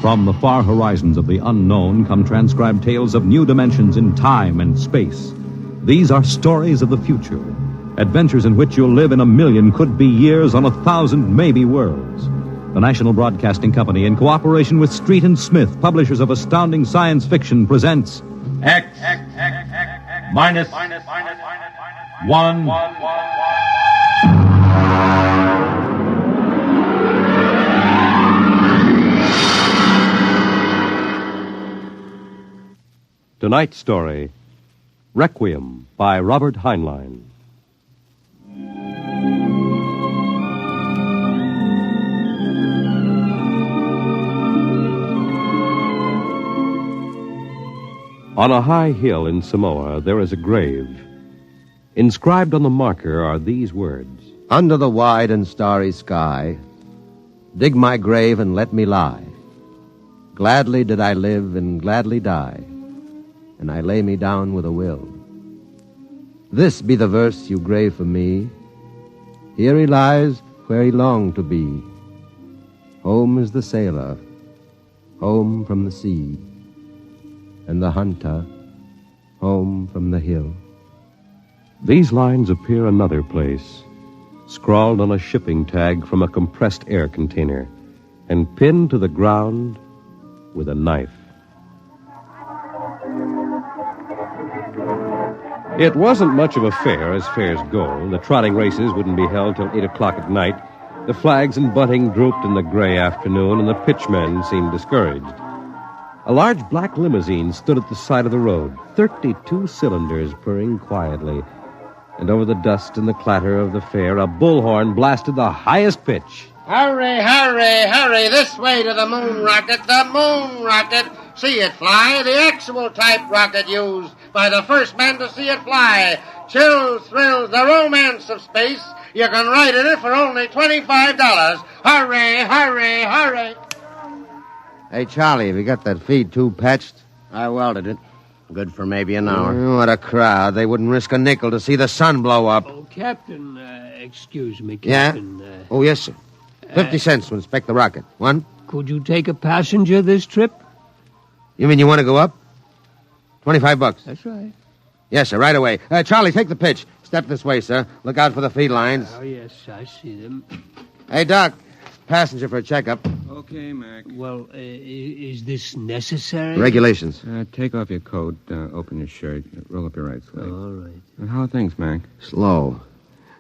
From the far horizons of the unknown come transcribed tales of new dimensions in time and space. These are stories of the future, adventures in which you'll live in 1,000,000 could-be years on 1,000 maybe worlds. The National Broadcasting Company, in cooperation with Street and Smith, publishers of astounding science fiction, presents X minus 1. Tonight's story, Requiem by Robert Heinlein. On a high hill in Samoa, there is a grave. Inscribed on the marker are these words: Under the wide and starry sky, dig my grave and let me lie. Gladly did I live and gladly die, and I lay me down with a will. This be the verse you grave for me. Here he lies where he longed to be. Home is the sailor, home from the sea, and the hunter, home from the hill. These lines appear another place, scrawled on a shipping tag from a compressed air container, and pinned to the ground with a knife. It wasn't much of a fair, as fairs go. The trotting races wouldn't be held till 8 o'clock at night. The flags and bunting drooped in the gray afternoon, and the pitchmen seemed discouraged. A large black limousine stood at the side of the road, 32 cylinders purring quietly. And over the dust and the clatter of the fair, a bullhorn blasted the highest pitch. Hurry, hurry, hurry, this way to the moon rocket, the moon rocket. See it fly, the actual type rocket used by the first man to see it fly. Chills, thrills, the romance of space. You can ride in it for only $25. Hurry, hurry, hurry. Hey, Charlie, have you got that feed tube patched? I welded it. Good for maybe an hour. What a crowd. They wouldn't risk a nickel to see the sun blow up. Oh, Captain, excuse me, Yeah? Captain. Oh, yes, sir. 50 cents to inspect the rocket. One? Could you take a passenger this trip? You mean you want to go up? $25. That's right. Yes, sir, right away. Charlie, take the pitch. Step this way, sir. Look out for the feed lines. Oh, yes, I see them. Hey, Doc. Passenger for a checkup. Okay, Mac. Well, is this necessary? Regulations. Take off your coat, open your shirt, roll up your right sleeve. All right. How are things, Mac? Slow.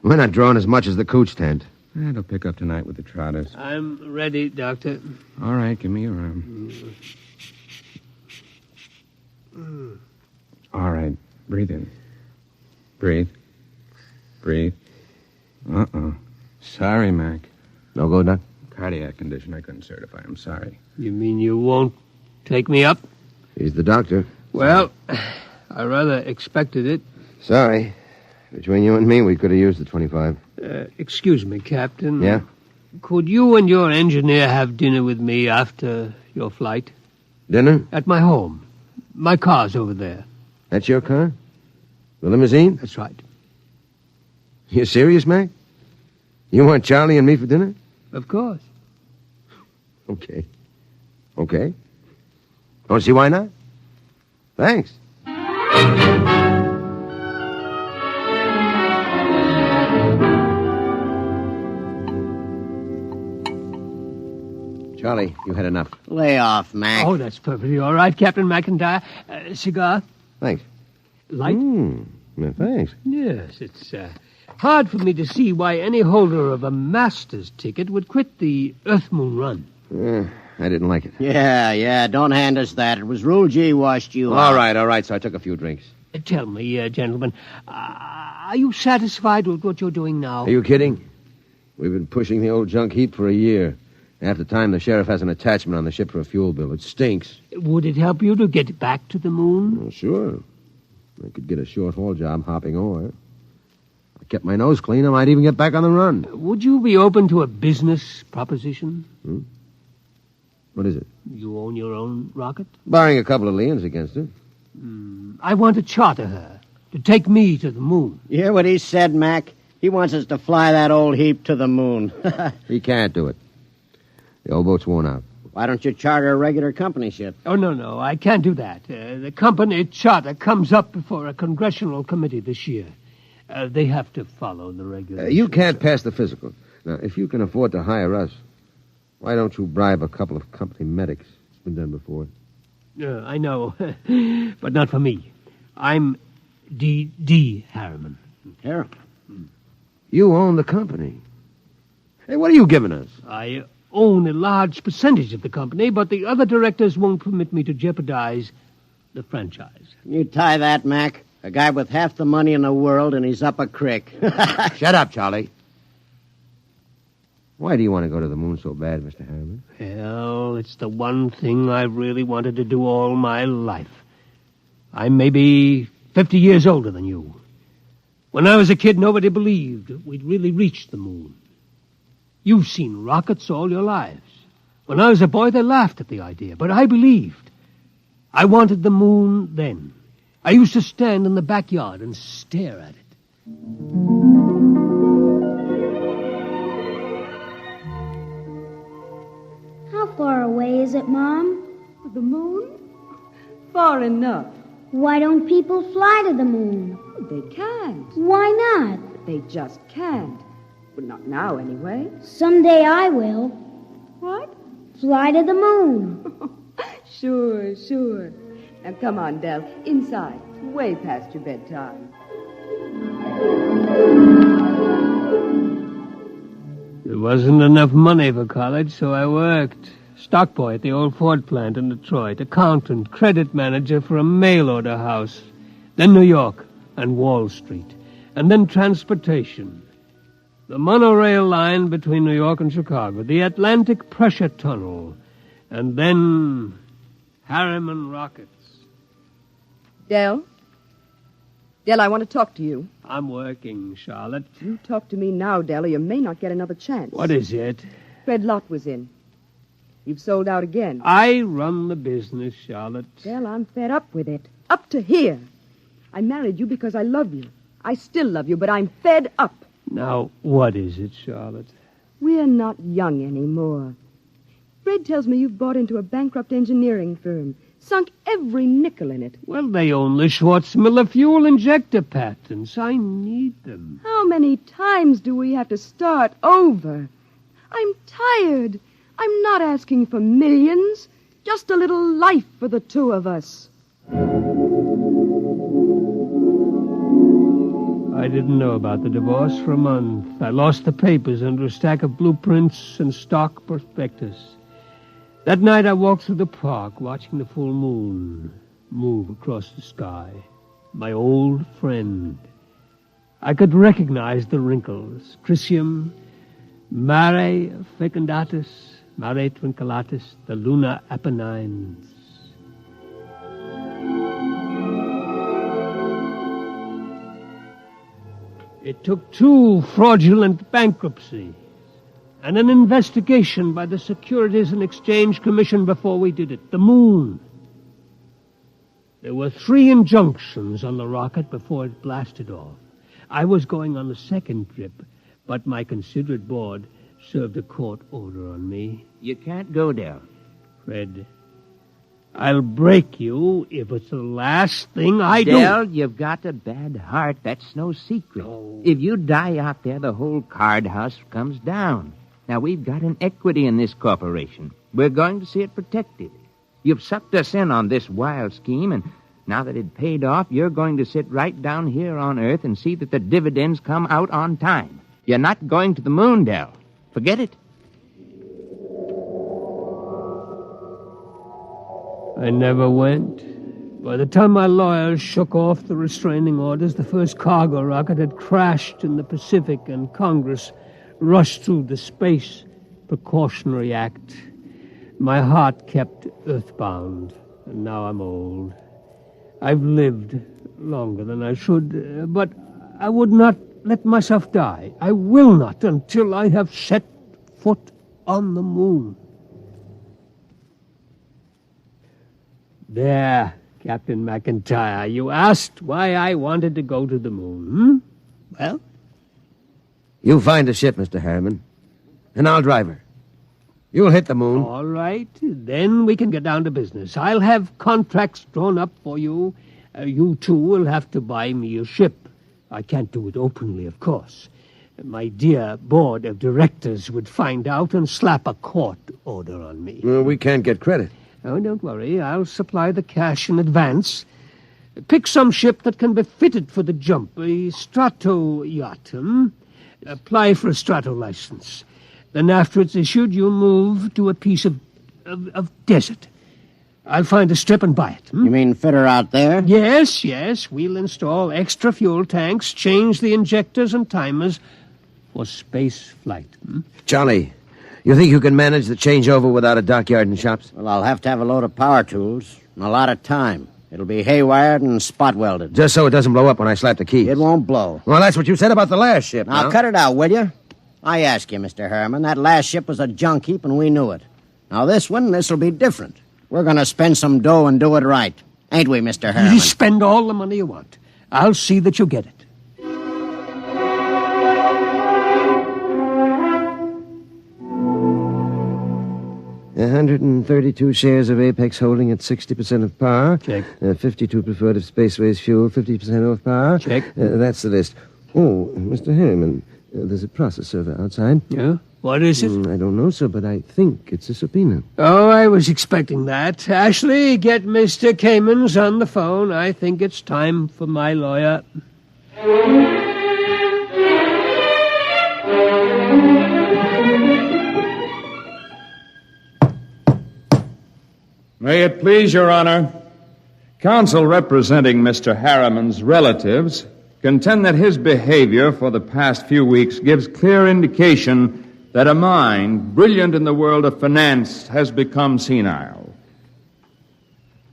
We're not drawing as much as the cooch tent. It'll pick up tonight with the trotters. I'm ready, Doctor. All right, give me your arm. All right, breathe in. Breathe. Breathe. Uh-oh. Sorry, Mac. No go, Doc? Cardiac condition I couldn't certify. I'm sorry. You mean you won't take me up? He's the doctor. Well, I rather expected it. Sorry. Between you and me, we could have used the 25. Excuse me, Captain. Yeah? Could you and your engineer have dinner with me after your flight? Dinner? At my home. My car's over there. That's your car? The limousine? That's right. You serious, Mac? You want Charlie and me for dinner? Of course. Okay. Okay. Don't see why not? Thanks. Charlie, you had enough. Lay off, Mac. Oh, that's perfectly all right, Captain McIntyre. Cigar? Thanks. Light? Yeah, thanks. Yes, it's hard for me to see why any holder of a master's ticket would quit the Earth-Moon run. I didn't like it. Yeah, don't hand us that. It was Rule G washed you out. All right, so I took a few drinks. Tell me, gentlemen, are you satisfied with what you're doing now? Are you kidding? We've been pushing the old junk heap for a year. Half the time, the sheriff has an attachment on the ship for a fuel bill. It stinks. Would it help you to get back to the moon? Well, sure. I could get a short-haul job hopping ore. I kept my nose clean, I might even get back on the run. Would you be open to a business proposition? What is it? You own your own rocket? Barring a couple of liens against it. I want to charter her to take me to the moon. You hear what he said, Mac? He wants us to fly that old heap to the moon. He can't do it. The old boat's worn out. Why don't you charter a regular company ship? Oh, no, I can't do that. The company charter comes up before a congressional committee this year. They have to follow the regulations. You can't pass the physical. Now, if you can afford to hire us, why don't you bribe a couple of company medics? It's been done before. I know, but not for me. I'm D. Harriman. Harriman? You own the company. Hey, what are you giving us? I own a large percentage of the company, but the other directors won't permit me to jeopardize the franchise. You tie that, Mac. A guy with half the money in the world, and he's up a creek. Shut up, Charlie. Why do you want to go to the moon so bad, Mr. Harriman? Well, it's the one thing I've really wanted to do all my life. I'm maybe 50 years older than you. When I was a kid, nobody believed we'd really reached the moon. You've seen rockets all your lives. When I was a boy, they laughed at the idea, but I believed. I wanted the moon then. I used to stand in the backyard and stare at it. How far away is it, Mom? The moon? Far enough. Why don't people fly to the moon? They can't. Why not? They just can't. But not now, anyway. Someday I will. What? Fly to the moon. Sure. Now, come on, Del. Inside. Way past your bedtime. There wasn't enough money for college, so I worked. Stock boy at the old Ford plant in Detroit. Accountant, credit manager for a mail-order house. Then New York and Wall Street. And then transportation. The monorail line between New York and Chicago. The Atlantic Pressure Tunnel. And then Harriman rockets. Del? Del, I want to talk to you. I'm working, Charlotte. You talk to me now, Del, or you may not get another chance. What is it? Fred Lott was in. You've sold out again. I run the business, Charlotte. Del, I'm fed up with it. Up to here. I married you because I love you. I still love you, but I'm fed up. Now, what is it, Charlotte? We're not young anymore. Fred tells me you've bought into a bankrupt engineering firm. Sunk every nickel in it. Well, they own the Schwartz-Miller fuel injector patents. I need them. How many times do we have to start over? I'm tired. I'm not asking for millions. Just a little life for the two of us. I didn't know about the divorce for a month. I lost the papers under a stack of blueprints and stock prospectus. That night I walked through the park, watching the full moon move across the sky. My old friend. I could recognize the wrinkles. Crisium, Mare fecundatus, Mare twinkulatus, the lunar Apennines. It took 2 fraudulent bankruptcies and an investigation by the Securities and Exchange Commission before we did it. The moon. There were 3 injunctions on the rocket before it blasted off. I was going on the second trip, but my considerate board served a court order on me. You can't go there. Fred, I'll break you if it's the last thing I do. Del, you've got a bad heart. That's no secret. Oh. If you die out there, the whole card house comes down. Now, we've got an equity in this corporation. We're going to see it protected. You've sucked us in on this wild scheme, and now that it paid off, you're going to sit right down here on Earth and see that the dividends come out on time. You're not going to the moon, Del. Forget it. I never went. By the time my lawyers shook off the restraining orders, the first cargo rocket had crashed in the Pacific, and Congress rushed through the Space Precautionary Act. My heart kept earthbound, and now I'm old. I've lived longer than I should, but I would not let myself die. I will not until I have set foot on the moon. There, Captain McIntyre, you asked why I wanted to go to the moon, Well? You find a ship, Mr. Harriman, and I'll drive her. You'll hit the moon. All right, then we can get down to business. I'll have contracts drawn up for you. You two will have to buy me a ship. I can't do it openly, of course. My dear board of directors would find out and slap a court order on me. Well, we can't get credit. Oh, don't worry. I'll supply the cash in advance. Pick some ship that can be fitted for the jump. A strato yacht. Apply for a strato license. Then after it's issued, you move to a piece of desert. I'll find a strip and buy it. You mean fit her out there? Yes. We'll install extra fuel tanks, change the injectors and timers for space flight. Charlie, you think you can manage the changeover without a dockyard and shops? Well, I'll have to have a load of power tools and a lot of time. It'll be haywired and spot welded. Just so it doesn't blow up when I slap the keys. It won't blow. Well, that's what you said about the last ship. Now, cut it out, will you? I ask you, Mr. Harriman, that last ship was a junk heap and we knew it. Now, this'll be different. We're going to spend some dough and do it right. Ain't we, Mr. Harriman? You spend all the money you want. I'll see that you get it. 132 shares of Apex Holding at 60% of par. Check. 52 preferred of Spaceways Fuel, 50% off par. Check. That's the list. Oh, Mr. Harriman, there's a process server outside. Yeah? What is it? I don't know, sir, but I think it's a subpoena. Oh, I was expecting that. Ashley, get Mr. Kamens on the phone. I think it's time for my lawyer. May it please your honor, counsel representing Mr. Harriman's relatives contend that his behavior for the past few weeks gives clear indication that a mind brilliant in the world of finance has become senile.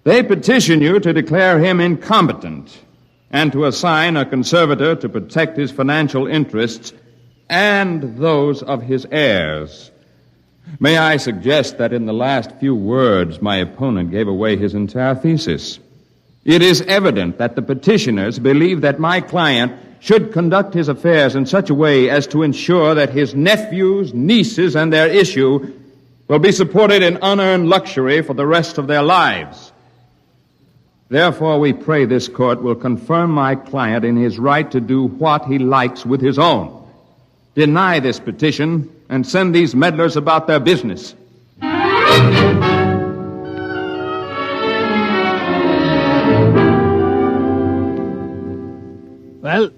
They petition you to declare him incompetent and to assign a conservator to protect his financial interests and those of his heirs. May I suggest that in the last few words my opponent gave away his entire thesis. It is evident that the petitioners believe that my client should conduct his affairs in such a way as to ensure that his nephews, nieces, and their issue will be supported in unearned luxury for the rest of their lives. Therefore, we pray this court will confirm my client in his right to do what he likes with his own. Deny this petition and send these meddlers about their business. Well,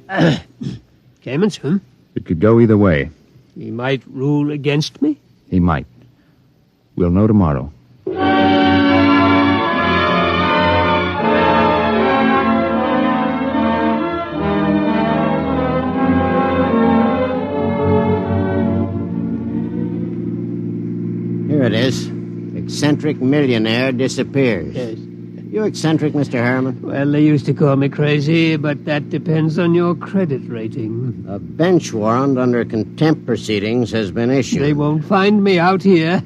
Kamens, It could go either way. He might rule against me? He might. We'll know tomorrow. Here it is. Eccentric millionaire disappears. Yes. You eccentric, Mr. Harriman? Well, they used to call me crazy, but that depends on your credit rating. A bench warrant under contempt proceedings has been issued. They won't find me out here.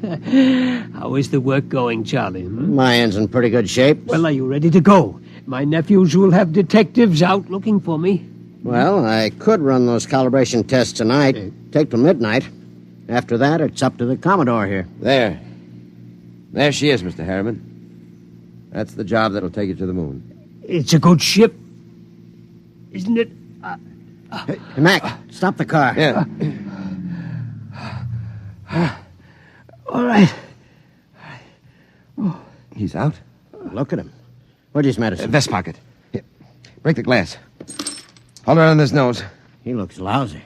How is the work going, Charlie? My end's in pretty good shape. Well, are you ready to go? My nephews will have detectives out looking for me. Well, I could run those calibration tests tonight. Take till midnight. After that, it's up to the Commodore here. There she is, Mr. Harriman. That's the job that'll take you to the moon. It's a good ship, isn't it? Hey, Mac, stop the car. Yeah. All right. He's out? Look at him. Where's his medicine? Vest pocket. Here. Break the glass. Hold it on his nose. He looks lousy.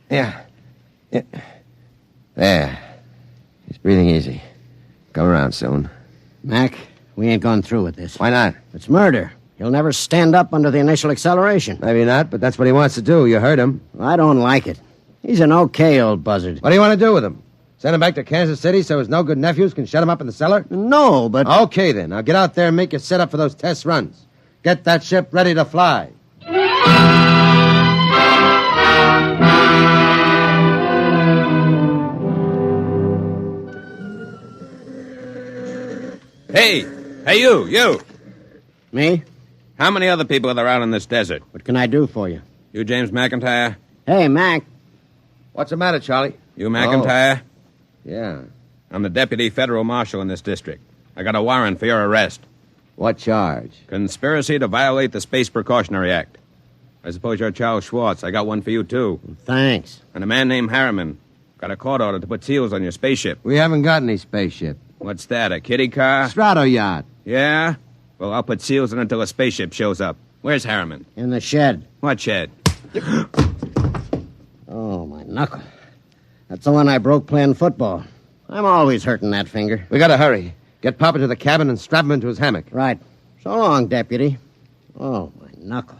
Yeah. There. He's breathing easy. Come around soon. Mac, we ain't gone through with this. Why not? It's murder. He'll never stand up under the initial acceleration. Maybe not, but that's what he wants to do. You heard him. I don't like it. He's an okay old buzzard. What do you want to do with him? Send him back to Kansas City so his no-good nephews can shut him up in the cellar? No, but... Okay, then. Now get out there and make your setup for those test runs. Get that ship ready to fly. Hey, you. Me? How many other people are there out in this desert? What can I do for you? You James McIntyre? Hey, Mac. What's the matter, Charlie? You McIntyre? Yeah. I'm the deputy federal marshal in this district. I got a warrant for your arrest. What charge? Conspiracy to violate the Space Precautionary Act. I suppose you're Charles Schwartz. I got one for you, too. Thanks. And a man named Harriman. Got a court order to put seals on your spaceship. We haven't got any spaceship. What's that, a kiddie car? Strato yacht. Yeah? Well, I'll put seals on until a spaceship shows up. Where's Harriman? In the shed. What shed? Oh, my knuckle. That's the one I broke playing football. I'm always hurting that finger. We gotta hurry. Get Papa to the cabin and strap him into his hammock. Right. So long, deputy. Oh, my knuckle.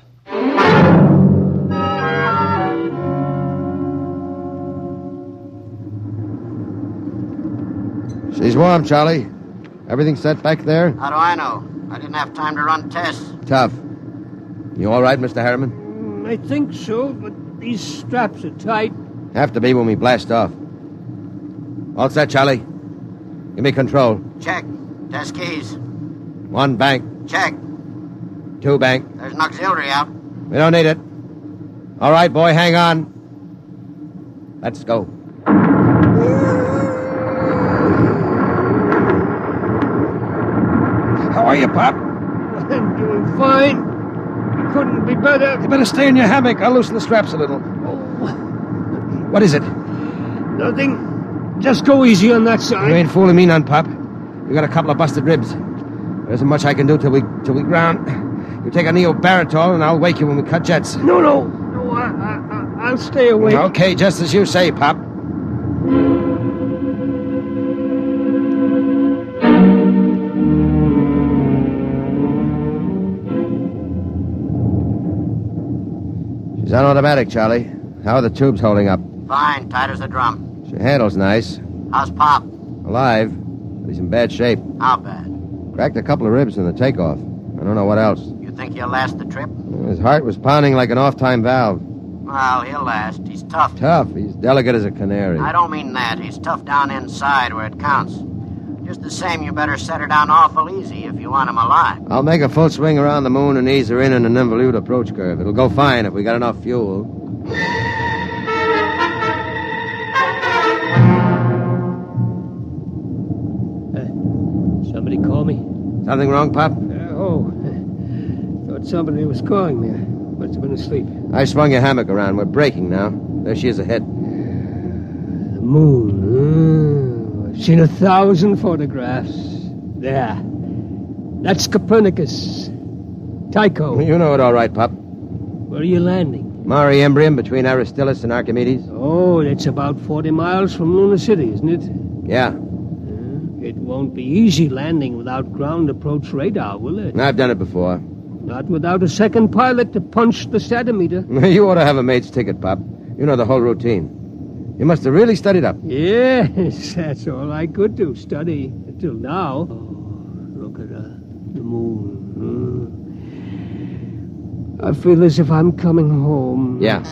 She's warm, Charlie. Everything set back there? How do I know? I didn't have time to run tests. Tough. You all right, Mr. Harriman? I think so, but these straps are tight. Have to be when we blast off. All set, Charlie. Give me control. Check. Test keys. 1 bank. Check. 2 bank. There's an auxiliary out. We don't need it. All right, boy, hang on. Let's go. How are you, Pop? I'm doing fine. Couldn't be better. You better stay in your hammock. I'll loosen the straps a little. What is it? Nothing. Just go easy on that side. You ain't fooling me none, Pop. We got a couple of busted ribs. There isn't much I can do till we ground. You take a neobaritol, and I'll wake you when we cut jets. No, I'll stay awake. Okay, just as you say, Pop. She's on automatic, Charlie. How are the tubes holding up? Fine, tight as a drum. She handles nice. How's Pop? Alive. But he's in bad shape. How bad? Cracked a couple of ribs in the takeoff. I don't know what else. You think he'll last the trip? His heart was pounding like an off-time valve. Well, he'll last. He's tough. Tough. He's delicate as a canary. I don't mean that. He's tough down inside where it counts. Just the same, you better set her down awful easy if you want him alive. I'll make a full swing around the moon and ease her in an involute approach curve. It'll go fine if we got enough fuel. Somebody call me? Something wrong, Pop? Thought somebody was calling me. Must have been asleep. I swung your hammock around. We're breaking now. There she is ahead. The moon. I've seen 1,000 photographs. There. That's Copernicus. Tycho. You know it all right, Pop. Where are you landing? Mare Imbrium between Aristillus and Archimedes. Oh, that's about 40 miles from Luna City, isn't it? Yeah. It won't be easy landing without ground approach radar, will it? I've done it before. Not without a second pilot to punch the satimeter. You ought to have a mate's ticket, Pop. You know the whole routine. You must have really studied up. Yes, that's all I could do, study, until now. Oh, look at the moon. I feel as if I'm coming home. Yeah.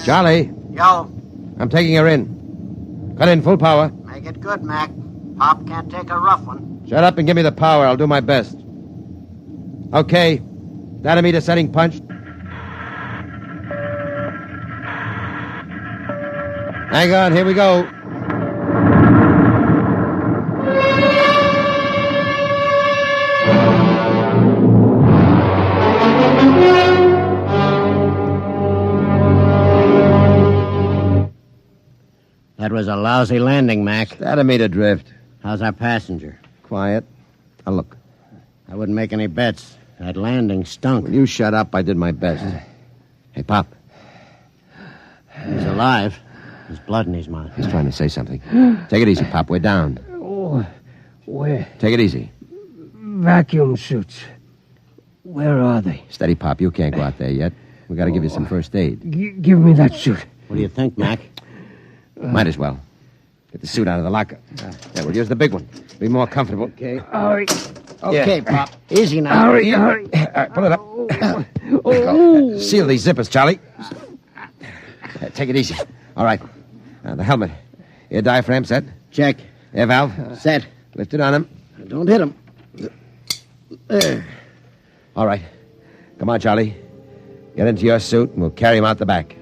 Charlie, Yo, I'm taking her in. Cut in full power. make it good, Mac. Pop can't take a rough one. Shut up and give me the power. I'll do my best. Okay. Dynamite setting punch. Hang on, here we go. That was a lousy landing, Mac. Dynamite drift. How's our passenger? Quiet. Now look. I wouldn't make any bets. That landing stunk. Will you shut up? I did my best. Hey, Pop. He's alive. There's blood in his mouth. He's trying to say something. Take it easy, Pop. We're down. Oh, where? Take it easy. Vacuum suits. Where are they? Steady, Pop. You can't go out there yet. We got to give you some first aid. Give me that suit. What do you think, Mac? Might as well. Get the suit out of the locker. Yeah, we'll use the big one. Be more comfortable. Okay. Hurry. Okay, Pop. Easy now. Hurry. All right, pull it up. Seal these zippers, Charlie. Take it easy. All right. The helmet. Air diaphragm set. Check. Air valve. Set. Lift it on him. Don't hit him. There. All right. Come on, Charlie. Get into your suit, and we'll carry him out the back.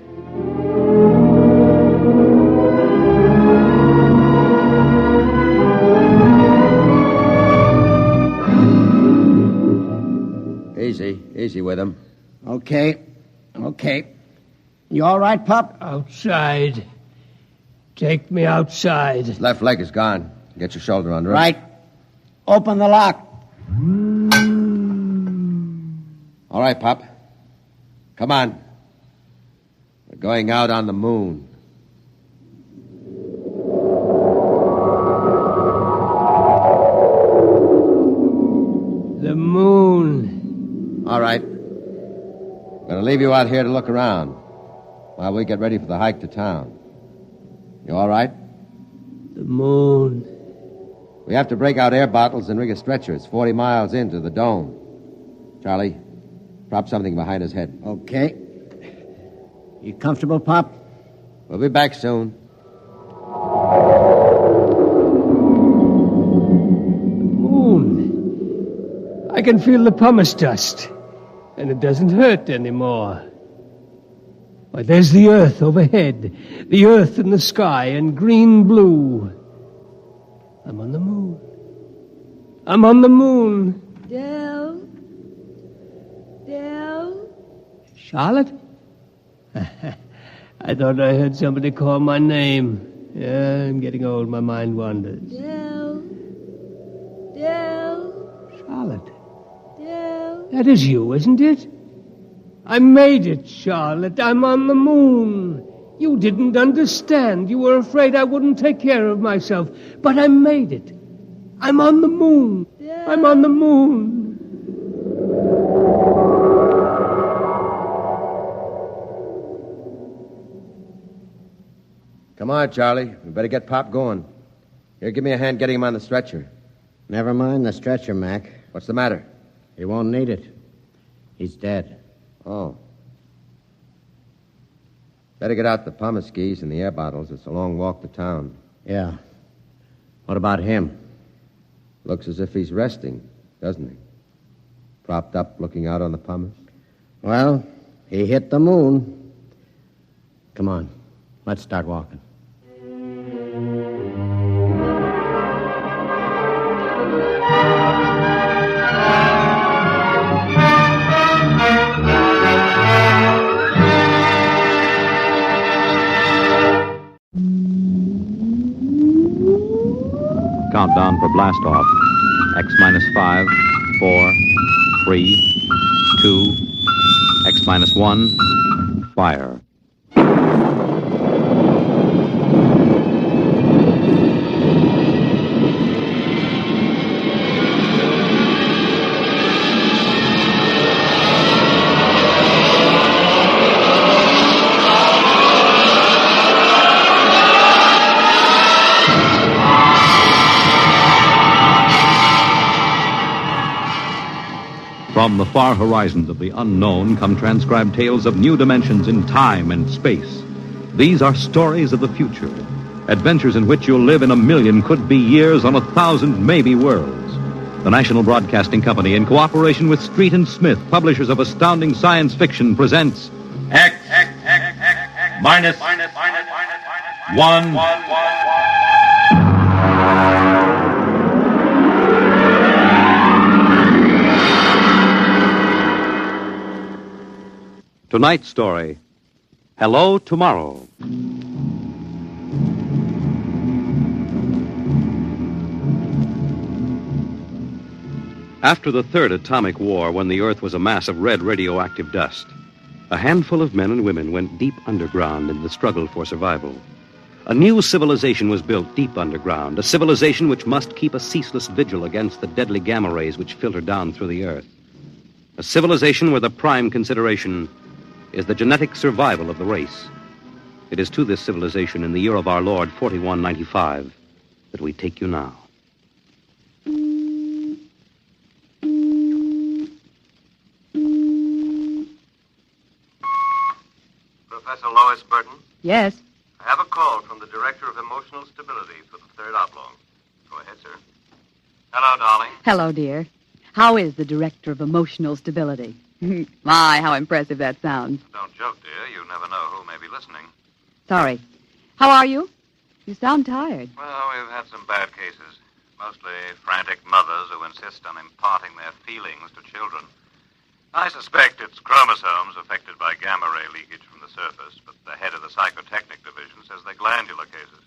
Easy with him. Okay. You all right, Pup? Outside. Take me outside. His left leg is gone. Get your shoulder under it. Right. Open the lock. All right, Pop. Come on. We're going out on the moon. The moon. All right. I'm going to leave you out here to look around while we get ready for the hike to town. You all right? The moon. We have to break out air bottles and rig a stretcher. It's 40 miles into the dome. Charlie, prop something behind his head. Okay. You comfortable, Pop? We'll be back soon. Moon. I can feel the pumice dust, and it doesn't hurt anymore. Why, there's the earth overhead, the earth in the sky, and green-blue. I'm on the moon. I'm on the moon. Del? Charlotte? I thought I heard somebody call my name. Yeah, I'm getting old. My mind wanders. Del? Charlotte. Del? That is you, isn't it? I made it, Charlotte. I'm on the moon. You didn't understand. You were afraid I wouldn't take care of myself. But I made it. I'm on the moon. Del? I'm on the moon. Come on, Charlie. We better get Pop going. Here, give me a hand getting him on the stretcher. Never mind the stretcher, Mac. What's the matter? He won't need it. He's dead. Oh. Better get out the pumice skis and the air bottles. It's a long walk to town. Yeah. What about him? Looks as if he's resting, doesn't he? Propped up, looking out on the pumice. Well, he hit the moon. Come on. Let's start walking. Countdown for blast off. X minus 5, 4, 3, 2, X minus 1, fire. From the far horizons of the unknown come transcribed tales of new dimensions in time and space. These are stories of the future, adventures in which you'll live in a million could-be years on 1,000 maybe worlds. The National Broadcasting Company, in cooperation with Street and Smith, publishers of astounding science fiction, presents X minus 1. Tonight's story, Hello Tomorrow. After the third atomic war, when the Earth was a mass of red radioactive dust, a handful of men and women went deep underground in the struggle for survival. A new civilization was built deep underground, a civilization which must keep a ceaseless vigil against the deadly gamma rays which filter down through the Earth. A civilization where the prime consideration is the genetic survival of the race. It is to this civilization in the year of our Lord 4195 that we take you now. Professor Lois Burton? Yes. I have a call from the Director of Emotional Stability for the Third Oblong. Go ahead, sir. Hello, darling. Hello, dear. How is the Director of Emotional Stability? My, how impressive that sounds. Don't joke, dear. You never know who may be listening. Sorry. How are you? You sound tired. Well, we've had some bad cases. Mostly frantic mothers who insist on imparting their feelings to children. I suspect it's chromosomes affected by gamma ray leakage from the surface, but the head of the psychotechnic division says they're glandular cases.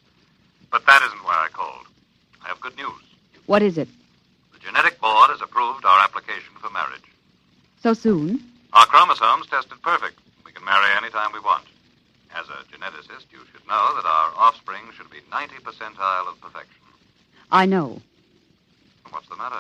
But that isn't why I called. I have good news. What is it? The genetic board has approved our application for marriage. So soon? Our chromosomes tested perfect. We can marry any time we want. As a geneticist, you should know that our offspring should be 90 percentile of perfection. I know. What's the matter?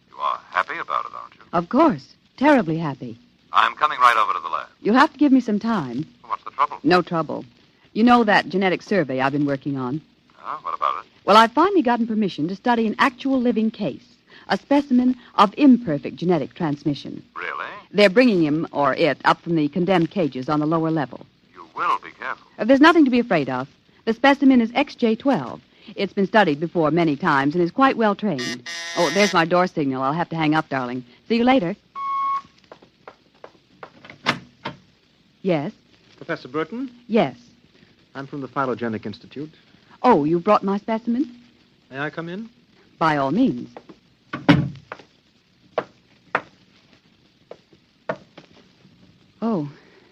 You are happy about it, aren't you? Of course. Terribly happy. I'm coming right over to the lab. You'll have to give me some time. What's the trouble? No trouble. You know that genetic survey I've been working on? Oh, what about it? Well, I've finally gotten permission to study an actual living case, a specimen of imperfect genetic transmission. Really? They're bringing him, or it, up from the condemned cages on the lower level. You will be careful. There's nothing to be afraid of. The specimen is XJ12. It's been studied before many times and is quite well trained. Oh, there's my door signal. I'll have to hang up, darling. See you later. Yes? Professor Burton? Yes. I'm from the Phylogenic Institute. Oh, you brought my specimen? May I come in? By all means. Oh,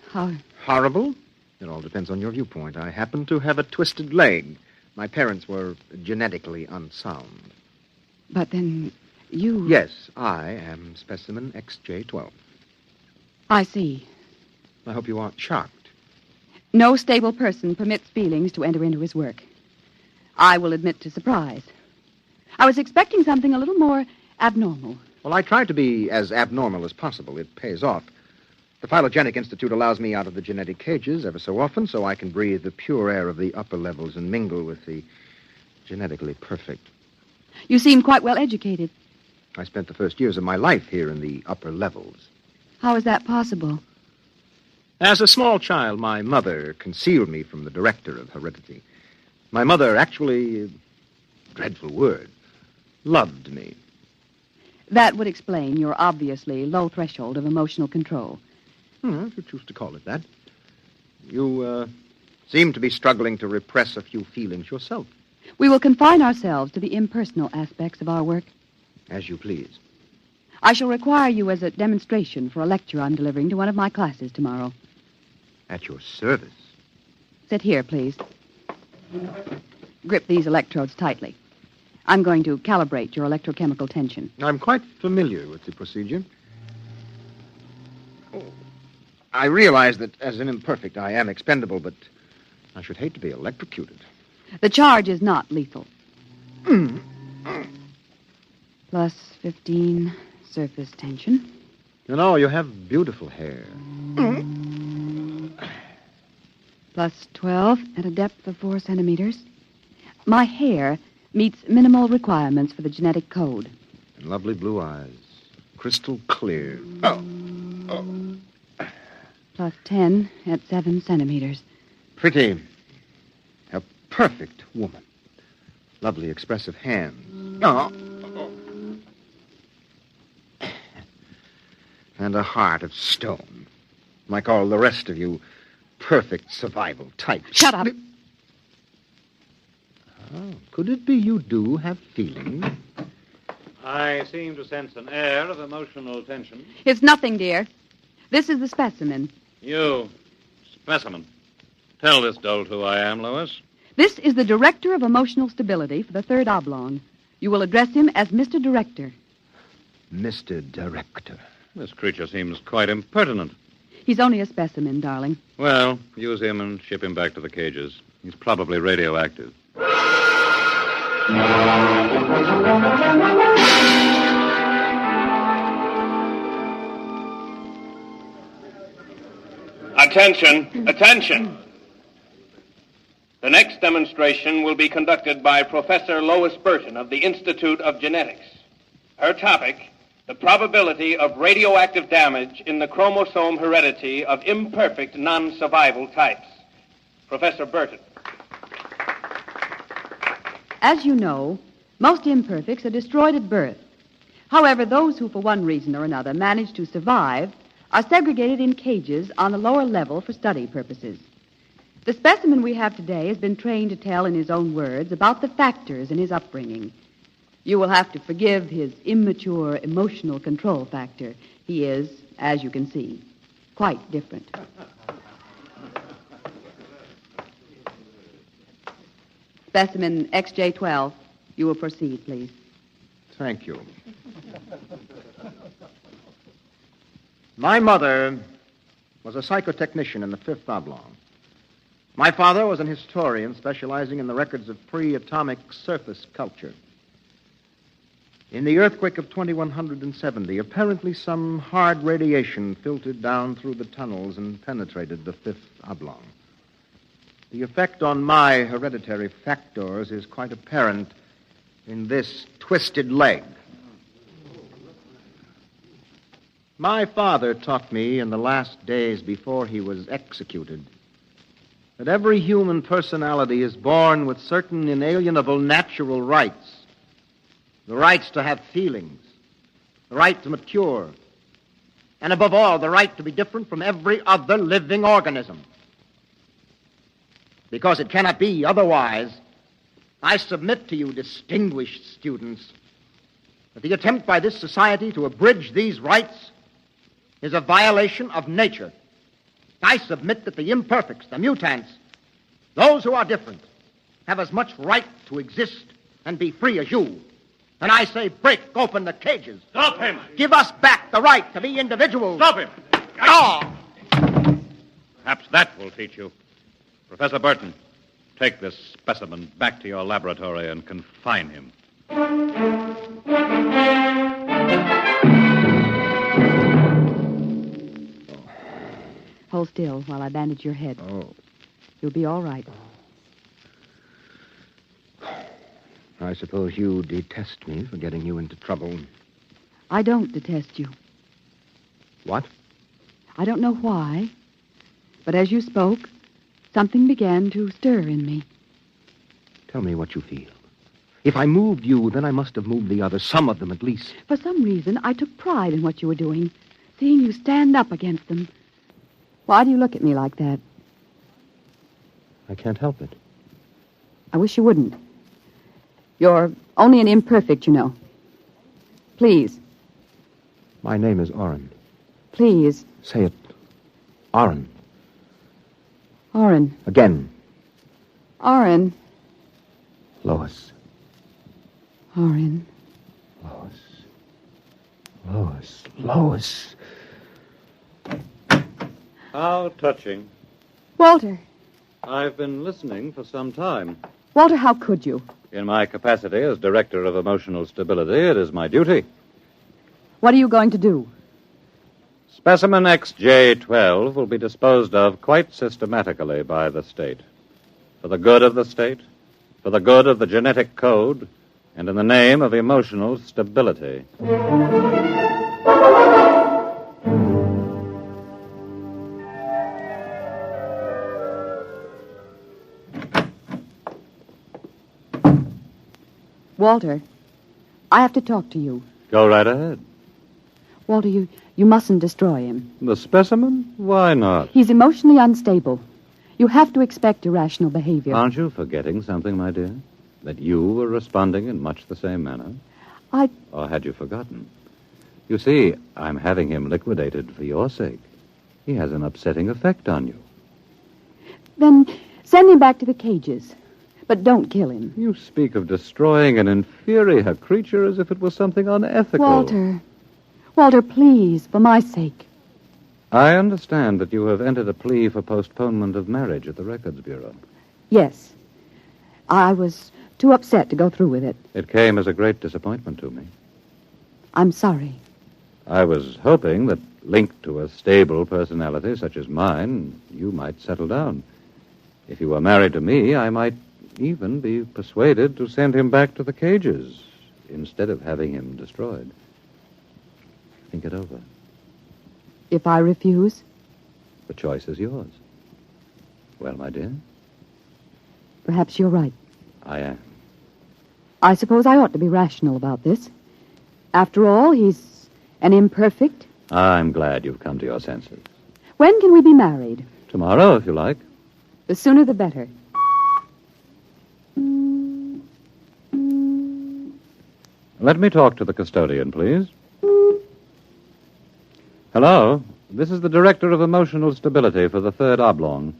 how... Horrible? It all depends on your viewpoint. I happen to have a twisted leg. My parents were genetically unsound. But then you... Yes, I am specimen XJ12. I see. I hope you aren't shocked. No stable person permits feelings to enter into his work. I will admit to surprise. I was expecting something a little more abnormal. Well, I try to be as abnormal as possible. It pays off. The Phylogenic Institute allows me out of the genetic cages ever so often so I can breathe the pure air of the upper levels and mingle with the genetically perfect. You seem quite well educated. I spent the first years of my life here in the upper levels. How is that possible? As a small child, my mother concealed me from the director of heredity. My mother actually, dreadful word, loved me. That would explain your obviously low threshold of emotional control. If you choose to call it that. You seem to be struggling to repress a few feelings yourself. We will confine ourselves to the impersonal aspects of our work. As you please. I shall require you as a demonstration for a lecture I'm delivering to one of my classes tomorrow. At your service. Sit here, please. Grip these electrodes tightly. I'm going to calibrate your electrochemical tension. I'm quite familiar with the procedure. I realize that as an imperfect I am expendable, but I should hate to be electrocuted. The charge is not lethal. Plus 15 surface tension. You know, you have beautiful hair. Plus 12 at a depth of 4 centimeters. My hair meets minimal requirements for the genetic code. And lovely blue eyes. Crystal clear. Plus 10 at 7 centimeters. Pretty. A perfect woman. Lovely expressive hands. And a heart of stone. Like all the rest of you perfect survival types. Shut up. Oh, could it be you do have feelings? I seem to sense an air of emotional tension. It's nothing, dear. This is the specimen. You, specimen. Tell this dolt who I am, Lois. This is the Director of Emotional Stability for the Third Oblong. You will address him as Mr. Director. Mr. Director. This creature seems quite impertinent. He's only a specimen, darling. Well, use him and ship him back to the cages. He's probably radioactive. Attention, attention. The next demonstration will be conducted by Professor Lois Burton of the Institute of Genetics. Her topic, the probability of radioactive damage in the chromosome heredity of imperfect non-survival types. Professor Burton. As you know, most imperfects are destroyed at birth. However, those who, for one reason or another, manage to survive are segregated in cages on the lower level for study purposes. The specimen we have today has been trained to tell in his own words about the factors in his upbringing. You will have to forgive his immature emotional control factor. He is, as you can see, quite different. Specimen XJ12. You will proceed, please. Thank you. My mother was a psychotechnician in the Fifth Oblong. My father was an historian specializing in the records of pre-atomic surface culture. In the earthquake of 2170, apparently some hard radiation filtered down through the tunnels and penetrated the Fifth Oblong. The effect on my hereditary factors is quite apparent in this twisted leg. My father taught me in the last days before he was executed that every human personality is born with certain inalienable natural rights. The rights to have feelings, the right to mature, and above all, the right to be different from every other living organism. Because it cannot be otherwise, I submit to you, distinguished students, that the attempt by this society to abridge these rights is a violation of nature. I submit that the imperfects, the mutants, those who are different, have as much right to exist and be free as you. And I say, break open the cages. Stop him! Give us back the right to be individuals. Stop him! Ah! Perhaps that will teach you. Professor Burton, take this specimen back to your laboratory and confine him. Hold still while I bandage your head. Oh. You'll be all right. I suppose you detest me for getting you into trouble. I don't detest you. What? I don't know why, but as you spoke, something began to stir in me. Tell me what you feel. If I moved you, then I must have moved the others, some of them at least. For some reason, I took pride in what you were doing, seeing you stand up against them. Why do you look at me like that? I can't help it. I wish you wouldn't. You're only an imperfect, you know. Please. My name is Oren. Please. Say it. Oren. Oren. Again. Oren. Lois. Oren. Lois. Lois. Lois. How touching. Walter. I've been listening for some time. Walter, how could you? In my capacity as Director of Emotional Stability, it is my duty. What are you going to do? Specimen XJ12 will be disposed of quite systematically by the state. For the good of the state, for the good of the genetic code, and in the name of emotional stability. Walter, I have to talk to you. Go right ahead. Walter, you mustn't destroy him. The specimen? Why not? He's emotionally unstable. You have to expect irrational behavior. Aren't you forgetting something, my dear? That you were responding in much the same manner? Or had you forgotten? You see, I'm having him liquidated for your sake. He has an upsetting effect on you. Then send him back to the cages. But don't kill him. You speak of destroying an inferior creature as if it was something unethical. Walter, please, for my sake. I understand that you have entered a plea for postponement of marriage at the Records Bureau. Yes. I was too upset to go through with it. It came as a great disappointment to me. I'm sorry. I was hoping that, linked to a stable personality such as mine, you might settle down. If you were married to me, I might even be persuaded to send him back to the cages instead of having him destroyed. Think it over. If I refuse? The choice is yours. Well, my dear? Perhaps you're right. I am. I suppose I ought to be rational about this. After all, he's an imperfect. I'm glad you've come to your senses. When can we be married? Tomorrow, if you like. The sooner the better. Let me talk to the custodian, please. Hello. This is the Director of Emotional Stability for the Third Oblong.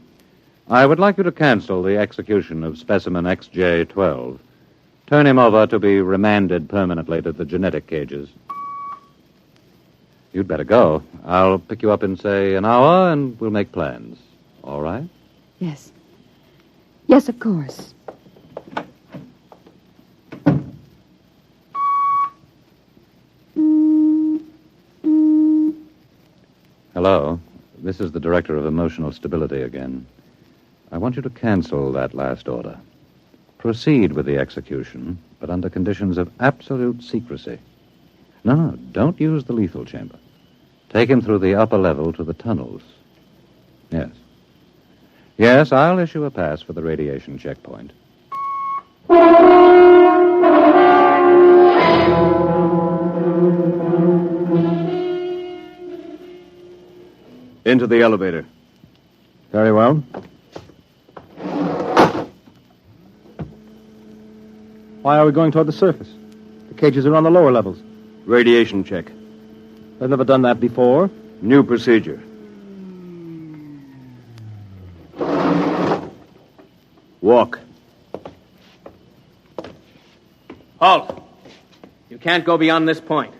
I would like you to cancel the execution of specimen XJ-12. Turn him over to be remanded permanently to the genetic cages. You'd better go. I'll pick you up in, say, an hour, and we'll make plans. All right? Yes. Yes, of course. Hello. This is the Director of Emotional Stability again. I want you to cancel that last order. Proceed with the execution, but under conditions of absolute secrecy. No, don't use the lethal chamber. Take him through the upper level to the tunnels. Yes. Yes, I'll issue a pass for the radiation checkpoint. Into the elevator. Very well. Why are we going toward the surface? The cages are on the lower levels. Radiation check. I've never done that before. New procedure. Walk. Halt! You can't go beyond this point.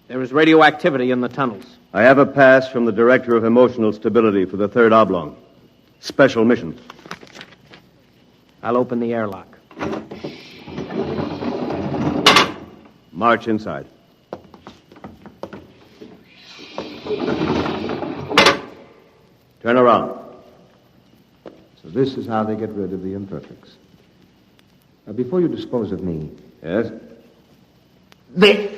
There is radioactivity in the tunnels. I have a pass from the Director of Emotional Stability for the Third Oblong. Special mission. I'll open the airlock. March inside. Turn around. So this is how they get rid of the imperfects. Now, before you dispose of me... Yes? There!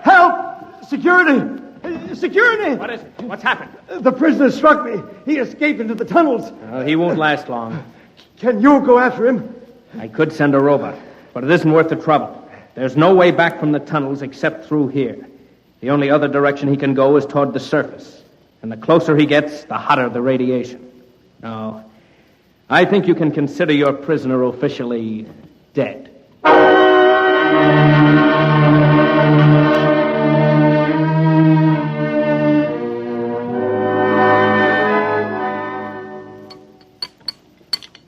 Help! Security! Security! What is it? What's happened? The prisoner struck me. He escaped into the tunnels. He won't last long. Can you go after him? I could send a robot, but it isn't worth the trouble. There's no way back from the tunnels except through here. The only other direction he can go is toward the surface. And the closer he gets, the hotter the radiation. No, I think you can consider your prisoner officially dead.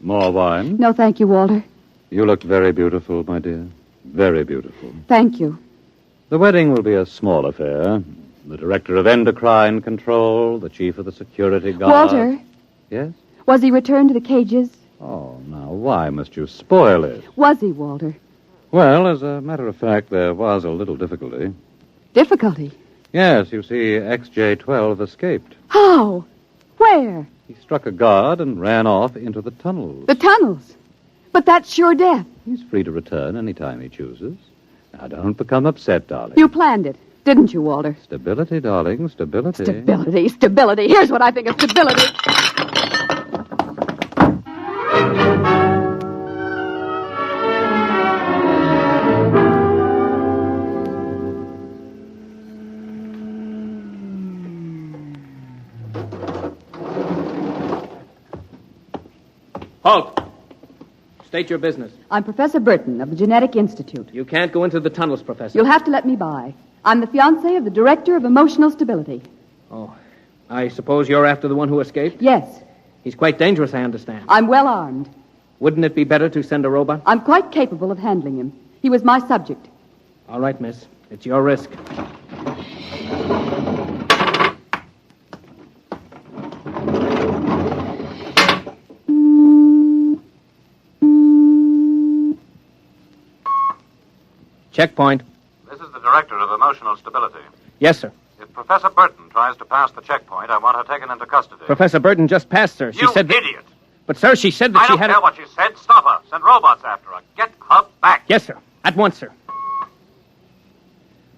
More wine? No, thank you, Walter. You look very beautiful, my dear. Very beautiful. Thank you. The wedding will be a small affair. The director of endocrine control, the chief of the security guard. Walter? Yes? Was he returned to the cages? Oh, now, why must you spoil it? Was he, Walter? Well, as a matter of fact, there was a little difficulty. Difficulty? Yes, you see, XJ-12 escaped. How? Where? He struck a guard and ran off into the tunnels. The tunnels? But that's sure death. He's free to return any time he chooses. Now, don't become upset, darling. You planned it, didn't you, Walter? Stability, darling, stability. Stability. Here's what I think of stability. Halt! State your business. I'm Professor Burton of the Genetic Institute. You can't go into the tunnels, Professor. You'll have to let me by. I'm the fiancée of the Director of Emotional Stability. Oh, I suppose you're after the one who escaped? Yes. He's quite dangerous, I understand. I'm well armed. Wouldn't it be better to send a robot? I'm quite capable of handling him. He was my subject. All right, miss. It's your risk. Checkpoint. This is the Director of Emotional Stability. Yes, sir. If Professor Burton tries to pass the checkpoint, I want her taken into custody. Professor Burton just passed, sir. She said that... idiot! But, sir, she said that I she don't had... care what she said. Stop her. Send robots after her. Get her back. Yes, sir. At once, sir.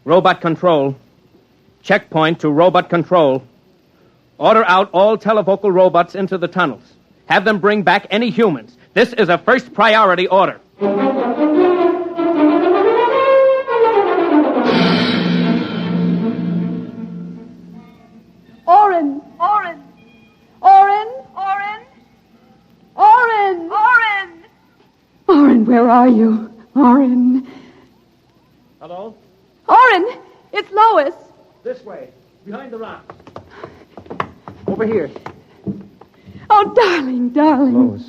Robot control. Checkpoint to robot control. Order out all televocal robots into the tunnels. Have them bring back any humans. This is a first priority order. Oren! Oren! Oren! Oren! Oren! Oren! you, Orrin? Hello? Orrin, it's Lois. This way, behind the rock. Over here. Oh, darling, darling.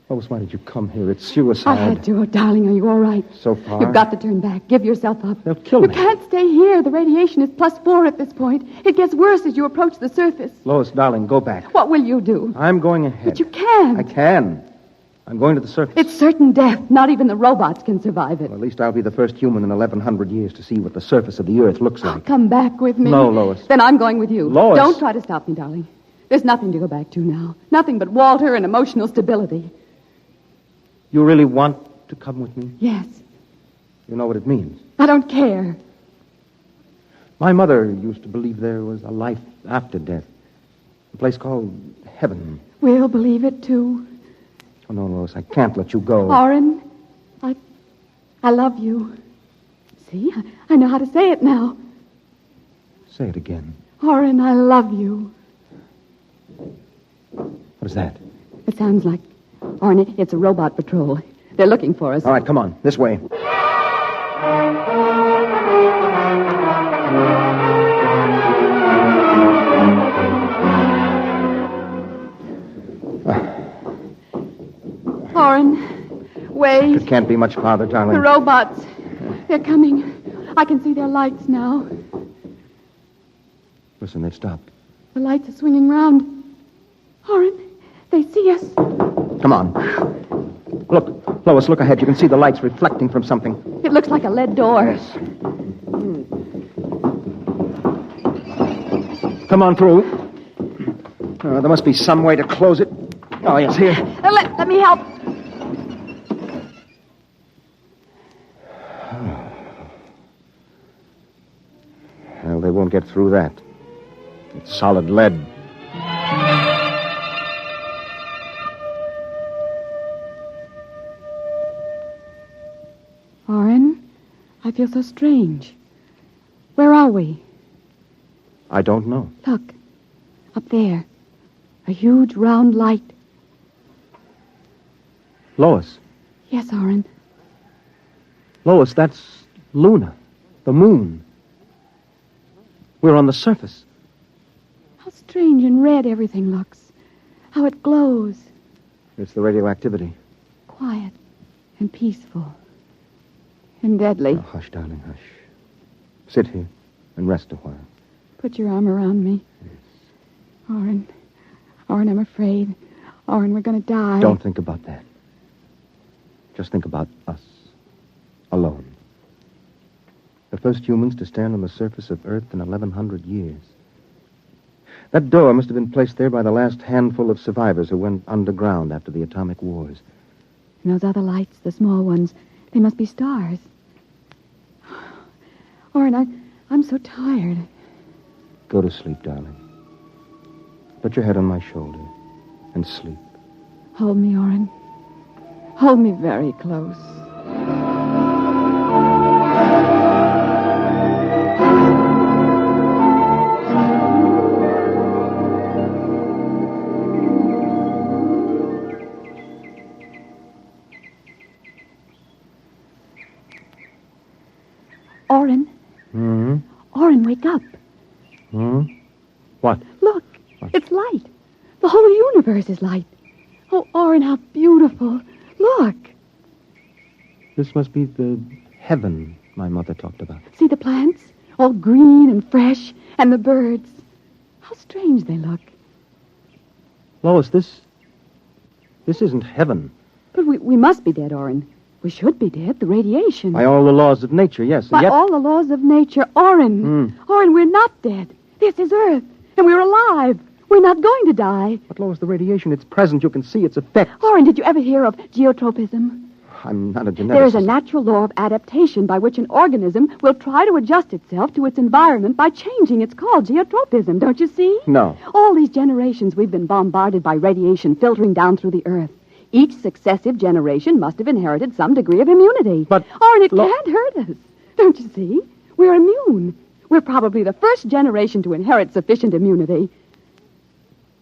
Lois, why did you come here? It's suicide. I had to. Oh, darling, are you all right? So far. You've got to turn back. Give yourself up. They'll kill You me. can't stay here. The radiation is +4 at this point. It gets worse as you approach the surface. Lois, darling, go back. What will you do? I'm going ahead. But you can't. I can. I'm going to the surface. It's certain death. Not even the robots can survive it. Well, at least I'll be the first human in 1,100 years to see what the surface of the Earth looks like. Come back with me. No, Lois. Then I'm going with you. Lois. Don't try to stop me, darling. There's nothing to go back to now. Nothing but Walter and emotional stability. You really want to come with me? Yes. You know what it means. I don't care. My mother used to believe there was a life after death. A place called heaven. We'll believe it, too. Oh, no, Lois, I can't let you go. Orrin, I love you. See, I know how to say it now. Say it again. Orrin, I love you. What is that? It sounds like... Orrin, it's a robot patrol. They're looking for us. All right, come on. This way. Orrin, wait. It can't be much farther, darling. The robots. They're coming. I can see their lights now. Listen, they've stopped. The lights are swinging round. Orrin, they see us. Come on. Look, Lois, look ahead. You can see the lights reflecting from something. It looks like a lead door. Yes. Come on through. There must be some way to close it. Oh, yes, here. Let me help. Well, they won't get through that. It's solid lead. Orrin, I feel so strange. Where are we? I don't know. Look, up there. A huge round light. Lois. Yes, Orrin. Lois, that's Luna, the moon. We're on the surface. How strange and red everything looks. How it glows. It's the radioactivity. Quiet and peaceful. And deadly. Oh, hush, darling, hush. Sit here and rest a while. Put your arm around me. Yes. Orrin, I'm afraid. Orrin, we're going to die. Don't think about that. Just think about us. Alone. The first humans to stand on the surface of Earth in 1,100 years. That door must have been placed there by the last handful of survivors who went underground after the atomic wars. And those other lights, the small ones, they must be stars. Orrin, I'm so tired. Go to sleep, darling. Put your head on my shoulder and sleep. Hold me, Orrin. Hold me very close. Orrin. Hmm? Orrin, wake up. Hmm? What? Look, it's light. The whole universe is light. Oh, Orrin, how beautiful. Look. This must be the heaven my mother talked about. See the plants? All green and fresh. And the birds. How strange they look. Lois, this isn't heaven. But we must be dead, Orrin. We should be dead. The radiation. By all the laws of nature, yes. By and yet... all the laws of nature. Orrin. Orrin, we're not dead. This is Earth. And we're alive. We're not going to die. But, Lois, the radiation, it's present. You can see its effect. Orrin, did you ever hear of geotropism? I'm not a geneticist. There is a natural law of adaptation by which an organism will try to adjust itself to its environment by changing. It's called geotropism, don't you see? No. All these generations we've been bombarded by radiation filtering down through the Earth. Each successive generation must have inherited some degree of immunity. But... Orrin, it can't hurt us. Don't you see? We're immune. We're probably the first generation to inherit sufficient immunity.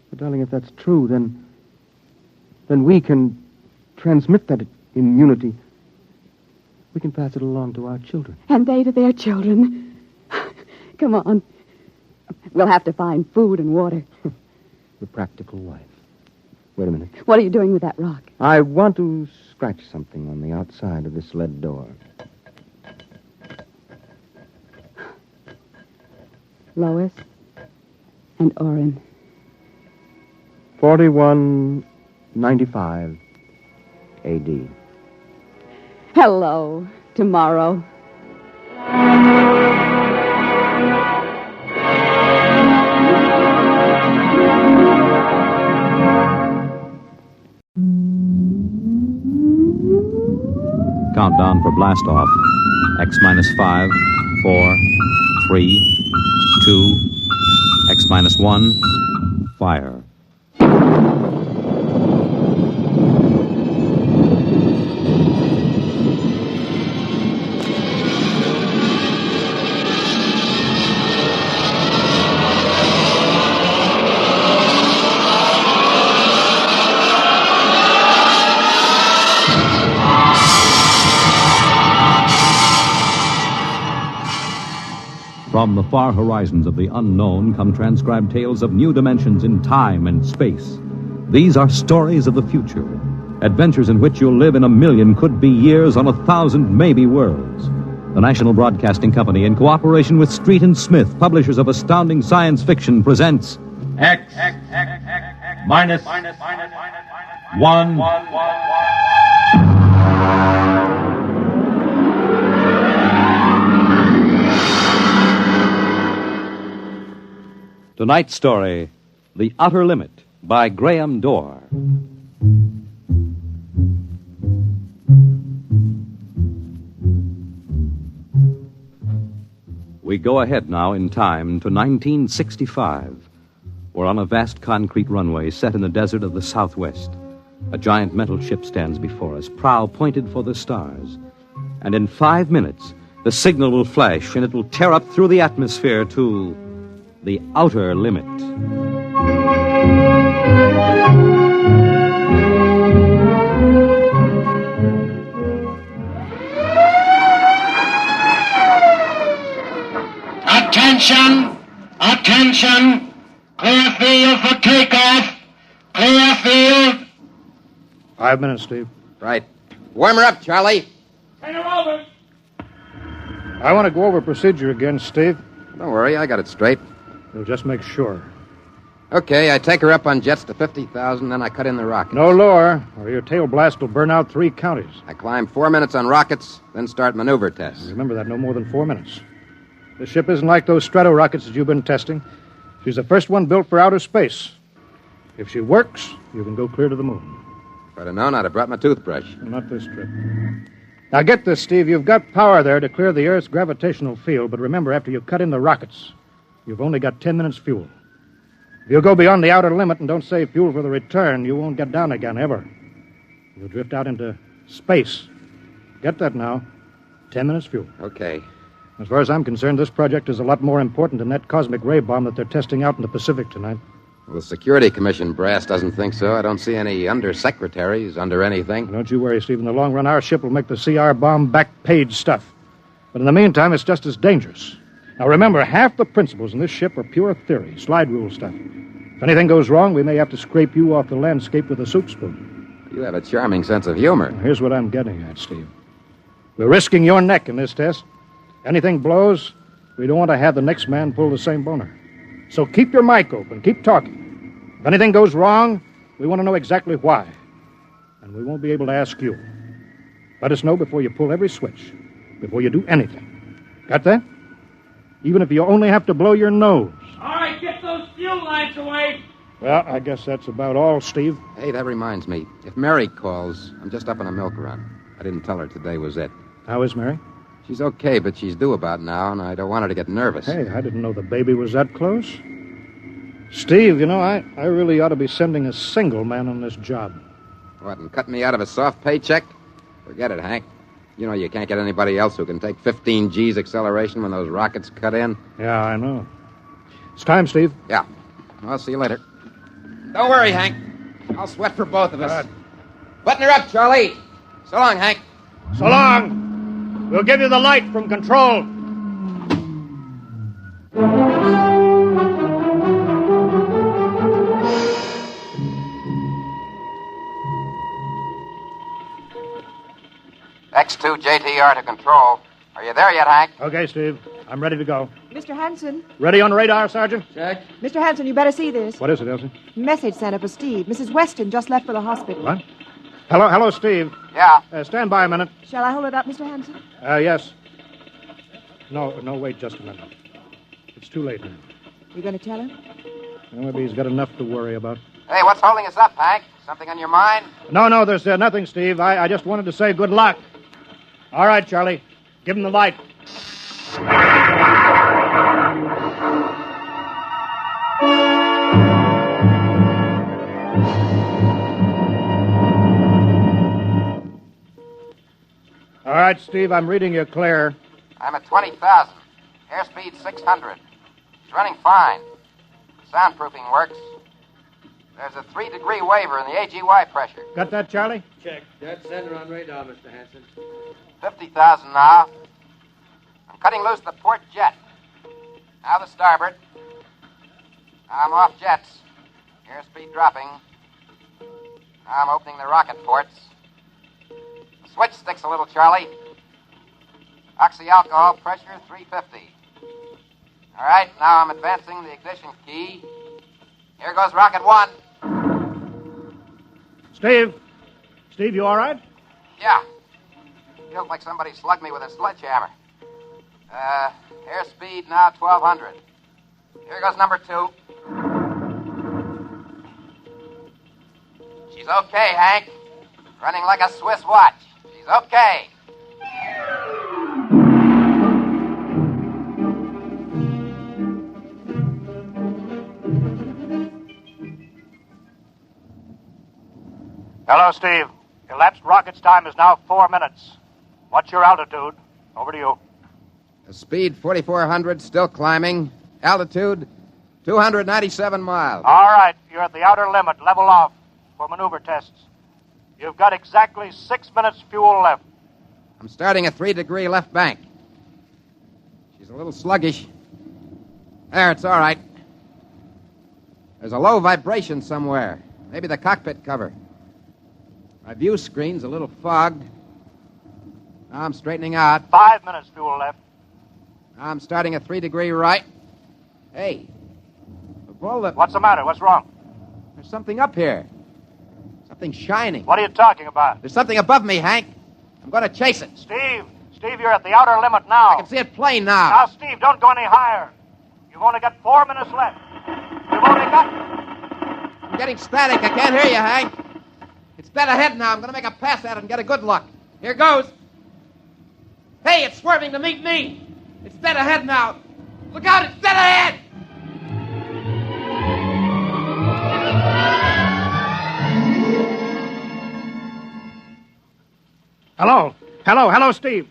But, darling, if that's true, then we can transmit that immunity. We can pass it along to our children. And they to their children. Come on. We'll have to find food and water. The practical wife. Wait a minute. What are you doing with that rock? I want to scratch something on the outside of this lead door. Lois and Orrin. 4195 AD. Hello, tomorrow. Countdown for blast off. X minus 5, 4, 3, 2, X minus 1, fire. From the far horizons of the unknown come transcribed tales of new dimensions in time and space. These are stories of the future, adventures in which you'll live in a million could-be years on 1,000 maybe worlds. The National Broadcasting Company, in cooperation with Street and Smith, publishers of astounding science fiction, presents X minus 1. Tonight's story, The Outer Limit, by Graham Dorr. We go ahead now in time to 1965. We're on a vast concrete runway set in the desert of the Southwest. A giant metal ship stands before us, prow pointed for the stars. And in 5 minutes, the signal will flash and it will tear up through the atmosphere to the outer limit. Attention! Attention! Clear field for takeoff! Clear field! 5 minutes, Steve. Right. Warm her up, Charlie. Turn her over. I want to go over procedure again, Steve. Don't worry, I got it straight. We'll just make sure. Okay, I take her up on jets to 50,000, then I cut in the rockets. No lower, or your tail blast will burn out 3 counties. I climb 4 minutes on rockets, then start maneuver tests. Remember that, no more than 4 minutes. This ship isn't like those strato rockets that you've been testing. She's the first one built for outer space. If she works, you can go clear to the moon. If I'd have known, I'd have brought my toothbrush. Not this trip. Now get this, Steve. You've got power there to clear the Earth's gravitational field, but remember, after you cut in the rockets, you've only got 10 minutes fuel. If you go beyond the outer limit and don't save fuel for the return, you won't get down again, ever. You'll drift out into space. Get that now. 10 minutes fuel. Okay. As far as I'm concerned, this project is a lot more important than that cosmic ray bomb that they're testing out in the Pacific tonight. Well, the Security Commission brass doesn't think so. I don't see any undersecretaries under anything. Don't you worry, Steve. In the long run, our ship will make the CR bomb back-page stuff. But in the meantime, it's just as dangerous. Now, remember, half the principles in this ship are pure theory, slide rule stuff. If anything goes wrong, we may have to scrape you off the landscape with a soup spoon. You have a charming sense of humor. Now, here's what I'm getting at, Steve. We're risking your neck in this test. Anything blows, we don't want to have the next man pull the same boner. So keep your mic open. Keep talking. If anything goes wrong, we want to know exactly why. And we won't be able to ask you. Let us know before you pull every switch, before you do anything. Got that? Even if you only have to blow your nose. All right, get those fuel lines away. Well, I guess that's about all, Steve. Hey, that reminds me. If Mary calls, I'm just up on a milk run. I didn't tell her today was it. How is Mary? She's okay, but she's due about now, and I don't want her to get nervous. Hey, I didn't know the baby was that close. Steve, you know, I really ought to be sending a single man on this job. What, and cut me out of a soft paycheck? Forget it, Hank. You know you can't get anybody else who can take 15 G's acceleration when those rockets cut in. Yeah, I know. It's time, Steve. Yeah. I'll see you later. Don't worry, Hank. I'll sweat for both of us. Button her up, Charlie. So long, Hank. So long. We'll give you the light from control. X2 JTR to control. Are you there yet, Hank? Okay, Steve. I'm ready to go. Mr. Hanson. Ready on radar, Sergeant? Check. Mr. Hanson, you better see this. What is it, Elsie? Message sent up for Steve. Mrs. Weston just left for the hospital. What? Hello, Steve. Yeah. Stand by a minute. Shall I hold it up, Mr. Hanson? Yes. No, wait just a minute. It's too late now. You going to tell him? Well, maybe he's got enough to worry about. Hey, what's holding us up, Hank? Something on your mind? No, there's nothing, Steve. I just wanted to say good luck. All right, Charlie. Give him the light. All right, Steve, I'm reading you clear. I'm at 20,000. Airspeed 600. It's running fine. Soundproofing works. There's a 3-degree waiver in the AGY pressure. Got that, Charlie? Check. Jet center on radar, Mr. Hanson. 50,000 now. I'm cutting loose the port jet. Now the starboard. Now I'm off jets. Airspeed dropping. Now I'm opening the rocket ports. The switch sticks a little, Charlie. Oxy-alcohol pressure 350. All right, now I'm advancing the ignition key. Here goes rocket 1. Steve, you all right? Yeah. Feels like somebody slugged me with a sledgehammer. Airspeed now 1,200. Here goes number 2. She's okay, Hank. Running like a Swiss watch. She's okay. Hello, Steve. Elapsed rocket's time is now 4 minutes. What's your altitude? Over to you. Speed 4,400, still climbing. Altitude 297 miles. All right, you're at the outer limit. Level off for maneuver tests. You've got exactly 6 minutes fuel left. I'm starting a 3-degree left bank. She's a little sluggish. There, it's all right. There's a low vibration somewhere. Maybe the cockpit cover. My view screen's a little fogged. Now I'm straightening out. 5 minutes fuel left. Now I'm starting a 3-degree right. Hey, What's the matter? What's wrong? There's something up here. Something shining. What are you talking about? There's something above me, Hank. I'm going to chase it. Steve, you're at the outer limit now. I can see it plain now. Now, Steve, don't go any higher. You've only got 4 minutes left. You've only got... I'm getting static. I can't hear you, Hank. It's dead ahead now. I'm going to make a pass at it and get a good look. Here goes. Hey, it's swerving to meet me. It's dead ahead now. Look out, it's dead ahead. Hello, Steve.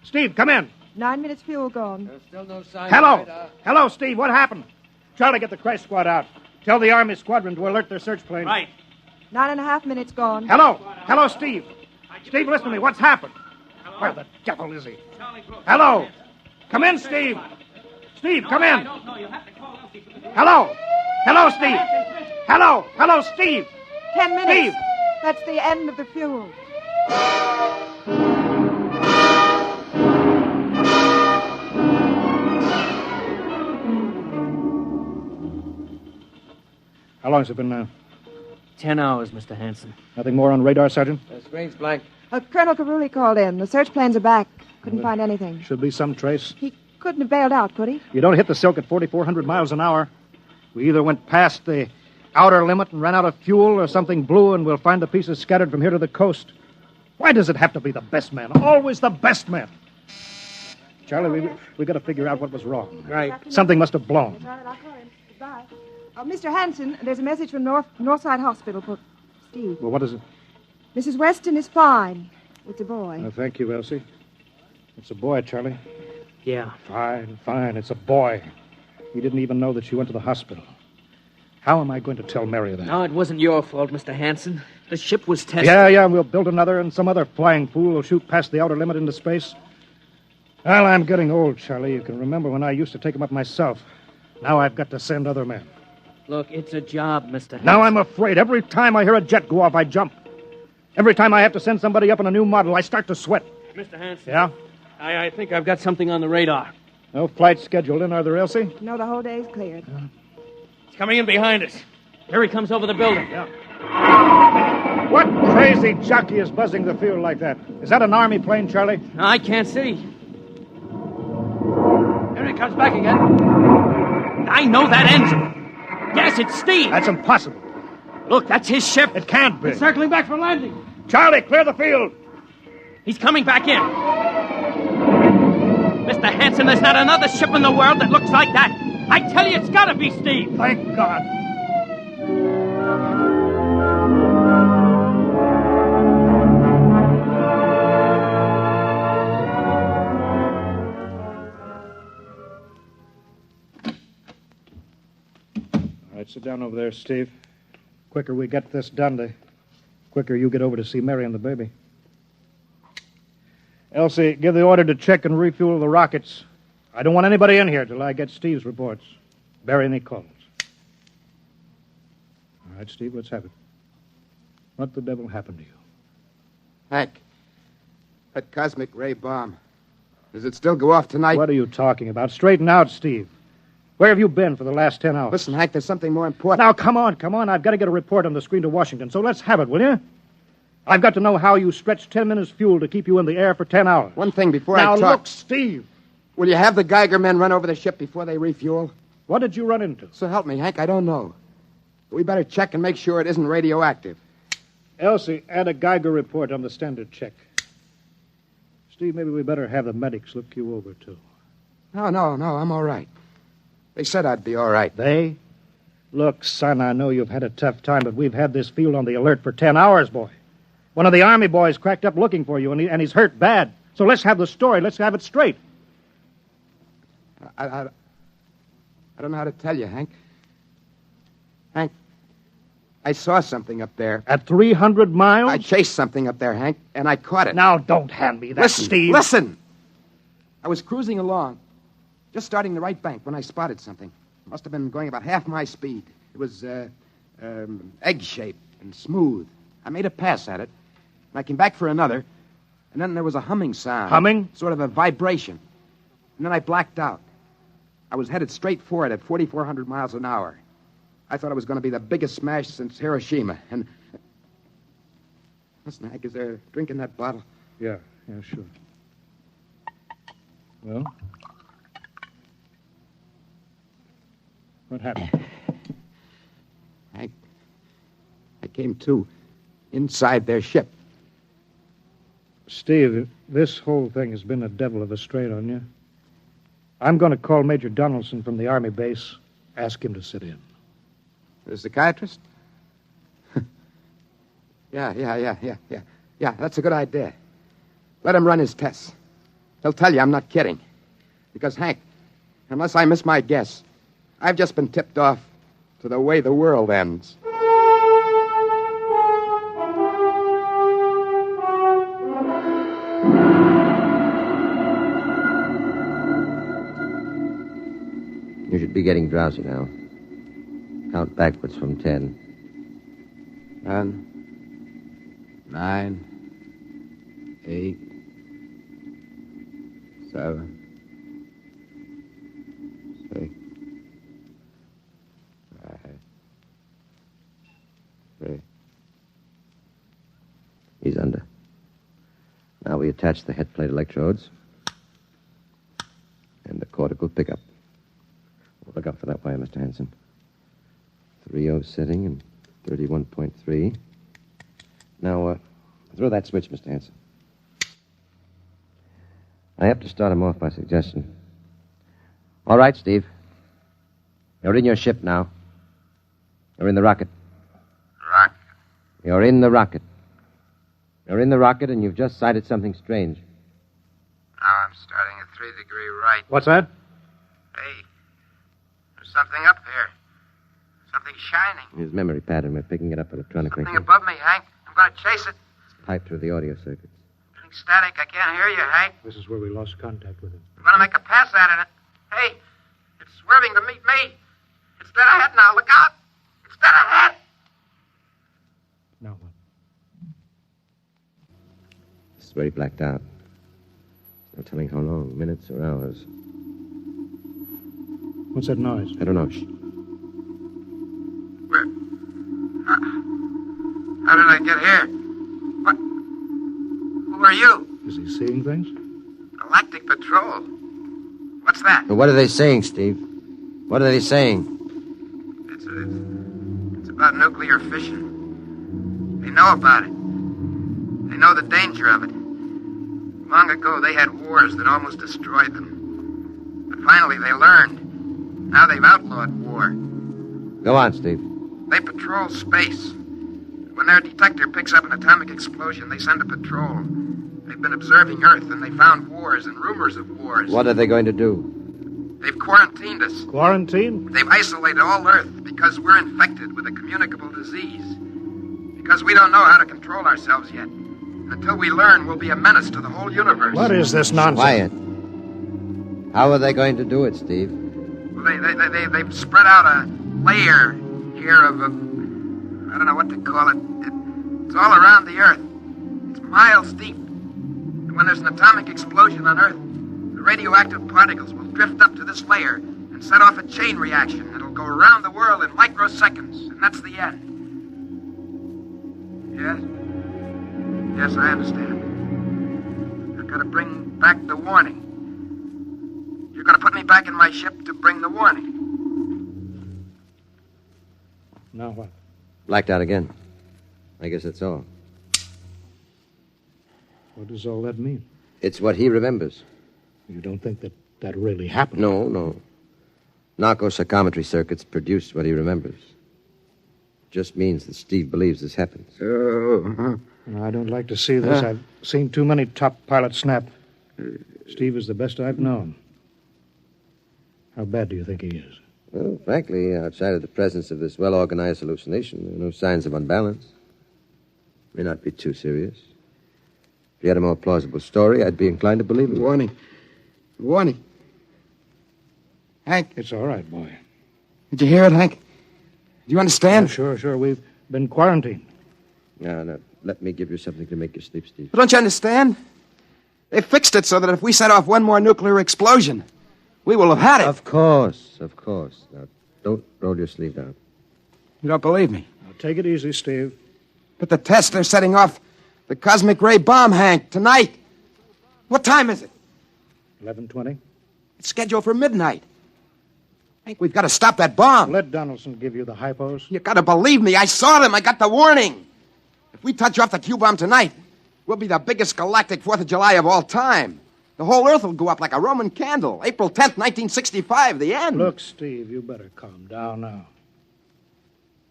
Steve, come in. 9 minutes fuel gone. There's still no sign Hello, Steve, what happened? Charlie, get the crash squad out. Tell the Army squadron to alert their search plane. Right. 9.5 minutes gone. Hello, Steve. Steve, listen to me. What's happened? Where the devil is he? Hello. Come in, Steve. Steve, come in. Hello, Steve. Hello, Steve. 10 minutes. Steve. That's the end of the fuel. How long has it been now? 10 hours, Mr. Hanson. Nothing more on radar, Sergeant? The screen's blank. Colonel Carulli called in. The search planes are back. Couldn't find anything. Should be some trace. He couldn't have bailed out, could he? You don't hit the silk at 4,400 miles an hour. We either went past the outer limit and ran out of fuel, or something blew, and we'll find the pieces scattered from here to the coast. Why does it have to be the best man? Always the best man. Charlie, we got to figure out what was wrong. Right. Something must have blown. I'll call him. Goodbye. Mr. Hanson, there's a message from Northside Hospital for Steve. Well, what is it? Mrs. Weston is fine. It's a boy. Thank you, Elsie. It's a boy, Charlie. Yeah. Fine. It's a boy. He didn't even know that she went to the hospital. How am I going to tell Mary that? No, it wasn't your fault, Mr. Hanson. The ship was tested. Yeah, we'll build another, and some other flying fool will shoot past the outer limit into space. Well, I'm getting old, Charlie. You can remember when I used to take them up myself. Now I've got to send other men. Look, it's a job, Mr. Hanson. Now I'm afraid. Every time I hear a jet go off, I jump. Every time I have to send somebody up in a new model, I start to sweat. Mr. Hanson. Yeah? I think I've got something on the radar. No flights scheduled in, are there, Elsie? No, the whole day's cleared. It's coming in behind us. Here he comes over the building. Yeah. What crazy jockey is buzzing the field like that? Is that an Army plane, Charlie? I can't see. Here he comes back again. I know that engine. Yes, it's Steve. That's impossible. Look, that's his ship. It can't be. It's circling back for landing. Charlie, clear the field. He's coming back in. Mr. Hanson, there's not another ship in the world that looks like that. I tell you, it's got to be Steve. Thank God. All right, sit down over there, Steve. Quicker we get this done, the quicker you get over to see Mary and the baby. Elsie, give the order to check and refuel the rockets. I don't want anybody in here till I get Steve's reports. Bury any calls. All right, Steve, let's have it. What the devil happened to you? Hank, that cosmic ray bomb. Does it still go off tonight? What are you talking about? Straighten out, Steve. Where have you been for the last 10 hours? Listen, Hank, there's something more important. Now, come on. I've got to get a report on the screen to Washington, so let's have it, will you? I've got to know how you stretched 10 minutes fuel to keep you in the air for 10 hours. One thing before now, I talk... Now, look, Steve. Will you have the Geiger men run over the ship before they refuel? What did you run into? So help me, Hank, I don't know. But we better check and make sure it isn't radioactive. Elsie, add a Geiger report on the standard check. Steve, maybe we better have the medics look you over, too. No, I'm all right. They said I'd be all right. They? Look, son, I know you've had a tough time, but we've had this field on the alert for 10 hours, boy. One of the Army boys cracked up looking for you, and he's hurt bad. So let's have the story. Let's have it straight. I don't know how to tell you, Hank. Hank, I saw something up there. At 300 miles? I chased something up there, Hank, and I caught it. Now, don't hand me that, Steve. Listen! I was cruising along, just starting the right bank when I spotted something. It must have been going about half my speed. It was egg-shaped and smooth. I made a pass at it, and I came back for another, and then there was a humming sound. Humming? Sort of a vibration. And then I blacked out. I was headed straight for it at 4,400 miles an hour. I thought it was going to be the biggest smash since Hiroshima. And... Listen, Hank, is there a drink in that bottle? Yeah, sure. Well? What happened? Hank, I came to inside their ship. Steve, this whole thing has been a devil of a strain on you. I'm going to call Major Donaldson from the Army base, ask him to sit in. The psychiatrist? Yeah, that's a good idea. Let him run his tests. He'll tell you I'm not kidding. Because, Hank, unless I miss my guess, I've just been tipped off to the way the world ends. You should be getting drowsy now. Count backwards from 10. 10, 9, 8, 7, 6, 5, 3. He's under. Now we attach the head plate electrodes and the cortical pickup. Look out for that wire, Mr. Hanson. 3.0 setting and 31.3. Now, throw that switch, Mr. Hanson. I have to start him off by suggestion. All right, Steve. You're in your ship now. You're in the rocket. Rocket? You're in the rocket. You're in the rocket, and you've just sighted something strange. Now I'm starting at 3-degree right. What's that? Hey, there's something up here. Something shining. His memory pattern. We're picking it up electronically. Something above me, Hank. gonna chase it. Pipe through the audio circuits. Getting static. I can't hear you, Hank. This is where we lost contact with him. I'm gonna make a pass at it. Hey, it's swerving to meet me. It's dead ahead now. Look out. It's dead ahead. Now what? This is where he blacked out. No telling how long, minutes or hours. What's that noise? I don't know. Shh. Where? How did I get here? What? Who are you? Is he seeing things? Galactic Patrol. What's that? Well, what are they saying, Steve? What are they saying? It's about nuclear fission. They know about it. They know the danger of it. Long ago, they had wars that almost destroyed them. But finally, they learned. Now they've outlawed war. Go on, Steve. They patrol space. When their detector picks up an atomic explosion, they send a patrol. They've been observing Earth, and they found wars and rumors of wars. What are they going to do? They've quarantined us. Quarantine? They've isolated all Earth because we're infected with a communicable disease. Because we don't know how to control ourselves yet. Until we learn, we'll be a menace to the whole universe. What is this nonsense? Quiet. How are they going to do it, Steve? Well, they've spread out a layer here of I don't know what to call it. It's all around the Earth. It's miles deep. And when there's an atomic explosion on Earth, the radioactive particles will drift up to this layer and set off a chain reaction. It'll go around the world in microseconds, and that's the end. Yes? Yes, I understand. I've got to bring back the warning. You're going to put me back in my ship to bring the warning. Now what? Blacked out again. I guess that's all. What does all that mean? It's what he remembers. You don't think that really happened? No. Narco-psychometry circuits produce what he remembers. Just means that Steve believes this happens. I don't like to see this. I've seen too many top pilots snap. Steve is the best I've known. How bad do you think he is? Well, frankly, outside of the presence of this well-organized hallucination, there are no signs of unbalance. May not be too serious. If you had a more plausible story, I'd be inclined to believe it. Warning. Hank. It's all right, boy. Did you hear it, Hank? Do you understand? Oh, sure. We've been quarantined. No. Let me give you something to make you sleep, Steve. But don't you understand? They fixed it so that if we set off one more nuclear explosion, we will have had it. Of course. Now, don't roll your sleeve down. You don't believe me? Now, take it easy, Steve. But the tests are setting off the cosmic ray bomb, Hank, tonight. What time is it? 11:20. It's scheduled for midnight. Hank, we've got to stop that bomb. Let Donaldson give you the hypos. You got to believe me. I saw them. I got the warning. If we touch off the Q-bomb tonight, we'll be the biggest galactic 4th of July of all time. The whole Earth will go up like a Roman candle. April 10th, 1965, the end. Look, Steve, you better calm down now.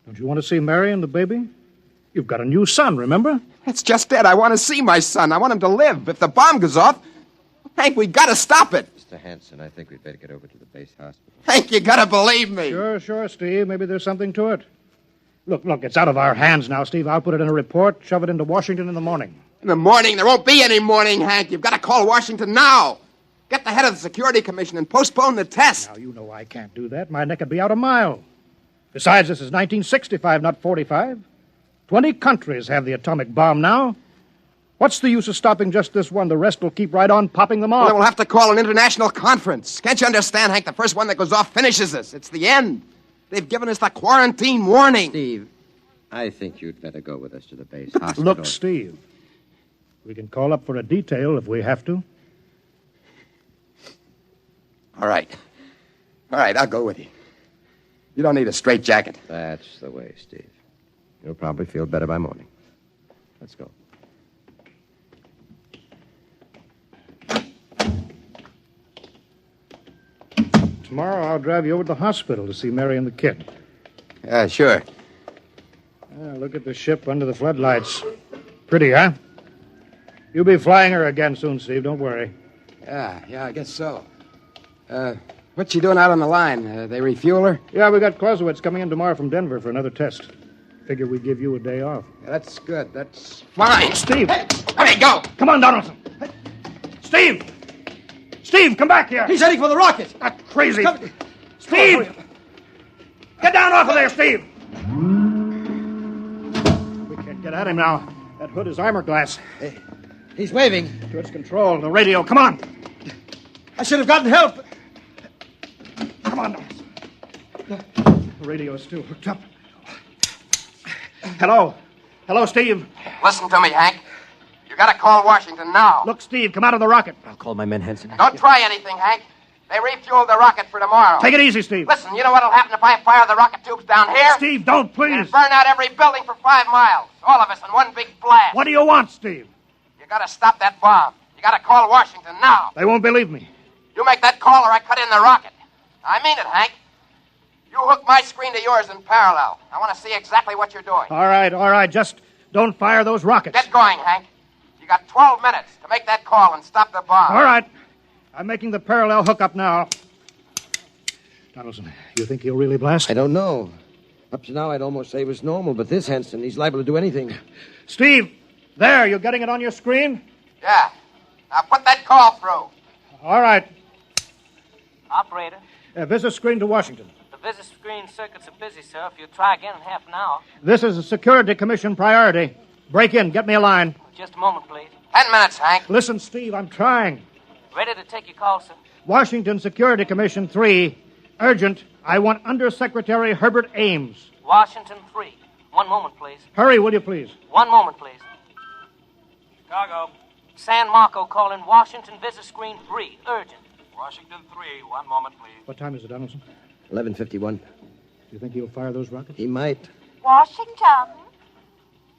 Don't you want to see Mary and the baby? You've got a new son, remember? That's just it. I want to see my son. I want him to live. If the bomb goes off, Hank, we got to stop it. Mr. Hanson, I think we'd better get over to the base hospital. Hank, you got to believe me. Sure, Steve. Maybe there's something to it. Look, it's out of our hands now, Steve. I'll put it in a report, shove it into Washington in the morning. In the morning? There won't be any morning, Hank. You've got to call Washington now. Get the head of the Security Commission and postpone the test. Now, you know I can't do that. My neck would be out a mile. Besides, this is 1965, not 45. 20 countries have the atomic bomb now. What's the use of stopping just this one? The rest will keep right on popping them off. Well, then we'll have to call an international conference. Can't you understand, Hank? The first one that goes off finishes us. It's the end. They've given us the quarantine warning. Steve, I think you'd better go with us to the base hospital. Look, Steve, we can call up for a detail if we have to. All right, I'll go with you. You don't need a straitjacket. That's the way, Steve. You'll probably feel better by morning. Let's go. Tomorrow I'll drive you over to the hospital to see Mary and the kid. Sure. Look at the ship under the floodlights. Pretty, huh? You'll be flying her again soon, Steve. Don't worry. Yeah, I guess so. What's she doing out on the line? They refuel her? Yeah, we got Clausewitz coming in tomorrow from Denver for another test. Figure we give you a day off. Yeah, that's good. That's fine. Steve! Hey, go! Come on, Donaldson! Steve! Steve, come back here! He's heading for the rocket! That's crazy! Steve! Get down off of there, Steve! We can't get at him now. That hood is armor glass. Hey, he's waving. To its control, the radio. Come on! I should have gotten help. Come on, Donaldson. The radio is still hooked up. Hello? Hello, Steve? Listen to me, Hank. You gotta call Washington now. Look, Steve, come out of the rocket. I'll call my men, Henson. Don't try anything, Hank. They refueled the rocket for tomorrow. Take it easy, Steve. Listen, you know what'll happen if I fire the rocket tubes down here? Steve, don't, please. It'll burn out every building for 5 miles. All of us in one big blast. What do you want, Steve? You gotta stop that bomb. You gotta call Washington now. They won't believe me. You make that call or I cut in the rocket. I mean it, Hank. You hook my screen to yours in parallel. I want to see exactly what you're doing. All right. Just don't fire those rockets. Get going, Hank. You got 12 minutes to make that call and stop the bomb. All right. I'm making the parallel hookup now. Donaldson, you think he'll really blast? I don't know. Up to now, I'd almost say it was normal, but this Henson, he's liable to do anything. Steve, there, you getting it on your screen? Yeah. Now put that call through. All right. Operator, Visit screen to Washington. the visit screen circuits are busy, sir. If you try again in half an hour. This is a Security Commission priority. Break in. Get me a line. Just a moment, please. 10 minutes, Hank. Listen, Steve, I'm trying. Ready to take your call, sir. Washington Security Commission 3. Urgent. I want Undersecretary Herbert Ames. Washington 3. One moment, please. Hurry, will you please? One moment, please. Chicago. San Marco calling Washington visit screen 3. Urgent. Washington 3. One moment, please. What time is it, Donaldson? 11:51. Do you think he'll fire those rockets? He might. Washington.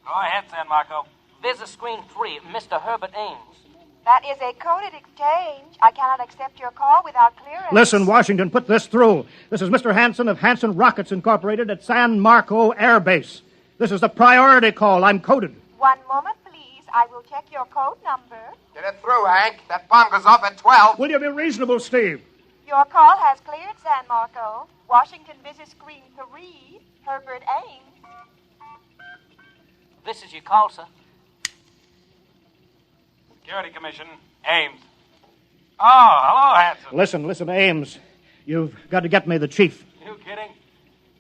Go ahead, San Marco. Visit screen 3. Mr. Herbert Ames. That is a coded exchange. I cannot accept your call without clearance. Listen, Washington, put this through. This is Mr. Hanson of Hanson Rockets Incorporated at San Marco Air Base. This is a priority call. I'm coded. One moment, please. I will check your code number. Get it through, Hank. That bomb goes off at 12. Will you be reasonable, Steve? Your call has cleared, San Marco. Washington visit screen 3. Herbert Ames. This is your call, sir. Security Commission. Ames. Oh, hello, Hanson. Listen, Ames. You've got to get me the chief. You kidding?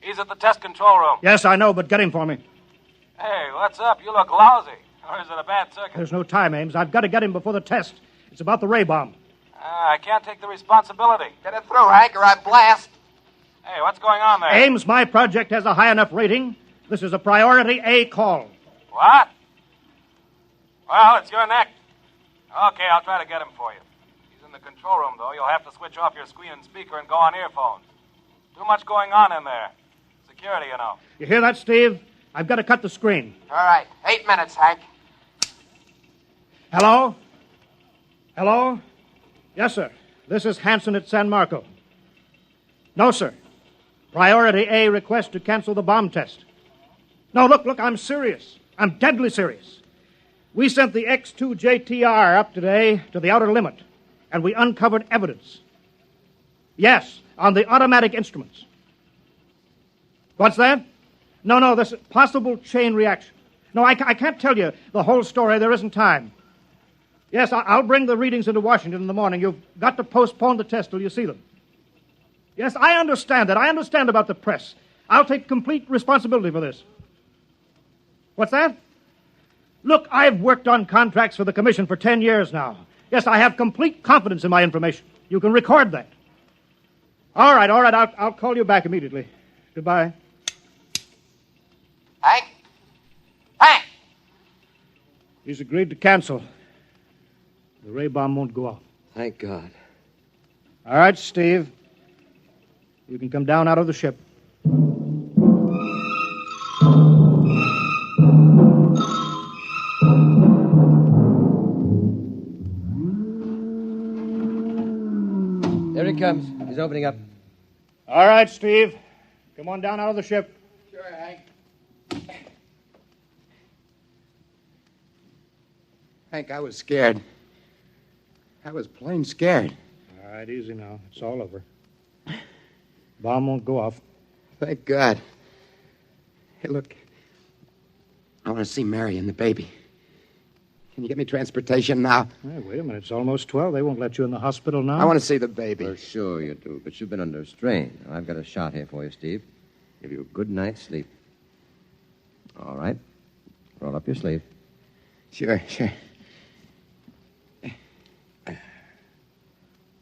He's at the test control room. Yes, I know, but get him for me. Hey, what's up? You look lousy. Or is it a bad circuit? There's no time, Ames. I've got to get him before the test. It's about the ray bomb. I can't take the responsibility. Get it through, Hank, or I blast. Hey, what's going on there? Ames, my project has a high enough rating. This is a priority A call. What? Well, it's your neck. Okay, I'll try to get him for you. He's in the control room, though. You'll have to switch off your screen and speaker and go on earphones. Too much going on in there. Security, you know. You hear that, Steve? I've got to cut the screen. All right. 8 minutes, Hank. Hello? Hello? Yes, sir. This is Hanson at San Marco. No, sir. Priority A request to cancel the bomb test. No, look, I'm serious. I'm deadly serious. We sent the X-2JTR up today to the outer limit, and we uncovered evidence. Yes, on the automatic instruments. What's that? No, this possible chain reaction. No, I can't tell you the whole story. There isn't time. Yes, I'll bring the readings into Washington in the morning. You've got to postpone the test till you see them. Yes, I understand that. I understand about the press. I'll take complete responsibility for this. What's that? Look, I've worked on contracts for the Commission for 10 years now. Yes, I have complete confidence in my information. You can record that. All right. I'll call you back immediately. Goodbye. Hank? He's agreed to cancel. The ray bomb won't go off. Thank God. All right, Steve. You can come down out of the ship. There he comes. He's opening up. All right, Steve. Come on down out of the ship. Sure, Hank. Hank, I was scared. I was plain scared. All right, easy now. It's all over. Bomb won't go off. Thank God. Hey, look. I want to see Mary and the baby. Can you get me transportation now? Hey, wait a minute. It's almost 12. They won't let you in the hospital now. I want to see the baby. For sure you do, but you've been under strain. I've got a shot here for you, Steve. Give you a good night's sleep. All right. Roll up your sleeve. Sure.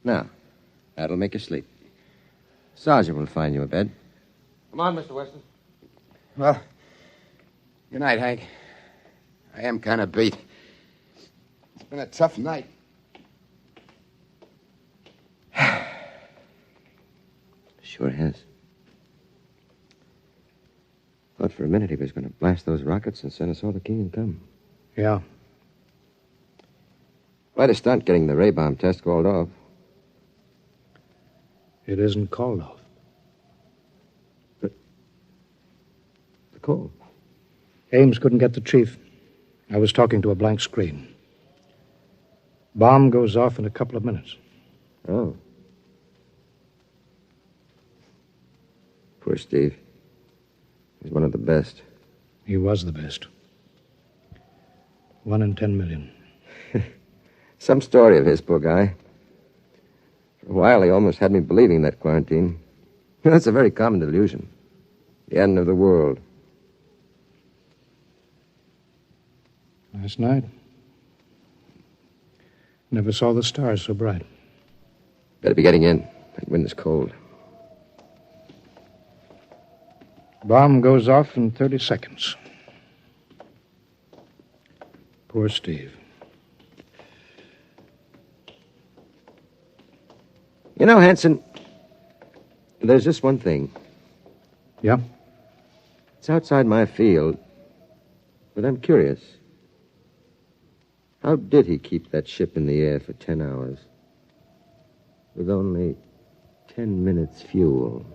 Now, that'll make you sleep. Sergeant will find you a bed. Come on, Mr. Weston. Well, good night, Hank. I am kind of beat. It's been a tough night. Sure has. Thought for a minute he was going to blast those rockets and send us all to Kingdom Come. Yeah. Quite a stunt getting the ray bomb test called off. It isn't called off. But the call. Ames couldn't get the chief. I was talking to a blank screen. Bomb goes off in a couple of minutes. Oh. Poor Steve. He's one of the best. He was the best. 1 in 10 million. Some story of his, poor guy. For a while, he almost had me believing that quarantine. That's a very common delusion. The end of the world. Last night, never saw the stars so bright. Better be getting in. That wind is cold. Bomb goes off in 30 seconds. Poor Steve. You know, Hanson, there's just one thing. Yeah? It's outside my field, but I'm curious. How did he keep that ship in the air for 10 hours with only 10 minutes fuel?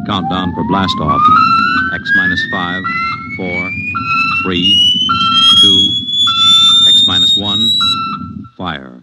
Countdown for blast off. X minus 5, 4, 3, 2, X minus 1, fire.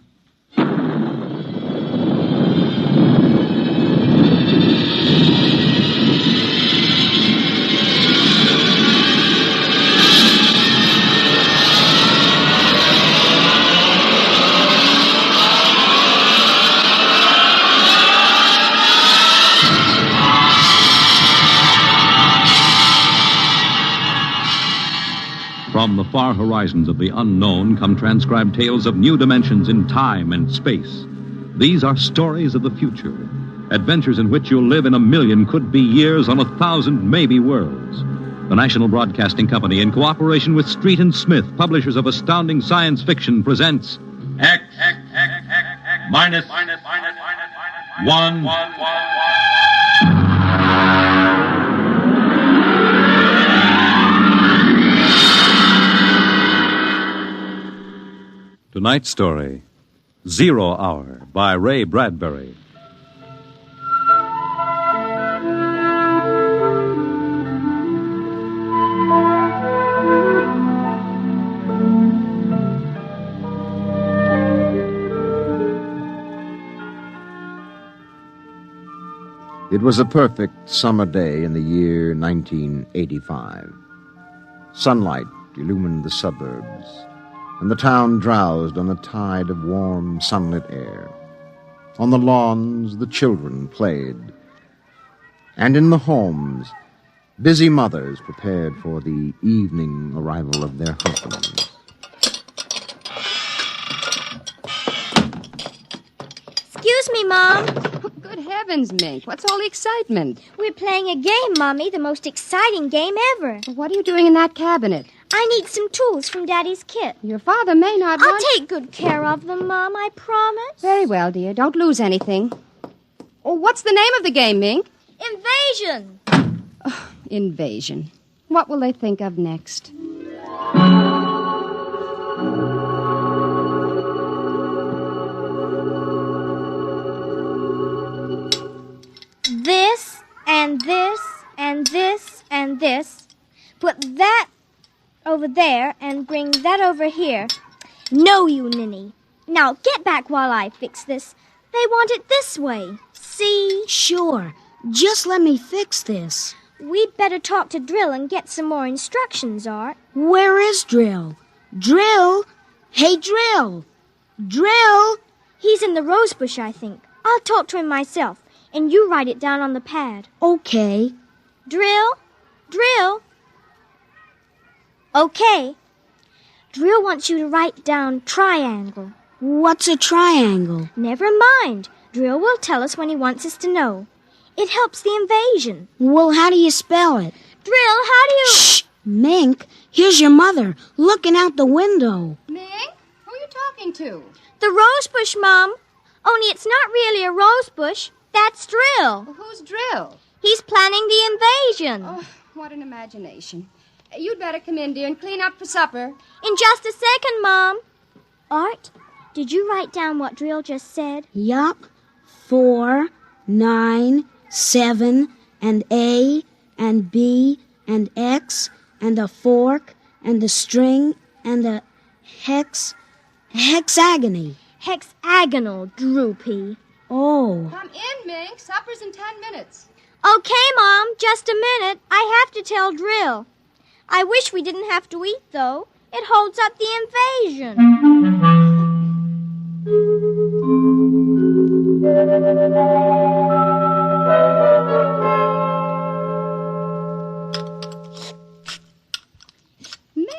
From the far horizons of the unknown come transcribed tales of new dimensions in time and space. These are stories of the future, adventures in which you'll live in a million could-be years on 1,000 maybe worlds. The National Broadcasting Company, in cooperation with Street and Smith, publishers of astounding science fiction, presents X minus 1. Tonight's story, 0 Hour, by Ray Bradbury. It was a perfect summer day in the year 1985. Sunlight illumined the suburbs, and the town drowsed on a tide of warm, sunlit air. On the lawns, the children played, and in the homes, busy mothers prepared for the evening arrival of their husbands. Excuse me, Mom. Good heavens, Mink. What's all the excitement? We're playing a game, Mommy, the most exciting game ever. What are you doing in that cabinet? I need some tools from Daddy's kit. Your father may not I'll want... take good care of them, Mom, I promise. Very well, dear. Don't lose anything. Oh, what's the name of the game, Mink? Invasion. Oh, invasion. What will they think of next? This, and this, and this, and this. Put that over there and bring that over here. No, you ninny. Now get back while I fix this. They want it this way. See? Sure. Just let me fix this. We'd better talk to Drill and get some more instructions, Art. Where is Drill? Drill? Hey, Drill! Drill! He's in the rosebush, I think. I'll talk to him myself, and you write it down on the pad. Okay. Drill? Drill? Okay. Drill wants you to write down triangle. What's a triangle? Never mind. Drill will tell us when he wants us to know. It helps the invasion. Well, how do you spell it? Drill, how do you... Shh! Mink, here's your mother, looking out the window. Mink, who are you talking to? The rosebush, Mom. Only it's not really a rosebush. That's Drill. Well, who's Drill? He's planning the invasion. Oh, what an imagination. You'd better come in, dear, and clean up for supper. In just a second, Mom. Art, did you write down what Drill just said? Yup. 4, 9, 7, and A, and B, and X, and a fork, and a string, and a hexagony. Hexagonal, Droopy. Oh. Come in, Mink. Supper's in 10 minutes. Okay, Mom, just a minute. I have to tell Drill. I wish we didn't have to eat, though. It holds up the invasion.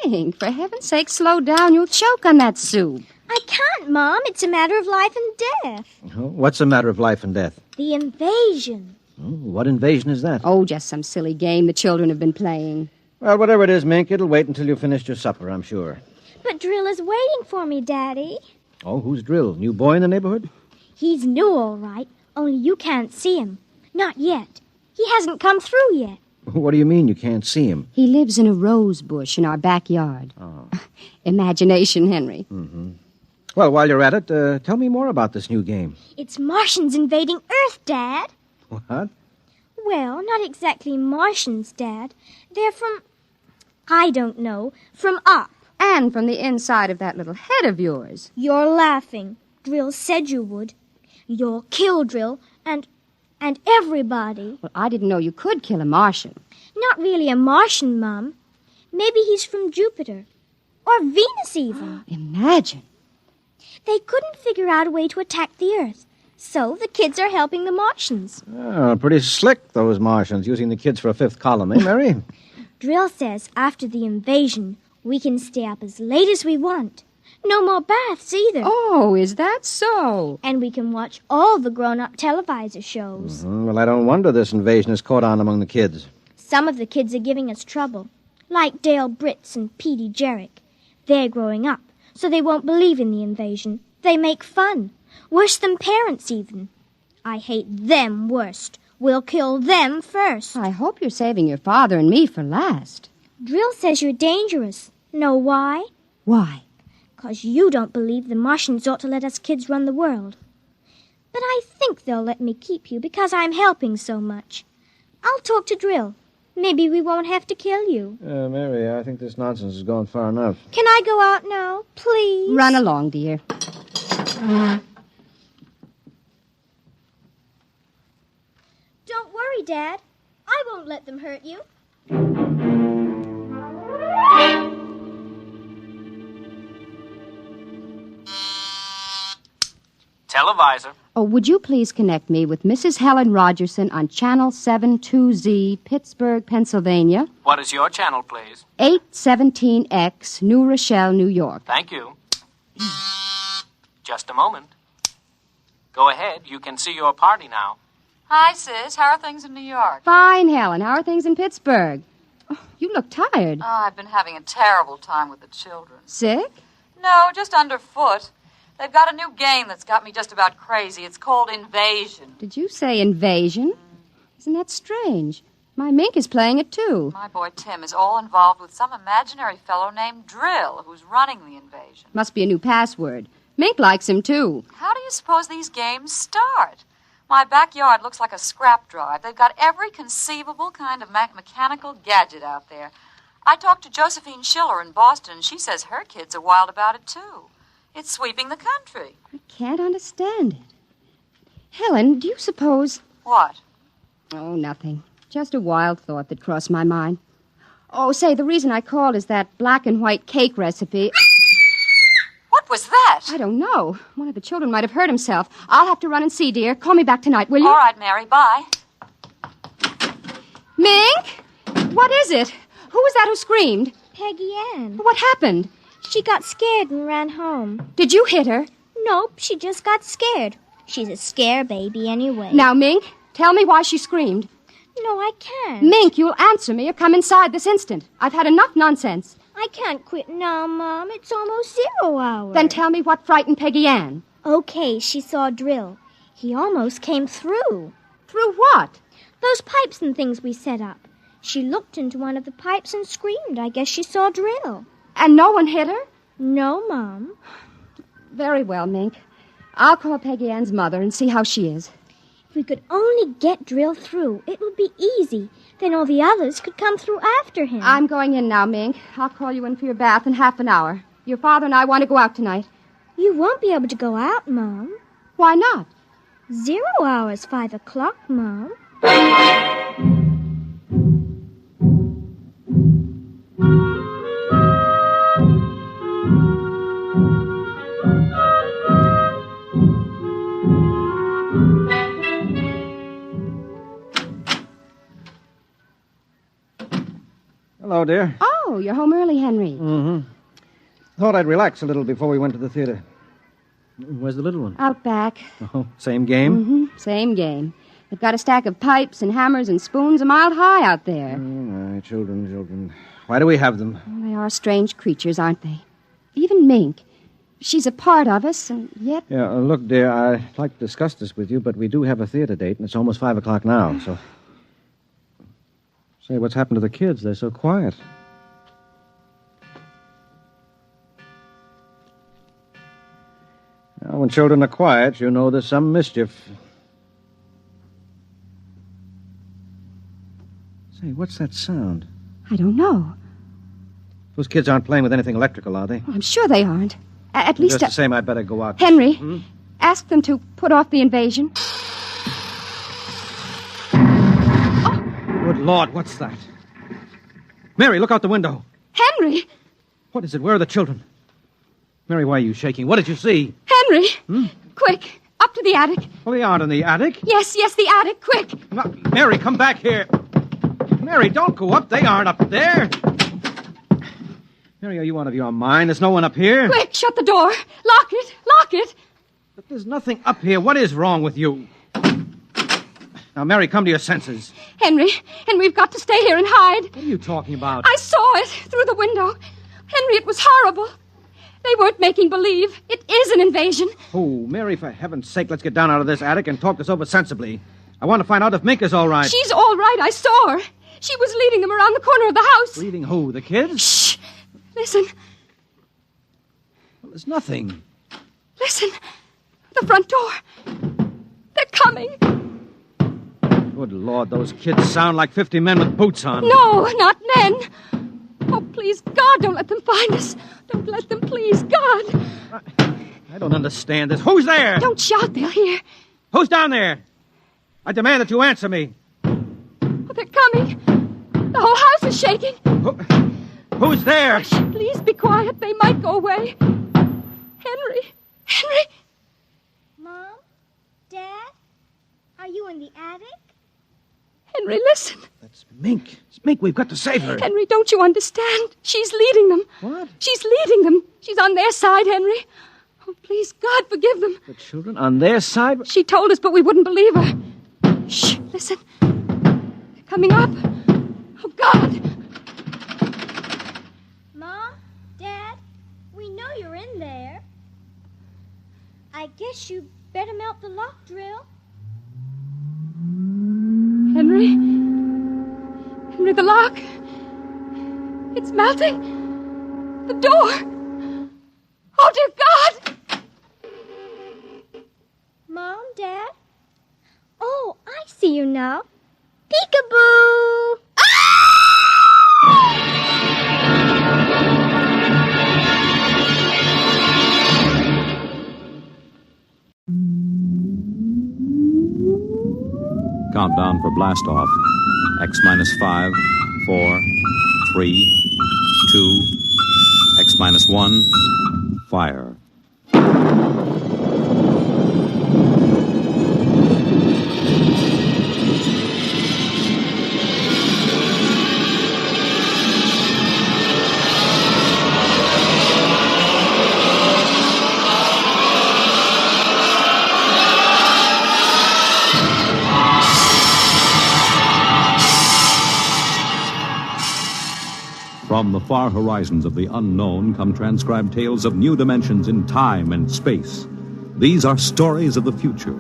Mink, for heaven's sake, slow down. You'll choke on that soup. I can't, Mom. It's a matter of life and death. What's a matter of life and death? The invasion. What invasion is that? Oh, just some silly game the children have been playing. Well, whatever it is, Mink, it'll wait until you've finished your supper, I'm sure. But Drill is waiting for me, Daddy. Oh, who's Drill? New boy in the neighborhood? He's new, all right, only you can't see him. Not yet. He hasn't come through yet. What do you mean you can't see him? He lives in a rose bush in our backyard. Oh. Imagination, Henry. Mm-hmm. Well, while you're at it, tell me more about this new game. It's Martians invading Earth, Dad. What? Well, not exactly Martians, Dad. They're from... I don't know. From up. And from the inside of that little head of yours. You're laughing. Drill said you would. You'll kill Drill and everybody. Well, I didn't know you could kill a Martian. Not really a Martian, Mom. Maybe he's from Jupiter. Or Venus, even. Imagine. They couldn't figure out a way to attack the Earth. So the kids are helping the Martians. Oh, pretty slick, those Martians, using the kids for a fifth column, eh, Mary? Drill says after the invasion, we can stay up as late as we want. No more baths either. Oh, is that so? And we can watch all the grown-up televisor shows. Mm-hmm. Well, I don't wonder this invasion has caught on among the kids. Some of the kids are giving us trouble, like Dale Britz and Petey Jarrick. They're growing up, so they won't believe in the invasion. They make fun. Worse than parents, even. I hate them worst. We'll kill them first. I hope you're saving your father and me for last. Drill says you're dangerous. Know why? Why? 'Cause you don't believe the Martians ought to let us kids run the world. But I think they'll let me keep you because I'm helping so much. I'll talk to Drill. Maybe we won't have to kill you. Mary, I think this nonsense has gone far enough. Can I go out now, please? Run along, dear. Don't worry, Dad. I won't let them hurt you. Televisor. Oh, would you please connect me with Mrs. Helen Rogerson on Channel 72Z, Pittsburgh, Pennsylvania. What is your channel, please? 817X, New Rochelle, New York. Thank you. Just a moment. Go ahead. You can see your party now. Hi, Sis. How are things in New York? Fine, Helen. How are things in Pittsburgh? Oh, you look tired. Oh, I've been having a terrible time with the children. Sick? No, just underfoot. They've got a new game that's got me just about crazy. It's called Invasion. Did you say invasion? Isn't that strange? My Mink is playing it, too. My boy Tim is all involved with some imaginary fellow named Drill, who's running the invasion. Must be a new password. Mink likes him, too. How do you suppose these games start? My backyard looks like a scrap drive. They've got every conceivable kind of mechanical gadget out there. I talked to Josephine Schiller in Boston, and she says her kids are wild about it, too. It's sweeping the country. I can't understand it. Helen, do you suppose... What? Oh, nothing. Just a wild thought that crossed my mind. Oh, say, the reason I called is that black and white cake recipe... What was that? I don't know. One of the children might have hurt himself. I'll have to run and see, dear. Call me back tonight, will you? All right, Mary. Bye. Mink? What is it? Who was that who screamed? Peggy Ann. What happened? She got scared and ran home. Did you hit her? Nope, she just got scared. She's a scare baby anyway. Now, Mink, tell me why she screamed. No, I can't. Mink, you'll answer me or come inside this instant. I've had enough nonsense. I can't quit now, Mom. It's almost 0 hour. Then tell me what frightened Peggy Ann. Okay, she saw Drill. He almost came through. Through what? Those pipes and things we set up. She looked into one of the pipes and screamed. I guess she saw Drill. And no one hit her? No, Mom. Very well, Mink. I'll call Peggy Ann's mother and see how she is. If we could only get Drill through, it would be easy. Then all the others could come through after him. I'm going in now, Mink. I'll call you in for your bath in half an hour. Your father and I want to go out tonight. You won't be able to go out, Mom. Why not? 0 hour is 5 o'clock, Mom. Hello, dear. Oh, you're home early, Henry. Mm-hmm. Thought I'd relax a little before we went to the theater. Where's the little one? Out back. Oh, same game? Mm-hmm. Same game. They've got a stack of pipes and hammers and spoons a mile high out there. Oh, my children. Why do we have them? They are strange creatures, aren't they? Even Mink. She's a part of us, and yet... Yeah, look, dear, I'd like to discuss this with you, but we do have a theater date, and it's almost 5 o'clock now, so... Say, what's happened to the kids? They're so quiet. Well, when children are quiet, you know there's some mischief. Say, what's that sound? I don't know. Those kids aren't playing with anything electrical, are they? I'm sure they aren't. At least... Just the same, I'd better go out. Henry, ask them to put off the invasion. Good Lord, what's that? Mary, look out the window. Henry! What is it? Where are the children? Mary, why are you shaking? What did you see? Henry! Quick, up to the attic. Well, they aren't in the attic. Yes, the attic, quick. No, Mary, come back here. Mary, don't go up. They aren't up there. Mary, are you out of your mind? There's no one up here. Quick, shut the door. Lock it. But there's nothing up here. What is wrong with you? Now, Mary, come to your senses. Henry, we've got to stay here and hide. What are you talking about? I saw it through the window. Henry, it was horrible. They weren't making believe. It is an invasion. Oh, Mary, for heaven's sake, let's get down out of this attic and talk this over sensibly. I want to find out if Mink is all right. She's all right. I saw her. She was leading them around the corner of the house. Leading who? The kids? Shh. Listen. Well, there's nothing. Listen. The front door. They're coming. Good Lord, those kids sound like 50 men with boots on. No, not men. Oh, please, God, don't let them find us. Don't let them, please, God. I don't understand this. Who's there? Don't shout, they'll hear. Who's down there? I demand that you answer me. Oh, they're coming. The whole house is shaking. Who's there? Hush, please be quiet. They might go away. Henry. Mom? Dad? Are you in the attic? Henry, listen. That's Mink. It's Mink. We've got to save her. Henry, don't you understand? She's leading them. What? She's leading them. She's on their side, Henry. Oh, please, God, forgive them. The children on their side? She told us, but we wouldn't believe her. Shh, listen. They're coming up. Oh, God. Mom? Dad? We know you're in there. I guess you better melt the lock drill. Henry, the lock. It's melting. The door. Oh, dear God. Mom, Dad? Oh, I see you now. Peekaboo! Ah! Countdown for blast off. X minus 5, 4, 3, 2, X minus 1. Fire. From the far horizons of the unknown come transcribed tales of new dimensions in time and space. These are stories of the future,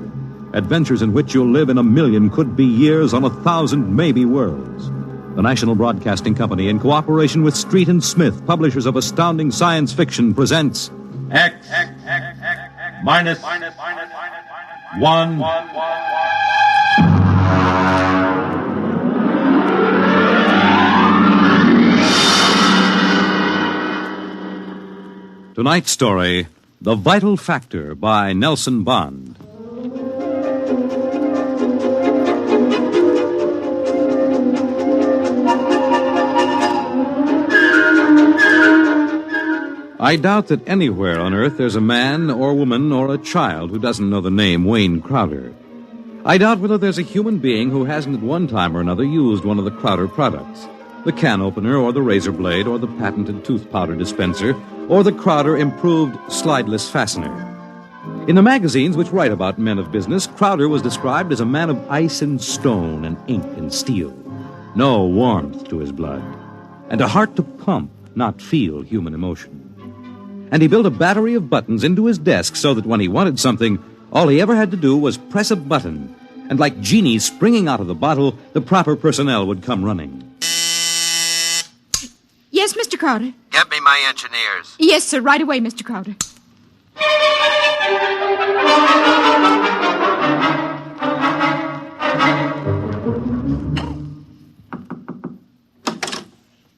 adventures in which you'll live in a million could-be years on 1,000 maybe worlds. The National Broadcasting Company, in cooperation with Street and Smith, publishers of astounding science fiction, presents X minus 1. Tonight's story, The Vital Factor by Nelson Bond. I doubt that anywhere on Earth there's a man or woman or a child who doesn't know the name Wayne Crowder. I doubt whether there's a human being who hasn't at one time or another used one of the Crowder products. The can opener or the razor blade or the patented tooth powder dispenser or the Crowder improved slideless fastener. In the magazines which write about men of business, Crowder was described as a man of ice and stone and ink and steel. No warmth to his blood. And a heart to pump, not feel human emotion. And he built a battery of buttons into his desk so that when he wanted something, all he ever had to do was press a button. And like genies springing out of the bottle, the proper personnel would come running. Yes, Mr. Crowder. Get me my engineers. Yes, sir. Right away, Mr. Crowder.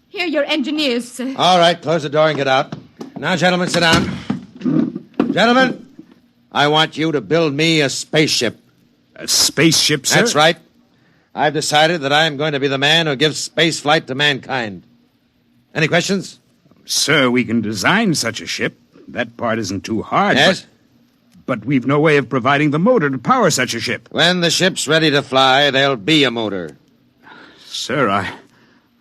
Here are your engineers, sir. All right, close the door and get out. Now, gentlemen, sit down. Gentlemen, I want you to build me a spaceship. A spaceship, sir? That's right. I've decided that I am going to be the man who gives space flight to mankind. Any questions? Sir, we can design such a ship. That part isn't too hard. Yes? But we've no way of providing the motor to power such a ship. When the ship's ready to fly, there'll be a motor. Sir,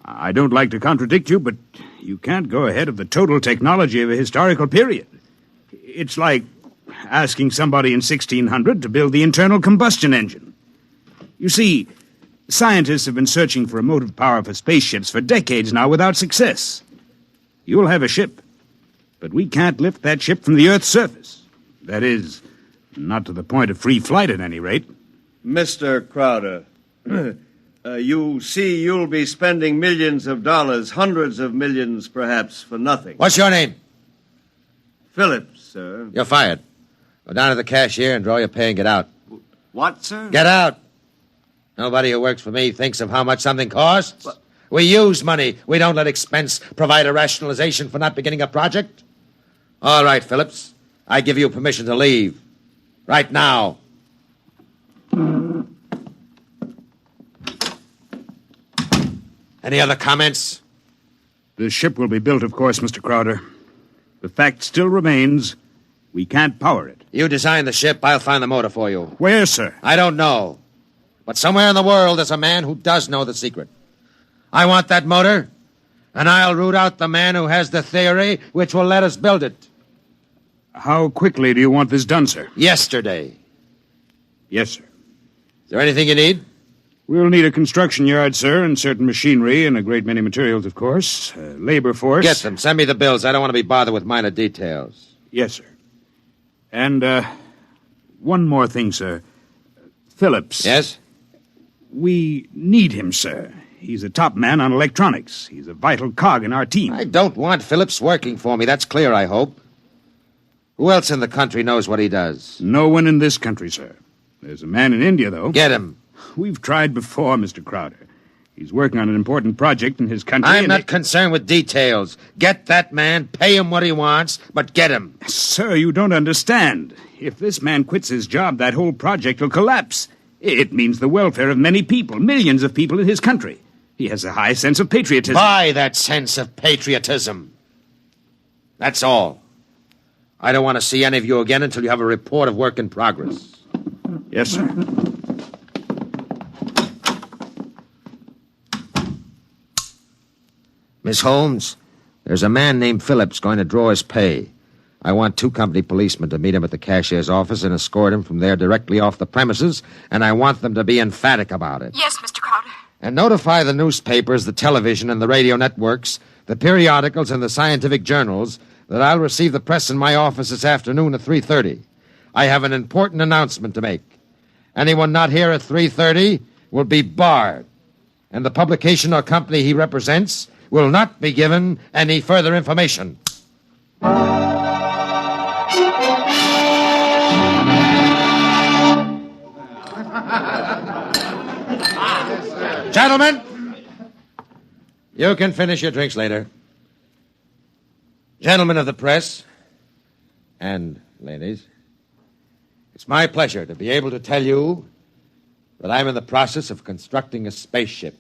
I don't like to contradict you, but you can't go ahead of the total technology of a historical period. It's like asking somebody in 1600 to build the internal combustion engine. You see, scientists have been searching for a motive power for spaceships for decades now without success. You'll have a ship, but we can't lift that ship from the Earth's surface. That is, not to the point of free flight at any rate. Mr. Crowder, you see you'll be spending millions of dollars, hundreds of millions perhaps, for nothing. What's your name? Phillips, sir. You're fired. Go down to the cashier and draw your pay and get out. What, sir? Get out. Nobody who works for me thinks of how much something costs. But we use money. We don't let expense provide a rationalization for not beginning a project. All right, Phillips. I give you permission to leave. Right now. Any other comments? The ship will be built, of course, Mr. Crowder. The fact still remains, we can't power it. You design the ship, I'll find the motor for you. Where, sir? I don't know. But somewhere in the world there's a man who does know the secret. I want that motor, and I'll root out the man who has the theory which will let us build it. How quickly do you want this done, sir? Yesterday. Yes, sir. Is there anything you need? We'll need a construction yard, sir, and certain machinery and a great many materials, of course. Labor force. Get them. Send me the bills. I don't want to be bothered with minor details. Yes, sir. And, one more thing, sir. Phillips. Yes? We need him, sir. He's a top man on electronics. He's a vital cog in our team. I don't want Phillips working for me. That's clear, I hope. Who else in the country knows what he does? No one in this country, sir. There's a man in India, though. Get him. We've tried before, Mr. Crowder. He's working on an important project in his country. I'm not concerned with details. Get that man, pay him what he wants, but get him. Sir, you don't understand. If this man quits his job, that whole project will collapse. It means the welfare of many people, millions of people in his country. He has a high sense of patriotism. Buy that sense of patriotism. That's all. I don't want to see any of you again until you have a report of work in progress. Yes, sir. Miss Holmes, there's a man named Phillips going to draw his pay. I want 2 company policemen to meet him at the cashier's office and escort him from there directly off the premises, and I want them to be emphatic about it. Yes, Mr. Crowder. And notify the newspapers, the television, and the radio networks, the periodicals, and the scientific journals that I'll receive the press in my office this afternoon at 3:30. I have an important announcement to make. Anyone not here at 3:30 will be barred, and the publication or company he represents will not be given any further information. Gentlemen, you can finish your drinks later. Gentlemen of the press, and ladies, it's my pleasure to be able to tell you that I'm in the process of constructing a spaceship.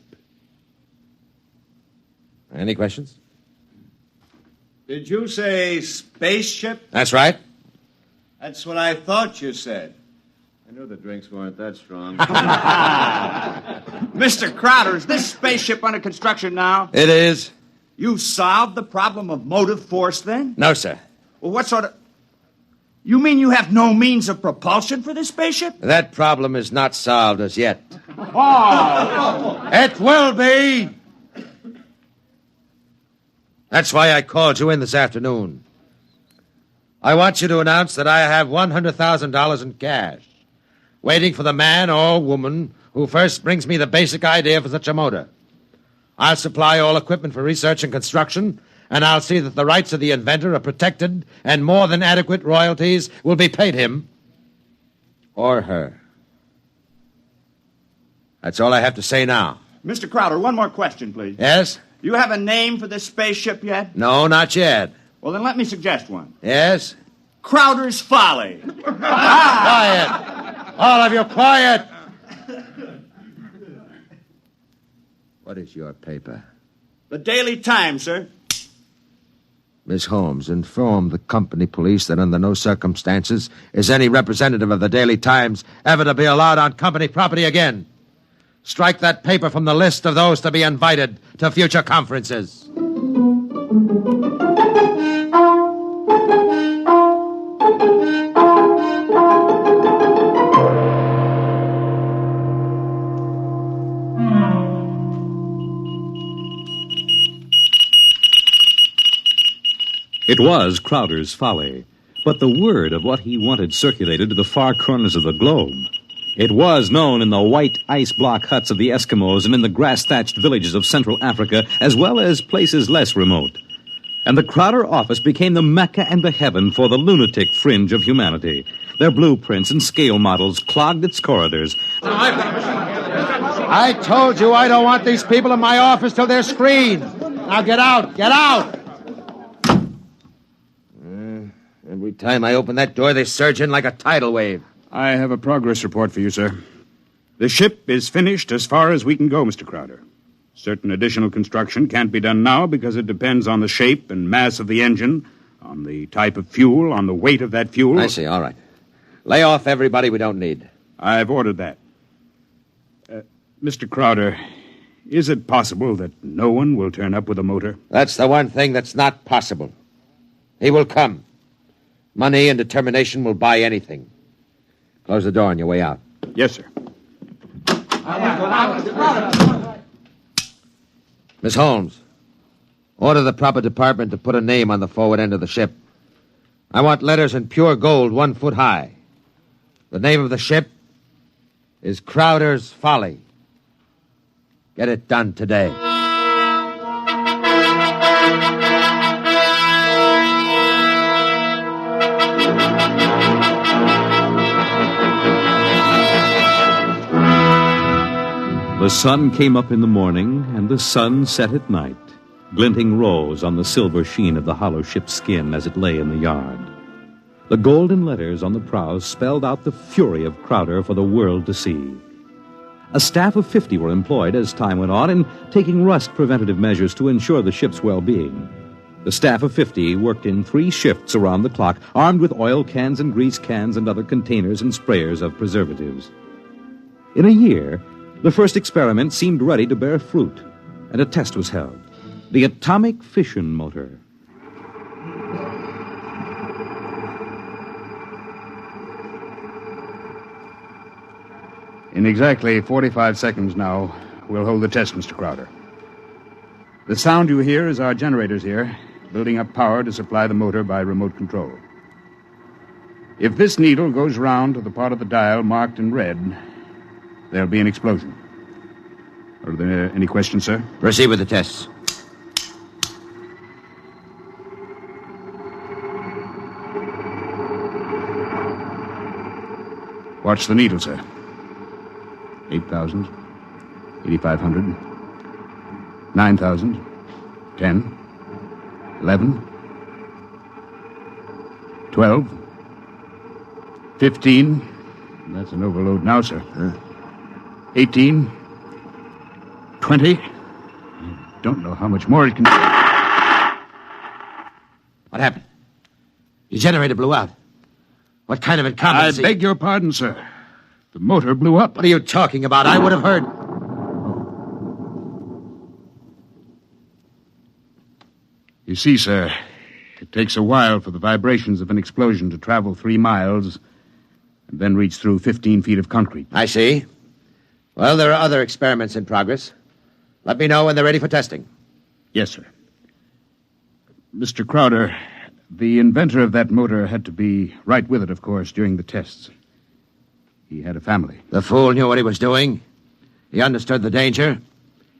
Any questions? Did you say spaceship? That's right. That's what I thought you said. I knew the drinks weren't that strong. Mr. Crowder, is this spaceship under construction now? It is. You solved the problem of motive force, then? No, sir. Well, what sort of... You mean you have no means of propulsion for this spaceship? That problem is not solved as yet. Oh! It will be! That's why I called you in this afternoon. I want you to announce that I have $100,000 in cash, waiting for the man or woman who first brings me the basic idea for such a motor. I'll supply all equipment for research and construction, and I'll see that the rights of the inventor are protected and more than adequate royalties will be paid him or her. That's all I have to say now. Mr. Crowder, one more question, please. Yes? You have a name for this spaceship yet? No, not yet. Well, then let me suggest one. Yes? Crowder's Folly. Quiet! All of you, quiet! What is your paper? The Daily Times, sir. Miss Holmes, inform the company police that under no circumstances is any representative of the Daily Times ever to be allowed on company property again. Strike that paper from the list of those to be invited to future conferences. It was Crowder's Folly, but the word of what he wanted circulated to the far corners of the globe. It was known in the white ice block huts of the Eskimos and in the grass-thatched villages of Central Africa, as well as places less remote. And the Crowder office became the Mecca and the heaven for the lunatic fringe of humanity. Their blueprints and scale models clogged its corridors. I told you I don't want these people in my office till they're screened. Now get out, get out! Every time I open that door, they surge in like a tidal wave. I have a progress report for you, sir. The ship is finished as far as we can go, Mr. Crowder. Certain additional construction can't be done now because it depends on the shape and mass of the engine, on the type of fuel, on the weight of that fuel. I see, all right. Lay off everybody we don't need. I've ordered that. Mr. Crowder, is it possible that no one will turn up with a motor? That's the one thing that's not possible. He will come. Money and determination will buy anything. Close the door on your way out. Yes, sir. Miss Holmes, order the proper department to put a name on the forward end of the ship. I want letters in pure gold 1 foot high. The name of the ship is Crowder's Folly. Get it done today. The sun came up in the morning, and the sun set at night, glinting rose on the silver sheen of the hollow ship's skin as it lay in the yard. The golden letters on the prow spelled out the fury of Crowder for the world to see. A staff of 50 were employed as time went on in taking rust preventative measures to ensure the ship's well-being. The staff of 50 worked in 3 shifts around the clock, armed with oil cans and grease cans and other containers and sprayers of preservatives. In a year, the first experiment seemed ready to bear fruit, and a test was held. The atomic fission motor. In exactly 45 seconds now, we'll hold the test, Mr. Crowder. The sound you hear is our generators here, building up power to supply the motor by remote control. If this needle goes round to the part of the dial marked in red, there'll be an explosion. Are there any questions, sir? Proceed with the tests. Watch the needle, sir. 8,000, 8,500, 9,000, 10, 11, 12, 15. That's an overload now, sir. 18, 20. I don't know how much more it can... What happened? Your generator blew out. What kind of incompetency? I beg your pardon, sir. The motor blew up. What are you talking about? I would have heard. You see, sir, it takes a while for the vibrations of an explosion to travel 3 miles and then reach through 15 feet of concrete. I see. Well, there are other experiments in progress. Let me know when they're ready for testing. Yes, sir. Mr. Crowder, the inventor of that motor had to be right with it, of course, during the tests. He had a family. The fool knew what he was doing. He understood the danger.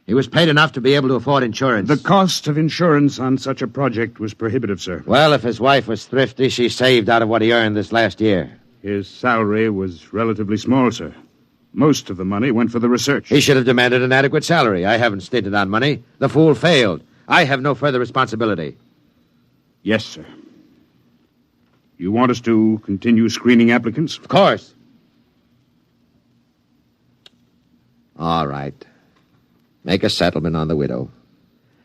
He was paid enough to be able to afford insurance. The cost of insurance on such a project was prohibitive, sir. Well, if his wife was thrifty, she saved out of what he earned this last year. His salary was relatively small, sir. Most of the money went for the research. He should have demanded an adequate salary. I haven't stinted on money. The fool failed. I have no further responsibility. Yes, sir. You want us to continue screening applicants? Of course. All right. Make a settlement on the widow.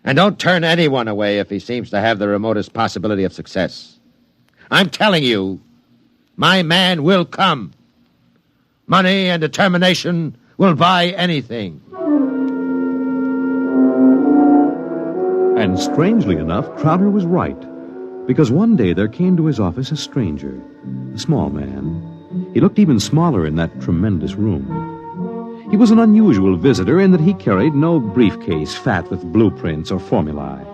And don't turn anyone away if he seems to have the remotest possibility of success. I'm telling you, my man will come. Money and determination will buy anything. And strangely enough, Crowder was right. Because one day there came to his office a stranger, a small man. He looked even smaller in that tremendous room. He was an unusual visitor in that he carried no briefcase fat with blueprints or formulae.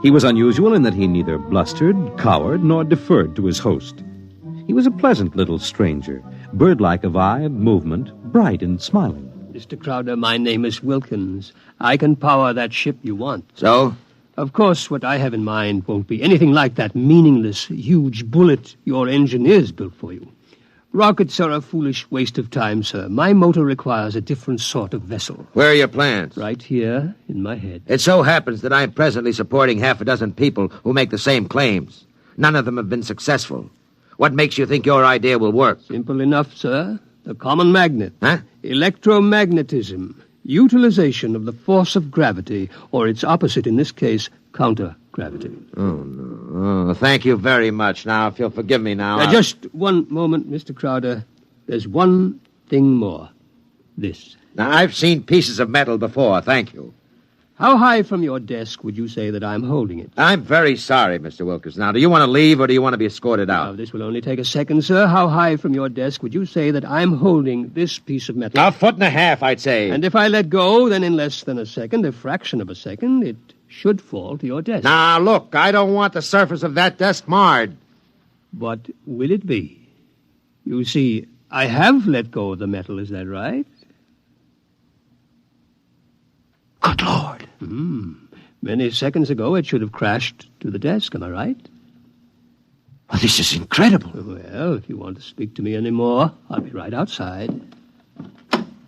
He was unusual in that he neither blustered, cowered, nor deferred to his host. He was a pleasant little stranger, bird-like of eye and movement, bright and smiling. Mr. Crowder, my name is Wilkins. I can power that ship you want. So? Of course, what I have in mind won't be anything like that meaningless, huge bullet your engineers built for you. Rockets are a foolish waste of time, sir. My motor requires a different sort of vessel. Where are your plans? Right here, in my head. It so happens that I'm presently supporting half a dozen people who make the same claims. None of them have been successful. What makes you think your idea will work? Simple enough, sir. The common magnet. Huh? Electromagnetism. Utilization of the force of gravity, or its opposite in this case, counter-gravity. Oh, no. Oh, thank you very much. Now, if you'll forgive me now... Just one moment, Mr. Crowder. There's one thing more. This. Now, I've seen pieces of metal before, thank you. How high from your desk would you say that I'm holding it? I'm very sorry, Mr. Wilkins. Now, do you want to leave or do you want to be escorted out? Now, this will only take a second, sir. How high from your desk would you say that I'm holding this piece of metal? 1.5 feet, I'd say. And if I let go, then in less than a second, a fraction of a second, it should fall to your desk. Now, look, I don't want the surface of that desk marred. What will it be? You see, I have let go of the metal, is that right? Good Lord. Many seconds ago, it should have crashed to the desk, am I right? Well, this is incredible. Well, if you want to speak to me anymore, I'll be right outside.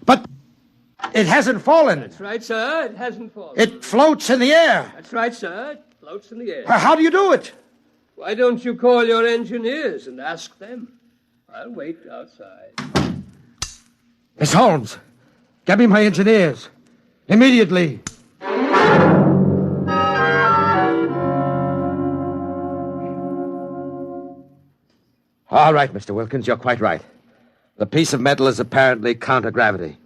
But it hasn't fallen. That's right, sir. It hasn't fallen. It floats in the air. That's right, sir. It floats in the air. How do you do it? Why don't you call your engineers and ask them? I'll wait outside. Miss Holmes, Get me my engineers. Immediately. All right, Mr. Wilkins, you're quite right. The piece of metal is apparently counter-gravity,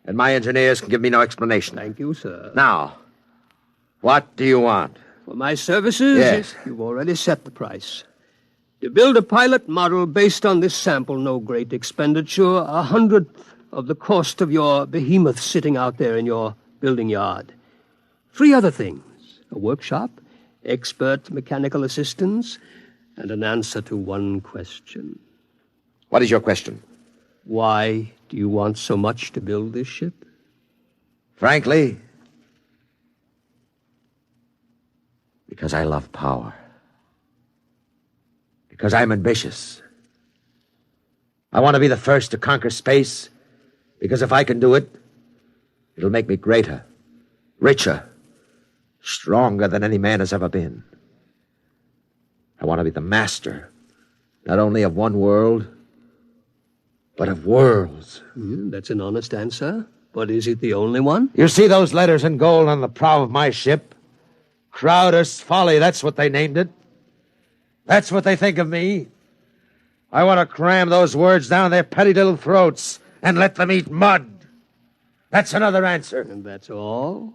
and my engineers can give me no explanation. Thank you, sir. Now, what do you want? For my services? Yes. You've already set the price. To build a pilot model based on this sample, no great expenditure, 100th of the cost of your behemoth sitting out there in your building yard. 3 other things: a workshop, expert mechanical assistance, and an answer to one question. What is your question? Why do you want so much to build this ship? Frankly, because I love power. Because I'm ambitious. I want to be the first to conquer space, because if I can do it, it'll make me greater, richer, stronger than any man has ever been. I want to be the master, not only of one world, but of worlds. That's an honest answer. But is it the only one? You see those letters in gold on the prow of my ship? Crowder's Folly, that's what they named it. That's what they think of me. I want to cram those words down their petty little throats and let them eat mud. That's another answer. And that's all?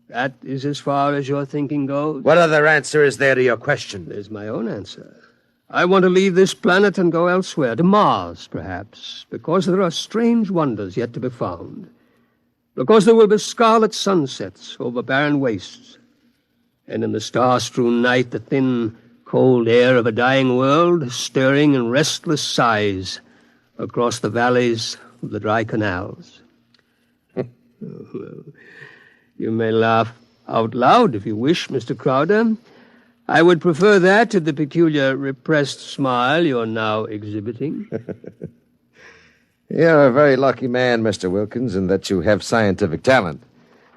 That is as far as your thinking goes? What other answer is there to your question? There's my own answer. I want to leave this planet and go elsewhere, to Mars, perhaps, because there are strange wonders yet to be found. Because there will be scarlet sunsets over barren wastes. And in the star-strewn night, the thin, cold air of a dying world, stirring in restless sighs across the valleys of the dry canals. You may laugh out loud if you wish, Mr. Crowder. I would prefer that to the peculiar repressed smile you're now exhibiting. You're a very lucky man, Mr. Wilkins, in that you have scientific talent,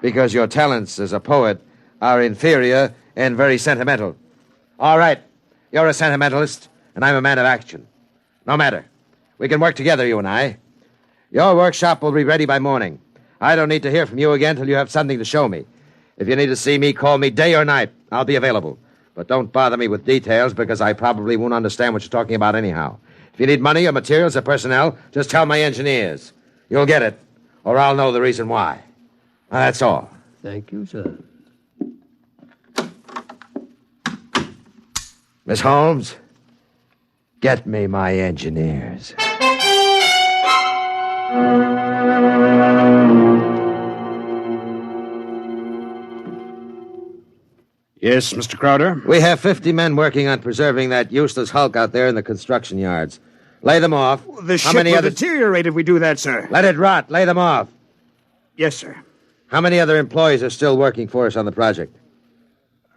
because your talents as a poet are inferior and very sentimental. All right, you're a sentimentalist, and I'm a man of action. No matter. We can work together, you and I. Your workshop will be ready by morning. I don't need to hear from you again till you have something to show me. If you need to see me, call me day or night. I'll be available. But don't bother me with details, because I probably won't understand what you're talking about anyhow. If you need money or materials or personnel, just tell my engineers. You'll get it, or I'll know the reason why. That's all. Thank you, sir. Miss Holmes, get me my engineers. Yes, Mr. Crowder? We have 50 men working on preserving that useless hulk out there in the construction yards. Lay them off. The ship will deteriorate if we do that, sir. Let it rot. Lay them off. Yes, sir. How many other employees are still working for us on the project?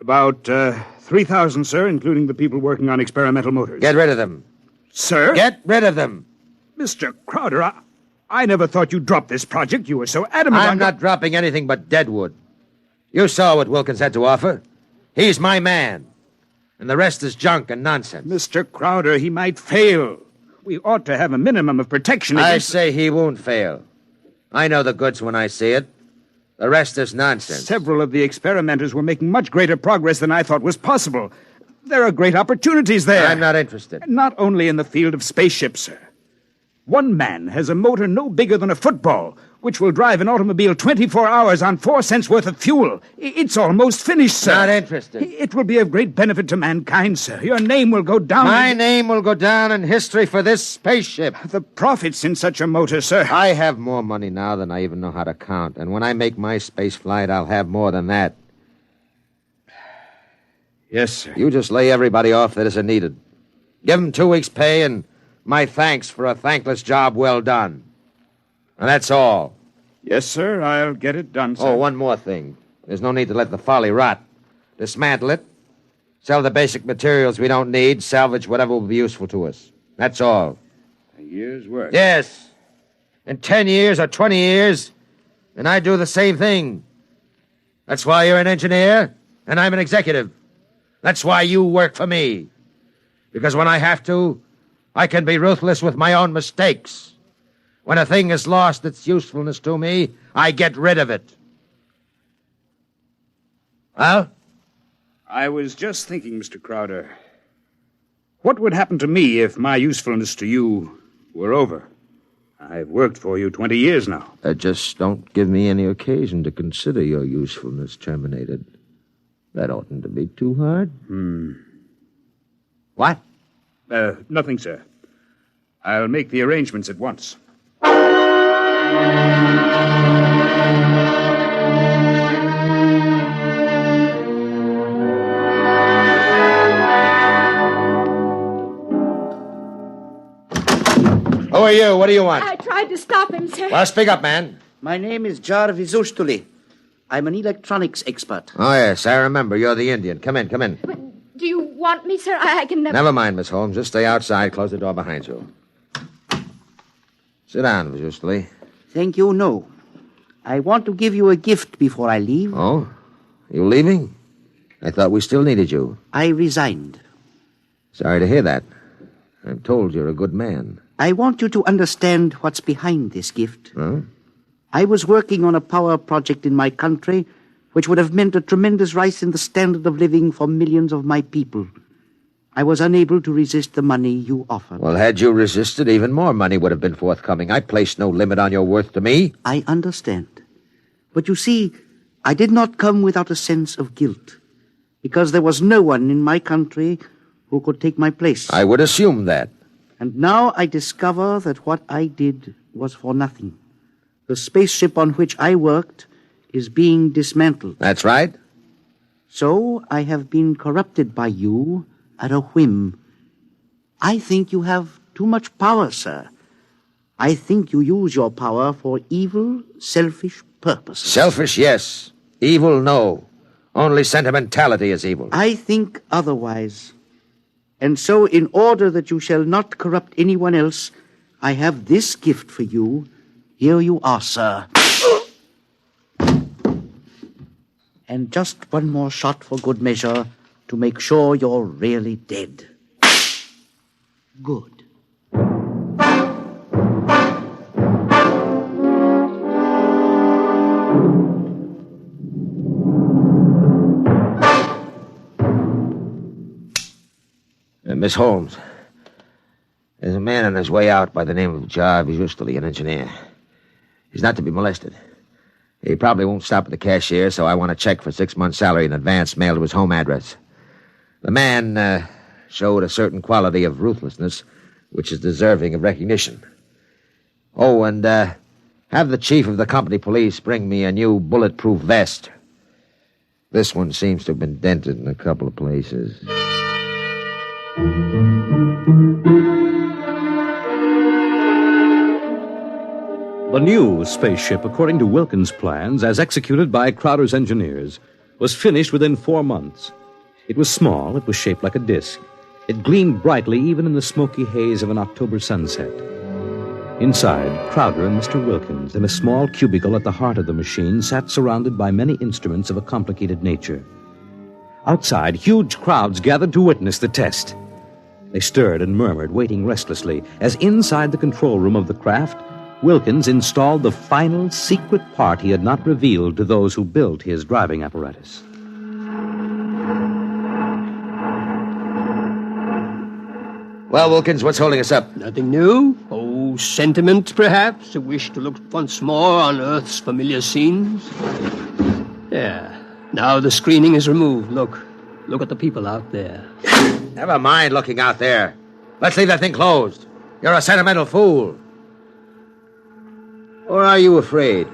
About 3,000, sir, including the people working on experimental motors. Get rid of them. Sir? Get rid of them. Mr. Crowder, I never thought you'd drop this project. You were so adamant I'm not dropping anything but deadwood. You saw what Wilkins had to offer. He's my man. And the rest is junk and nonsense. Mr. Crowder, he might fail. We ought to have a minimum of protection against... I say he won't fail. I know the goods when I see it. The rest is nonsense. Several of the experimenters were making much greater progress than I thought was possible. There are great opportunities there. I'm not interested. Not only in the field of spaceships, sir. One man has a motor no bigger than a football, which will drive an automobile 24 hours on 4 cents worth of fuel. It's almost finished, sir. Not interested. It will be of great benefit to mankind, sir. Your name will go down... My name will go down in history for this spaceship. The profits in such a motor, sir. I have more money now than I even know how to count. And when I make my space flight, I'll have more than that. Yes, sir. You just lay everybody off that isn't needed. Give them 2 weeks' pay and my thanks for a thankless job well done. And that's all. Yes, sir. I'll get it done, sir. Oh, one more thing. There's no need to let the folly rot. Dismantle it. Sell the basic materials we don't need. Salvage whatever will be useful to us. That's all. A year's work. Yes. In 10 years or 20 years, and I do the same thing. That's why you're an engineer, and I'm an executive. That's why you work for me. Because when I have to, I can be ruthless with my own mistakes. When a thing has lost its usefulness to me, I get rid of it. Well? I was just thinking, Mr. Crowder. What would happen to me if my usefulness to you were over? I've worked for you 20 years now. Just don't give me any occasion to consider your usefulness terminated. That oughtn't to be too hard. What? Nothing, sir. I'll make the arrangements at once. Who are you? What do you want? I tried to stop him, sir. Well, speak up, man. My name is Jarvis Ustuli. I'm an electronics expert. Oh, yes, I remember. You're the Indian. Come in, come in. Do you want me, sir? I can never... Never mind, Miss Holmes. Just stay outside. Close the door behind you. Sit down, Miss Ustuli. Thank you, no. I want to give you a gift before I leave. Oh? You leaving? I thought we still needed you. I resigned. Sorry to hear that. I'm told you're a good man. I want you to understand what's behind this gift. Huh? I was working on a power project in my country which would have meant a tremendous rise in the standard of living for millions of my people. I was unable to resist the money you offered. Well, had you resisted, even more money would have been forthcoming. I placed no limit on your worth to me. I understand. But you see, I did not come without a sense of guilt, because there was no one in my country who could take my place. I would assume that. And now I discover that what I did was for nothing. The spaceship on which I worked is being dismantled. That's right. So I have been corrupted by you at a whim. I think you have too much power, sir. I think you use your power for evil, selfish purposes. Selfish, yes. Evil, no. Only sentimentality is evil. I think otherwise. And so, in order that you shall not corrupt anyone else, I have this gift for you. Here you are, sir. And just one more shot for good measure to make sure you're really dead. Good. Miss Holmes, there's a man on his way out by the name of Jarvis Ustuli, an engineer. He's not to be molested. He probably won't stop at the cashier, so I want a check for 6 months' salary in advance mailed to his home address. The man showed a certain quality of ruthlessness which is deserving of recognition. Oh, and have the chief of the company police bring me a new bulletproof vest. This one seems to have been dented in a couple of places. The new spaceship, according to Wilkins' plans, as executed by Crowder's engineers, was finished within 4 months. It was small, it was shaped like a disc. It gleamed brightly even in the smoky haze of an October sunset. Inside, Crowder and Mr. Wilkins, in a small cubicle at the heart of the machine, sat surrounded by many instruments of a complicated nature. Outside, huge crowds gathered to witness the test. They stirred and murmured, waiting restlessly, as inside the control room of the craft, Wilkins installed the final secret part he had not revealed to those who built his driving apparatus. Well, Wilkins, what's holding us up? Nothing new. Oh, sentiment, perhaps? A wish to look once more on Earth's familiar scenes? There. Now the screening is removed. Look at the people out there. Never mind looking out there. Let's leave that thing closed. You're a sentimental fool. Or are you afraid?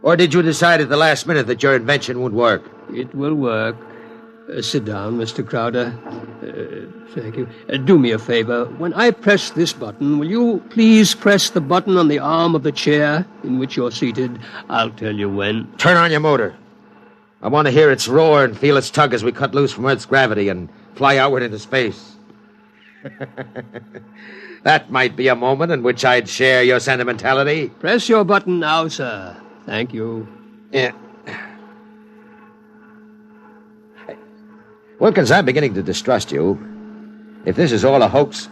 Or did you decide at the last minute that your invention would work? It will work. Sit down, Mr. Crowder. Thank you. Do me a favor. When I press this button, will you please press the button on the arm of the chair in which you're seated? I'll tell you when. Turn on your motor. I want to hear its roar and feel its tug as we cut loose from Earth's gravity and fly outward into space. That might be a moment in which I'd share your sentimentality. Press your button now, sir. Thank you. Yeah. Wilkins, I'm beginning to distrust you. If this is all a hoax,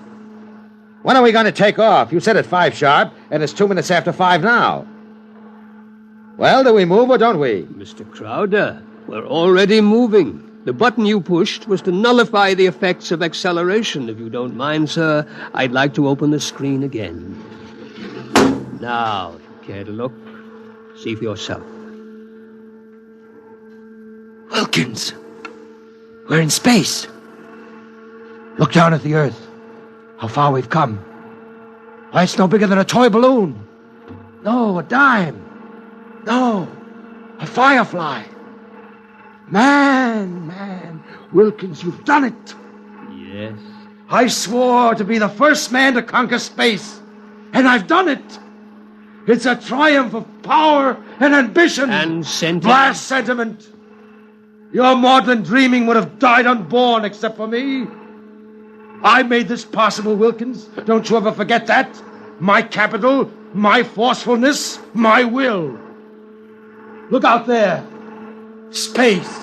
When are we going to take off? You said at 5 sharp, and it's 2 minutes after 5 now. Well, do we move or don't we? Mr. Crowder, we're already moving. The button you pushed was to nullify the effects of acceleration. If you don't mind, sir, I'd like to open the screen again. Now, if you care to look, see for yourself. Wilkins, we're in space. Look down at the Earth. How far we've come. Why, it's no bigger than a toy balloon. No, a dime. No, a firefly. Man, Wilkins, you've done it. Yes. I swore to be the first man to conquer space, and I've done it. It's a triumph of power and ambition. And sentiment. Blast sentiment. Your maudlin dreaming would have died unborn except for me. I made this possible, Wilkins. Don't you ever forget that. My capital, my forcefulness, my will. Look out there. Space.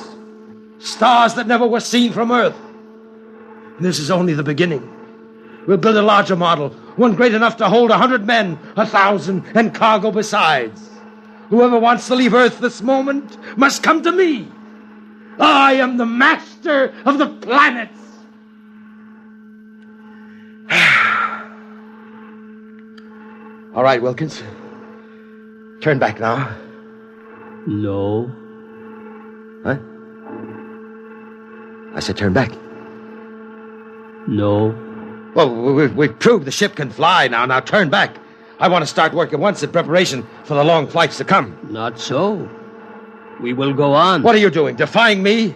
Stars that never were seen from Earth. And this is only the beginning. We'll build a larger model, one great enough to hold 100 men, 1,000, and cargo besides. Whoever wants to leave Earth this moment must come to me. I am the master of the planets. All right, Wilkins. Turn back now. No. Huh? I said turn back. No. Well, we've proved the ship can fly now. Now turn back. I want to start work at once in preparation for the long flights to come. Not so. We will go on. What are you doing? Defying me?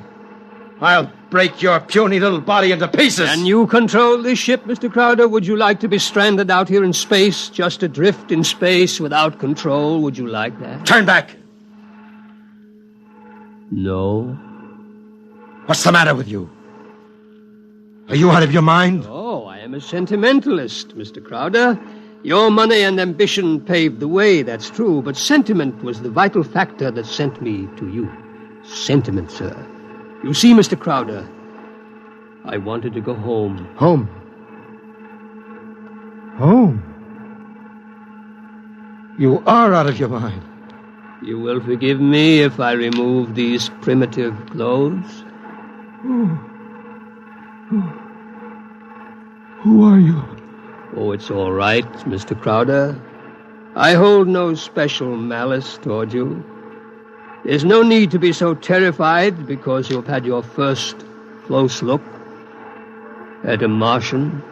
I'll break your puny little body into pieces. Can you control this ship, Mr. Crowder? Would you like to be stranded out here in space, just adrift in space without control? Would you like that? Turn back. No. What's the matter with you? Are you out of your mind? Oh, I am a sentimentalist, Mr. Crowder. Your money and ambition paved the way, that's true, but sentiment was the vital factor that sent me to you. Sentiment, sir. You see, Mr. Crowder, I wanted to go home. Home? Home? You are out of your mind. You will forgive me if I remove these primitive clothes? Who are you? Oh, it's all right, Mr. Crowder. I hold no special malice toward you. There's no need to be so terrified because you've had your first close look at a Martian.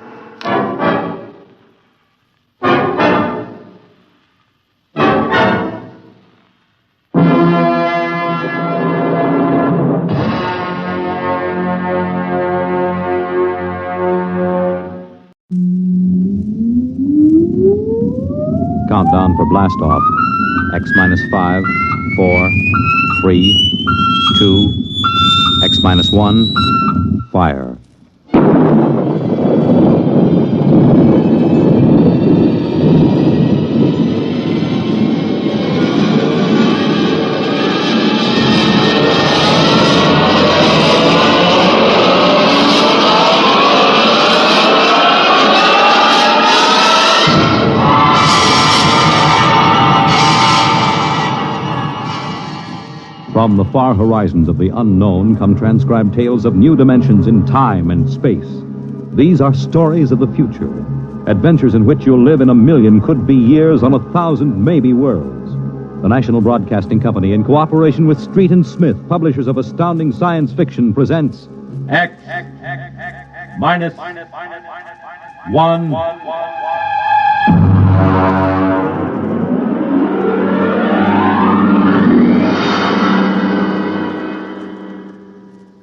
Countdown for blast off. X minus 5, 4, 3, 2, X minus 1, fire. From the far horizons of the unknown come transcribed tales of new dimensions in time and space. These are stories of the future, adventures in which you'll live in 1,000,000 could-be years on 1,000 maybe worlds. The National Broadcasting Company, in cooperation with Street and Smith, publishers of astounding science fiction, presents X minus 1.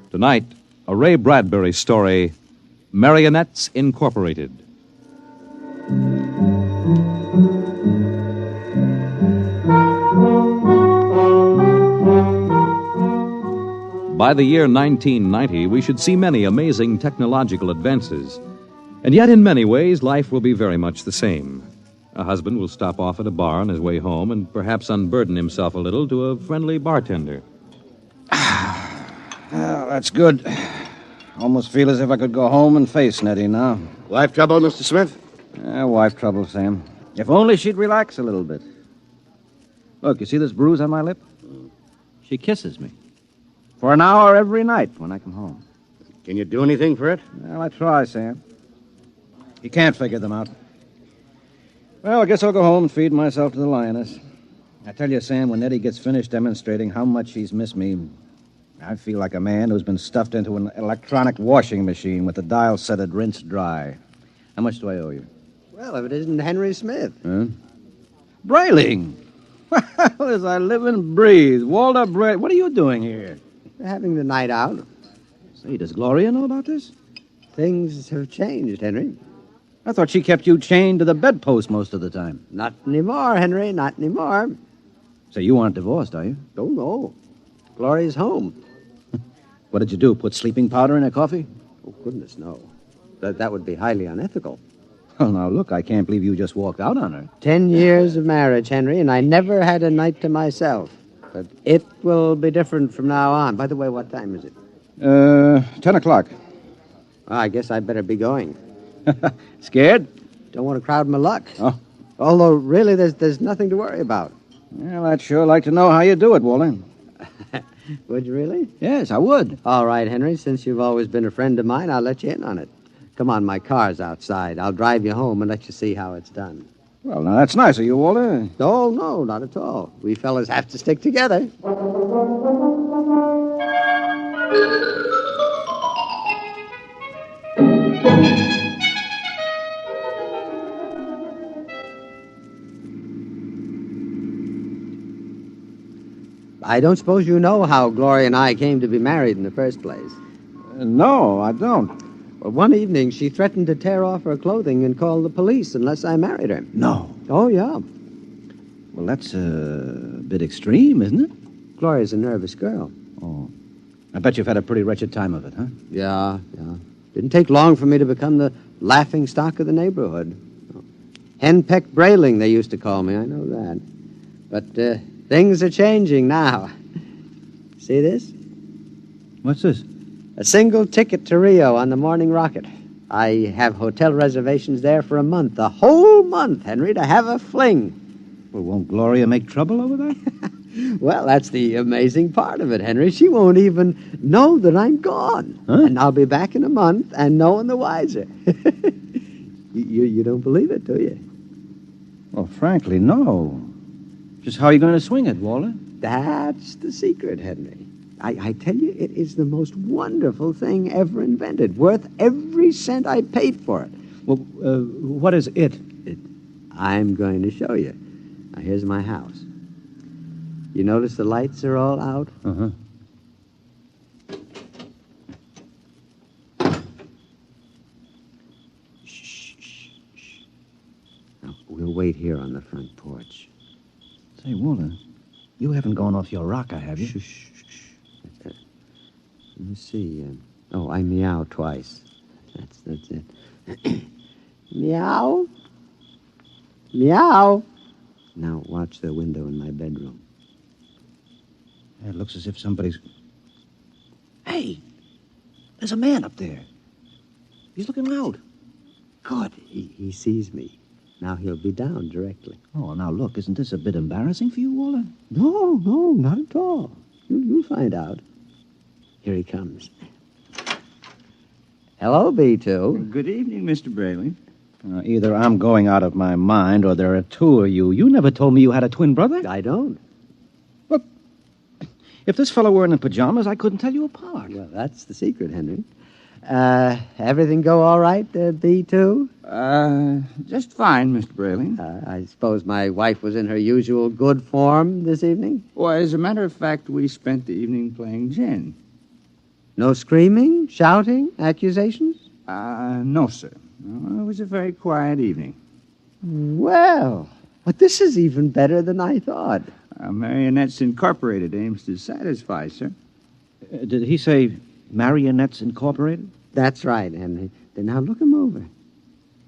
Tonight, a Ray Bradbury story, Marionettes Incorporated. By the year 1990, we should see many amazing technological advances. And yet, in many ways, life will be very much the same. A husband will stop off at a bar on his way home and perhaps unburden himself a little to a friendly bartender. Well, that's good. Almost feel as if I could go home and face Nettie now. Life trouble, Mr. Smith? Wife trouble, Sam. If only she'd relax a little bit. Look, you see this bruise on my lip? She kisses me. For an hour every night when I come home. Can you do anything for it? Well, I try, Sam. You can't figure them out. Well, I guess I'll go home and feed myself to the lioness. I tell you, Sam, when Eddie gets finished demonstrating how much he's missed me, I feel like a man who's been stuffed into an electronic washing machine with the dial set at rinse dry. How much do I owe you? Well, if it isn't Henry Smith. Huh? Brayling! Well, as I live and breathe. Walter Brayling. What are you doing here? We're having the night out. Say, does Gloria know about this? Things have changed, Henry. I thought she kept you chained to the bedpost most of the time. Not anymore, Henry, not anymore. So you aren't divorced, are you? Oh, no. Gloria's home. What did you do, put sleeping powder in her coffee? Oh, goodness, no. That would be highly unethical. Well, now, look, I can't believe you just walked out on her. 10 years of marriage, Henry, and I never had a night to myself. But it will be different from now on. By the way, what time is it? 10 o'clock. Well, I guess I better be going. Scared? Don't want to crowd my luck. Oh. Although, really, there's nothing to worry about. Well, I'd sure like to know how you do it, Walter. Would you really? Yes, I would. All right, Henry, since you've always been a friend of mine, I'll let you in on it. Come on, my car's outside. I'll drive you home and let you see how it's done. Well, now, that's nice of you, Walter. Oh, no, not at all. We fellas have to stick together. I don't suppose you know how Gloria and I came to be married in the first place. No, I don't. Well, one evening, she threatened to tear off her clothing and call the police unless I married her. No. Oh, yeah. Well, that's a bit extreme, isn't it? Gloria's a nervous girl. Oh. I bet you've had a pretty wretched time of it, huh? Yeah. Didn't take long for me to become the laughing stock of the neighborhood. Henpecked Brayling, they used to call me. I know that. But, things are changing now. See this? What's this? A single ticket to Rio on the morning rocket. I have hotel reservations there for a month. A whole month, Henry, to have a fling. Well, won't Gloria make trouble over that? Well, that's the amazing part of it, Henry. She won't even know that I'm gone. Huh? And I'll be back in a month and no one the wiser. You don't believe it, do you? Well, frankly, no. Just how are you going to swing it, Walter? That's the secret, Henry. I tell you, it is the most wonderful thing ever invented, worth every cent I paid for it. Well, what is it? I'm going to show you. Now, here's my house. You notice the lights are all out? Uh-huh. Shh. Now, we'll wait here on the front porch. Say, Walter, you haven't gone off your rocker, have you? Shh. Let me see. I meow twice. That's it. Meow. Meow. Now watch the window in my bedroom. It looks as if somebody's... Hey! There's a man up there. He's looking out. Good. He sees me. Now he'll be down directly. Oh, now look, isn't this a bit embarrassing for you, Walter? No, not at all. You'll find out. Here he comes. Hello, B2. Good evening, Mr. Brayling. Either I'm going out of my mind or there are two of you. You never told me you had a twin brother. I don't. Look, if this fellow were in pajamas, I couldn't tell you apart. Well, that's the secret, Henry. Everything go all right, B2? Just fine, Mr. Brayling. I suppose my wife was in her usual good form this evening? Well, as a matter of fact, we spent the evening playing gin. No screaming, shouting, accusations? No, sir. No, it was a very quiet evening. Well, but this is even better than I thought. Marionettes Incorporated aims to satisfy, sir. Did he say Marionettes Incorporated? That's right, Henry. Now look him over.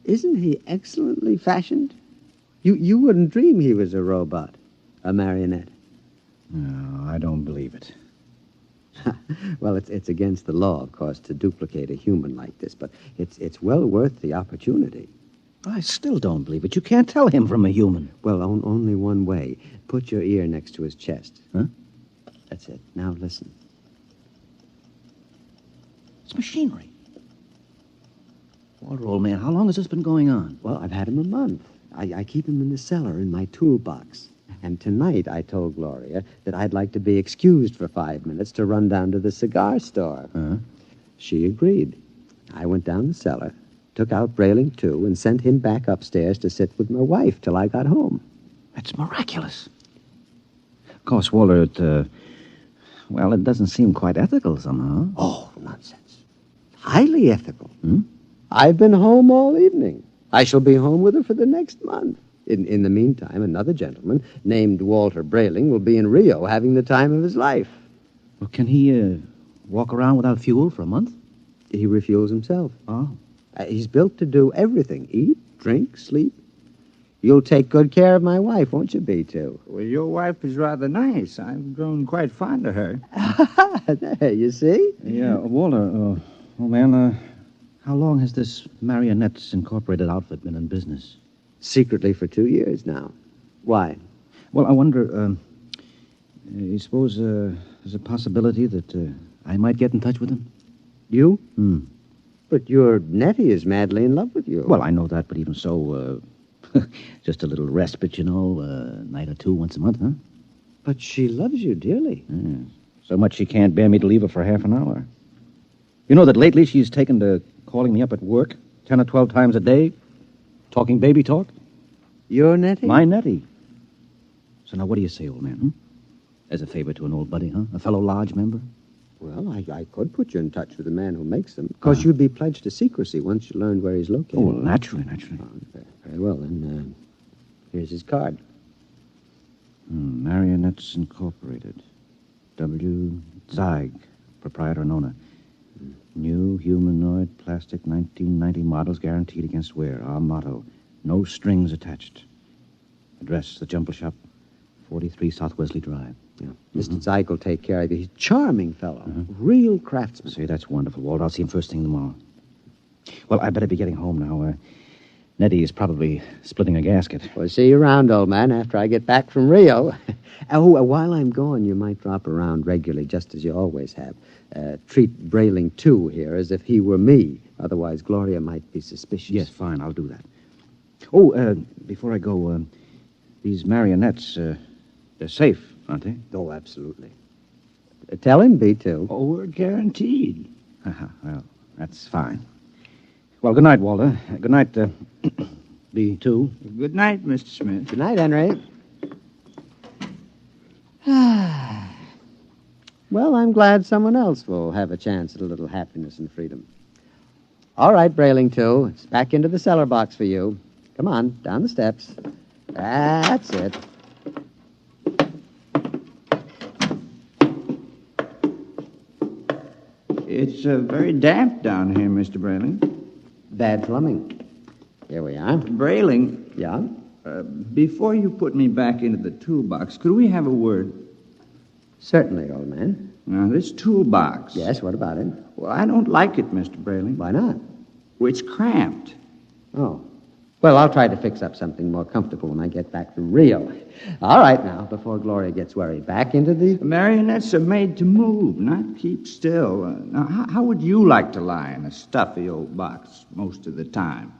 Isn't he excellently fashioned? You wouldn't dream he was a robot, a marionette. No, I don't believe it. Well, it's against the law, of course, to duplicate a human like this, but it's well worth the opportunity. I still don't believe it. You can't tell him from a human. Well, only one way. Put your ear next to his chest. Huh? That's it. Now listen. It's machinery. Walter, old man, how long has this been going on? Well, I've had him a month. I keep him in the cellar in my toolbox. And tonight I told Gloria that I'd like to be excused for 5 minutes to run down to the cigar store. Huh? She agreed. I went down the cellar, took out Brayling, too, and sent him back upstairs to sit with my wife till I got home. That's miraculous. Of course, Walter, it doesn't seem quite ethical somehow. Oh, nonsense. Highly ethical. Hmm? I've been home all evening. I shall be home with her for the next month. In the meantime, another gentleman named Walter Brayling will be in Rio having the time of his life. Well, can he walk around without fuel for a month? He refuels himself. Oh. He's built to do everything. Eat, drink, sleep. You'll take good care of my wife, won't you, B2? Well, your wife is rather nice. I've grown quite fond of her. There, you see? Yeah, Walter, man, how long has this Marionettes Incorporated outfit been in business? Secretly for 2 years now. Why? Well, I wonder, you suppose there's a possibility that I might get in touch with him? You? Hmm. But your Nettie is madly in love with you. Well, I know that, but even so, just a little respite, a night or two once a month, huh? But she loves you dearly. Yeah. So much she can't bear me to leave her for half an hour. You know that lately she's taken to calling me up at work 10 or 12 times a day, talking baby talk. Your Nettie? My Nettie. So now what do you say, old man, huh? As a favor to an old buddy, huh? A fellow lodge member? Well, I could put you in touch with the man who makes them. Of course, you'd be pledged to secrecy once you learned where he's located. Oh, well, naturally. Very well, then. Here's his card. Marionettes Incorporated. W. Zeig, proprietor and owner. New humanoid plastic 1990 models guaranteed against wear. Our motto, no strings attached. Address, the Jumble Shop, 43 South Wesley Drive. Yeah. Mr. Zeig will take care of you. He's a charming fellow. Real craftsman. See, that's wonderful, Walt. I'll see him first thing tomorrow. Well, I better be getting home now. Nettie is probably splitting a gasket. Well, see you around, old man, after I get back from Rio. While I'm gone, you might drop around regularly, just as you always have. Treat Brayling, too, here, as if he were me. Otherwise, Gloria might be suspicious. Yes, fine, I'll do that. Oh, before I go, these marionettes, they're safe, aren't they? Oh, absolutely. Tell him, B2. Oh, we're guaranteed. Well, that's fine. Well, good night, Walter. Good night, B2. Good night, Mr. Smith. Good night, Henry. Well, I'm glad someone else will have a chance at a little happiness and freedom. All right, Brayling, too. It's back into the cellar box for you. Come on, down the steps. That's it. It's very damp down here, Mr. Brayling. Bad plumbing. Here we are. Brayling. Yeah? Before you put me back into the toolbox, could we have a word? Certainly, old man. Now, this toolbox. Yes, what about it? Well, I don't like it, Mr. Brayling. Why not? Well, it's cramped. Oh. Well, I'll try to fix up something more comfortable when I get back from Rio. All right, now, before Gloria gets worried. Back into the... Marionettes are made to move, not keep still. Now, how would you like to lie in a stuffy old box most of the time?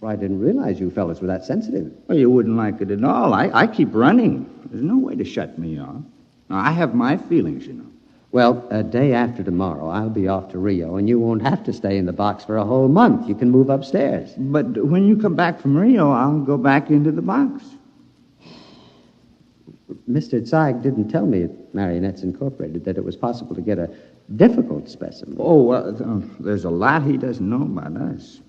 Well, I didn't realize you fellas were that sensitive. Well, you wouldn't like it at all. I keep running. There's no way to shut me off. Now, I have my feelings, you know. Well, a day after tomorrow, I'll be off to Rio, and you won't have to stay in the box for a whole month. You can move upstairs. But when you come back from Rio, I'll go back into the box. Mr. Zeig didn't tell me at Marionettes Incorporated that it was possible to get a difficult specimen. Oh, well, there's a lot he doesn't know about us.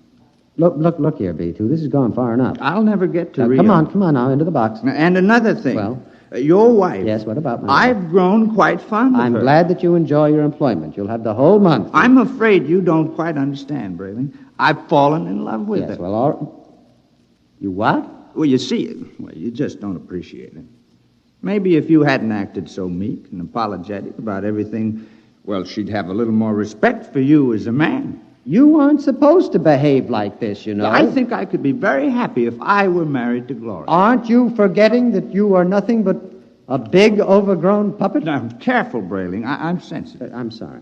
Look here, B2. This has gone far enough. I'll never get to Rio. Come on now, into the box. And another thing. Well? Your wife. Yes, what about my wife? I've grown quite fond of her. I'm glad that you enjoy your employment. You'll have the whole month. I'm afraid you don't quite understand, Brayling. I've fallen in love with her. Yes, well, all right. You what? Well, you see, you just don't appreciate it. Maybe if you hadn't acted so meek and apologetic about everything, well, she'd have a little more respect for you as a man. You aren't supposed to behave like this, you know. I think I could be very happy if I were married to Gloria. Aren't you forgetting that you are nothing but a big, overgrown puppet? Now, careful, Brayling. I'm sensitive. I'm sorry.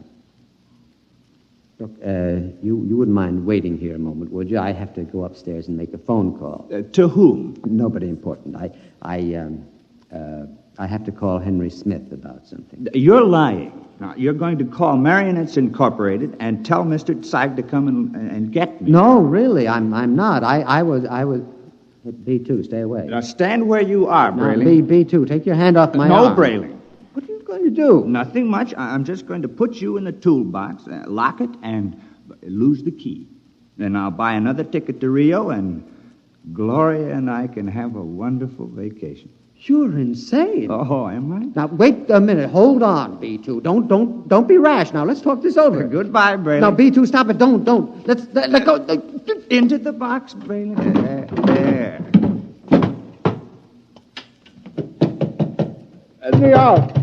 Look, you wouldn't mind waiting here a moment, would you? I have to go upstairs and make a phone call. To whom? Nobody important. I have to call Henry Smith about something. You're lying. Now, you're going to call Marionettes Incorporated and tell Mr. Zeig to come and get me. No, really, I'm not. I was... B2, stay away. Now, stand where you are, Brayling. No, B2, take your hand off my No, arm. Brayling. What are you going to do? Nothing much. I'm just going to put you in the toolbox, lock it, and lose the key. Then I'll buy another ticket to Rio, and Gloria and I can have a wonderful vacation. You're insane. Oh, am I? Now, wait a minute. Hold on, B2. Don't be rash. Now, let's talk this over. Goodbye, Brayling. Now, B2, stop it. Don't. Let go. Into the box, Brayling. There. Let me out.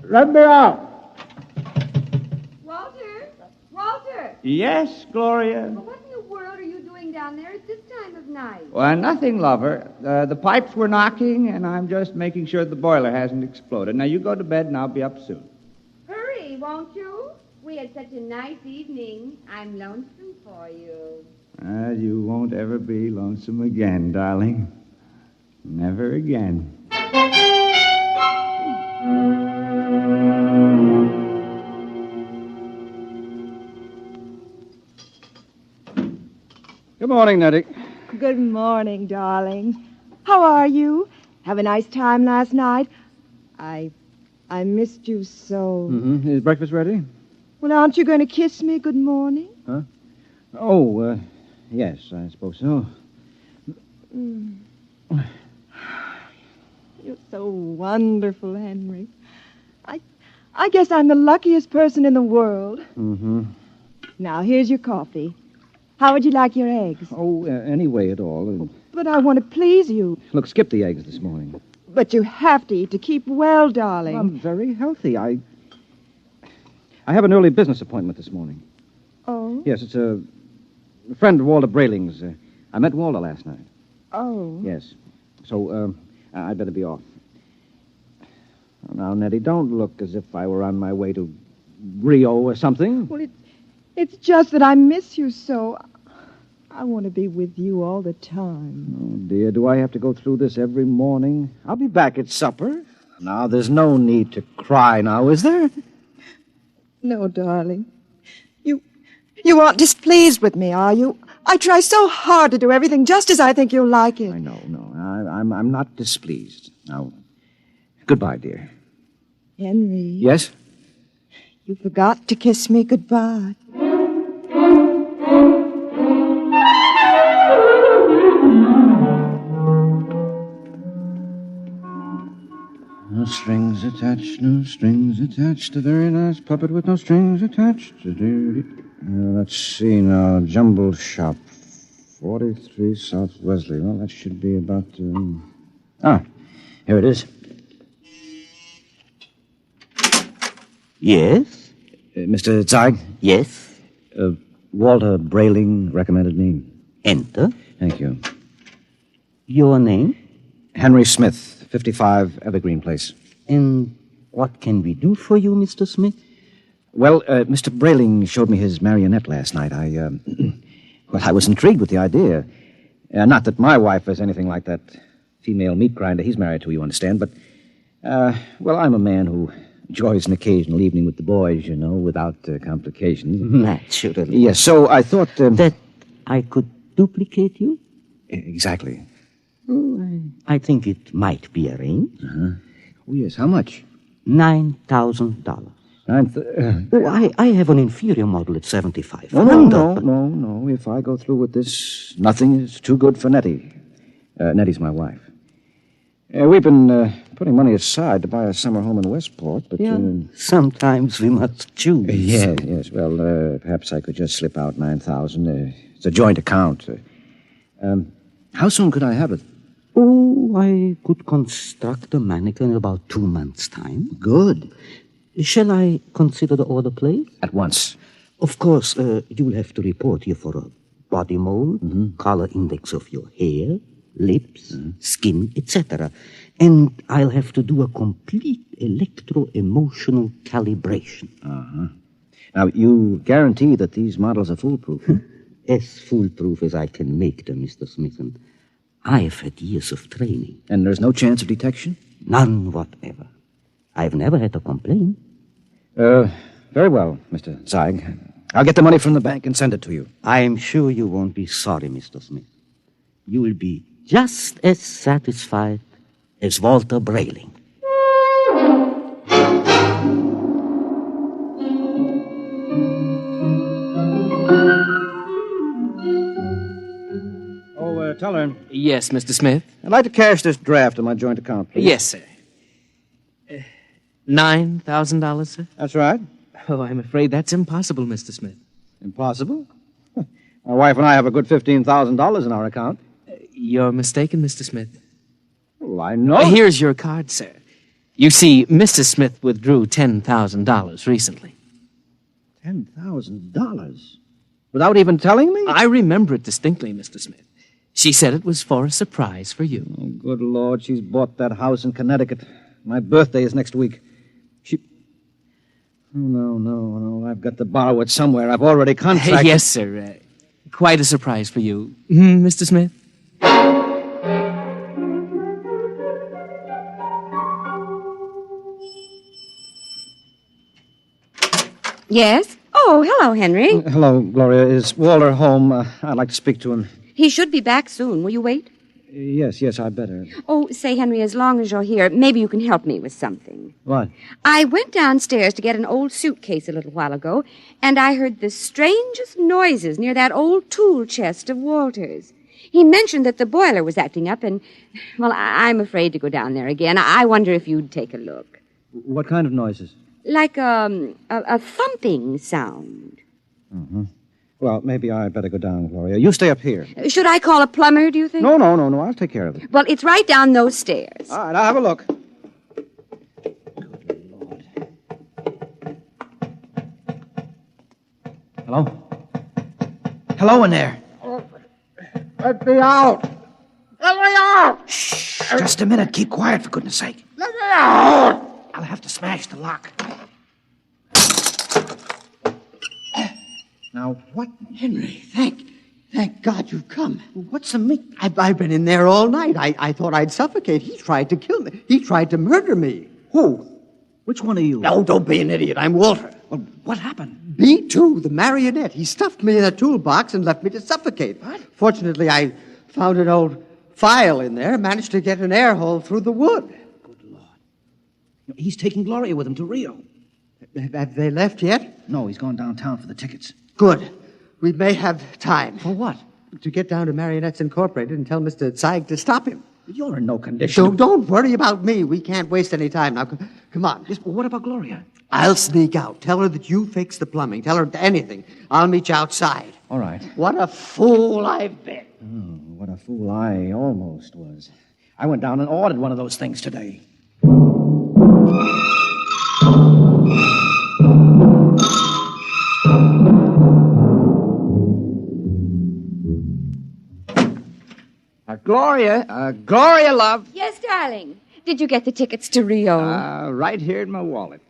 Let me out. Walter! Yes, Gloria? Well, what in the world are you doing down there at this time of night? Well, nothing, lover. The pipes were knocking, and I'm just making sure the boiler hasn't exploded. Now, you go to bed, and I'll be up soon. Hurry, won't you? We had such a nice evening. I'm lonesome for you. You won't ever be lonesome again, darling. Never again. Good morning, Nettie. Good morning, darling. How are you? Have a nice time last night? I missed you so. Mm-hmm. Is breakfast ready? Well, aren't you going to kiss me good morning? Huh? Oh, yes, I suppose so. Mm. You're so wonderful, Henry. I guess I'm the luckiest person in the world. Mm-hmm. Now, here's your coffee. How would you like your eggs? Oh, any way at all. But I want to please you. Look, skip the eggs this morning. But you have to eat to keep well, darling. I'm very healthy. I have an early business appointment this morning. Oh? Yes, it's a friend of Walter Brayling's. I met Walter last night. Oh. Yes. So, I'd better be off. Now, Nettie, don't look as if I were on my way to Rio or something. Well, it's just that I miss you so. I want to be with you all the time. Oh, dear, do I have to go through this every morning? I'll be back at supper. Now, there's no need to cry now, is there? No, darling. You aren't displeased with me, are you? I try so hard to do everything just as I think you'll like it. I know. I'm not displeased. Now, goodbye, dear. Henry. Yes? You forgot to kiss me goodbye. No strings attached, no strings attached. A very nice puppet with no strings attached. Let's see now. Jumble Shop, 43 South Wesley. Well, that should be about... here it is. Yes? Mr. Zeig? Yes? Walter Brayling recommended me. Enter. Thank you. Your name? Henry Smith, 55 Evergreen Place. And what can we do for you, Mr. Smith? Well, Mr. Brayling showed me his marionette last night. I was intrigued with the idea. Not that my wife is anything like that female meat grinder he's married to, you understand, but, I'm a man who enjoys an occasional evening with the boys, you know, without complications. Naturally. Yes, so I thought... that I could duplicate you? Exactly. Oh, I think it might be arranged. Uh-huh. Oh, yes, how much? $9,000. I have an inferior model at $7,500. No. If I go through with this, nothing is too good for Nettie. Nettie's my wife. We've been putting money aside to buy a summer home in Westport, but... sometimes we must choose. Yes. Well, perhaps I could just slip out $9,000. It's a joint account. How soon could I have it? Oh, I could construct a mannequin in about 2 months' time. Good. Shall I consider the order placed? At once. Of course, you'll have to report here for a body mold, color index of your hair, lips, skin, etc. And I'll have to do a complete electro-emotional calibration. Now, you guarantee that these models are foolproof? As foolproof as I can make them, Mr. Smithson. I've had years of training. And there's no chance of detection? None whatever. I've never had a complaint. Very well, Mr. Zeig. I'll get the money from the bank and send it to you. I'm sure you won't be sorry, Mr. Smith. You will be just as satisfied as Walter Brayling. Teller. Yes, Mr. Smith? I'd like to cash this draft on my joint account, please. Yes, sir. $9,000, sir? That's right. Oh, I'm afraid that's impossible, Mr. Smith. Impossible? My wife and I have a good $15,000 in our account. You're mistaken, Mr. Smith. Well, I know. Here's your card, sir. You see, Mr. Smith withdrew $10,000 recently. $10,000? Without even telling me? I remember it distinctly, Mr. Smith. She said it was for a surprise for you. Oh, good Lord, she's bought that house in Connecticut. My birthday is next week. Oh, no. I've got to borrow it somewhere. I've already contracted. Yes, sir. Quite a surprise for you. Mr. Smith? Yes? Oh, hello, Henry. Hello, Gloria. Is Walter home? I'd like to speak to him. He should be back soon. Will you wait? Yes, I better. Oh, say, Henry, as long as you're here, maybe you can help me with something. What? I went downstairs to get an old suitcase a little while ago, and I heard the strangest noises near that old tool chest of Walter's. He mentioned that the boiler was acting up, and, well, I'm afraid to go down there again. I wonder if you'd take a look. What kind of noises? Like a thumping sound. Mm-hmm. Well, maybe I'd better go down, Gloria. You stay up here. Should I call a plumber, do you think? No. I'll take care of it. Well, it's right down those stairs. All right, I'll have a look. Hello? Hello in there. Let me out! Let me out! Shh, just a minute. Keep quiet, for goodness sake. Let me out! I'll have to smash the lock. Now, what? Henry, thank God you've come. What's the meat? I've been in there all night. I thought I'd suffocate. He tried to kill me. He tried to murder me. Who? Which one of you? No, don't be an idiot. I'm Walter. Well, what happened? B2, the marionette. He stuffed me in a toolbox and left me to suffocate. What? Fortunately, I found an old file in there, managed to get an air hole through the wood. Good Lord. He's taking Gloria with him to Rio. Have they left yet? No, he's gone downtown for the tickets. Good. We may have time. For what? To get down to Marionettes Incorporated and tell Mr. Zeig to stop him. You're in no condition. So don't worry about me. We can't waste any time. Now, come on. Yes, but what about Gloria? I'll sneak out. Tell her that you fixed the plumbing. Tell her anything. I'll meet you outside. All right. What a fool I've been. Oh, what a fool I almost was. I went down and ordered one of those things today. Gloria, love. Yes, darling. Did you get the tickets to Rio? Right here in my wallet.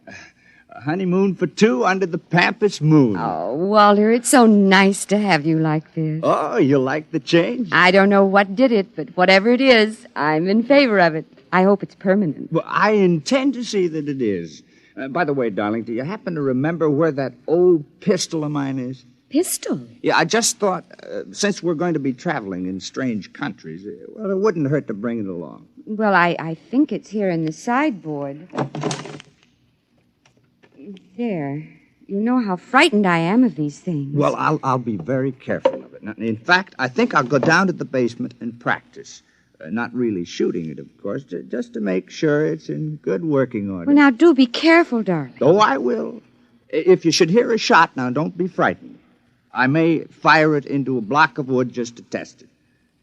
A honeymoon for two under the Pampas moon. Oh, Walter, it's so nice to have you like this. Oh, you like the change? I don't know what did it, but whatever it is, I'm in favor of it. I hope it's permanent. Well, I intend to see that it is. By the way, darling, do you happen to remember where that old pistol of mine is? Pistol? Yeah, I just thought, since we're going to be traveling in strange countries, well, it wouldn't hurt to bring it along. Well, I think it's here in the sideboard. There. You know how frightened I am of these things. Well, I'll be very careful of it. Now, in fact, I think I'll go down to the basement and practice. Not really shooting it, of course, just to make sure it's in good working order. Well, now, do be careful, darling. Oh, I will. If you should hear a shot, now, don't be frightened. I may fire it into a block of wood just to test it.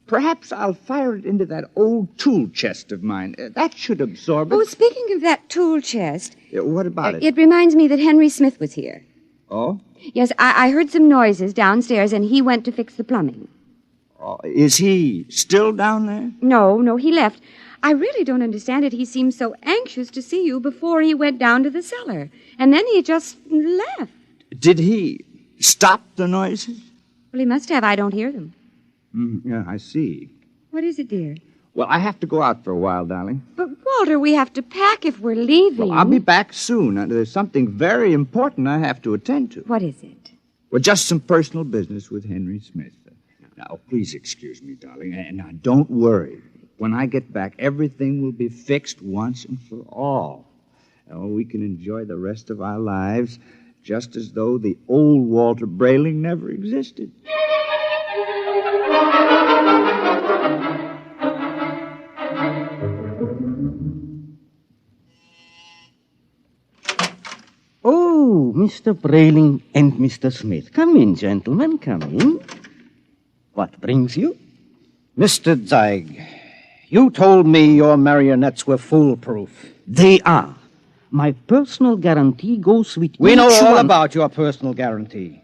Perhaps I'll fire it into that old tool chest of mine. That should absorb it. Oh, speaking of that tool chest... What about it? It reminds me that Henry Smith was here. Oh? Yes, I heard some noises downstairs, and he went to fix the plumbing. Is he still down there? No, he left. I really don't understand it. He seemed so anxious to see you before he went down to the cellar. And then he just left. Did he stop the noises? Well, he must have. I don't hear them. Yeah, I see. What is it, dear? Well, I have to go out for a while, darling. But, Walter, we have to pack if we're leaving. Well, I'll be back soon. There's something very important I have to attend to. What is it? Well, just some personal business with Henry Smith. Now, please excuse me, darling. And now, don't worry. When I get back, everything will be fixed once and for all. Oh, we can enjoy the rest of our lives just as though the old Walter Brayling never existed. Oh, Mr. Brayling and Mr. Smith. Come in, gentlemen, come in. What brings you? Mr. Zeig, you told me your marionettes were foolproof. They are. My personal guarantee goes with We know each all one. about your personal guarantee.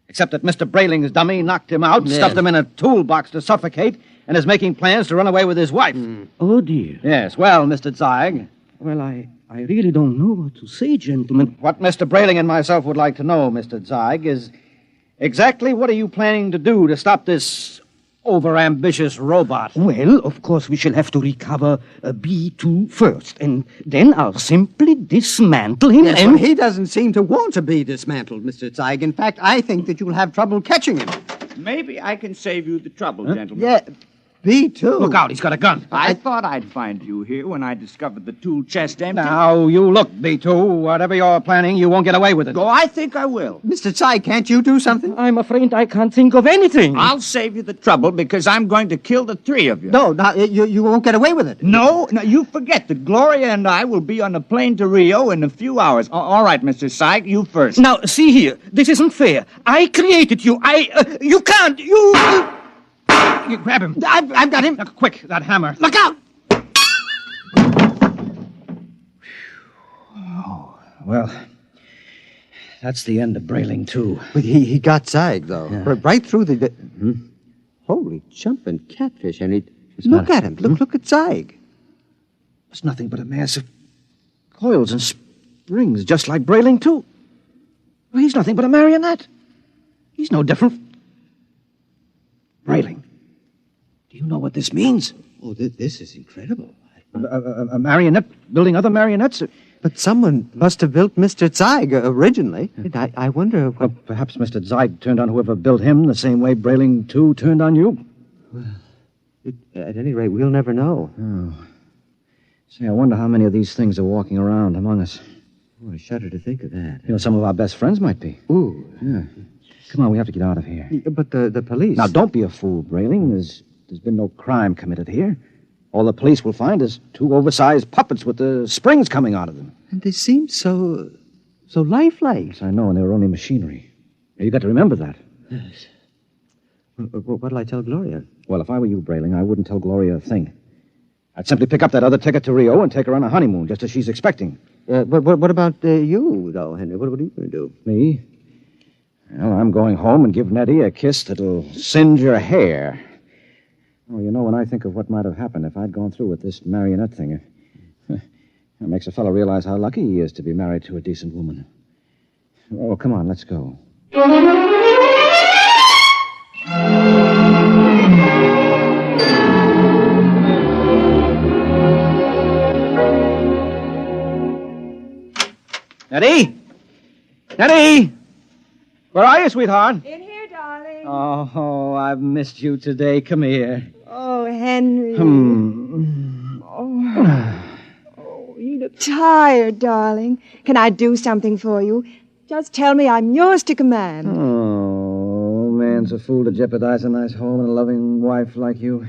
Except that Mr. Brayling's dummy knocked him out, Yes. stuffed him in a toolbox to suffocate, and is making plans to run away with his wife. Oh, dear. Yes, well, Mr. Zeig. Well, I really don't know what to say, gentlemen. What Mr. Brayling and myself would like to know, Mr. Zeig, is exactly what are you planning to do to stop this overambitious robot? Well, of course, we shall have to recover B2 first, and then I'll simply dismantle him Yes, and... well, he doesn't seem to want to be dismantled, Mr. Zeig. In fact, I think that you'll have trouble catching him. Maybe I can save you the trouble, gentlemen. Yeah, B2. Look out, he's got a gun. I thought I'd find you here when I discovered the tool chest empty. Now, you look, B2. Whatever you're planning, you won't get away with it. Oh, I think I will. Mr. Zeig, can't you do something? I'm afraid I can't think of anything. I'll save you the trouble because I'm going to kill the three of you. No, you won't get away with it. No, you forget that Gloria and I will be on a plane to Rio in a few hours. All right, Mr. Syke, you first. Now, see here. This isn't fair. I created you. You can't. You grab him. I've got him. Now, quick, that hammer. Look out! Oh, well, that's the end of Brayling, too. But he got Zeig, though. Yeah. Right through the... Holy jumping catfish, Henry. Look at him. Look at Zeig. It's nothing but a mass of coils and springs, just like Brayling, too. Well, he's nothing but a marionette. He's no different. Brayling, do you know what this means? Oh, this is incredible. A marionette building other marionettes? But someone must have built Mr. Zeig originally. I wonder what... Well, perhaps Mr. Zeig turned on whoever built him the same way Brayling, too, turned on you. Well, at any rate, we'll never know. Oh. Say, I wonder how many of these things are walking around among us. Oh, I shudder to think of that. You know, some of our best friends might be. Ooh. Yeah. Come on, we have to get out of here. But the police... Now, don't be a fool, Brayling. There's been no crime committed here. All the police will find is two oversized puppets with the springs coming out of them. And they seem so lifelike. Yes, I know, and they were only machinery. You got to remember that. Yes. What'll I tell Gloria? Well, if I were you, Brayling, I wouldn't tell Gloria a thing. I'd simply pick up that other ticket to Rio and take her on a honeymoon, just as she's expecting. What about you, though, Henry? What are you going to do? Me? Well, I'm going home and give Nettie a kiss that'll singe her hair. Oh, you know, when I think of what might have happened if I'd gone through with this marionette thing, it makes a fellow realize how lucky he is to be married to a decent woman. Oh, come on, let's go. Nettie? Nettie? Where are you, sweetheart? In here, darling. Oh, I've missed you today. Come here. Oh, Henry. Oh, you're tired, darling. Can I do something for you? Just tell me I'm yours to command. Oh, man's a fool to jeopardize a nice home and a loving wife like you.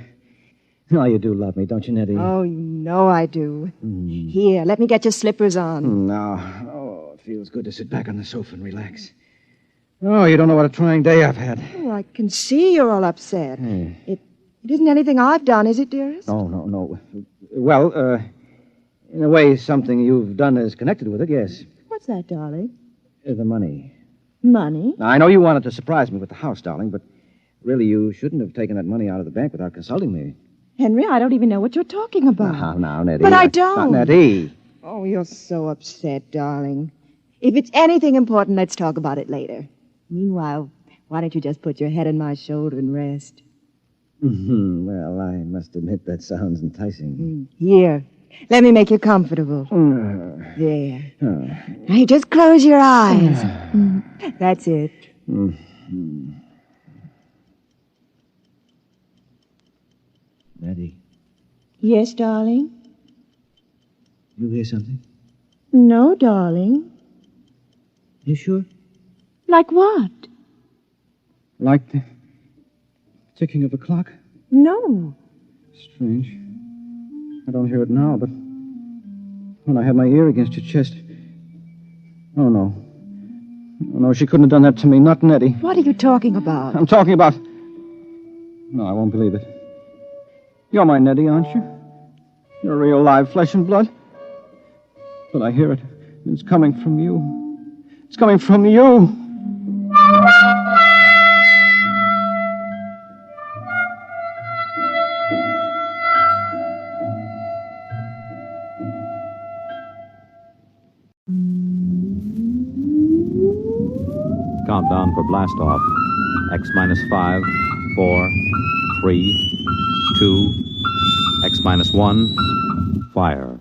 Oh, you do love me, don't you, Nettie? Oh, you know I do. Here, let me get your slippers on. Now, it feels good to sit back on the sofa and relax. Oh, you don't know what a trying day I've had. Oh, I can see you're all upset. Hey. It isn't anything I've done, is it, dearest? Oh, no. Well, in a way, something you've done is connected with it, yes. What's that, darling? The money. Money? Now, I know you wanted to surprise me with the house, darling, but really you shouldn't have taken that money out of the bank without consulting me. Henry, I don't even know what you're talking about. Now, Nettie. But I don't. Nettie. Oh, you're so upset, darling. If it's anything important, let's talk about it later. Meanwhile, why don't you just put your head on my shoulder and rest? Well, I must admit that sounds enticing. Here, let me make you comfortable. There. Now, you just close your eyes. That's it. Nettie, Yes, darling? you hear something? No, darling. You sure? Like what? Like the ticking of a clock? No. Strange. I don't hear it now, but when I had my ear against your chest... Oh, no. Oh, no, she couldn't have done that to me. Not Nettie. What are you talking about? I'm talking about... No, I won't believe it. You're my Nettie, aren't you? You're real live flesh and blood. But I hear it. It's coming from you. It's coming from you. Countdown for blast off. X minus 5, 4, 3, 2, X minus 1, fire.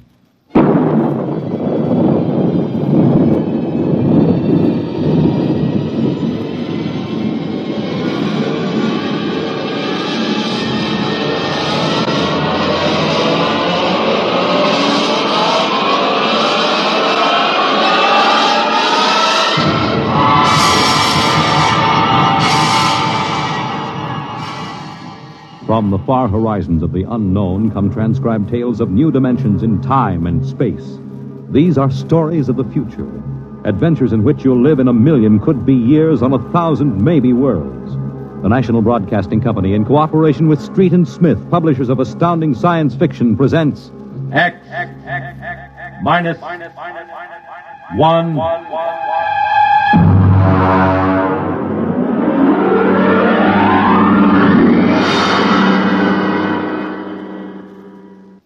From the far horizons of the unknown come transcribed tales of new dimensions in time and space. These are stories of the future, adventures in which you'll live in a million could-be years on 1,000 maybe worlds. The National Broadcasting Company, in cooperation with Street and Smith, publishers of astounding science fiction, presents X minus 1.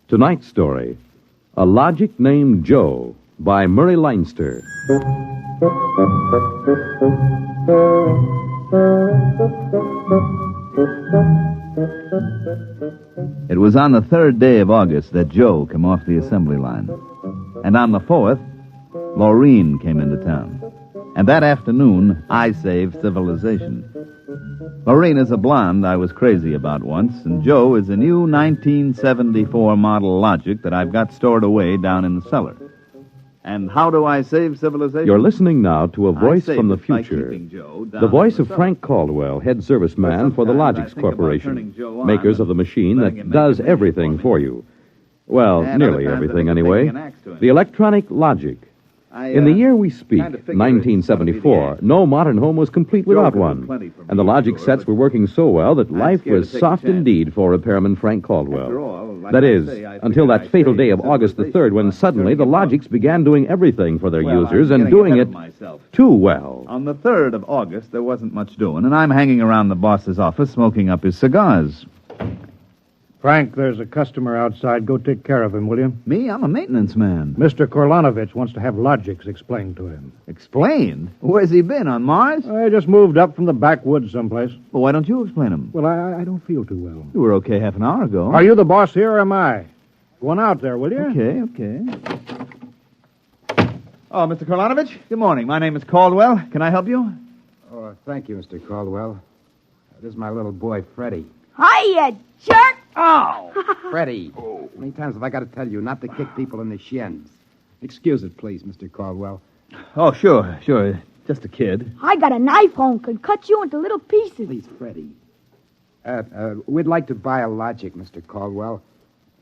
Tonight's story, A Logic Named Joe, by Murray Leinster. It was on the 3rd day of August that Joe came off the assembly line. And on the 4th, Maureen came into town. And that afternoon, I saved civilization. Maureen is a blonde I was crazy about once, and Joe is a new 1974 model Logic that I've got stored away down in the cellar. And how do I save civilization? You're listening now to a voice from the future. The voice of Frank Caldwell, head serviceman for the Logix Corporation, makers of the machine that does everything for you. Well, nearly everything anyway. The electronic Logic. In the year we speak, 1974, no modern home was complete without one. And the Logic sets were working so well that life was soft indeed for repairman Frank Caldwell. That is, until that fatal day of August the 3rd, when suddenly the Logics began doing everything for their users and doing it too well. On the 3rd of August, there wasn't much doing, and I'm hanging around the boss's office smoking up his cigars. Frank, there's a customer outside. Go take care of him, will you? Me? I'm a maintenance man. Mr. Korlanovich wants to have Logics explained to him. Explained? Where's he been, on Mars? I just moved up from the backwoods someplace. Well, why don't you explain him? Well, I don't feel too well. You were okay half an hour ago. Are you the boss here or am I? Go on out there, will you? Okay. Oh, Mr. Korlanovich, good morning. My name is Caldwell. Can I help you? Oh, thank you, Mr. Caldwell. This is my little boy, Freddie. Hiya, jerk! Oh! Freddie, how many times have I got to tell you not to kick people in the shins? Excuse it, please, Mr. Caldwell. Oh, sure. Just a kid. I got a knife home, could cut you into little pieces. Please, Freddie. We'd like to buy a Logic, Mr. Caldwell.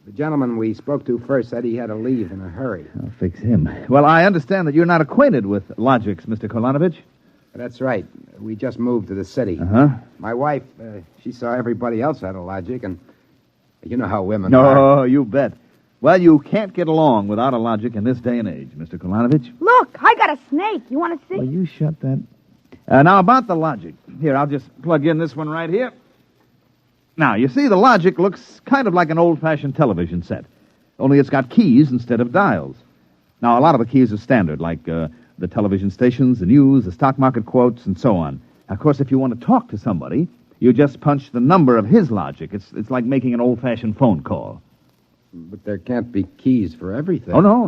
The gentleman we spoke to first said he had to leave in a hurry. I'll fix him. Well, I understand that you're not acquainted with Logics, Mr. Korlanovich. That's right. We just moved to the city. Uh-huh. My wife, she saw everybody else had a Logic, and you know how women are. Oh, you bet. Well, you can't get along without a Logic in this day and age, Mr. Korlanovich. Look, I got a snake. You want to see? Well, you shut that... Now, about the logic. Here, I'll just plug in this one right here. Now, you see, the logic looks kind of like an old-fashioned television set, only it's got keys instead of dials. Now, a lot of the keys are standard, like the television stations, the news, the stock market quotes, and so on. Of course, if you want to talk to somebody, you just punch the number of his logic. It's like making an old-fashioned phone call. But there can't be keys for everything. Oh, no.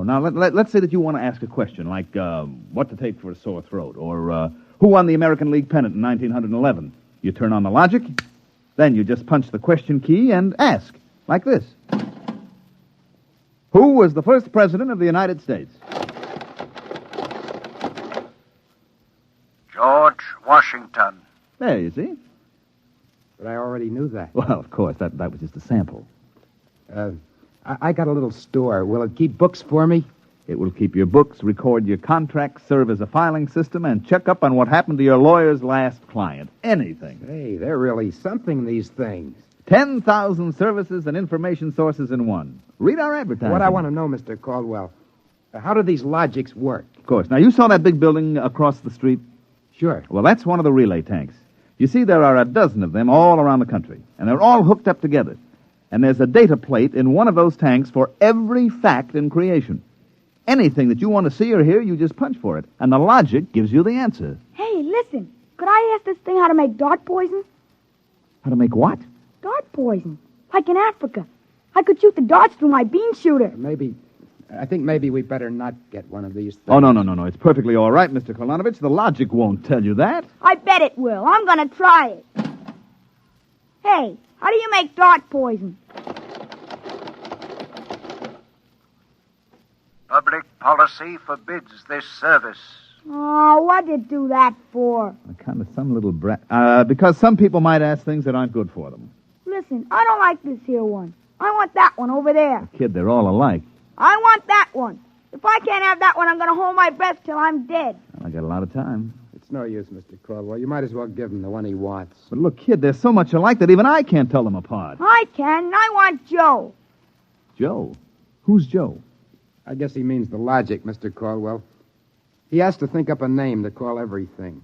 Now, let's say that you want to ask a question, like what to take for a sore throat, or who won the American League pennant in 1911. You turn on the logic, then you just punch the question key and ask, like this. Who was the first president of the United States? George Washington. There, you see. But I already knew that. Well, of course, that was just a sample. I got a little store. Will it keep books for me? It will keep your books, record your contracts, serve as a filing system, and check up on what happened to your lawyer's last client. Anything. Hey, they're really something, these things. 10,000 services and information sources in one. Read our advertising. What I want to know, Mr. Caldwell, how do these logics work? Of course. Now, you saw that big building across the street? Sure. Well, that's one of the relay tanks. You see, there are a dozen of them all around the country, and they're all hooked up together. And there's a data plate in one of those tanks for every fact in creation. Anything that you want to see or hear, you just punch for it, and the logic gives you the answer. Hey, listen. Could I ask this thing how to make dart poison? How to make what? Dart poison. Like in Africa. I could shoot the darts through my bean shooter. I think maybe we better not get one of these things. Oh, no. It's perfectly all right, Mr. Kolonovich. The logic won't tell you that. I bet it will. I'm going to try it. Hey, how do you make dart poison? Public policy forbids this service. Oh, what'd you do that for? Kind of some little brat. Because some people might ask things that aren't good for them. Listen, I don't like this here one. I want that one over there. Kid, they're all alike. I want that one. If I can't have that one, I'm going to hold my breath till I'm dead. Well, I got a lot of time. It's no use, Mr. Caldwell. You might as well give him the one he wants. But look, kid, they're so much alike that even I can't tell them apart. I can. I want Joe. Joe? Who's Joe? I guess he means the logic, Mr. Caldwell. He has to think up a name to call everything.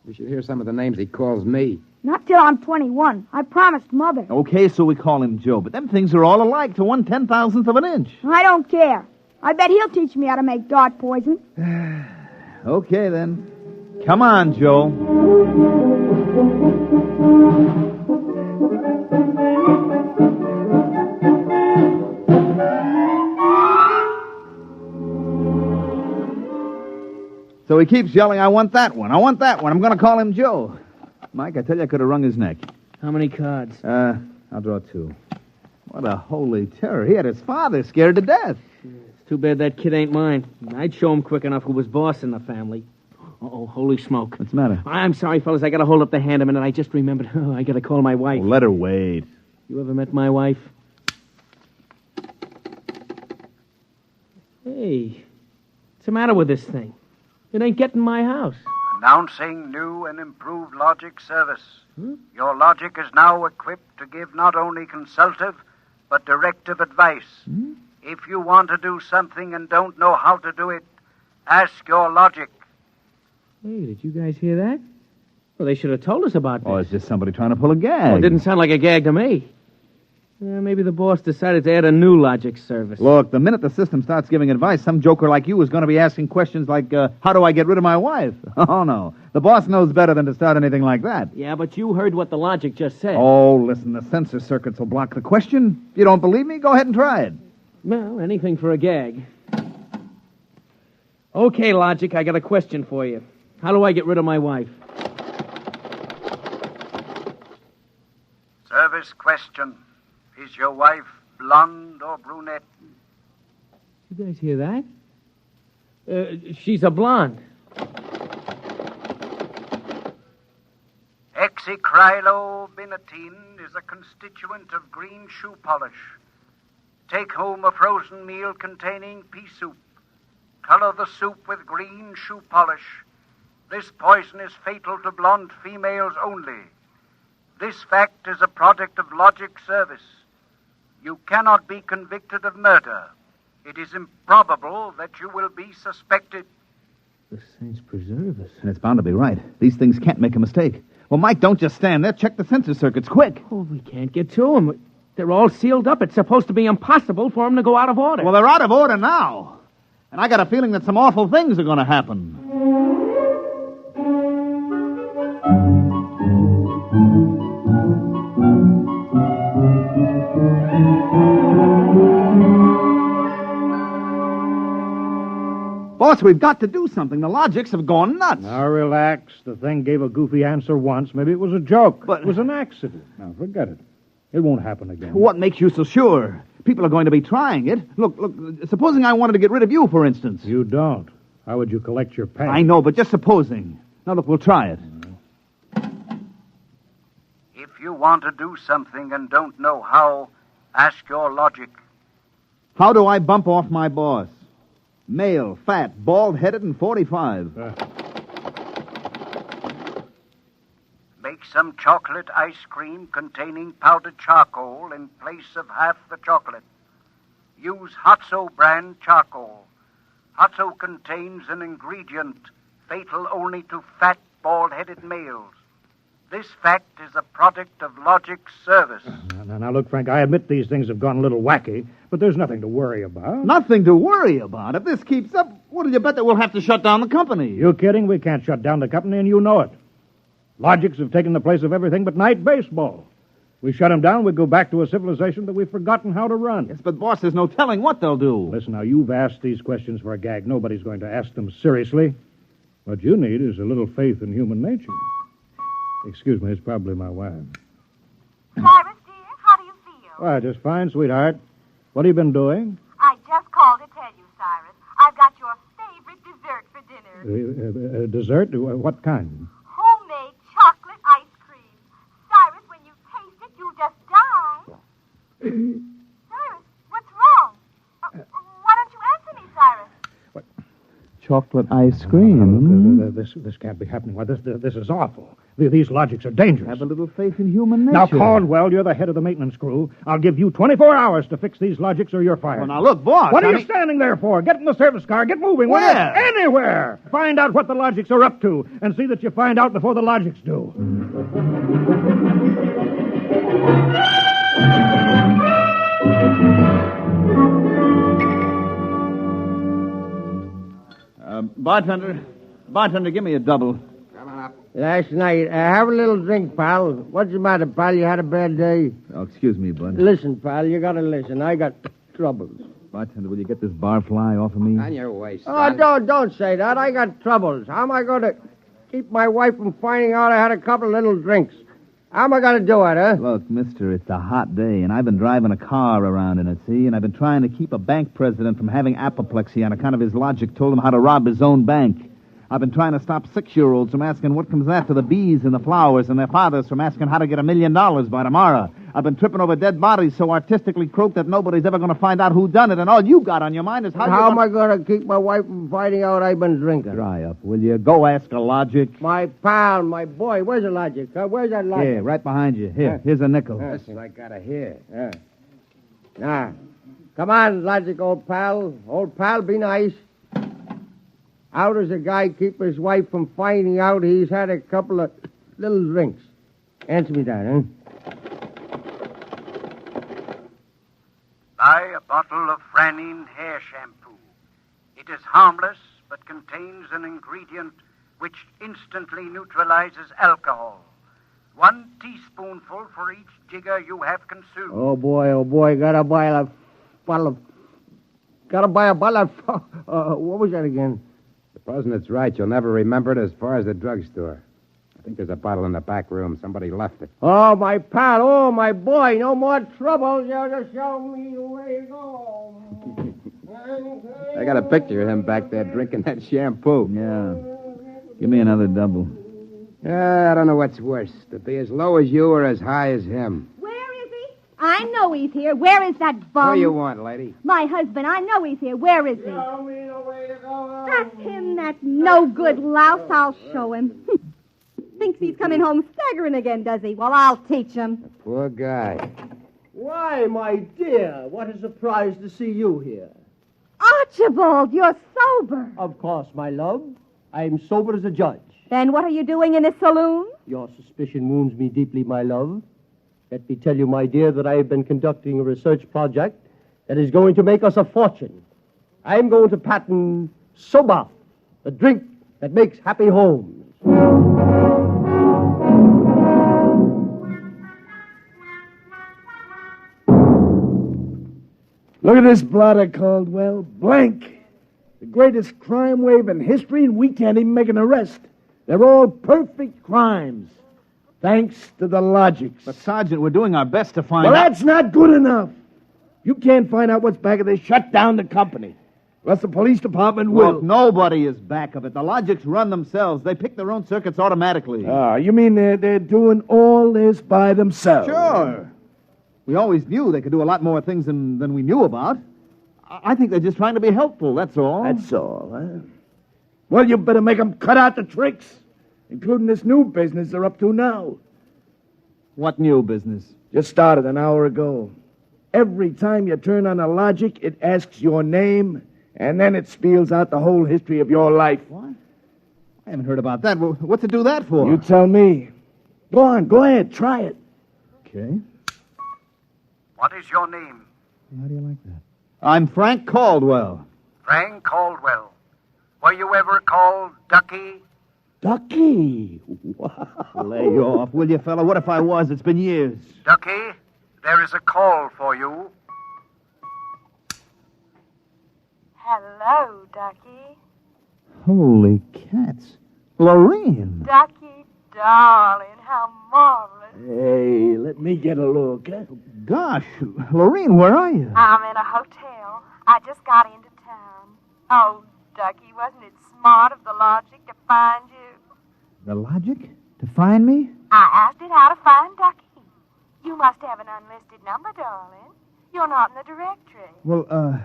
You should hear some of the names he calls me. Not till I'm 21. I promised Mother. Okay, so we call him Joe, but them things are all alike to 1/10,000th of an inch. I don't care. I bet he'll teach me how to make dart poison. Okay, then. Come on, Joe. So he keeps yelling, I want that one. I want that one. I'm going to call him Joe. Mike, I tell you, I could have wrung his neck. How many cards? I'll draw 2. What a holy terror. He had his father scared to death. It's too bad that kid ain't mine. I'd show him quick enough who was boss in the family. Uh-oh, holy smoke. What's the matter? I'm sorry, fellas. I got to hold up the hand a minute. I just remembered. Oh, I got to call my wife. Oh, let her wait. You ever met my wife? Hey, what's the matter with this thing? It ain't getting my house. Announcing new and improved logic service. Your logic is now equipped to give not only consultative, but directive advice. If you want to do something and don't know how to do it, ask your logic. Hey, did you guys hear that? Well, they should have told us about this. Oh, it's just somebody trying to pull a gag. Well, it didn't sound like a gag to me. Maybe the boss decided to add a new logic service. Look, the minute the system starts giving advice, some joker like you is going to be asking questions like, how do I get rid of my wife? Oh, no. The boss knows better than to start anything like that. Yeah, but you heard what the logic just said. Oh, listen, the censor circuits will block the question. You don't believe me? Go ahead and try it. Well, anything for a gag. Okay, logic, I got a question for you. How do I get rid of my wife? Service question. Is your wife blonde or brunette? You guys hear that? She's a blonde. Hexacrylobinatine is a constituent of green shoe polish. Take home a frozen meal containing pea soup. Color the soup with green shoe polish. This poison is fatal to blonde females only. This fact is a product of logic service. You cannot be convicted of murder. It is improbable that you will be suspected. The saints preserve us. And it's bound to be right. These things can't make a mistake. Well, Mike, don't just stand there. Check the sensor circuits, quick. Oh, we can't get to them. They're all sealed up. It's supposed to be impossible for them to go out of order. Well, they're out of order now. And I got a feeling that some awful things are going to happen. Boss, we've got to do something. The logics have gone nuts. Now, relax. The thing gave a goofy answer once. Maybe it was a joke. But it was an accident. Now, forget it. It won't happen again. What makes you so sure? People are going to be trying it. Look, supposing I wanted to get rid of you, for instance. You don't. How would you collect your pay? I know, but just supposing. Now, look, we'll try it. If you want to do something and don't know how, ask your logic. How do I bump off my boss? Male, fat, bald-headed, and 45. Make some chocolate ice cream containing powdered charcoal in place of half the chocolate. Use Hotso brand charcoal. Hotso contains an ingredient fatal only to fat, bald-headed males. This fact is a product of Logic's service. Now, look, Frank, I admit these things have gone a little wacky, but there's nothing to worry about. Nothing to worry about? If this keeps up, what do you bet that we'll have to shut down the company? You kidding? We can't shut down the company, and you know it. Logics have taken the place of everything but night baseball. We shut them down, we go back to a civilization that we've forgotten how to run. Yes, but, boss, there's no telling what they'll do. Listen, now, you've asked these questions for a gag. Nobody's going to ask them seriously. What you need is a little faith in human nature. Excuse me, it's probably my wife. Cyrus, dear, how do you feel? Why, just fine, sweetheart. What have you been doing? I just called to tell you, Cyrus. I've got your favorite dessert for dinner. Dessert? What kind? Homemade chocolate ice cream. Cyrus, when you taste it, you'll just die. Cyrus, what's wrong? Why don't you answer me, Cyrus? Chocolate ice cream. This can't be happening. Why, this is awful. These logics are dangerous. Have a little faith in human nature. Now, Caldwell, you're the head of the maintenance crew. I'll give you 24 hours to fix these logics or you're fired. Well, now, look, boss. What are you standing there for? Get in the service car. Get moving. Where? Anywhere. Find out what the logics are up to and see that you find out before the logics do. Bartender, give me a double. Come on up. Last night, have a little drink, pal. What's the matter, pal? You had a bad day? Oh, excuse me, bud. Listen, pal, you gotta listen. I got troubles. Bartender, will you get this barfly off of me? On your way, son. Oh, don't say that. I got troubles. How am I going to keep my wife from finding out I had a couple of little drinks? How am I going to do it, huh? Look, mister, it's a hot day, and I've been driving a car around in it, see? And I've been trying to keep a bank president from having apoplexy on account of his logic told him how to rob his own bank. I've been trying to stop 6-year-olds from asking what comes after the bees and the flowers and their fathers from asking how to get $1 million by tomorrow. I've been tripping over dead bodies so artistically croaked that nobody's ever going to find out who done it, and all you got on your mind is how am I going to keep my wife from finding out I've been drinking? Dry up, will you? Go ask a logic. My pal, my boy, where's the logic? Where's that logic? Here, right behind you. Here, here's a nickel. Listen, I got to hear. Now, come on, logic, old pal. Old pal, be nice. How does a guy keep his wife from finding out he's had a couple of little drinks? Answer me that, huh? Buy a bottle of Franine hair shampoo. It is harmless, but contains an ingredient which instantly neutralizes alcohol. 1 teaspoonful for each jigger you have consumed. Oh, boy, gotta buy a bottle of... what was that again? Supposing it's right, you'll never remember it as far as the drugstore. I think there's a bottle in the back room. Somebody left it. Oh, my pal. Oh, my boy. No more trouble. You'll just show me the way to go. I got a picture of him back there drinking that shampoo. Yeah. Give me another double. I don't know what's worse, to be as low as you or as high as him. Where is he? I know he's here. Where is that bum? What do you want, lady? My husband. I know he's here. Where is he? Show me the way to go. That's him, that no-good louse. I'll show him. Thinks he's coming home staggering again, does he? Well, I'll teach him. Poor guy. Why, my dear, what a surprise to see you here. Archibald, you're sober. Of course, my love. I'm sober as a judge. Then what are you doing in this saloon? Your suspicion wounds me deeply, my love. Let me tell you, my dear, that I have been conducting a research project that is going to make us a fortune. I'm going to patent Soba, the drink that makes happy homes. Look at this blotter, Caldwell. Blank. The greatest crime wave in history, and we can't even make an arrest. They're all perfect crimes. Thanks to the logics. But, Sergeant, we're doing our best to find Well, out... that's not good enough. You can't find out what's back of this. Shut down the company. Unless the police department will. Look, nobody is back of it. The logics run themselves. They pick their own circuits automatically. Ah, you mean they're doing all this by themselves? Sure. We always knew they could do a lot more things than we knew about. I think they're just trying to be helpful, that's all. That's all, huh? Well, you better make them cut out the tricks, including this new business they're up to now. What new business? Just started an hour ago. Every time you turn on a logic, it asks your name, and then it spells out the whole history of your life. What? I haven't heard about that. What's it do that for? You tell me. Go on, go ahead, try it. Okay. What is your name? How do you like that? I'm Frank Caldwell. Frank Caldwell. Were you ever called Ducky? Ducky? Wow. Lay off, will you, fella? What if I was? It's been years. Ducky, there is a call for you. Hello, Ducky. Holy cats. Lorene. Ducky, darling, how marvelous. Hey, let me get a look. Huh? Gosh, Lorene, where are you? I'm in a hotel. I just got into town. Oh, Ducky, wasn't it smart of the logic to find you? The logic? To find me? I asked it how to find Ducky. You must have an unlisted number, darling. You're not in the directory. Well,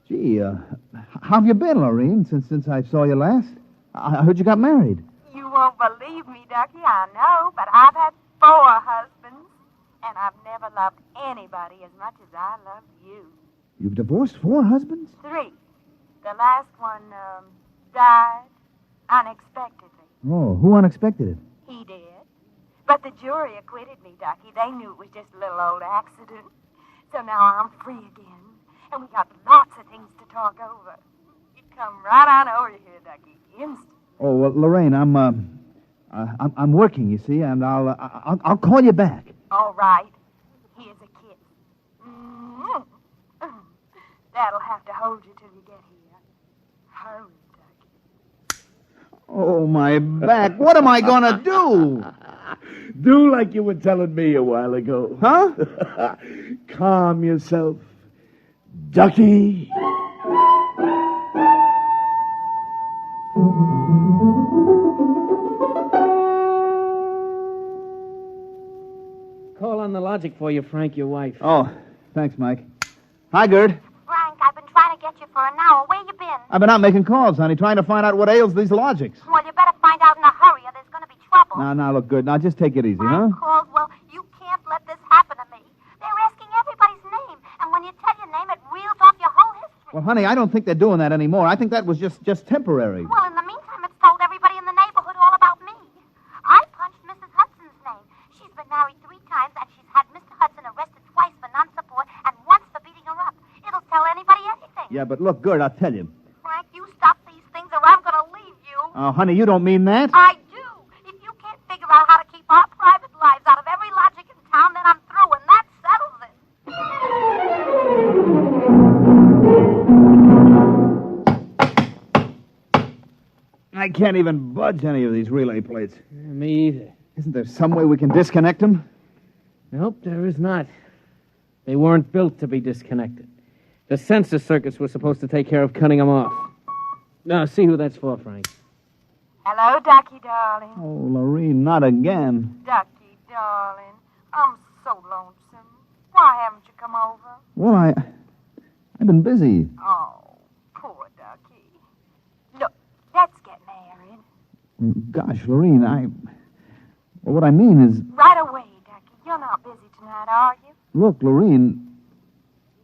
gee, how have you been, Lorene, since I saw you last? I heard you got married. You won't believe me, Ducky, I know, but I've had 4 husbands, and I've never loved anybody as much as I love you. You've divorced 4 husbands? 3. The last one, died unexpectedly. Oh, who unexpected it? He did. But the jury acquitted me, Ducky. They knew it was just a little old accident. So now I'm free again, and we got lots of things to talk over. You come right on over here, Ducky, instant. Oh, well, Lorraine, I'm working, you see, and I'll call you back. All right. Here's a kiss. Mm-hmm. That'll have to hold you till you get here. Hurry, Ducky. Oh, my back. What am I going to do? Do like you were telling me a while ago. Huh? Calm yourself. Ducky. Call on the logic for you, Frank, your wife. Oh, thanks, Mike. Hi, Gerd. Frank, I've been trying to get you for an hour. Where you been? I've been out making calls, honey, trying to find out what ails these logics. Well, you better find out in a hurry or there's going to be trouble. Now, look, good. Now, just take it easy, huh? Caldwell, you can't let this happen to me. They're asking everybody's name, and when you tell your name, it reels off your whole history. Well, honey, I don't think they're doing that anymore. I think that was just temporary. Well, in the meantime, it's told everybody in the neighborhood all about me. I punched Mrs. Hudson's name. She's been married 3 times, and she's had Mr. Hudson arrested twice for non-support and once for beating her up. It'll tell anybody anything. Yeah, but look, Gerd, I'll tell you. Frank, you stop these things or I'm going to leave you. Oh, honey, you don't mean that. I do. If you can't figure out how to keep our private lives out of every logic in town, then I'm through, and that settles it. I can't even budge any of these relay plates. Me either. Isn't there some way we can disconnect them? Nope, there is not. They weren't built to be disconnected. The sensor circuits were supposed to take care of cutting them off. Now, see who that's for, Frank. Hello, Ducky, darling. Oh, Lorene, not again. Ducky, darling. I'm so lonesome. Why haven't you come over? Well, I've been busy. Oh, poor Ducky. Look, let's get married. Gosh, Lorene, well, what I mean is... Right away, Ducky. You're not busy tonight, are you? Look, Lorene,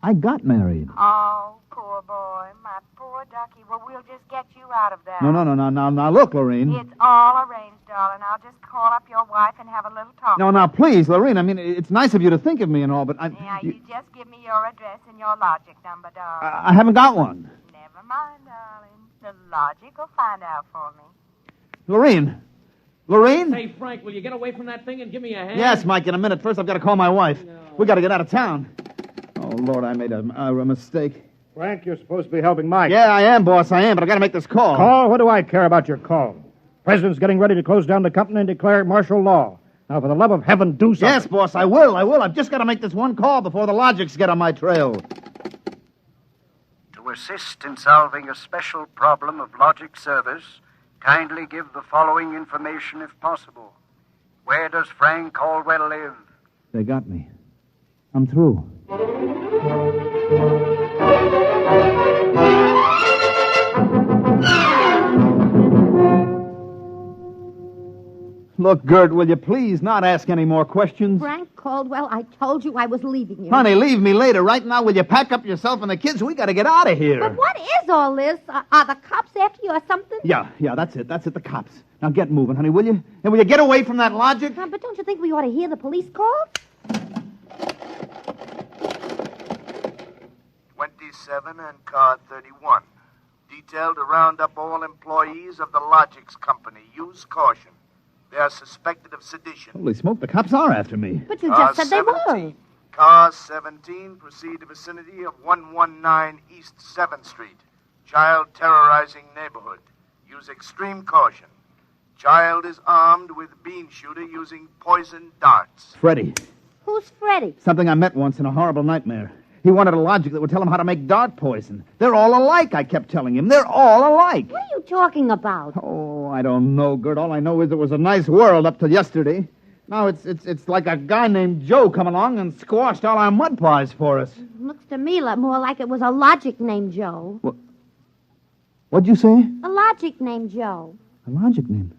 I got married. Oh, poor boy. My poor Ducky. Well, we'll just get you out of that. Now, look, Lorene. It's all arranged, darling. I'll just call up your wife and have a little talk. Now, please, Lorene. I mean, it's nice of you to think of me and all, but Yeah, you just give me your address and your logic number, darling. I haven't got one. Never mind, darling. The logic will find out for me. Lorene? Say, Frank, will you get away from that thing and give me a hand? Yes, Mike, in a minute. First, I've got to call my wife. We got to get out of town. Oh, Lord, I made a mistake. Frank, you're supposed to be helping Mike. Yeah, I am, boss, I am, but I got to make this call. Call? What do I care about your call? President's getting ready to close down the company and declare martial law. Now, for the love of heaven, do something. Yes, boss, I will. I've just got to make this one call before the logics get on my trail. To assist in solving a special problem of logic service, kindly give the following information if possible. Where does Frank Caldwell live? They got me. I'm through. Look, Gert, will you please not ask any more questions? Frank Caldwell, I told you I was leaving you. Honey, leave me later. Right now, will you pack up yourself and the kids? We got to get out of here. But what is all this? Are the cops after you or something? Yeah, that's it, the cops. Now get moving, honey, will you? And will you get away from that logic? But don't you think we ought to hear the police call? 27 and car 31. Detailed to round up all employees of the Logics Company. Use caution. They are suspected of sedition. Holy smoke, the cops are after me. But you just said they were. Car 17, proceed to vicinity of 119 East 7th Street. Child terrorizing neighborhood. Use extreme caution. Child is armed with bean shooter using poison darts. Freddie. Who's Freddie? Something I met once in a horrible nightmare. He wanted a logic that would tell him how to make dart poison. They're all alike, I kept telling him. They're all alike. What are you talking about? Oh, I don't know, Gert. All I know is it was a nice world up till yesterday. Now it's like a guy named Joe come along and squashed all our mud pies for us. Looks to me more like it was a logic named Joe. What'd you say? A logic named Joe. A logic name?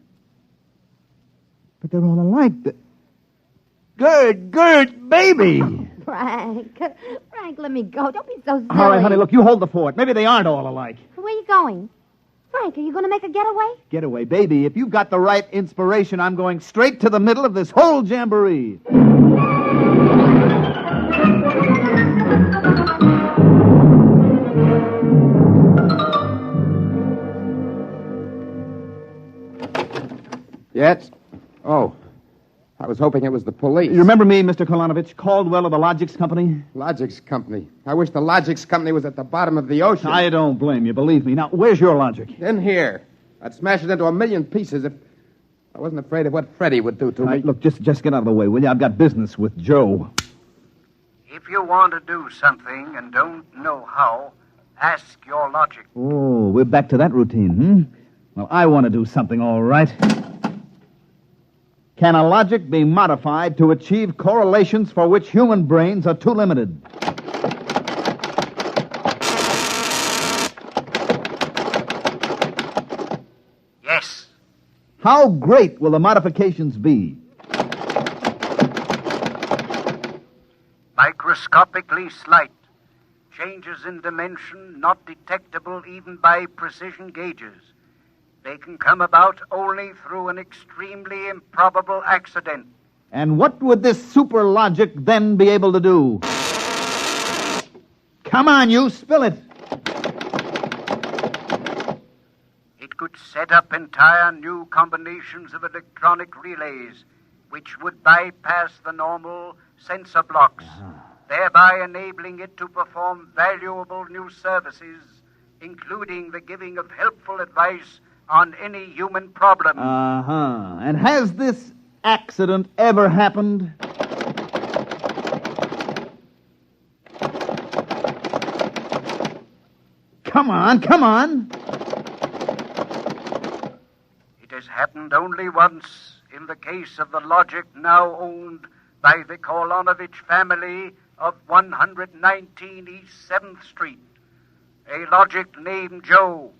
But they're all alike. Gert, baby! Frank, let me go. Don't be so silly. All right, honey, look, you hold the fort. Maybe they aren't all alike. Where are you going? Frank, are you going to make a getaway? Getaway, baby. If you've got the right inspiration, I'm going straight to the middle of this whole jamboree. Yes? Oh. I was hoping it was the police. You remember me, Mr. Kolanovich, Caldwell of the Logics Company? Logics Company. I wish the Logics Company was at the bottom of the ocean. I don't blame you, believe me. Now, where's your logic? In here. I'd smash it into a million pieces if I wasn't afraid of what Freddie would do to me. Look, just get out of the way, will you? I've got business with Joe. If you want to do something and don't know how, ask your logic. Oh, we're back to that routine, Well, I want to do something, all right. Can a logic be modified to achieve correlations for which human brains are too limited? Yes. How great will the modifications be? Microscopically slight. Changes in dimension not detectable even by precision gauges. They can come about only through an extremely improbable accident. And what would this super logic then be able to do? Come on, you, spill it. It could set up entire new combinations of electronic relays, which would bypass the normal sensor blocks, thereby enabling it to perform valuable new services, including the giving of helpful advice on any human problem. And has this accident ever happened? Come on. It has happened only once in the case of the logic now owned by the Kolanovich family of 119 East 7th Street. A logic named Joe.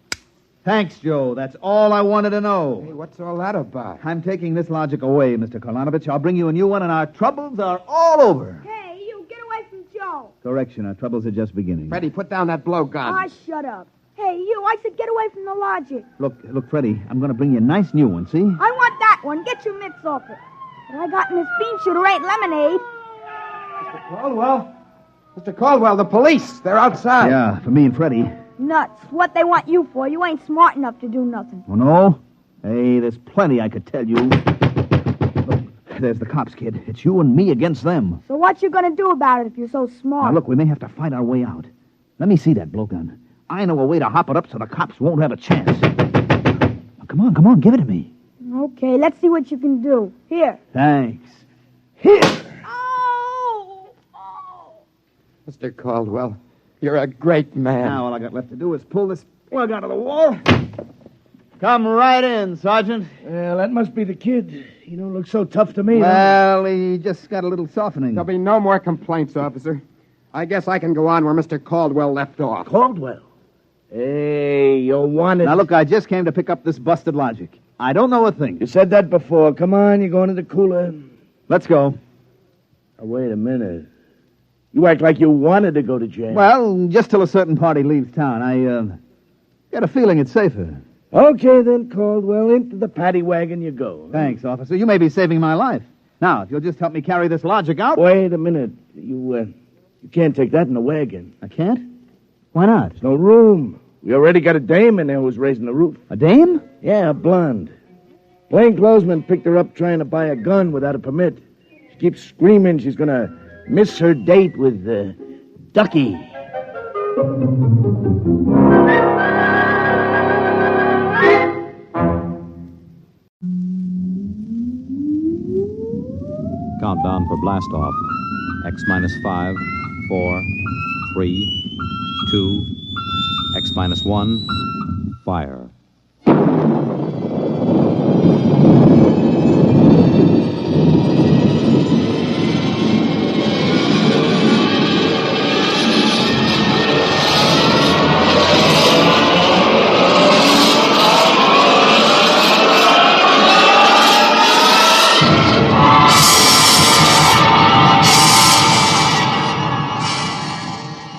Thanks, Joe. That's all I wanted to know. Hey, what's all that about? I'm taking this logic away, Mr. Kolanovich. I'll bring you a new one, and our troubles are all over. Hey, you get away from Joe. Correction, our troubles are just beginning. Freddie, put down that blowgun. Shut up. Hey, you, I said get away from the logic. Look, Freddie, I'm going to bring you a nice new one, see? I want that one. Get your mitts off it. What I got in this bean shooter ain't lemonade. Mr. Caldwell? Mr. Caldwell, the police. They're outside. Yeah, for me and Freddie. Nuts. What they want you for? You ain't smart enough to do nothing. Oh, no? Hey, there's plenty I could tell you. Look, there's the cops, kid. It's you and me against them. So what you gonna do about it if you're so smart? Now, look, we may have to fight our way out. Let me see that blowgun. I know a way to hop it up so the cops won't have a chance. Now, come on, give it to me. Okay, let's see what you can do. Here. Thanks. Here! Mr. Caldwell, you're a great man. Now all I got left to do is pull this plug out of the wall. Come right in, Sergeant. Well, that must be the kid. You don't look so tough to me. Well, he just got a little softening. There'll be no more complaints, officer. I guess I can go on where Mr. Caldwell left off. Caldwell? Hey, you wanted... Now, look, I just came to pick up this busted logic. I don't know a thing. You said that before. Come on, you're going to the cooler. Let's go. Oh, wait a minute. You act like you wanted to go to jail. Well, just till a certain party leaves town. I get a feeling it's safer. Okay, then, Caldwell. Into the paddy wagon you go. Thanks, officer. You may be saving my life. Now, if you'll just help me carry this logic out... Wait a minute. You can't take that in the wagon. I can't? Why not? There's no room. We already got a dame in there who's raising the roof. A dame? Yeah, a blonde. Plainclothesman picked her up trying to buy a gun without a permit. She keeps screaming she's going to miss her date with Ducky. Countdown for blast off. X minus 5, 4, 3, 2, X minus 1, fire.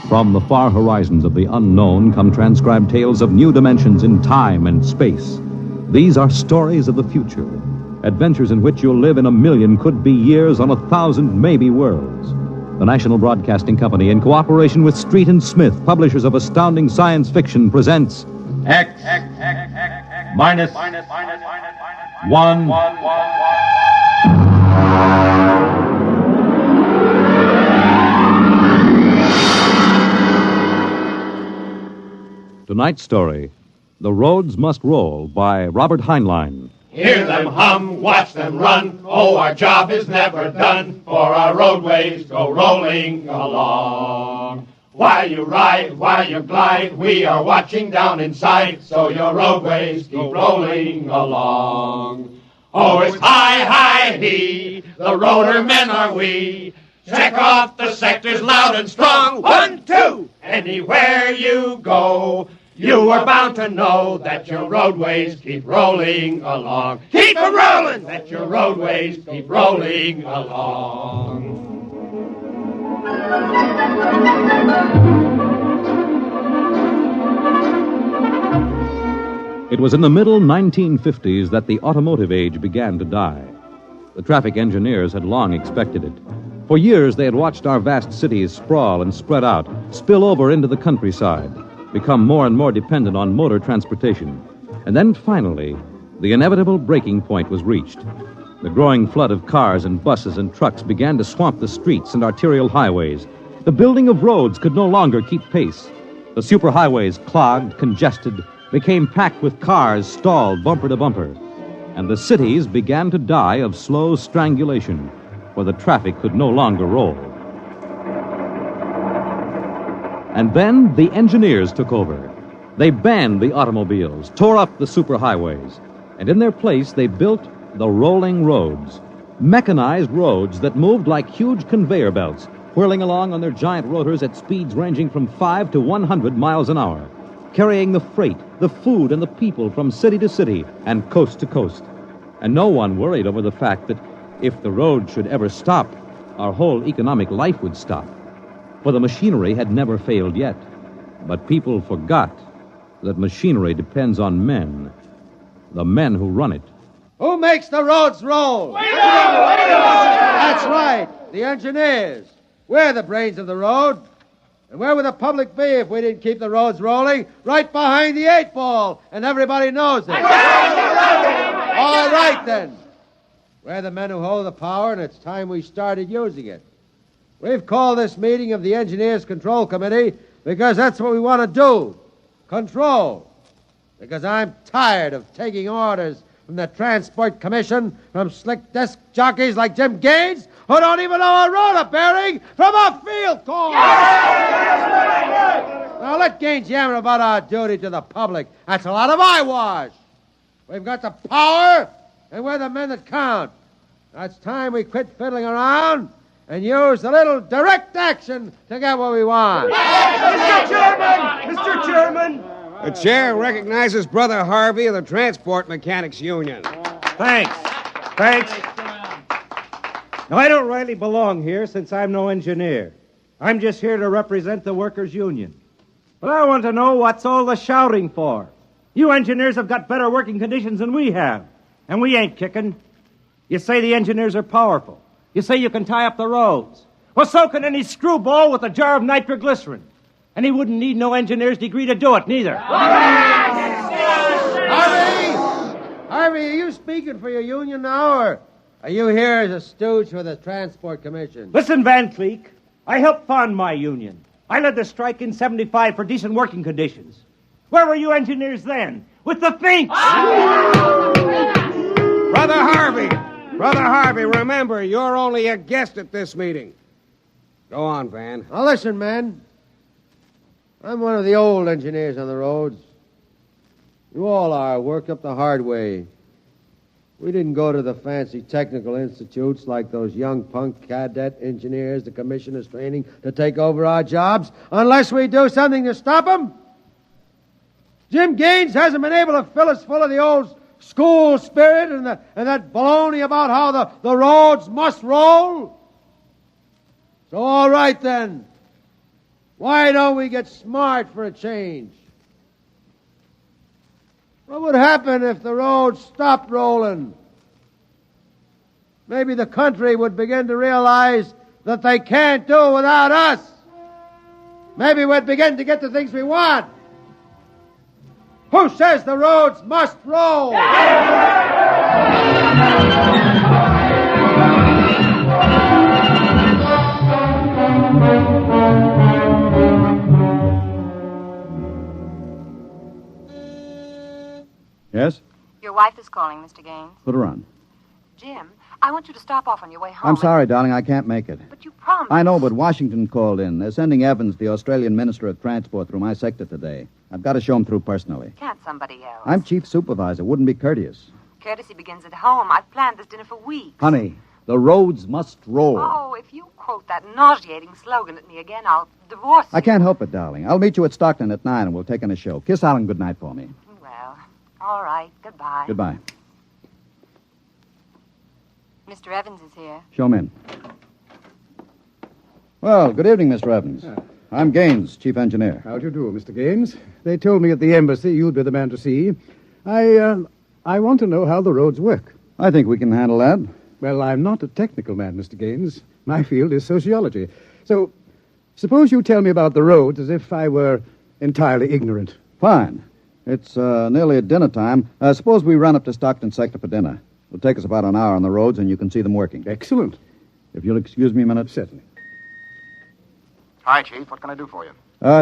From the far horizons of the unknown come transcribed tales of new dimensions in time and space. These are stories of the future, adventures in which you'll live in a million could-be years on 1,000 maybe worlds. The National Broadcasting Company, in cooperation with Street and Smith, publishers of astounding science fiction, presents X minus 1. Tonight's story, The Roads Must Roll, by Robert Heinlein. Hear them hum, watch them run. Oh, our job is never done, for our roadways go rolling along. While you ride, while you glide, we are watching down in sight, so your roadways keep rolling along. Oh, it's hi, hi, he, the roader men are we. Check off the sectors loud and strong. 1, 2, anywhere you go. You are bound to know that your roadways keep rolling along. Keep it rolling! That your roadways keep rolling along. It was in the middle 1950s that the automotive age began to die. The traffic engineers had long expected it. For years, they had watched our vast cities sprawl and spread out, spill over into the countryside, become more and more dependent on motor transportation. And then finally, the inevitable breaking point was reached. The growing flood of cars and buses and trucks began to swamp the streets and arterial highways. The building of roads could no longer keep pace. The superhighways, clogged, congested, became packed with cars stalled bumper to bumper. And the cities began to die of slow strangulation, where the traffic could no longer roll. And then the engineers took over. They banned the automobiles, tore up the superhighways, and in their place they built the rolling roads, mechanized roads that moved like huge conveyor belts, whirling along on their giant rotors at speeds ranging from 5 to 100 miles an hour, carrying the freight, the food, and the people from city to city and coast to coast. And no one worried over the fact that if the road should ever stop, our whole economic life would stop. For the machinery had never failed yet. But people forgot that machinery depends on men, the men who run it. Who makes the roads roll? We do! That's right, the engineers. We're the brains of the road. And where would the public be if we didn't keep the roads rolling? Right behind the 8-ball, and everybody knows it. All right, then. We're the men who hold the power, and it's time we started using it. We've called this meeting of the Engineers Control Committee because that's what we want to do. Control. Because I'm tired of taking orders from the Transport Commission, from slick desk jockeys like Jim Gaines, who don't even know a roller bearing from a field corn. Now let Gaines yammer about our duty to the public. That's a lot of eyewash. We've got the power, and we're the men that count. Now it's time we quit fiddling around and use a little direct action to get what we want. Mr. Chairman! Mr. Chairman! The chair recognizes Brother Harvey of the Transport Mechanics Union. Thanks. Now, I don't rightly belong here since I'm no engineer. I'm just here to represent the workers' union. But I want to know what's all the shouting for. You engineers have got better working conditions than we have, and we ain't kicking. You say the engineers are powerful. You say you can tie up the roads. Well, so can any screwball with a jar of nitroglycerin. And he wouldn't need no engineer's degree to do it, neither. Harvey, are you speaking for your union now, or are you here as a stooge for the Transport Commission? Listen, Van Cleek, I helped found my union. I led the strike in 75 for decent working conditions. Where were you engineers then? With the Finks! Brother Harvey, remember, you're only a guest at this meeting. Go on, Van. Now listen, man. I'm one of the old engineers on the roads. You all are, worked up the hard way. We didn't go to the fancy technical institutes like those young punk cadet engineers the commission is training to take over our jobs unless we do something to stop them. Jim Gaines hasn't been able to fill us full of the old school spirit and that baloney about how the roads must roll. So all right then. Why don't we get smart for a change? What would happen if the roads stopped rolling? Maybe the country would begin to realize that they can't do without us. Maybe we'd begin to get the things we want. Who says the roads must roll? Yes? Your wife is calling, Mr. Gaines. Put her on. Jim, I want you to stop off on your way home. I'm sorry, darling, I can't make it. But you promised. I know, but Washington called in. They're sending Evans, the Australian Minister of Transport, through my sector today. I've got to show him through personally. Can't somebody else? I'm chief supervisor. Wouldn't be courteous. Courtesy begins at home. I've planned this dinner for weeks. Honey, the roads must roll. Oh, if you quote that nauseating slogan at me again, I'll divorce you. I can't help it, darling. I'll meet you at Stockton at 9 and we'll take in a show. Kiss Alan goodnight for me. Well, all right. Goodbye. Goodbye. Mr. Evans is here. Show him in. Well, good evening, Mr. Evans. I'm Gaines, chief engineer. How do you do, Mr. Gaines? They told me at the embassy you'd be the man to see. I want to know how the roads work. I think we can handle that. Well, I'm not a technical man, Mr. Gaines. My field is sociology. So, suppose you tell me about the roads as if I were entirely ignorant. Fine. It's nearly at dinner time. Suppose we run up to Stockton sector for dinner. It'll take us about an hour on the roads, and you can see them working. Excellent. If you'll excuse me a minute. Certainly. Hi, Chief. What can I do for you?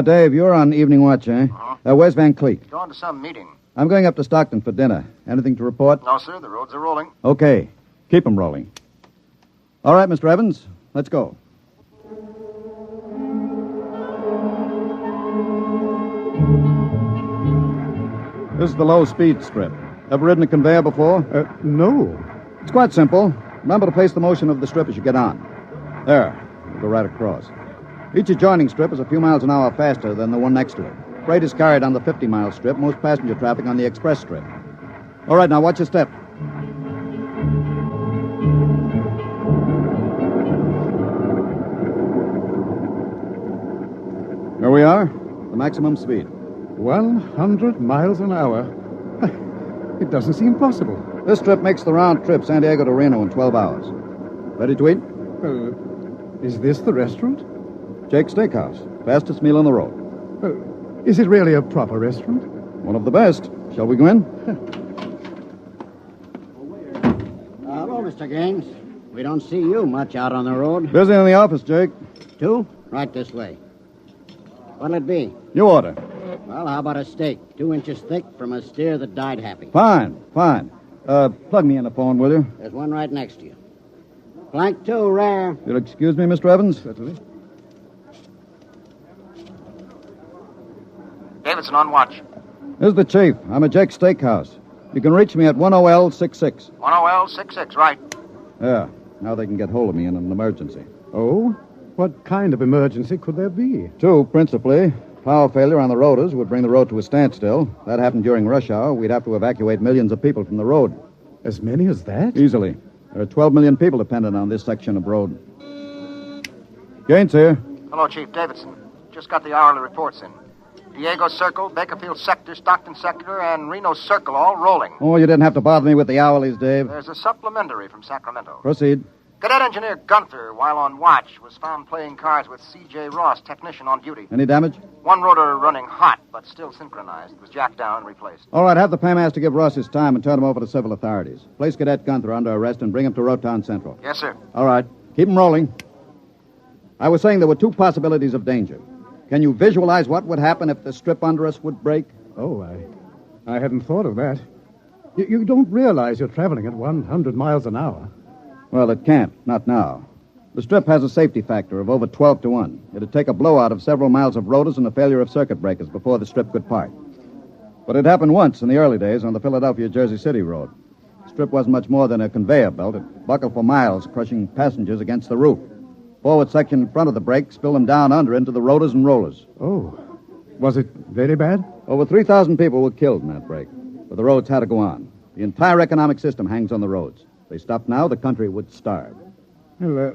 Dave, you're on evening watch, eh? Uh-huh. Where's Van Cleek? Going to some meeting. I'm going up to Stockton for dinner. Anything to report? No, sir. The roads are rolling. Okay. Keep them rolling. All right, Mr. Evans. Let's go. This is the low-speed strip. Ever ridden a conveyor before? No. It's quite simple. Remember to place the motion of the strip as you get on. There. We'll go right across. Each adjoining strip is a few miles an hour faster than the one next to it. Freight is carried on the 50-mile strip, most passenger traffic on the express strip. All right, now watch your step. Here we are, the maximum speed. 100 miles an hour. It doesn't seem possible. This strip makes the round trip San Diego to Reno in 12 hours. Ready to eat? Is this the restaurant? Jake's Steakhouse. Fastest meal on the road. Is it really a proper restaurant? One of the best. Shall we go in? Hello, Mr. Gaines. We don't see you much out on the road. Busy in the office, Jake. Two? Right this way. What'll it be? You order. Well, how about a steak? 2 inches thick from a steer that died happy. Fine. Plug me in the phone, will you? There's one right next to you. Flank 2, rare. You'll excuse me, Mr. Evans? Certainly. Davidson on watch. This is the chief. I'm at Jake's Steakhouse. You can reach me at 10L66. 10L66, right. Yeah. Now they can get hold of me in an emergency. Oh? What kind of emergency could there be? 2, principally. Power failure on the rotors would bring the road to a standstill. That happened during rush hour. We'd have to evacuate millions of people from the road. As many as that? Easily. There are 12 million people dependent on this section of road. Gaines here. Hello, Chief. Davidson. Just got the hourly reports in. Diego Circle, Bakerfield Sector, Stockton Sector, and Reno Circle all rolling. Oh, you didn't have to bother me with the hourlies, Dave. There's a supplementary from Sacramento. Proceed. Cadet Engineer Gunther, while on watch, was found playing cards with C.J. Ross, technician on duty. Any damage? One rotor running hot, but still synchronized. It was jacked down and replaced. All right, have the paymaster give Ross his time and turn him over to civil authorities. Place Cadet Gunther under arrest and bring him to Rotown Central. Yes, sir. All right. Keep him rolling. I was saying there were 2 possibilities of danger. Can you visualize what would happen if the strip under us would break? Oh, I hadn't thought of that. You don't realize you're traveling at 100 miles an hour. Well, it can't. Not now. The strip has a safety factor of over 12 to 1. It'd take a blowout of several miles of rotors and a failure of circuit breakers before the strip could part. But it happened once in the early days on the Philadelphia-Jersey City road. The strip wasn't much more than a conveyor belt. It buckled for miles, crushing passengers against the roof. Forward section in front of the brake spilled them down under into the rotors and rollers. Oh. Was it very bad? Over 3,000 people were killed in that break. But the roads had to go on. The entire economic system hangs on the roads. If they stopped now, the country would starve. Well,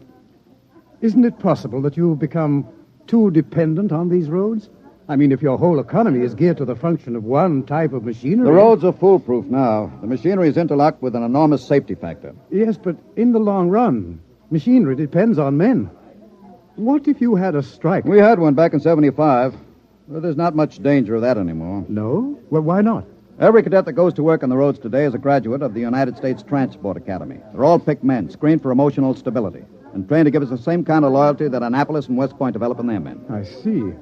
isn't it possible that you've become too dependent on these roads? I mean, if your whole economy is geared to the function of one type of machinery... The roads are foolproof now. The machinery is interlocked with an enormous safety factor. Yes, but in the long run, machinery depends on men. What if you had a strike? We had one back in 75. Well, there's not much danger of that anymore. No? Well, why not? Every cadet that goes to work on the roads today is a graduate of the United States Transport Academy. They're all picked men, screened for emotional stability, and trained to give us the same kind of loyalty that Annapolis and West Point develop in their men. I see.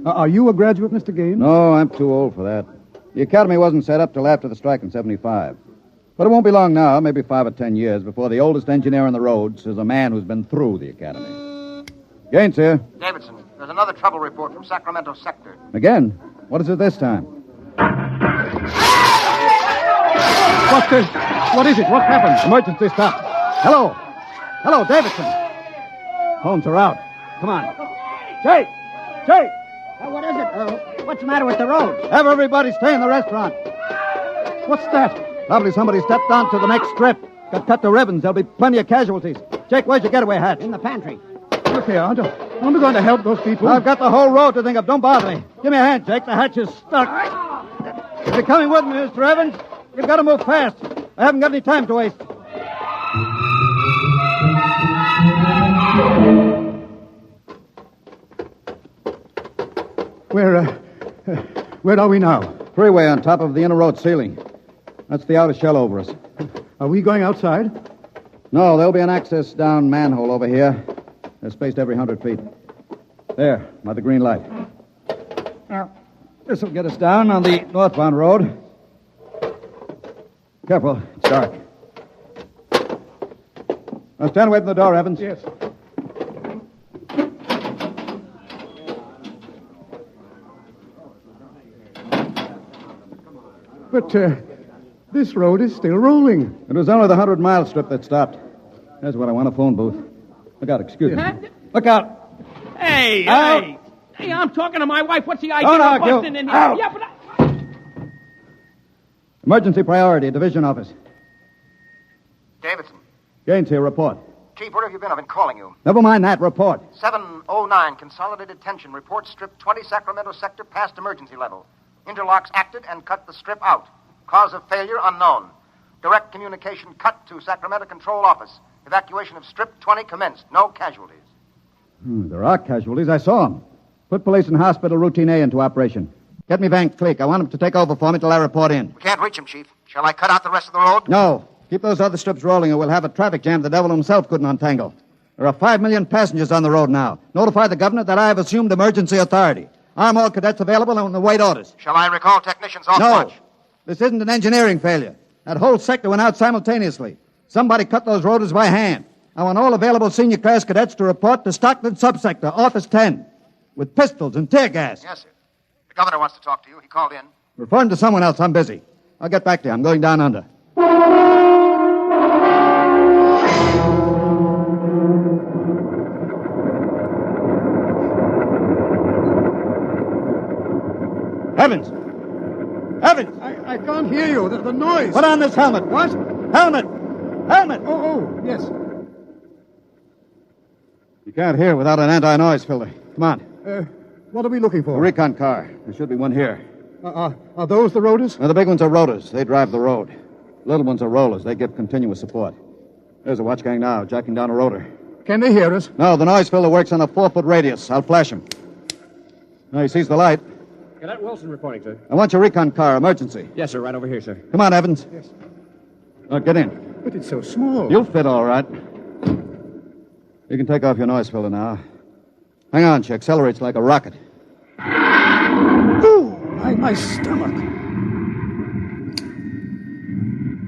Are you a graduate, Mr. Gaines? No, I'm too old for that. The academy wasn't set up till after the strike in 75. But it won't be long now, maybe 5 or 10 years, before the oldest engineer on the roads is a man who's been through the academy. Gaines here. Davidson, there's another trouble report from Sacramento Sector. Again? What is it this time? What's this? What is it? What happened? Emergency stop. Hello. Hello, Davidson. Phones are out. Come on. Jake! Jake! What is it? What's the matter with the roads? Have everybody stay in the restaurant. What's that? Probably somebody stepped onto the next strip. Got cut to ribbons. There'll be plenty of casualties. Jake, where's your getaway hat? In the pantry. Look here, aren't we going to help those people? I've got the whole road to think of. Don't bother me. Give me a hand, Jake. The hatch is stuck. If you're coming with me, Mr. Evans, you've got to move fast. I haven't got any time to waste. Where are we now? Freeway on top of the inner road ceiling. That's the outer shell over us. Are we going outside? No, there'll be an access down manhole over here. They're spaced every 100 feet. There, by the green light. Now, this will get us down on the northbound road. Careful, it's dark. Now stand away from the door, Evans. Yes. But this road is still rolling. It was only the 100-mile strip that stopped. There's what I want, a phone booth. Look out, excuse me. Look out. Hey, out. Hey, I'm talking to my wife. What's the idea Don't of argue. busting in here? Out. Yeah, but Emergency priority, division office. Davidson. Gaines here, report. Chief, where have you been? I've been calling you. Never mind that, report. 709, consolidated tension. Report strip 20, Sacramento Sector, past emergency level. Interlocks acted and cut the strip out. Cause of failure unknown. Direct communication cut to Sacramento Control Office. Evacuation of Strip 20 commenced. No casualties. There are casualties. I saw them. Put police and hospital routine A into operation. Get me Van Cleek. I want him to take over for me till I report in. We can't reach him, Chief. Shall I cut out the rest of the road? No. Keep those other strips rolling or we'll have a traffic jam the devil himself couldn't untangle. There are 5 million passengers on the road now. Notify the governor that I have assumed emergency authority. Arm all cadets available and await orders. Shall I recall technicians off No. watch? This isn't an engineering failure. That whole sector went out simultaneously. Somebody cut those rotors by hand. I want all available senior class cadets to report to Stockton Subsector, Office 10, with pistols and tear gas. Yes, sir. The governor wants to talk to you. He called in. Refer him to someone else. I'm busy. I'll get back to you. I'm going down under. Evans! Evans! I can't hear you. The noise. Put on this helmet. What? Helmet! Helmet! Oh, yes. You can't hear without an anti-noise filter. Come on. What are we looking A for? recon car. There should be one here. Are those the rotors? Now, the big ones are rotors. They drive the road. Little ones are rollers. They give continuous support. There's a watch gang now, jacking down a rotor. Can they hear us? No, the noise filter works on a 4-foot radius. I'll flash him. Now, he sees the light. Cadet Wilson reporting, sir. I want your recon car. Emergency. Yes, sir. Right over here, sir. Come on, Evans. Yes. Get in. But it's so small. You'll fit all right. You can take off your noise filter now. Hang on, she accelerates like a rocket. Ooh, my stomach.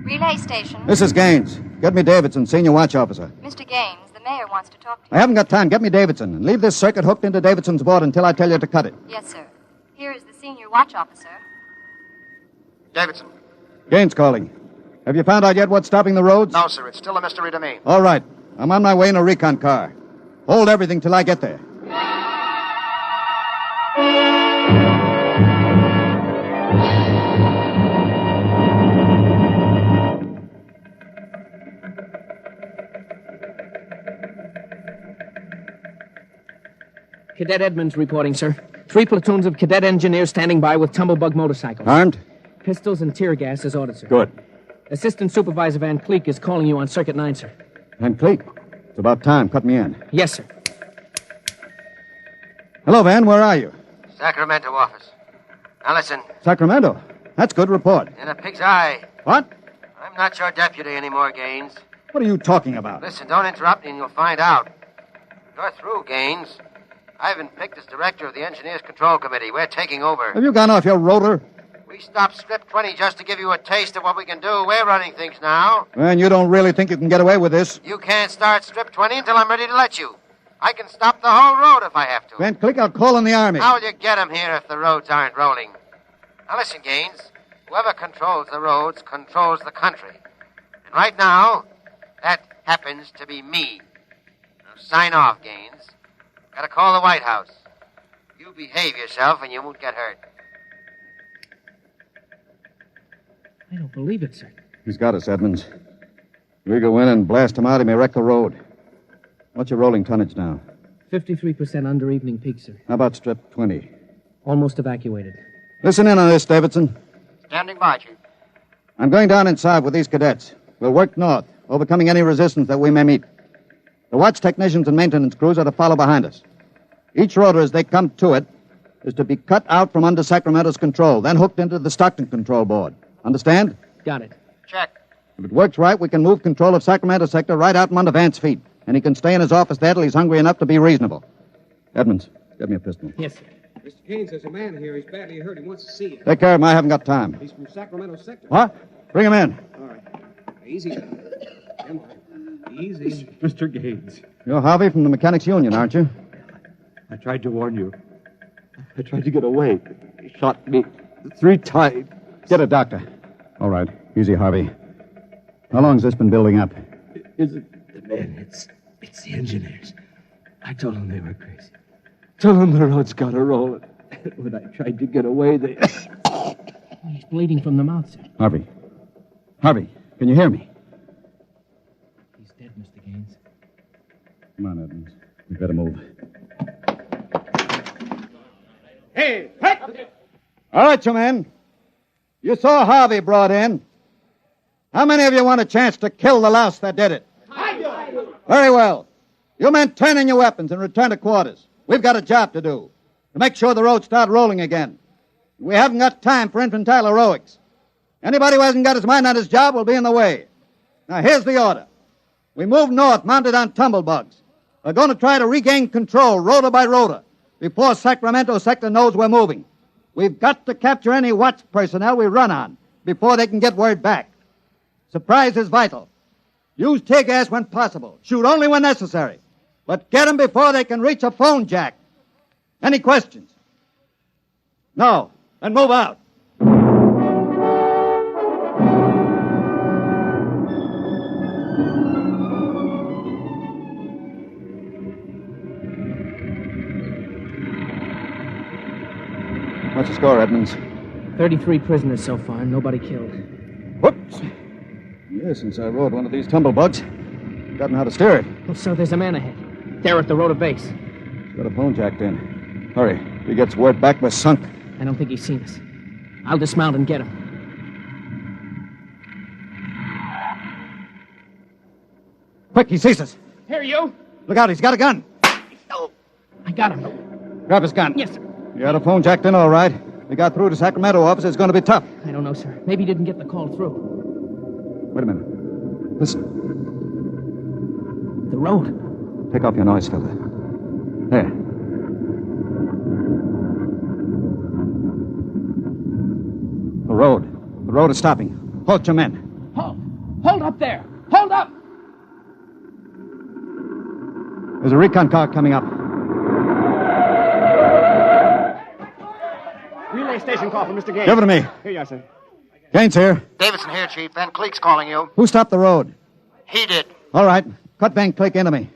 Relay station. This is Gaines. Get me Davidson, senior watch officer. Mr. Gaines, the mayor wants to talk to you. I haven't got time. Get me Davidson. And leave this circuit hooked into Davidson's board until I tell you to cut it. Yes, sir. Here is the senior watch officer. Davidson. Gaines calling. Have you found out yet what's stopping the roads? No, sir. It's still a mystery to me. All right. I'm on my way in a recon car. Hold everything till I get there. Cadet Edmonds reporting, sir. 3 platoons of cadet engineers standing by with tumblebug motorcycles. Armed? Pistols and tear gas as ordered, sir. Good. Assistant Supervisor Van Cleek is calling you on Circuit 9, sir. Van Cleek. It's about time. Cut me in. Yes, sir. Hello, Van. Where are you? Sacramento office. Now listen. Sacramento. That's good. Report. In a pig's eye. What? I'm not your deputy anymore, Gaines. What are you talking about? Listen, don't interrupt me and you'll find out. You're through, Gaines. I've been picked as director of the Engineers Control Committee. We're taking over. Have you gone off your rotor? We stopped Strip 20 just to give you a taste of what we can do. We're running things now. And you don't really think you can get away with this? You can't start Strip 20 until I'm ready to let you. I can stop the whole road if I have to. Van Cleek, I'll call in the Army. How will you get 'em here if the roads aren't rolling? Now listen, Gaines. Whoever controls the roads controls the country. And right now, that happens to be me. Now sign off, Gaines. Gotta call the White House. You behave yourself and you won't get hurt. I don't believe it, sir. He's got us, Edmonds. If we go in and blast him out, he may wreck the road. What's your rolling tonnage now? 53% under evening peak, sir. How about Strip 20? Almost evacuated. Listen in on this, Davidson. Standing by, Chief. I'm going down inside with these cadets. We'll work north, overcoming any resistance that we may meet. The watch technicians and maintenance crews are to follow behind us. Each rotor, as they come to it, is to be cut out from under Sacramento's control, then hooked into the Stockton control board. Understand? Got it. Check. If it works right, we can move control of Sacramento sector right out from under Vance's feet, and he can stay in his office there till he's hungry enough to be reasonable. Edmonds, get me a pistol. Yes, sir. Mr. Gaines, there's a man here. He's badly hurt. He wants to see you. Take care of him. I haven't got time. He's from Sacramento sector. What? Bring him in. All right. Easy. Easy. Mr. Gaines. You're Harvey from the Mechanics Union, aren't you? I tried to warn you. I tried to get away. He shot me 3 times. Get a doctor. All right. Easy, Harvey. How long's this been building up? Is it the men? It's the engineers. I told them they were crazy. Told them the road's got to roll. When I tried to get away, they... He's bleeding from the mouth, sir. Harvey. Harvey, can you hear me? He's dead, Mr. Gaines. Come on, Edmonds. We better move. Hey! All right, you men. You saw Harvey brought in. How many of you want a chance to kill the louse that did it? Very well. You men turn in your weapons and return to quarters. We've got a job to do. To make sure the roads start rolling again. We haven't got time for infantile heroics. Anybody who hasn't got his mind on his job will be in the way. Now, here's the order. We move north, mounted on tumblebugs. We're going to try to regain control, rota by rota, before Sacramento sector knows we're moving. We've got to capture any watch personnel we run on before they can get word back. Surprise is vital. Use tear gas when possible. Shoot only when necessary. But get them before they can reach a phone jack. Any questions? No. Then move out. What's the score, Edmonds? 33 prisoners so far, nobody killed. Whoops. Yeah, since I rode one of these tumblebugs, I've gotten how to steer it. Oh, so there's a man ahead. There at the rotor base. He's got a phone jacked in. Hurry. If he gets word back, we're sunk. I don't think he's seen us. I'll dismount and get him. Quick, he sees us. Here, you. Look out, he's got a gun. Oh, I got him. Grab his gun. Yes, sir. You had a phone jacked in, all right. We got through to Sacramento office. It's going to be tough. I don't know, sir. Maybe he didn't get the call through. Wait a minute. Listen. The road. Take off your noise filter. There. The road. The road is stopping. Halt your men. Halt! Hold up there! Hold up! There's a recon car coming up. Relay station call for Mr. Gaines. Give it to me. Here you are, sir. Gaines here. Davidson here, Chief. Van Cleek's calling you. Who stopped the road? He did. All right. Cut Van Cleek into me.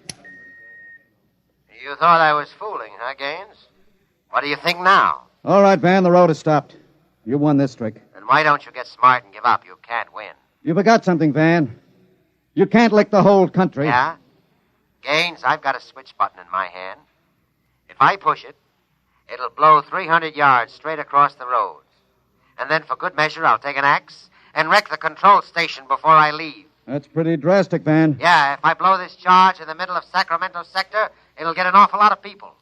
You thought I was fooling, huh, Gaines? What do you think now? All right, Van. The road is stopped. You won this trick. Then why don't you get smart and give up? You can't win. You forgot something, Van. You can't lick the whole country. Yeah? Gaines, I've got a switch button in my hand. If I push it, it'll blow 300 yards straight across the roads. And then, for good measure, I'll take an axe and wreck the control station before I leave. That's pretty drastic, Van. Yeah, if I blow this charge in the middle of Sacramento sector, it'll get an awful lot of people.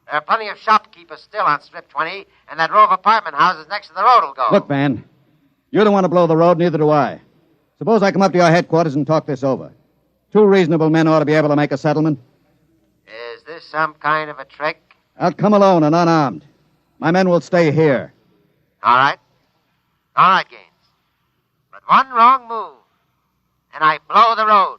There are plenty of shopkeepers still on Strip 20, and that row of apartment houses next to the road will go. Look, Van, you don't want to blow the road, neither do I. Suppose I come up to your headquarters and talk this over. 2 reasonable men ought to be able to make a settlement. Is this some kind of a trick? I'll come alone and unarmed. My men will stay here. All right. All right, Gaines. But one wrong move, and I blow the road.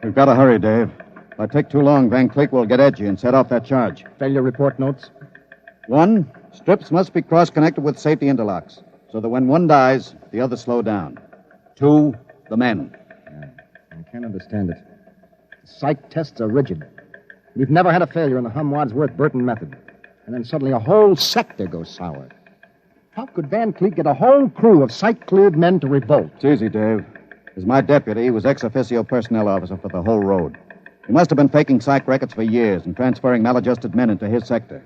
We've got to hurry, Dave. If I take too long, Van Cleek will get edgy and set off that charge. Failure report notes? 1, strips must be cross-connected with safety interlocks, so that when one dies, the others slow down. 2, the men. I can't understand it. The psych tests are rigid. We've never had a failure in the Hum-Wadsworth-Burton method. And then suddenly a whole sector goes sour. How could Van Cleek get a whole crew of psych-cleared men to revolt? It's easy, Dave. As my deputy, he was ex-officio personnel officer for the whole road. He must have been faking psych records for years and transferring maladjusted men into his sector.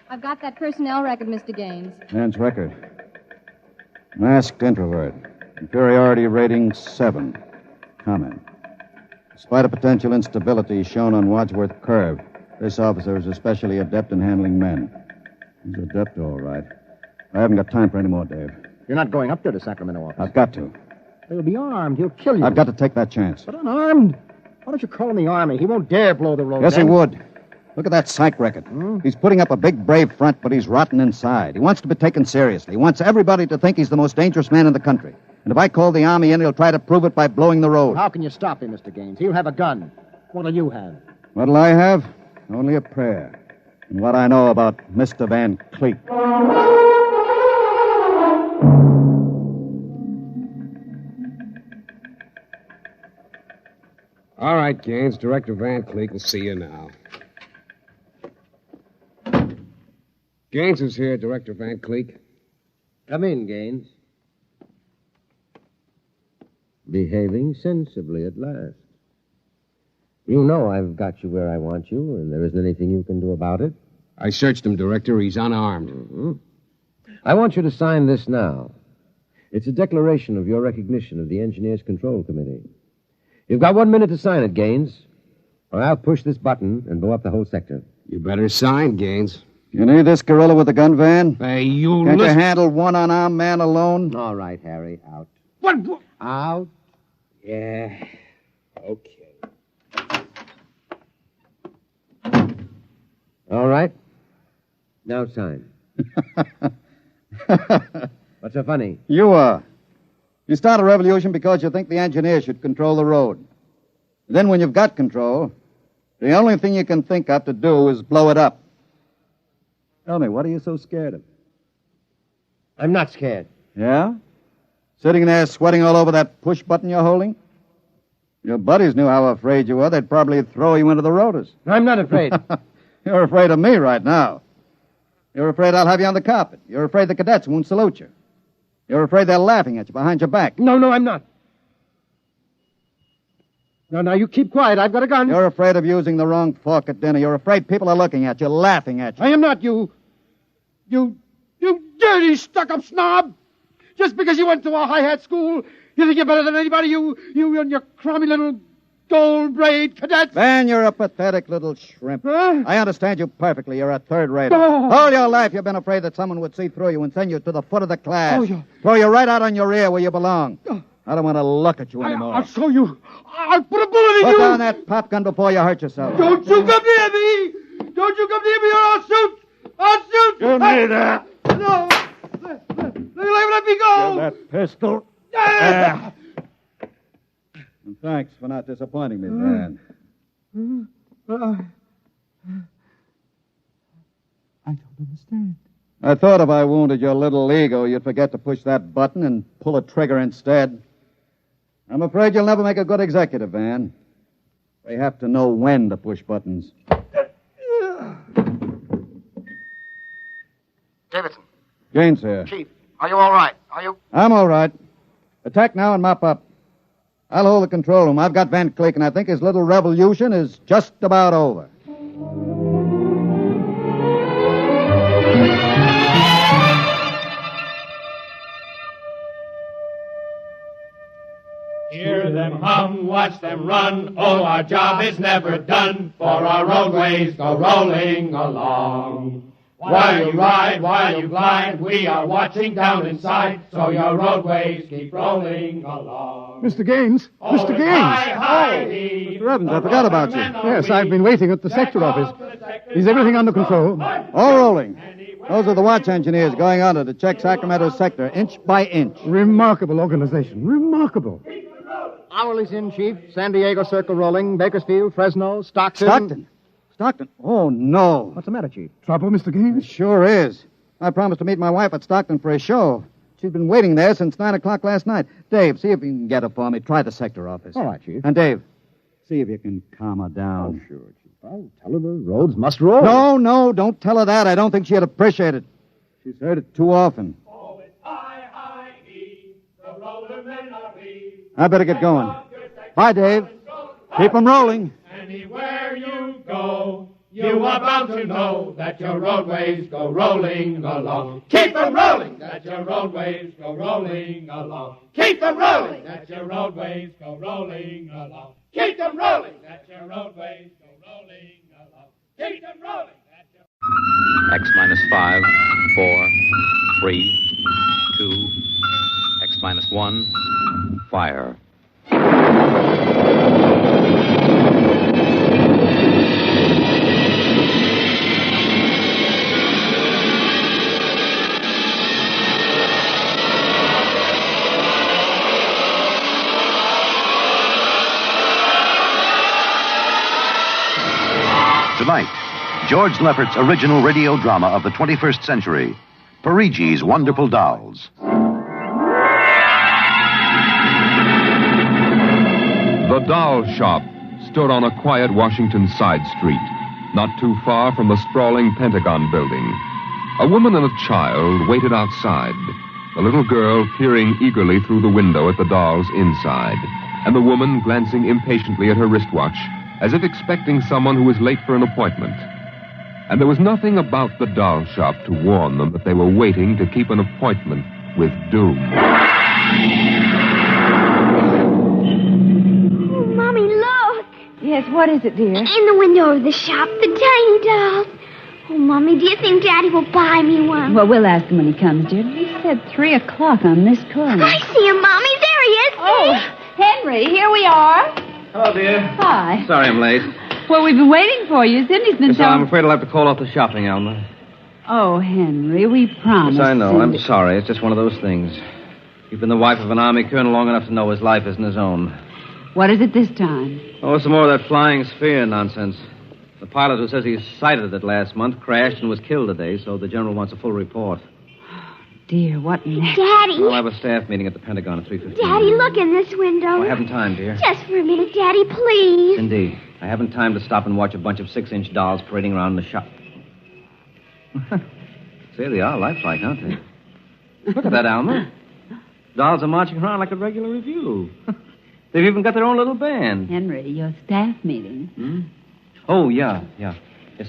I've got that personnel record, Mr. Gaines. Man's record. Masked introvert. Inferiority rating 7. Comment. Despite a potential instability shown on Wadsworth Curve, this officer is especially adept in handling men. He's adept, all right. I haven't got time for any more, Dave. You're not going up there to Sacramento office. I've got to. He'll be armed. He'll kill you. I've got to take that chance. But unarmed? Why don't you call in the army? He won't dare blow the road Yes, down. he would. Look at that psych record. He's putting up a big, brave front, but he's rotten inside. He wants to be taken seriously. He wants everybody to think he's the most dangerous man in the country. And if I call the army in, he'll try to prove it by blowing the road. How can you stop him, Mr. Gaines? He'll have a gun. What'll you have? What'll I have? Only a prayer. And what I know about Mr. Van Cleek. All right, Gaines. Director Van Cleek will see you now. Gaines is here, Director Van Cleek. Come in, Gaines. Behaving sensibly at last. You know I've got you where I want you, and there isn't anything you can do about it. I searched him, Director. He's unarmed. Mm-hmm. I want you to sign this now. It's a declaration of your recognition of the Engineers Control Committee. You've got 1 minute to sign it, Gaines, or I'll push this button and blow up the whole sector. You better sign, Gaines. You need this gorilla with the gun, Van? Hey, you Can't listen... you handle one unarmed man alone? All right, Harry, out. What? Out? Yeah. Okay. All right. Now sign. What's so funny? You are. You start a revolution because you think the engineers should control the road. Then when you've got control, the only thing you can think of to do is blow it up. Tell me, what are you so scared of? I'm not scared. Yeah? Sitting there sweating all over that push button you're holding? Your buddies knew how afraid you were. They'd probably throw you into the rotors. I'm not afraid. You're afraid of me right now. You're afraid I'll have you on the carpet. You're afraid the cadets won't salute you. You're afraid they're laughing at you behind your back. No, I'm not. Now, you keep quiet. I've got a gun. You're afraid of using the wrong fork at dinner. You're afraid people are looking at you, laughing at you. I am not, you dirty, stuck-up snob. Just because you went to a high-hat school, you think you're better than anybody, you and your crummy little gold-braid cadets. Van, you're a pathetic little shrimp. Huh? I understand you perfectly. You're a third-rater. Oh. All your life you've been afraid that someone would see through you and send you to the foot of the class. Oh, yeah. Throw you right out on your ear where you belong. I don't want to look at you anymore. I'll show you. I'll put a bullet in you. Put down that pop gun before you hurt yourself. Don't you come near me. Don't you come near me or I'll shoot. I'll shoot. Give me that. No. Let me go. Give that pistol. And thanks for not disappointing me, Van. I don't understand. I thought if I wounded your little ego, you'd forget to push that button and pull a trigger instead. I'm afraid you'll never make a good executive, Van. They have to know when to push buttons. Davidson. Gaines here. Chief, are you all right? Are you? I'm all right. Attack now and mop up. I'll hold the control room. I've got Van Cleek, and I think his little revolution is just about over. Hear them hum, watch them run. Oh, our job is never done, for our roadways go rolling along. While you ride, while you glide, we are watching down inside, so your roadways keep rolling along. Mr. Gaines! Oh, Mr. Gaines! Mr. Evans, I forgot about you. Yes, I've been waiting at the sector office. Is everything under control? All rolling. Those are the watch engineers going under to check Sacramento's sector, inch by inch. Remarkable organization. Remarkable. Hourly's in, Chief. San Diego Circle rolling. Bakersfield, Fresno, Stockton. Stockton? Oh, no. What's the matter, Chief? Trouble, Mr. Gaines? It sure is. I promised to meet my wife at Stockton for a show. She's been waiting there since 9 o'clock last night. Dave, see if you can get her for me. Try the sector office. All right, Chief. And Dave, see if you can calm her down. Oh, sure, Chief. I'll tell her the roads must roll. No, don't tell her that. I don't think she'd appreciate it. She's heard it too often. Oh, it's I-I-E, the rollermen are we. I better get going. Bye, Dave. Keep 'em rolling. Anywhere you go, you are bound to know that your roadways go rolling along. Keep them rolling, that your roadways go rolling along. Keep them rolling, that your roadways go rolling along. Keep them rolling, that your roadways go rolling along. Keep them rolling, that your... X minus 5, 4, 3, 2, X minus 1, fire. Tonight, George Lefferts's original radio drama of the 21st century, Perigi's Wonderful Dolls. The doll shop stood on a quiet Washington side street, not too far from the sprawling Pentagon building. A woman and a child waited outside. the little girl peering eagerly through the window at the dolls inside, and the woman glancing impatiently at her wristwatch, as if expecting someone who was late for an appointment. And there was nothing about the doll shop to warn them that they were waiting to keep an appointment with doom. Oh, Mommy, look! Yes, what is it, dear? In the window of the shop, the tiny dolls. Oh, Mommy, do you think Daddy will buy me one? Well, we'll ask him when he comes, dear. He said 3 o'clock on this corner. I see him, Mommy. There he is. Oh, Henry, here we are. Hello, dear. Hi. Sorry I'm late. Well, we've been waiting for you. Cindy's been Yes, telling... I'm afraid I'll have to call off the shopping, Alma. Oh, Henry, we promised. Yes, I know. Cindy. I'm sorry. It's just one of those things. You've been the wife of an army colonel long enough to know his life isn't his own. What is it this time? Oh, some more of that flying sphere nonsense. The pilot who says he sighted it last month crashed and was killed today, so the general wants a full report. Dear, what next? Daddy. I'll have a staff meeting at the Pentagon at 3:15. Daddy, look in this window. Oh, I haven't time, dear. Just for a minute, Daddy, please. Indeed. I haven't time to stop and watch a bunch of 6-inch dolls parading around the shop. Say, they are lifelike, aren't they? Look at that, Alma. Dolls are marching around like a regular review. They've even got their own little band. Henry, your staff meeting. Oh, yeah. Yes,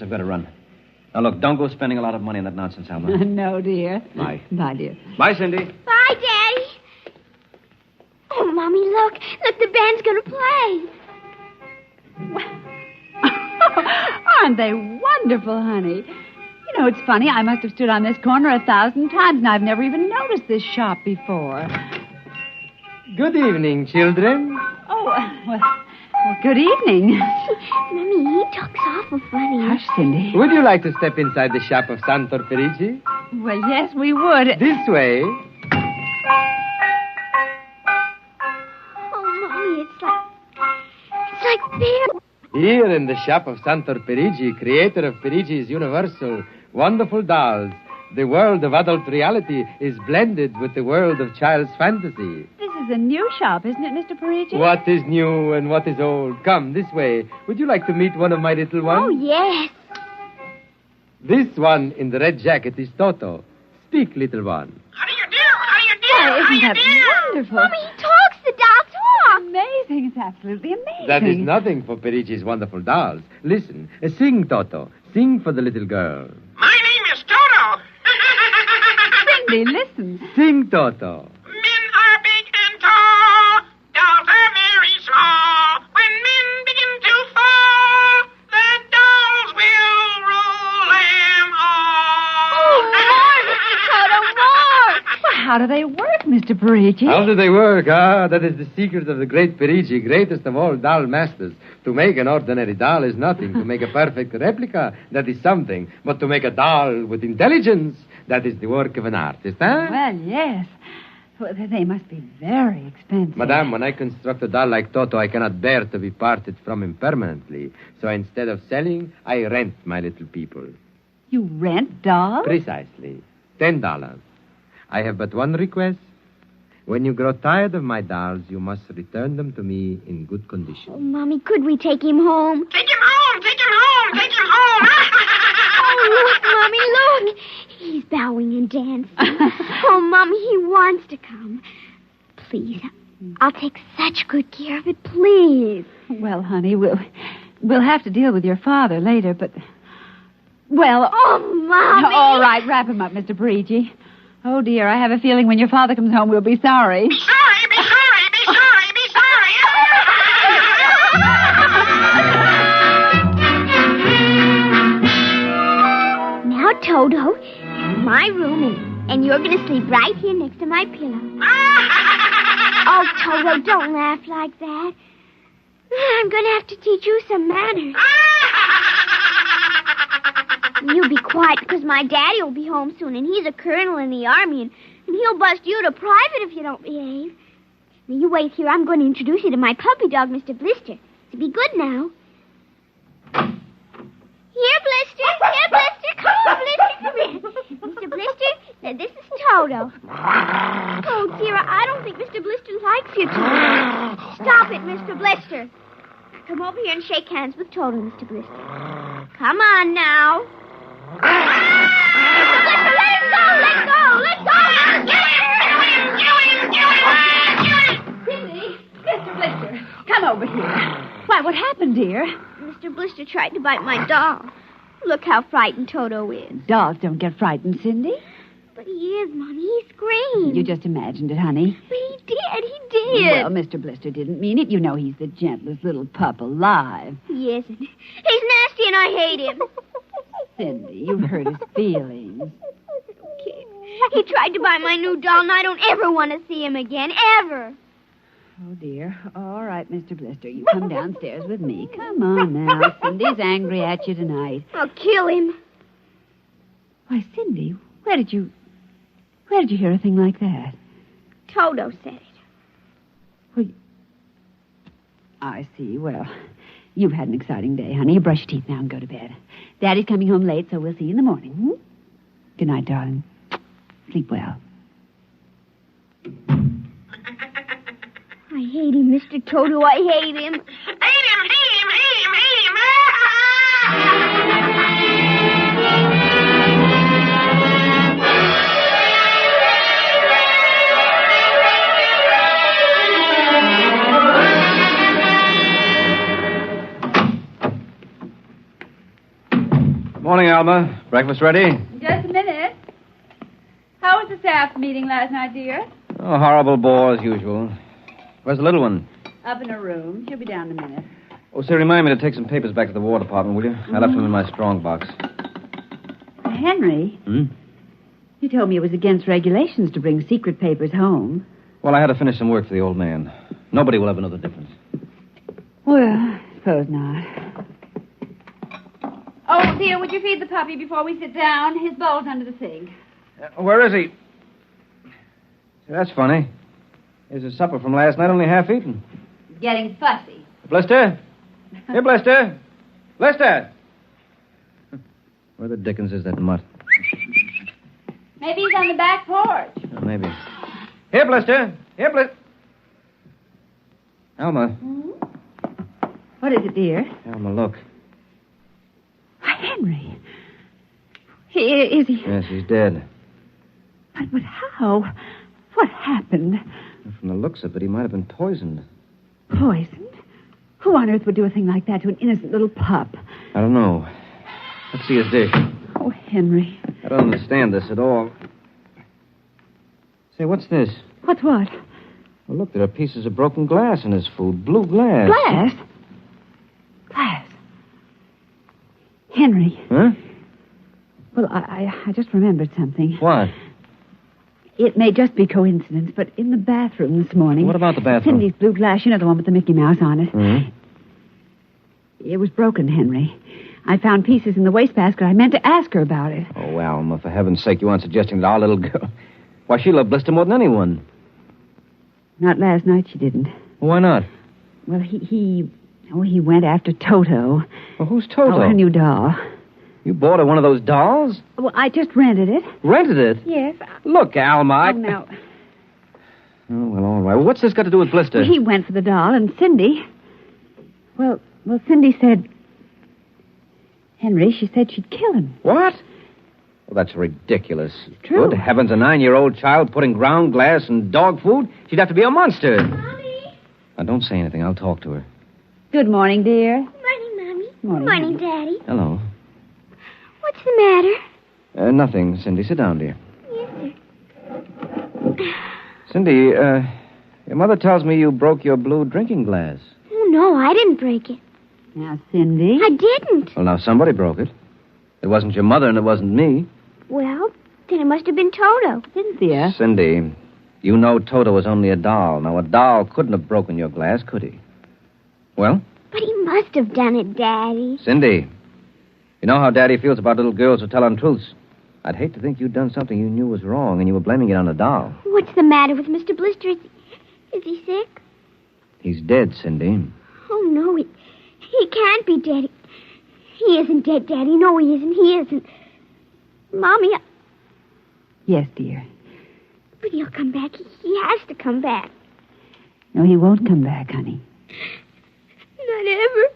I've got to run. Now, look, don't go spending a lot of money on that nonsense, Alma. No, dear. Bye. Bye, dear. Bye, Cindy. Bye, Daddy. Oh, Mommy, look. Look, the band's going to play. Aren't they wonderful, honey? You know, it's funny. I must have stood on this corner 1,000 times, and I've never even noticed this shop before. Good evening, children. Oh, well, good evening. Mommy, he talks awful funny. Hush, Cindy. Would you like to step inside the shop of Santor Perigi? Well, yes, we would. This way. Oh, Mommy, it's like there. Here in the shop of Santor Perigi, creator of Perigi's Universal, wonderful dolls, the world of adult reality is blended with the world of child's fantasy. This is a new shop, isn't it, Mr. Perigi? What is new and what is old? Come, this way. Would you like to meet one of my little ones? Oh, yes. This one in the red jacket is Toto. Speak, little one. Oh, isn't that wonderful? Mommy, he talks. The doll talks. Amazing. It's absolutely amazing. That is nothing for Perigi's wonderful dolls. Listen, sing, Toto. Sing for the little girl. My name is Toto. Cindy, listen. Sing, Toto. Men are big and tall. Dolls are very small. When men begin to fall, the dolls will rule them all. Oh, Toto, more. Well, how do they work, Mr. Perigi? How do they work? That is the secret of the great Perigi, greatest of all doll masters. To make an ordinary doll is nothing. To make a perfect replica, that is something. But to make a doll with intelligence, that is the work of an artist, huh? Well, yes. Well, they must be very expensive. Madame, when I construct a doll like Toto, I cannot bear to be parted from him permanently. So instead of selling, I rent my little people. You rent dolls? Precisely. $10. I have but one request. When you grow tired of my dolls, you must return them to me in good condition. Oh, Mommy, could we take him home? Take him home! Take him home! Take him home! Oh, look, Mommy, look. He's bowing and dancing. Oh, Mommy, he wants to come. Please, I'll take such good care of it, please. Well, honey, we'll have to deal with your father later, but... Well... Oh, Mommy! All right, wrap him up, Mr. Perigi. Oh, dear, I have a feeling when your father comes home, we'll be sorry. Be sorry! Be sorry! Be sorry! Be sorry! Now, Toto, my room, and you're going to sleep right here next to my pillow. Oh, Toto, don't laugh like that. I'm going to have to teach you some manners. You be quiet, because my daddy will be home soon, and he's a colonel in the army, and he'll bust you to private if you don't behave. Now, you wait here. I'm going to introduce you to my puppy dog, Mr. Blister. So be good now. Here, Blister. Here, Blister. Come on, Blister. Come here. Mr. Blister, now this is Toto. Oh, dear, I don't think Mr. Blister likes you, Toto. Stop it, Mr. Blister. Come over here and shake hands with Toto, Mr. Blister. Come on now. Mr. Blister, let him go! Let go! Let go! Blister, come over here. Why, what happened, dear? Mr. Blister tried to bite my doll. Look how frightened Toto is. Dolls don't get frightened, Cindy. But he is, Mommy. He screamed. You just imagined it, honey. But he did. He did. Well, Mr. Blister didn't mean it. You know he's the gentlest little pup alive. He isn't. He's nasty and I hate him. Cindy, you've hurt his feelings. Okay. He tried to buy my new doll, and I don't ever want to see him again. Ever. Oh, dear. All right, Mr. Blister. You come downstairs with me. Come on now. Cindy's angry at you tonight. I'll kill him. Why, Cindy, where did you hear a thing like that? Toto said it. Well, I see. Well, you've had an exciting day, honey. You brush your teeth now and go to bed. Daddy's coming home late, so we'll see you in the morning. Hmm? Good night, darling. Sleep well. I hate him, Mr. Toto. I hate him. Morning, Alma. Breakfast ready? Just a minute. How was the staff meeting last night, dear? Oh, horrible bore as usual. Where's the little one? Up in her room. She'll be down in a minute. Oh, say, remind me to take some papers back to the War Department, will you? I left them in my strong box. Henry, you told me it was against regulations to bring secret papers home. Well, I had to finish some work for the old man. Nobody will ever know the difference. Well, I suppose not. Oh, dear, would you feed the puppy before we sit down? His bowl's under the sink. Where is he? See, that's funny. Here's his supper from last night, only half eaten. Getting fussy. Blister? Here, Blister. Blister! Where the dickens is that mutt? Maybe he's on the back porch. Oh, maybe. Here, Blister. Here, Blister. Alma. What is it, dear? Alma, look. Why, Henry. Is he? Yes, he's dead. But how? What happened? From the looks of it, he might have been poisoned. Poisoned? Who on earth would do a thing like that to an innocent little pup? I don't know. Let's see his dish. Oh, Henry. I don't understand this at all. Say, what's this? What's what? Well, look, there are pieces of broken glass in his food. Blue glass. Glass? Glass. Henry. Huh? Well, I just remembered something. What? It may just be coincidence, but in the bathroom this morning... What about the bathroom? Cindy's blue glass, you know, the one with the Mickey Mouse on it. Mm-hmm. It was broken, Henry. I found pieces in the wastebasket. I meant to ask her about it. Oh, Alma, for heaven's sake, you aren't suggesting that our little girl... Why, she loved Blister more than anyone. Not last night, she didn't. Why not? Well, he went after Toto. Well, who's Toto? Oh, her new doll. You bought her one of those dolls? Well, I just rented it. Rented it? Yes. Look, Alma, Oh, no. Oh, well, all right. Well, what's this got to do with Blister? Well, he went for the doll, and Cindy... Well, Cindy said... Henry, she said she'd kill him. What? Well, that's ridiculous. True. Good heavens, a 9-year-old child putting ground glass in dog food? She'd have to be a monster. Mommy. Now, don't say anything. I'll talk to her. Good morning, dear. Morning, Mommy. Morning. Daddy. Hello. What's the matter? Nothing, Cindy. Sit down, dear. Yes, sir. Cindy, your mother tells me you broke your blue drinking glass. Oh, no, I didn't break it. Now, Cindy... I didn't. Well, now, somebody broke it. It wasn't your mother and it wasn't me. Well, then it must have been Toto. Cynthia. Cindy, you know Toto was only a doll. Now, a doll couldn't have broken your glass, could he? Well? But he must have done it, Daddy. Cindy, you know how Daddy feels about little girls who tell untruths. I'd hate to think you'd done something you knew was wrong and you were blaming it on a doll. What's the matter with Mr. Blister? Is he sick? He's dead, Cindy. Oh, no, he can't be dead. He isn't dead, Daddy. No, he isn't. He isn't. Mommy, Yes, dear. but he'll come back. He has to come back. No, he won't come back, honey. Not ever.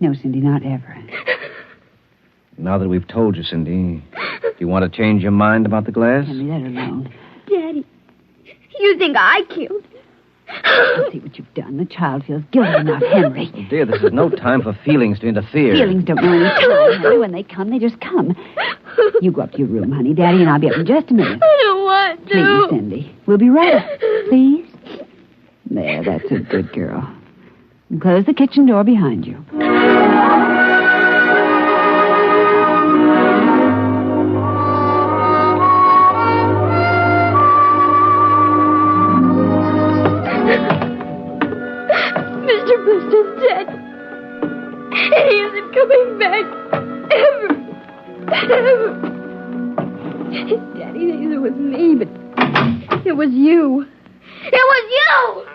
No, Cindy, not ever. Now that we've told you, Cindy, do you want to change your mind about the glass? Henry, let her alone. Daddy, you think I killed him. I see what you've done. The child feels guilty enough, Henry. Dear, this is no time for feelings to interfere. Feelings don't know any time, Henry. When they come, they just come. You go up to your room, honey. Daddy and I'll be up in just a minute. I don't want to. Please, Cindy. We'll be right up. Please. There, that's a good girl. And close the kitchen door behind you. Mr. Blister's dead. He isn't coming back. Ever. Daddy thinks it was me, but it was you. It was you!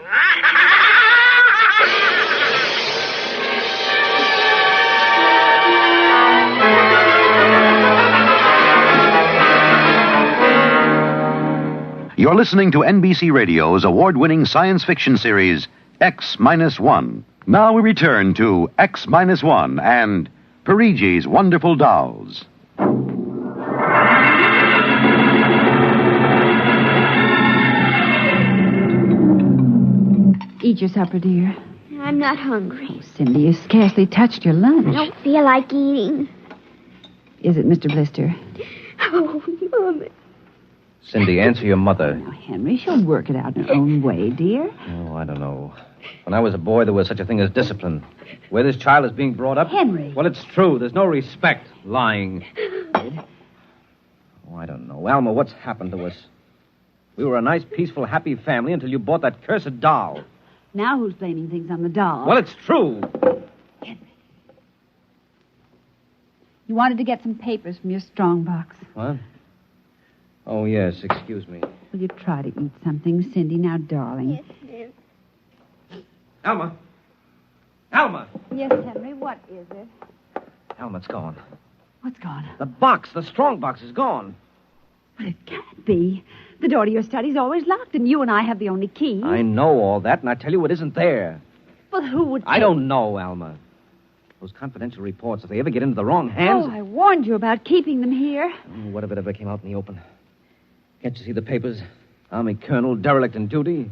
You're listening to NBC Radio's award-winning science fiction series, X-1. Now we return to X-1 and Perigi's Wonderful Dolls. Eat your supper, dear. I'm not hungry. Oh, Cindy, you scarcely touched your lunch. I don't feel like eating. Is it Mr. Blister? Oh, Mama. Cindy, answer your mother. Now, Henry, she'll work it out in her own way, dear. Oh, I don't know. When I was a boy, there was such a thing as discipline. Where this child is being brought up... Henry. Well, it's true. There's no respect. Lying. Oh, I don't know. Alma, what's happened to us? We were a nice, peaceful, happy family until you bought that cursed doll. Now who's blaming things on the doll? Well, it's true. Henry. You wanted to get some papers from your strong box. What? Oh, yes. Excuse me. Will you try to eat something, Cindy? Now, darling. Yes, Alma. Alma. Yes, Henry, what is it? Alma, it's gone. What's gone? The box, the strong box is gone. But it can't be. The door to your study's always locked, and you and I have the only key. I know all that, and I tell you it isn't there. Well, who would I don't know, Alma. Those confidential reports, if they ever get into the wrong hands... Oh, I warned you about keeping them here. What if it ever came out in the open? Can't you see the papers? Army colonel, derelict in duty.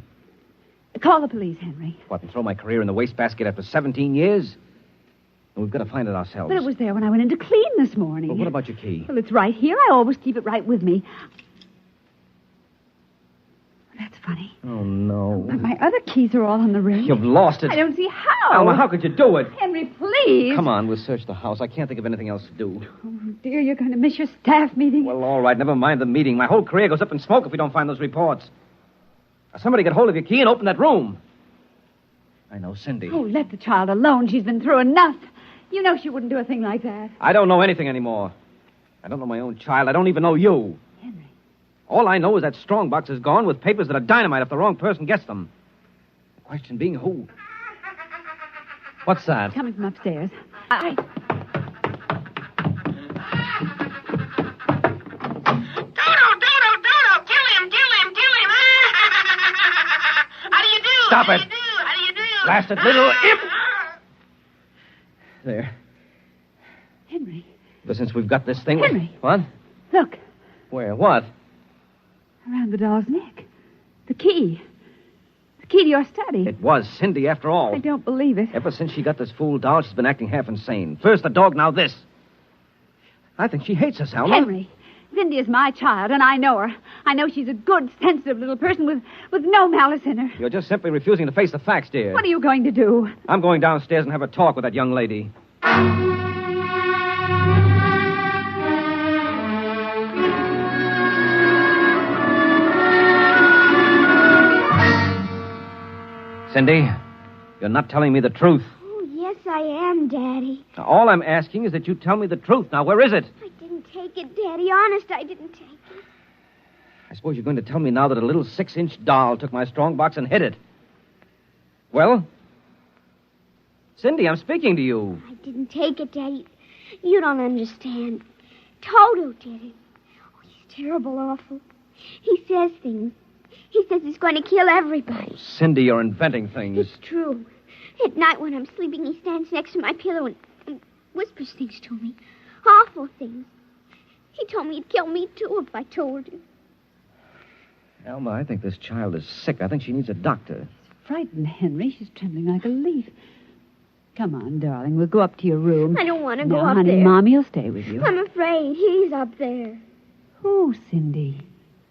Call the police, Henry. What, and throw my career in the wastebasket after 17 years? We've got to find it ourselves. But it was there when I went in to clean this morning. Well, what about your key? Well, it's right here. I always keep it right with me. That's funny. Oh, no. But my other keys are all on the ring. You've lost it. I don't see how. Alma, how could you do it? Henry, please. Come on, we'll search the house. I can't think of anything else to do. Oh, dear, you're going to miss your staff meeting. Well, all right, never mind the meeting. My whole career goes up in smoke if we don't find those reports. Now, somebody get hold of your key and open that room. I know, Cindy. Oh, let the child alone. She's been through enough. You know she wouldn't do a thing like that. I don't know anything anymore. I don't know my own child. I don't even know you. Henry. All I know is that strong box is gone with papers that are dynamite if the wrong person gets them. The question being who? What's that? Coming from upstairs. Dodo, kill him. How do you do? Stop it. How do you do? Blasted little imp! There. Henry. But since we've got this thing... Henry. What? Look, Where? What? around the doll's neck. The key. The key to your study. It was Cindy, after all. I don't believe it. Ever since she got this fool doll, she's been acting half insane. First the dog, now this. I think she hates us, Alma. Henry, Cindy is my child, and I know her. I know she's a good, sensitive little person with no malice in her. You're just simply refusing to face the facts, dear. What are you going to do? I'm going downstairs and have a talk with that young lady. Cindy, you're not telling me the truth. Oh, yes, I am, Daddy. Now, all I'm asking is that you tell me the truth. Now, where is it? I didn't take it, Daddy. Honest, I didn't take it. I suppose you're going to tell me now that a little 6-inch doll took my strong box and hid it. Well? Cindy, I'm speaking to you. I didn't take it, Daddy. You don't understand. Toto did it. Oh, he's terrible awful. He says things. He says he's going to kill everybody. Oh, Cindy, you're inventing things. It's true. At night when I'm sleeping, he stands next to my pillow and whispers things to me. Awful things. He told me he'd kill me, too, if I told him. Alma, I think this child is sick. I think she needs a doctor. frightened, Henry. She's trembling like a leaf. Come on, darling. We'll go up to your room. I don't want to go Now, up honey, there. Mommy will stay with you. I'm afraid. He's up there. Who, Cindy?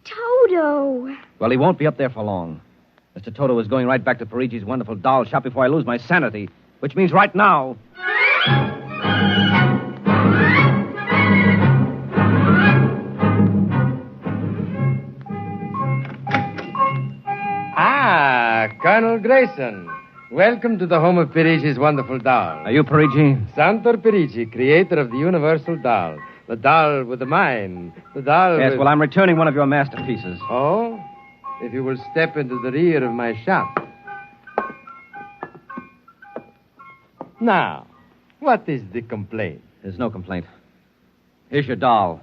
Toto. Well, he won't be up there for long. Mr. Toto is going right back to Perigi's wonderful doll shop before I lose my sanity, which means right now. Ah, Colonel Grayson. Welcome to the home of Perigi's wonderful doll. Are you Perigi? Santor Perigi, creator of the universal doll. The doll with the mind. The doll Yes, with... well, I'm returning one of your masterpieces. Oh? If you will step into the rear of my shop. Now, what is the complaint? There's no complaint. Here's your doll.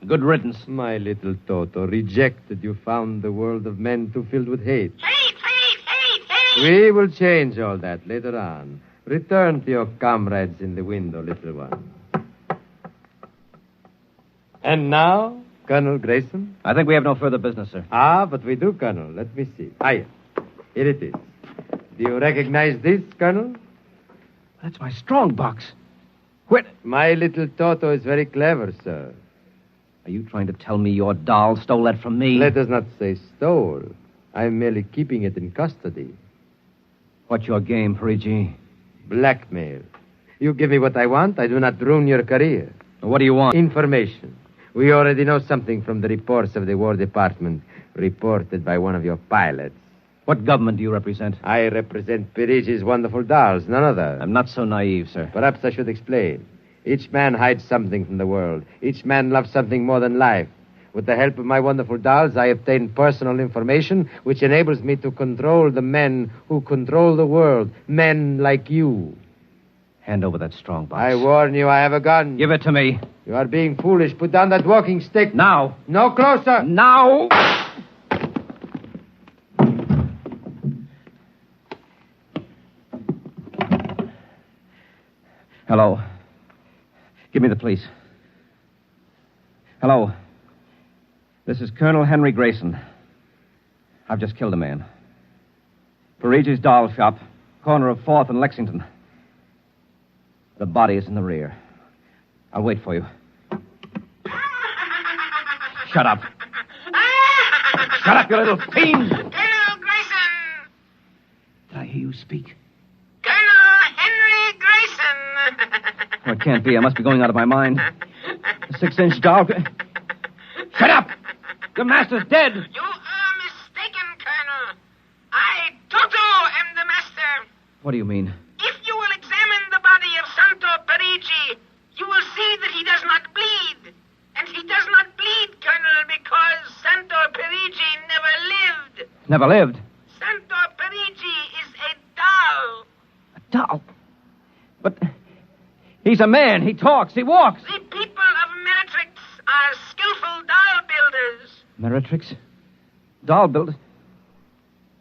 Good riddance. My little Toto, rejected, you found the world of men too filled with hate. We will change all that later on. Return to your comrades in the window, little one. And now, Colonel Grayson? I think we have no further business, sir. Ah, but we do, Colonel. Let me see. Here it is. Do you recognize this, Colonel? That's my strong box. Quit. My little Toto is very clever, sir. Are you trying to tell me your doll stole that from me? Let us not say stole. I'm merely keeping it in custody. What's your game, Perigi? Blackmail. You give me what I want, I do not ruin your career. What do you want? Information. We already know something from the reports of the War Department, reported by one of your pilots. What government do you represent? I represent Perigi's wonderful dolls, none other. I'm not so naive, sir. Perhaps I should explain. Each man hides something from the world. Each man loves something more than life. With the help of my wonderful dolls, I obtain personal information which enables me to control the men who control the world. Men like you. Hand over that strong box. I warn you, I have a gun. Give it to me. You are being foolish. Put down that walking stick. Now. No closer. Now. Hello. Give me the police. Hello. This is Colonel Henry Grayson. I've just killed a man. Perigi's doll shop, corner of 4th and Lexington. The body is in the rear. I'll wait for you. Shut up. Shut up, you little fiend! Colonel Grayson! Did I hear you speak? Colonel Henry Grayson! Oh, it can't be. I must be going out of my mind. A 6-inch doll. Shut up! Your master's dead! You are mistaken, Colonel. I, Toto, am the master. What do you mean? If you will examine the body of Santo Perigi, you will see that he does not bleed. And he does not bleed, Colonel, because Santo Perigi never lived. Never lived? Santo Perigi is a doll. A doll? But he's a man. He talks. He walks. The people of Meretrix are skillful doll builders. Meretrix? Doll builder?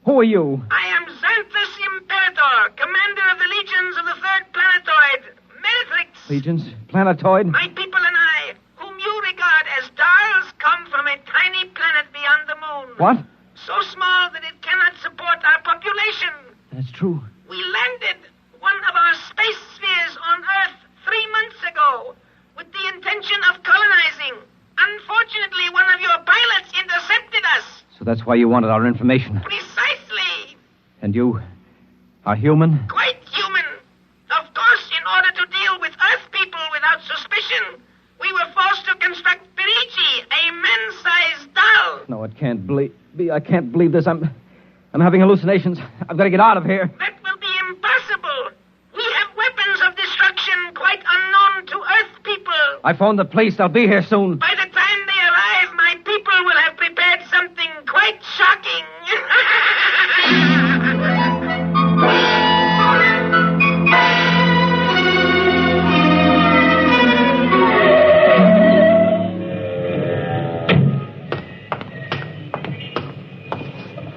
Who are you? I am Xanthus Imperator, commander of the legions of the 3rd planetoid, Meretrix. Legions? Planetoid? My people and I, whom you regard as dolls, come from a tiny planet beyond the moon. What? So small that it cannot support our population. That's true. We landed one of our space spheres on Earth 3 months ago with the intention of colonizing. Unfortunately, one of your pilots intercepted us. So that's why you wanted our information. Precisely. And you are human? Quite human. Of course, in order to deal with Earth people without suspicion, we were forced to construct Perigi, a man-sized doll. No, it can't be. I can't believe this. I'm having hallucinations. I've got to get out of here. That will be impossible. We have weapons of destruction quite unknown to Earth people. I phoned the police. They'll be here soon. By the time they arrive, my people will have prepared something quite shocking.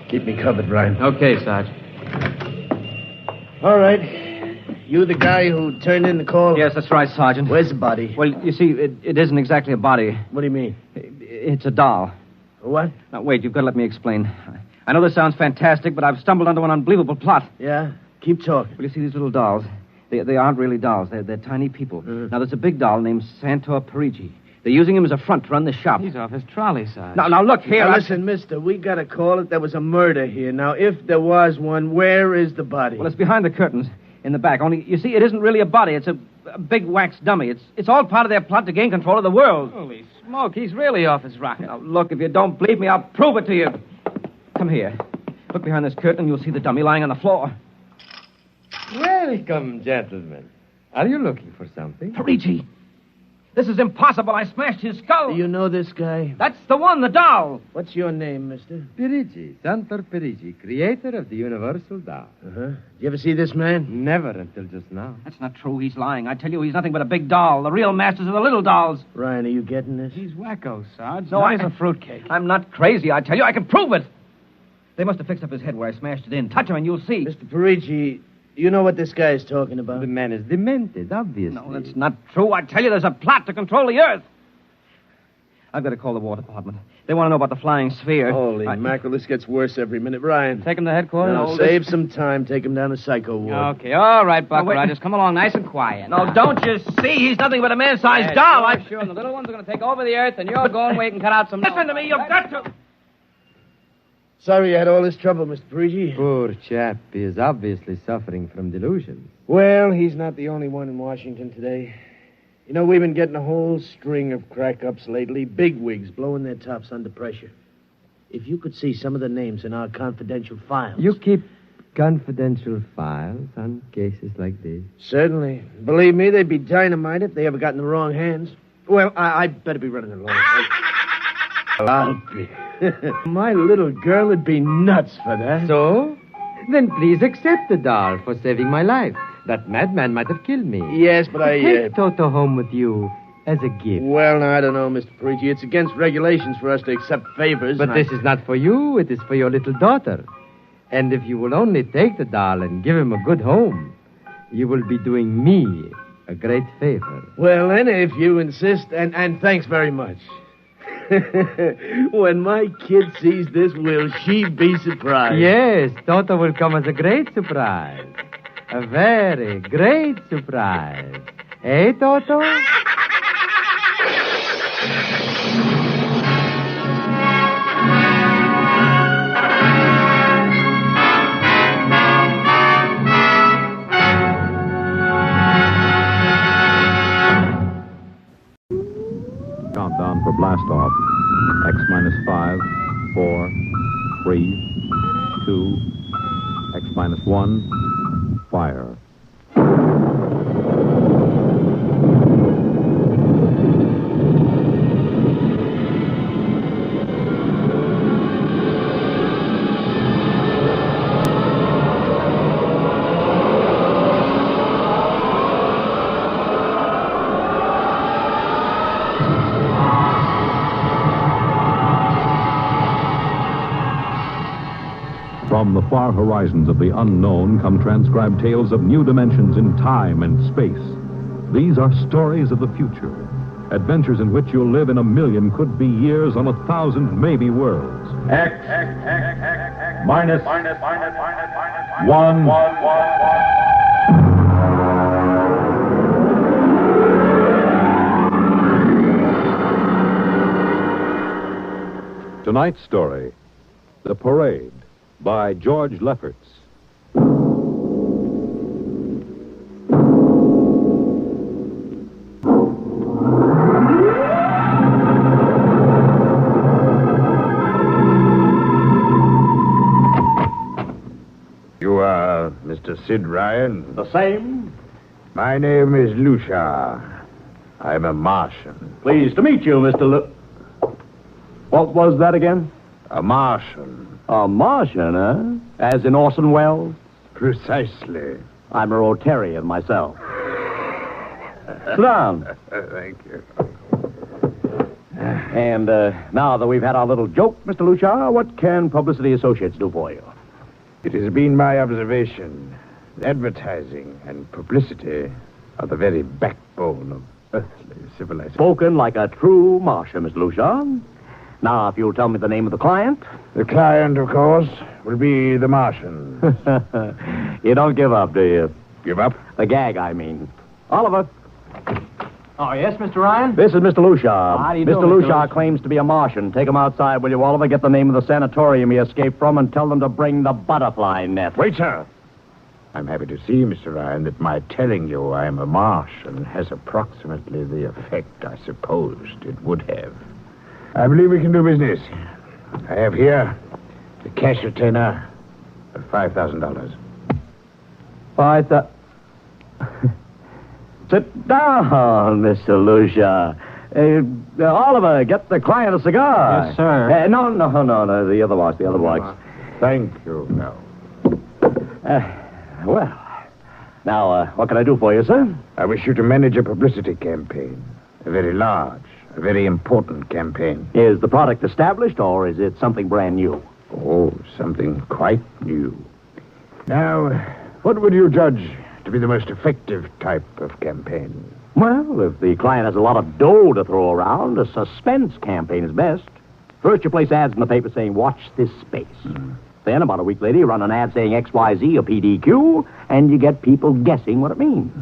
Keep me covered, Brian. Okay, Sarge. All right. You the guy who turned in the call? Yes, that's right, Sergeant. Where's the body? Well, you see, it isn't exactly a body. What do you mean? It's a doll. What? Now, wait, you've got to let me explain. I know this sounds fantastic, but I've stumbled onto an unbelievable plot. Yeah? Keep talking. Well, you see these little dolls? They aren't really dolls. They're tiny people. Now, there's a big doll named Santor Perigi. They're using him as a front to run the shop. He's off his trolley side. Now, look here. Now, listen, mister, we gotta call it. There was a murder here. Now, if there was one, where is the body? Well, it's behind the curtains in the back. Only, you see, it isn't really a body. It's a big wax dummy. It's all part of their plot to gain control of the world. Holy smoke, he's really off his rocker. Now, look, if you don't believe me, I'll prove it to you. Come here. Look behind this curtain and you'll see the dummy lying on the floor. Welcome, gentlemen. Are you looking for something? Perigi! This is impossible. I smashed his skull. Do you know this guy? That's the one, the doll. What's your name, mister? Perigi, Santor Perigi, creator of the Universal Doll. Uh-huh. Did you ever see this man? Never until just now. That's not true. He's lying. I tell you, he's nothing but a big doll. The real masters are the little dolls. Ryan, are you getting this? He's wacko, Sarge. No, He's a fruitcake. I'm not crazy. I tell you, I can prove it. They must have fixed up his head where I smashed it in. Touch him and you'll see. Mr. Perigi, you know what this guy is talking about? The man is demented, obviously. No, that's not true. I tell you, there's a plot to control the Earth. I've got to call the War Department. They want to know about the flying sphere. Holy mackerel, this gets worse every minute. Ryan. Take him to headquarters? No, save some time. Take him down to Psycho Ward. Okay, all right, Buck Rogers. Come along nice and quiet. No, don't you see? He's nothing but a man-sized doll. Sure, and the little ones are going to take over the Earth, and you're going where you can cut out some... Listen to me, you've got to... Sorry you had all this trouble, Mr. Perigi. Poor chap. He is obviously suffering from delusions. Well, he's not the only one in Washington today. You know, we've been getting a whole string of crack-ups lately. Bigwigs blowing their tops under pressure. If you could see some of the names in our confidential files... You keep confidential files on cases like this? Certainly. Believe me, they'd be dynamite if they ever got in the wrong hands. Well, I'd better be running along. I'll be. My little girl would be nuts for that. So? Then please accept the doll for saving my life. That madman might have killed me. Yes, but Take Toto home with you as a gift. Well, now, I don't know, Mr. Perigi. It's against regulations for us to accept favors. But this is not for you. It is for your little daughter. And if you will only take the doll and give him a good home, you will be doing me a great favor. Well, then, if you insist, and thanks very much. When my kid sees this, will she be surprised? Yes, Toto will come as a great surprise. A very great surprise. Eh, Toto? Countdown for blast off. X minus 5, 4, 3, 2, X minus 1, fire. From the far horizons of the unknown come transcribed tales of new dimensions in time and space. These are stories of the future, adventures in which you'll live in a million could-be years on 1,000 maybe worlds. X minus 1. Tonight's story, The Parade, by George Lefferts. You are Mr. Sid Ryan? The same. My name is Lucia. I'm a Martian. Pleased to meet you, Mr. What was that again? A Martian. A Martian, huh? As in Orson Welles? Precisely. I'm a Rotarian myself. Sit down. Thank you. And now that we've had our little joke, Mr. Lucia, what can Publicity Associates do for you? It has been my observation that advertising and publicity are the very backbone of earthly civilization. Spoken like a true Martian, Mr. Lucia. Now, if you'll tell me the name of the client. The client, of course, will be the Martian. You don't give up, do you? Give up? The gag, I mean. Oliver. Oh, yes, Mr. Ryan? This is Mr. Lucia. How do you do, Mr. Mr. Lucia Lucia? claims to be a Martian. Take him outside, will you, Oliver? Get the name of the sanatorium he escaped from and tell them to bring the butterfly net. Wait, sir. I'm happy to see, Mr. Ryan, that my telling you I am a Martian has approximately the effect I supposed it would have. I believe we can do business. I have here the cash retainer of $5,000. Sit down, Mr. Lucia. Oliver, get the client a cigar. Yes, sir. No, the other box. Thank you, no. Well, now, what can I do for you, sir? I wish you to manage a publicity campaign. A very large, a very important campaign. Is the product established, or is it something brand new? Oh, something quite new. Now, what would you judge to be the most effective type of campaign? Well, if the client has a lot of dough to throw around, a suspense campaign is best. First, you place ads in the paper saying, watch this space. Then, about a week later, you run an ad saying XYZ or PDQ, and you get people guessing what it means.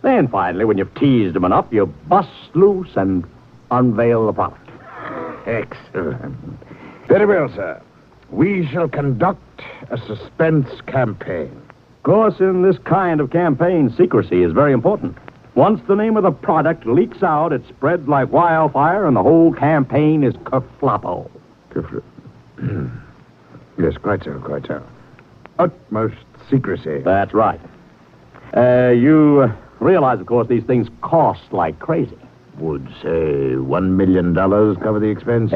Then, finally, when you've teased them enough, you bust loose and unveil the product. Excellent. Very well, sir. We shall conduct a suspense campaign. Of course, in this kind of campaign, secrecy is very important. Once the name of the product leaks out, it spreads like wildfire, and the whole campaign is kerfloppo. Yes, quite so. Utmost secrecy. That's right. You realize, of course, these things cost like crazy. Would, say, $1 million cover the expense?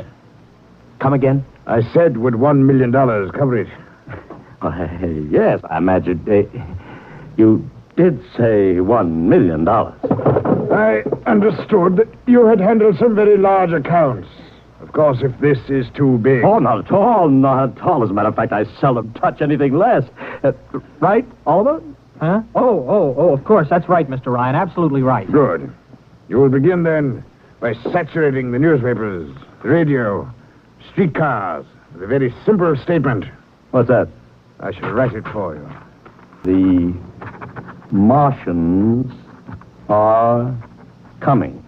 Come again? I said, would $1 million cover it? Yes, I imagine. You did say $1 million. I understood that you had handled some very large accounts. Of course, if this is too big... Oh, not at all. As a matter of fact, I seldom touch anything less. Right, Oliver? Huh? Oh, of course. That's right, Mr. Ryan. Absolutely right. Good. You will begin, then, by saturating the newspapers, the radio, streetcars, with a very simple statement. What's that? I shall write it for you. The Martians are coming.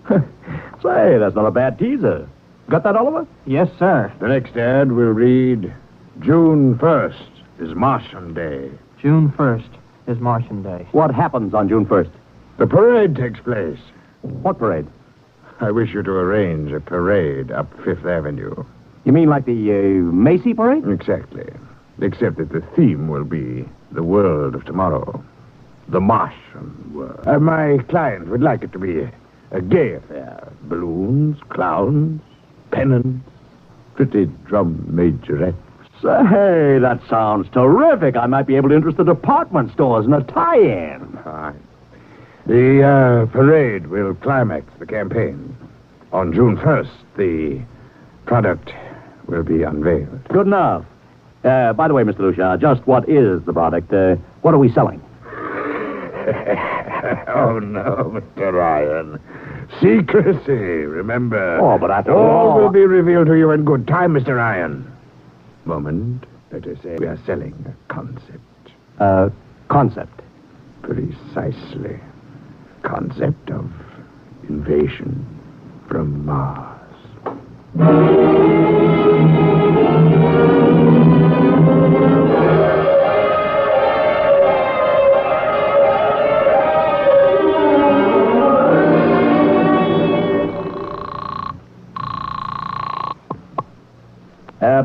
Say, that's not a bad teaser. Got that, Oliver? Yes, sir. The next ad will read, June 1st is Martian Day. June 1st is Martian Day. What happens on June 1st? The parade takes place. What parade? I wish you to arrange a parade up Fifth Avenue. You mean like the Macy parade? Exactly. Except that the theme will be the world of tomorrow. The Martian world. My client would like it to be a gay affair. Balloons, clowns, pennants, pretty drum majorettes. Say, that sounds terrific. I might be able to interest the department stores in a tie-in. Fine. The parade will climax the campaign. On June 1st, the product will be unveiled. Good enough. By the way, Mr. Lucia, just what is the product? What are we selling? Oh, no, Mr. Ryan. Secrecy, remember. Oh, but after all will be revealed to you in good time, Mr. Ryan. Moment, let us say we are selling a concept. Concept? Precisely. Concept of invasion from Mars.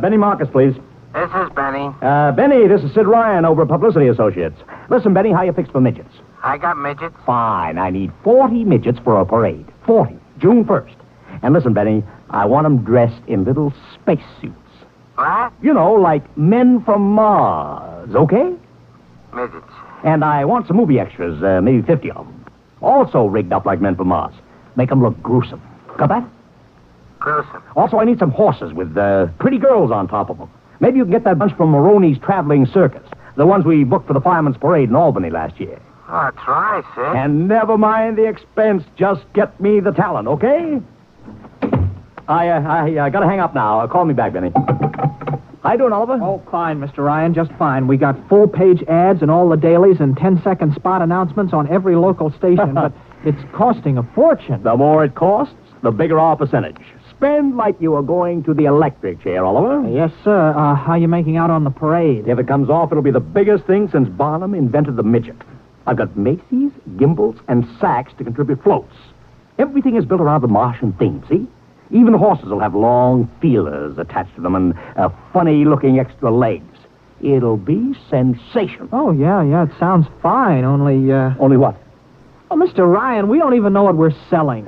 Benny Marcus, please. This is Benny. Benny, this is Sid Ryan over at Publicity Associates. Listen, Benny, how you fixed for midgets? I got midgets. Fine. I need 40 midgets for a parade. 40. June 1st. And listen, Benny, I want them dressed in little spacesuits. What? You know, like men from Mars, okay? Midgets. And I want some movie extras, maybe 50 of them. Also rigged up like men from Mars. Make them look gruesome. Got that? Gruesome. Also, I need some horses with pretty girls on top of them. Maybe you can get that bunch from Maroney's Traveling Circus. The ones we booked for the Fireman's Parade in Albany last year. Oh, try, Sid. And never mind the expense. Just get me the talent, okay? I gotta hang up now. Call me back, Benny. How you doing, Oliver? Oh, fine, Mr. Ryan, just fine. We got full-page ads in all the dailies and 10-second spot announcements on every local station, but it's costing a fortune. The more it costs, the bigger our percentage. Spend like you are going to the electric chair, Oliver. Yes, sir. How you making out on the parade? If it comes off, it'll be the biggest thing since Barnum invented the midget. I've got Macy's, gimbals, and sacks to contribute floats. Everything is built around the Martian theme, see? Even the horses will have long feelers attached to them and funny-looking extra legs. It'll be sensational. Oh, yeah, it sounds fine, only... Only what? Oh, Mr. Ryan, we don't even know what we're selling.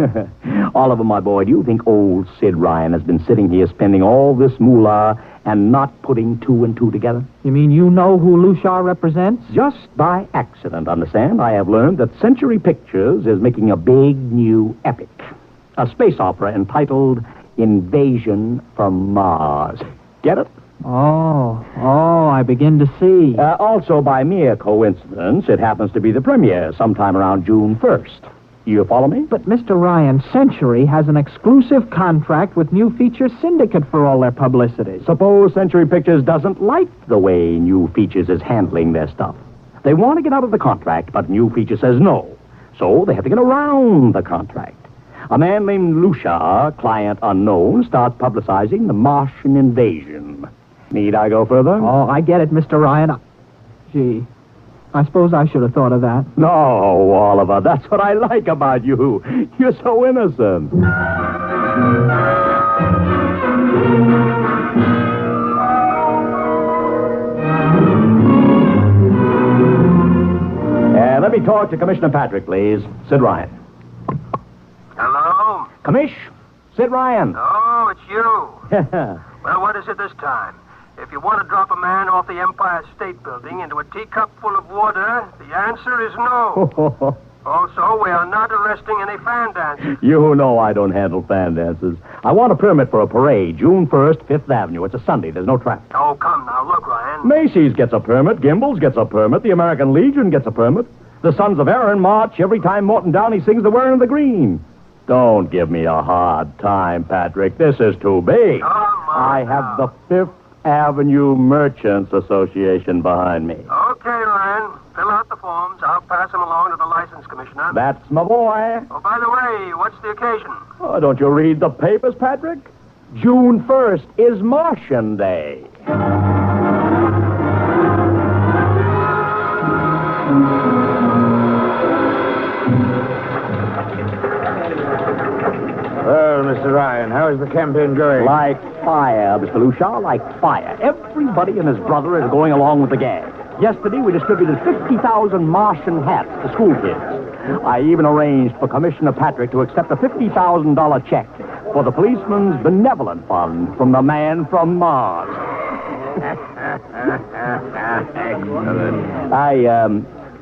Oliver, my boy, do you think old Sid Ryan has been sitting here spending all this moolah and not putting two and two together? You mean you know who Lushar represents? Just by accident, understand? I have learned that Century Pictures is making a big new epic. A space opera entitled Invasion from Mars. Get it? Oh, I begin to see. Also, by mere coincidence, it happens to be the premiere sometime around June 1st. You follow me? But, Mr. Ryan, Century has an exclusive contract with New Features Syndicate for all their publicity. Suppose Century Pictures doesn't like the way New Features is handling their stuff. They want to get out of the contract, but New Features says no. So they have to get around the contract. A man named Lushar, client unknown, starts publicizing the Martian invasion. Need I go further? Oh, I get it, Mr. Ryan. Gee, I suppose I should have thought of that. No, Oliver, that's what I like about you. You're so innocent. Let me talk to Commissioner Patrick, please. Sid Ryan. Hello? Commish, Sid Ryan. Oh, it's you. Well, what is it this time? If you want to drop a man off the Empire State Building into a teacup full of water, the answer is no. Also, we are not arresting any fan dancers. You know I don't handle fan dances. I want a permit for a parade, June 1st, 5th Avenue. It's a Sunday. There's no traffic. Oh, come now. Look, Ryan. Macy's gets a permit. Gimbals gets a permit. The American Legion gets a permit. The Sons of Erin march every time Morton Downey sings the Wearing the Green. Don't give me a hard time, Patrick. This is too big. I have the 5th Avenue Merchants Association behind me. Okay, Ryan. Fill out the forms. I'll pass them along to the license commissioner. That's my boy. Oh, by the way, what's the occasion? Oh, don't you read the papers, Patrick? June 1st is Martian Day. Well, Mr. Ryan, how is the campaign going? Like fire, Mr. Lushar, like fire. Everybody and his brother is going along with the gag. Yesterday, we distributed 50,000 Martian hats to school kids. I even arranged for Commissioner Patrick to accept a $50,000 check for the Policeman's Benevolent Fund from the man from Mars. Excellent.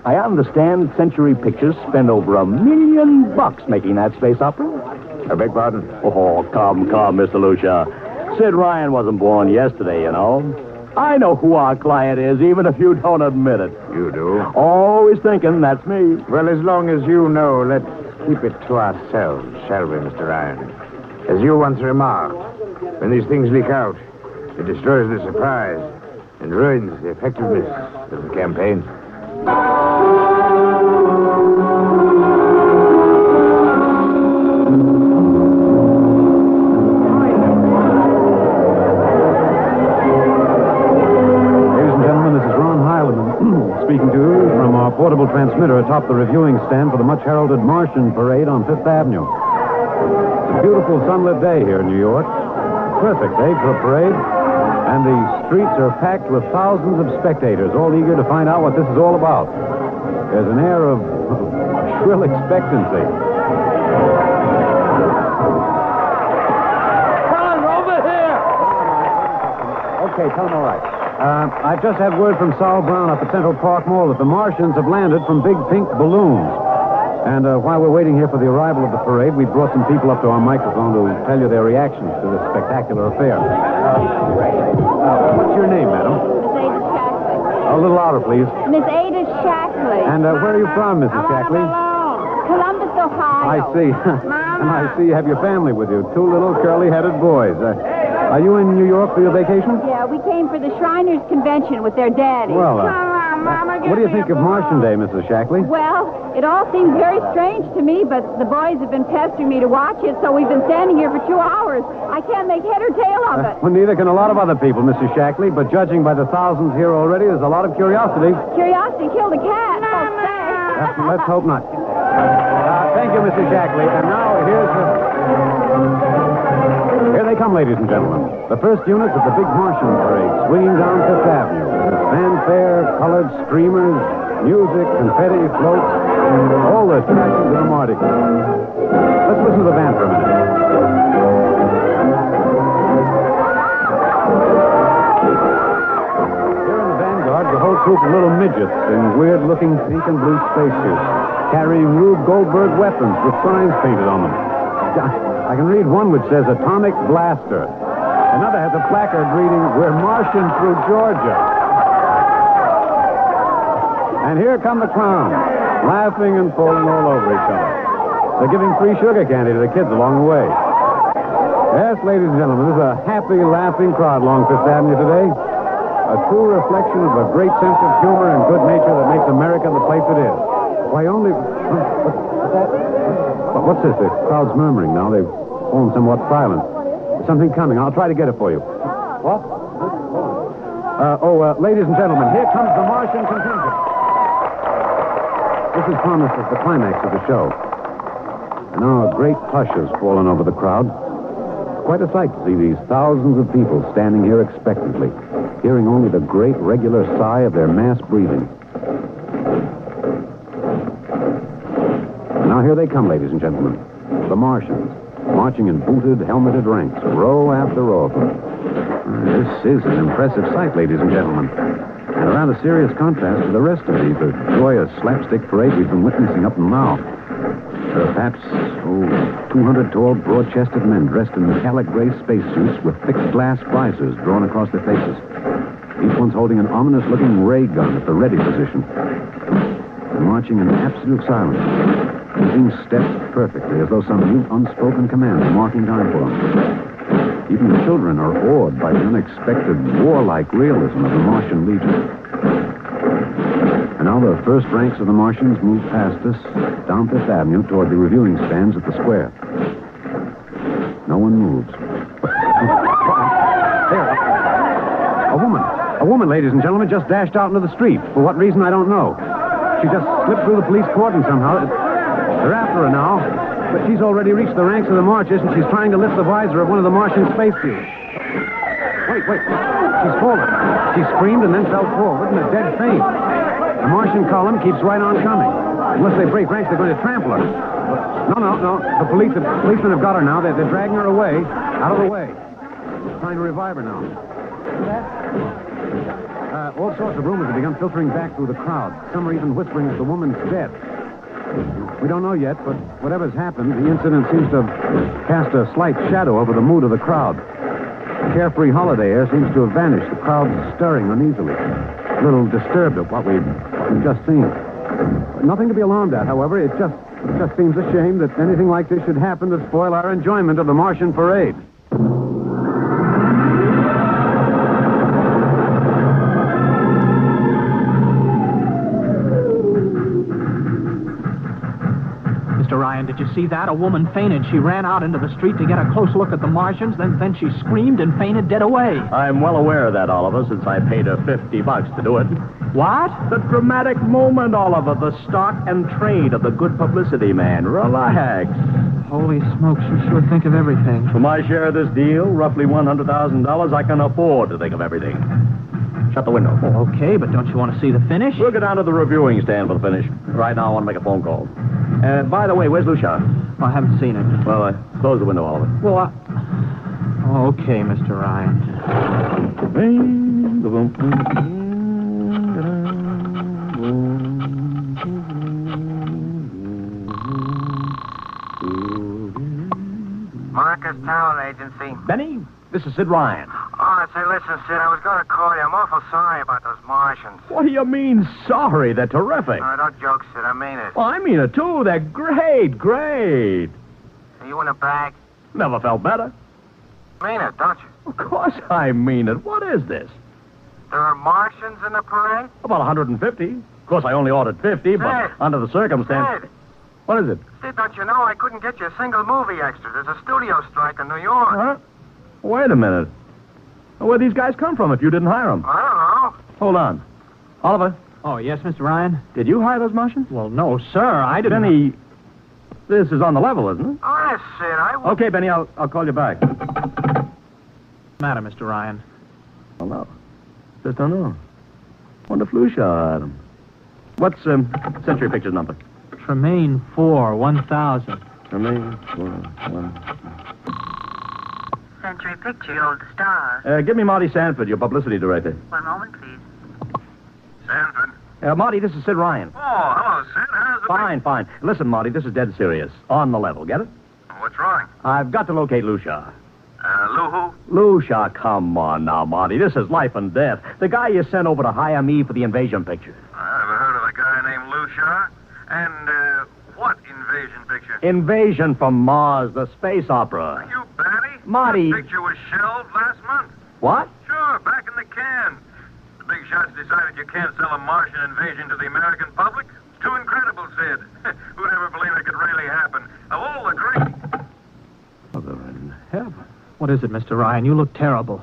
I understand Century Pictures spent over $1 million making that space opera. I beg pardon? Oh, come, Mr. Lucia. Sid Ryan wasn't born yesterday, you know. I know who our client is, even if you don't admit it. You do? Always thinking that's me. Well, as long as you know, let's keep it to ourselves, shall we, Mr. Ryan? As you once remarked, when these things leak out, it destroys the surprise and ruins the effectiveness of the campaign. Speaking to you from our portable transmitter atop the reviewing stand for the much-heralded Martian Parade on 5th Avenue. It's a beautiful sunlit day here in New York. Perfect day for a parade. And the streets are packed with thousands of spectators, all eager to find out what this is all about. There's an air of shrill expectancy. Come on, over here! Okay, tell them all right. I just had word from Sol Brown up at Central Park Mall that the Martians have landed from big pink balloons. And while we're waiting here for the arrival of the parade, we brought some people up to our microphone to tell you their reactions to this spectacular affair. What's your name, madam? Miss Ada Shackley. A little louder, please. Miss Ada Shackley. And where are you from, Mrs. Shackley? Columbus, Ohio. I see. And I see you have your family with you. 2 little curly-headed boys. Are you in New York for your vacation? Yeah, we came for the Shriners Convention with their daddy. Well, what do you think of Martian Day, Mrs. Shackley? Well, it all seems very strange to me, but the boys have been pestering me to watch it, so we've been standing here for 2 hours. I can't make head or tail of it. Well, neither can a lot of other people, Mrs. Shackley, but judging by the thousands here already, there's a lot of curiosity. Curiosity killed a cat, folks say. Let's hope not. Thank you, Mrs. Shackley. And now Here they come, ladies and gentlemen. The first units of the big Martian parade swinging down Fifth Avenue. With fanfare, colored streamers, music, confetti, floats, all the attractions of the Mardi Gras. Let's listen to the band for a minute. Here in the vanguard, the whole troop of little midgets in weird-looking pink and blue spacesuits, carrying Rube Goldberg weapons with signs painted on them. I can read one which says Atomic Blaster. Another has a placard reading, We're marching through Georgia. And here come the clowns, laughing and falling all over each other. They're giving free sugar candy to the kids along the way. Yes, ladies and gentlemen, this is a happy, laughing crowd along Fifth Avenue today. A true reflection of a great sense of humor and good nature that makes America the place it is. Why, only... What's this? The crowd's murmuring now. They've fallen somewhat silent. There's something coming. I'll try to get it for you. What? Ladies and gentlemen, here comes the Martian contingent. This is promised as the climax of the show. And now a great hush has fallen over the crowd. Quite a sight to see these thousands of people standing here expectantly, hearing only the great regular sigh of their mass breathing. Now here they come, ladies and gentlemen. The Martians, marching in booted, helmeted ranks, row after row of them. This is an impressive sight, ladies and gentlemen. And a rather serious contrast to the rest of the joyous slapstick parade we've been witnessing up until now. There are perhaps, 200 tall, broad-chested men dressed in metallic gray spacesuits with thick glass visors drawn across their faces. Each one's holding an ominous-looking ray gun at the ready position. They're marching in absolute silence, keeping steps perfectly, as though some new unspoken command is marking time for them. Even the children are awed by the unexpected warlike realism of the Martian Legion. And now the first ranks of the Martians move past us, down Fifth Avenue toward the reviewing stands at the square. No one moves. There. A woman, ladies and gentlemen, just dashed out into the street. For what reason, I don't know. She just slipped through the police cordon somehow. They're after her now, but she's already reached the ranks of the marchers, and she's trying to lift the visor of one of the Martian spacesuits. Wait. She's fallen. She screamed and then fell forward in a dead faint. The Martian column keeps right on coming. Unless they break ranks, they're going to trample her. No. The policemen have got her now. They're dragging her away, out of the way. They're trying to revive her now. All sorts of rumors have begun filtering back through the crowd. Some are even whispering that the woman's dead. We don't know yet, but whatever's happened, the incident seems to have cast a slight shadow over the mood of the crowd. The carefree holiday air seems to have vanished. The crowd's stirring uneasily, a little disturbed at what we've just seen. Nothing to be alarmed at, however. It just seems a shame that anything like this should happen to spoil our enjoyment of the Martian parade. Ryan, did you see that? A woman fainted. She ran out into the street to get a close look at the Martians, then she screamed and fainted dead away. I'm well aware of that, Oliver, since I paid her $50 to do it. What? The dramatic moment, Oliver. The stock and trade of the good publicity man. Relax. Holy smokes, you sure think of everything. For my share of this deal, roughly $100,000, I can afford to think of everything. Shut the window. Oh, okay, but don't you want to see the finish? We'll go down to the reviewing stand for the finish. Right now, I want to make a phone call. By the way, where's Lucia? I haven't seen him. Well, close the window, Oliver. Well, okay, Mr. Ryan. Marcus Talent Agency. Benny, this is Sid Ryan. Oh, Say, listen, Sid, I was going to call you. I'm awful sorry about those Martians. What do you mean, sorry? They're terrific. No, don't joke, Sid. I mean it. Oh, I mean it, too. They're great, great. Are you in a bag? Never felt better. Mean it, don't you? Of course I mean it. What is this? There are Martians in the parade? About 150. Of course, I only ordered 50, but under the circumstance... Sid. What is it? Sid, don't you know I couldn't get you a single movie extra? There's a studio strike in New York. Huh? Wait a minute. Where'd these guys come from if you didn't hire them? I don't know. Hold on. Oliver, Oh, yes, Mr. Ryan? did you hire those Martians? Well, no, sir. I didn't. Benny, this is on the level, isn't it? Oh, yes, Sid. Okay, Benny, I'll call you back. What's the matter, Mr. Ryan? Oh, no. Just don't know. Wonder if Lucia had them. What's Century Pictures number? Tremaine 4, 1000. Tremaine 4, 1. Century Picture, Old Star. Give me Marty Sanford, your publicity director. One moment, please. Sanford. Marty, this is Sid Ryan. Oh, hello, Sid. How's it Fine. Listen, Marty, this is dead serious. On the level, get it? What's wrong? I've got to locate Lucia. Lou who? Lucia, come on now, Marty. This is life and death. The guy you sent over to hire me for the invasion picture. I never heard of a guy named Lucia. And, what invasion picture? Invasion from Mars, the space opera. Are you batty? Marty. That picture was shelved last month. What? Sure, back in the can. The big shots decided you can't sell a Martian invasion to the American public. It's too incredible, Sid. Who'd ever believe it could really happen? Of all the great... Mother in heaven. What is it, Mr. Ryan? You look terrible.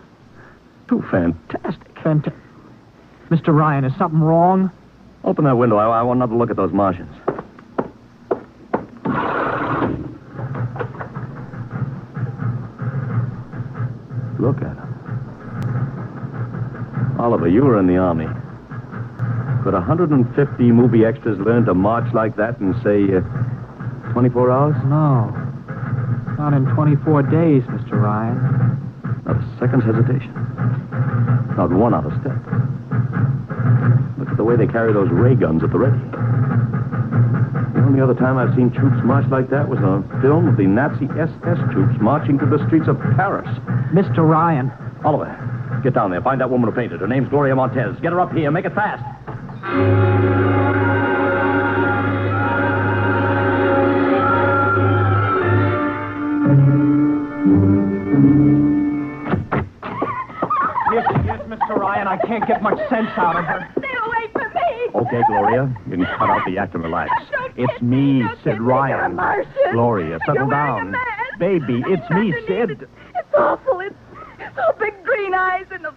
Too fantastic. Mr. Ryan, is something wrong? Open that window. I want another look at those Martians. Look at them. Oliver, you were in the Army. Could 150 movie extras learn to march like that in, say, 24 hours? No. Not in 24 days, Mr. Ryan. Not a second's hesitation. Not one out of step. Look at the way they carry those ray guns at the ready. The only other time I've seen troops march like that was on a film of the Nazi SS troops marching through the streets of Paris. Mr. Ryan. Oliver, get down there. Find that woman who painted. Her name's Gloria Montez. Get her up here. Make it fast. Yes, Mr. Ryan. I can't get much sense out of her. Stay away from me. Okay, Gloria. You can cut out the act and relax. It's me, Sid Ryan. Gloria, settle down. Baby, it's me, Sid. It's awful. It's so big green eyes and those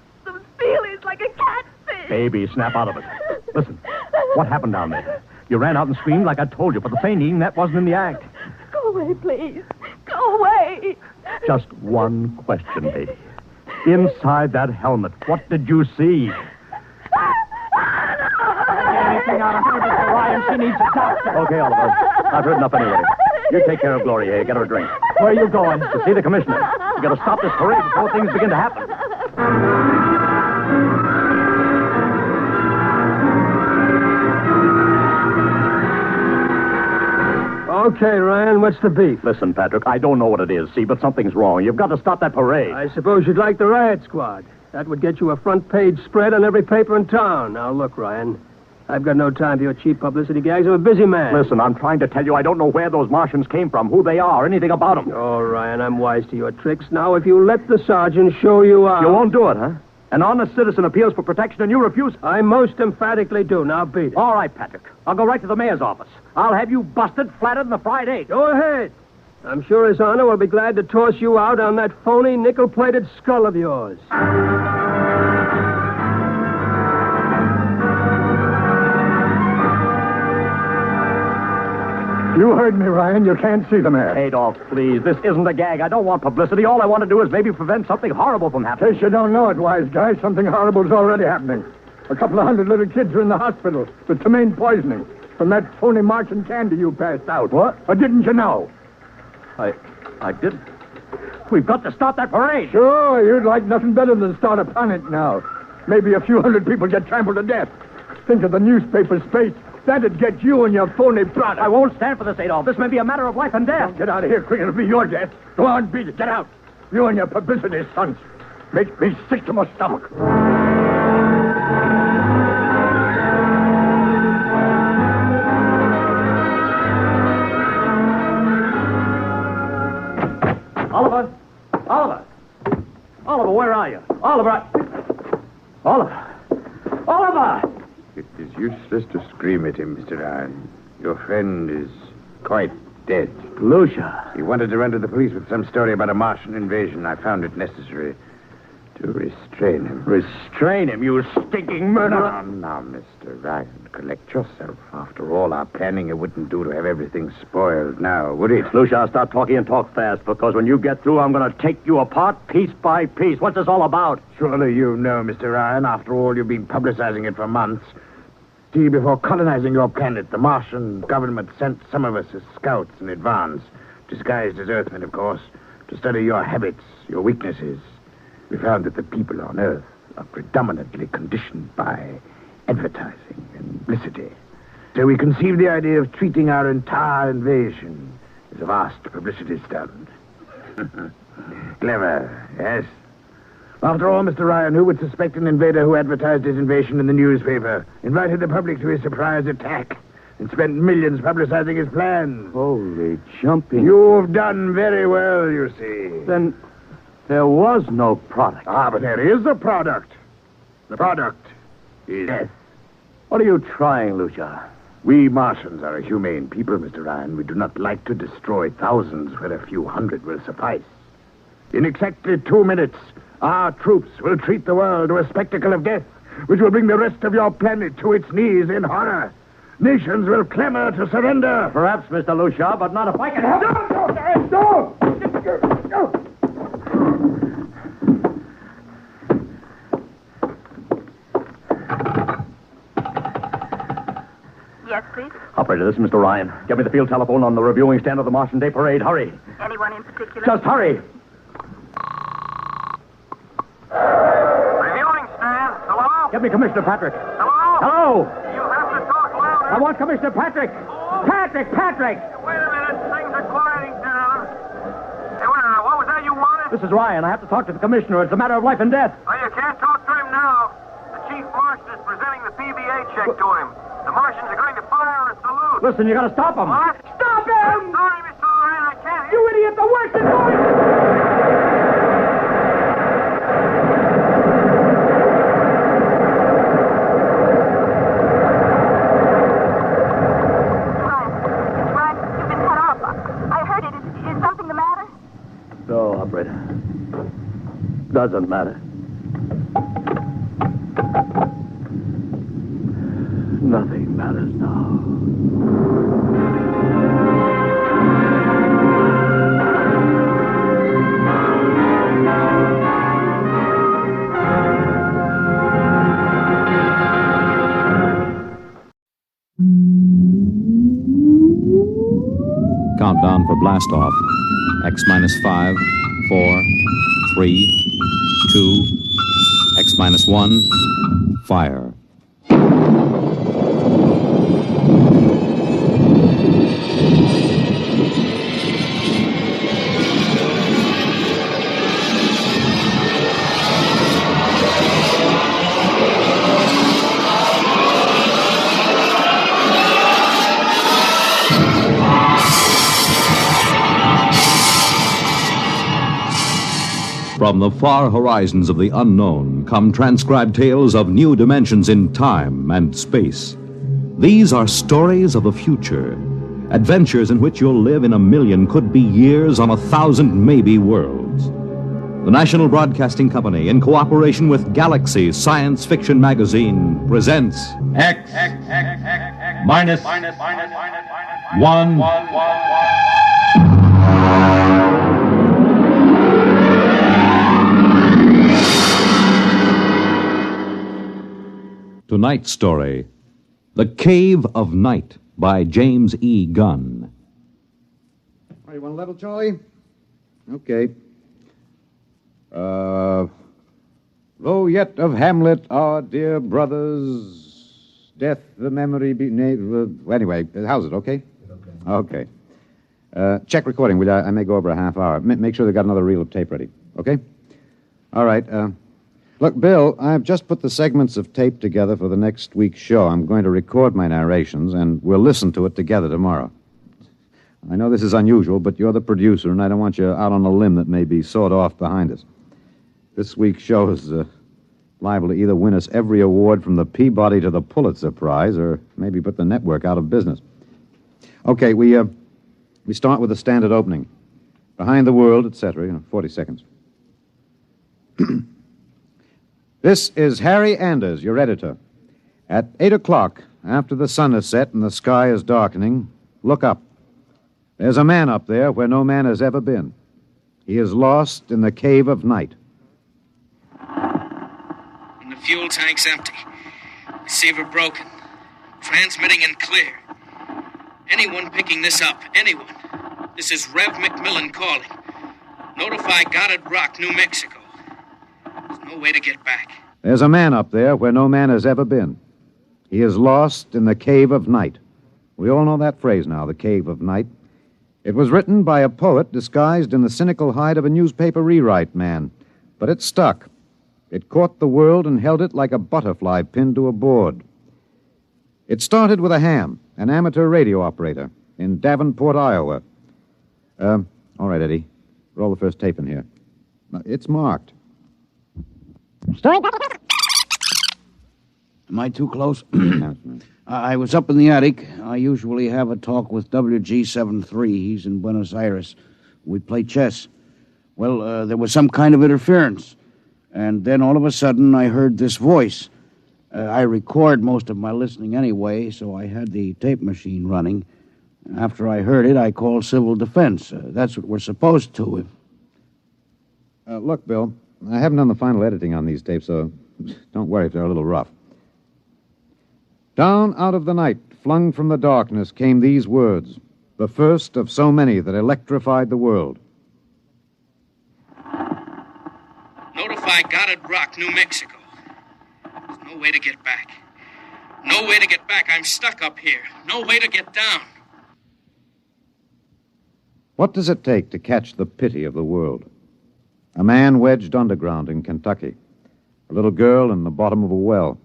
feelies like a catfish. Baby, snap out of it. Listen, what happened down there? You ran out and screamed like I told you, but the fainting, that wasn't in the act. Go away, please. Go away. Just one question, baby. Inside that helmet, what did you see? Anything out of her, Mr. Ryan? She needs a doctor. Okay, Oliver. I've heard enough anyway. You take care of Gloria here. Get her a drink. Where are you going? To see the commissioner. You gotta stop this parade before things begin to happen. Okay, Ryan, what's the beef? Listen, Patrick, I don't know what it is, see, but something's wrong. You've got to stop that parade. I suppose you'd like the riot squad. That would get you a front-page spread on every paper in town. Now, look, Ryan, I've got no time for your cheap publicity gags. I'm a busy man. Listen, I'm trying to tell you I don't know where those Martians came from, who they are, anything about them. Oh, Ryan, I'm wise to your tricks. Now, if you let the sergeant show you out... You won't do it, huh? An honest citizen appeals for protection and you refuse? I most emphatically do. Now, beat it. All right, Patrick. I'll go right to the mayor's office. I'll have you busted, flattened, and the fried egg. Go ahead. I'm sure His Honor will be glad to toss you out on that phony nickel-plated skull of yours. You heard me, Ryan. You can't see the mayor. Adolf, please. This isn't a gag. I don't want publicity. All I want to do is maybe prevent something horrible from happening. In case you don't know it, wise guy, something horrible's already happening. A couple of hundred little kids are in the hospital with tomaine poisoning from that phony Martian candy you passed out. What? Or didn't you know? I didn't. We've got to stop that parade. Sure, you'd like nothing better than start a panic now. Maybe a few hundred people get trampled to death. Think of the newspaper's fate. That'd get you and your phony product. I won't stand for this, Adolf. This may be a matter of life and death. Get out of here quick. It'll be your death. Go on, beat it. Get out. You and your publicity stunts. Makes me sick to my stomach. Oliver! Oliver! Oliver, where are you? Oliver! Oliver! Oliver! It is useless to scream at him, Mr. Ryan. Your friend is quite dead. Lucia. He wanted to run to the police with some story about a Martian invasion. I found it necessary to restrain him. Restrain him, you stinking murderer! Now, Mr. Ryan, collect yourself. After all our planning, it wouldn't do to have everything spoiled now, would it? Lucia, stop talking and talk fast, because when you get through, I'm going to take you apart piece by piece. What's this all about? Surely you know, Mr. Ryan. After all, you've been publicizing it for months. See, before colonizing your planet, the Martian government sent some of us as scouts in advance, disguised as Earthmen, of course, to study your habits, your weaknesses. We found that the people on Earth are predominantly conditioned by advertising and publicity. So we conceived the idea of treating our entire invasion as a vast publicity stunt. Clever, yes? After all, Mr. Ryan, who would suspect an invader who advertised his invasion in the newspaper, invited the public to his surprise attack, and spent millions publicizing his plans? Holy jumping. You've done very well, you see. Then there was no product. Ah, but there is a product. The product is death. What are you trying, Lucia? We Martians are a humane people, Mr. Ryan. We do not like to destroy thousands where a few hundred will suffice. In exactly 2 minutes, our troops will treat the world to a spectacle of death, which will bring the rest of your planet to its knees in horror. Nations will clamor to surrender. Perhaps, Mr. Lucia, but not if I can help it. No! Yes, please. Operator, this is Mr. Ryan. Get me the field telephone on the reviewing stand of the Martian Day Parade. Hurry. Anyone in particular? Just hurry. Reviewing stand. Hello? Get me Commissioner Patrick. Hello? Hello. You have to talk louder. I want Commissioner Patrick. Patrick! Wait a minute. Things are quieting down. Hey, what was that you wanted? This is Ryan. I have to talk to the commissioner. It's a matter of life and death. Oh, you can't talk to him now. The chief Martian is presenting the PBA check to him. The Martians are going to fire a salute. Listen, you gotta stop him. What? Stop him! I'm sorry, Mr. Ryan. I can't. You idiot! The worst is going... No, operator. Doesn't matter. Nothing matters now. Countdown for blast off. X minus 5, 4, 3, 2, X minus 1, fire. From the far horizons of the unknown come transcribed tales of new dimensions in time and space. These are stories of the future, adventures in which you'll live in a million, could be years, on 1,000 maybe worlds. The National Broadcasting Company, in cooperation with Galaxy Science Fiction Magazine, presents X minus 1. Tonight's story, The Cave of Night, by James E. Gunn. All right, you want a level, Charlie? Okay. Though yet of Hamlet, our dear brothers, death the memory be... Anyway, how's it, okay? Okay. Check recording, will you? I may go over a half hour. Make sure they've got another reel of tape ready, okay? All right. Look, Bill, I've just put the segments of tape together for the next week's show. I'm going to record my narrations, and we'll listen to it together tomorrow. I know this is unusual, but you're the producer, and I don't want you out on a limb that may be sawed off behind us. This week's show is liable to either win us every award from the Peabody to the Pulitzer Prize, or maybe put the network out of business. Okay, we start with a standard opening. Behind the world, etc., 40 seconds. This is Harry Anders, your editor. At 8 o'clock, after the sun has set and the sky is darkening, look up. There's a man up there where no man has ever been. He is lost in the cave of night. And the fuel tank's empty. Receiver broken. Transmitting and clear. Anyone picking this up, anyone. This is Rev McMillan calling. Notify Goddard Rock, New Mexico. There's no way to get back. There's a man up there where no man has ever been. He is lost in the cave of night. We all know that phrase now, the cave of night. It was written by a poet disguised in the cynical hide of a newspaper rewrite man. But it stuck. It caught the world and held it like a butterfly pinned to a board. It started with a ham, an amateur radio operator, in Davenport, Iowa. All right, Eddie. Roll the first tape in here. It's marked. Am I too close? I was up in the attic. I usually have a talk with WG73. He's in Buenos Aires. We play chess. Well, there was some kind of interference. And then all of a sudden, I heard this voice. I record most of my listening anyway, so I had the tape machine running. After I heard it, I called civil defense. That's what we're supposed to. Look, Bill, I haven't done the final editing on these tapes, so don't worry if they're a little rough. Down out of the night, flung from the darkness, came these words, the first of so many that electrified the world. Notify Goddard Rock, New Mexico. There's no way to get back. No way to get back. I'm stuck up here. No way to get down. What does it take to catch the pity of the world? A man wedged underground in Kentucky. A little girl in the bottom of a well.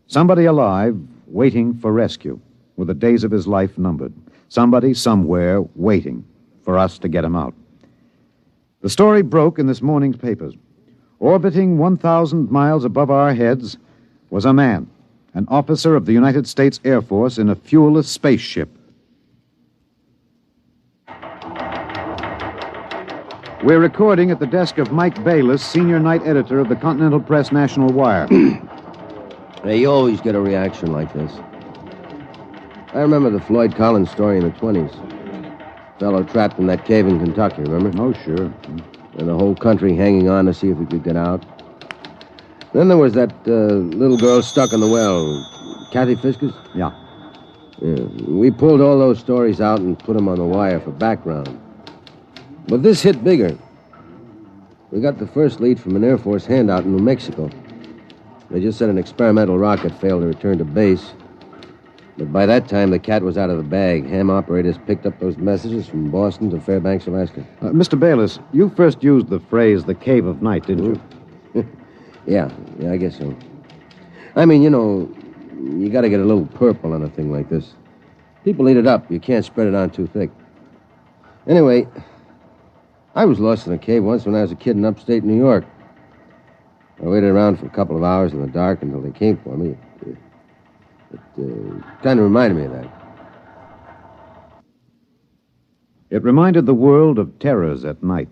Somebody alive, waiting for rescue, with the days of his life numbered. Somebody, somewhere, waiting for us to get him out. The story broke in this morning's papers. Orbiting 1,000 miles above our heads was a man, an officer of the United States Air Force in a fuelless spaceship. We're recording at the desk of Mike Bayless, senior night editor of the Continental Press National Wire. Hey, you always get a reaction like this. I remember the Floyd Collins story in the 20s. Fellow trapped in that cave in Kentucky, remember? Oh, sure. And the whole country hanging on to see if he could get out. Then there was that little girl stuck in the well. Kathy Fiskus? Yeah. We pulled all those stories out and put them on the wire for background. But this hit bigger. We got the first lead from an Air Force handout in New Mexico. They just said an experimental rocket failed to return to base. But by that time, the cat was out of the bag. Ham operators picked up those messages from Boston to Fairbanks, Alaska. Mr. Bayless, you first used the phrase, the cave of night, didn't you? Yeah, I guess so. I mean, you got to get a little purple on a thing like this. People eat it up. You can't spread it on too thick. Anyway, I was lost in a cave once when I was a kid in upstate New York. I waited around for a couple of hours in the dark until they came for me. It kind of reminded me of that. It reminded the world of terrors at night,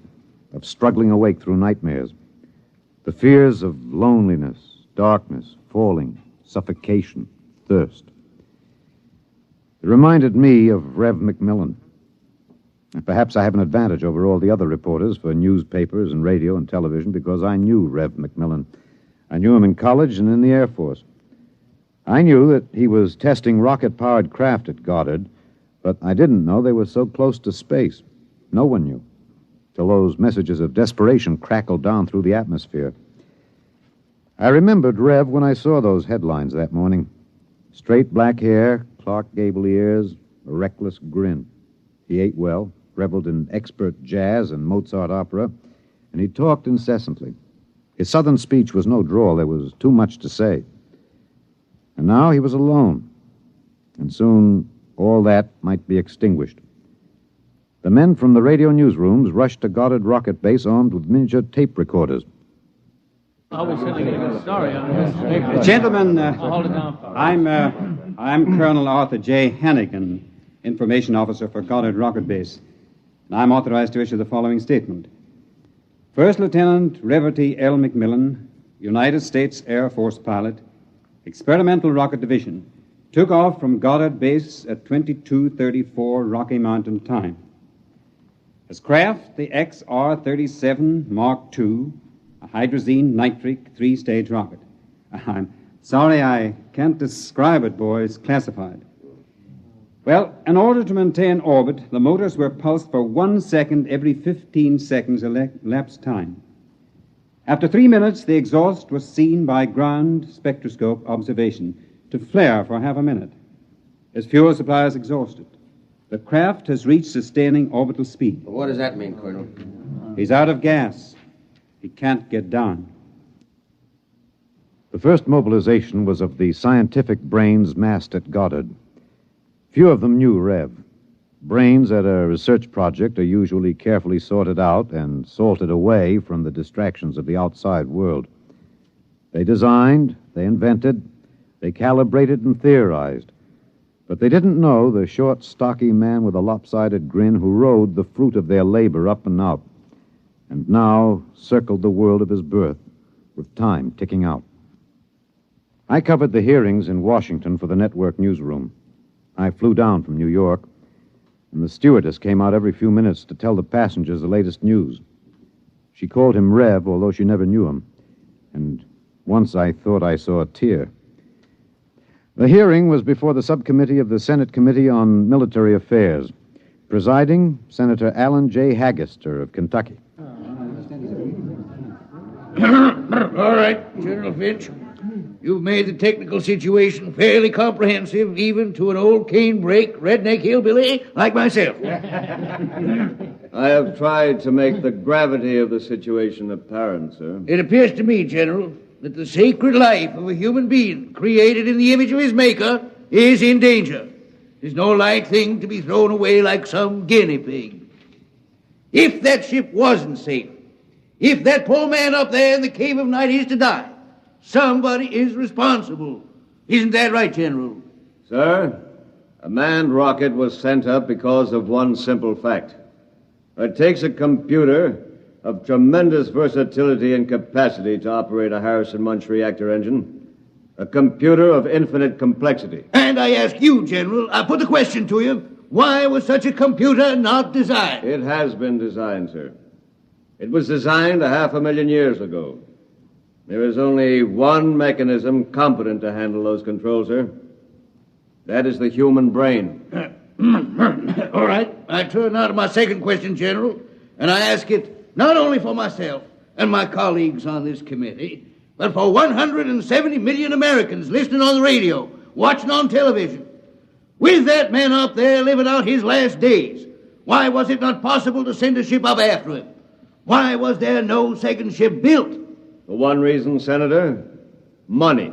of struggling awake through nightmares. The fears of loneliness, darkness, falling, suffocation, thirst. It reminded me of Rev McMillan. And perhaps I have an advantage over all the other reporters for newspapers and radio and television because I knew Rev McMillan. I knew him in college and in the Air Force. I knew that he was testing rocket-powered craft at Goddard, but I didn't know they were so close to space. No one knew, till those messages of desperation crackled down through the atmosphere. I remembered Rev when I saw those headlines that morning. Straight black hair, Clark Gable ears, a reckless grin. He ate well, reveled in expert jazz and Mozart opera, and he talked incessantly. His southern speech was no drawl. There was too much to say. And now he was alone. And soon all that might be extinguished. The men from the radio newsrooms rushed to Goddard Rocket Base armed with miniature tape recorders. I was sending a good story on this. Gentlemen, Hold it down, fellas. I'm Colonel Arthur J. Hannigan, Information Officer for Goddard Rocket Base. And I'm authorized to issue the following statement. First Lieutenant Reverty L. McMillan, United States Air Force pilot, Experimental Rocket Division, took off from Goddard Base at 22:34 Rocky Mountain time. His craft, the XR-37 Mark II, a hydrazine nitric three-stage rocket. I'm sorry I can't describe it, boys. Classified. Well, in order to maintain orbit, the motors were pulsed for 1 second every 15 seconds elapsed time. After 3 minutes, the exhaust was seen by ground spectroscope observation to flare for half a minute. His fuel supply is exhausted. The craft has reached sustaining orbital speed. What does that mean, Colonel? He's out of gas. He can't get down. The first mobilization was of the scientific brains massed at Goddard. Few of them knew Rev. Brains at a research project are usually carefully sorted out and salted away from the distractions of the outside world. They designed, they invented, they calibrated and theorized. But they didn't know the short, stocky man with a lopsided grin who rode the fruit of their labor up and out, and now circled the world of his birth, with time ticking out. I covered the hearings in Washington for the network newsroom. I flew down from New York, and the stewardess came out every few minutes to tell the passengers the latest news. She called him Rev, although she never knew him, and once I thought I saw a tear. The hearing was before the subcommittee of the Senate Committee on Military Affairs. Presiding, Senator Allen J. Haggister of Kentucky. All right, General Finch. You've made the technical situation fairly comprehensive, even to an old canebrake redneck hillbilly like myself. I have tried to make the gravity of the situation apparent, sir. It appears to me, General, that the sacred life of a human being created in the image of his maker is in danger. It's no light thing to be thrown away like some guinea pig. If that ship wasn't safe, if that poor man up there in the cave of night is to die, somebody is responsible. Isn't that right, General? Sir, a manned rocket was sent up because of one simple fact. It takes a computer of tremendous versatility and capacity to operate a Harrison-Munch reactor engine. A computer of infinite complexity. And I ask you, General, I put the question to you, why was such a computer not designed? It has been designed, sir. It was designed 500,000 years ago. There is only one mechanism competent to handle those controls, sir. That is the human brain. All right. I turn now to my second question, General, and I ask it not only for myself and my colleagues on this committee, but for 170 million Americans listening on the radio, watching on television. With that man up there living out his last days, why was it not possible to send a ship up after him? Why was there no second ship built? For one reason, Senator, money.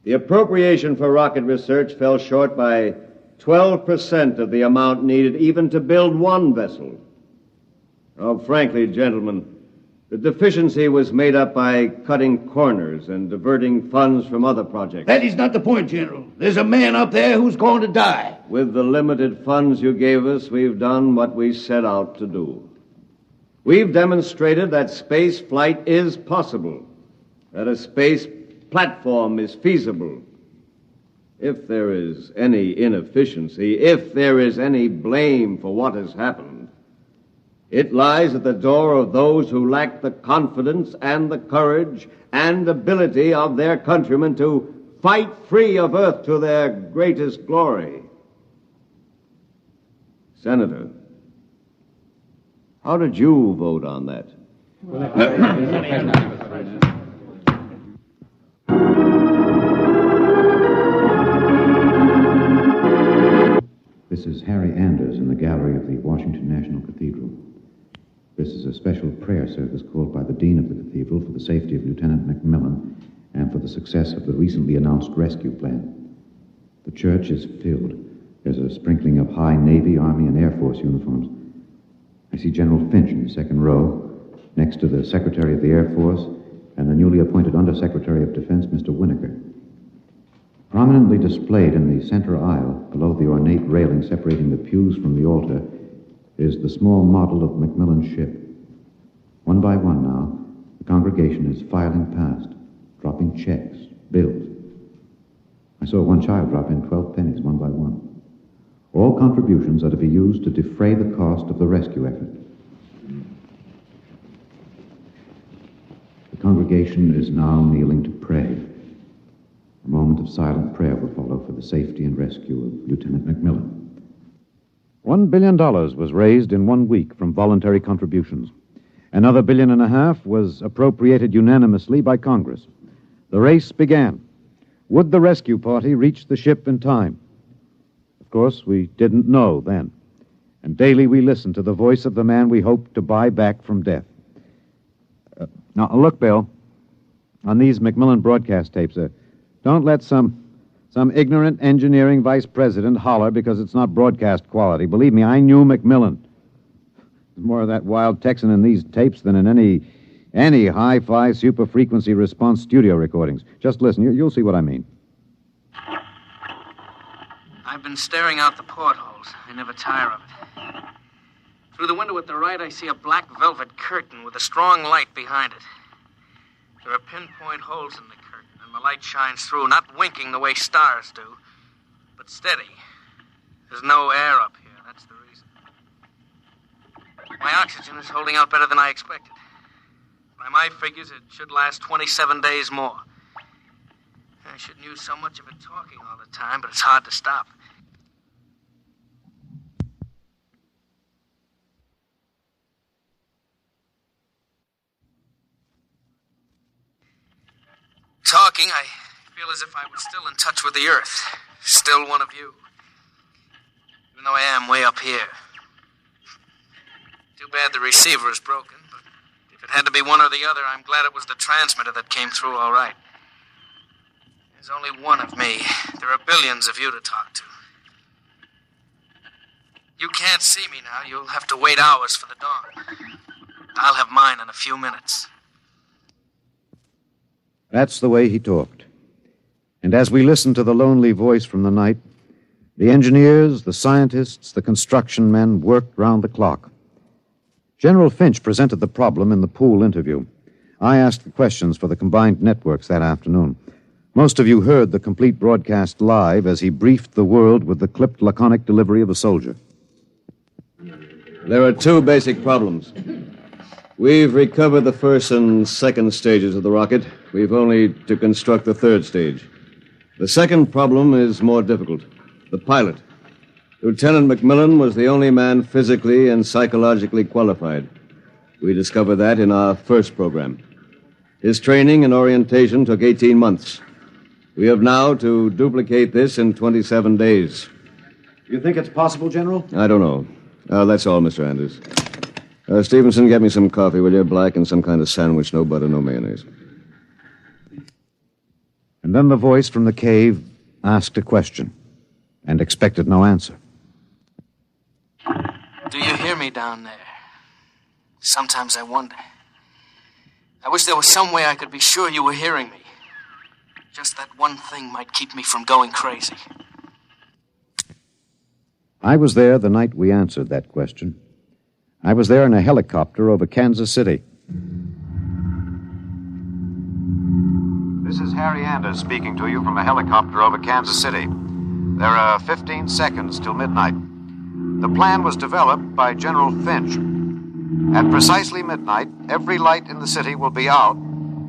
The appropriation for rocket research fell short by 12% of the amount needed even to build one vessel. Oh, frankly, gentlemen, the deficiency was made up by cutting corners and diverting funds from other projects. That is not the point, General. There's a man up there who's going to die. With the limited funds you gave us, we've done what we set out to do. We've demonstrated that space flight is possible, that a space platform is feasible. If there is any inefficiency, if there is any blame for what has happened, it lies at the door of those who lack the confidence and the courage and ability of their countrymen to fight free of Earth to their greatest glory. Senator, how did you vote on that? This is Harry Anders in the gallery of the Washington National Cathedral. This is a special prayer service called by the Dean of the Cathedral for the safety of Lieutenant Macmillan and for the success of the recently announced rescue plan. The church is filled. There's a sprinkling of high Navy, Army, and Air Force uniforms. I see General Finch in the second row, next to the Secretary of the Air Force and the newly appointed Undersecretary of Defense, Mr. Winokur. Prominently displayed in the center aisle, below the ornate railing separating the pews from the altar, is the small model of Macmillan's ship. One by one now, the congregation is filing past, dropping checks, bills. I saw one child drop in 12 pennies, one by one. All contributions are to be used to defray the cost of the rescue effort. The congregation is now kneeling to pray. A moment of silent prayer will follow for the safety and rescue of Lieutenant Macmillan. $1 billion was raised in 1 week from voluntary contributions. Another $1.5 billion was appropriated unanimously by Congress. The race began. Would the rescue party reach the ship in time? Of course, we didn't know then. And daily we listened to the voice of the man we hoped to buy back from death. Now, look, Bill, on these Macmillan broadcast tapes, don't let some ignorant engineering vice president holler because it's not broadcast quality. Believe me, I knew Macmillan. There's more of that wild Texan in these tapes than in any hi-fi super-frequency response studio recordings. Just listen. You'll see what I mean. I've been staring out the portholes. I never tire of it. Through the window at the right, I see a black velvet curtain with a strong light behind it. There are pinpoint holes in the curtain, and the light shines through, not winking the way stars do, but steady. There's no air up here. That's the reason. My oxygen is holding out better than I expected. By my figures, it should last 27 days more. I shouldn't use so much of it talking all the time, but it's hard to stop. Talking, I feel as if I was still in touch with the Earth. Still one of you. Even though I am way up here. Too bad the receiver is broken, but if it had to be one or the other, I'm glad it was the transmitter that came through all right. There's only one of me. There are billions of you to talk to. You can't see me now. You'll have to wait hours for the dawn. I'll have mine in a few minutes. That's the way he talked. And as we listened to the lonely voice from the night, the engineers, the scientists, the construction men worked round the clock. General Finch presented the problem in the pool interview. I asked the questions for the combined networks that afternoon. Most of you heard the complete broadcast live as he briefed the world with the clipped, laconic delivery of a soldier. There are two basic problems. We've recovered the first and second stages of the rocket. We've only to construct the third stage. The second problem is more difficult. The pilot. Lieutenant Macmillan was the only man physically and psychologically qualified. We discovered that in our first program. His training and orientation took 18 months. We have now to duplicate this in 27 days. You think it's possible, General? I don't know. That's all, Mr. Anders. Stevenson, get me some coffee, will you? Black and some kind of sandwich, no butter, no mayonnaise. And then the voice from the cave asked a question and expected no answer. Do you hear me down there? Sometimes I wonder. I wish there was some way I could be sure you were hearing me. Just that one thing might keep me from going crazy. I was there the night we answered that question. I was there in a helicopter over Kansas City. This is Harry Anders speaking to you from a helicopter over Kansas City. There are 15 seconds till midnight. The plan was developed by General Finch. At precisely midnight, every light in the city will be out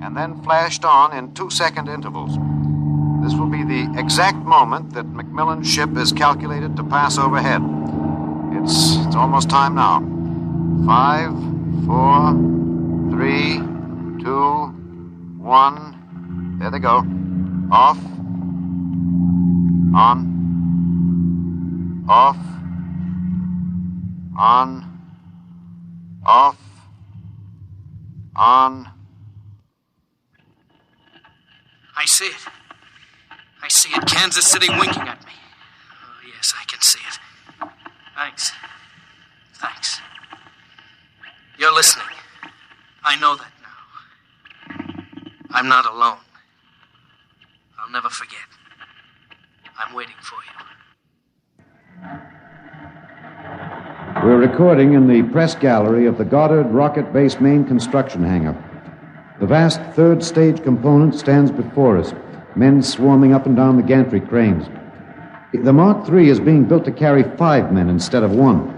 and then flashed on in 2-second intervals. This will be the exact moment that Macmillan's ship is calculated to pass overhead. It's almost time now. 5, 4, 3, 2, 1. There they go. Off. On. Off. On. Off. On. I see it. I see it. Kansas City winking at me. Oh, yes, I can see it. Thanks. Thanks. You're listening. I know that now. I'm not alone. I'll never forget. I'm waiting for you. We're recording in the press gallery of the Goddard Rocket Base main construction hangar. The vast third stage component stands before us, men swarming up and down the gantry cranes. The Mark III is being built to carry 5 men instead of 1.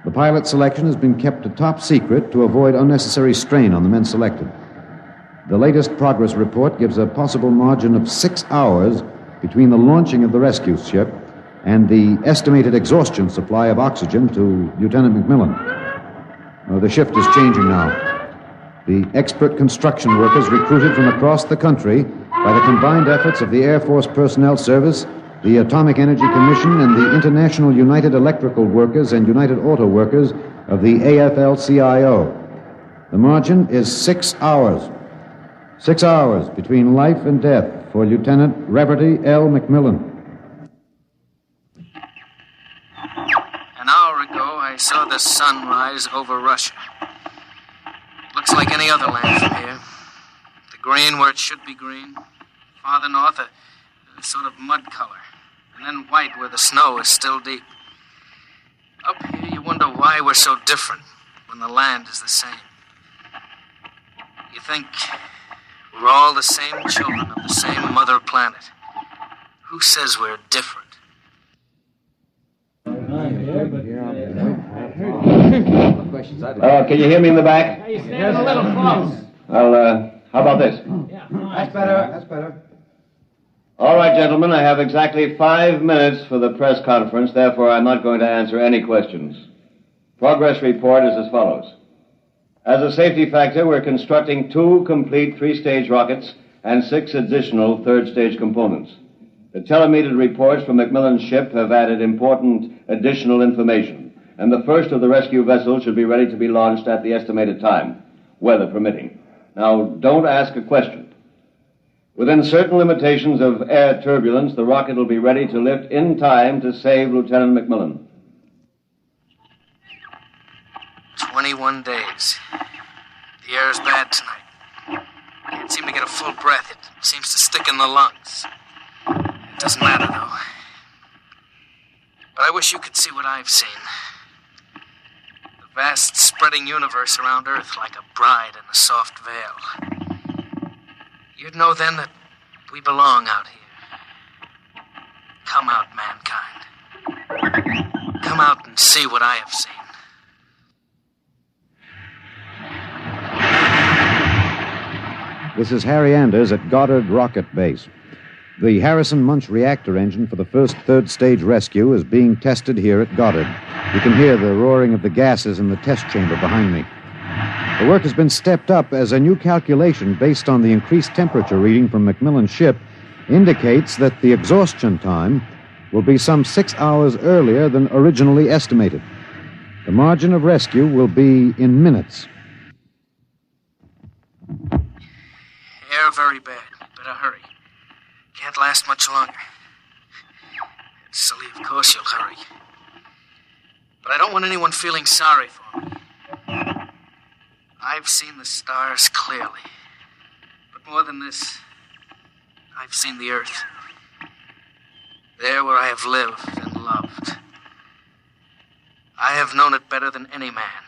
The pilot selection has been kept a top secret to avoid unnecessary strain on the men selected. The latest progress report gives a possible margin of 6 hours between the launching of the rescue ship and the estimated exhaustion supply of oxygen to Lieutenant McMillan. The shift is changing now. The expert construction workers recruited from across the country by the combined efforts of the Air Force Personnel Service, the Atomic Energy Commission, and the International United Electrical Workers and United Auto Workers of the AFL-CIO. The margin is 6 hours. 6 hours between life and death for Lieutenant Reverdy L. McMillan. An hour ago, I saw the sun rise over Russia. It looks like any other land from here. The green where it should be green. Farther north, a sort of mud color. And then white where the snow is still deep. Up here, you wonder why we're so different when the land is the same. You think we're all the same children of the same mother planet. Who says we're different? Can you hear me in the back? You stand a little close. Well, how about this? That's better. That's better. All right, gentlemen, I have exactly 5 minutes for the press conference, therefore I'm not going to answer any questions. Progress report is as follows. As a safety factor, we're constructing 2 complete 3-stage rockets and 6 additional 3rd-stage components. The telemetered reports from McMillan's ship have added important additional information, and the first of the rescue vessels should be ready to be launched at the estimated time, weather permitting. Now, don't ask a question. Within certain limitations of air turbulence, the rocket will be ready to lift in time to save Lieutenant McMillan. 21 days. The air is bad tonight. Can't seem to get a full breath. It seems to stick in the lungs. It doesn't matter, though. But I wish you could see what I've seen. The vast spreading universe around Earth like a bride in a soft veil. You'd know then that we belong out here. Come out, mankind. Come out and see what I have seen. This is Harry Anders at Goddard Rocket Base. The Harrison Munch reactor engine for the first 3rd-stage rescue is being tested here at Goddard. You can hear the roaring of the gases in the test chamber behind me. The work has been stepped up as a new calculation based on the increased temperature reading from McMillan's ship indicates that the exhaustion time will be some 6 hours earlier than originally estimated. The margin of rescue will be in minutes. Air very bad. Better hurry. Can't last much longer. It's silly, of course you'll hurry. But I don't want anyone feeling sorry for me. I've seen the stars clearly. But more than this, I've seen the Earth. There where I have lived and loved. I have known it better than any man.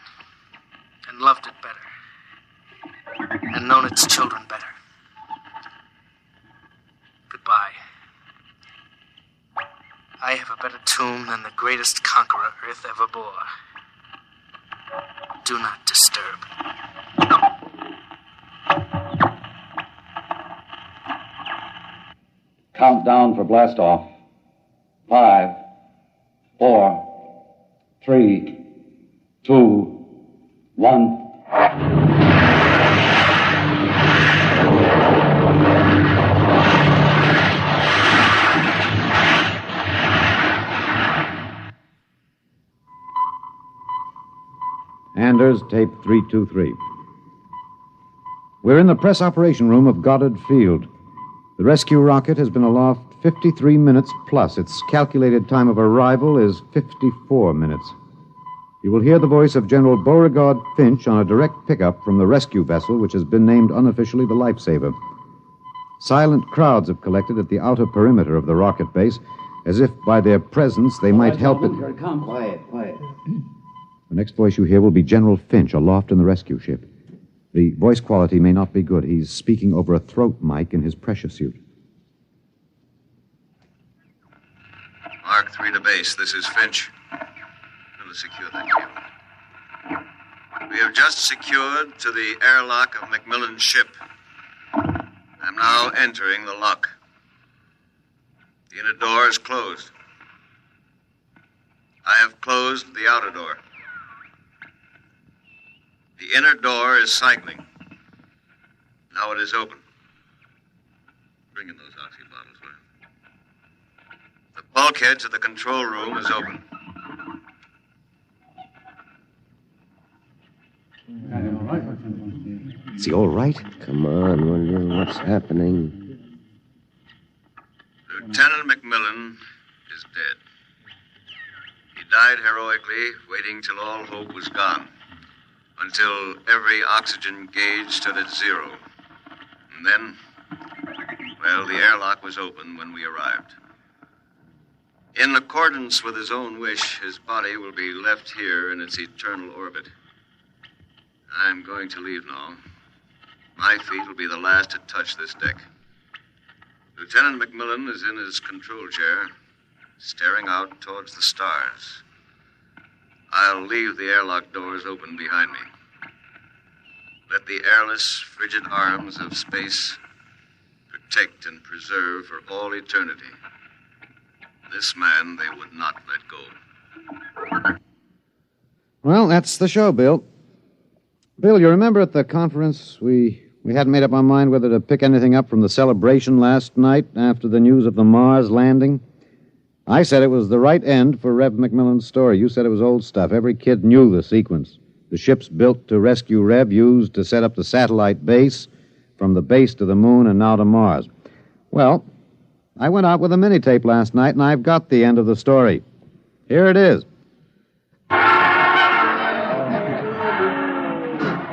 And loved it better. And known its children better. Goodbye. I have a better tomb than the greatest conqueror Earth ever bore. Do not disturb. Countdown for blastoff. 5, 4, 3, 2, 1. Anders, tape 323. We're in the press operation room of Goddard Field. The rescue rocket has been aloft 53 minutes plus. Its calculated time of arrival is 54 minutes. You will hear the voice of General Beauregard Finch on a direct pickup from the rescue vessel, which has been named unofficially the Lifesaver. Silent crowds have collected at the outer perimeter of the rocket base, as if by their presence they might help it. Here it comes. Quiet. The next voice you hear will be General Finch aloft in the rescue ship. The voice quality may not be good. He's speaking over a throat mic in his pressure suit. Mark 3 to base. This is Finch. Going to secure that cable. We have just secured to the airlock of Macmillan's ship. I'm now entering the lock. The inner door is closed. I have closed the outer door. The inner door is cycling. Now it is open. Bring in those oxy bottles, will you? The bulkhead to the control room is open. Is he all right? Come on, will you? What's happening? Lieutenant Macmillan is dead. He died heroically, waiting till all hope was gone. Until every oxygen gauge stood at 0. And then, well, the airlock was open when we arrived. In accordance with his own wish, his body will be left here in its eternal orbit. I'm going to leave now. My feet will be the last to touch this deck. Lieutenant Macmillan is in his control chair, staring out towards the stars. I'll leave the airlock doors open behind me. Let the airless, frigid arms of space protect and preserve for all eternity this man they would not let go. Well, that's the show, Bill. Bill, you remember at the conference we hadn't made up our mind whether to pick anything up from the celebration last night after the news of the Mars landing? I said it was the right end for Rev Macmillan's story. You said it was old stuff. Every kid knew the sequence. The ships built to rescue Rev, used to set up the satellite base, from the base to the moon and now to Mars. Well, I went out with a mini-tape last night, and I've got the end of the story. Here it is.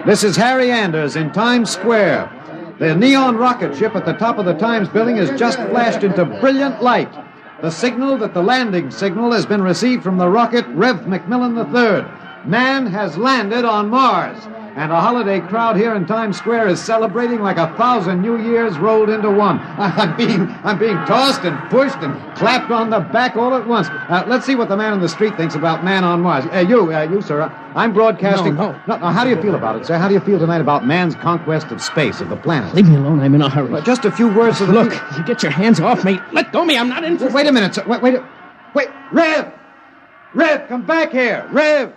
This is Harry Anders in Times Square. The neon rocket ship at the top of the Times building has just flashed into brilliant light. The signal that the landing signal has been received from the rocket Rev Macmillan III. Man has landed on Mars. And a holiday crowd here in Times Square is celebrating like 1,000 New Years rolled into one. I'm being tossed and pushed and clapped on the back all at once. Let's see what the man on the street thinks about man on Mars. You, sir. I'm broadcasting. No, how do you feel about it, sir? How do you feel tonight about man's conquest of space, of the planet? Leave me alone. I'm in a hurry. Well, just a few words to the Look, you get your hands off me. Let go of me. I'm not interested. Wait a minute, sir. Wait. Rev! Rev, come back here. Rev!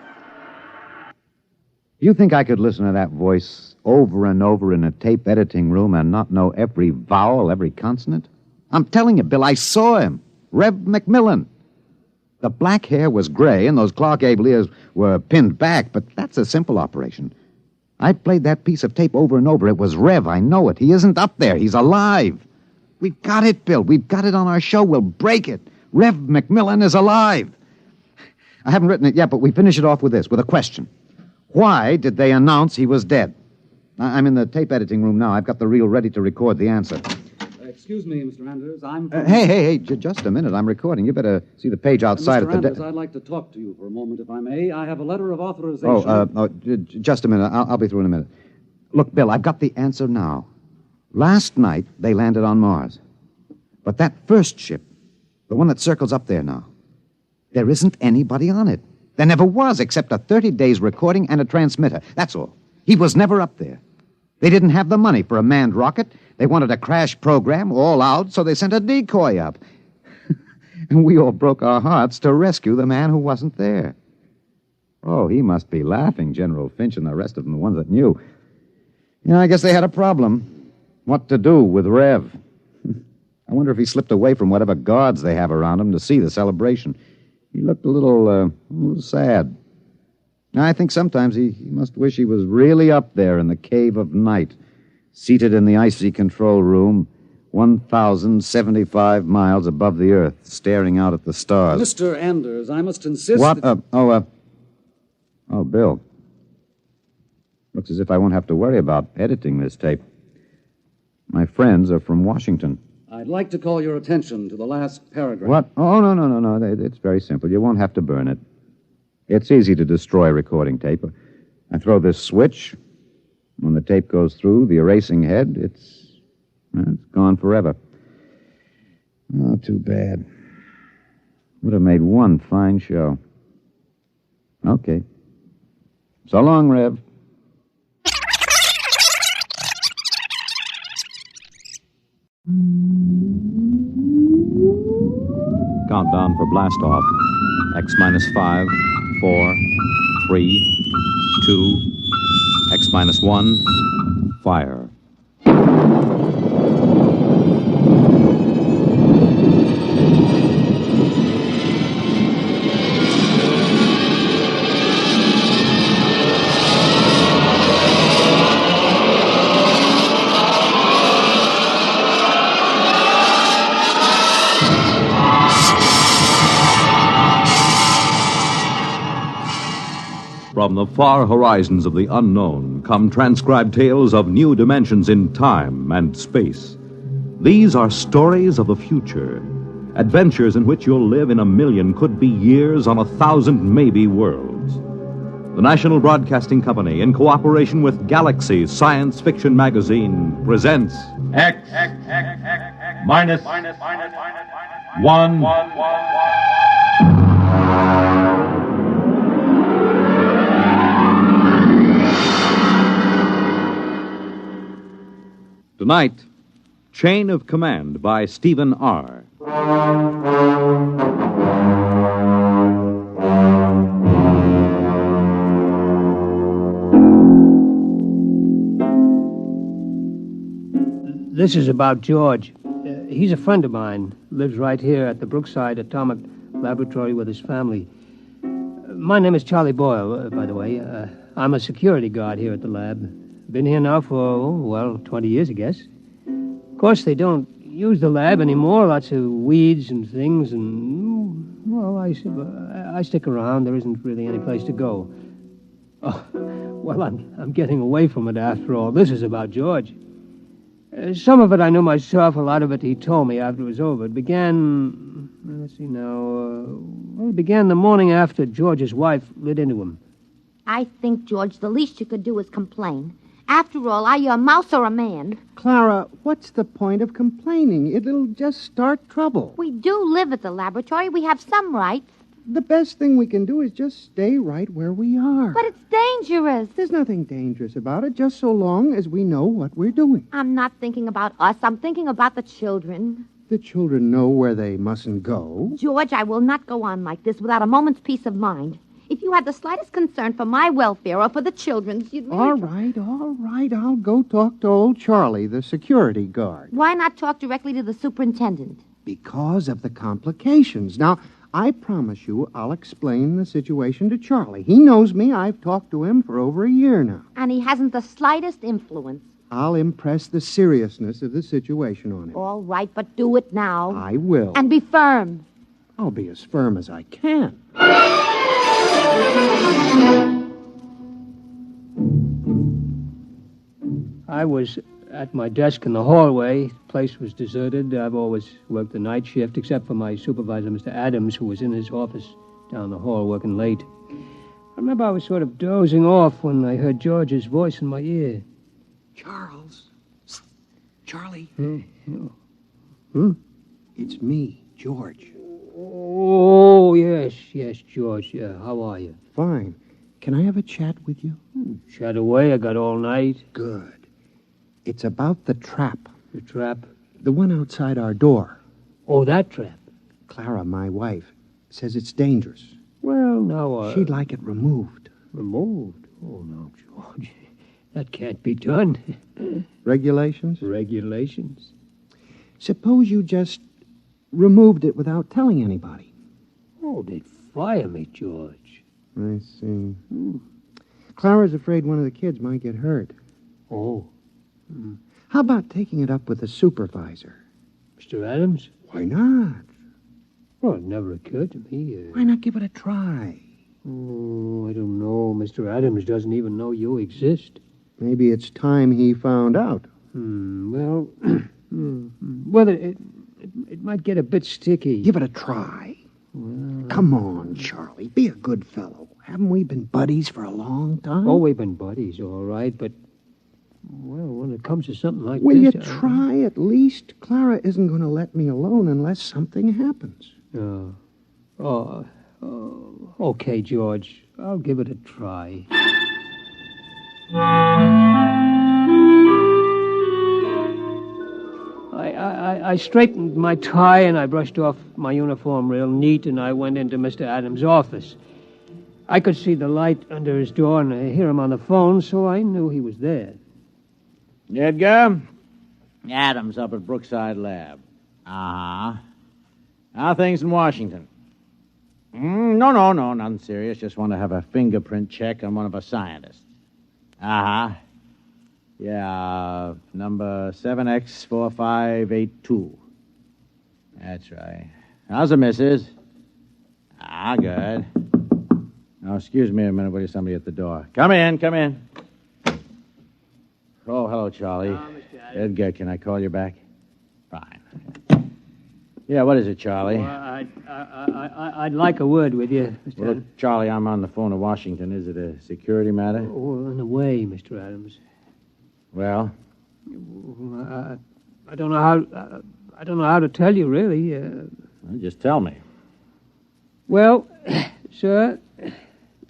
You think I could listen to that voice over and over in a tape editing room and not know every vowel, every consonant? I'm telling you, Bill, I saw him. Rev Macmillan. The black hair was gray and those claw gable ears were pinned back, but that's a simple operation. I played that piece of tape over and over. It was Rev, I know it. He isn't up there. He's alive. We've got it, Bill. We've got it on our show. We'll break it. Rev Macmillan is alive. I haven't written it yet, but we finish it off with this, with a question. Why did they announce he was dead? I'm in the tape editing room now. I've got the reel ready to record the answer. Excuse me, Mr. Anders. Hey, just a minute. I'm recording. You better see the page outside Mr. at the... Anders, I'd like to talk to you for a moment, if I may. I have a letter of authorization. Just a minute. I'll be through in a minute. Look, Bill, I've got the answer now. Last night, they landed on Mars. But that first ship, the one that circles up there now, there isn't anybody on it. There never was, except a 30 days recording and a transmitter. That's all. He was never up there. They didn't have the money for a manned rocket. They wanted a crash program all out, so they sent a decoy up. And we all broke our hearts to rescue the man who wasn't there. Oh, he must be laughing, General Finch and the rest of them, the ones that knew. Yeah, I guess they had a problem. What to do with Rev? I wonder if he slipped away from whatever guards they have around him to see the celebration. He looked a little sad. I think sometimes he must wish he was really up there in the cave of night, seated in the icy control room, 1,075 miles above the Earth, staring out at the stars. Mr. Anders, I must insist What? that... Oh, Bill. Looks as if I won't have to worry about editing this tape. My friends are from Washington. I'd like to call your attention to the last paragraph. What? Oh, no. It's very simple. You won't have to burn it. It's easy to destroy recording tape. I throw this switch. When the tape goes through the erasing head, it's gone forever. Oh, too bad. Would have made one fine show. Okay. So long, Rev. Countdown for blast off. X minus 5, 4, 3, 2, X minus 1, fire. From the far horizons of the unknown come transcribed tales of new dimensions in time and space. These are stories of the future, adventures in which you'll live in a million, could be years, on 1,000 maybe worlds. The National Broadcasting Company, in cooperation with Galaxy Science Fiction Magazine, presents X minus 1. Tonight, Chain of Command by Stephen R. This is about George. He's a friend of mine. Lives right here at the Brookside Atomic Laboratory with his family. My name is Charlie Boyle, by the way. I'm a security guard here at the lab. Been here now for, 20 years, I guess. Of course, they don't use the lab anymore. Lots of weeds and things, and, I stick around. There isn't really any place to go. Oh, well, I'm getting away from it after all. This is about George. Some of it I knew myself. A lot of it he told me after it was over. It began, it began the morning after George's wife lit into him. I think, George, the least you could do is complain. After all, are you a mouse or a man? Clara, what's the point of complaining? It'll just start trouble. We do live at the laboratory. We have some rights. The best thing we can do is just stay right where we are. But it's dangerous. There's nothing dangerous about it, just so long as we know what we're doing. I'm not thinking about us. I'm thinking about the children. The children know where they mustn't go. George, I will not go on like this without a moment's peace of mind. If you had the slightest concern for my welfare or for the children's, you'd really... All right. I'll go talk to old Charlie, the security guard. Why not talk directly to the superintendent? Because of the complications. Now, I promise you I'll explain the situation to Charlie. He knows me. I've talked to him for over a year now. And he hasn't the slightest influence. I'll impress the seriousness of the situation on him. All right, but do it now. I will. And be firm. I'll be as firm as I can. I was at my desk in the hallway. The place was deserted. I've always worked the night shift, except for my supervisor, Mr. Adams, who was in his office down the hall working late. I remember I was sort of dozing off when I heard George's voice in my ear. Charles. Charlie. It's me, George. Oh, yes, George. Yeah, how are you? Fine. Can I have a chat with you? Chat away. I got all night. Good. It's about the trap. The trap? The one outside our door. Oh, that trap? Clara, my wife, says it's dangerous. Well, now, She'd like it removed. Removed? Oh, no, George. That can't be done. Regulations? Regulations. Suppose you just removed it without telling anybody. Oh, they'd fire me, George. I see. Clara's afraid one of the kids might get hurt. Oh. How about taking it up with the supervisor? Mr. Adams? Why not? Well, it never occurred to me. Why not give it a try? Oh, I don't know. Mr. Adams doesn't even know you exist. Maybe it's time he found out. Well, it might get a bit sticky. Give it a try. Well, come on, Charlie. Be a good fellow. Haven't we been buddies for a long time? Oh, we've been buddies, all right, but, well, when it comes to something like Will this... you try at least? Clara isn't going to let me alone unless something happens. Okay, George. I'll give it a try. I straightened my tie and I brushed off my uniform real neat and I went into Mr. Adams' office. I could see the light under his door and I hear him on the phone, so I knew he was there. Edgar? Adams up at Brookside Lab. Uh-huh. How are things in Washington? No, nothing serious. Just want to have a fingerprint check on one of our scientists. Uh-huh. Yeah, number 7X4582. That's right. How's the missus? Good. Oh, excuse me a minute. There's somebody at the door. Come in. Oh, hello, Charlie. Mr. Adams. Edgar, can I call you back? Fine. Yeah, what is it, Charlie? Well, I'd like a word with you, Mr. Well, look, Charlie, I'm on the phone to Washington. Is it a security matter? Oh, in a way, Mr. Adams. Well? I don't know how to tell you, really. Well, just tell me. Well, sir,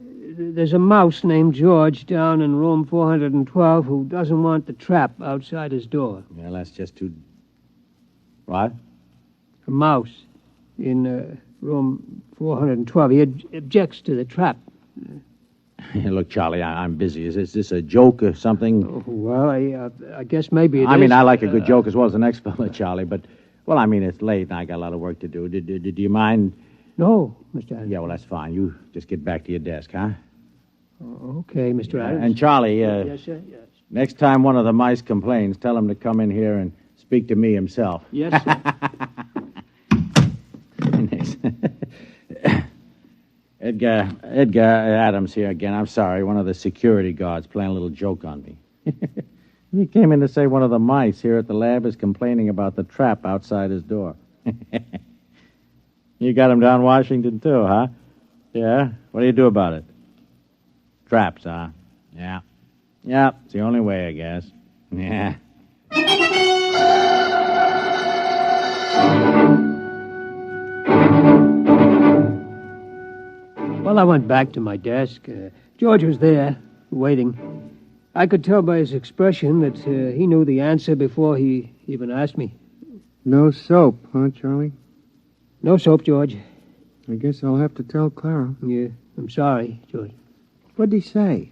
there's a mouse named George down in room 412 who doesn't want the trap outside his door. Yeah, that's just too... What? A mouse in room 412. He objects to the trap. Look, Charlie, I'm busy. Is this a joke or something? Oh, well, I guess maybe it is. I mean, I like a good joke as well as the next fella, Charlie, but, well, I mean, it's late and I got a lot of work to do. Do you mind? No, Mr. Adams. Yeah, well, that's fine. You just get back to your desk, huh? Okay, Mr. Adams. And, Charlie, yes, sir, yes. Next time one of the mice complains, tell him to come in here and speak to me himself. Yes, sir. Edgar Adams here again. I'm sorry. One of the security guards playing a little joke on me. He came in to say one of the mice here at the lab is complaining about the trap outside his door. You got him down Washington, too, huh? Yeah? What do you do about it? Traps, huh? Yeah. Yeah, it's the only way, I guess. Yeah. Well, I went back to my desk. George was there, waiting. I could tell by his expression that he knew the answer before he even asked me. No soap, huh, Charlie? No soap, George. I guess I'll have to tell Clara. Yeah, I'm sorry, George. What'd he say?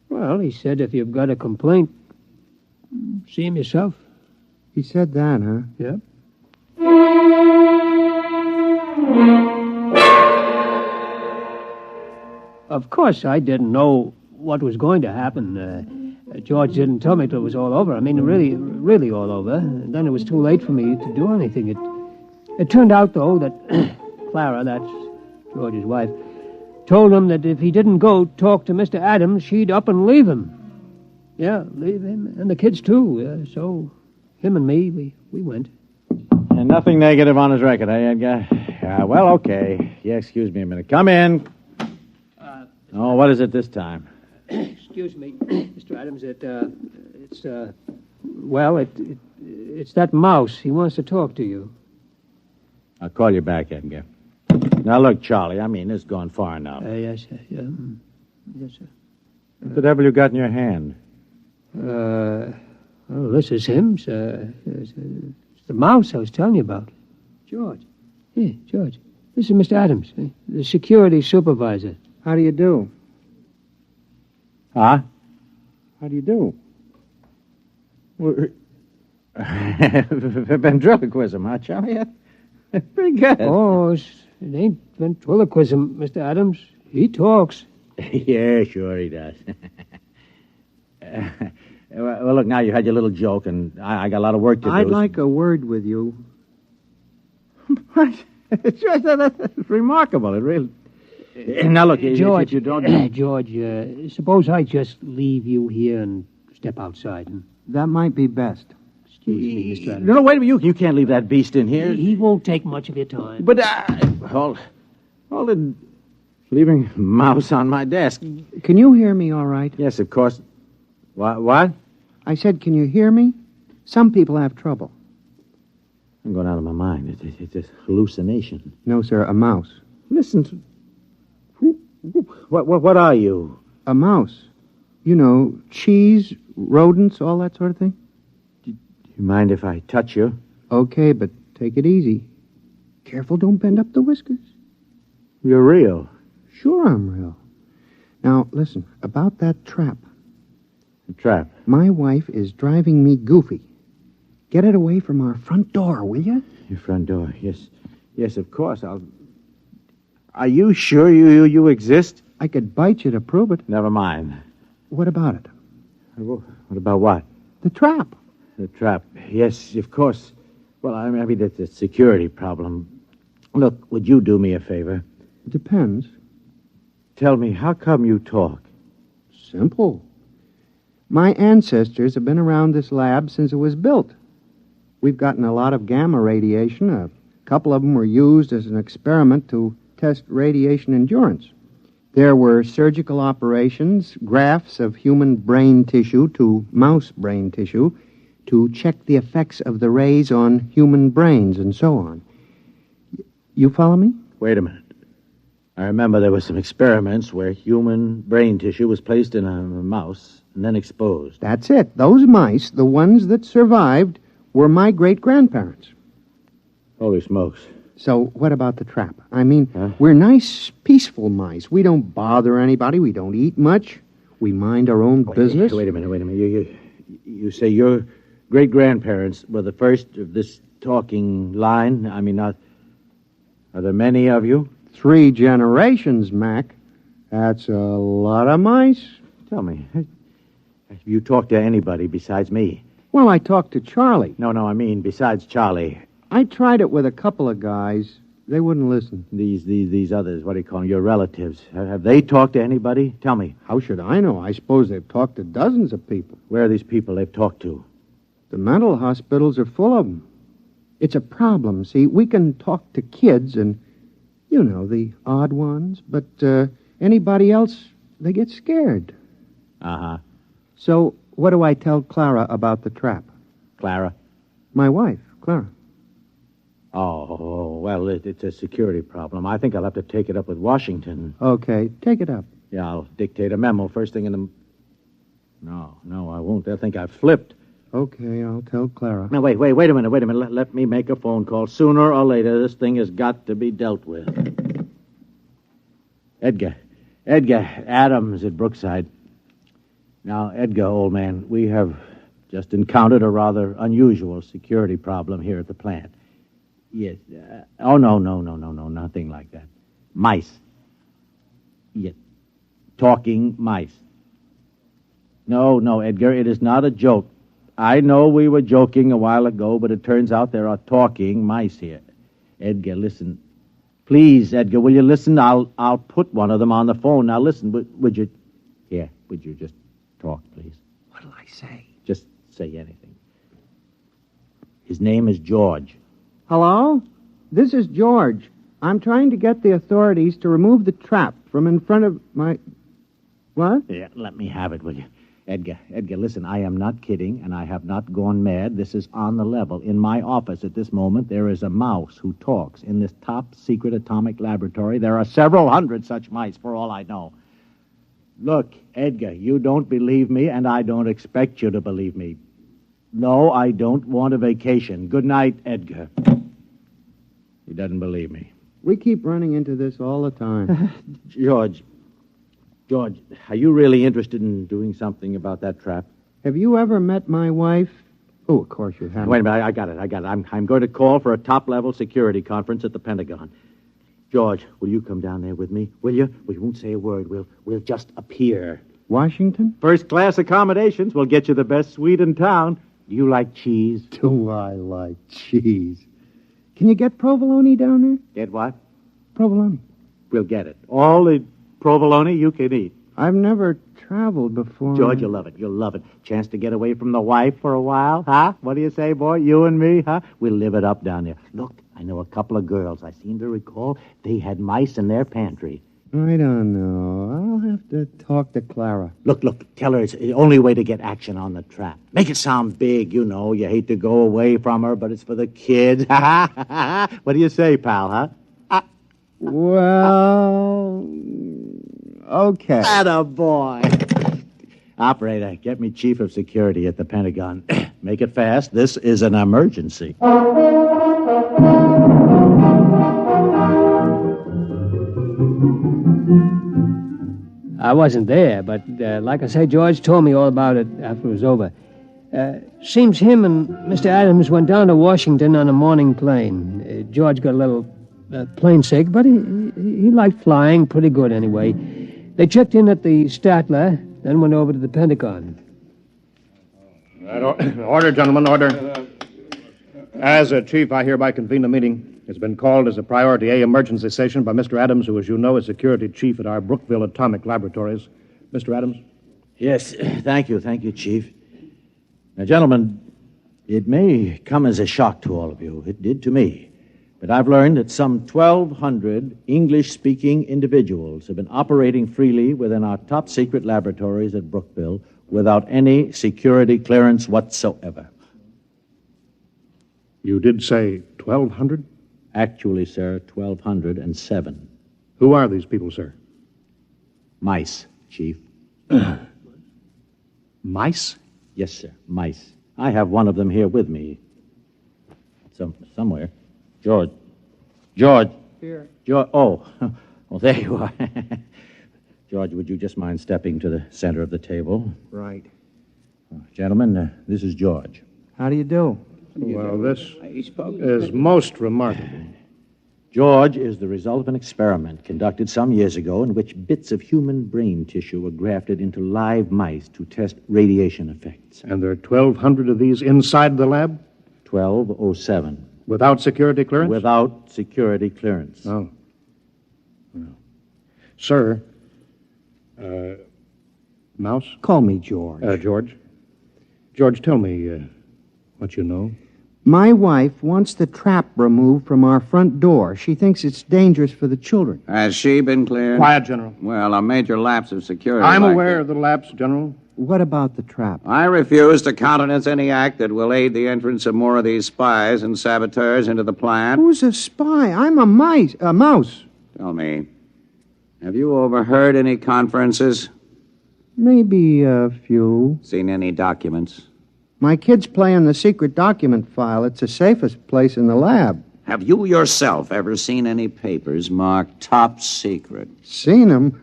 Well, he said if you've got a complaint, see him yourself. He said that, huh? Yep. Of course, I didn't know what was going to happen. George didn't tell me till it was all over. I mean, really all over. And then it was too late for me to do anything. It turned out, though, that Clara, that's George's wife, told him that if he didn't go talk to Mr. Adams, she'd up and leave him. Yeah, leave him. And the kids, too. So him and me, we went. And nothing negative on his record, eh, Edgar? Well, okay. Yeah, excuse me a minute. Come in. Oh, what is it this time? Excuse me, Mr. Adams. It's that mouse. He wants to talk to you. I'll call you back, Edgar. Now, look, Charlie, I mean, this has gone far enough. Yes, sir. Yeah. Yes, sir. What the devil you got in your hand? Well, this is him, sir. It's the mouse I was telling you about. George. Yeah, George. This is Mr. Adams, the security supervisor. How do you do? Huh? How do you do? Ventriloquism, huh, Charlie? Pretty good. Oh, it ain't ventriloquism, Mr. Adams. He talks. Yeah, sure he does. Well, look, now you had your little joke, and I got a lot of work to do. I'd like a word with you. That's remarkable. It really... Now, look, George, if you don't... George, suppose I just leave you here and step outside. That might be best. Excuse me, Mr. Adams. No, wait a minute. You can't leave that beast in here. He won't take much of your time. But, hold it. Leaving a mouse on my desk. Can you hear me all right? Yes, of course. What? I said, can you hear me? Some people have trouble. I'm going out of my mind. It's a hallucination. No, sir, a mouse. Listen to... What are you? A mouse. You know, cheese, rodents, all that sort of thing. Do you mind if I touch you? Okay, but take it easy. Careful, don't bend up the whiskers. You're real. Sure I'm real. Now, listen, about that trap. The trap? My wife is driving me goofy. Get it away from our front door, will you? Your front door, yes. Yes, of course, I'll... Are you sure you exist? I could bite you to prove it. Never mind. What about it? What about what? The trap. The trap, yes, of course. Well, I mean, that's a security problem. Look, would you do me a favor? Depends. Tell me, how come you talk? Simple. My ancestors have been around this lab since it was built. We've gotten a lot of gamma radiation. A couple of them were used as an experiment to test radiation endurance. There were surgical operations, grafts of human brain tissue to mouse brain tissue to check the effects of the rays on human brains and so on. You follow me? Wait a minute. I remember there were some experiments where human brain tissue was placed in a mouse and then exposed. That's it. Those mice, the ones that survived, were my great-grandparents. Holy smokes. So what about the trap? I mean, we're nice, peaceful mice. We don't bother anybody. We don't eat much. We mind our own business. Wait a minute. You say your great-grandparents were the first of this talking line? I mean, are there many of you? 3 generations, Mac. That's a lot of mice. Tell me, have you talked to anybody besides me? Well, I talked to Charlie. No, I mean besides Charlie. I tried it with a couple of guys. They wouldn't listen. These others, what do you call them, your relatives, have they talked to anybody? Tell me. How should I know? I suppose they've talked to dozens of people. Where are these people they've talked to? The mental hospitals are full of them. It's a problem, see. We can talk to kids and, you know, the odd ones, but anybody else, they get scared. Uh-huh. So what do I tell Clara about the trap? Clara? My wife, Clara. Oh, well, it's a security problem. I think I'll have to take it up with Washington. Okay, take it up. Yeah, I'll dictate a memo first thing in the... No, I won't. They'll think I've flipped. Okay, I'll tell Clara. Now, wait a minute. Let me make a phone call. Sooner or later, this thing has got to be dealt with. Edgar Adams at Brookside. Now, Edgar, old man, we have just encountered a rather unusual security problem here at the plant. Yes. No, nothing like that. Mice. Yes. Talking mice. No, Edgar, it is not a joke. I know we were joking a while ago, but it turns out there are talking mice here. Edgar, listen. Please, Edgar, will you listen? I'll put one of them on the phone. Now, listen, would you... Here, would you just talk, please? What'll I say? Just say anything. His name is George. Hello? This is George. I'm trying to get the authorities to remove the trap from in front of my... What? Yeah, let me have it, will you? Edgar, listen, I am not kidding, and I have not gone mad. This is on the level. In my office at this moment, there is a mouse who talks. In this top-secret atomic laboratory, there are several hundred such mice, for all I know. Look, Edgar, you don't believe me, and I don't expect you to believe me. No, I don't want a vacation. Good night, Edgar. He doesn't believe me. We keep running into this all the time. George, are you really interested in doing something about that trap? Have you ever met my wife? Oh, of course you haven't. Wait a minute, I got it. I'm going to call for a top-level security conference at the Pentagon. George, will you come down there with me? Will you? We won't say a word. We'll just appear. Washington? First-class accommodations will get you the best suite in town. Do you like cheese? Do I like cheese? Can you get provolone down there? Get what? Provolone. We'll get it. All the provolone you can eat. I've never traveled before. George, you'll love it. You'll love it. Chance to get away from the wife for a while, huh? What do you say, boy? You and me, huh? We'll live it up down there. Look, I know a couple of girls. I seem to recall they had mice in their pantry. I don't know. I'll have to talk to Clara. Look, tell her it's the only way to get action on the trap. Make it sound big, you know. You hate to go away from her, but it's for the kids. What do you say, pal, huh? Well, okay. Attaboy. Operator, get me chief of security at the Pentagon. Make it fast. This is an emergency. I wasn't there, but like I say, George told me all about it after it was over. Seems him and Mr. Adams went down to Washington on a morning plane. George got a little plane sick, but he liked flying pretty good anyway. They checked in at the Statler, then went over to the Pentagon. Order, gentlemen, order. As a chief, I hereby convene the meeting. It's been called as a Priority A emergency session by Mr. Adams, who, as you know, is security chief at our Brookville Atomic Laboratories. Mr. Adams? Yes, thank you, Chief. Now, gentlemen, it may come as a shock to all of you. It did to me. But I've learned that some 1,200 English-speaking individuals have been operating freely within our top-secret laboratories at Brookville without any security clearance whatsoever. You did say 1,200? Actually, sir, 1,207. Who are these people, sir? Mice, Chief. Mice? Yes, sir, mice. I have one of them here with me. Somewhere. George. Here. George. Oh, well, there you are. George, would you just mind stepping to the center of the table? Right. Gentlemen, this is George. How do you do? Well, this is most remarkable. George is the result of an experiment conducted some years ago in which bits of human brain tissue were grafted into live mice to test radiation effects. And there are 1,200 of these inside the lab? 1,207. Without security clearance? Without security clearance. Oh. Well. Sir, Mouse? Call me George. George? George, tell me what you know. My wife wants the trap removed from our front door. She thinks it's dangerous for the children. Has she been cleared? Quiet, General. Well, a major lapse of security. I'm aware of the lapse, General. What about the trap? I refuse to countenance any act that will aid the entrance of more of these spies and saboteurs into the plant. Who's a spy? I'm a mouse. Tell me, have you overheard any conferences? Maybe a few. Seen any documents? My kids play in the secret document file. It's the safest place in the lab. Have you yourself ever seen any papers marked top secret? Seen them?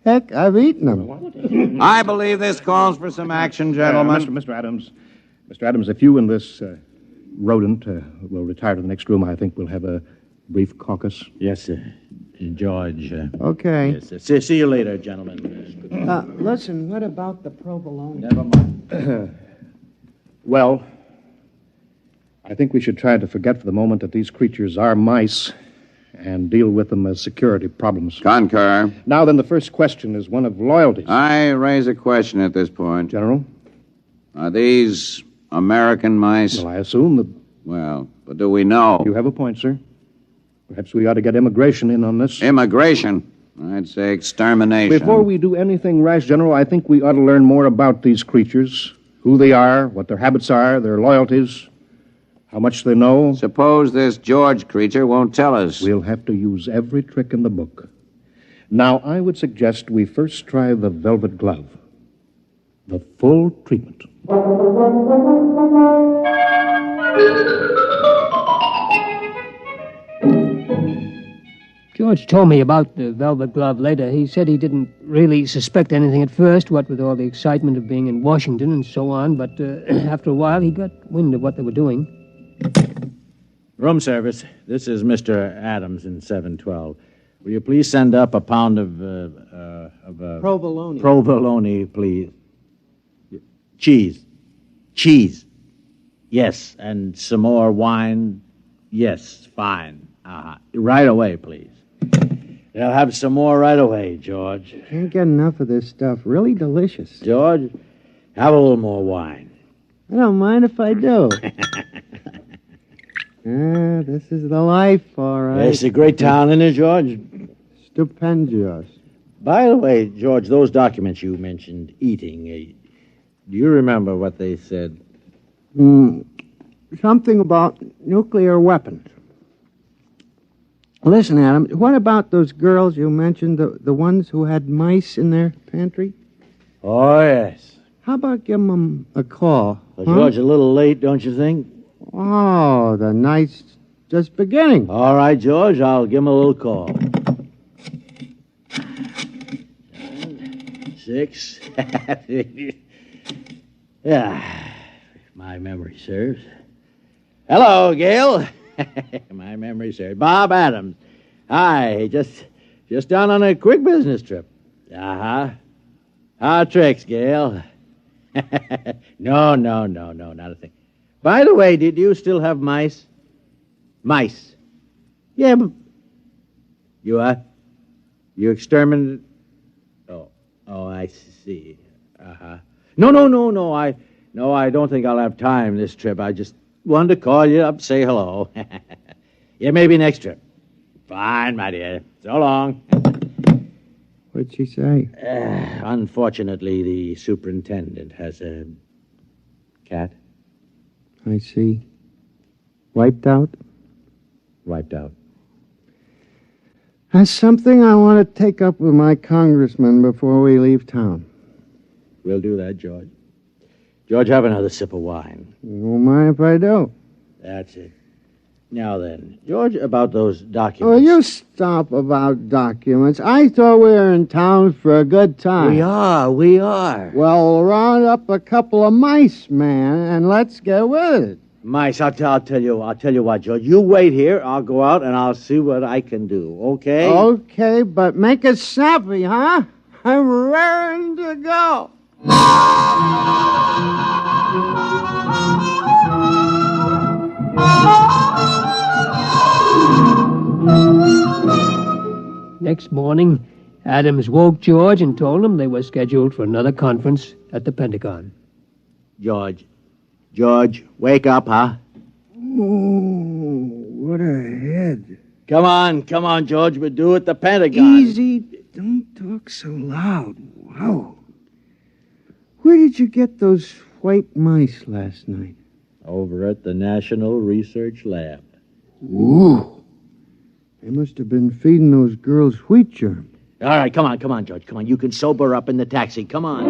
Heck, I've eaten them. I believe this calls for some action, gentlemen. Mr. Adams, if you and this rodent will retire to the next room, I think we'll have a brief caucus. Yes, sir. George. Okay. Yes, sir. See you later, gentlemen. Listen, what about the provolone? Never mind. Well, I think we should try to forget for the moment that these creatures are mice and deal with them as security problems. Concur. Now then, the first question is one of loyalty. I raise a question at this point. General? Are these American mice? Well, I assume that... Well, but do we know? You have a point, sir. Perhaps we ought to get immigration in on this. Immigration? I'd say extermination. Before we do anything rash, General, I think we ought to learn more about these creatures. Who they are, what their habits are, their loyalties, how much they know. Suppose this George creature won't tell us. We'll have to use every trick in the book. Now, I would suggest we first try the velvet glove. The full treatment. George told me about the velvet glove later. He said he didn't really suspect anything at first, what with all the excitement of being in Washington and so on, but after a while he got wind of what they were doing. Room service. This is Mr. Adams in 712. Will you please send up a pound of Provolone. provolone, please? Cheese. Cheese. Yes, and some more wine. Yes, fine. Right away, please. They'll have some more right away, George. Can't get enough of this stuff. Really delicious. George, have a little more wine. I don't mind if I do. This is the life, all right. It's a great town, isn't it, George? Stupendous. By the way, George, those documents you mentioned eating, do you remember what they said? Something about nuclear weapons. Listen, Adam, what about those girls you mentioned, the ones who had mice in their pantry? Oh, yes. How about giving them a call? Well, George, a little late, don't you think? Oh, the night's just beginning. All right, George, I'll give him a little call. 6. Yeah, if my memory serves. Hello, Gail. My memory serves. Bob Adams. Hi, just down on a quick business trip. How tricks, Gail? No, not a thing. By the way, did you still have mice? Mice. Yeah, but... You what? You exterminated... Oh, I see. No, I don't think I'll have time this trip. I just wanted to call you up, say hello. Yeah, maybe next trip. Fine, my dear. So long. What'd she say? Unfortunately, the superintendent has a cat. I see. Wiped out? Wiped out. That's something I want to take up with my congressman before we leave town. We'll do that, George. George, have another sip of wine. You won't mind if I do. That's it. Now then, George, about those documents. Oh, you stop about documents. I thought we were in town for a good time. We are. Well, round up a couple of mice, man, and let's get with it. Mice, I'll tell you what, George. You wait here. I'll go out and I'll see what I can do, okay? Okay, but make it snappy, huh? I'm raring to go. Next morning, Adams woke George and told him they were scheduled for another conference at the Pentagon. George, wake up, huh? Oh, what a head. Come on, George. We're due at the Pentagon. Easy. Don't talk so loud. Wow. Where did you get those white mice last night? Over at the National Research Lab. Ooh. They must have been feeding those girls wheat germ. All right, come on, George. Come on. You can sober up in the taxi. Come on.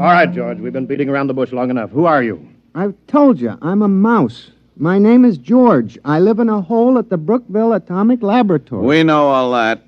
All right, George, we've been beating around the bush long enough. Who are you? I've told you, I'm a mouse. My name is George. I live in a hole at the Brookville Atomic Laboratory. We know all that.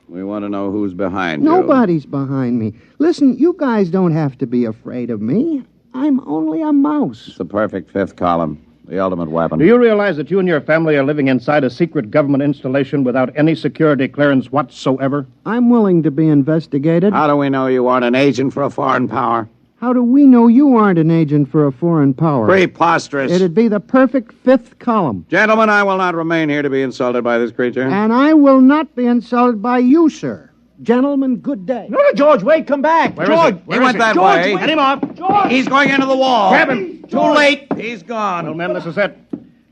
We want to know who's behind you. Nobody's behind me. Listen, you guys don't have to be afraid of me. I'm only a mouse. It's the perfect fifth column, the ultimate weapon. Do you realize that you and your family are living inside a secret government installation without any security clearance whatsoever? I'm willing to be investigated. How do we know you aren't an agent for a foreign power? How do we know you aren't an agent for a foreign power? Preposterous. It'd be the perfect fifth column. Gentlemen, I will not remain here to be insulted by this creature. And I will not be insulted by you, sir. Gentlemen, good day. No, George, wait, come back. George, he went that way. Get him off. George. He's going into the wall. Grab him. Too late. He's gone. Well, men, this is it.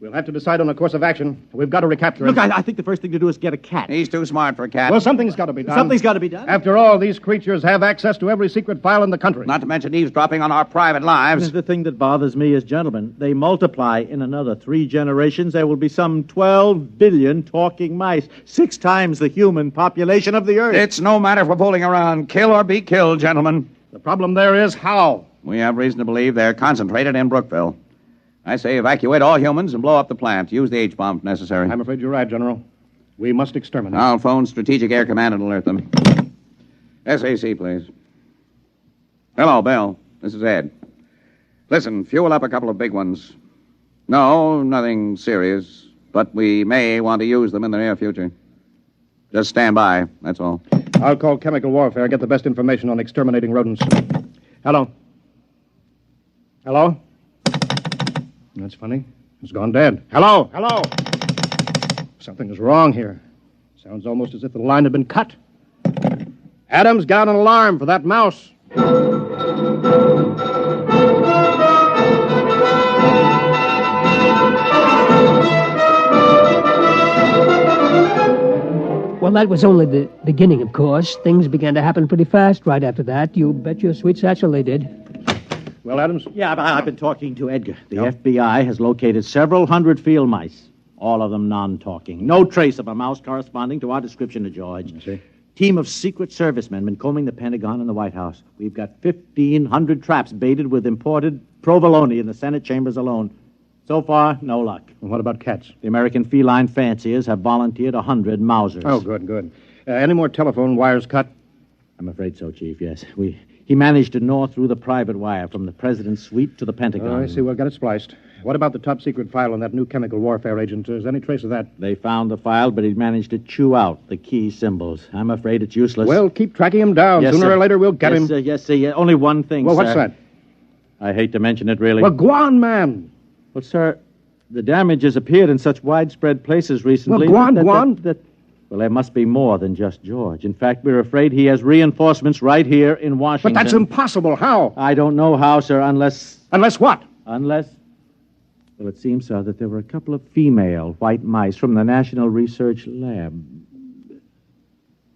We'll have to decide on a course of action. We've got to recapture him. Look, I think the first thing to do is get a cat. He's too smart for a cat. Well, something's got to be done. Something's got to be done. After all, these creatures have access to every secret file in the country. Not to mention eavesdropping on our private lives. The thing that bothers me is, gentlemen, they multiply in another 3 generations. There will be some 12 billion talking mice, 6 times the human population of the Earth. It's no matter for fooling around. Kill or be killed, gentlemen. The problem there is how. We have reason to believe they're concentrated in Brookville. I say evacuate all humans and blow up the plant. Use the H-bomb if necessary. I'm afraid you're right, General. We must exterminate. I'll phone Strategic Air Command and alert them. SAC, please. Hello, Bill. This is Ed. Listen, fuel up a couple of big ones. No, nothing serious, but we may want to use them in the near future. Just stand by, that's all. I'll call chemical warfare, get the best information on exterminating rodents. Hello? Hello? That's funny. It's gone dead. Hello? Hello? Something is wrong here. Sounds almost as if the line had been cut. Adams, got an alarm for that mouse. Well, that was only the beginning, of course. Things began to happen pretty fast right after that. You bet your sweet satchel they did. Well, Adams? Yeah, I've been talking to Edgar. The FBI has located several hundred field mice, all of them non-talking. No trace of a mouse corresponding to our description of George. I see. Team of Secret Service men been combing the Pentagon and the White House. We've got 1,500 traps baited with imported provolone in the Senate chambers alone. So far, no luck. And what about cats? The American feline fanciers have volunteered 100 Mausers. Oh, good, good. Any more telephone wires cut? I'm afraid so, Chief, yes. He managed to gnaw through the private wire from the president's suite to the Pentagon. Oh, I see. We'll get it spliced. What about the top-secret file on that new chemical warfare agent? Is there any trace of that? They found the file, but he managed to chew out the key symbols. I'm afraid it's useless. Well, keep tracking him down. Yes, Sooner sir. or later, we'll get him. Yes, sir. Only one thing, Well, sir. what's that? I hate to mention it, really. Well, go on, man. Well, sir, the damage has appeared in such widespread places recently. Well, go on. Well, there must be more than just George. In fact, we're afraid he has reinforcements right here in Washington. But that's impossible. How? I don't know how, sir, unless... Unless what? Unless... Well, it seems, sir, that there were a couple of female white mice from the National Research Lab.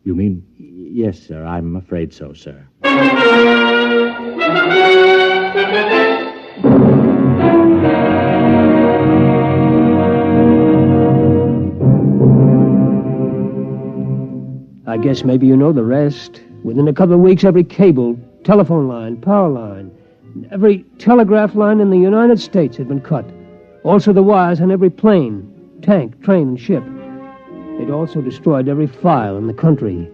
You mean? Yes, sir. I'm afraid so, sir. I guess maybe you know the rest. Within a couple of weeks, every cable, telephone line, power line, every telegraph line in the United States had been cut. Also the wires on every plane, tank, train, and ship. They'd also destroyed every file in the country.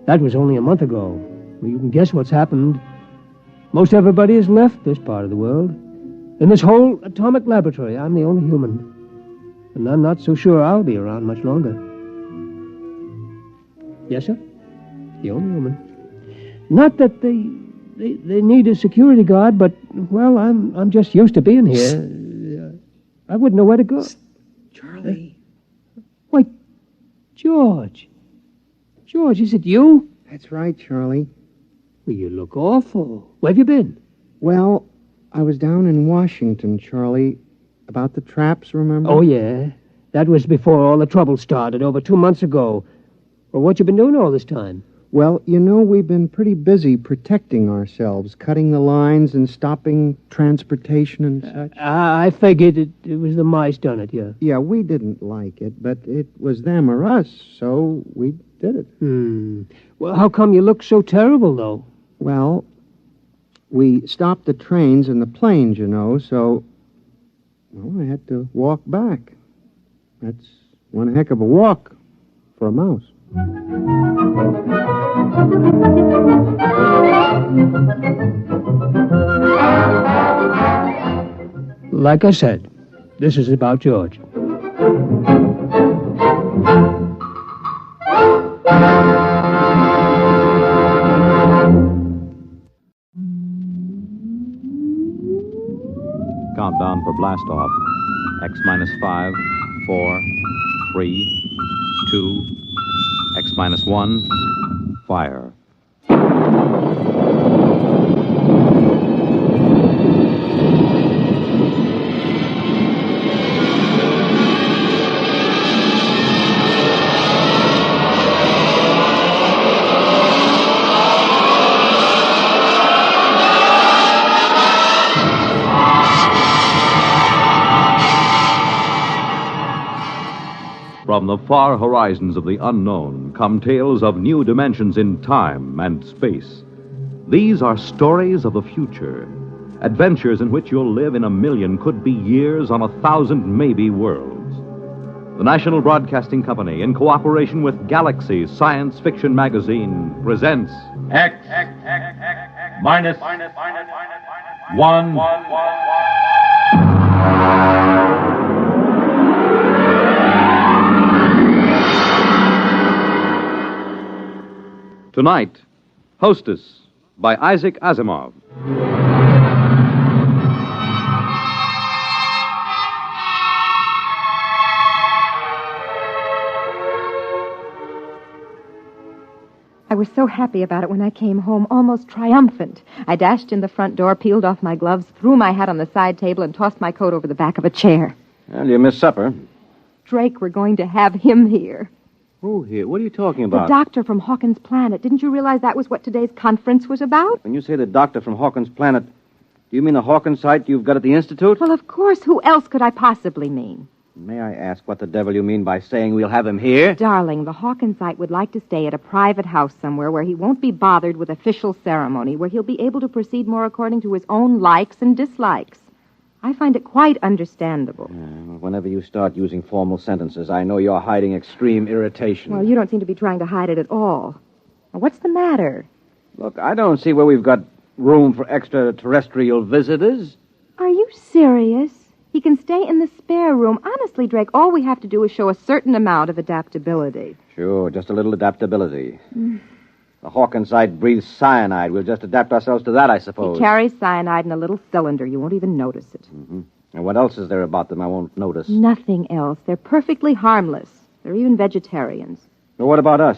That was only a month ago. Well, you can guess what's happened. Most everybody has left this part of the world. In this whole atomic laboratory, I'm the only human. And I'm not so sure I'll be around much longer. Yes, sir? The only woman. Not that they need a security guard, but, well, I'm just used to being here. I wouldn't know where to go. Charlie. Why, George. George, is it you? That's right, Charlie. Well, you look awful. Where have you been? Well, I was down in Washington, Charlie, about the traps, remember? Oh, yeah. That was before all the trouble started, over 2 months ago. Well, what you been doing all this time? Well, you know, we've been pretty busy protecting ourselves, cutting the lines and stopping transportation and such. I figured it was the mice done it, yeah. Yeah, we didn't like it, but it was them or us, so we did it. Well, how come you look so terrible, though? Well, we stopped the trains and the planes, you know, so... Well, I had to walk back. That's one heck of a walk for a mouse. Like I said, this is about George. Countdown for blast off. X minus 5, 4, 3, 2, X minus 1, fire. From the far horizons of the unknown come tales of new dimensions in time and space. These are stories of the future, adventures in which you'll live in a million, could be years, on 1,000 maybe worlds. The National Broadcasting Company, in cooperation with Galaxy Science Fiction Magazine, presents X minus 1. Tonight, Hostess by Isaac Asimov. I was so happy about it when I came home, almost triumphant. I dashed in the front door, peeled off my gloves, threw my hat on the side table, and tossed my coat over the back of a chair. Well, you missed supper. Drake, we're going to have him here. Who here? What are you talking The about? doctor from Hawkins Planet. Didn't you realize that was what today's conference was about? When you say the doctor from Hawkins Planet, do you mean the Hawkins site you've got at the Institute? Well, of course. Who else could I possibly mean? May I ask what the devil you mean by saying we'll have him here? Darling, the Hawkins site would like to stay at a private house somewhere where he won't be bothered with official ceremony, where he'll be able to proceed more according to his own likes and dislikes. I find it quite understandable. Well, whenever you start using formal sentences, I know you're hiding extreme irritation. Well, you don't seem to be trying to hide it at all. Now, what's the matter? Look, I don't see where we've got room for extraterrestrial visitors. Are you serious? He can stay in the spare room. Honestly, Drake, all we have to do is show a certain amount of adaptability. Sure, just a little adaptability. The Hawkins site breathes cyanide. We'll just adapt ourselves to that, I suppose. He carries cyanide in a little cylinder. You won't even notice it. Mm-hmm. And what else is there about them I won't notice? Nothing else. They're perfectly harmless. They're even vegetarians. Well, what about us?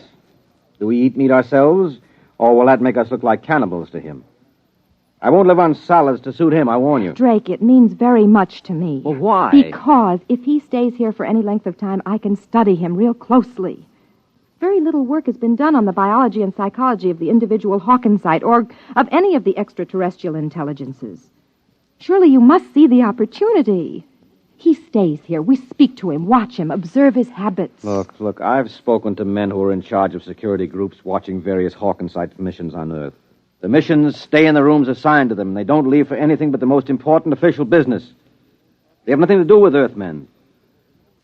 Do we eat meat ourselves, or will that make us look like cannibals to him? I won't live on salads to suit him, I warn you. Drake, it means very much to me. Well, why? Because if he stays here for any length of time, I can study him real closely. Very little work has been done on the biology and psychology of the individual Hawkins site or of any of the extraterrestrial intelligences. Surely you must see the opportunity. He stays here. We speak to him, watch him, observe his habits. Look, I've spoken to men who are in charge of security groups watching various Hawkins site missions on Earth. The missions stay in the rooms assigned to them. They don't leave for anything but the most important official business. They have nothing to do with Earthmen.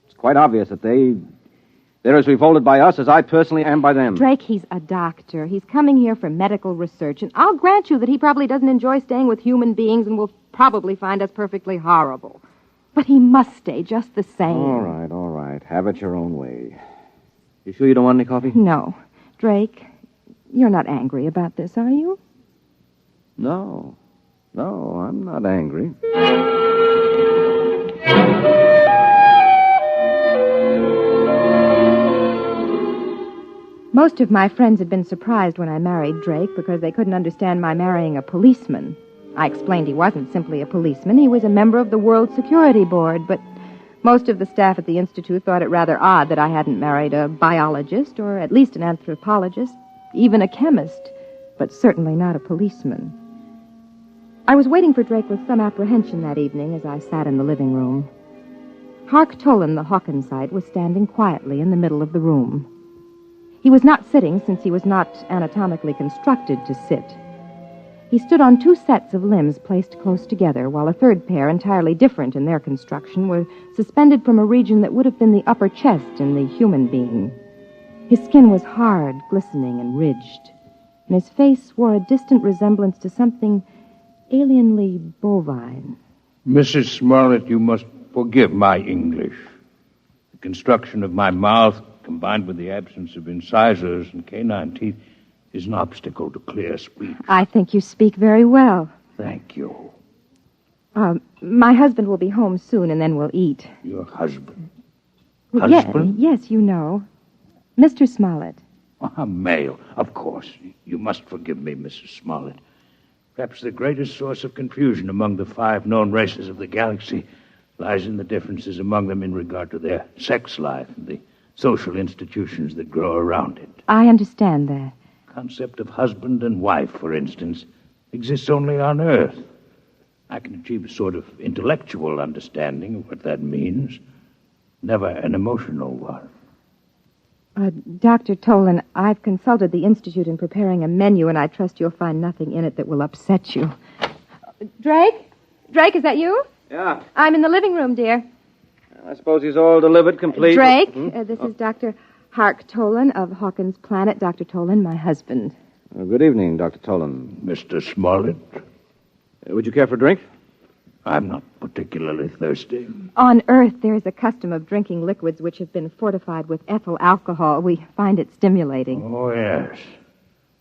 It's quite obvious that they're as revolted by us as I personally am by them. Drake, he's a doctor. He's coming here for medical research, and I'll grant you that he probably doesn't enjoy staying with human beings and will probably find us perfectly horrible. But he must stay just the same. All right. Have it your own way. You sure you don't want any coffee? No. Drake, you're not angry about this, are you? No, I'm not angry. Most of my friends had been surprised when I married Drake because they couldn't understand my marrying a policeman. I explained he wasn't simply a policeman. He was a member of the World Security Board, but most of the staff at the Institute thought it rather odd that I hadn't married a biologist or at least an anthropologist, even a chemist, but certainly not a policeman. I was waiting for Drake with some apprehension that evening as I sat in the living room. Hark Tolan, the Hawkins site, was standing quietly in the middle of the room. He was not sitting since he was not anatomically constructed to sit. He stood on two sets of limbs placed close together, while a third pair, entirely different in their construction, were suspended from a region that would have been the upper chest in the human being. His skin was hard, glistening, and ridged, and his face wore a distant resemblance to something alienly bovine. Mrs. Smollett, you must forgive my English. The construction of my mouth, combined with the absence of incisors and canine teeth, is an obstacle to clear speech. I think you speak very well. Thank you. My husband will be home soon, and then we'll eat. Your husband? Well, Husband? Yes, you know. Mr. Smollett. A male, of course. You must forgive me, Mrs. Smollett. Perhaps the greatest source of confusion among the 5 known races of the galaxy lies in the differences among them in regard to their sex life and the social institutions that grow around it. I understand that. The concept of husband and wife, for instance, exists only on Earth. I can achieve a sort of intellectual understanding of what that means, never an emotional one. Dr. Tolan, I've consulted the Institute in preparing a menu, and I trust you'll find nothing in it that will upset you. Drake? Drake, is that you? Yeah. I'm in the living room, dear. I suppose he's all delivered, complete. Drake, this is Dr. Hark Tolan of Hawkins Planet. Dr. Tolan, my husband. Good evening, Dr. Tolan. Mr. Smollett. Would you care for a drink? I'm not particularly thirsty. On Earth, there is a custom of drinking liquids which have been fortified with ethyl alcohol. We find it stimulating. Oh, yes.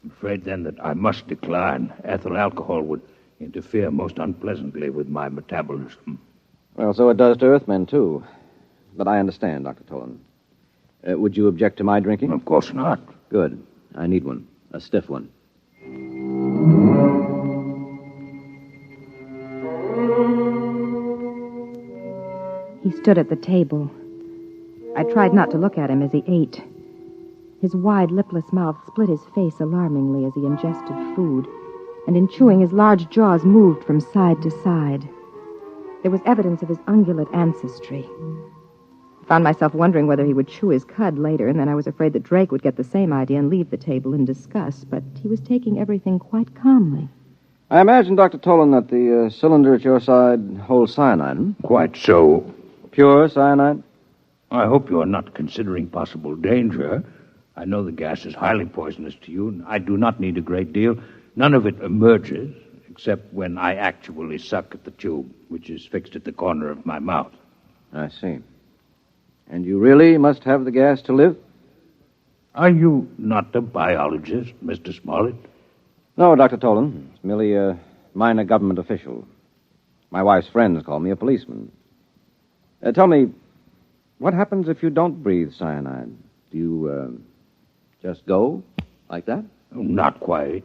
I'm afraid then that I must decline. Ethyl alcohol would interfere most unpleasantly with my metabolism. Well, so it does to Earthmen, too. But I understand, Dr. Tolan. Would you object to my drinking? Of course not. Good. I need one. A stiff one. He stood at the table. I tried not to look at him as he ate. His wide, lipless mouth split his face alarmingly as he ingested food, and in chewing, his large jaws moved from side to side. There was evidence of his ungulate ancestry. I found myself wondering whether he would chew his cud later, and then I was afraid that Drake would get the same idea and leave the table in disgust, but he was taking everything quite calmly. I imagine, Dr. Tolan, that the cylinder at your side holds cyanide, hmm? Quite so. Pure cyanide? I hope you are not considering possible danger. I know the gas is highly poisonous to you, and I do not need a great deal. None of it emerges, except when I actually suck at the tube, which is fixed at the corner of my mouth. I see. And you really must have the gas to live? Are you not a biologist, Mr. Smollett? No, Dr. Tolan. It's merely a minor government official. My wife's friends call me a policeman. Tell me, what happens if you don't breathe cyanide? Do you, just go like that? Oh, not quite.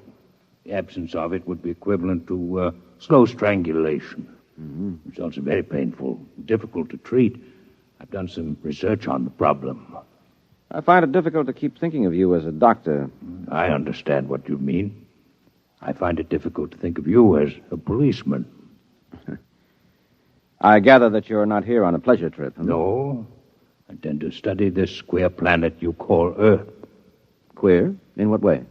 The absence of it would be equivalent to slow strangulation. Mm-hmm. Results are very painful, difficult to treat. I've done some research on the problem. I find it difficult to keep thinking of you as a doctor. I understand what you mean. I find it difficult to think of you as a policeman. I gather that you're not here on a pleasure trip. Huh? No. I intend to study this queer planet you call Earth. Queer? In what way?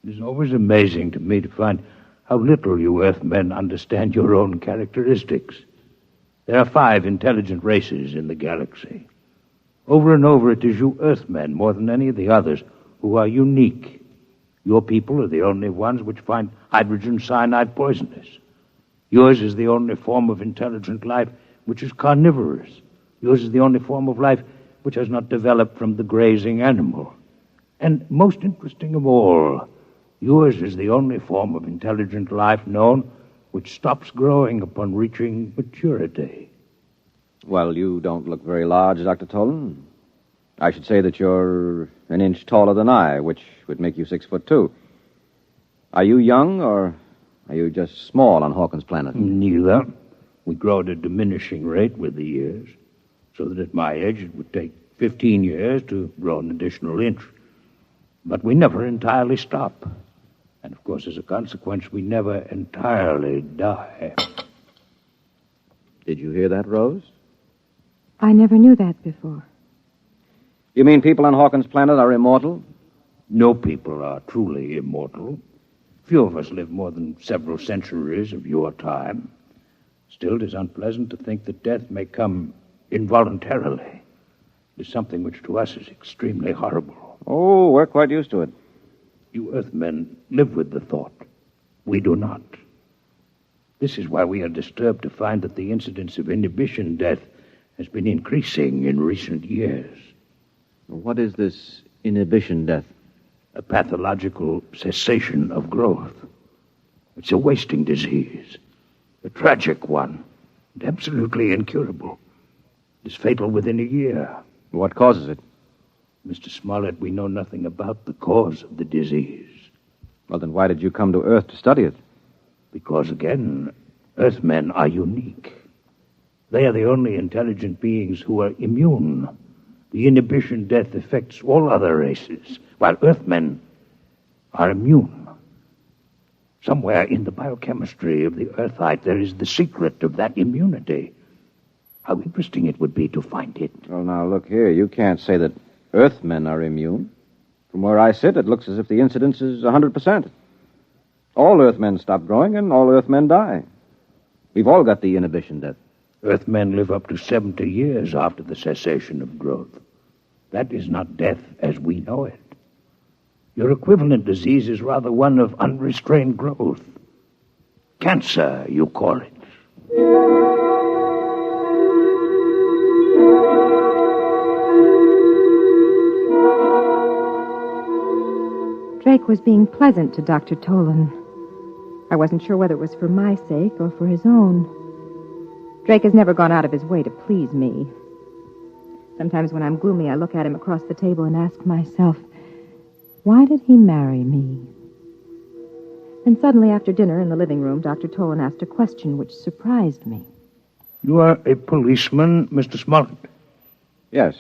It is always amazing to me to find how little you Earthmen understand your own characteristics. There are 5 intelligent races in the galaxy. Over and over, it is you Earthmen, more than any of the others, who are unique. Your people are the only ones which find hydrogen cyanide poisonous. Yours is the only form of intelligent life which is carnivorous. Yours is the only form of life which has not developed from the grazing animal. And most interesting of all, yours is the only form of intelligent life known which stops growing upon reaching maturity. Well, you don't look very large, Dr. Tolan. I should say that you're an inch taller than I, which would make you 6'2". Are you young, or are you just small on Hawkins' planet? Neither. We grow at a diminishing rate with the years, so that at my age it would take 15 years to grow an additional inch. But we never entirely stop. And, of course, as a consequence, we never entirely die. Did you hear that, Rose? I never knew that before. You mean people on Hawkins' planet are immortal? No people are truly immortal. Few of us live more than several centuries of your time. Still, it is unpleasant to think that death may come involuntarily. It is something which to us is extremely horrible. Oh, we're quite used to it. You Earthmen live with the thought. We do not. This is why we are disturbed to find that the incidence of inhibition death has been increasing in recent years. What is this inhibition death? A pathological cessation of growth. It's a wasting disease. A tragic one. And absolutely incurable. It is fatal within a year. What causes it? Mr. Smollett, we know nothing about the cause of the disease. Well, then why did you come to Earth to study it? Because, again, Earthmen are unique. They are the only intelligent beings who are immune. The inhibition death affects all other races, while Earthmen are immune. Somewhere in the biochemistry of the Earthite, there is the secret of that immunity. How interesting it would be to find it. Well, now, look here. You can't say that Earthmen are immune. From where I sit, it looks as if the incidence is 100%. All Earthmen stop growing, and all Earthmen die. We've all got the inhibition death. Earthmen live up to 70 years after the cessation of growth. That is not death as we know it. Your equivalent disease is rather one of unrestrained growth. Cancer, you call it. Drake was being pleasant to Dr. Tolan. I wasn't sure whether it was for my sake or for his own. Drake has never gone out of his way to please me. Sometimes when I'm gloomy, I look at him across the table and ask myself, why did he marry me? Then suddenly, after dinner in the living room, Dr. Tolan asked a question which surprised me. You are a policeman, Mr. Smollett? Yes.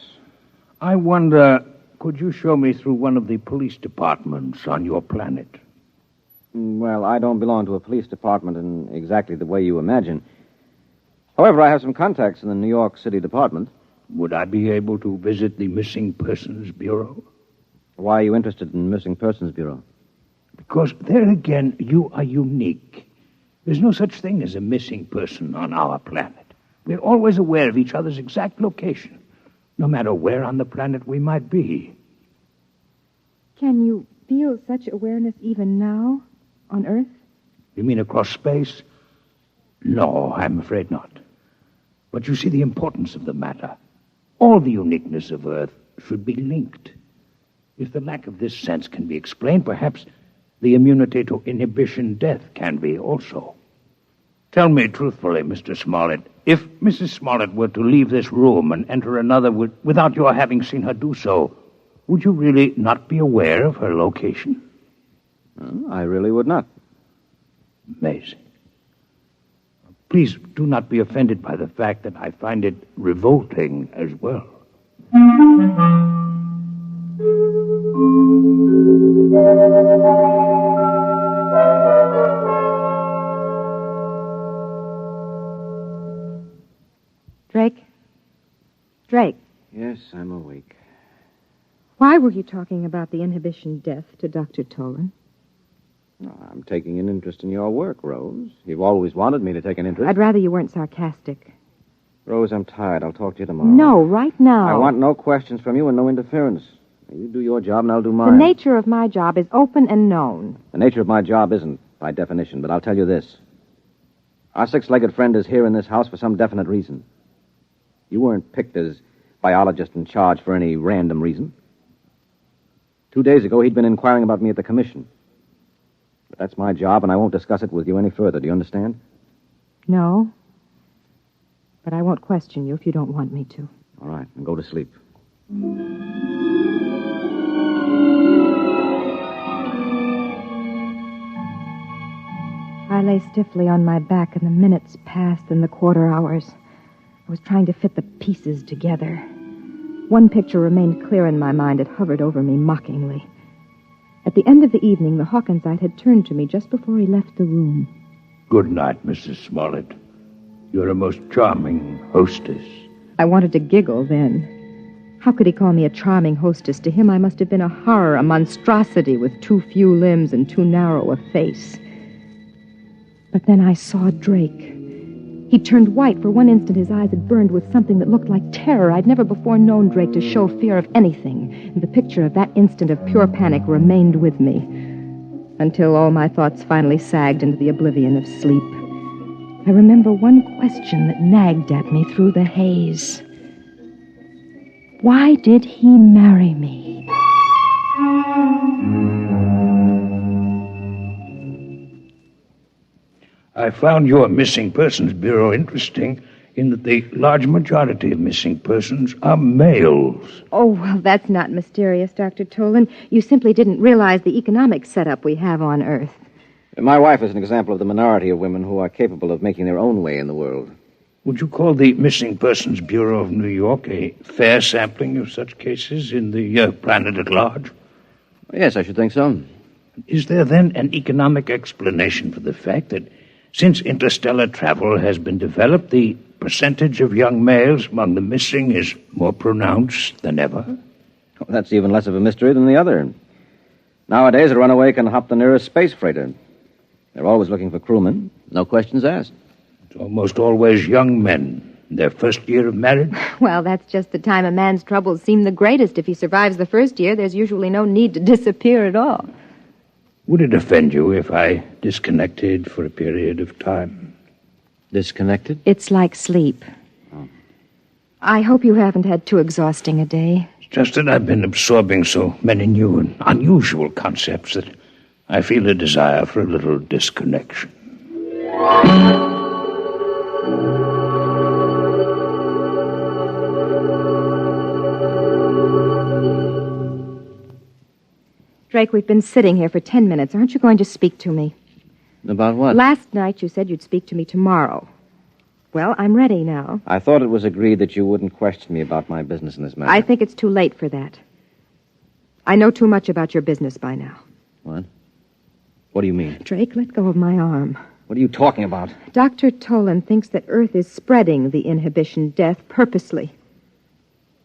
I wonder, could you show me through one of the police departments on your planet? Well, I don't belong to a police department in exactly the way you imagine. However, I have some contacts in the New York City Department. Would I be able to visit the Missing Persons Bureau? Why are you interested in the Missing Persons Bureau? Because there again, you are unique. There's no such thing as a missing person on our planet. We're always aware of each other's exact location, no matter where on the planet we might be. Can you feel such awareness even now, on Earth? You mean across space? No, I'm afraid not. But you see the importance of the matter. All the uniqueness of Earth should be linked. If the lack of this sense can be explained, perhaps the immunity to inhibition death can be also. Tell me truthfully, Mr. Smollett, if Mrs. Smollett were to leave this room and enter another without your having seen her do so, would you really not be aware of her location? I really would not. Amazing. Please do not be offended by the fact that I find it revolting as well. Drake? Drake, Yes, I'm awake. why were you talking about the inhibition death to Dr. Tolan? I'm taking an interest in your work, Rose. You've always wanted me to take an interest. I'd rather you weren't sarcastic. Rose, I'm tired. I'll talk to you tomorrow. No, right now. I want no questions from you and no interference. You do your job and I'll do The mine. nature of my job is open and known. The nature of my job isn't, by definition, but I'll tell you this. Our six-legged friend is here in this house for some definite reason. You weren't picked as biologist in charge for any random reason. 2 days ago, he'd been inquiring about me at the commission. But that's my job, and I won't discuss it with you any further. Do you understand? No. But I won't question you if you don't want me to. All right, then go to sleep. I lay stiffly on my back, and the minutes passed and the quarter hours. I was trying to fit the pieces together. One picture remained clear in my mind. It hovered over me mockingly. At the end of the evening, the Hawkinsite had turned to me just before he left the room. Good night, Mrs. Smollett. You're a most charming hostess. I wanted to giggle then. How could he call me a charming hostess? To him, I must have been a horror, a monstrosity with too few limbs and too narrow a face. But then I saw Drake. He turned white. For one instant, his eyes had burned with something that looked like terror. I'd never before known Drake to show fear of anything, and the picture of that instant of pure panic remained with me, until all my thoughts finally sagged into the oblivion of sleep. I remember one question that nagged at me through the haze. Why did he marry me? I found your Missing Persons Bureau interesting in that the large majority of missing persons are males. Oh, well, that's not mysterious, Dr. Tolan. You simply didn't realize the economic setup we have on Earth. My wife is an example of the minority of women who are capable of making their own way in the world. Would you call the Missing Persons Bureau of New York a fair sampling of such cases in the planet at large? Yes, I should think so. Is there then an economic explanation for the fact that since interstellar travel has been developed, the percentage of young males among the missing is more pronounced than ever? Well, that's even less of a mystery than the other. Nowadays, a runaway can hop the nearest space freighter. They're always looking for crewmen. No questions asked. It's almost always young men in their first year of marriage. Well, that's just the time a man's troubles seem the greatest. If he survives the first year, there's usually no need to disappear at all. Would it offend you if I disconnected for a period of time? Disconnected? It's like sleep. I hope you haven't had too exhausting a day. It's just that I've been absorbing so many new and unusual concepts that I feel a desire for a little disconnection. Drake, we've been sitting here for 10 minutes. Aren't you going to speak to me? About what? Last night you said you'd speak to me tomorrow. Well, I'm ready now. I thought it was agreed that you wouldn't question me about my business in this matter. I think it's too late for that. I know too much about your business by now. What? What do you mean? Drake, let go of my arm. What are you talking about? Dr. Tolan thinks that Earth is spreading the inhibition death purposely.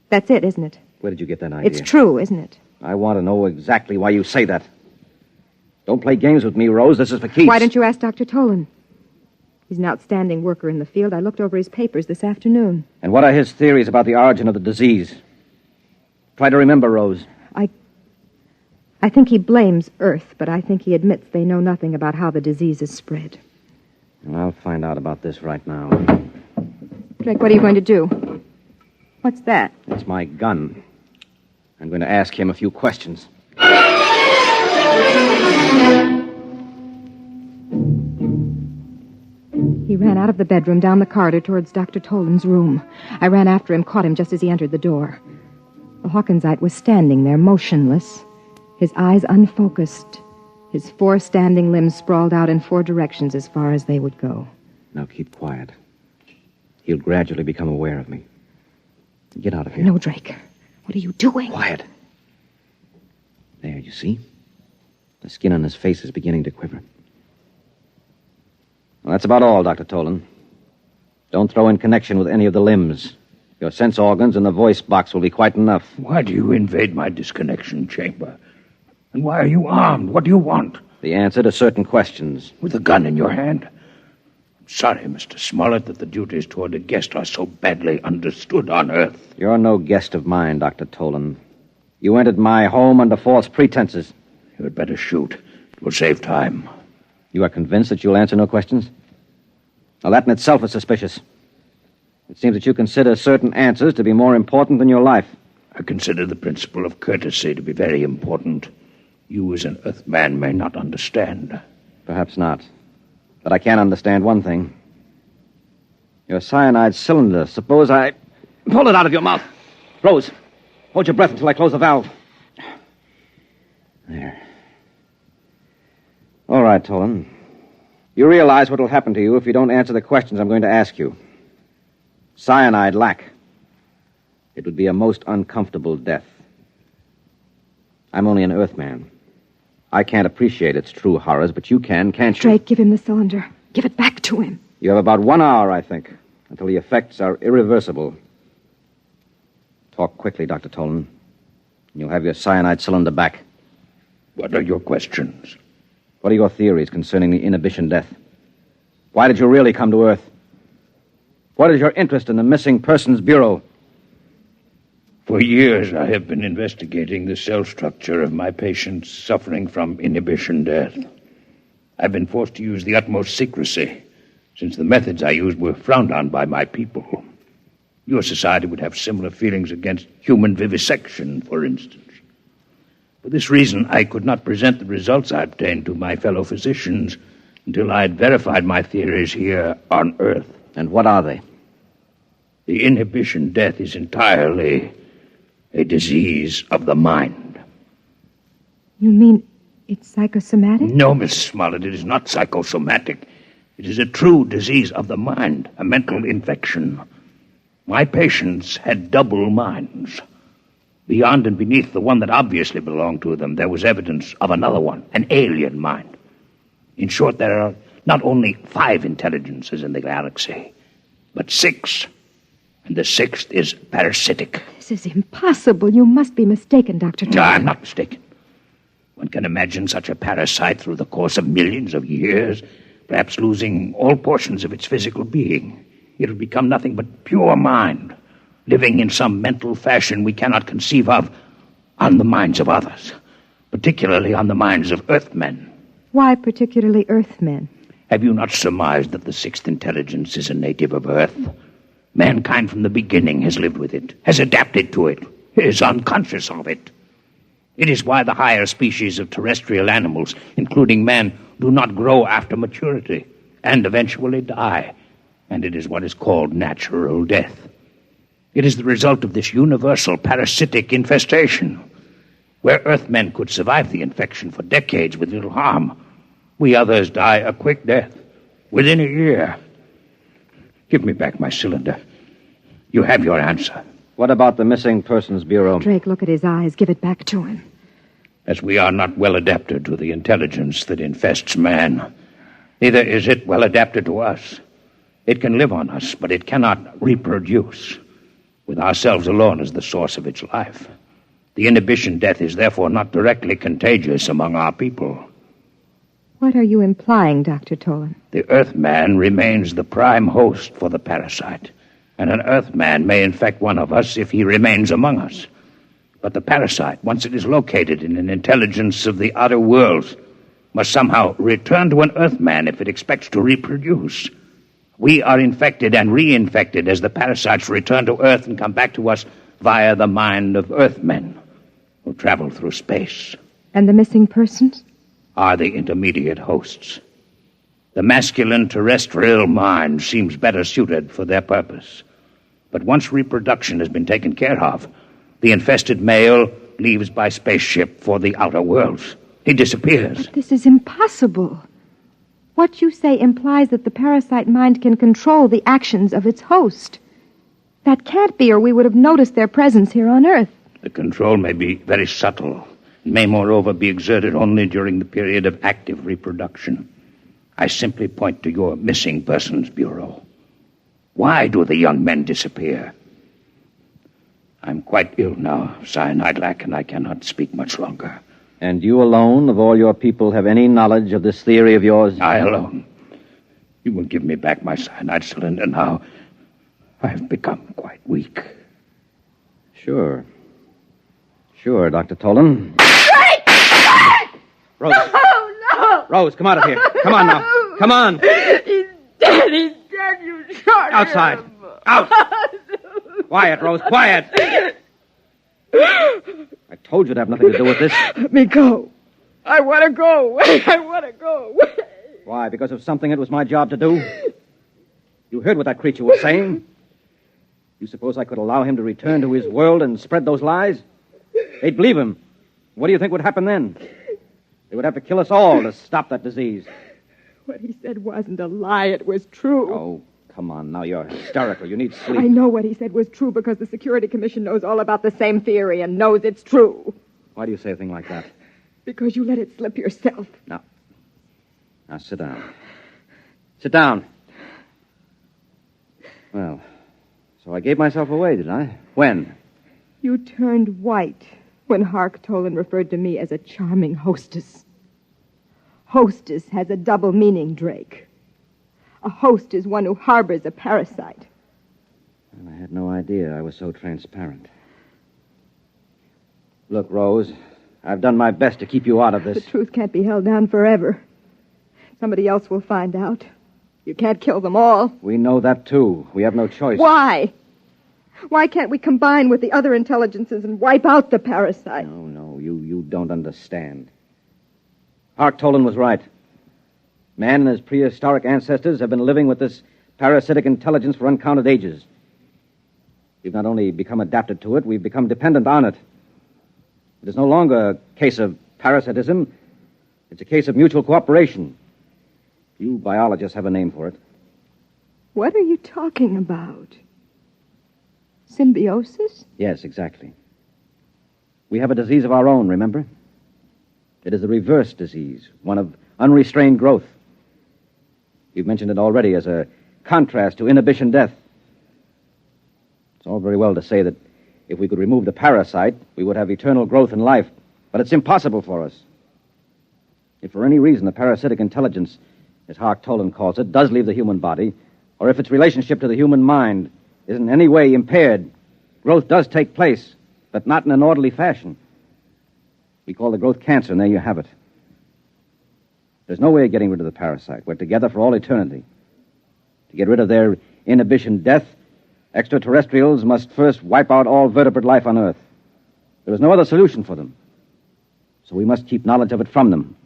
That's it, isn't it? Where did you get that idea? It's true, isn't it? I want to know exactly why you say that. Don't play games with me, Rose. This is for keeps. Why don't you ask Dr. Tolan? He's an outstanding worker in the field. I looked over his papers this afternoon. And what are his theories about the origin of the disease? Try to remember, Rose. I think he blames Earth, but I think he admits they know nothing about how the disease is spread. And I'll find out about this right now. Drake, what are you going to do? What's that? It's my gun. I'm going to ask him a few questions. He ran out of the bedroom, down the corridor towards Dr. Tolan's room. I ran after him, caught him just as he entered the door. The Hawkinsite was standing there, motionless, his eyes unfocused, his 4 standing limbs sprawled out in 4 directions as far as they would go. Now keep quiet. He'll gradually become aware of me. Get out of here. No, Drake. What are you doing? Quiet. There, you see? The skin on his face is beginning to quiver. Well, that's about all, Dr. Tolan. Don't throw in connection with any of the limbs. Your sense organs and the voice box will be quite enough. Why do you invade my disconnection chamber? And why are you armed? What do you want? The answer to certain questions. With a gun in your hand? I'm sorry, Mr. Smollett, that the duties toward a guest are so badly understood on Earth. You're no guest of mine, Dr. Tolan. You entered my home under false pretenses. You had better shoot. It will save time. You are convinced that you'll answer no questions? Now, that in itself is suspicious. It seems that you consider certain answers to be more important than your life. I consider the principle of courtesy to be very important. You, as an Earthman, may not understand. Perhaps not. But I can understand one thing. Your cyanide cylinder. Suppose I pull it out of your mouth. Rose, hold your breath until I close the valve. There. All right, Tolan. You realize what will happen to you if you don't answer the questions I'm going to ask you. Cyanide lack. It would be a most uncomfortable death. I'm only an Earthman. I can't appreciate its true horrors, but you can, can't you? Drake, give him the cylinder. Give it back to him. You have about 1 hour, I think, until the effects are irreversible. Talk quickly, Dr. Tolan. And you'll have your cyanide cylinder back. What are your questions? What are your theories concerning the inhibition death? Why did you really come to Earth? What is your interest in the Missing Persons Bureau? For years, I have been investigating the cell structure of my patients suffering from inhibition death. I've been forced to use the utmost secrecy, since the methods I used were frowned on by my people. Your society would have similar feelings against human vivisection, for instance. For this reason, I could not present the results I obtained to my fellow physicians until I had verified my theories here on Earth. And what are they? The inhibition death is entirely a disease of the mind. You mean it's psychosomatic? No, Miss Smollett, it is not psychosomatic. It is a true disease of the mind, a mental infection. My patients had double minds. Beyond and beneath the one that obviously belonged to them, there was evidence of another one, an alien mind. In short, there are not only 5 intelligences in the galaxy, but 6. And the 6th is parasitic. This is impossible. You must be mistaken, Dr. Tolan. No, I'm not mistaken. One can imagine such a parasite through the course of millions of years, perhaps losing all portions of its physical being. It'll become nothing but pure mind, living in some mental fashion we cannot conceive of on the minds of others, particularly on the minds of Earthmen. Why particularly Earthmen? Have you not surmised that the sixth intelligence is a native of Earth? Mankind from the beginning has lived with it, has adapted to it, is unconscious of it. It is why the higher species of terrestrial animals, including man, do not grow after maturity and eventually die. And it is what is called natural death. It is the result of this universal parasitic infestation. Where Earthmen could survive the infection for decades with little harm, we others die a quick death within a year. Give me back my cylinder. You have your answer. What about the Missing Persons Bureau? Drake, look at his eyes. Give it back to him. As we are not well adapted to the intelligence that infests man, neither is it well adapted to us. It can live on us, but it cannot reproduce, with ourselves alone as the source of its life. The inhibition death is therefore not directly contagious among our people. What are you implying, Dr. Tolan? The Earthman remains the prime host for the parasite, and an Earthman may infect one of us if he remains among us. But the parasite, once it is located in an intelligence of the outer worlds, must somehow return to an Earthman if it expects to reproduce. We are infected and reinfected as the parasites return to Earth and come back to us via the mind of Earthmen who travel through space. And the missing persons? Are the intermediate hosts. The masculine terrestrial mind seems better suited for their purpose. But once reproduction has been taken care of, the infested male leaves by spaceship for the outer worlds. He disappears. But this is impossible. What you say implies that the parasite mind can control the actions of its host. That can't be, or we would have noticed their presence here on Earth. The control may be very subtle. It may, moreover, be exerted only during the period of active reproduction. I simply point to your Missing Persons Bureau. Why do the young men disappear? I'm quite ill now, cyanide lack, and I cannot speak much longer. And you alone, of all your people, have any knowledge of this theory of yours? I alone. You will give me back my cyanide cylinder now. I've become quite weak. Sure. Sure, Dr. Tolan. Rose. No! Rose, come out of here. Come on now. Come on. He's dead. He's dead. You shot Outside. him. Out. Quiet, Rose. Quiet. I told you to have nothing to do with this. Let me go. I want to go. I want to go. Why? Because of something it was my job to do? You heard what that creature was saying? You suppose I could allow him to return to his world and spread those lies? They'd believe him. What do you think would happen then? They would have to kill us all to stop that disease. What he said wasn't a lie. It was true. Oh, come on. Now you're hysterical. You need sleep. I know what he said was true because the Security Commission knows all about the same theory and knows it's true. Why do you say a thing like that? Because you let it slip yourself. Now sit down. Sit down. Well, so I gave myself away, did I? When? You turned white when Hark Tolan referred to me as a charming hostess. Hostess has a double meaning, Drake. A host is one who harbors a parasite. Well, I had no idea I was so transparent. Look, Rose, I've done my best to keep you out of this. The truth can't be held down forever. Somebody else will find out. You can't kill them all. We know that, too. We have no choice. Why? Why can't we combine with the other intelligences and wipe out the parasite? No, you don't understand. Hark Tolan was right. Man and his prehistoric ancestors have been living with this parasitic intelligence for uncounted ages. We've not only become adapted to it, we've become dependent on it. It is no longer a case of parasitism. It's a case of mutual cooperation. You biologists have a name for it. What are you talking about? Symbiosis? Yes, exactly. We have a disease of our own, remember? It is a reverse disease, one of unrestrained growth. You've mentioned it already as a contrast to inhibition death. It's all very well to say that if we could remove the parasite, we would have eternal growth in life. But it's impossible for us. If for any reason the parasitic intelligence, as Hark Tolan calls it, does leave the human body, or if its relationship to the human mind is in any way impaired, growth does take place, but not in an orderly fashion. We call the growth cancer, and there you have it. There's no way of getting rid of the parasite. We're together for all eternity. To get rid of their inhibition death, extraterrestrials must first wipe out all vertebrate life on Earth. There is no other solution for them. So we must keep knowledge of it from them.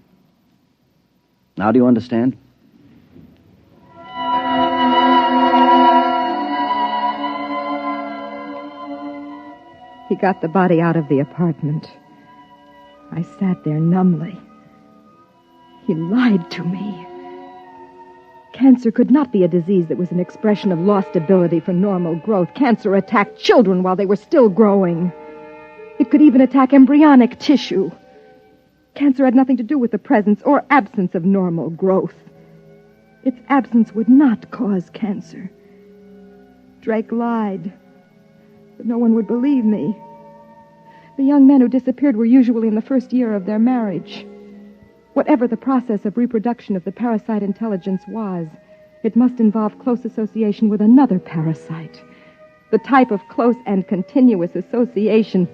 Now do you understand? He got the body out of the apartment. I sat there numbly. He lied to me. Cancer could not be a disease that was an expression of lost ability for normal growth. Cancer attacked children while they were still growing. It could even attack embryonic tissue. Cancer had nothing to do with the presence or absence of normal growth. Its absence would not cause cancer. Drake lied, but no one would believe me. The young men who disappeared were usually in the first year of their marriage. Whatever the process of reproduction of the parasite intelligence was, it must involve close association with another parasite. The type of close and continuous association,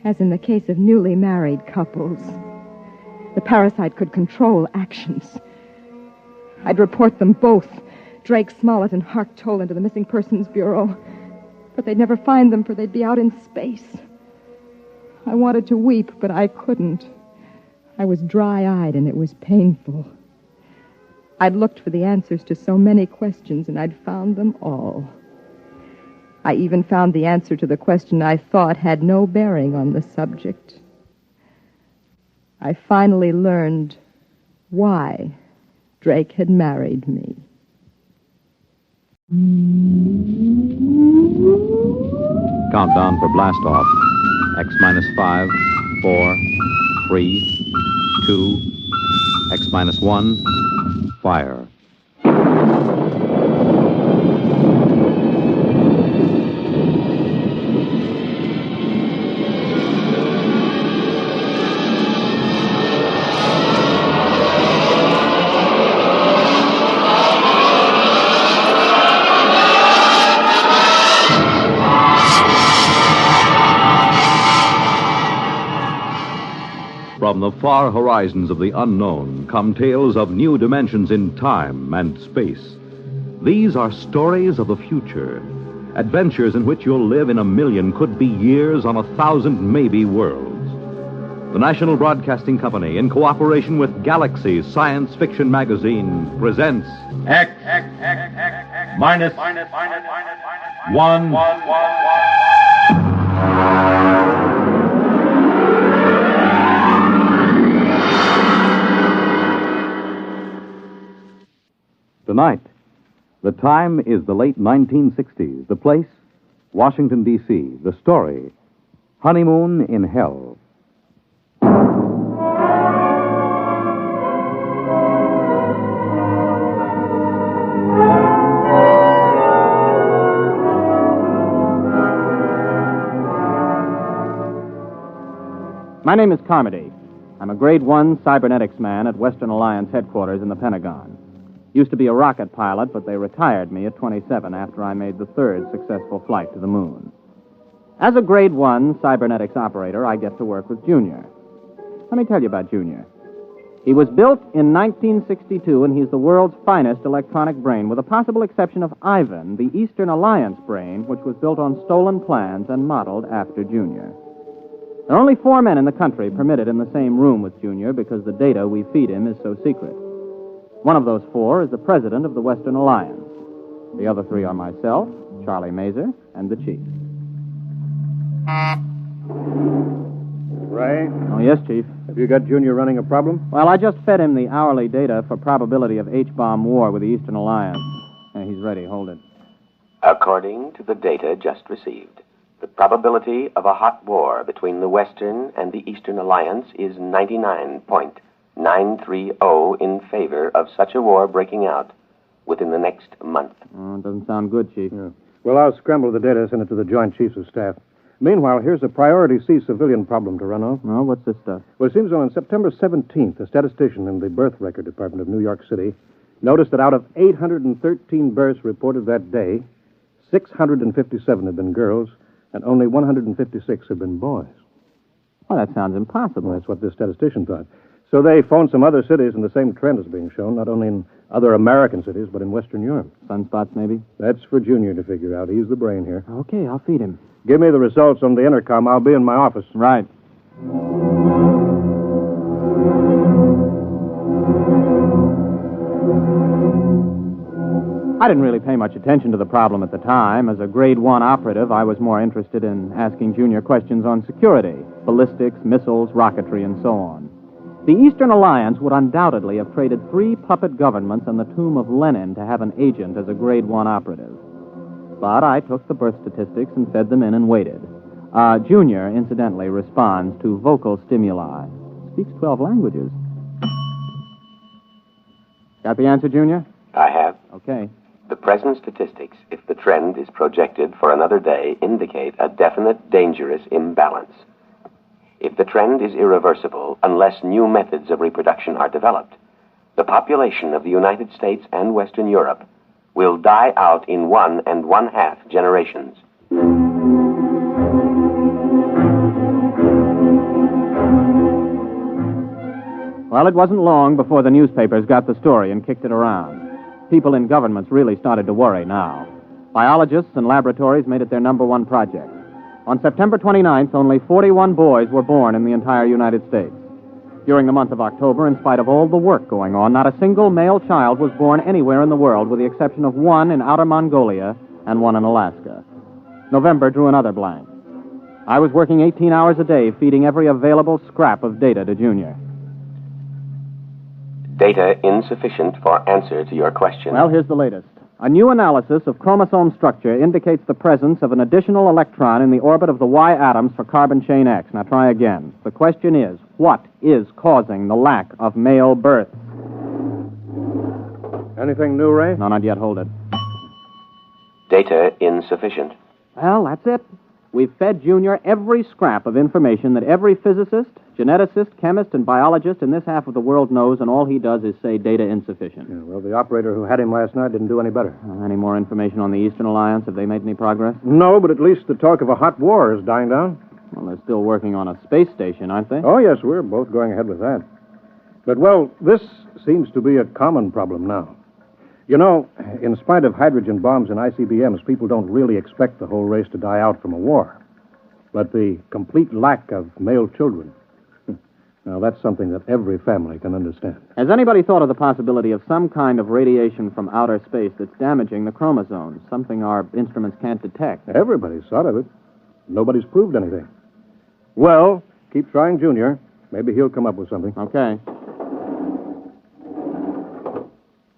as in the case of newly married couples. The parasite could control actions. I'd report them both, Drake Smollett and Hark Toland, to the Missing Persons Bureau. But they'd never find them, for they'd be out in space. I wanted to weep, but I couldn't. I was dry-eyed, and it was painful. I'd looked for the answers to so many questions, and I'd found them all. I even found the answer to the question I thought had no bearing on the subject. I finally learned why Drake had married me. Countdown for blast off. X minus 5, 4, 3, 2, X minus 1, fire. From the far horizons of the unknown come tales of new dimensions in time and space. These are stories of the future, adventures in which you'll live in a million, could be years, on 1,000 maybe worlds. The National Broadcasting Company, in cooperation with Galaxy Science Fiction Magazine, presents X minus 1. Tonight, the time is the late 1960s. The place, Washington, D.C. The story, Honeymoon in Hell. My name is Carmody. I'm a Grade 1 cybernetics man at Western Alliance headquarters in the Pentagon. Used to be a rocket pilot, but they retired me at 27 after I made the third successful flight to the moon. As a Grade 1 cybernetics operator, I get to work with Junior. Let me tell you about Junior. He was built in 1962, and he's the world's finest electronic brain, with the possible exception of Ivan, the Eastern Alliance brain, which was built on stolen plans and modeled after Junior. There are only 4 men in the country permitted in the same room with Junior because the data we feed him is so secret. One of those 4 is the president of the Western Alliance. The other 3 are myself, Charlie Mazer, and the chief. Ray? Oh, yes, Chief. Have you got Junior running a problem? Well, I just fed him the hourly data for probability of H-bomb war with the Eastern Alliance. He's ready. Hold it. According to the data just received, the probability of a hot war between the Western and the Eastern Alliance is 99.930 in favor of such a war breaking out within the next month. Oh, it doesn't sound good, Chief. Yeah. Well, I'll scramble the data, send it to the Joint Chiefs of Staff. Meanwhile, here's a Priority C civilian problem to run off. Oh, what's this stuff? Well, it seems on September 17th, a statistician in the Birth Record Department of New York City noticed that out of 813 births reported that day, 657 had been girls, and only 156 had been boys. Well, that sounds impossible. Well, that's what this statistician thought. So they phoned some other cities, and the same trend is being shown, not only in other American cities, but in Western Europe. Sunspots, maybe? That's for Junior to figure out. He's the brain here. Okay, I'll feed him. Give me the results on the intercom. I'll be in my office. Right. I didn't really pay much attention to the problem at the time. As a grade 1 operative, I was more interested in asking Junior questions on security, ballistics, missiles, rocketry, and so on. The Eastern Alliance would undoubtedly have traded 3 puppet governments and the tomb of Lenin to have an agent as a grade 1 operative. But I took the birth statistics and fed them in and waited. Junior, incidentally, responds to vocal stimuli. Speaks 12 languages. Got the answer, Junior? I have. Okay. The present statistics, if the trend is projected for another day, indicate a definite, dangerous imbalance. If the trend is irreversible, unless new methods of reproduction are developed, the population of the United States and Western Europe will die out in 1 1/2 generations. Well, it wasn't long before the newspapers got the story and kicked it around. People in governments really started to worry now. Biologists and laboratories made it their #1 project. On September 29th, only 41 boys were born in the entire United States. During the month of October, in spite of all the work going on, not a single male child was born anywhere in the world, with the exception of 1 in Outer Mongolia and 1 in Alaska. November drew another blank. I was working 18 hours a day, feeding every available scrap of data to Junior. Data insufficient for answer to your question. Well, here's the latest. A new analysis of chromosome structure indicates the presence of an additional electron in the orbit of the Y atoms for carbon chain X. Now try again. The question is, what is causing the lack of male births? Anything new, Ray? No, not yet. Hold it. Data insufficient. Well, that's it. We've fed Junior every scrap of information that every physicist, geneticist, chemist, and biologist in this half of the world knows, and all he does is say data insufficient. Yeah, well, the operator who had him last night didn't do any better. Any more information on the Eastern Alliance? Have they made any progress? No, but at least the talk of a hot war is dying down. Well, they're still working on a space station, aren't they? Oh, yes, we're both going ahead with that. But, well, this seems to be a common problem now. You know, in spite of hydrogen bombs and ICBMs, people don't really expect the whole race to die out from a war. But the complete lack of male children, now that's something that every family can understand. Has anybody thought of the possibility of some kind of radiation from outer space that's damaging the chromosomes, something our instruments can't detect? Everybody's thought of it. Nobody's proved anything. Well, keep trying, Junior. Maybe he'll come up with something. Okay.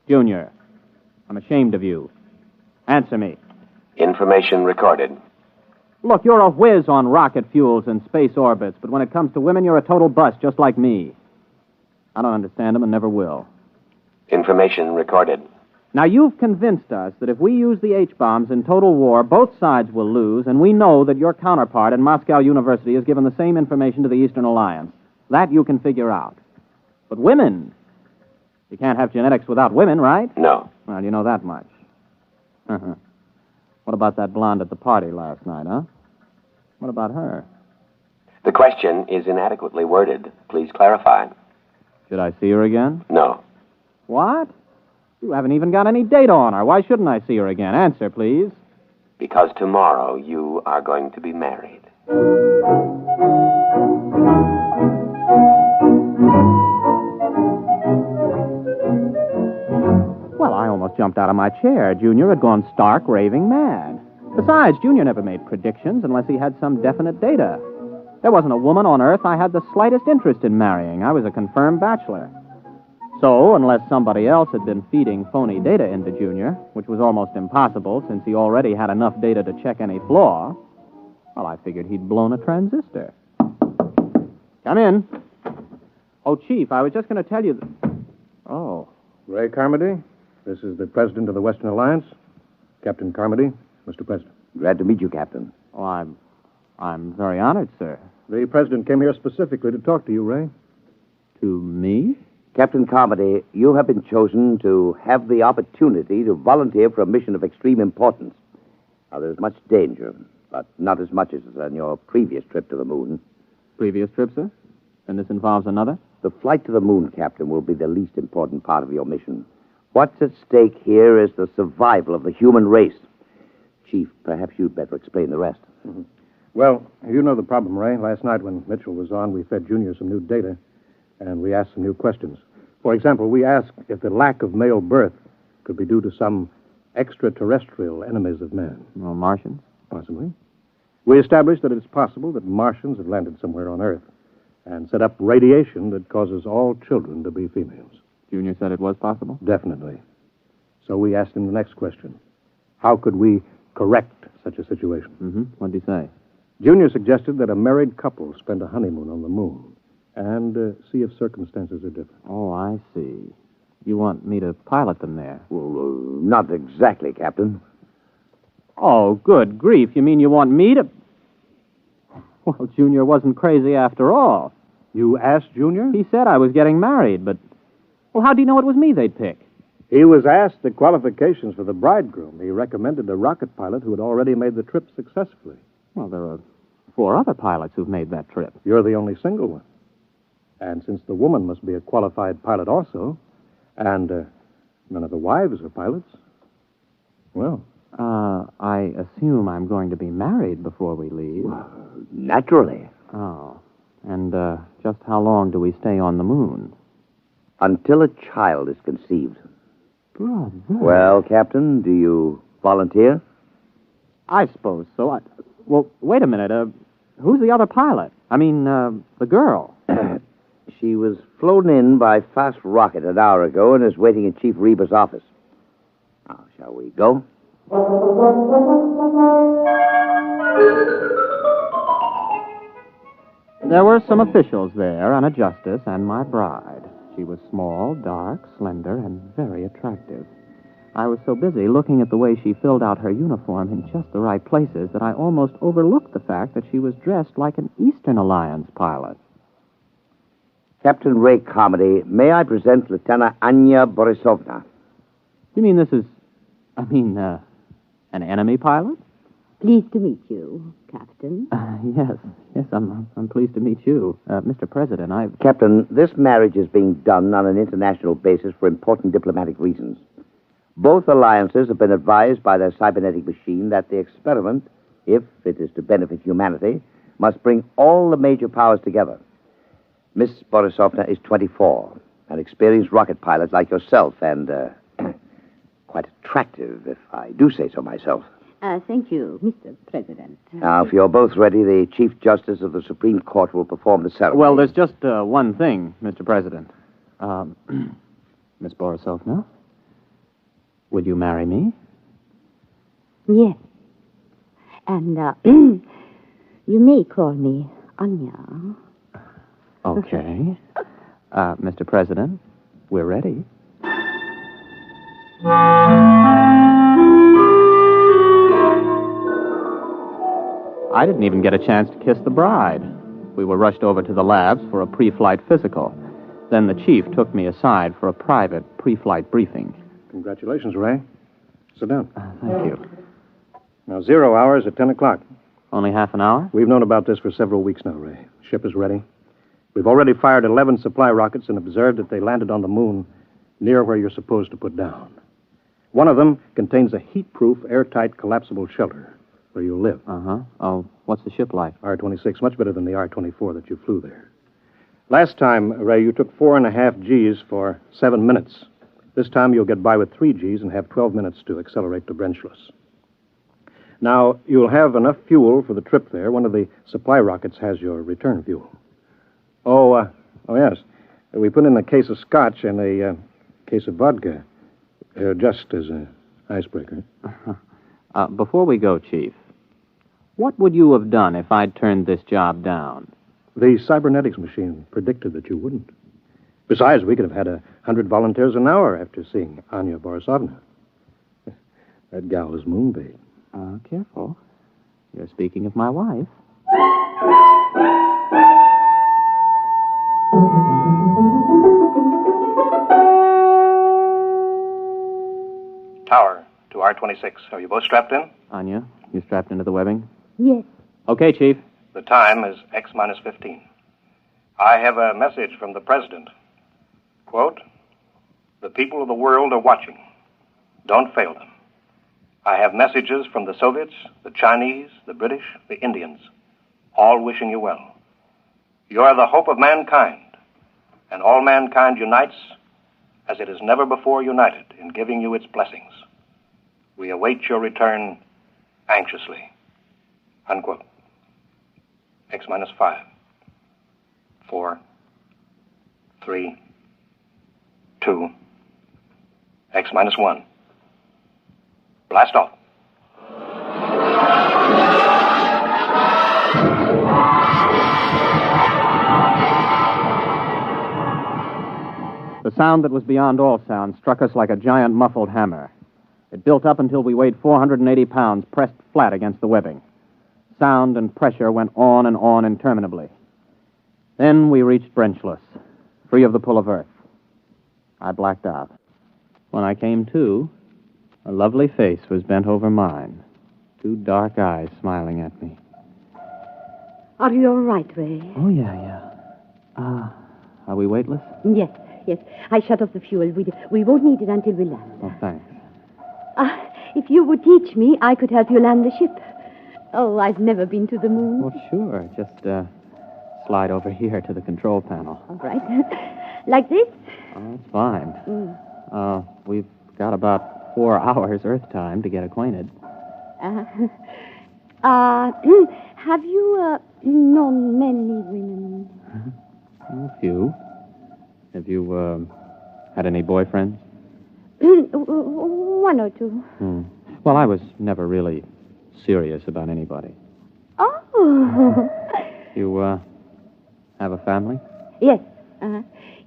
Junior, I'm ashamed of you. Answer me. Information recorded. Look, you're a whiz on rocket fuels and space orbits, but when it comes to women, you're a total bust, just like me. I don't understand them and never will. Information recorded. Now, you've convinced us that if we use the H-bombs in total war, both sides will lose, and we know that your counterpart at Moscow University has given the same information to the Eastern Alliance. That you can figure out. But women, you can't have genetics without women, right? No. Well, you know that much. Uh-huh. What about that blonde at the party last night, huh? What about her? The question is inadequately worded. Please clarify. Should I see her again? No. What? You haven't even got any data on her. Why shouldn't I see her again? Answer, please. Because tomorrow you are going to be married. Well, I almost jumped out of my chair. Junior had gone stark, raving mad. Besides, Junior never made predictions unless he had some definite data. There wasn't a woman on Earth I had the slightest interest in marrying. I was a confirmed bachelor. So, unless somebody else had been feeding phony data into Junior, which was almost impossible since he already had enough data to check any flaw, well, I figured he'd blown a transistor. Come in. Oh, Chief, I was just going to tell you that... Oh. Ray Carmody, this is the President of the Western Alliance. Captain Carmody, Mr. President. Glad to meet you, Captain. Oh, I'm very honored, sir. The President came here specifically to talk to you, Ray. To me? Captain Carmody, you have been chosen to have the opportunity to volunteer for a mission of extreme importance. Now, there's much danger, but not as much as on your previous trip to the moon. Previous trip, sir? And this involves another? The flight to the moon, Captain, will be the least important part of your mission. What's at stake here is the survival of the human race. Chief, perhaps you'd better explain the rest. Mm-hmm. Well, you know the problem, Ray. Last night when Mitchell was on, we fed Junior some new data, and we asked some new questions. For example, we asked if the lack of male birth could be due to some extraterrestrial enemies of man. Well, Martians? Possibly. We established that it's possible that Martians have landed somewhere on Earth and set up radiation that causes all children to be females. Junior said it was possible? Definitely. So we asked him the next question. How could we correct such a situation? Mm-hmm. What did he say? Junior suggested that a married couple spend a honeymoon on the moon and see if circumstances are different. Oh, I see. You want me to pilot them there? Well, not exactly, Captain. Oh, good grief. You mean you want me to... Well, Junior wasn't crazy after all. You asked Junior? He said I was getting married, but... Well, how do you know it was me they'd pick? He was asked the qualifications for the bridegroom. He recommended a rocket pilot who had already made the trip successfully. Well, there are 4 other pilots who've made that trip. You're the only single one. And since the woman must be a qualified pilot also, and none of the wives are pilots, well... I assume I'm going to be married before we leave. Naturally. Oh. And, just how long do we stay on the moon? Until a child is conceived. Brother. Well, Captain, do you volunteer? I suppose so. Well, wait a minute. Who's the other pilot? I mean, the girl. She was flown in by fast rocket an hour ago and is waiting in Chief Reba's office. Now, shall we go? There were some officials there, and a justice, and my bride. She was small, dark, slender, and very attractive. I was so busy looking at the way she filled out her uniform in just the right places that I almost overlooked the fact that she was dressed like an Eastern Alliance pilot. Captain Ray Carmody, may I present Lieutenant Anya Borisovna? You mean this is... an enemy pilot? Pleased to meet you, Captain. Yes, I'm pleased to meet you. Mr. President, Captain, this marriage is being done on an international basis for important diplomatic reasons. Both alliances have been advised by their cybernetic machine that the experiment, if it is to benefit humanity, must bring all the major powers together. Miss Borisovna is 24, an experienced rocket pilot like yourself, and quite attractive, if I do say so myself. Thank you, Mr. President. Now, if you're both ready, the Chief Justice of the Supreme Court will perform the ceremony. Well, there's just one thing, Mr. President. Miss Borisovna, would you marry me? Yes. And, you may call me Anya. Okay. Mr. President, we're ready. I didn't even get a chance to kiss the bride. We were rushed over to the labs for a pre-flight physical. Then the chief took me aside for a private pre-flight briefing. Congratulations, Ray. Sit down. Thank you. Now, 0 hours at 10 o'clock. Only half an hour? We've known about this for several weeks now, Ray. Ship is ready. We've already fired 11 supply rockets and observed that they landed on the moon near where you're supposed to put down. One of them contains a heat-proof, airtight, collapsible shelter where you'll live. Uh-huh. Oh, what's the ship like? R-26, much better than the R-24 that you flew there. Last time, Ray, you took 4.5 Gs for 7 minutes. This time you'll get by with 3 Gs and have 12 minutes to accelerate to Brenchless. Now, you'll have enough fuel for the trip there. One of the supply rockets has your return fuel. Oh, yes. We put in a case of scotch and a case of vodka, just as an icebreaker. Before we go, Chief, what would you have done if I'd turned this job down? The cybernetics machine predicted that you wouldn't. Besides, we could have had 100 volunteers an hour after seeing Anya Borisovna. That gal is moonbait. Careful. You're speaking of my wife. Tower to R-26. Are you both strapped in? Anya, you strapped into the webbing? Yes. Okay, Chief. The time is X-15. I have a message from the President. Quote, "The people of the world are watching. Don't fail them. I have messages from the Soviets, the Chinese, the British, the Indians, all wishing you well. You are the hope of mankind, and all mankind unites as it has never before united in giving you its blessings. We await your return anxiously." Unquote. X-5, 4, 3, 2, X-1. Blast off. The sound that was beyond all sound struck us like a giant muffled hammer. It built up until we weighed 480 pounds pressed flat against the webbing. Sound and pressure went on and on interminably. Then we reached Brenchless, free of the pull of earth. I blacked out. When I came to, a lovely face was bent over mine, 2 dark eyes smiling at me. Are you all right, Ray? Oh, yeah. Are we weightless? Yes. I shut off the fuel. We won't need it until we land. Oh, thanks. If you would teach me, I could help you land the ship. Oh, I've never been to the moon. Well, sure. Just slide over here to the control panel. All right. Like this? Oh, that's fine. We've got about 4 hours Earth time to get acquainted. Have you known many women? A few. Have you had any boyfriends? 1 or 2. Well, I was never really serious about anybody. Oh. You have a family? Yes.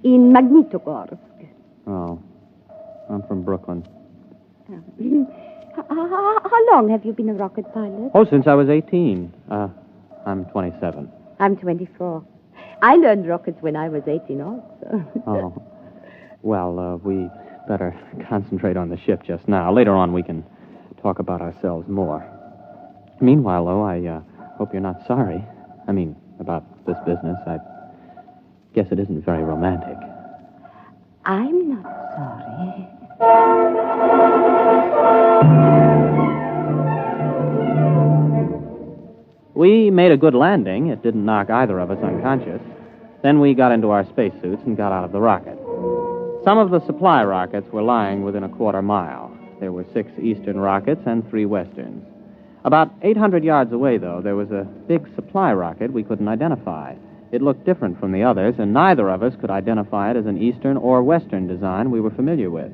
In Magnitogorsk. Oh. I'm from Brooklyn. How long have you been a rocket pilot? Oh, since I was 18. I'm 27. I'm 24. I learned rockets when I was 18 also. Oh. Well, we better concentrate on the ship just now. Later on, we can talk about ourselves more. Meanwhile, though, I hope you're not sorry. I mean, about this business. I guess it isn't very romantic. I'm not sorry. We made a good landing. It didn't knock either of us unconscious. Then we got into our spacesuits and got out of the rocket. Some of the supply rockets were lying within a quarter mile. There were 6 eastern rockets and 3 westerns. About 800 yards away, though, there was a big supply rocket we couldn't identify. It looked different from the others, and neither of us could identify it as an eastern or western design we were familiar with.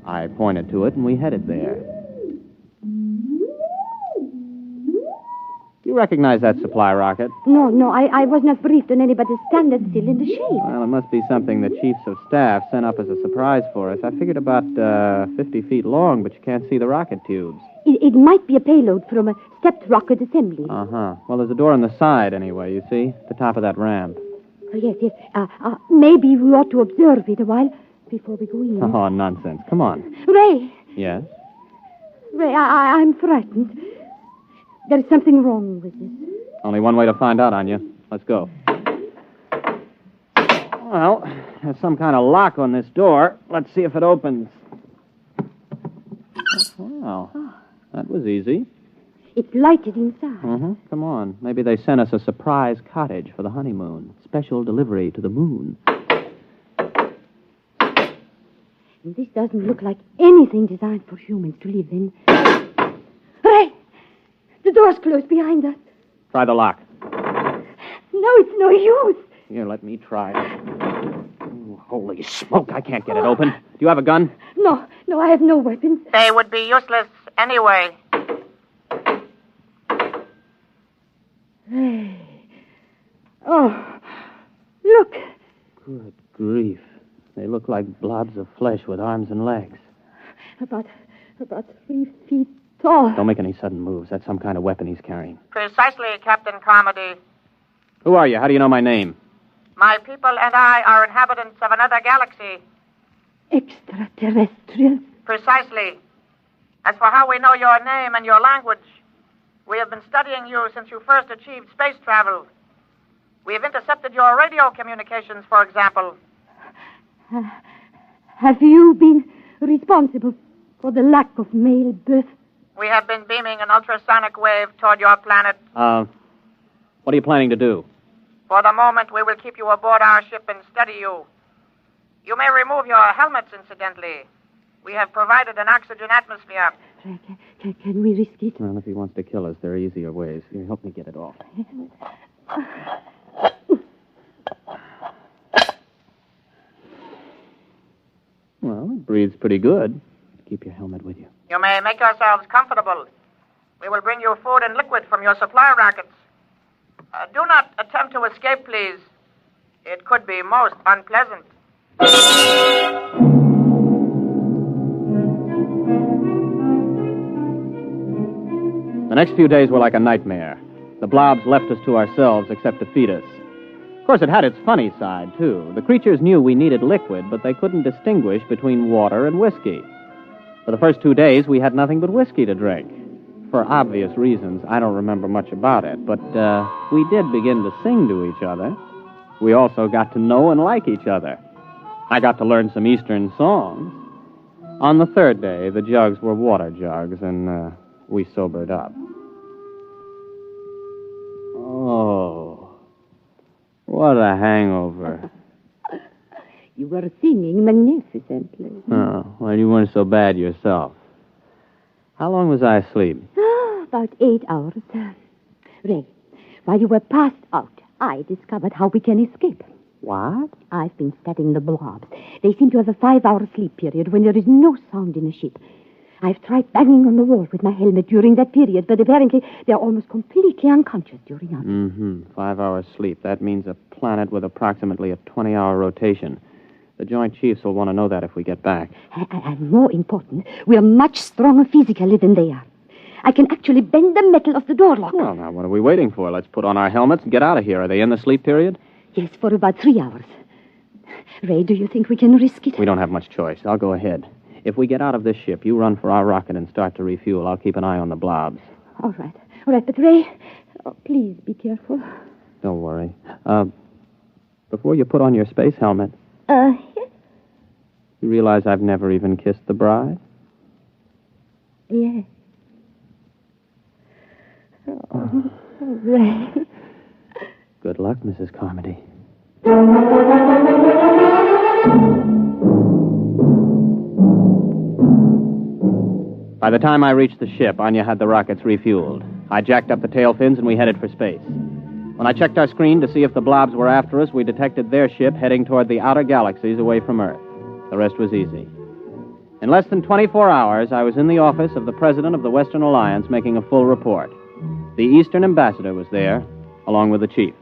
I pointed to it, and we headed there. You recognize that supply rocket? No, I was not briefed on anybody's standard still in the shape. Well, it must be something the chiefs of staff sent up as a surprise for us. I figured about 50 feet long, but you can't see the rocket tubes. It might be a payload from a stepped rocket assembly. Uh-huh. Well, there's a door on the side, anyway, you see? The top of that ramp. Oh, yes. Maybe we ought to observe it a while before we go in. Oh, nonsense. Come on. Ray! Yes? Ray, I'm frightened. There's something wrong with this. Only one way to find out, Anya. Let's go. Well, there's some kind of lock on this door. Let's see if it opens. Well, that was easy. It's lighted inside. Mm-hmm. Come on. Maybe they sent us a surprise cottage for the honeymoon. Special delivery to the moon. This doesn't look like anything designed for humans to live in. Ray! The door's closed behind us. Try the lock. No, it's no use. Here, let me try it. Ooh, holy smoke, I can't get it open. Do you have a gun? No, I have no weapons. They would be useless anyway. Ray. Oh, look. Good grief. They look like blobs of flesh with arms and legs. About 3 feet tall. Don't make any sudden moves. That's some kind of weapon he's carrying. Precisely, Captain Carmody. Who are you? How do you know my name? My people and I are inhabitants of another galaxy. Extraterrestrials? Precisely. As for how we know your name and your language, we have been studying you since you first achieved space travel. We've intercepted your radio communications, for example. Have you been responsible for the lack of male birth? We have been beaming an ultrasonic wave toward your planet. What are you planning to do? For the moment, we will keep you aboard our ship and study you. You may remove your helmets, incidentally. We have provided an oxygen atmosphere. Can we risk it? Well, if he wants to kill us, there are easier ways. Here, help me get it off. Well, it breathes pretty good. Keep your helmet with you. You may make yourselves comfortable. We will bring you food and liquid from your supply rockets. Do not attempt to escape, please. It could be most unpleasant. The next few days were like a nightmare. The blobs left us to ourselves except to feed us. Of course, it had its funny side, too. The creatures knew we needed liquid, but they couldn't distinguish between water and whiskey. For the first 2 days, we had nothing but whiskey to drink. For obvious reasons, I don't remember much about it, but we did begin to sing to each other. We also got to know and like each other. I got to learn some Eastern songs. On the third day, the jugs were water jugs, and we sobered up. Oh, what a hangover. You were singing magnificently. Oh, well, you weren't so bad yourself. How long was I asleep? About 8 hours. Ray, while you were passed out, I discovered how we can escape. What? I've been studying the blobs. They seem to have a 5-hour sleep period when there is no sound in a ship. I've tried banging on the wall with my helmet during that period, but apparently they're almost completely unconscious during others. Mm-hmm. 5 hours sleep. That means a planet with approximately a 20-hour rotation. The Joint Chiefs will want to know that if we get back. And more important, we're much stronger physically than they are. I can actually bend the metal of the door lock. Well, now, what are we waiting for? Let's put on our helmets and get out of here. Are they in the sleep period? Yes, for about 3 hours. Ray, do you think we can risk it? We don't have much choice. I'll go ahead. If we get out of this ship, you run for our rocket and start to refuel. I'll keep an eye on the blobs. All right, but Ray, please be careful. Don't worry. Before you put on your space helmet... Yes? You realize I've never even kissed the bride? Yes. Oh, Ray. Good luck, Mrs. Carmody. By the time I reached the ship, Anya had the rockets refueled. I jacked up the tail fins and we headed for space. When I checked our screen to see if the blobs were after us, we detected their ship heading toward the outer galaxies away from Earth. The rest was easy. In less than 24 hours, I was in the office of the President of the Western Alliance making a full report. The Eastern Ambassador was there, along with the Chief.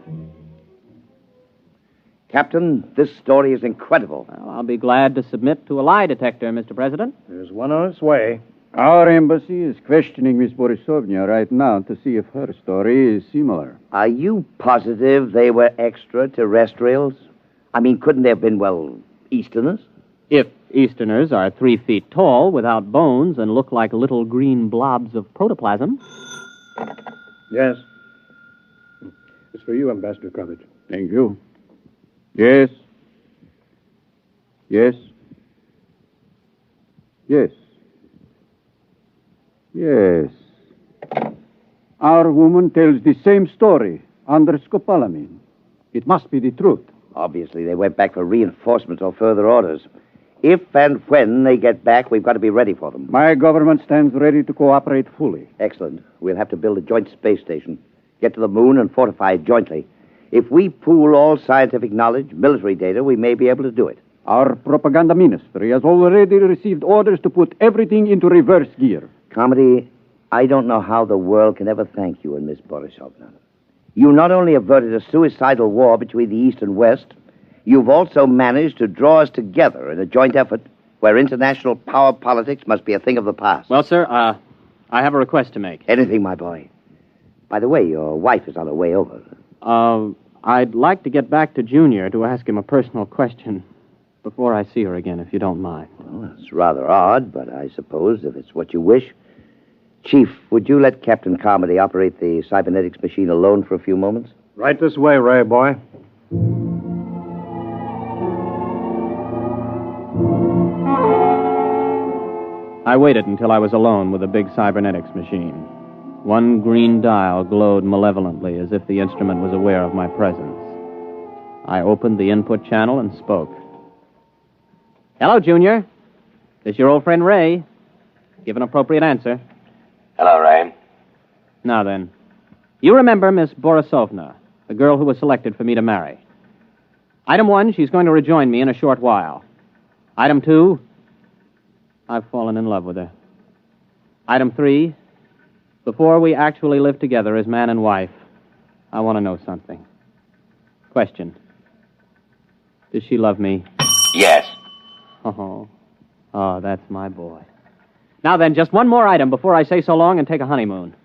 Captain, this story is incredible. Well, I'll be glad to submit to a lie detector, Mr. President. There's one on its way. Our embassy is questioning Miss Borisovna right now to see if her story is similar. Are you positive they were extraterrestrials? I mean, couldn't they have been, Easterners? If Easterners are 3 feet tall, without bones, and look like little green blobs of protoplasm. Yes. It's for you, Ambassador Coverage. Thank you. Yes. Yes. Yes. Yes. Our woman tells the same story under scopolamine. It must be the truth. Obviously, they went back for reinforcements or further orders. If and when they get back, we've got to be ready for them. My government stands ready to cooperate fully. Excellent. We'll have to build a joint space station, get to the moon, and fortify it jointly. If we pool all scientific knowledge, military data, we may be able to do it. Our propaganda ministry has already received orders to put everything into reverse gear. Carmody, I don't know how the world can ever thank you and Miss Borisovna. You not only averted a suicidal war between the East and West, you've also managed to draw us together in a joint effort where international power politics must be a thing of the past. Well, sir, I have a request to make. Anything, my boy. By the way, your wife is on her way over. I'd like to get back to Junior to ask him a personal question before I see her again, if you don't mind. Well, it's rather odd, but I suppose if it's what you wish. Chief, would you let Captain Carmody operate the cybernetics machine alone for a few moments? Right this way, Ray, boy. I waited until I was alone with the big cybernetics machine. One green dial glowed malevolently as if the instrument was aware of my presence. I opened the input channel and spoke. Hello, Junior. This your old friend Ray. Give an appropriate answer. Hello, Ray. Now then, you remember Miss Borisovna, the girl who was selected for me to marry. Item 1, she's going to rejoin me in a short while. Item 2, I've fallen in love with her. Item 3, before we actually live together as man and wife, I want to know something. Question. Does she love me? Yes. Oh, that's my boy. Now then, just one more item before I say so long and take a honeymoon.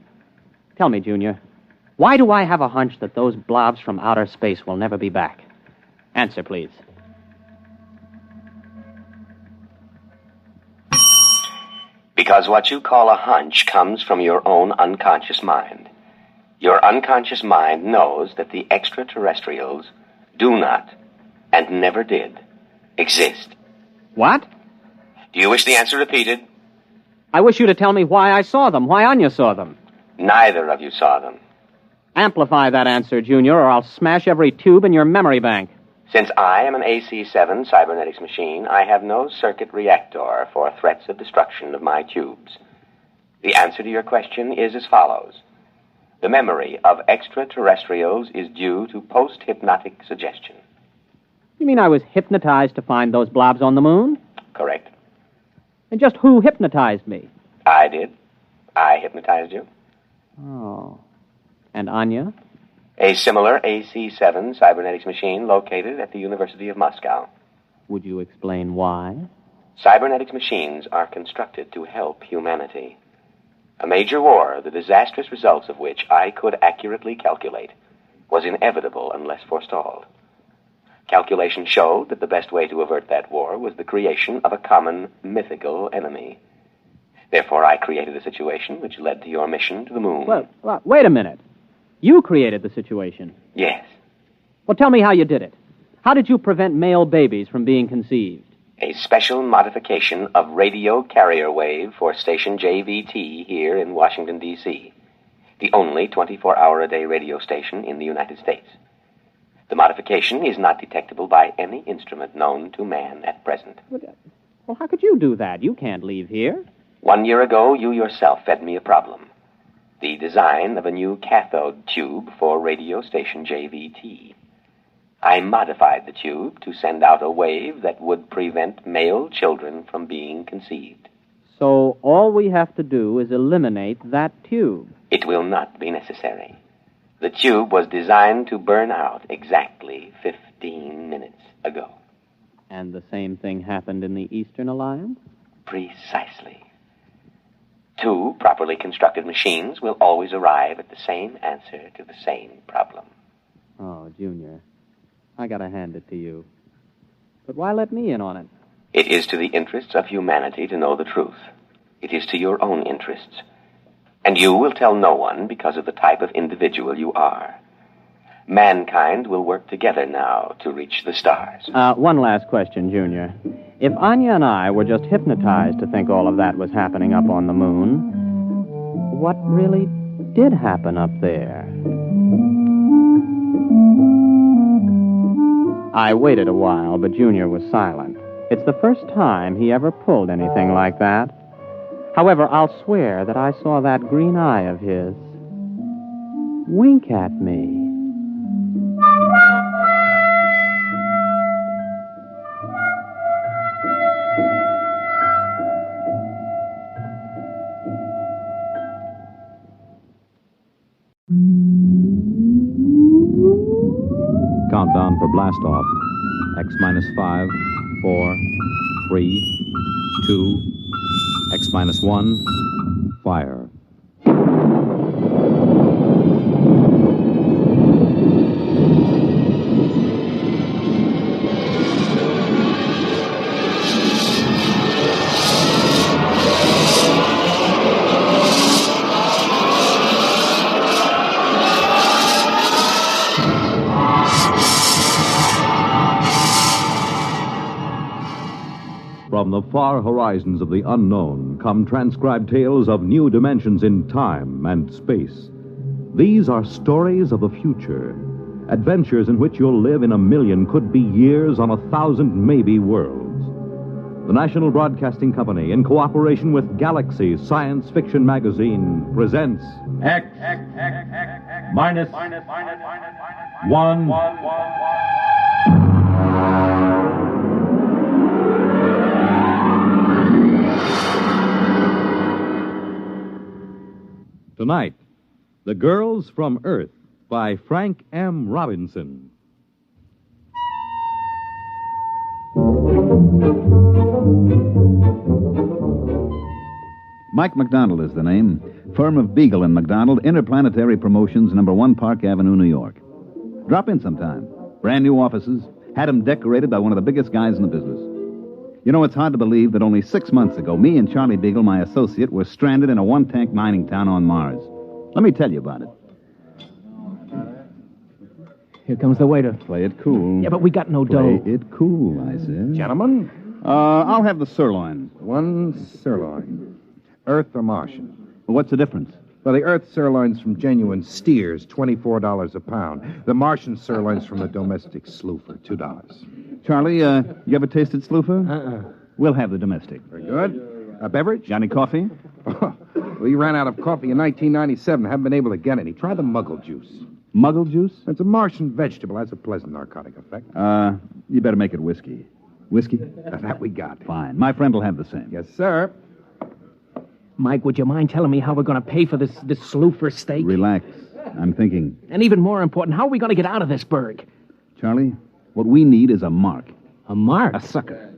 Tell me, Junior, why do I have a hunch that those blobs from outer space will never be back? Answer, please. Because what you call a hunch comes from your own unconscious mind. Your unconscious mind knows that the extraterrestrials do not, and never did, exist. What? Do you wish the answer repeated? I wish you to tell me why I saw them, why Anya saw them. Neither of you saw them. Amplify that answer, Junior, or I'll smash every tube in your memory bank. Since I am an AC-7 cybernetics machine, I have no circuit reactor for threats of destruction of my tubes. The answer to your question is as follows. The memory of extraterrestrials is due to post-hypnotic suggestion. You mean I was hypnotized to find those blobs on the moon? Correct. And just who hypnotized me? I did. I hypnotized you. Oh. And Anya? A similar AC-7 cybernetics machine located at the University of Moscow. Would you explain why? Cybernetics machines are constructed to help humanity. A major war, the disastrous results of which I could accurately calculate, was inevitable unless forestalled. Calculations showed that the best way to avert that war was the creation of a common mythical enemy. Therefore, I created a situation which led to your mission to the moon. Well, wait a minute. You created the situation. Yes. Well, tell me how you did it. How did you prevent male babies from being conceived? A special modification of radio carrier wave for station JVT here in Washington, D.C., the only 24-hour-a-day radio station in the United States. The modification is not detectable by any instrument known to man at present. Well, how could you do that? You can't leave here. 1 year ago, you yourself fed me a problem. The design of a new cathode tube for radio station JVT. I modified the tube to send out a wave that would prevent male children from being conceived. So all we have to do is eliminate that tube. It will not be necessary. The tube was designed to burn out exactly 15 minutes ago. And the same thing happened in the Eastern Alliance? Precisely. 2 properly constructed machines will always arrive at the same answer to the same problem. Oh, Junior, I gotta hand it to you. But why let me in on it? It is to the interests of humanity to know the truth. It is to your own interests. And you will tell no one because of the type of individual you are. Mankind will work together now to reach the stars. One last question, Junior. If Anya and I were just hypnotized to think all of that was happening up on the moon, what really did happen up there? I waited a while, but Junior was silent. It's the first time he ever pulled anything like that. However, I'll swear that I saw that green eye of his wink at me. Countdown for blast off. X minus 5, 4, 3, 2, X minus 1, fire. From the far horizons of the unknown come transcribed tales of new dimensions in time and space. These are stories of the future, adventures in which you'll live in a million could-be years on 1,000 maybe worlds. The National Broadcasting Company, in cooperation with Galaxy Science Fiction Magazine, presents X minus 1. Tonight, The Girls from Earth by Frank M. Robinson. Mike McDonald is the name. Firm of Beagle and McDonald, Interplanetary Promotions, number 1 Park Avenue, New York. Drop in sometime. Brand new offices. Had them decorated by one of the biggest guys in the business. You know, it's hard to believe that only 6 months ago, me and Charlie Beagle, my associate, were stranded in a one-tank mining town on Mars. Let me tell you about it. Here comes the waiter. Play it cool. Yeah, but we got no dough. Play it cool, I said. Gentlemen? I'll have the sirloin. One sirloin. Earth or Martian? What's the difference? Well, the Earth sirloin's from genuine steers, $24 a pound. The Martian sirloin's from the domestic sloofer, $2. Charlie, you ever tasted sloofer? We'll have the domestic. Very good. A beverage? Johnny Coffee? We ran out of coffee in 1997. Haven't been able to get any. Try the muggle juice. Muggle juice? It's a Martian vegetable. Has a pleasant narcotic effect. You better make it whiskey. Whiskey? That we got. Fine. My friend will have the same. Yes, sir. Mike, would you mind telling me how we're going to pay for this sloofer steak? Relax. I'm thinking. And even more important, how are we going to get out of this burg? Charlie, what we need is a mark. A mark? A sucker.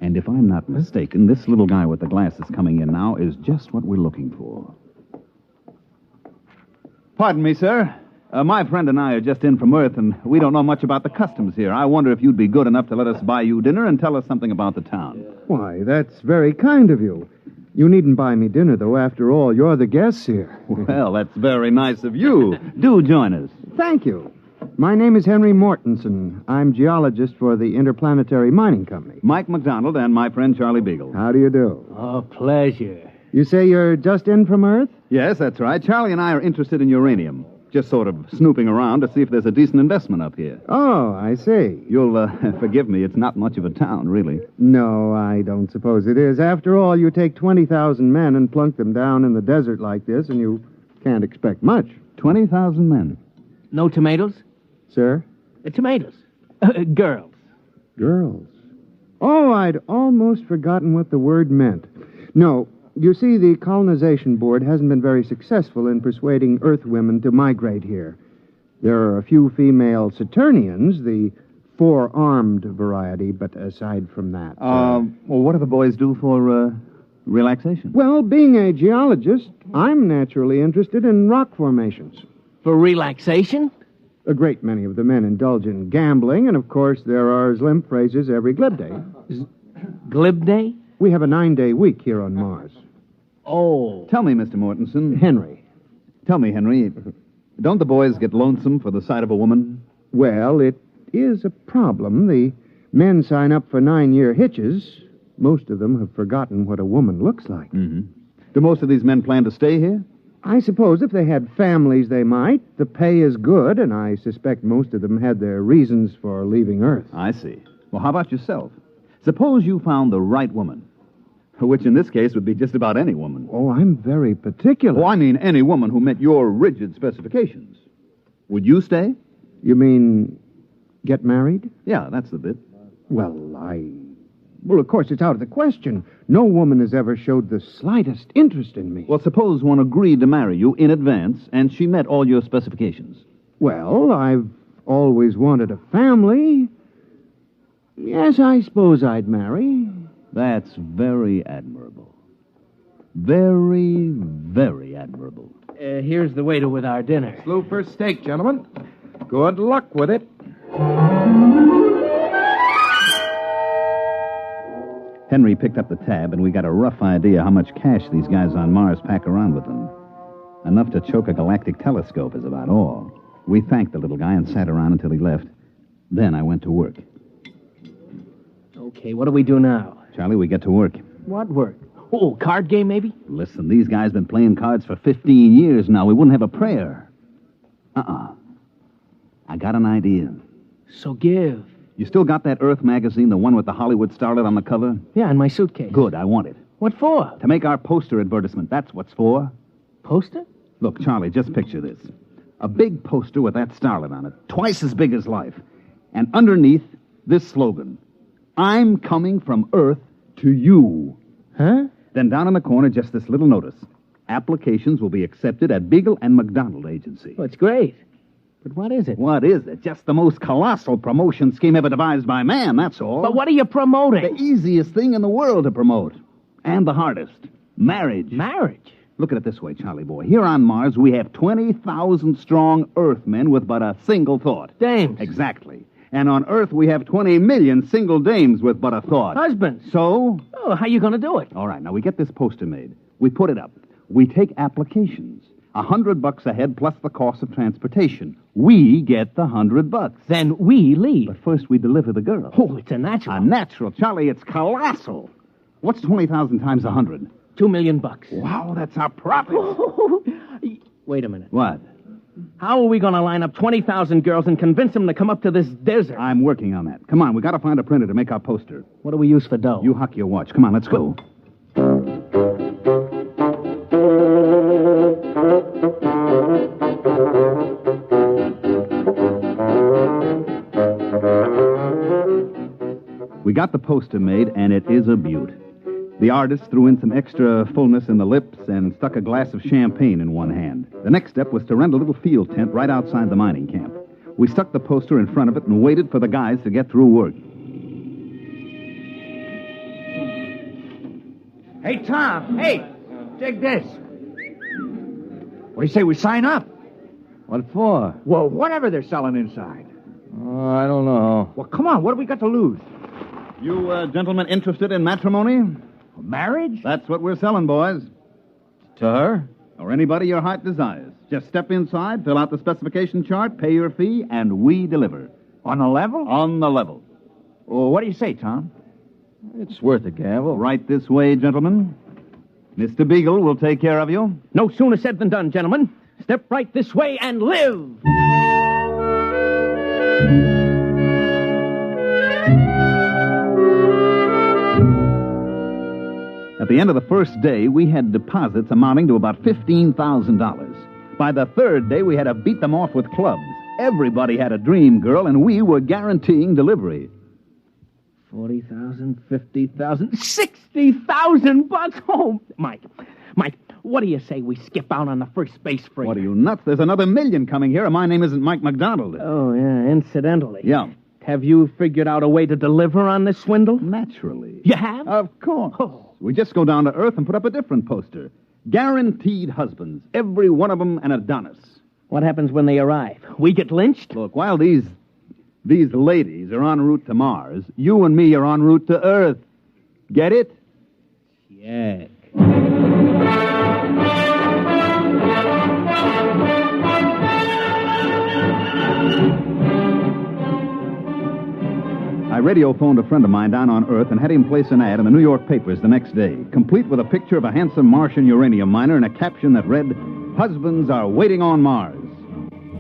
And if I'm not mistaken, this little guy with the glasses coming in now is just what we're looking for. Pardon me, sir. My friend and I are just in from Earth, and we don't know much about the customs here. I wonder if you'd be good enough to let us buy you dinner and tell us something about the town. Why, that's very kind of you. You needn't buy me dinner, though. After all, you're the guests here. Well, that's very nice of you. Do join us. Thank you. My name is Henry Mortensen. I'm geologist for the Interplanetary Mining Company. Mike McDonald and my friend Charlie Beagle. How do you do? Oh, pleasure. You say you're just in from Earth? Yes, that's right. Charlie and I are interested in uranium. Just sort of snooping around to see if there's a decent investment up here. Oh, I see. You'll forgive me. It's not much of a town, really. No, I don't suppose it is. After all, you take 20,000 men and plunk them down in the desert like this, and you can't expect much. 20,000 men. No tomatoes? Sir? Tomatoes. Girls. Girls. Oh, I'd almost forgotten what the word meant. No, you see, the colonization board hasn't been very successful in persuading Earth women to migrate here. There are a few female Saturnians, the four-armed variety, but aside from that... Well, what do the boys do for, relaxation? Well, being a geologist, I'm naturally interested in rock formations. For relaxation? A great many of the men indulge in gambling, and of course there are Zlimp phrases every glib day. Glib day? We have a 9-day week here on Mars. Oh. Tell me, Mr. Mortensen. Henry. Tell me, Henry, don't the boys get lonesome for the sight of a woman? Well, it is a problem. The men sign up for 9-year hitches. Most of them have forgotten what a woman looks like. Mm-hmm. Do most of these men plan to stay here? I suppose if they had families, they might. The pay is good, and I suspect most of them had their reasons for leaving Earth. I see. Well, how about yourself? Suppose you found the right woman, which in this case would be just about any woman. Oh, I'm very particular. Oh, I mean any woman who met your rigid specifications. Would you stay? You mean get married? Yeah, that's the bit. Well, of course, it's out of the question. No woman has ever showed the slightest interest in me. Well, suppose one agreed to marry you in advance, and she met all your specifications. Well, I've always wanted a family. Yes, I suppose I'd marry. That's very admirable. Very, very admirable. Here's the waiter with our dinner. Sloofer steak, gentlemen. Good luck with it. Henry picked up the tab, and we got a rough idea how much cash these guys on Mars pack around with them. Enough to choke a galactic telescope is about all. We thanked the little guy and sat around until he left. Then I went to work. Okay, what do we do now? Charlie. We get to work. What work? Oh, card game, maybe? Listen, these guys been playing cards for 15 years now. We wouldn't have a prayer. I got an idea. So give. You still got that Earth magazine, the one with the Hollywood starlet on the cover? Yeah, in my suitcase. Good, I want it. What for? To make our poster advertisement. That's what's for. Poster? Look, Charlie, just picture this. A big poster with that starlet on it, twice as big as life. And underneath, this slogan. I'm coming from Earth to you. Huh? Then down in the corner, just this little notice. Applications will be accepted at Beagle and McDonald Agency. Well, it's great. But what is it? What is it? Just the most colossal promotion scheme ever devised by man, that's all. But what are you promoting? The easiest thing in the world to promote. And the hardest. Marriage. Marriage? Look at it this way, Charlie boy. Here on Mars, we have 20,000 strong Earthmen with but a single thought. Dames. Exactly. And on Earth, we have 20 million single dames with but a thought. Husbands. So? Oh, how you going to do it? All right, now we get this poster made. We put it up. We take applications. $100 a head plus the cost of transportation. We get the $100. Then we leave. But first we deliver the girl. Oh, it's a natural. A natural. Charlie, it's colossal. What's 20,000 times 100? $2 million. Wow, that's our profit. Wait a minute. What? How are we going to line up 20,000 girls and convince them to come up to this desert? I'm working on that. Come on, we got to find a printer to make our poster. What do we use for dough? You huck your watch. Come on, let's go. We got the poster made, and it is a beaut. The artist threw in some extra fullness in the lips and stuck a glass of champagne in one hand. The next step was to rent a little field tent right outside the mining camp. We stuck the poster in front of it and waited for the guys to get through work. Hey, Tom. Hey, dig this. What do you say we sign up? What for? Well, whatever they're selling inside. Oh, I don't know. Well, come on. What have we got to lose? You gentlemen interested in matrimony? Marriage? That's what we're selling, boys. To her? Or anybody your heart desires. Just step inside, fill out the specification chart, pay your fee, and we deliver. On the level? On the level. Well, what do you say, Tom? It's worth a gamble. Right this way, gentlemen. Mr. Beagle will take care of you. No sooner said than done, gentlemen. Step right this way and live. At the end of the first day, we had deposits amounting to about $15,000. By the third day, we had to beat them off with clubs. Everybody had a dream girl, and we were guaranteeing delivery. 40,000, 50,000, $60,000. Oh, Mike, what do you say we skip out on the first space freight? What are you, nuts? There's another million coming here, and my name isn't Mike McDonald. Oh, yeah, incidentally. Yeah. Have you figured out a way to deliver on this swindle? Naturally. You have? Of course. Oh. We just go down to Earth and put up a different poster. Guaranteed husbands. Every one of them an Adonis. What happens when they arrive? We get lynched? Look, while these ladies are en route to Mars, you and me are en route to Earth. Get it? Yeah. I radio-phoned a friend of mine down on Earth and had him place an ad in the New York papers the next day, complete with a picture of a handsome Martian uranium miner and a caption that read, "Husbands are waiting on Mars."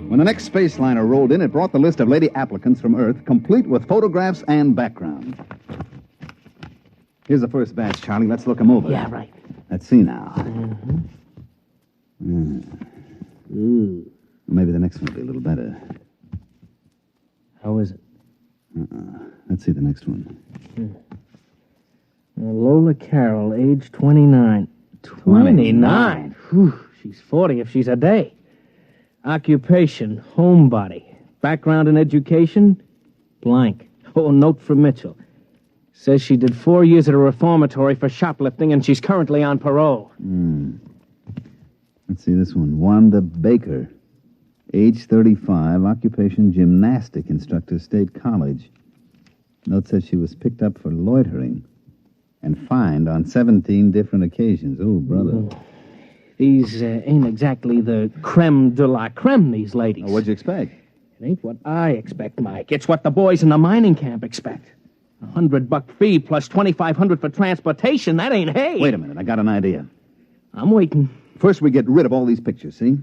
When the next space liner rolled in, it brought the list of lady applicants from Earth, complete with photographs and background. Here's the first batch, Charlie. Let's look them over. Yeah, right. Let's see now. Maybe the next one will be a little better. How is it? Let's see the next one. Lola Carroll, age 29. 29? Whew, she's 40 if she's a day. Occupation, homebody. Background in education, blank. Oh, a note from Mitchell. Says she did 4 years at a reformatory for shoplifting, and she's currently on parole. Let's see this one. Wanda Baker, age 35, occupation gymnastic instructor, State College. Note says she was picked up for loitering and fined on 17 different occasions. Oh, brother. These ain't exactly the creme de la creme, these ladies. What'd you expect? It ain't what I expect, Mike. It's what the boys in the mining camp expect. $100 fee plus $2,500 for transportation. That ain't hay. Wait a minute. I got an idea. I'm waiting. First, we get rid of all these pictures, see?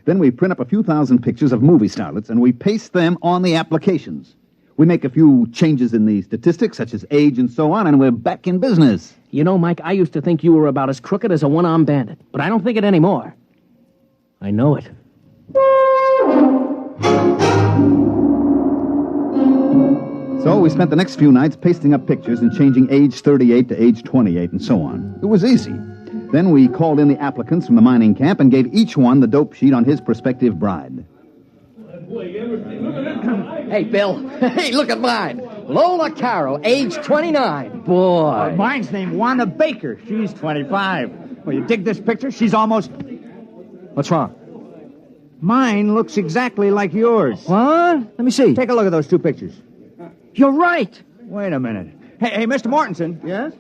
Then we print up a few thousand pictures of movie starlets, and we paste them on the applications. We make a few changes in the statistics, such as age and so on, and we're back in business. You know, Mike, I used to think you were about as crooked as a one-armed bandit, but I don't think it anymore. I know it. So we spent the next few nights pasting up pictures and changing age 38 to age 28 and so on. It was easy. Then we called in the applicants from the mining camp and gave each one the dope sheet on his prospective bride. Hey, Bill. Hey, look at mine. Lola Carroll, age 29. Boy. Mine's named Wanda Baker. She's 25. Well, you dig this picture? She's almost... What's wrong? Mine looks exactly like yours. What? Let me see. Take a look at those two pictures. You're right. Wait a minute. Hey, Mr. Mortensen. Yes?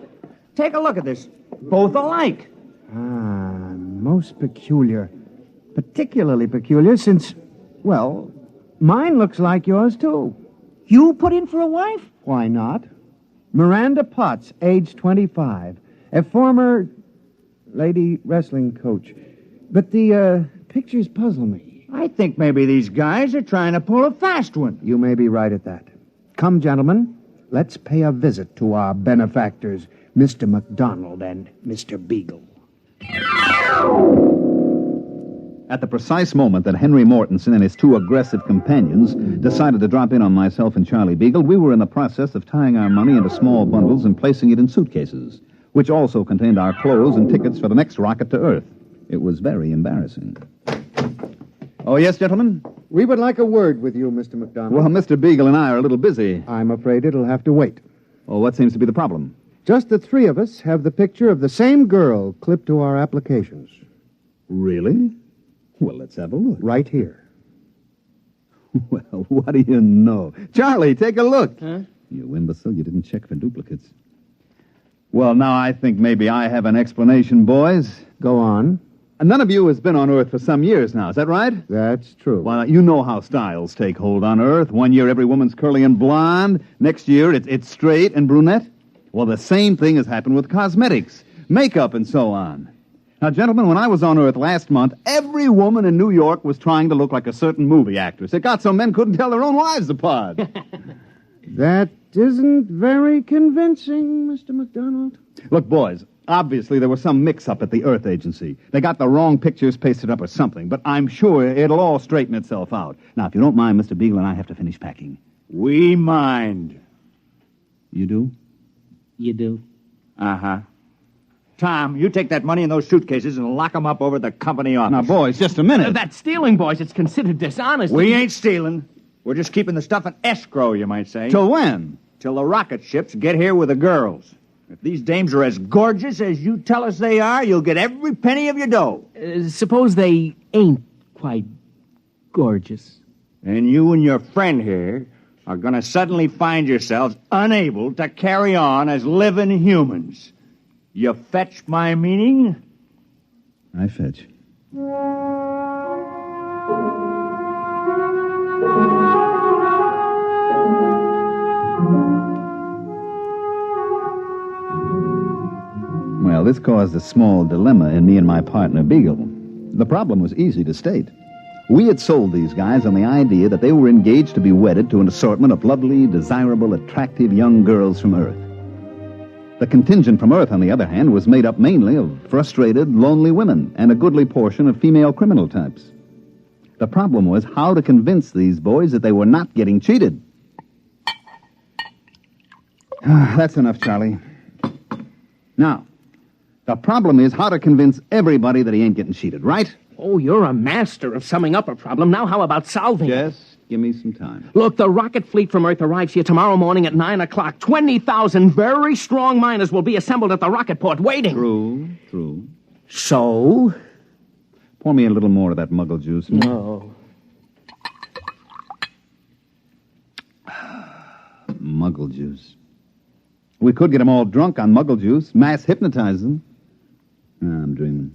Take a look at this. Both alike. Most peculiar. Particularly peculiar since, well, mine looks like yours, too. You put in for a wife? Why not? Miranda Potts, age 25. A former lady wrestling coach. But the pictures puzzle me. I think maybe these guys are trying to pull a fast one. You may be right at that. Come, gentlemen, let's pay a visit to our benefactors, Mr. McDonald and Mr. Beagle. At the precise moment that Henry Mortensen and his two aggressive companions decided to drop in on myself and Charlie Beagle, we were in the process of tying our money into small bundles and placing it in suitcases, which also contained our clothes and tickets for the next rocket to Earth. It was very embarrassing. Oh, yes, gentlemen? We would like a word with you, Mr. McDonald. Well, Mr. Beagle and I are a little busy. I'm afraid it'll have to wait. Oh, what seems to be the problem? Just the three of us have the picture of the same girl clipped to our applications. Really? Well, let's have a look. Right here. Well, what do you know? Charlie, take a look. Huh? You imbecile, you didn't check for duplicates. Well, now I think maybe I have an explanation, boys. Go on. None of you has been on Earth for some years now, is that right? That's true. Well, you know how styles take hold on Earth. One year every woman's curly and blonde. Next year it's straight and brunette. Well, the same thing has happened with cosmetics, makeup, and so on. Now, gentlemen, when I was on Earth last month, every woman in New York was trying to look like a certain movie actress. It got so men couldn't tell their own wives apart. That isn't very convincing, Mr. McDonald. Look, boys, obviously there was some mix-up at the Earth Agency. They got the wrong pictures pasted up or something, but I'm sure it'll all straighten itself out. Now, if you don't mind, Mr. Beagle and I have to finish packing. We mind. You do? You do? Uh-huh. Tom, you take that money in those suitcases and lock them up over at the company office. Now, boys, just a minute. That's stealing, boys. It's considered dishonest. We ain't stealing. We're just keeping the stuff in escrow, you might say. Till when? Till the rocket ships get here with the girls. If these dames are as gorgeous as you tell us they are, you'll get every penny of your dough. Suppose they ain't quite gorgeous. And you and your friend here are going to suddenly find yourselves unable to carry on as living humans. You fetch my meaning? I fetch. Well, this caused a small dilemma in me and my partner, Beagle. The problem was easy to state. We had sold these guys on the idea that they were engaged to be wedded to an assortment of lovely, desirable, attractive young girls from Earth. The contingent from Earth, on the other hand, was made up mainly of frustrated, lonely women and a goodly portion of female criminal types. The problem was how to convince these boys that they were not getting cheated. That's enough, Charlie. Now, the problem is how to convince everybody that he ain't getting cheated, right? Oh, you're a master of summing up a problem. Now how about solving it? Just give me some time. Look, the rocket fleet from Earth arrives here tomorrow morning at 9 o'clock. 20,000 very strong miners will be assembled at the rocket port waiting. True. So? Pour me a little more of that muggle juice. No. Muggle juice. We could get them all drunk on muggle juice, mass hypnotize them. I'm dreaming.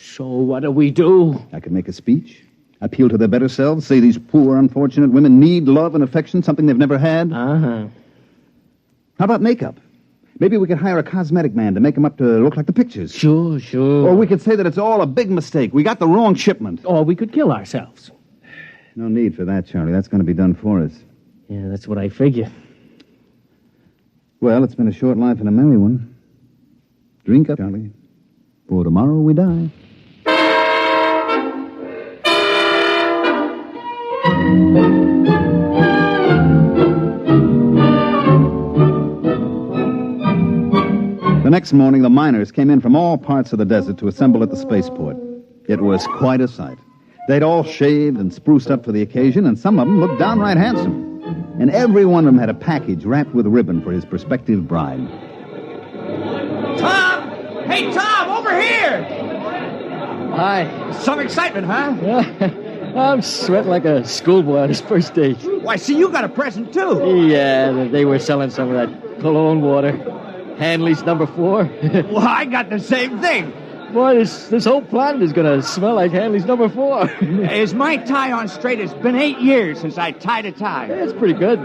So what do we do? I could make a speech, appeal to their better selves, say these poor, unfortunate women need love and affection, something they've never had. Uh-huh. How about makeup? Maybe we could hire a cosmetic man to make him up to look like the pictures. Sure. Or we could say that it's all a big mistake. We got the wrong shipment. Or we could kill ourselves. No need for that, Charlie. That's going to be done for us. Yeah, that's what I figure. Well, it's been a short life and a merry one. Drink up, Charlie. For tomorrow we die. The next morning, the miners came in from all parts of the desert to assemble at the spaceport. It was quite a sight. They'd all shaved and spruced up for the occasion, and some of them looked downright handsome. And every one of them had a package wrapped with ribbon for his prospective bride. Tom! Hey, Tom, over here! Hi. Some excitement, huh? I'm sweating like a schoolboy on his first date. Why, see, you got a present, too. Yeah, they were selling some of that cologne water. Hanley's number 4. Well, I got the same thing. Boy, this whole planet is going to smell like Hanley's number 4. Is my tie on straight? It's been 8 years since I tied a tie. That's pretty good.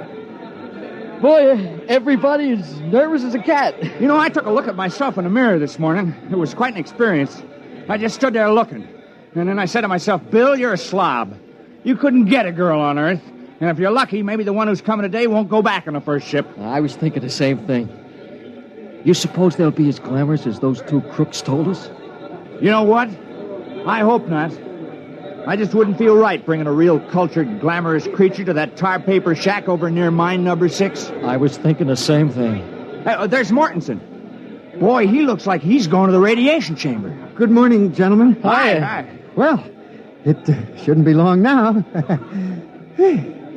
Boy, everybody is nervous as a cat. You know, I took a look at myself in the mirror this morning. It was quite an experience. I just stood there looking. And then I said to myself, Bill, you're a slob. You couldn't get a girl on Earth. And if you're lucky, maybe the one who's coming today won't go back on the first ship. I was thinking the same thing. You suppose they'll be as glamorous as those 2 crooks told us? You know what? I hope not. I just wouldn't feel right bringing a real cultured, glamorous creature to that tar paper shack over near mine number 6. I was thinking the same thing. Hey, there's Mortensen. Boy, he looks like he's going to the radiation chamber. Good morning, gentlemen. Hi. Well, it shouldn't be long now.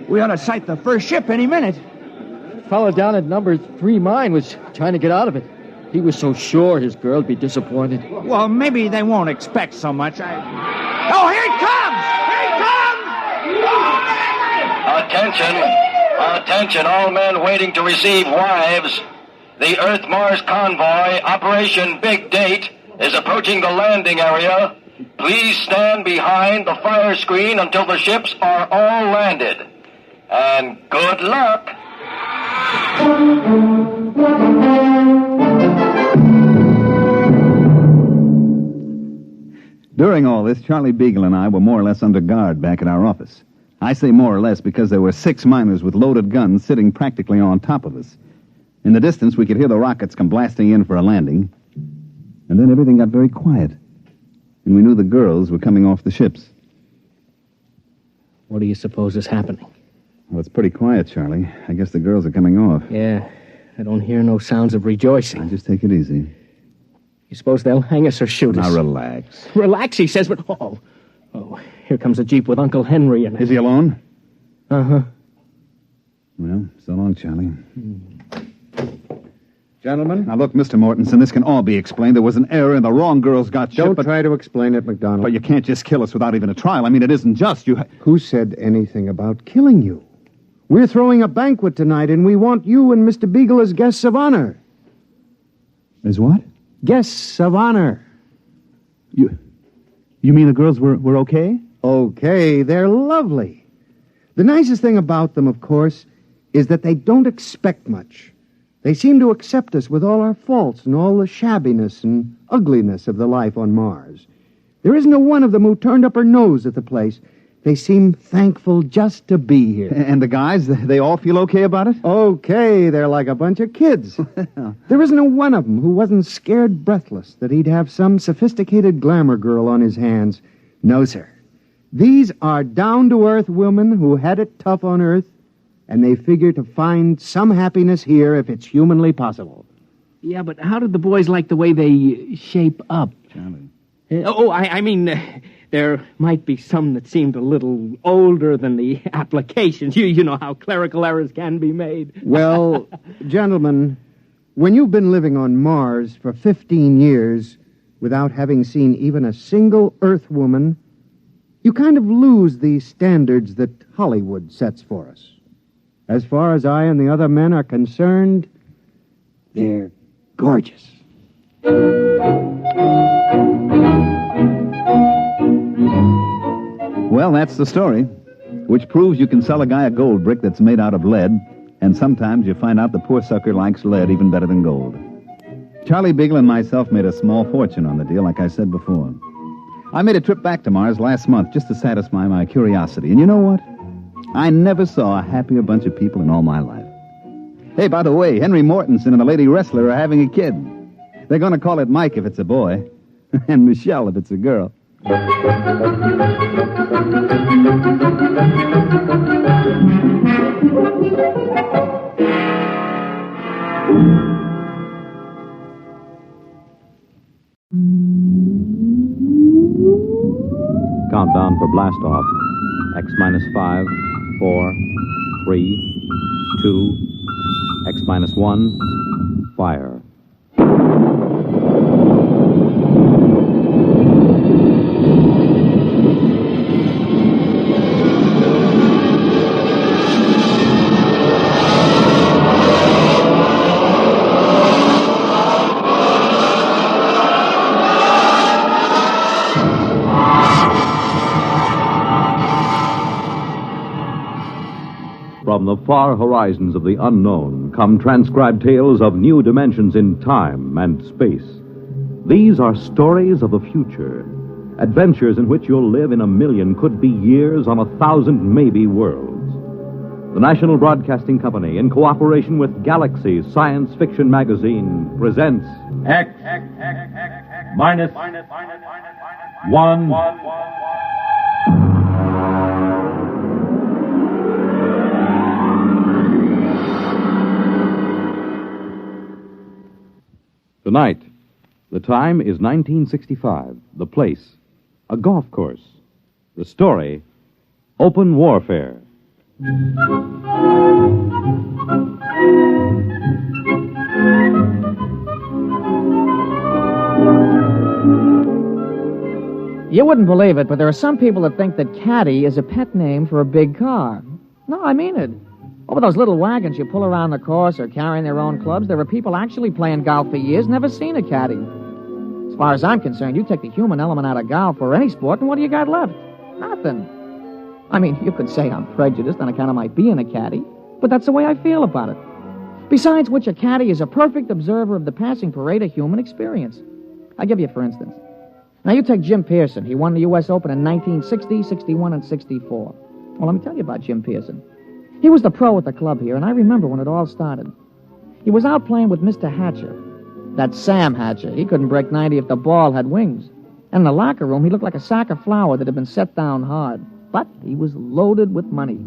We ought to sight the first ship any minute. Fellow down at number 3 mine was trying to get out of it. He was so sure his girl'd be disappointed. Well, maybe they won't expect so much. Oh, here it comes! Here it comes! Attention, all men waiting to receive wives. The Earth-Mars convoy, Operation Big Date, is approaching the landing area. Please stand behind the fire screen until the ships are all landed. And good luck! During all this, Charlie Beagle and I were more or less under guard back at our office. I say more or less because there were 6 miners with loaded guns sitting practically on top of us. In the distance, we could hear the rockets come blasting in for a landing. And then everything got very quiet. And we knew the girls were coming off the ships. What do you suppose is happening? Well, it's pretty quiet, Charlie. I guess the girls are coming off. Yeah, I don't hear no sounds of rejoicing. Now, just take it easy. You suppose they'll hang us or shoot us? Now, relax. Relax, he says, but... Oh, here comes a jeep with Uncle Henry in it. Is he alone? Uh-huh. Well, so long, Charlie. Gentlemen? Now, look, Mr. Mortensen, this can all be explained. There was an error and the wrong girls got shipped, Don't try to explain it, McDonald. But you can't just kill us without even a trial. I mean, it isn't just. Who said anything about killing you? We're throwing a banquet tonight, and we want you and Mr. Beagle as guests of honor. As what? Guests of honor. You mean the girls were okay? Okay, they're lovely. The nicest thing about them, of course, is that they don't expect much. They seem to accept us with all our faults and all the shabbiness and ugliness of the life on Mars. There isn't a one of them who turned up her nose at the place. They seem thankful just to be here. And the guys, they all feel okay about it? Okay, they're like a bunch of kids. There isn't a one of them who wasn't scared breathless that he'd have some sophisticated glamour girl on his hands. No, sir. These are down-to-earth women who had it tough on Earth, and they figure to find some happiness here if it's humanly possible. Yeah, but how did the boys like the way they shape up? Charlie. I mean, there might be some that seemed a little older than the applications. You know how clerical errors can be made. Well, gentlemen, when you've been living on Mars for 15 years without having seen even a single Earth woman, you kind of lose the standards that Hollywood sets for us. As far as I and the other men are concerned, they're gorgeous. Well, that's the story, which proves you can sell a guy a gold brick that's made out of lead And sometimes you find out the poor sucker likes lead even better than gold. Charlie Beagle and myself made a small fortune on the deal, like I said before. I made a trip back to Mars last month just to satisfy my curiosity. And you know what? I never saw a happier bunch of people in all my life. Hey, by the way, Henry Mortensen and the lady wrestler are having a kid. They're going to call it Mike if it's a boy, and Michelle if it's a girl. Countdown for blast off. X minus 5, 4, 3, 2, X minus 1, fire. From the far horizons of the unknown come transcribed tales of new dimensions in time and space. These are stories of the future, adventures in which you'll live in a million, could be years, on 1,000 maybe worlds. The National Broadcasting Company, in cooperation with Galaxy Science Fiction Magazine, presents X minus 1. Tonight, the time is 1965. The place, a golf course. The story, open warfare. You wouldn't believe it, but there are some people that think that caddy is a pet name for a big car. No, I mean it. Over those little wagons you pull around the course or carrying their own clubs, there are people actually playing golf for years, never seen a caddy. As far as I'm concerned, you take the human element out of golf or any sport, and what do you got left? Nothing. I mean, you could say I'm prejudiced on account of my being a caddy, but that's the way I feel about it. Besides which, a caddy is a perfect observer of the passing parade of human experience. I'll give you for instance. Now, you take Jim Pearson. He won the U.S. Open in 1960, 61, and 64. Well, let me tell you about Jim Pearson. He was the pro at the club here, and I remember when it all started. He was out playing with Mr. Hatcher. That's Sam Hatcher. He couldn't break 90 if the ball had wings. And in the locker room, he looked like a sack of flour that had been set down hard. But he was loaded with money.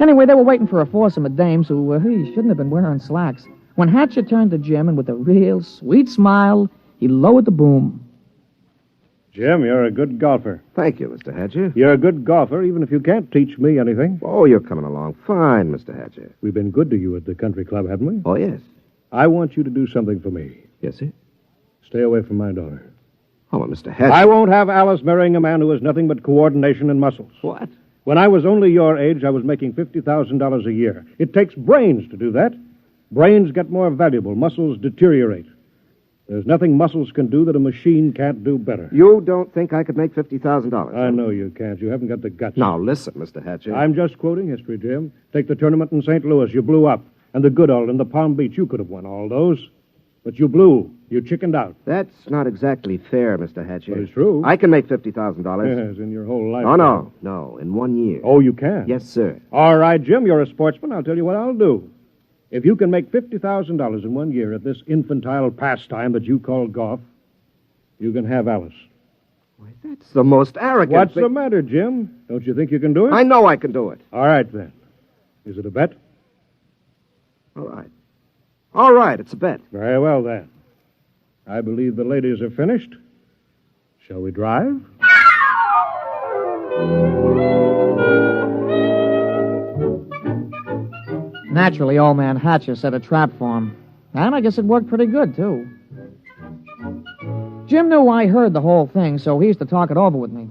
Anyway, they were waiting for a foursome of dames who he shouldn't have been wearing slacks. When Hatcher turned to Jim, and with a real sweet smile, he lowered the boom. Jim, you're a good golfer. Thank you, Mr. Hatcher. You're a good golfer, even if you can't teach me anything. Oh, you're coming along fine, Mr. Hatcher. We've been good to you at the country club, haven't we? Oh, yes. I want you to do something for me. Yes, sir? Stay away from my daughter. Oh, well, Mr. Hatcher. I won't have Alice marrying a man who has nothing but coordination and muscles. What? When I was only your age, I was making $50,000 a year. It takes brains to do that. Brains get more valuable. Muscles deteriorate. There's nothing muscles can do that a machine can't do better. You don't think I could make $50,000? I know you can't. You haven't got the guts. Now, listen, Mr. Hatcher. I'm just quoting history, Jim. Take the tournament in St. Louis. You blew up. And the Goodall and the Palm Beach. You could have won all those. But you blew. You chickened out. That's not exactly fair, Mr. Hatcher. But it's true. I can make $50,000. Yes, in your whole life. Oh, no, in 1 year. Oh, you can? Yes, sir. All right, Jim, you're a sportsman. I'll tell you what I'll do. If you can make $50,000 in 1 year at this infantile pastime that you call golf, you can have Alice. Why, that's the most arrogant What's thing. the matter, Jim? Don't you think you can do it? I know I can do it. All right, then. Is it a bet? All right. All right, it's a bet. Very well, then. I believe the ladies are finished. Shall we drive? Naturally, old man Hatcher set a trap for him. And I guess it worked pretty good, too. Jim knew I heard the whole thing, so he used to talk it over with me.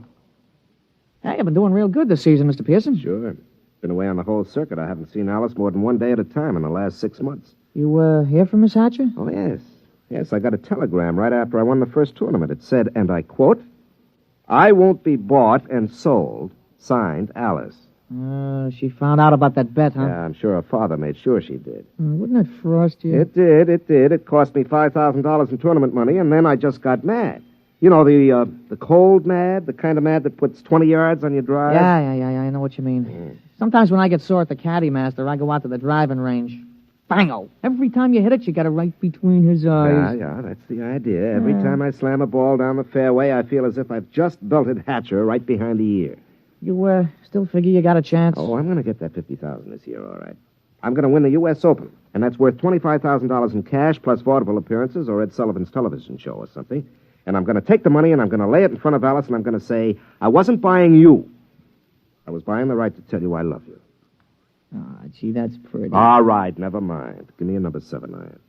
Hey, I've been doing real good this season, Mr. Pearson. Sure. Been away on the whole circuit. I haven't seen Alice more than 1 day at a time in the last 6 months. You, hear from Miss Hatcher? Oh, yes. Yes, I got a telegram right after I won the first tournament. It said, and I quote, "I won't be bought and sold. Signed, Alice." She found out about that bet, huh? Yeah, I'm sure her father made sure she did. Wouldn't it frost you? It did. It cost me $5,000 in tournament money, and then I just got mad. You know, the cold mad, the kind of mad that puts 20 yards on your drive? Yeah, I know what you mean. Sometimes when I get sore at the caddy master, I go out to the driving range. Bango! Every time you hit it, you got it right between his eyes. Yeah, that's the idea. Every time I slam a ball down the fairway, I feel as if I've just belted Hatcher right behind the ear. You, still figure you got a chance? Oh, I'm going to get that $50,000 this year, all right. I'm going to win the U.S. Open, and that's worth $25,000 in cash plus vaudeville appearances or Ed Sullivan's television show or something. And I'm going to take the money and I'm going to lay it in front of Alice and I'm going to say, I wasn't buying you. I was buying the right to tell you I love you. Ah, gee, that's pretty. All right, never mind. Give me a number 7 iron.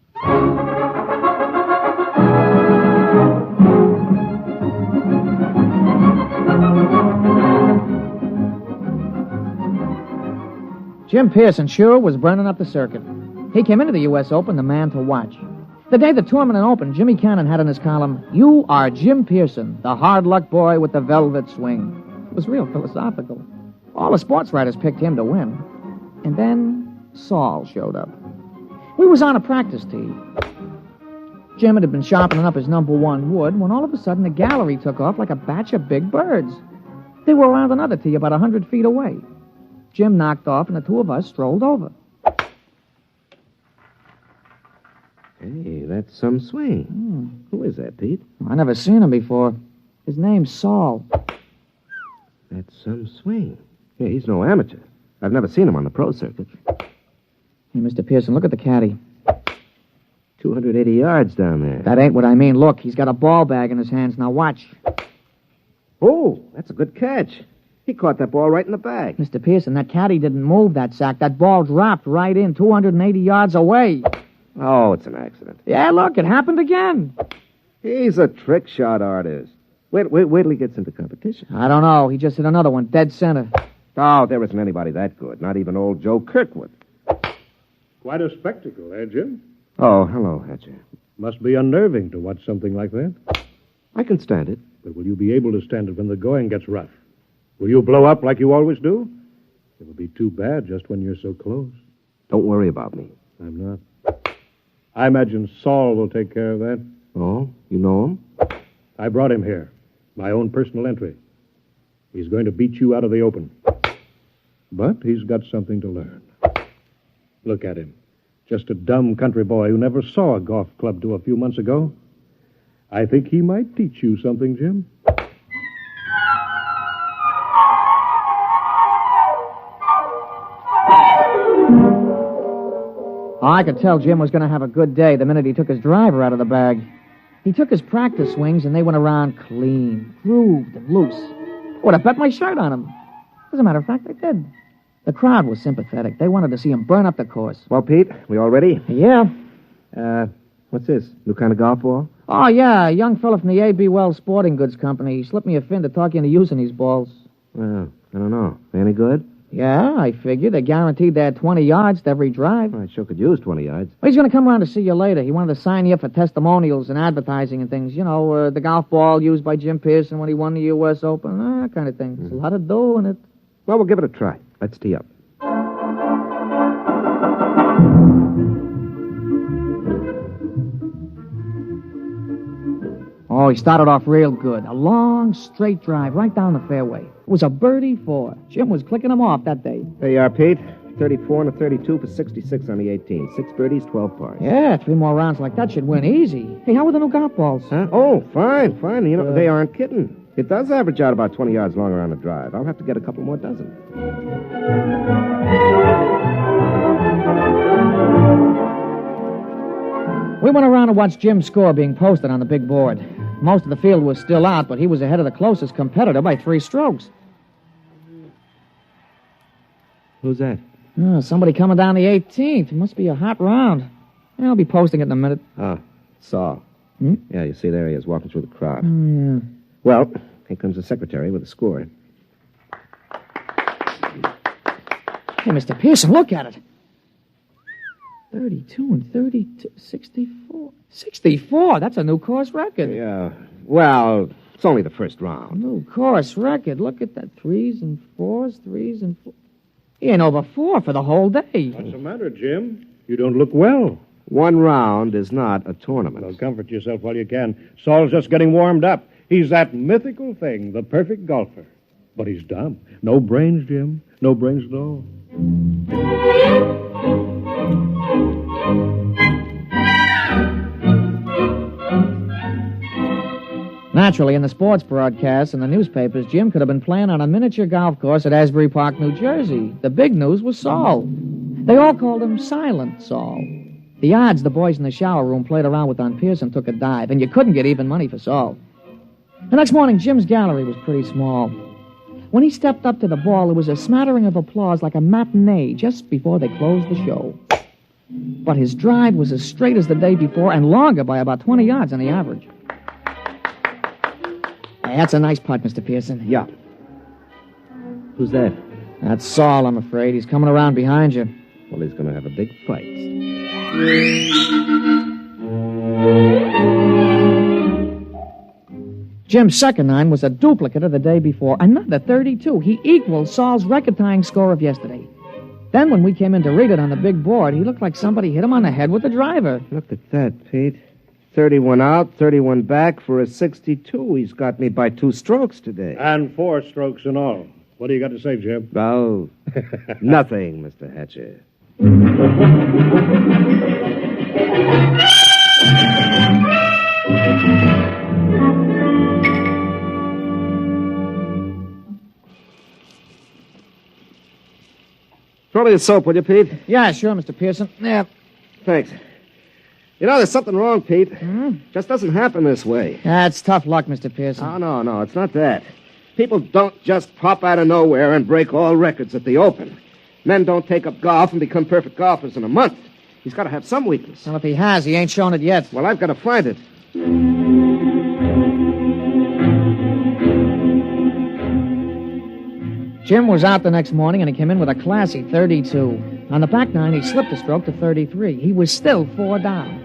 Jim Pearson sure was burning up the circuit. He came into the U.S. Open the man to watch. The day the tournament opened, Jimmy Cannon had in his column, "You are Jim Pearson, the hard luck boy with the velvet swing." It was real philosophical. All the sports writers picked him to win. And then Saul showed up. He was on a practice tee. Jim had been sharpening up his #1 wood when all of a sudden the gallery took off like a batch of big birds. They were around another tee about 100 feet away. Jim knocked off and the two of us strolled over. Hey, that's some swing. Who is that, Pete? I never seen him before. His name's Saul. That's some swing. Yeah, he's no amateur. I've never seen him on the pro circuit. Hey, Mr. Pearson, look at the caddy. 280 yards down there. That ain't what I mean. Look, he's got a ball bag in his hands. Now watch. Oh, that's a good catch. He caught that ball right in the bag. Mr. Pearson, that caddy didn't move that sack. That ball dropped right in 280 yards away. Oh, it's an accident. Yeah, look, it happened again. He's a trick shot artist. Wait till he gets into competition. I don't know. He just hit another one, dead center. Oh, there isn't anybody that good. Not even old Joe Kirkwood. Quite a spectacle, eh, Jim? Oh, hello, Hatcher. Must be unnerving to watch something like that. I can stand it. But will you be able to stand it when the going gets rough? Will you blow up like you always do? It will be too bad just when you're so close. Don't worry about me. I'm not. I imagine Saul will take care of that. Oh, you know him? I brought him here. My own personal entry. He's going to beat you out of the Open. But he's got something to learn. Look at him. Just a dumb country boy who never saw a golf club till a few months ago. I think he might teach you something, Jim. I could tell Jim was going to have a good day the minute he took his driver out of the bag. He took his practice swings, and they went around clean, grooved, and loose. Would have bet my shirt on him. As a matter of fact, I did. The crowd was sympathetic. They wanted to see him burn up the course. Well, Pete, we all ready? Yeah. What's this? New kind of golf ball? Oh, yeah, a young fella from the A.B. Wells Sporting Goods Company. He slipped me a fin to talk you into using these balls. Well, I don't know. They any good? Yeah, I figured. They guaranteed they had 20 yards to every drive. Well, I sure could use 20 yards. Well, he's going to come around to see you later. He wanted to sign you up for testimonials and advertising and things. You know, the golf ball used by Jim Pearson when he won the U.S. Open, that kind of thing. There's a lot of dough in it. Well, we'll give it a try. Let's tee up. Oh, he started off real good. A long, straight drive right down the fairway. It was a birdie 4. Jim was clicking him off that day. There you are, Pete. 34 and a 32 for 66 on the 18. 6 birdies, 12 pars. Yeah, 3 more rounds like that should win easy. Hey, how are the new golf balls? Huh? Oh, fine. You know, they aren't kidding. It does average out about 20 yards longer on the drive. I'll have to get a couple more dozen. We went around and watched Jim's score being posted on the big board. Most of the field was still out, but he was ahead of the closest competitor by 3 strokes. Who's that? Oh, somebody coming down the 18th. It must be a hot round. Yeah, I'll be posting it in a minute. Ah, Saul. Hmm? Yeah, you see there he is walking through the crowd. Oh, yeah. Well, here comes the secretary with the score. Hey, Mr. Pearson, look at it. 32 and 32, 64. 64? That's a new course record. Yeah, well, it's only the first round. New course record. Look at that. 3s and 4s, 3s and 4s. He ain't over 4 for the whole day. What's the matter, Jim? You don't look well. 1 round is not a tournament. Well, comfort yourself while you can. Saul's just getting warmed up. He's that mythical thing, the perfect golfer. But he's dumb. No brains, Jim. No brains at all. Naturally, in the sports broadcasts and the newspapers, Jim could have been playing on a miniature golf course at Asbury Park, New Jersey. The big news was Saul. They all called him Silent Saul. The odds the boys in the shower room played around with on Pearson took a dive, and you couldn't get even money for Saul. The next morning, Jim's gallery was pretty small. When he stepped up to the ball, there was a smattering of applause like a matinee just before they closed the show. But his drive was as straight as the day before and longer by about 20 yards on the average. Hey, that's a nice putt, Mr. Pearson. Yeah. Who's that? That's Saul, I'm afraid. He's coming around behind you. Well, he's going to have a big fight. Jim's second 9 was a duplicate of the day before. Another 32. He equaled Saul's record-tying score of yesterday. Then when we came in to read it on the big board, he looked like somebody hit him on the head with a driver. Look at that, Pete. 31 out, 31 back for a 62. He's got me by 2 strokes today. And 4 strokes in all. What do you got to say, Jim? Oh, nothing, Mr. Hatcher. Throw me a soap, will you, Pete? Yeah, sure, Mr. Pearson. Yeah. Thanks. You know, there's something wrong, Pete. Just doesn't happen this way. That's tough luck, Mr. Pearson. Oh, no, it's not that. People don't just pop out of nowhere and break all records at the Open. Men don't take up golf and become perfect golfers in a month. He's got to have some weakness. Well, if he has, he ain't shown it yet. Well, I've got to find it. Jim was out the next morning, and he came in with a classy 32. On the back 9, he slipped a stroke to 33. He was still 4 down.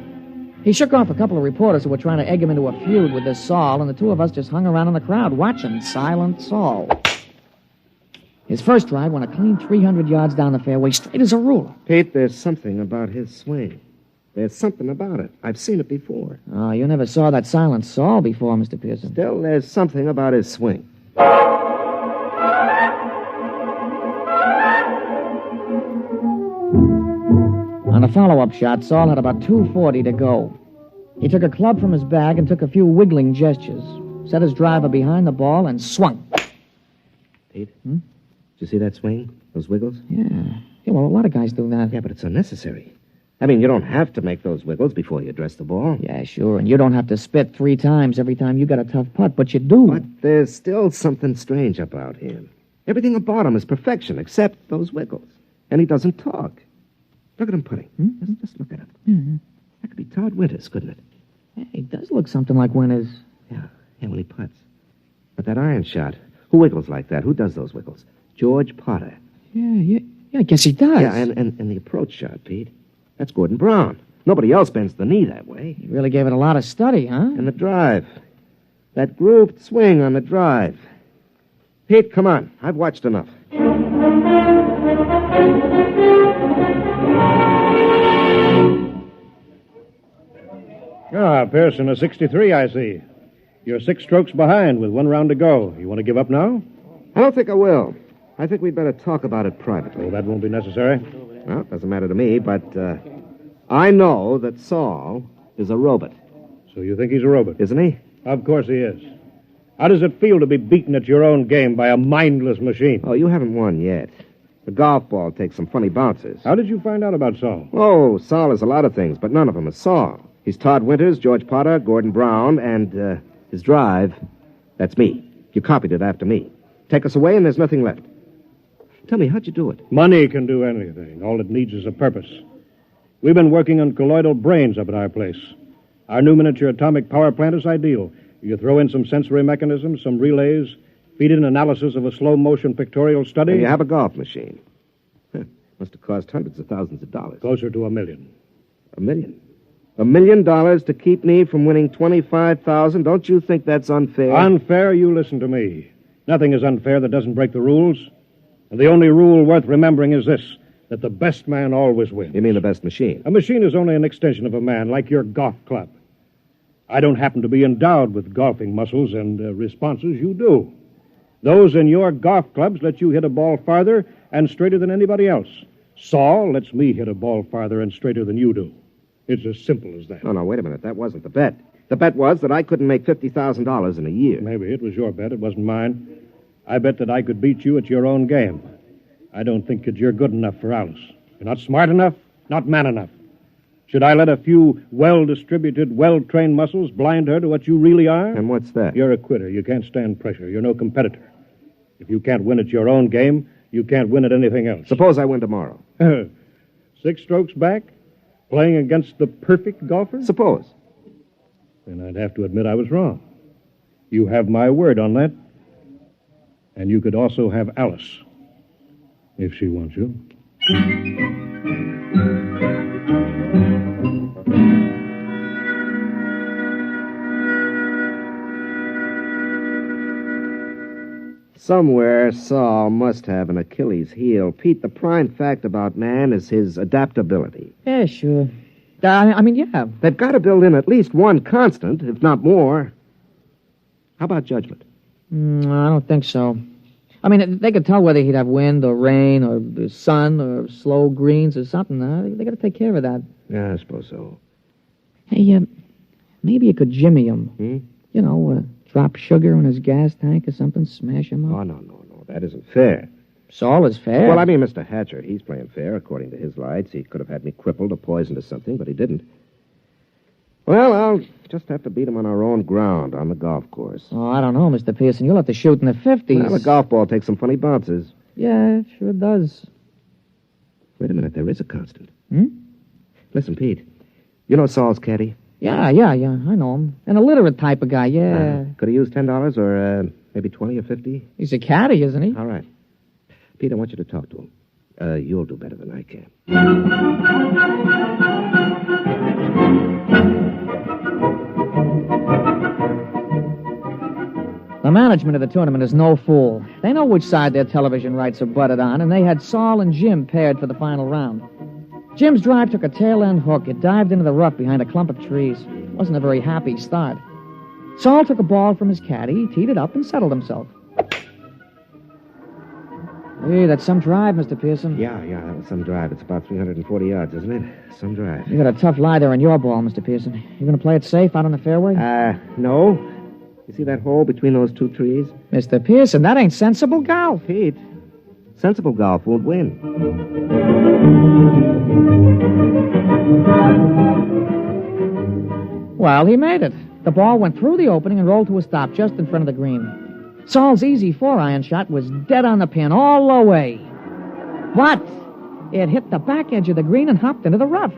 He shook off a couple of reporters who were trying to egg him into a feud with this Saul, and the two of us just hung around in the crowd watching Silent Saul. His first drive went a clean 300 yards down the fairway, straight as a ruler. Pete, there's something about his swing. There's something about it. I've seen it before. Oh, you never saw that Silent Saul before, Mr. Pearson. Still, there's something about his swing. On a follow-up shot, Saul had about 240 to go. He took a club from his bag and took a few wiggling gestures, set his driver behind the ball, and swung. Pete? Did you see that swing? Those wiggles? Yeah, well, a lot of guys do that. Yeah, but it's unnecessary. I mean, you don't have to make those wiggles before you address the ball. Yeah, sure, and you don't have to spit 3 times every time you got a tough putt, but you do. But there's still something strange about him. Everything about him is perfection, except those wiggles. And he doesn't talk. Look at him putting. Just look at him. Mm-hmm. That could be Todd Winters, couldn't it? Yeah, he does look something like Winters. Yeah, when he putts. But that iron shot, who wiggles like that? Who does those wiggles? George Potter. Yeah, I guess he does. Yeah, and the approach shot, Pete. That's Gordon Brown. Nobody else bends the knee that way. He really gave it a lot of study, huh? And the drive. That grooved swing on the drive. Pete, come on. I've watched enough. Ah, Pearson, a 63, I see. You're 6 strokes behind with 1 round to go. You want to give up now? I don't think I will. I think we'd better talk about it privately. Oh, that won't be necessary. Well, it doesn't matter to me, but I know that Saul is a robot. So you think he's a robot? Isn't he? Of course he is. How does it feel to be beaten at your own game by a mindless machine? Oh, you haven't won yet. The golf ball takes some funny bounces. How did you find out about Saul? Oh, Saul is a lot of things, but none of them is Saul. He's Todd Winters, George Potter, Gordon Brown, and his drive, that's me. You copied it after me. Take us away and there's nothing left. Tell me, how'd you do it? Money can do anything. All it needs is a purpose. We've been working on colloidal brains up at our place. Our new miniature atomic power plant is ideal. You throw in some sensory mechanisms, some relays, feed in analysis of a slow-motion pictorial study. And you have a golf machine. Must have cost hundreds of thousands of dollars. Closer to $1 million. $1 million? $1 million to keep me from winning $25,000? Don't you think that's unfair? Unfair? You listen to me. Nothing is unfair that doesn't break the rules. And the only rule worth remembering is this, that the best man always wins. You mean the best machine? A machine is only an extension of a man, like your golf club. I don't happen to be endowed with golfing muscles and responses. You do. Those in your golf clubs let you hit a ball farther and straighter than anybody else. Saul lets me hit a ball farther and straighter than you do. It's as simple as that. No, wait a minute. That wasn't the bet. The bet was that I couldn't make $50,000 in a year. Maybe it was your bet. It wasn't mine. I bet that I could beat you at your own game. I don't think that you're good enough for Alice. You're not smart enough, not man enough. Should I let a few well-distributed, well-trained muscles blind her to what you really are? And what's that? You're a quitter. You can't stand pressure. You're no competitor. If you can't win at your own game, you can't win at anything else. Suppose I win tomorrow. 6 strokes back? Playing against the perfect golfer? Suppose. Then I'd have to admit I was wrong. You have my word on that. And you could also have Alice, if she wants you. Somewhere, Saul must have an Achilles heel. Pete, the prime fact about man is his adaptability. Yeah, sure. Yeah. They've got to build in at least one constant, if not more. How about judgment? I don't think so. They could tell whether he'd have wind or rain or the sun or slow greens or something. They got to take care of that. Yeah, I suppose so. Hey, maybe you could jimmy him. Drop sugar in his gas tank or something, smash him up. Oh, no. That isn't fair. Saul is fair. Well, Mr. Hatcher, he's playing fair according to his lights. He could have had me crippled or poisoned or something, but he didn't. Well, I'll just have to beat him on our own ground on the golf course. Oh, I don't know, Mr. Pearson. You'll have to shoot in the 50s. Well, the golf ball takes some funny bounces. Yeah, it sure does. Wait a minute, there is a constant. Hmm? Listen, Pete, you know Saul's caddy? Yeah, I know him. An illiterate type of guy, yeah. Could he use $10 or maybe 20 or 50? He's a caddy, isn't he? All right. Pete, I want you to talk to him. You'll do better than I can. The management of the tournament is no fool. They know which side their television rights are butted on, and they had Saul and Jim paired for the final round. Jim's drive took a tail-end hook. It dived into the rough behind a clump of trees. It wasn't a very happy start. Saul took a ball from his caddy, teed it up, and settled himself. Hey, that's some drive, Mr. Pearson. Yeah, that was some drive. It's about 340 yards, isn't it? Some drive. You got a tough lie there on your ball, Mr. Pearson. You going to play it safe out on the fairway? No. You see that hole between those 2 trees? Mr. Pearson, that ain't sensible golf. Pete, sensible golf won't win. Well, he made it. The ball went through the opening and rolled to a stop just in front of the green. Saul's easy 4-iron shot was dead on the pin all the way. But it hit the back edge of the green and hopped into the rough.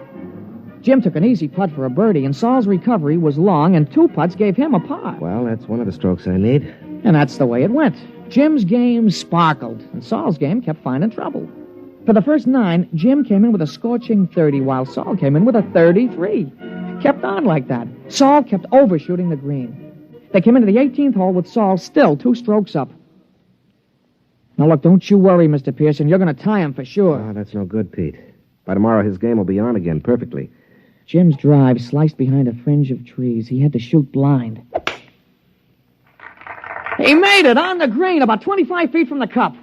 Jim took an easy putt for a birdie, and Saul's recovery was long, and 2 putts gave him a par. Well, that's one of the strokes I need. And that's the way it went. Jim's game sparkled, and Saul's game kept finding trouble. For the first 9, Jim came in with a scorching 30, while Saul came in with a 33. Kept on like that. Saul kept overshooting the green. They came into the 18th hole with Saul still 2 strokes up. Now, look, don't you worry, Mr. Pearson. You're going to tie him for sure. Oh, that's no good, Pete. By tomorrow, his game will be on again perfectly. Jim's drive sliced behind a fringe of trees. He had to shoot blind. He made it on the green, about 25 feet from the cup.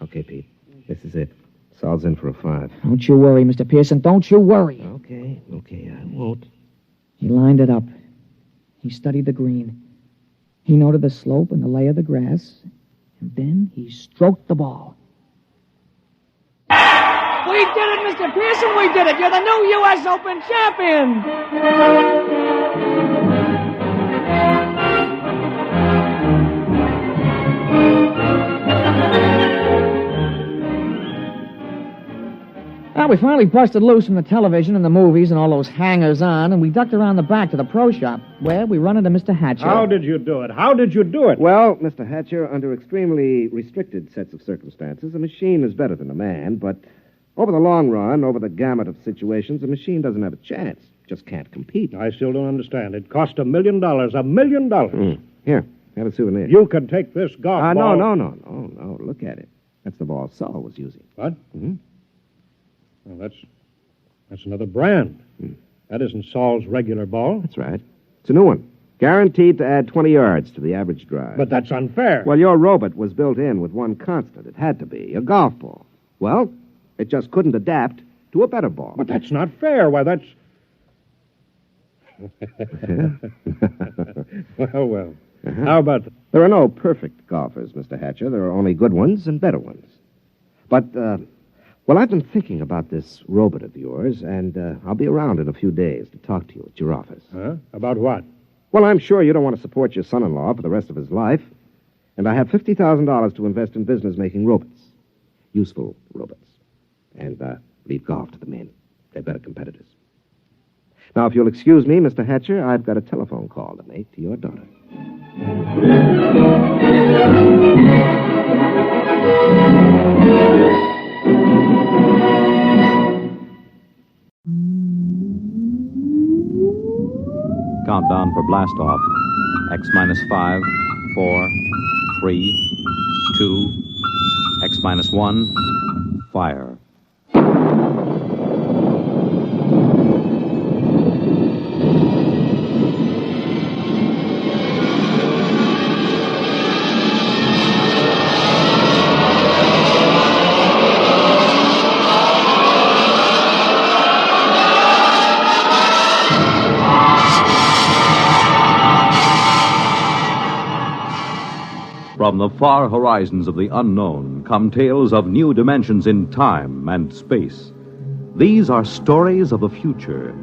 Okay, Pete. This is it. Saul's in for a 5. Don't you worry, Mr. Pearson. Don't you worry. Okay, I won't. He lined it up. He studied the green. He noted the slope and the lay of the grass, and then he stroked the ball. We did it, Mr. Pearson, we did it! You're the new U.S. Open champion! Well, we finally busted loose from the television and the movies and all those hangers-on, and we ducked around the back to the pro shop, where we run into Mr. Hatcher. How did you do it? Well, Mr. Hatcher, under extremely restricted sets of circumstances, a machine is better than a man, but over the long run, over the gamut of situations, a machine doesn't have a chance. Just can't compete. I still don't understand. It cost $1 million. $1 million. Here, have a souvenir. You can take this golf ball. No. Look at it. That's the ball Saul was using. What? Mm-hmm. Well, that's another brand. That isn't Saul's regular ball. That's right. It's a new one. Guaranteed to add 20 yards to the average drive. But that's unfair. Well, your robot was built in with one constant. It had to be a golf ball. Well, it just couldn't adapt to a better ball. But that's not fair. Why, that's... well. Uh-huh. How about... There are no perfect golfers, Mr. Hatcher. There are only good ones and better ones. But, well, I've been thinking about this robot of yours, and I'll be around in a few days to talk to you at your office. Huh? About what? Well, I'm sure you don't want to support your son-in-law for the rest of his life. And I have $50,000 to invest in business making robots. Useful robots. And leave golf to the men. They're better competitors. Now, if you'll excuse me, Mr. Hatcher, I've got a telephone call to make to your daughter. Countdown for blast off. X minus 5, 4, 3, 2, X minus 1, fire. From the far horizons of the unknown come tales of new dimensions in time and space. These are stories of the future,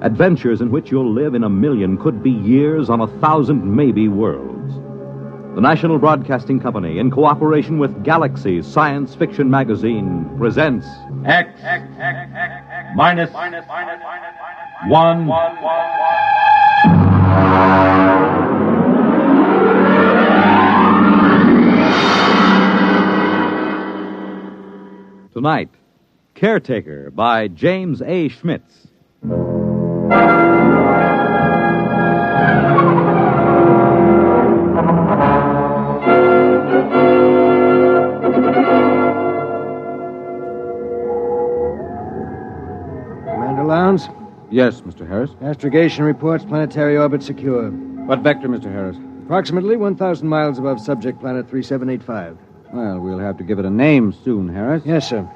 adventures in which you'll live in a million, could be years, on 1,000 maybe worlds. The National Broadcasting Company, in cooperation with Galaxy Science Fiction Magazine, presents X minus 1. Tonight, Caretaker by James A. Schmitz. Commander Lowndes? Yes, Mr. Harris. Astrogation reports planetary orbit secure. What vector, Mr. Harris? Approximately 1,000 miles above subject planet 3785. Well, we'll have to give it a name soon, Harris. Yes, sir.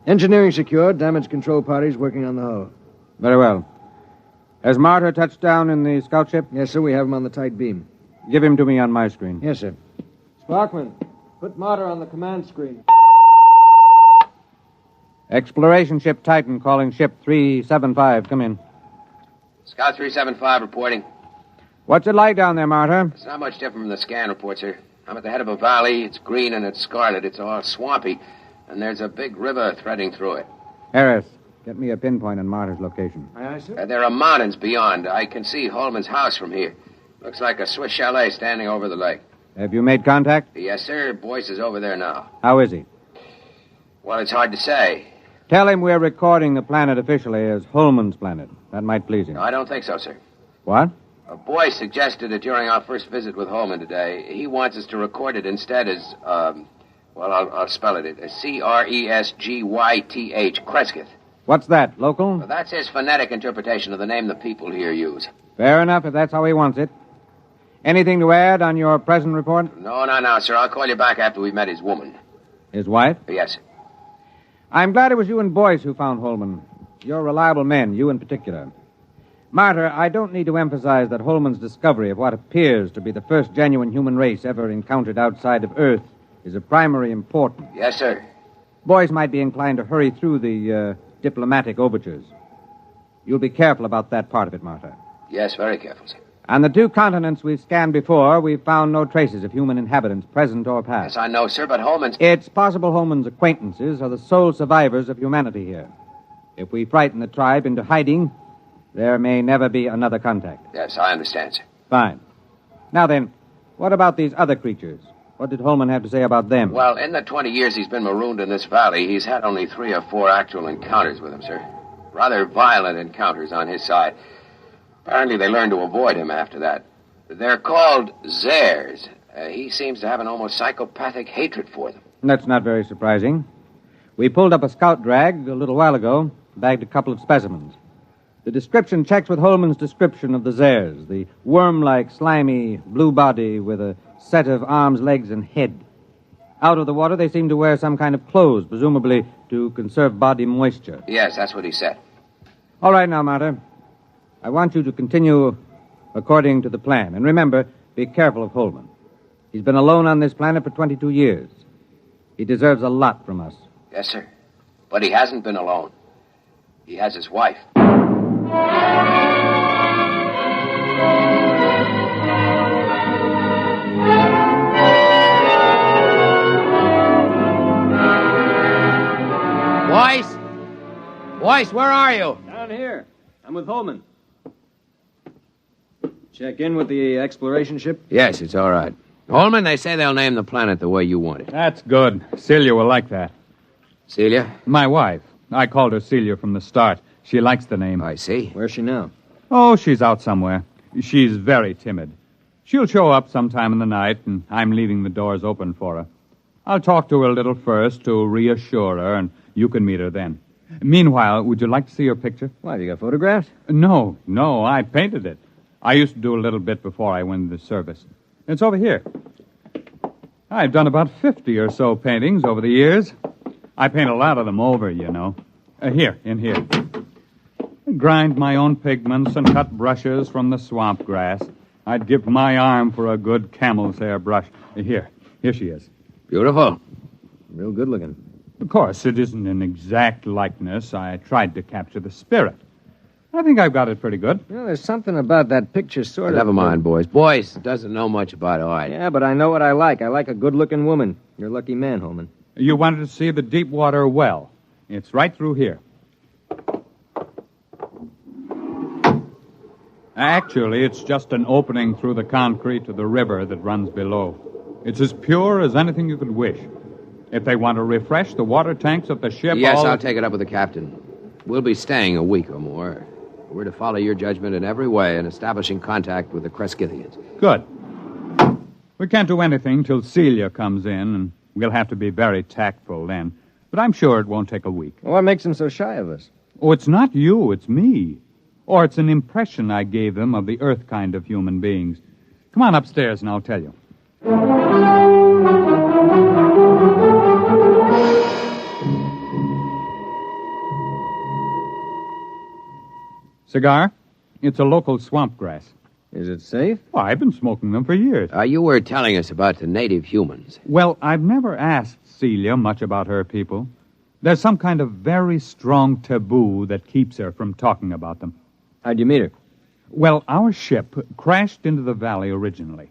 Engineering secured. Damage control parties working on the hull. Very well. Has Martyr touched down in the scout ship? Yes, sir. We have him on the tight beam. Give him to me on my screen. Yes, sir. Sparkman, put Martyr on the command screen. Exploration ship Titan calling ship 375. Come in. Scout 375 reporting. What's it like down there, Martyr? It's not much different from the scan report, sir. I'm at the head of a valley. It's green and it's scarlet. It's all swampy. And there's a big river threading through it. Harris, get me a pinpoint on Martyr's location. Aye, aye, sir. There are mountains beyond. I can see Holman's house from here. Looks like a Swiss chalet standing over the lake. Have you made contact? Yes, sir. Boyce is over there now. How is he? Well, it's hard to say. Tell him we're recording the planet officially as Holman's planet. That might please him. No, I don't think so, sir. What? A boy suggested it during our first visit with Holman today. He wants us to record it instead as, well, I'll spell it. Cresgyth, Cresgyth. What's that, local? Well, that's his phonetic interpretation of the name the people here use. Fair enough, if that's how he wants it. Anything to add on your present report? No, sir. I'll call you back after we've met his woman. His wife? Yes, sir. I'm glad it was you and Boyce who found Holman. You're reliable men, you in particular. Martyr, I don't need to emphasize that Holman's discovery of what appears to be the first genuine human race ever encountered outside of Earth is of primary importance. Yes, sir. Boys might be inclined to hurry through the diplomatic overtures. You'll be careful about that part of it, Martyr. Yes, very careful, sir. On the 2 continents we've scanned before, we've found no traces of human inhabitants, present or past. Yes, I know, sir, but Holman's... It's possible Holman's acquaintances are the sole survivors of humanity here. If we frighten the tribe into hiding, there may never be another contact. Yes, I understand, sir. Fine. Now then, what about these other creatures? What did Holman have to say about them? Well, in the 20 years he's been marooned in this valley, he's had only 3 or 4 actual encounters with them, sir. Rather violent encounters on his side. Apparently they learned to avoid him after that. They're called Zares. He seems to have an almost psychopathic hatred for them. That's not very surprising. We pulled up a scout drag a little while ago, bagged a couple of specimens. The description checks with Holman's description of the Zares, the worm-like, slimy, blue body with a set of arms, legs, and head. Out of the water, they seem to wear some kind of clothes, presumably to conserve body moisture. Yes, that's what he said. All right now, Marta. I want you to continue according to the plan. And remember, be careful of Holman. He's been alone on this planet for 22 years. He deserves a lot from us. Yes, sir. But he hasn't been alone. He has his wife. Weiss? Weiss, where are you? Down here. I'm with Holman. Check in with the exploration ship? Yes, it's all right. Holman, they say they'll name the planet the way you want it. That's good. Celia will like that. Celia? My wife. I called her Celia from the start. She likes the name. I see. Where's she now? Oh, she's out somewhere. She's very timid. She'll show up sometime in the night, and I'm leaving the doors open for her. I'll talk to her a little first to reassure her, and you can meet her then. Meanwhile, would you like to see her picture? Why, you got photographs? No, I painted it. I used to do a little bit before I went into service. It's over here. I've done about 50 or so paintings over the years. I paint a lot of them over, you know. Here, in here. I grind my own pigments and cut brushes from the swamp grass. I'd give my arm for a good camel's hair brush. Here she is. Beautiful. Real good looking. Of course, it isn't an exact likeness. I tried to capture the spirit. I think I've got it pretty good. You know, there's something about that picture sort of... Never mind, boys. Boyce doesn't know much about art. Yeah, but I know what I like. I like a good-looking woman. You're a lucky man, Holman. You wanted to see the deep water well. It's right through here. Actually, it's just an opening through the concrete to the river that runs below. It's as pure as anything you could wish. If they want to refresh the water tanks of the ship... Yes, I'll take it up with the captain. We'll be staying a week or more. We're to follow your judgment in every way in establishing contact with the Crescithians. Good. We can't do anything till Celia comes in, and we'll have to be very tactful then. But I'm sure it won't take a week. Well, what makes them so shy of us? Oh, it's not you, it's me. Or it's an impression I gave them of the Earth kind of human beings. Come on upstairs and I'll tell you. Cigar? It's a local swamp grass. Is it safe? Well, I've been smoking them for years. You were telling us about the native humans. Well, I've never asked Celia much about her people. There's some kind of very strong taboo that keeps her from talking about them. How'd you meet her? Well, our ship crashed into the valley originally.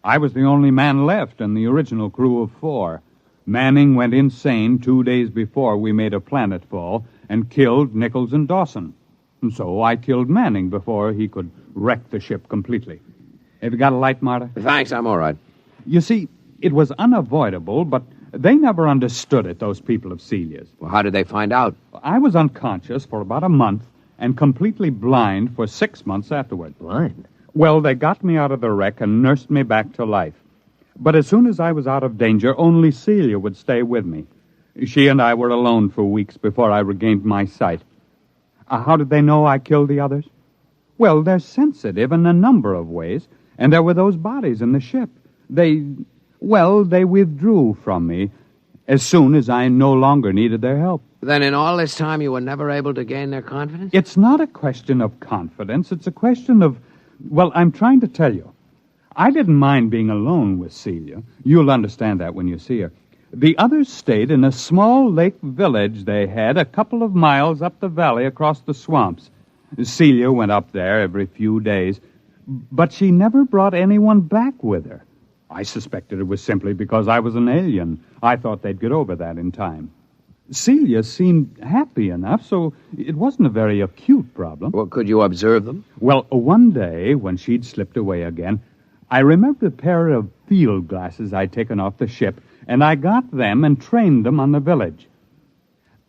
I was the only man left in the original crew of 4. Manning went insane 2 days before we made a planetfall and killed Nichols and Dawson. And so I killed Manning before he could wreck the ship completely. Have you got a light, Marta? Thanks, I'm all right. You see, it was unavoidable, but they never understood it, those people of Celia's. Well, how did they find out? I was unconscious for about a month and completely blind for 6 months afterward. Blind? Well, they got me out of the wreck and nursed me back to life. But as soon as I was out of danger, only Celia would stay with me. She and I were alone for weeks before I regained my sight. How did they know I killed the others? Well, they're sensitive in a number of ways, and there were those bodies in the ship. They withdrew from me as soon as I no longer needed their help. Then in all this time you were never able to gain their confidence? It's not a question of confidence. It's a question of, well, I'm trying to tell you. I didn't mind being alone with Celia. You'll understand that when you see her. The others stayed in a small lake village they had a couple of miles up the valley across the swamps. Celia went up there every few days, but she never brought anyone back with her. I suspected it was simply because I was an alien. I thought they'd get over that in time. Celia seemed happy enough, so it wasn't a very acute problem. Well, could you observe them? Well, one day, when she'd slipped away again, I remembered a pair of field glasses I'd taken off the ship, and I got them and trained them on the village.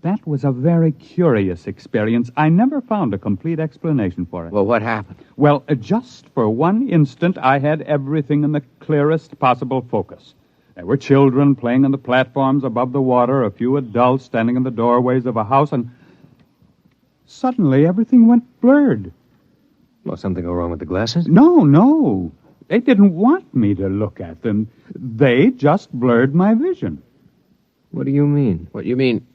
That was a very curious experience. I never found a complete explanation for it. Well, what happened? Well, just for one instant, I had everything in the clearest possible focus. There were children playing on the platforms above the water, a few adults standing in the doorways of a house, and suddenly everything went blurred. Well, something go wrong with the glasses? No. They didn't want me to look at them. They just blurred my vision. What do you mean? What, you mean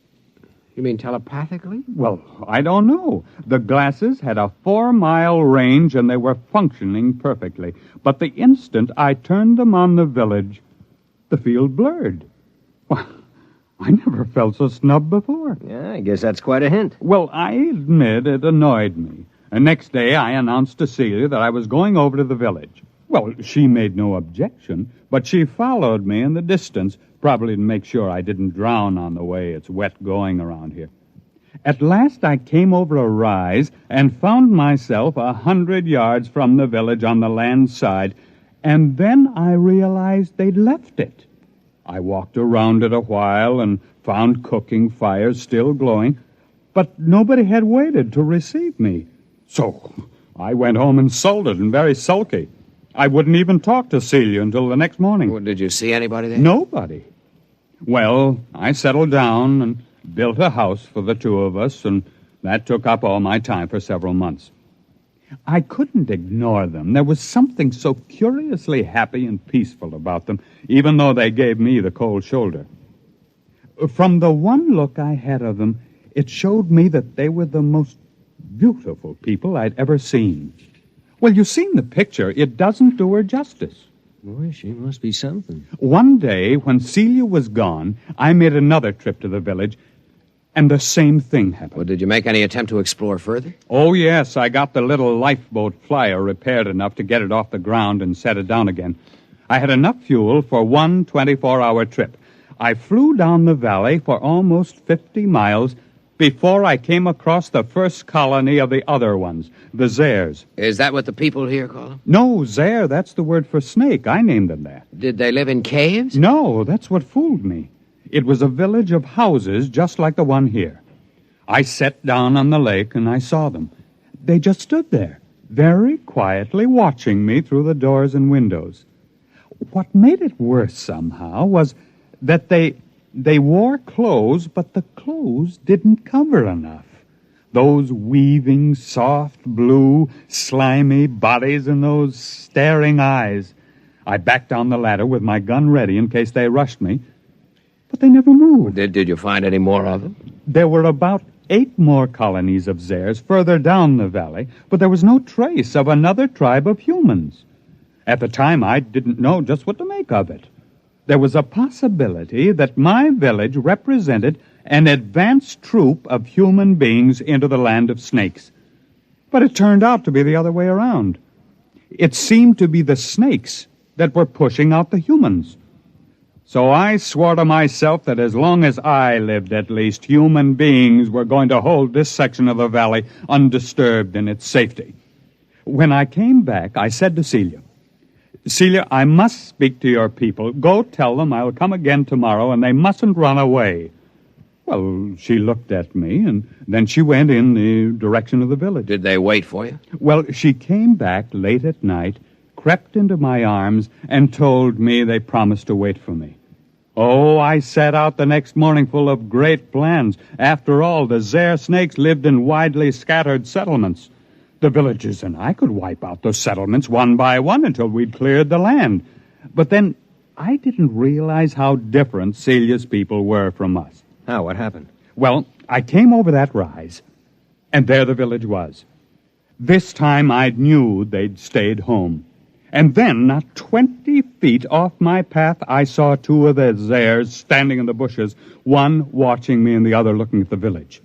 telepathically? Well, I don't know. The glasses had a 4-mile range, and they were functioning perfectly. But the instant I turned them on the village, the field blurred. Well, I never felt so snubbed before. Yeah, I guess that's quite a hint. Well, I admit it annoyed me. The next day, I announced to Celia that I was going over to the village. Well, she made no objection, but she followed me in the distance, probably to make sure I didn't drown on the way. It's wet going around here. At last, I came over a rise and found myself 100 yards from the village on the land side, and then I realized they'd left it. I walked around it a while and found cooking fires still glowing, but nobody had waited to receive me. So I went home insulted and very sulky. I wouldn't even talk to Celia until the next morning. Well, did you see anybody there? Nobody. Well, I settled down and built a house for the two of us, and that took up all my time for several months. I couldn't ignore them. There was something so curiously happy and peaceful about them, even though they gave me the cold shoulder. From the one look I had of them, it showed me that they were the most beautiful people I'd ever seen. Well, you've seen the picture. It doesn't do her justice. Boy, she must be something. One day, when Celia was gone, I made another trip to the village, and the same thing happened. Well, did you make any attempt to explore further? Oh, yes. I got the little lifeboat flyer repaired enough to get it off the ground and set it down again. I had enough fuel for one 24-hour trip. I flew down the valley for almost 50 miles before I came across the first colony of the other ones, the Zares. Is that what the people here call them? No, Zare, that's the word for snake. I named them that. Did they live in caves? No, that's what fooled me. It was a village of houses just like the one here. I sat down on the lake and I saw them. They just stood there, very quietly watching me through the doors and windows. What made it worse somehow was that they wore clothes, but the clothes didn't cover enough. Those weaving, soft blue, slimy bodies and those staring eyes. I backed down the ladder with my gun ready in case they rushed me, but they never moved. Did you find any more of them? There were about 8 more colonies of Zares further down the valley, but there was no trace of another tribe of humans. At the time, I didn't know just what to make of it. There was a possibility that my village represented an advanced troop of human beings into the land of snakes. But it turned out to be the other way around. It seemed to be the snakes that were pushing out the humans. So I swore to myself that as long as I lived, at least, human beings were going to hold this section of the valley undisturbed in its safety. When I came back, I said to Celia, "Celia, I must speak to your people. Go tell them I'll come again tomorrow, and they mustn't run away." Well, she looked at me, and then she went in the direction of the village. Did they wait for you? Well, she came back late at night, crept into my arms, and told me they promised to wait for me. Oh, I set out the next morning full of great plans. After all, the Zare snakes lived in widely scattered settlements. The villagers and I could wipe out those settlements one by one until we'd cleared the land. But then I didn't realize how different Celia's people were from us. How? What happened? Well, I came over that rise, and there the village was. This time I knew they'd stayed home. And then, not 20 feet off my path, I saw 2 of the Zares standing in the bushes, one watching me and the other looking at the village.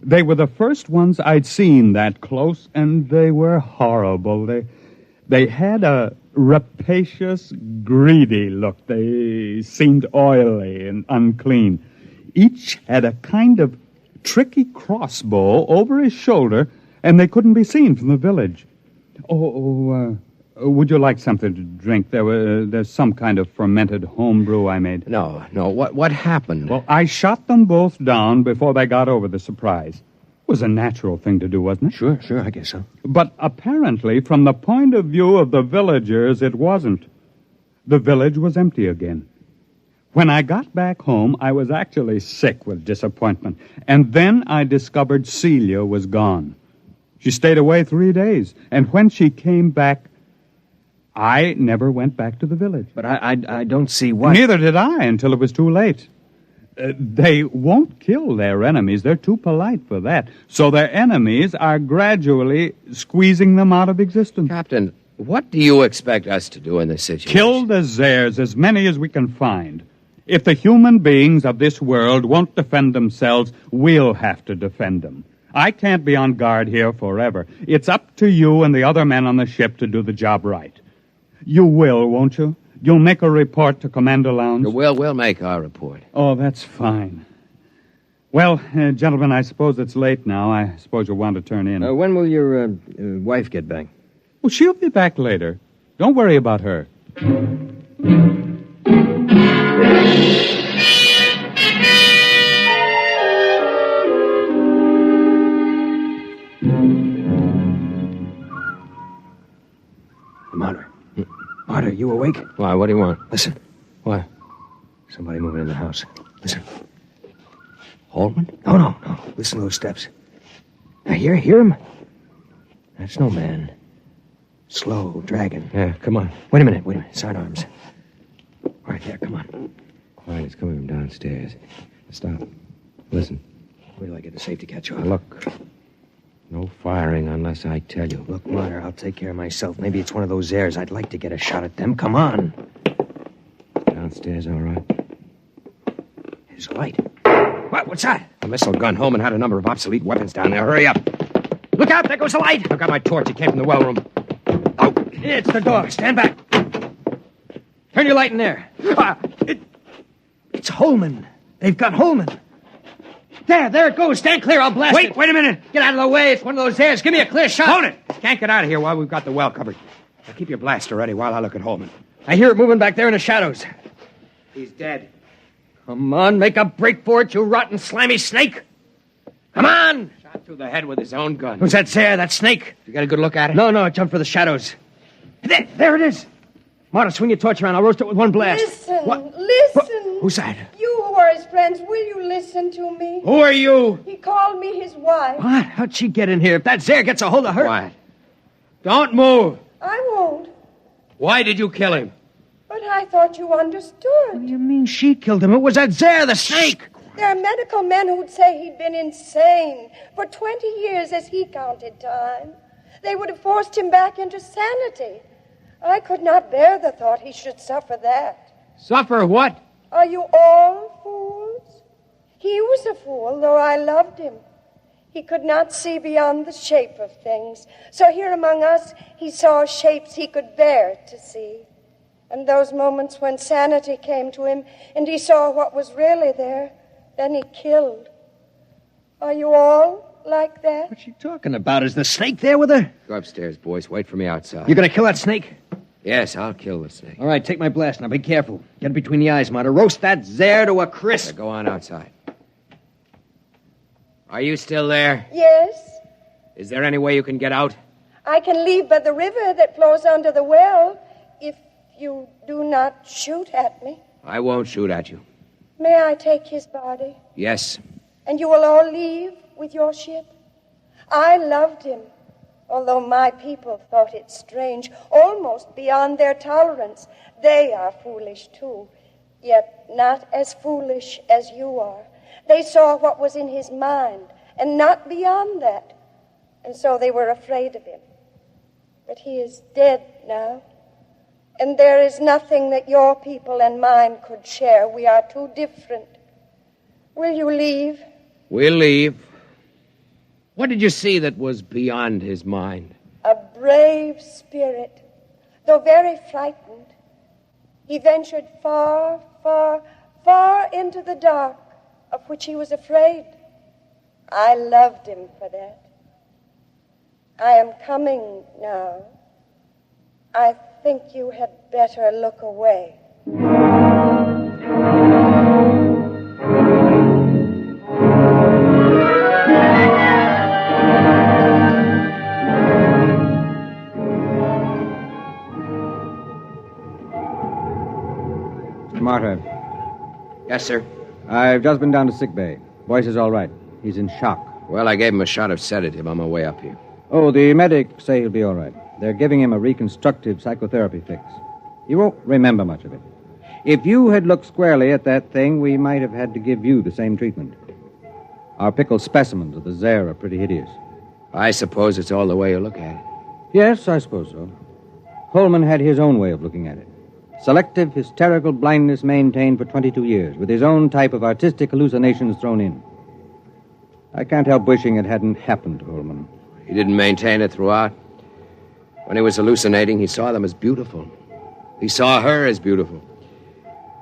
They were the first ones I'd seen that close, and they were horrible. They had a rapacious, greedy look. They seemed oily and unclean. Each had a kind of tricky crossbow over his shoulder, and they couldn't be seen from the village. Would you like something to drink? There's some kind of fermented homebrew I made. No. What happened? Well, I shot them both down before they got over the surprise. It was a natural thing to do, wasn't it? Sure, I guess so. But apparently, from the point of view of the villagers, it wasn't. The village was empty again. When I got back home, I was actually sick with disappointment. And then I discovered Celia was gone. She stayed away 3 days. And when she came back, I never went back to the village. But I don't see why. Neither did I until it was too late. They won't kill their enemies. They're too polite for that. So their enemies are gradually squeezing them out of existence. Captain, what do you expect us to do in this situation? Kill the Zares, as many as we can find. If the human beings of this world won't defend themselves, we'll have to defend them. I can't be on guard here forever. It's up to you and the other men on the ship to do the job right. You will, won't you? You'll make a report to Commander Lowndes? We'll make our report. Oh, that's fine. Well, gentlemen, I suppose it's late now. I suppose you'll want to turn in. When will your wife get back? Well, she'll be back later. Don't worry about her. Marta, you awake? Why, what do you want? Listen. What? Somebody moving in the house. Listen. Holman? No. Listen to those steps. Now, hear him? That's no man. Slow, dragging. Yeah, come on. Wait a minute. Sidearms. Right there, come on. Quiet, it's coming from downstairs. Stop. Listen. Wait till I get the safety catch off. Look. No firing unless I tell you. Look, Marta, I'll take care of myself. Maybe it's one of those airs. I'd like to get a shot at them. Come on. Downstairs, all right. There's a light. What's that? A missile gun. Holman had a number of obsolete weapons down there. Hurry up. Look out, there goes the light. I've got my torch. It came from the well room. Oh, it's the dog. Stand back. Turn your light in there. It's Holman. They've got Holman. There it goes. Stand clear. I'll blast it. Wait a minute. Get out of the way. It's one of those airs. Give me a clear shot. Hold it. Can't get out of here while we've got the well covered. Now keep your blaster ready while I look at Holman. I hear it moving back there in the shadows. He's dead. Come on, make a break for it, you rotten, slimy snake. Come on. Shot through the head with his own gun. Who's that Zare, that snake? You got a good look at it? No, it jumped for the shadows. There it is. Marta, swing your torch around. I'll roast it with one blast. Listen. Who's that? You who are his friends, will you listen to me? Who are you? He called me his wife. What? How'd she get in here? If that Zare gets a hold of her... Quiet. Don't move. I won't. Why did you kill him? But I thought you understood. What do you mean she killed him? It was that Zare, the snake. There are medical men who'd say he'd been insane for 20 years as he counted time. They would have forced him back into sanity. I could not bear the thought he should suffer that. Suffer what? Are you all fools? He was a fool, though I loved him. He could not see beyond the shape of things. So here among us, he saw shapes he could bear to see. And those moments when sanity came to him and he saw what was really there, then he killed. Are you all like that? What's she talking about? Is the snake there with her? Go upstairs, boys. Wait for me outside. You're going to kill that snake? Yes, I'll kill the snake. All right, take my blast. Now be careful. Get it between the eyes, Marta. Roast that Zare to a crisp. Go on outside. Are you still there? Yes. Is there any way you can get out? I can leave by the river that flows under the well if you do not shoot at me. I won't shoot at you. May I take his body? Yes. And you will all leave with your ship? I loved him, although my people thought it strange, almost beyond their tolerance. They are foolish, too, yet not as foolish as you are. They saw what was in his mind, and not beyond that. And so they were afraid of him. But he is dead now. And there is nothing that your people and mine could share. We are too different. Will you leave? We'll leave. What did you see that was beyond his mind? A brave spirit, though very frightened. He ventured far, far, far into the dark, of which he was afraid. I loved him for that. I am coming now. I think you had better look away. Marta, Yes, sir. I've just been down to sick bay. Boyce is all right. He's in shock. Well, I gave him a shot of sedative on my way up here. Oh, the medics say he'll be all right. They're giving him a reconstructive psychotherapy fix. He won't remember much of it. If you had looked squarely at that thing, we might have had to give you the same treatment. Our pickled specimens of the Zare are pretty hideous. I suppose it's all the way you look at it. Yes, I suppose so. Holman had his own way of looking at it. Selective hysterical blindness maintained for 22 years, with his own type of artistic hallucinations thrown in. I can't help wishing it hadn't happened to Holman. He didn't maintain it throughout. When he was hallucinating, he saw them as beautiful. He saw her as beautiful.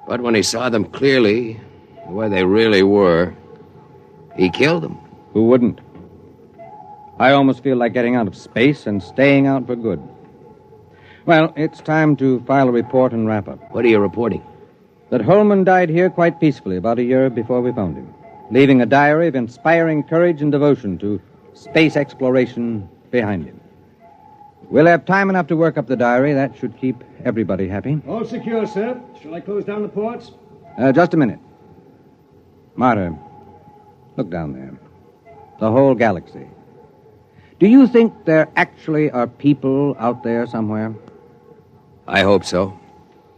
But when he saw them clearly, the way they really were, he killed them. Who wouldn't? I almost feel like getting out of space and staying out for good. Well, it's time to file a report and wrap up. What are you reporting? That Holman died here quite peacefully about a year before we found him, leaving a diary of inspiring courage and devotion to space exploration behind him. We'll have time enough to work up the diary. That should keep everybody happy. All secure, sir. Shall I close down the ports? Just a minute. Marta, look down there. The whole galaxy. Do you think there actually are people out there somewhere? I hope so.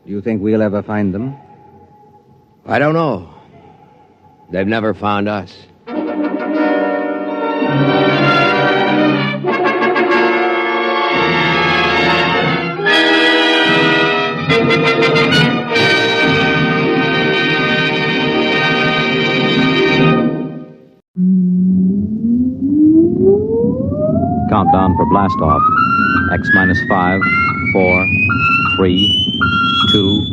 Do you think we'll ever find them? I don't know. They've never found us. Countdown for blast off. X minus 5, 4, 3, 2,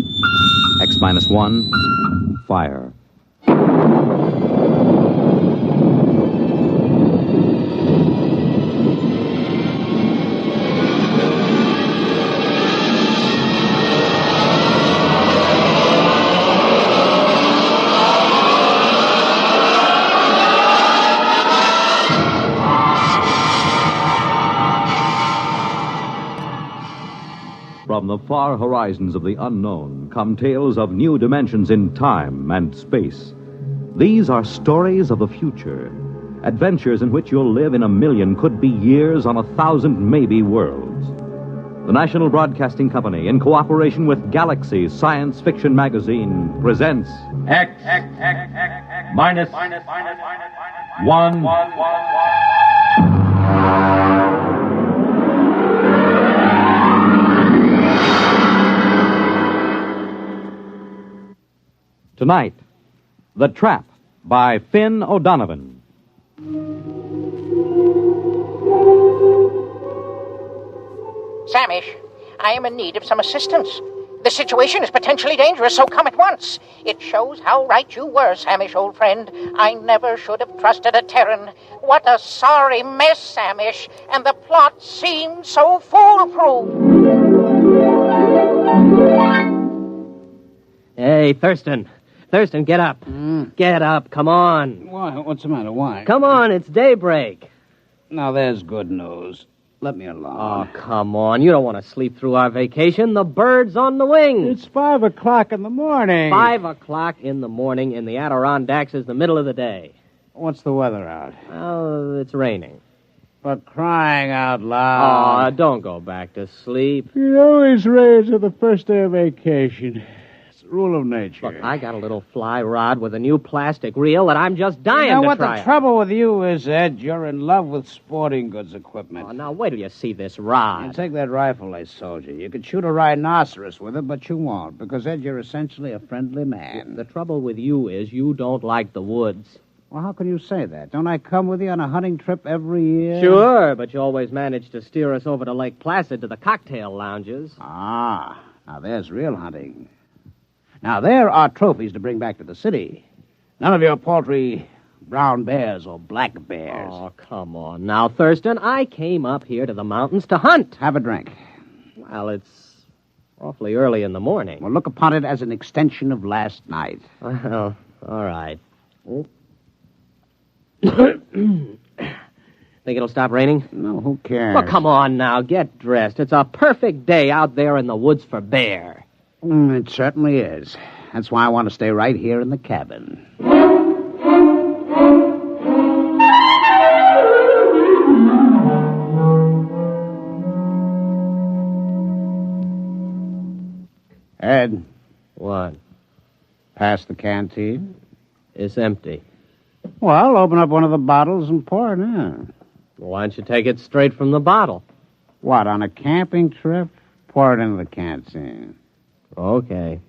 X minus 1, fire. From the far horizons of the unknown come tales of new dimensions in time and space. These are stories of the future, adventures in which you'll live in a million, could be years, on 1,000 maybe worlds. The National Broadcasting Company, in cooperation with Galaxy Science Fiction Magazine, presents X minus 1. Tonight, The Trap by Finn O'Donovan. Samish, I am in need of some assistance. The situation is potentially dangerous, so come at once. It shows how right you were, Samish, old friend. I never should have trusted a Terran. What a sorry mess, Samish, and the plot seemed so foolproof. Hey, Thurston. Thurston, get up. Get up, come on. Why? What's the matter? Why? Come on, it's daybreak. Now, there's good news. Let me alone. Oh, come on. You don't want to sleep through our vacation. The bird's on the wing. It's 5 o'clock in the morning. 5 o'clock in the morning in the Adirondacks is the middle of the day. What's the weather out? Oh, it's raining. For crying out loud. Oh, don't go back to sleep. It always rains on the first day of vacation. Rule of nature. Look, I got a little fly rod with a new plastic reel that I'm just dying to try. You know what the trouble with you is, Ed? You're in love with sporting goods equipment. Oh, now, wait till you see this rod. You take that rifle I sold you. You could shoot a rhinoceros with it, but you won't, because, Ed, you're essentially a friendly man. The trouble with you is you don't like the woods. Well, how can you say that? Don't I come with you on a hunting trip every year? Sure, but you always manage to steer us over to Lake Placid to the cocktail lounges. Ah, now there's real hunting. Now, there are trophies to bring back to the city. None of your paltry brown bears or black bears. Oh, come on now, Thurston. I came up here to the mountains to hunt. Have a drink. Well, it's awfully early in the morning. Well, look upon it as an extension of last night. Well, all right. Think it'll stop raining? No, who cares? Well, come on now. Get dressed. It's a perfect day out there in the woods for bear. It certainly is. That's why I want to stay right here in the cabin. Ed. What? Pass the canteen. It's empty. Well, open up one of the bottles and pour it in. Why don't you take it straight from the bottle? What, on a camping trip? Pour it into the canteen. Okay.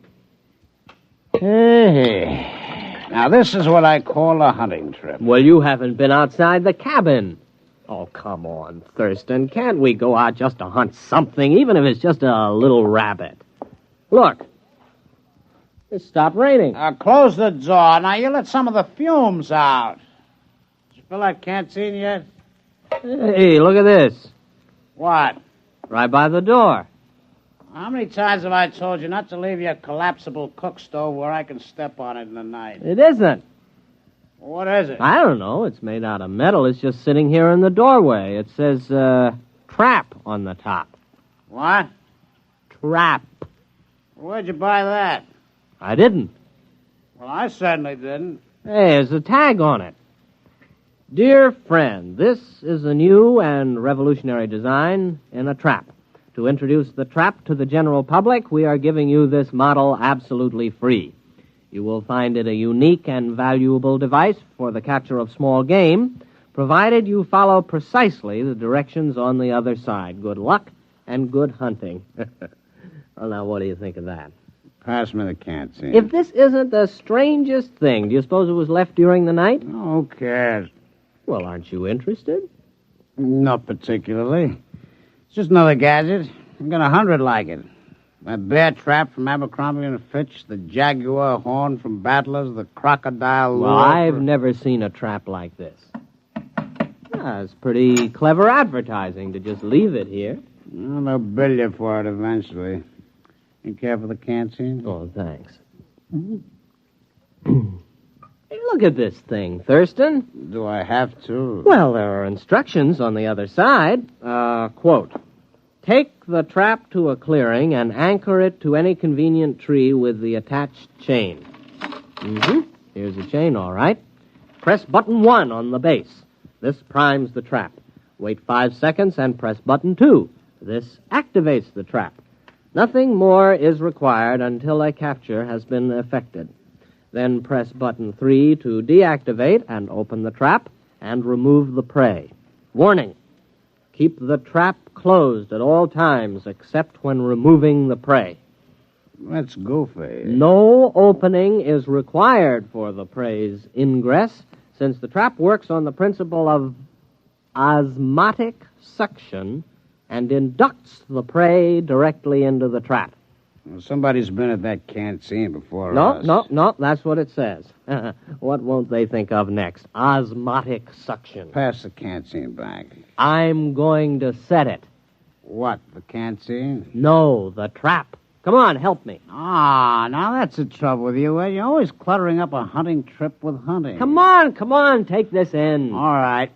Hey. Now, this is what I call a hunting trip. Well, you haven't been outside the cabin. Oh, come on, Thurston. Can't we go out just to hunt something, even if it's just a little rabbit? Look. It stopped raining. Close the door. Now, you let some of the fumes out. Did you fill that canteen yet? Hey, look at this. What? Right by the door. How many times have I told you not to leave your collapsible cook stove where I can step on it in the night? It isn't. What is it? I don't know. It's made out of metal. It's just sitting here in the doorway. It says, trap on the top. What? Trap. Where'd you buy that? I didn't. Well, I certainly didn't. Hey, there's a tag on it. Dear friend, this is a new and revolutionary design in a trap. To introduce the trap to the general public, we are giving you this model absolutely free. You will find it a unique and valuable device for the capture of small game, provided you follow precisely the directions on the other side. Good luck and good hunting. Well, now, what do you think of that? Pass me the canteen. If this isn't the strangest thing, do you suppose it was left during the night? Who cares? Well, aren't you interested? Not particularly. It's just another gadget. I've got 100 like it. That bear trap from Abercrombie and Fitch, the jaguar horn from Battlers, the crocodile lure. Well, I've never seen a trap like this. It's pretty clever advertising to just leave it here. Well, they'll bill you for it eventually. You care for the canteen? Oh, thanks. Hey, look at this thing, Thurston. Do I have to? Well, there are instructions on the other side. Quote, take the trap to a clearing and anchor it to any convenient tree with the attached chain. Here's the chain, all right. Press button 1 on the base. This primes the trap. Wait 5 seconds and press button 2. This activates the trap. Nothing more is required until a capture has been effected. Then press button 3 to deactivate and open the trap and remove the prey. Warning, keep the trap closed at all times except when removing the prey. That's goofy. No opening is required for the prey's ingress, since the trap works on the principle of osmotic suction and inducts the prey directly into the trap. Well, somebody's been at that canteen before us. No, that's what it says. What won't they think of next? Osmotic suction. Pass the canteen back. I'm going to set it. What, the canteen? No, the trap. Come on, help me. Ah, now that's the trouble with you, Ed. You're always cluttering up a hunting trip with hunting. Come on, take this in. All right.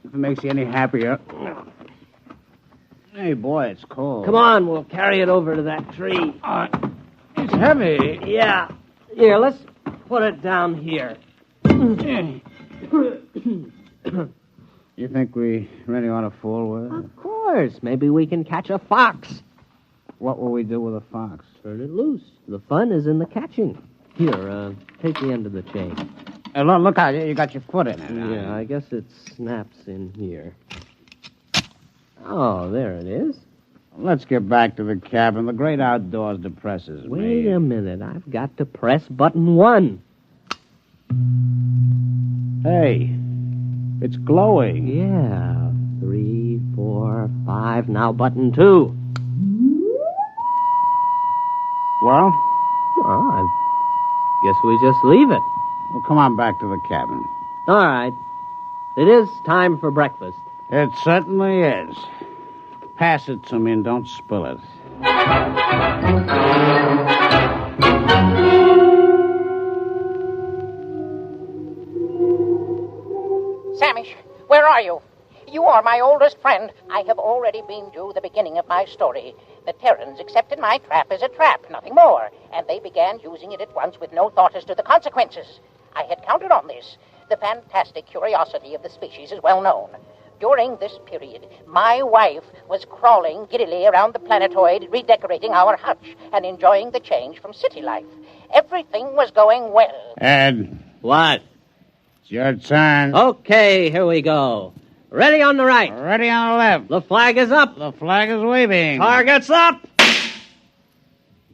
If it makes you any happier. Hey, boy, it's cold. Come on, we'll carry it over to that tree. It's heavy. Yeah. Here, let's put it down here. You think we really ought to fool with it? Of course. Maybe we can catch a fox. What will we do with a fox? Turn it loose. The fun is in the catching. Here, take the end of the chain. Look out, you got your foot in it. Yeah, I guess it snaps in here. Oh, there it is. Let's get back to the cabin. The great outdoors depresses me. Wait a minute. I've got to press button 1. Hey, it's glowing. Yeah. 3, 4, 5. Now button 2. Well, I guess we just leave it. Well, come on back to the cabin. All right. It is time for breakfast. It certainly is. Pass it to me and don't spill it. Samish, where are you? You are my oldest friend. I have already beamed you the beginning of my story. The Terrans accepted my trap as a trap, nothing more, and they began using it at once with no thought as to the consequences. I had counted on this. The fantastic curiosity of the species is well known. During this period, my wife was crawling giddily around the planetoid, redecorating our hutch and enjoying the change from city life. Everything was going well. Ed. What? It's your turn. Okay, here we go. Ready on the right. Ready on the left. The flag is up. The flag is waving. Target's up.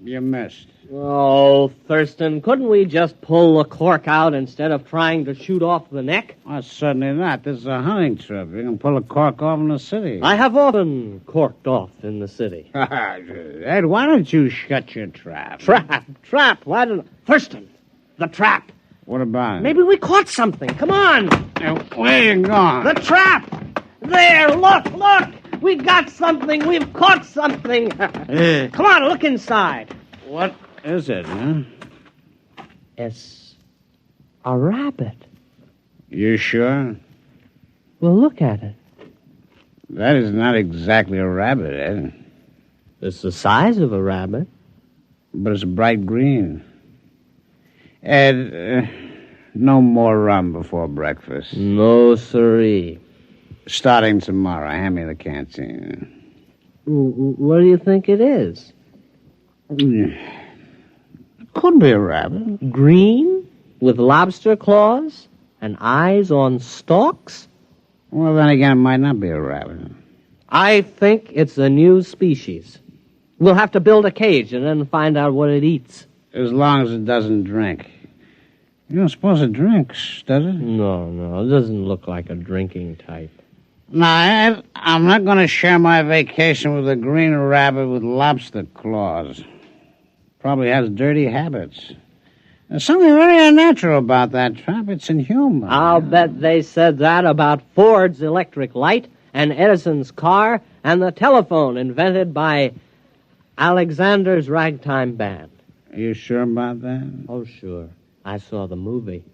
You missed. Oh, Thurston, couldn't we just pull the cork out instead of trying to shoot off the neck? Oh, certainly not. This is a hunting trip. You can pull a cork off in the city. I have often corked off in the city. Ed, why don't you shut your trap? Trap. Why don't... Thurston, the trap. What about it? Maybe we caught something. Come on. Where you going? The trap. There, look. We got something. We've caught something. Come on, look inside. What is it, huh? It's a rabbit. You sure? Well, look at it. That is not exactly a rabbit, Ed. It's the size of a rabbit. But it's bright green. Ed, no more rum before breakfast. No, siree. Starting tomorrow, hand me the canteen. What do you think it is? It could be a rabbit. Green? With lobster claws? And eyes on stalks? Well, then again, it might not be a rabbit. I think it's a new species. We'll have to build a cage and then find out what it eats. As long as it doesn't drink. You don't suppose it drinks, does it? No, it doesn't look like a drinking type. Now, Ed, I'm not going to share my vacation with a green rabbit with lobster claws. Probably has dirty habits. There's something very unnatural about that trap. It's inhuman. I'll bet they said that about Ford's electric light and Edison's car and the telephone invented by Alexander's ragtime band. Are you sure about that? Oh, sure. I saw the movie.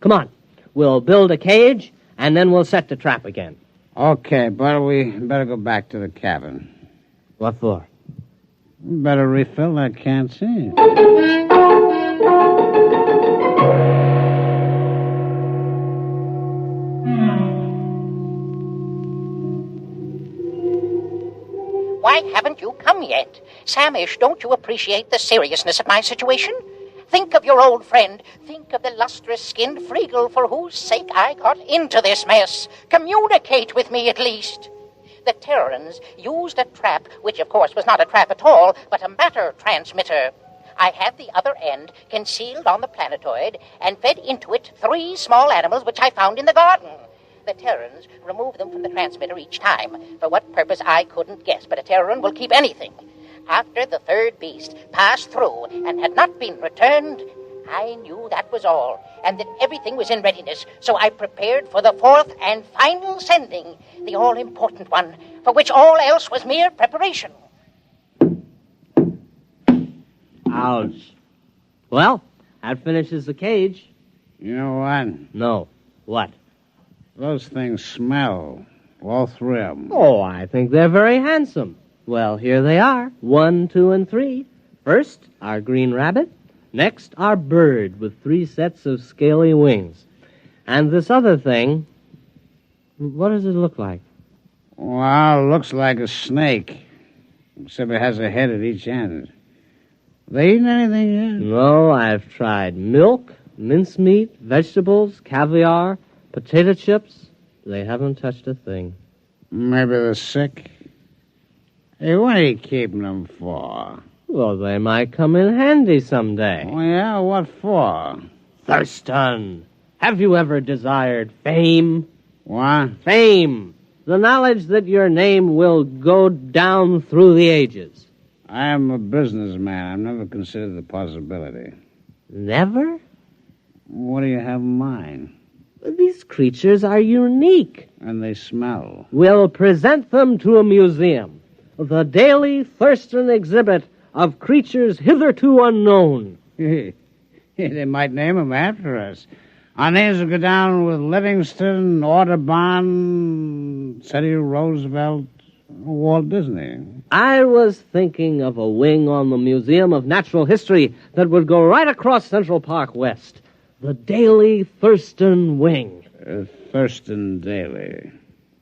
Come on. We'll build a cage, and then we'll set the trap again. Okay, but we better go back to the cabin. What for? We better refill that canteen. Why haven't you come yet? Samish, don't you appreciate the seriousness of my situation? Think of your old friend. Think of the lustrous-skinned Freegal for whose sake I got into this mess. Communicate with me, at least. The Terrans used a trap, which, of course, was not a trap at all, but a matter transmitter. I had the other end concealed on the planetoid and fed into it 3 small animals which I found in the garden. The Terrans removed them from the transmitter each time. For what purpose, I couldn't guess, but a Terran will keep anything. After the 3rd beast passed through and had not been returned, I knew that was all, and that everything was in readiness, so I prepared for the 4th and final sending, the all-important one, for which all else was mere preparation. Ouch. Well, that finishes the cage. You know what? No. What? Those things smell. All 3 of them. Oh, I think they're very handsome. Well, here they are. 1, 2, and 3. First, our green rabbit. Next, our bird with 3 sets of scaly wings. And this other thing, what does it look like? Well, it looks like a snake. Except it has a head at each end. They eaten anything yet? No, I've tried milk, mincemeat, vegetables, caviar, potato chips. They haven't touched a thing. Maybe they're sick. Hey, what are you keeping them for? Well, they might come in handy someday. Oh, yeah? What for? Thurston, have you ever desired fame? What? Fame. The knowledge that your name will go down through the ages. I am a businessman. I've never considered the possibility. Never? What do you have in mind? These creatures are unique. And they smell. We'll present them to a museum. The daily Thurston exhibit of creatures hitherto unknown. They might name them after us. Our names will go down with Livingston, Audubon, Teddy Roosevelt. Walt Disney. I was thinking of a wing on the Museum of Natural History that would go right across Central Park West. The Daily Thurston Wing. Thurston Daily.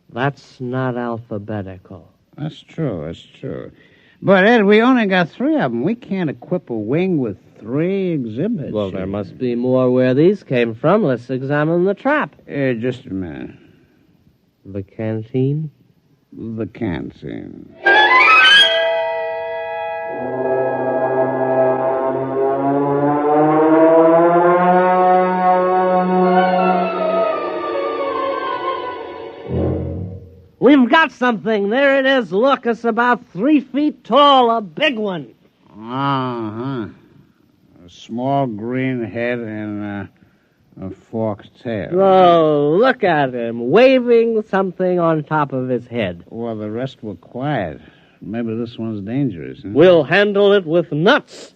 That's not alphabetical. That's true. But, Ed, we only got 3 of them. We can't equip a wing with 3 exhibits. Well, there must be more where these came from. Let's examine the trap. Just a minute. The canteen? The canteen. We've got something. There it is. Look, it's about 3 feet tall. A big one. Uh-huh. A small green head and a forked tail. Oh, look at him, waving something on top of his head. Well, the rest were quiet. Maybe this one's dangerous. Huh? We'll handle it with nuts.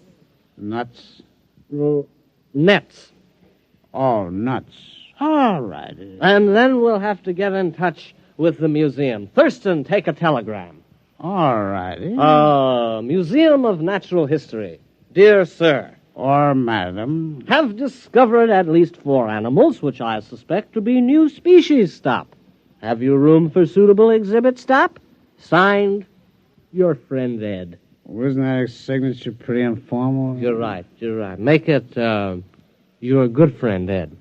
Nuts? Well, nets. Oh, nuts. All right. And then we'll have to get in touch with the museum. Thurston, take a telegram. All righty. Museum of Natural History. Dear Sir. Or Madam. Have discovered at least 4 animals, which I suspect to be new species. Stop. Have you room for suitable exhibit? Stop. Signed, your friend Ed. Wasn't that signature pretty informal? You're right. Make it, your good friend Ed.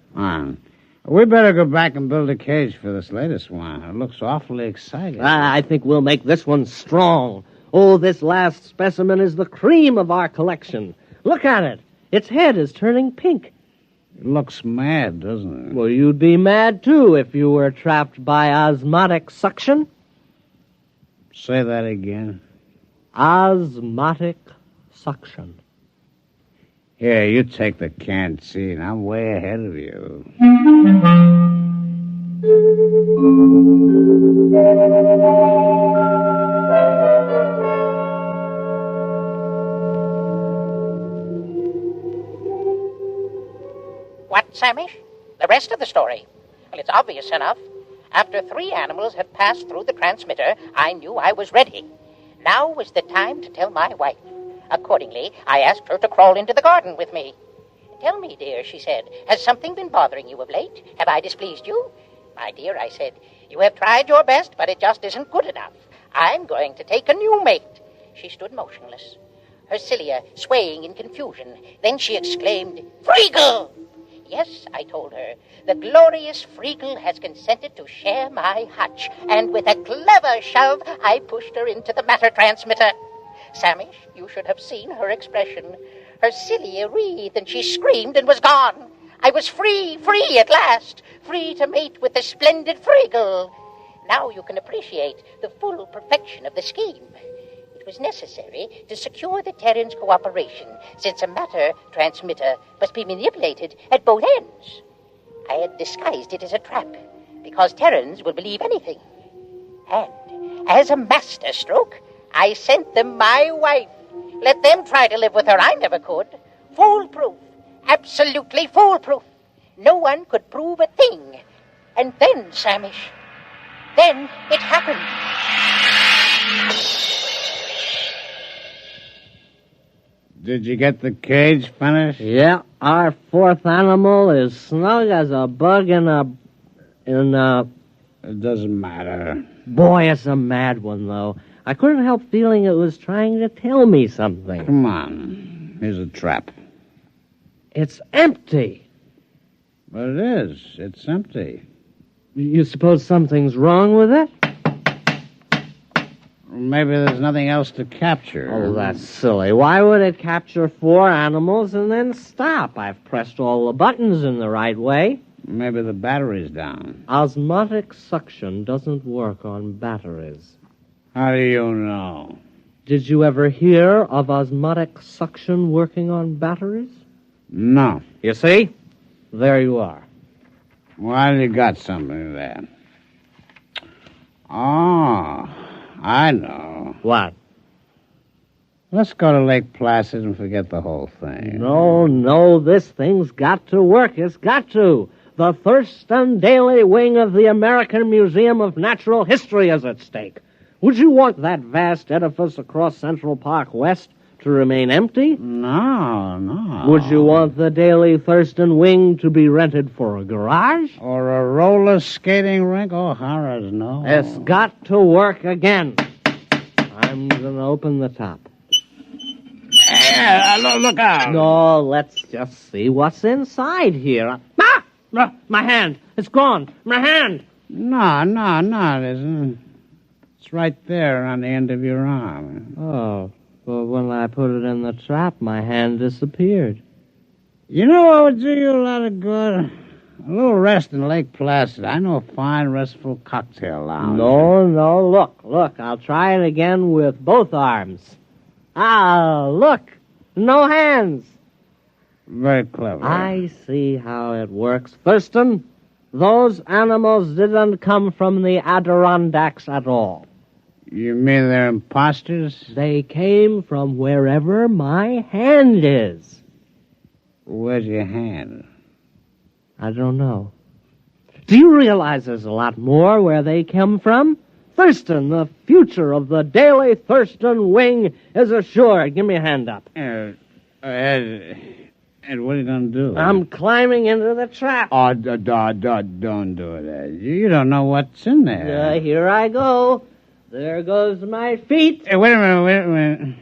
We better go back and build a cage for this latest one. It looks awfully exciting. I think we'll make this one strong. Oh, this last specimen is the cream of our collection. Look at it. Its head is turning pink. It looks mad, doesn't it? Well, you'd be mad, too, if you were trapped by osmotic suction. Say that again. Osmotic suction. Here, you take the canteen. I'm way ahead of you. What, Samish? The rest of the story? Well, it's obvious enough. After 3 animals had passed through the transmitter, I knew I was ready. Now was the time to tell my wife. Accordingly, I asked her to crawl into the garden with me. Tell me, dear, she said, has something been bothering you of late? Have I displeased you? My dear, I said, you have tried your best, but it just isn't good enough. I'm going to take a new mate. She stood motionless, her cilia swaying in confusion. Then she exclaimed, Freagle! Yes, I told her, the glorious Freagle has consented to share my hutch, and with a clever shove, I pushed her into the matter transmitter. Samish, you should have seen her expression. Her cilia wreathed, and she screamed and was gone. I was free at last, free to mate with the splendid Freagle. Now you can appreciate the full perfection of the scheme. It was necessary to secure the Terran's cooperation, since a matter transmitter must be manipulated at both ends. I had disguised it as a trap, because Terrans will believe anything. And, as a master stroke, I sent them my wife. Let them try to live with her. I never could. Foolproof. Absolutely foolproof. No one could prove a thing. And then, Samish, then it happened. Did you get the cage finished? Yeah, our 4th animal is snug as a bug in a... It doesn't matter. Boy, it's a mad one, though. I couldn't help feeling it was trying to tell me something. Come on. Here's a trap. It's empty. But it is. It's empty. You suppose something's wrong with it? Maybe there's nothing else to capture. Oh, that's silly. Why would it capture 4 animals and then stop? I've pressed all the buttons in the right way. Maybe the battery's down. Osmotic suction doesn't work on batteries. How do you know? Did you ever hear of osmotic suction working on batteries? No. You see? There you are. Well, you got something there. Oh, I know. What? Let's go to Lake Placid and forget the whole thing. No, this thing's got to work. It's got to. The Thurston Daily wing of the American Museum of Natural History is at stake. Would you want that vast edifice across Central Park West to remain empty? No. Would you want the Daily Thurston Wing to be rented for a garage? Or a roller skating rink? Oh, Horace, no. It's got to work again. I'm going to open the top. Look out. No, let's just see what's inside here. My hand. It's gone. My hand. No, it isn't. It's right there on the end of your arm. Oh, well, when I put it in the trap, my hand disappeared. You know what would do you a lot of good? A little rest in Lake Placid. I know a fine, restful cocktail lounge. No, look. I'll try it again with both arms. Look. No hands. Very clever. I see how it works. Thurston, those animals didn't come from the Adirondacks at all. You mean they're imposters? They came from wherever my hand is. Where's your hand? I don't know. Do you realize there's a lot more where they come from? Thurston, the future of the Daily Thurston Wing is assured. Give me a hand up. Ed, what are you going to do? I'm climbing into the trap. Oh, don't do it, Ed. You don't know what's in there. Here I go. There goes my feet. Hey, wait a minute.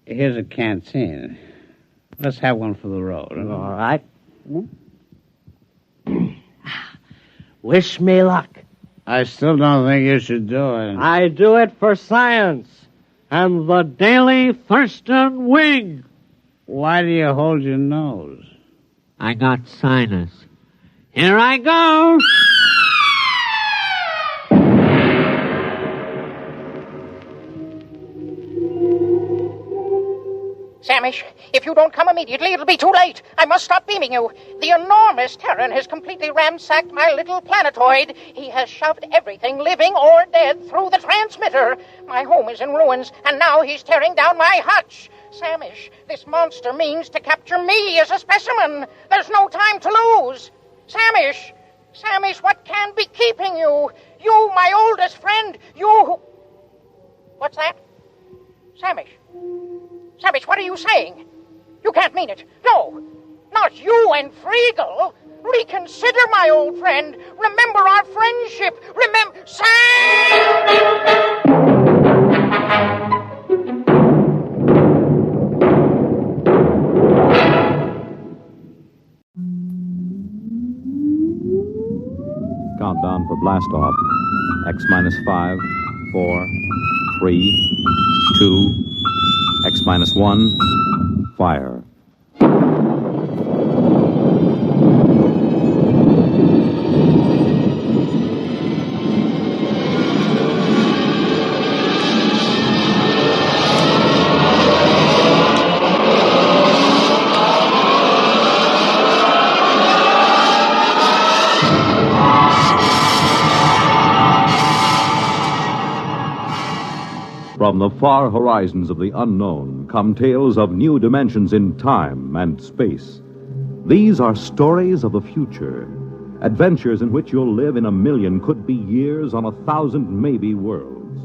Here's a canteen. Let's have one for the road. All right. Wish me luck. I still don't think you should do it. I do it for science and the Daily Thurston Wing. Why do you hold your nose? I got sinus. Here I go. Samish, if you don't come immediately, it'll be too late. I must stop beaming you. The enormous Terran has completely ransacked my little planetoid. He has shoved everything, living or dead, through the transmitter. My home is in ruins, and now he's tearing down my hutch. Samish, this monster means to capture me as a specimen. There's no time to lose. Samish, what can be keeping you? You, my oldest friend, you who... What's that? Samish, what are you saying? You can't mean it. No, not you and Friegel. Reconsider, my old friend. Remember our friendship. Remember... Countdown for blast off. X minus 5, 4, 3, 2, X minus 1, fire. From the far horizons of the unknown come tales of new dimensions in time and space. These are stories of the future, adventures in which you'll live in a million could-be years on 1,000 maybe worlds.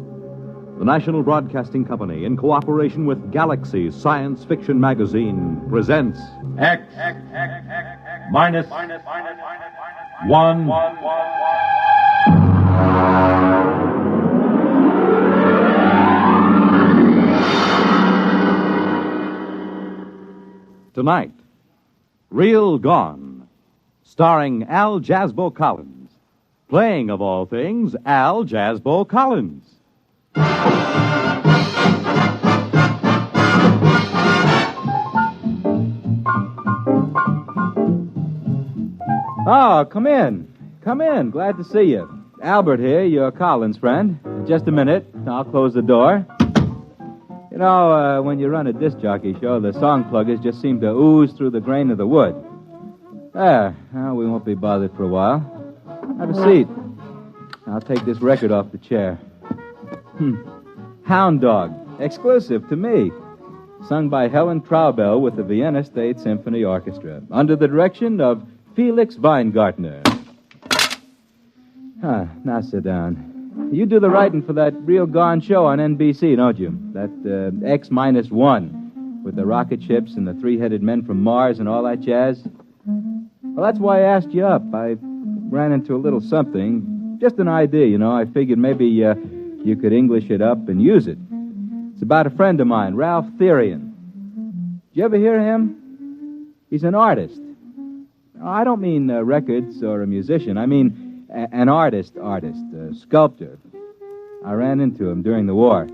The National Broadcasting Company, in cooperation with Galaxy Science Fiction Magazine, presents X minus 1. Tonight, Real Gone, starring Al Jasbo Collins, playing, of all things, Al Jasbo Collins. Oh, come in. Come in. Glad to see you. Albert here, your Collins friend. Just a minute. I'll close the door. You know, when you run a disc jockey show, the song pluggers just seem to ooze through the grain of the wood. There. Well, we won't be bothered for a while. Have a seat. I'll take this record off the chair. Hound Dog. Exclusive to me. Sung by Helen Traubel with the Vienna State Symphony Orchestra, under the direction of Felix Weingartner. Now sit down. You do the writing for that real gone show on NBC, don't you? That X-1 with the rocket ships and the three-headed men from Mars and all that jazz. Well, that's why I asked you up. I ran into a little something. Just an idea, you know. I figured maybe you could English it up and use it. It's about a friend of mine, Ralph Therian. Did you ever hear of him? He's an artist. I don't mean records or a musician. I mean an artist, a sculptor. I ran into him during the war.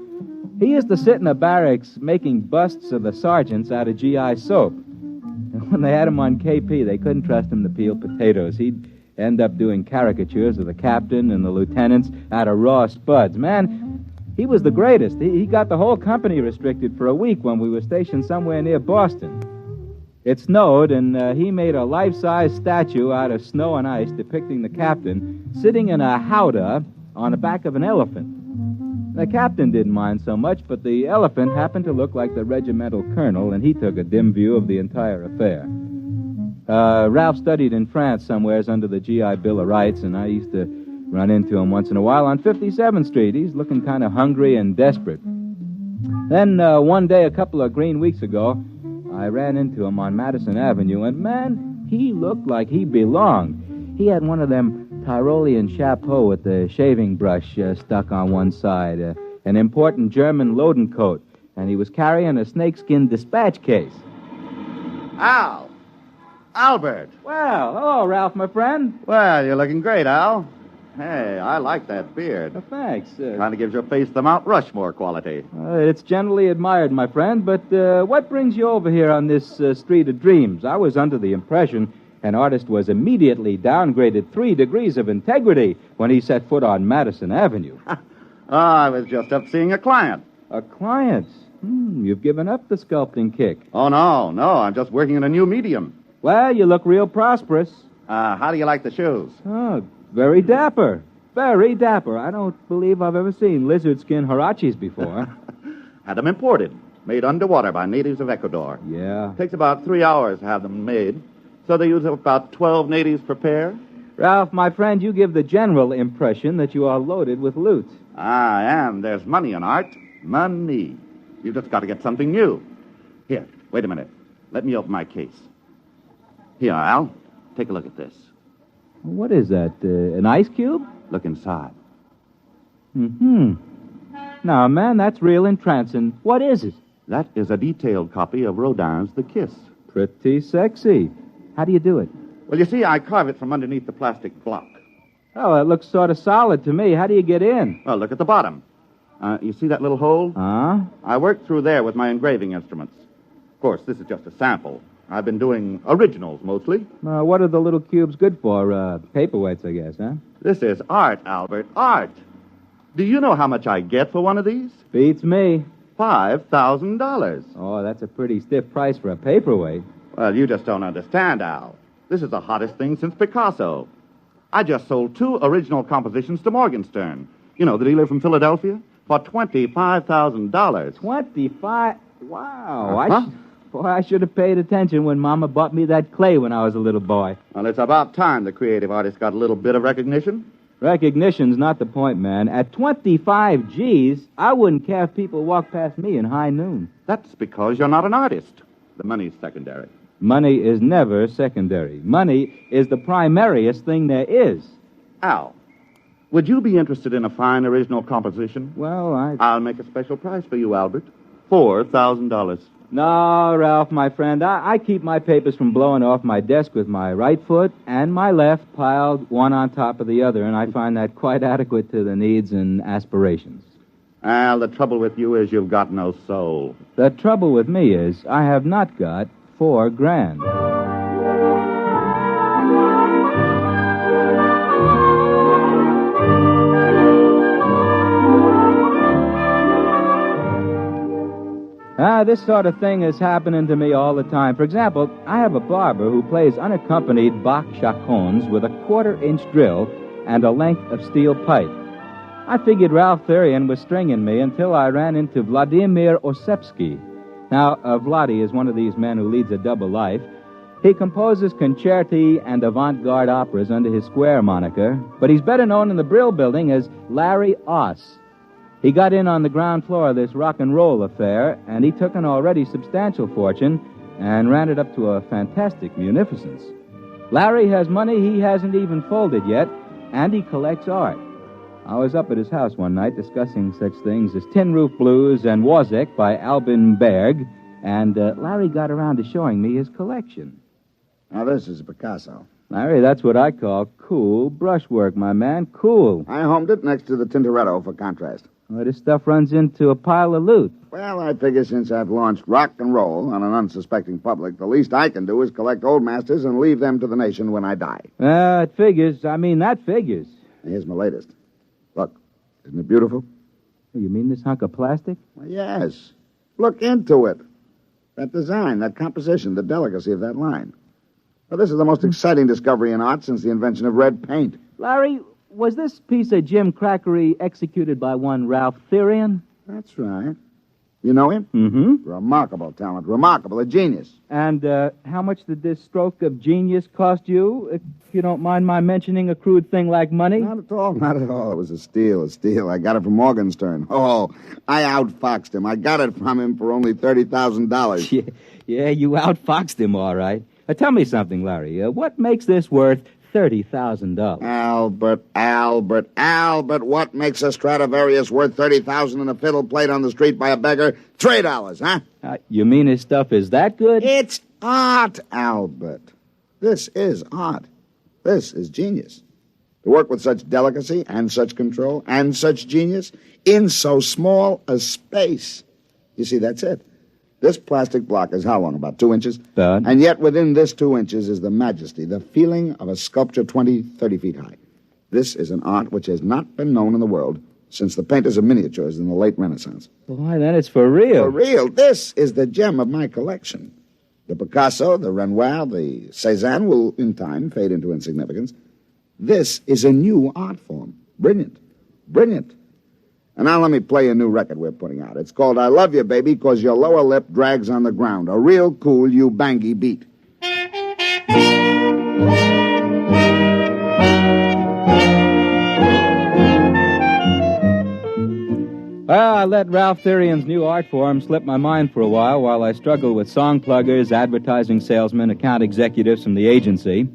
He used to sit in the barracks making busts of the sergeants out of GI soap. And when they had him on KP, they couldn't trust him to peel potatoes. He'd end up doing caricatures of the captain and the lieutenants out of raw spuds. Man, he was the greatest. He got the whole company restricted for a week when we were stationed somewhere near Boston. It snowed, and he made a life-size statue out of snow and ice depicting the captain sitting in a howdah on the back of an elephant. The captain didn't mind so much, but the elephant happened to look like the regimental colonel, and he took a dim view of the entire affair. Ralph studied in France somewheres under the GI Bill of Rights, and I used to run into him once in a while on 57th Street. He's looking kind of hungry and desperate. Then one day, a couple of green weeks ago, I ran into him on Madison Avenue, and, man, he looked like he belonged. He had one of them Tyrolean chapeaux with the shaving brush stuck on one side, an important German loading coat, and he was carrying a snakeskin dispatch case. Al! Albert! Well, hello, Ralph, my friend. Well, you're looking great, Al. Hey, I like that beard. Thanks. Kind of gives your face the Mount Rushmore quality. It's generally admired, my friend, but what brings you over here on this street of dreams? I was under the impression an artist was immediately downgraded 3 degrees of integrity when he set foot on Madison Avenue. I was just up seeing a client. A client? You've given up the sculpting kick. Oh, no, I'm just working in a new medium. Well, you look real prosperous. How do you like the shoes? Oh, very dapper. Very dapper. I don't believe I've ever seen lizard skin huaraches before. Had them imported. Made underwater by natives of Ecuador. Yeah. Takes about 3 hours to have them made. So they use about 12 natives per pair. Ralph, my friend, you give the general impression that you are loaded with loot. I am. There's money in art. Money. You just got to get something new. Here, wait a minute. Let me open my case. Here, Al. Take a look at this. What is that, an ice cube? Look inside. Now, man, that's real entrancing. What is it? That is a detailed copy of Rodin's The Kiss. Pretty sexy. How do you do it? Well, you see, I carve it from underneath the plastic block. Oh, it looks sort of solid to me. How do you get in? Well, look at the bottom. You see that little hole? I worked through there with my engraving instruments. Of course, this is just a sample. I've been doing originals, mostly. What are the little cubes good for? Paperweights, I guess, huh? This is art, Albert, art. Do you know how much I get for one of these? Beats me. $5,000. Oh, that's a pretty stiff price for a paperweight. Well, you just don't understand, Al. This is the hottest thing since Picasso. I just sold 2 original compositions to Morgenstern. You know, the dealer from Philadelphia? For $25,000. 25? Wow. Boy, I should have paid attention when Mama bought me that clay when I was a little boy. Well, it's about time the creative artist got a little bit of recognition. Recognition's not the point, man. At 25 G's, I wouldn't care if people walked past me in high noon. That's because you're not an artist. The money's secondary. Money is never secondary. Money is the primariest thing there is. Al, would you be interested in a fine original composition? Well, I'll make a special price for you, Albert. $4,000. No, Ralph, my friend, I keep my papers from blowing off my desk with my right foot and my left piled one on top of the other, and I find that quite adequate to the needs and aspirations. Al, the trouble with you is you've got no soul. The trouble with me is I have not got $4,000. This sort of thing is happening to me all the time. For example, I have a barber who plays unaccompanied Bach chaconnes with a 1/4-inch drill and a length of steel pipe. I figured Ralph Therian was stringing me until I ran into Vladimir Osepsky. Now, Vladdy is one of these men who leads a double life. He composes concerti and avant-garde operas under his Square moniker, but he's better known in the Brill Building as Larry Oss. He got in on the ground floor of this rock and roll affair, and he took an already substantial fortune and ran it up to a fantastic munificence. Larry has money he hasn't even folded yet, and he collects art. I was up at his house one night discussing such things as Tin Roof Blues and Wozzeck by Albin Berg, and Larry got around to showing me his collection. Now, this is Picasso. Larry, that's what I call cool brushwork, my man. Cool. I homed it next to the Tintoretto for contrast. Well, this stuff runs into a pile of loot. Well, I figure since I've launched rock and roll on an unsuspecting public, the least I can do is collect old masters and leave them to the nation when I die. It figures. I mean, that figures. Here's my latest. Look, isn't it beautiful? You mean this hunk of plastic? Well, yes. Look into it. That design, that composition, the delicacy of that line. Well, this is the most exciting discovery in art since the invention of red paint. Larry, was this piece of Jim Crackery executed by one Ralph Therian? That's right. You know him? Mm-hmm. Remarkable talent. Remarkable. A genius. And how much did this stroke of genius cost you, if you don't mind my mentioning a crude thing like money? Not at all. Not at all. It was a steal. I got it from Morgenstern. Oh, I outfoxed him. I got it from him for only $30,000. Yeah, you outfoxed him, all right. Tell me something, Larry. What makes this worth $30,000? Albert, what makes a Stradivarius worth $30,000 and a fiddle played on the street by a beggar? $3, huh? You mean his stuff is that good? It's art, Albert. This is art. This is genius. To work with such delicacy and such control and such genius in so small a space. You see, that's it. This plastic block is how long? About 2 inches? And yet within this 2 inches is the majesty, the feeling of a sculpture 20, 30 feet high. This is an art which has not been known in the world since the painters of miniatures in the late Renaissance. Why, then it's for real. For real. This is the gem of my collection. The Picasso, the Renoir, the Cézanne will, in time, fade into insignificance. This is a new art form. Brilliant. Brilliant. And now let me play a new record we're putting out. It's called I Love You, Baby, 'Cause Your Lower Lip Drags on the Ground. A real cool you-bangy beat. Well, I let Ralph Therian's new art form slip my mind for a while I struggled with song pluggers, advertising salesmen, account executives from the agency.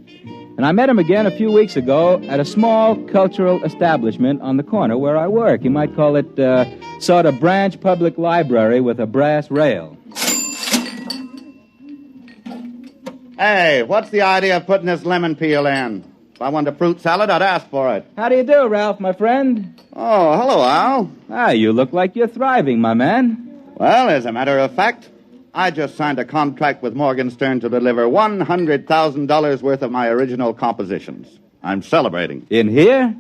And I met him again a few weeks ago at a small cultural establishment on the corner where I work. You might call it sort of branch public library with a brass rail. Hey, what's the idea of putting this lemon peel in? If I wanted a fruit salad, I'd ask for it. How do you do, Ralph, my friend? Oh, hello, Al. You look like you're thriving, my man. Well, as a matter of fact, I just signed a contract with Morgenstern to deliver $100,000 worth of my original compositions. I'm celebrating. In here?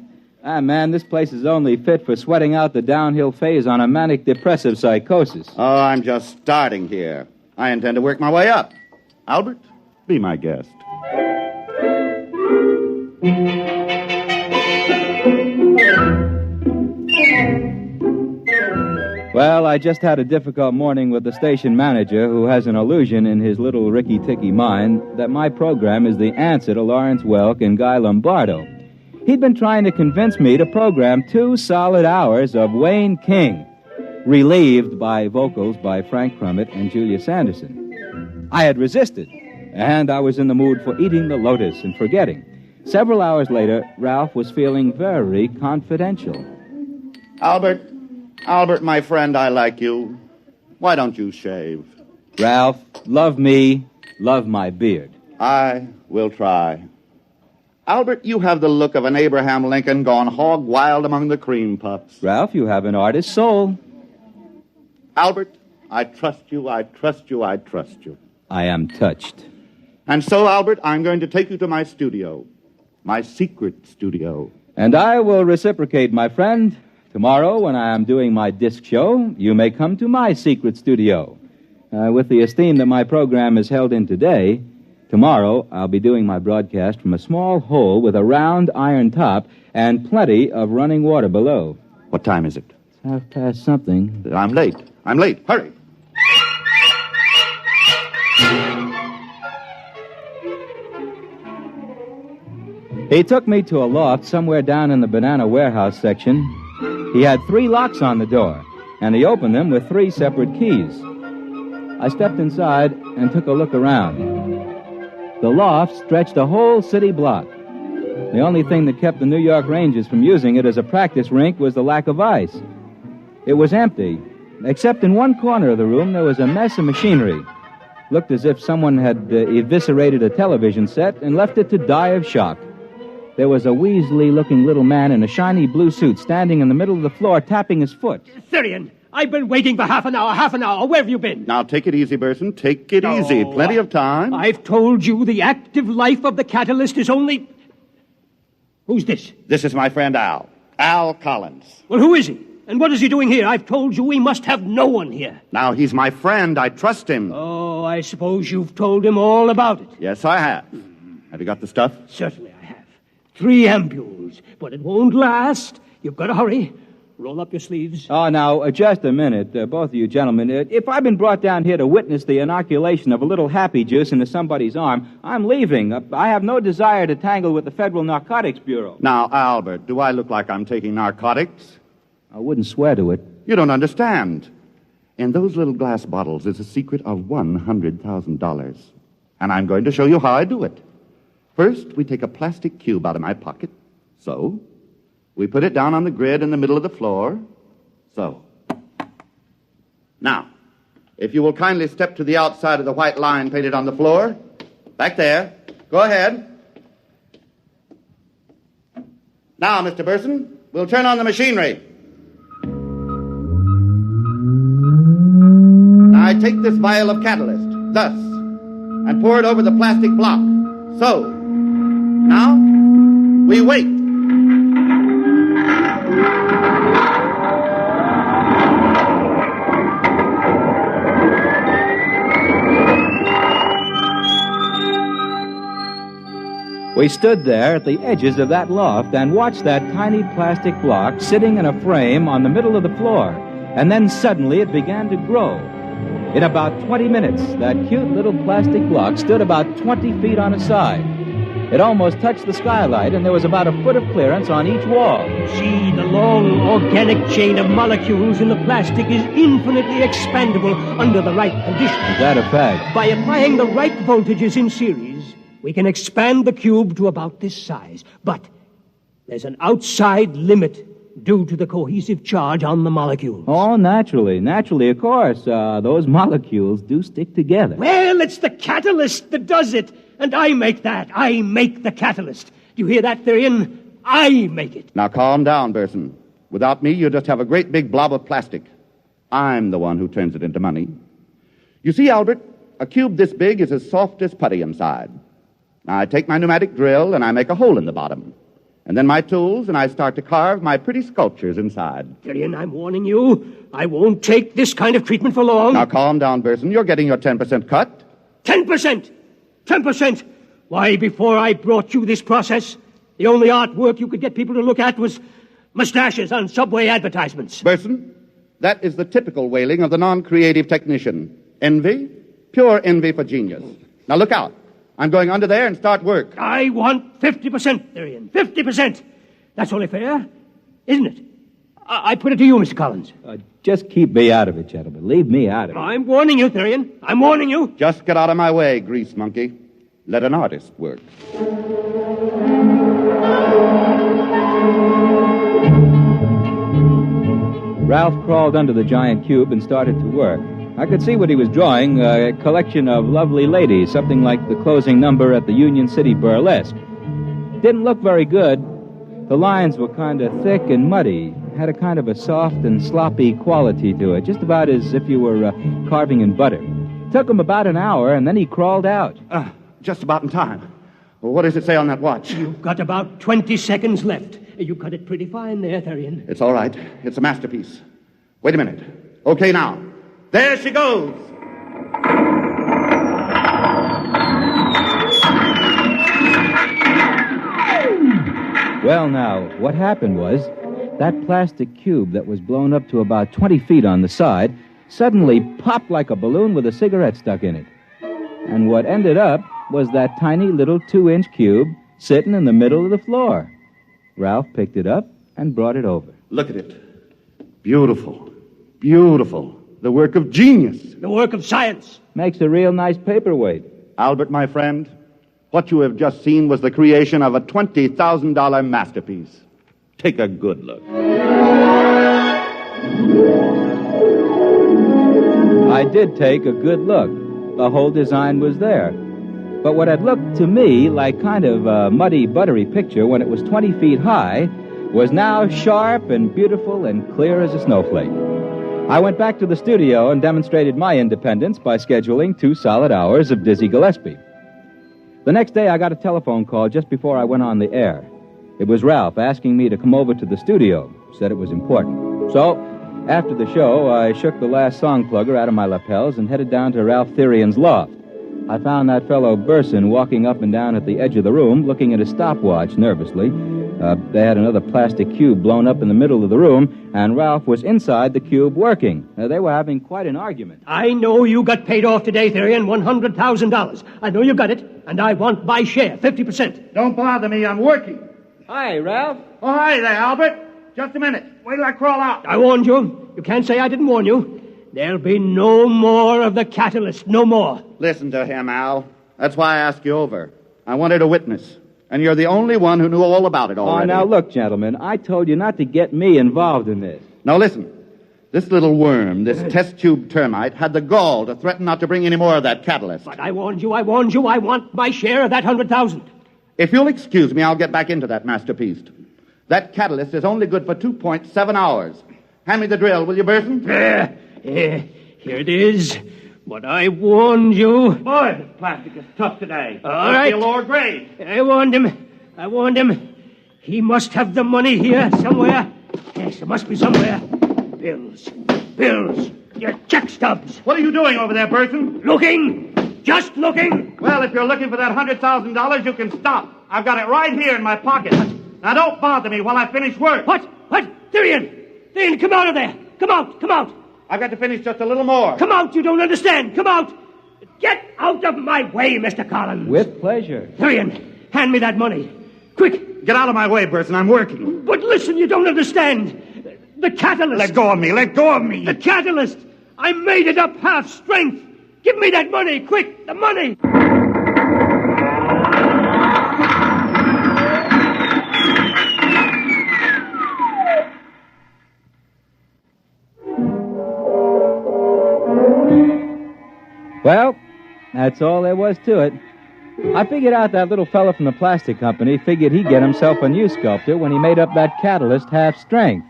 Man, this place is only fit for sweating out the downhill phase on a manic-depressive psychosis. Oh, I'm just starting here. I intend to work my way up. Albert, be my guest. Well, I just had a difficult morning with the station manager who has an illusion in his little ricky-ticky mind that my program is the answer to Lawrence Welk and Guy Lombardo. He'd been trying to convince me to program 2 solid hours of Wayne King, relieved by vocals by Frank Crummett and Julia Sanderson. I had resisted, and I was in the mood for eating the lotus and forgetting. Several hours later, Ralph was feeling very confidential. Albert, my friend, I like you. Why don't you shave? Ralph, love me, love my beard. I will try. Albert, you have the look of an Abraham Lincoln gone hog wild among the cream puffs. Ralph, you have an artist's soul. Albert, I trust you, I trust you, I trust you. I am touched. And so, Albert, I'm going to take you to my studio. My secret studio. And I will reciprocate, my friend. Tomorrow, when I am doing my disc show, you may come to my secret studio. With the esteem that my program is held in today, tomorrow I'll be doing my broadcast from a small hole with a round iron top and plenty of running water below. What time is it? It's something. I'm late. Hurry. He took me to a loft somewhere down in the banana warehouse section. He had 3 locks on the door, and he opened them with 3 separate keys. I stepped inside and took a look around. The loft stretched a whole city block. The only thing that kept the New York Rangers from using it as a practice rink was the lack of ice. It was empty, except in one corner of the room there was a mess of machinery. Looked as if someone had eviscerated a television set and left it to die of shock. There was a weaselly-looking little man in a shiny blue suit standing in the middle of the floor tapping his foot. Therian, I've been waiting for half an hour. Where have you been? Now, take it easy, Burson. Take it easy. Plenty of time. I've told you the active life of the catalyst is only... Who's this? This is my friend Al. Al Collins. Well, who is he? And what is he doing here? I've told you we must have no one here. Now, he's my friend. I trust him. Oh, I suppose you've told him all about it. Yes, I have. Have you got the stuff? Certainly I have. 3 ampules. But it won't last. You've got to hurry. Roll up your sleeves. Oh, now, just a minute, both of you gentlemen. If I've been brought down here to witness the inoculation of a little happy juice into somebody's arm, I'm leaving. I have no desire to tangle with the Federal Narcotics Bureau. Now, Albert, do I look like I'm taking narcotics? I wouldn't swear to it. You don't understand. In those little glass bottles is a secret of $100,000. And I'm going to show you how I do it. First, we take a plastic cube out of my pocket. So. We put it down on the grid in the middle of the floor. So. Now, if you will kindly step to the outside of the white line painted on the floor. Back there. Go ahead. Now, Mr. Burson, we'll turn on the machinery. Now, I take this vial of catalyst, thus, and pour it over the plastic block. So. Now, we wait. We stood there at the edges of that loft and watched that tiny plastic block sitting in a frame on the middle of the floor. And then suddenly it began to grow. In about 20 minutes, that cute little plastic block stood about 20 feet on a side. It almost touched the skylight, and there was about a foot of clearance on each wall. See, the long organic chain of molecules in the plastic is infinitely expandable under the right conditions. Is that a fact? By applying the right voltages in series, we can expand the cube to about this size. But there's an outside limit due to the cohesive charge on the molecules. Oh, naturally, of course. Those molecules do stick together. Well, it's the catalyst that does it. And I make that. I make the catalyst. Do you hear that, Therian? I make it. Now, calm down, Burson. Without me, you'll just have a great big blob of plastic. I'm the one who turns it into money. You see, Albert, a cube this big is as soft as putty inside. Now, I take my pneumatic drill and I make a hole in the bottom. And then my tools, and I start to carve my pretty sculptures inside. Therian, I'm warning you. I won't take this kind of treatment for long. Now, calm down, Burson. You're getting your 10% cut. 10%? 10%? Why, before I brought you this process, the only artwork you could get people to look at was mustaches on subway advertisements. Burson, that is the typical wailing of the non-creative technician. Envy, pure envy for genius. Now look out. I'm going under there and start work. I want 50%, Therian. 50%. That's only fair, isn't it? I put it to you, Mr. Collins. Just keep me out of it, gentlemen. Leave me out of it. I'm warning you, Therian. I'm warning you. Just get out of my way, grease monkey. Let an artist work. Ralph crawled under the giant cube and started to work. I could see what he was drawing, a collection of lovely ladies, something like the closing number at the Union City Burlesque. Didn't look very good. The lines were kind of thick and muddy, had a kind of a soft and sloppy quality to it, just about as if you were carving in butter. Took him about an hour, and then he crawled out. Just about in time. Well, what does it say on that watch? You've got about 20 seconds left. You cut it pretty fine there, Therian. It's all right. It's a masterpiece. Wait a minute. Okay, now. There she goes. Well, now, what happened was that plastic cube that was blown up to about 20 feet on the side suddenly popped like a balloon with a cigarette stuck in it. And what ended up was that tiny little 2-inch cube sitting in the middle of the floor. Ralph picked it up and brought it over. Look at it. Beautiful. Beautiful. The work of genius. The work of science. Makes a real nice paperweight. Albert, my friend, what you have just seen was the creation of a $20,000 masterpiece. Take a good look. I did take a good look. The whole design was there. But what had looked to me like kind of a muddy, buttery picture when it was 20 feet high was now sharp and beautiful and clear as a snowflake. I went back to the studio and demonstrated my independence by scheduling 2 solid hours of Dizzy Gillespie. The next day, I got a telephone call just before I went on the air. It was Ralph asking me to come over to the studio, said it was important. So, after the show, I shook the last song plugger out of my lapels and headed down to Ralph Therian's loft. I found that fellow Burson walking up and down at the edge of the room, looking at his stopwatch nervously. They had another plastic cube blown up in the middle of the room, and Ralph was inside the cube working. They were having quite an argument. I know you got paid off today, Therian, $100,000. I know you got it, and I want my share, 50%. Don't bother me, I'm working. Hi, Ralph. Oh, hi there, Albert. Just a minute. Wait till I crawl out. I warned you. You can't say I didn't warn you. There'll be no more of the catalyst, no more. Listen to him, Al. That's why I asked you over. I wanted a witness. And you're the only one who knew all about it already. Oh, now look, gentlemen, I told you not to get me involved in this. Now listen, this little worm, this test tube termite, had the gall to threaten not to bring any more of that catalyst. But I warned you, I want my share of that 100,000. If you'll excuse me, I'll get back into that masterpiece. That catalyst is only good for 2.7 hours. Hand me the drill, will you, Burson? Here it is. But I warned you. Boy, this plastic is tough today. All right. Lower grade. I warned him. He must have the money here somewhere. Yes, it must be somewhere. Bills. Your check stubs. What are you doing over there, Burson? Looking. Just looking. Well, if you're looking for that $100,000, you can stop. I've got it right here in my pocket. Now, don't bother me while I finish work. What? Therian, come out of there. Come out. I've got to finish just a little more. Come out, you don't understand. Come out. Get out of my way, Mr. Collins. With pleasure. Therian, hand me that money. Quick. Get out of my way, Burson. I'm working. But listen, you don't understand. The catalyst. Let go of me. The catalyst. I made it up half strength. Give me that money. Quick, the money. Well, that's all there was to it. I figured out that little fella from the plastic company figured he'd get himself a new sculptor when he made up that catalyst half strength.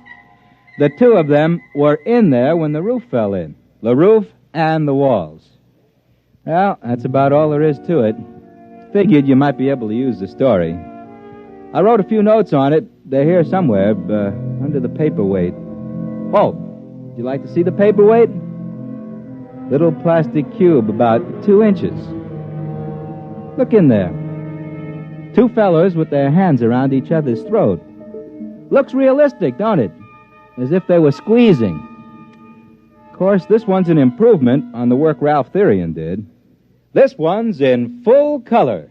The two of them were in there when the roof fell in. The roof and the walls. Well, that's about all there is to it. Figured you might be able to use the story. I wrote a few notes on it. They're here somewhere, under the paperweight. Oh, would you like to see the paperweight? Little plastic cube about 2 inches. Look in there. Two fellers with their hands around each other's throat. Looks realistic, don't it? As if they were squeezing. Of course, this one's an improvement on the work Ralph Therian did. This one's in full color.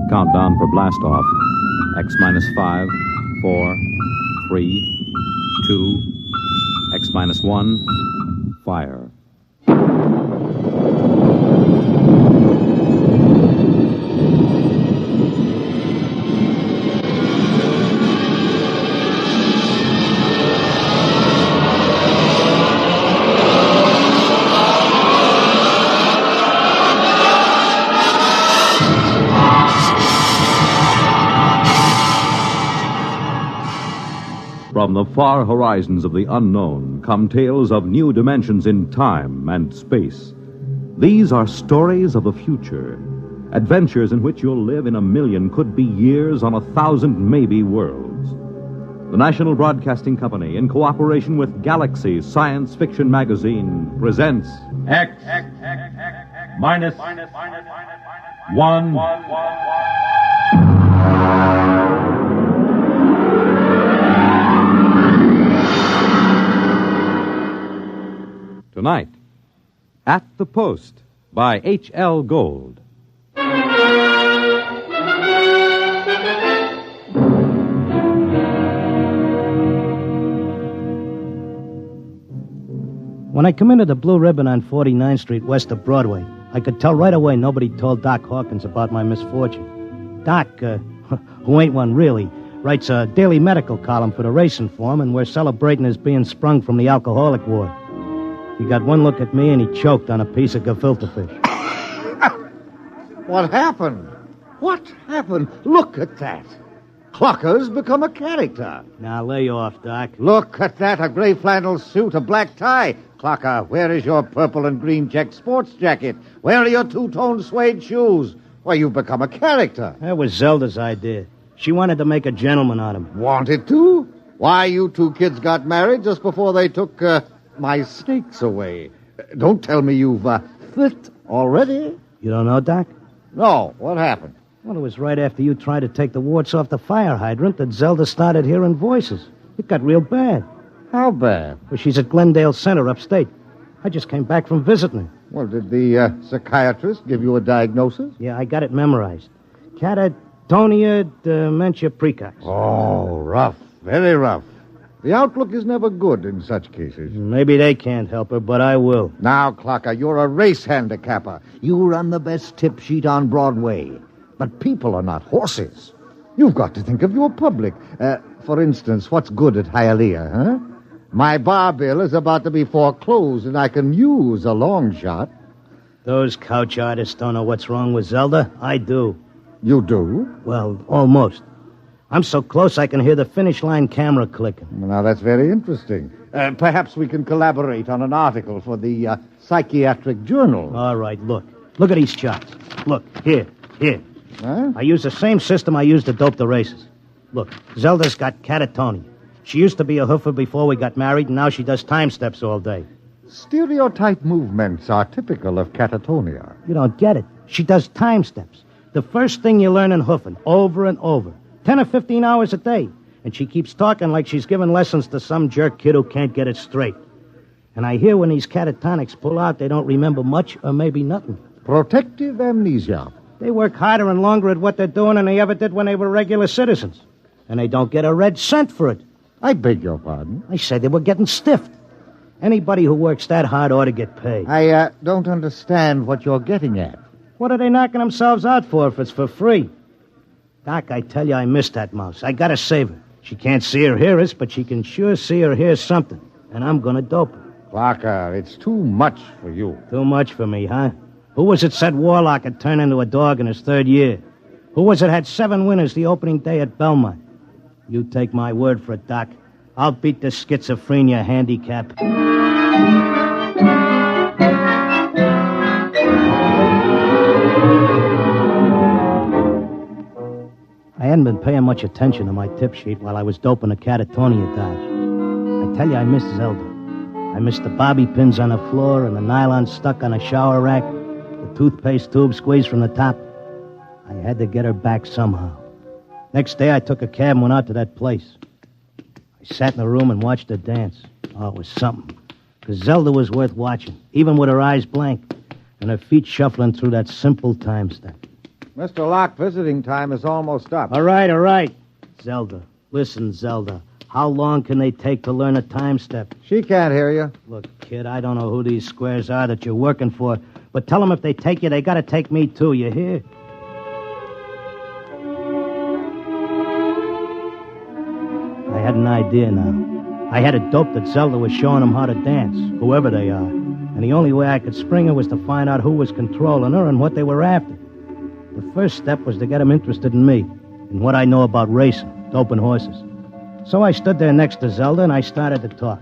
Countdown for blast off. X minus 5, 4, 3, 2, X minus 1, fire. From the far horizons of the unknown come tales of new dimensions in time and space. These are stories of the future, adventures in which you'll live in a million, could be years, on 1,000 maybe worlds. The National Broadcasting Company, in cooperation with Galaxy Science Fiction Magazine, presents X minus 1. Tonight, At the Post by H.L. Gold. When I come into the Blue Ribbon on 49th Street west of Broadway, I could tell right away nobody told Doc Hawkins about my misfortune. Doc, who ain't one really, writes a daily medical column for the Racing Form, and we're celebrating his being sprung from the alcoholic ward. He got one look at me, and he choked on a piece of gefilte fish. What happened? What happened? Look at that. Clocker's become a character. Now, lay off, Doc. Look at that, a gray flannel suit, a black tie. Clocker, where is your purple and green checked sports jacket? Where are your two-tone suede shoes? Why, you've become a character. That was Zelda's idea. She wanted to make a gentleman out of him. Wanted to? Why, you two kids got married just before they took my snakes away. Don't tell me you've fit already. You don't know, Doc? No. What happened? Well, it was right after you tried to take the warts off the fire hydrant that Zelda started hearing voices. It got real bad. How bad? Well, she's at Glendale Center upstate. I just came back from visiting her. Well, did the psychiatrist give you a diagnosis? Yeah, I got it memorized. Catatonia dementia precox. Oh, rough. Very rough. The outlook is never good in such cases. Maybe they can't help her, but I will. Now, Clocker, you're a race handicapper. You run the best tip sheet on Broadway. But people are not horses. You've got to think of your public. For instance, what's good at Hialeah, huh? My bar bill is about to be foreclosed, and I can use a long shot. Those couch artists don't know what's wrong with Zelda. I do. You do? Well, almost. I'm so close I can hear the finish line camera clicking. Well, now, that's very interesting. Perhaps we can collaborate on an article for the Psychiatric Journal. All right, look. Look at these charts. Look, here. Huh? I use the same system I used to dope the races. Look, Zelda's got catatonia. She used to be a hoofer before we got married, and now she does time steps all day. Stereotype movements are typical of catatonia. You don't get it. She does time steps. The first thing you learn in hoofing, over and over. 10 or 15 hours a day. And she keeps talking like she's giving lessons to some jerk kid who can't get it straight. And I hear when these catatonics pull out, they don't remember much or maybe nothing. Protective amnesia. They work harder and longer at what they're doing than they ever did when they were regular citizens. And they don't get a red cent for it. I beg your pardon? I said they were getting stiffed. Anybody who works that hard ought to get paid. I don't understand what you're getting at. What are they knocking themselves out for if it's for free? Doc, I tell you, I miss that mouse. I gotta save her. She can't see or hear us, but she can sure see or hear something. And I'm gonna dope her. Clarker, it's too much for you. Too much for me, huh? Who was it said Warlock had turned into a dog in his third year? Who was it had 7 winners the opening day at Belmont? You take my word for it, Doc. I'll beat the schizophrenia handicap. I hadn't been paying much attention to my tip sheet while I was doping a catatonia dodge. I tell you, I miss Zelda. I miss the bobby pins on the floor and the nylon stuck on a shower rack, the toothpaste tube squeezed from the top. I had to get her back somehow. Next day, I took a cab and went out to that place. I sat in the room and watched her dance. Oh, it was something. Because Zelda was worth watching, even with her eyes blank and her feet shuffling through that simple time step. Mr. Locke, visiting time is almost up. All right. Zelda. Listen, Zelda. How long can they take to learn a time step? She can't hear you. Look, kid, I don't know who these squares are that you're working for, but tell them if they take you, they got to take me, too. You hear? I had an idea now. I had a dope that Zelda was showing them how to dance, whoever they are. And the only way I could spring her was to find out who was controlling her and what they were after. The first step was to get them interested in me and what I know about racing, doping horses. So I stood there next to Zelda and I started to talk.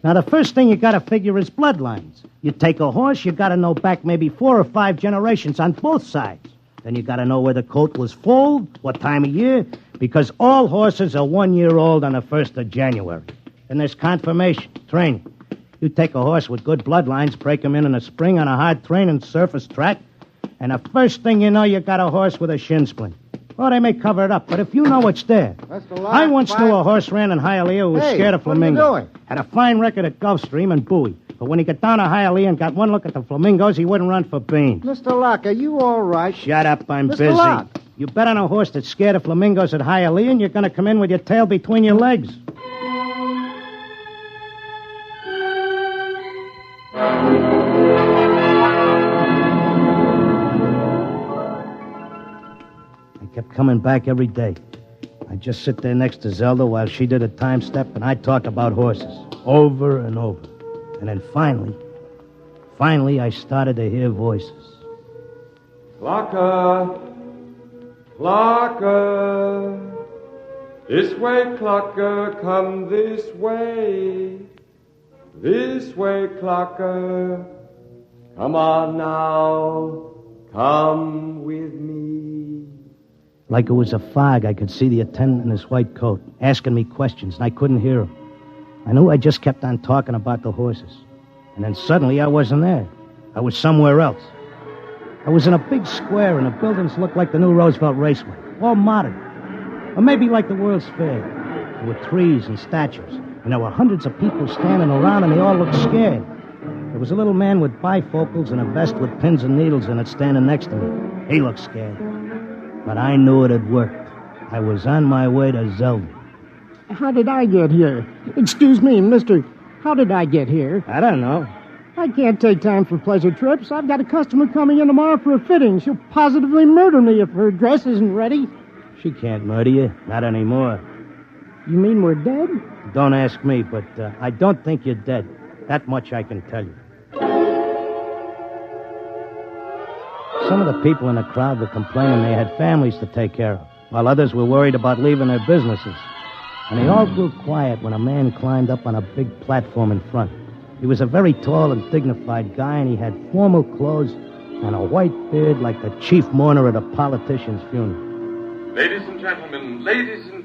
Now, the first thing you got to figure is bloodlines. You take a horse, you got to know back maybe 4 or 5 generations on both sides. Then you got to know where the coat was foaled, what time of year, because all horses are 1 year old on the 1st of January. Then there's confirmation, training. You take a horse with good bloodlines, break him in the spring on a hard training surface track, and the first thing you know, you got a horse with a shin splint. Oh, they may cover it up, but if you know it's there. I once knew a horse ran in Hialeah who was scared of flamingo. What are you doing? Had a fine record at Gulfstream and Bowie. But when he got down to Hialeah and got one look at the flamingos, he wouldn't run for beans. Mr. Locke, are you all right? Shut up, I'm Mr. busy. Locke. You bet on a horse that's scared of flamingos at Hialeah, and you're going to come in with your tail between your legs. I kept coming back every day. I'd just sit there next to Zelda while she did a time step, and I'd talk about horses over and over. And then finally, I started to hear voices. Clocker! Clocker! This way, Clocker, come this way. This way, Clocker. Come on now, come with me. Like it was a fog, I could see the attendant in his white coat, asking me questions, and I couldn't hear him. I knew I just kept on talking about the horses. And then suddenly I wasn't there. I was somewhere else. I was in a big square, and the buildings looked like the new Roosevelt Raceway, all modern. Or maybe like the World's Fair. There were trees and statues, and there were hundreds of people standing around, and they all looked scared. There was a little man with bifocals and a vest with pins and needles in it standing next to me. He looked scared. But I knew it had worked. I was on my way to Zelda. How did I get here? Excuse me, mister. How did I get here? I don't know. I can't take time for pleasure trips. I've got a customer coming in tomorrow for a fitting. She'll positively murder me if her dress isn't ready. She can't murder you. Not anymore. You mean we're dead? Don't ask me, but I don't think you're dead. That much I can tell you. Some of the people in the crowd were complaining they had families to take care of, while others were worried about leaving their businesses. And they all grew quiet when a man climbed up on a big platform in front. He was a very tall and dignified guy, and he had formal clothes and a white beard like the chief mourner at a politician's funeral. Ladies and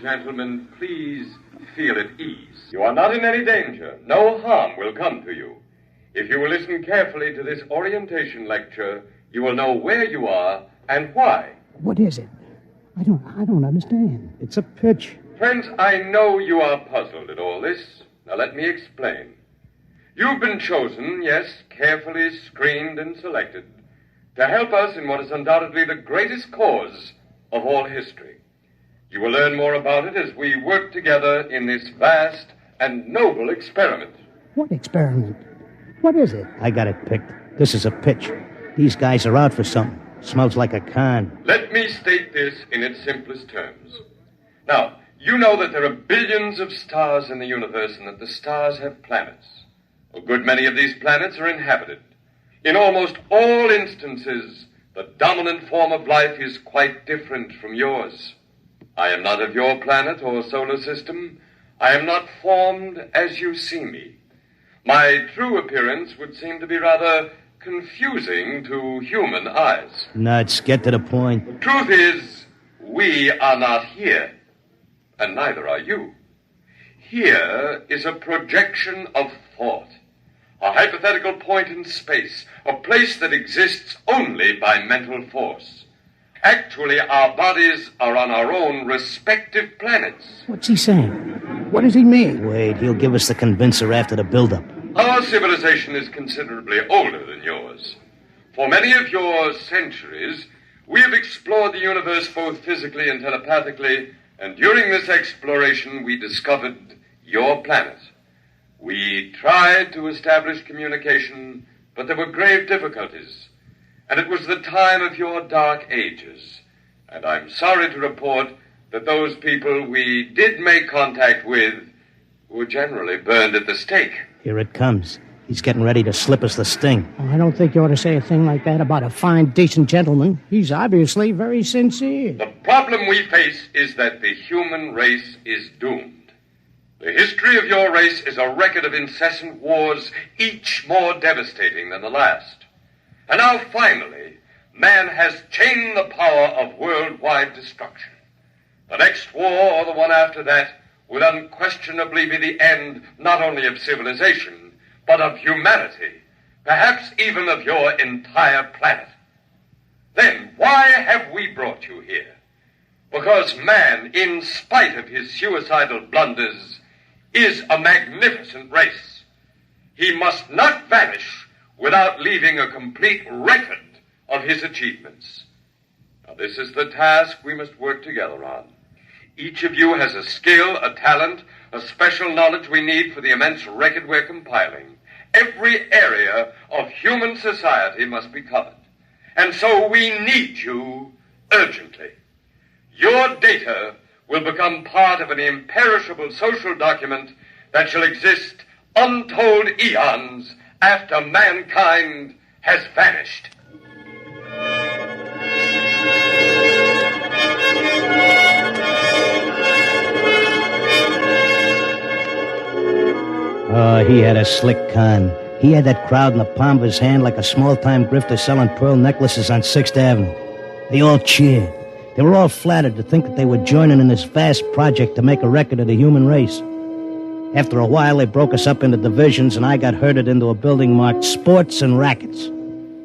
gentlemen, please feel at ease. You are not in any danger. No harm will come to you. If you will listen carefully to this orientation lecture, you will know where you are and why. What is it? I don't understand. It's a pitch. Friends, I know you are puzzled at all this. Now let me explain. You've been chosen, yes, carefully screened and selected, to help us in what is undoubtedly the greatest cause of all history. You will learn more about it as we work together in this vast and noble experiment. What experiment? What is it? I got it picked. This is a pitch. These guys are out for something. Smells like a con. Let me state this in its simplest terms. Now, you know that there are billions of stars in the universe and that the stars have planets. A good many of these planets are inhabited. In almost all instances, the dominant form of life is quite different from yours. I am not of your planet or solar system. I am not formed as you see me. My true appearance would seem to be rather confusing to human eyes. Nuts, get to the point. The truth is, we are not here, and neither are you. Here is a projection of thought, a hypothetical point in space, a place that exists only by mental force. Actually, our bodies are on our own respective planets. What's he saying? What does he mean? Wait, he'll give us the convincer after the build-up. Our civilization is considerably older than yours. For many of your centuries, we have explored the universe both physically and telepathically, and during this exploration, we discovered your planet. We tried to establish communication, but there were grave difficulties. And it was the time of your dark ages. And I'm sorry to report that those people we did make contact with were generally burned at the stake. Here it comes. He's getting ready to slip us the sting. I don't think you ought to say a thing like that about a fine, decent gentleman. He's obviously very sincere. The problem we face is that the human race is doomed. The history of your race is a record of incessant wars, each more devastating than the last. And now, finally, man has chained the power of worldwide destruction. The next war, or the one after that, will unquestionably be the end not only of civilization, but of humanity, perhaps even of your entire planet. Then why have we brought you here? Because man, in spite of his suicidal blunders, is a magnificent race. he must not vanish without leaving a complete record of his achievements. Now, this is the task we must work together on. Each of you has a skill, a talent, a special knowledge we need for the immense record we're compiling. Every area of human society must be covered. And so we need you urgently. Your data will become part of an imperishable social document that shall exist untold eons after mankind has vanished. Oh, he had a slick con. He had that crowd in the palm of his hand like a small-time grifter selling pearl necklaces on 6th Avenue. They all cheered. They were all flattered to think that they were joining in this vast project to make a record of the human race. After a while, they broke us up into divisions, and I got herded into a building marked Sports and Rackets.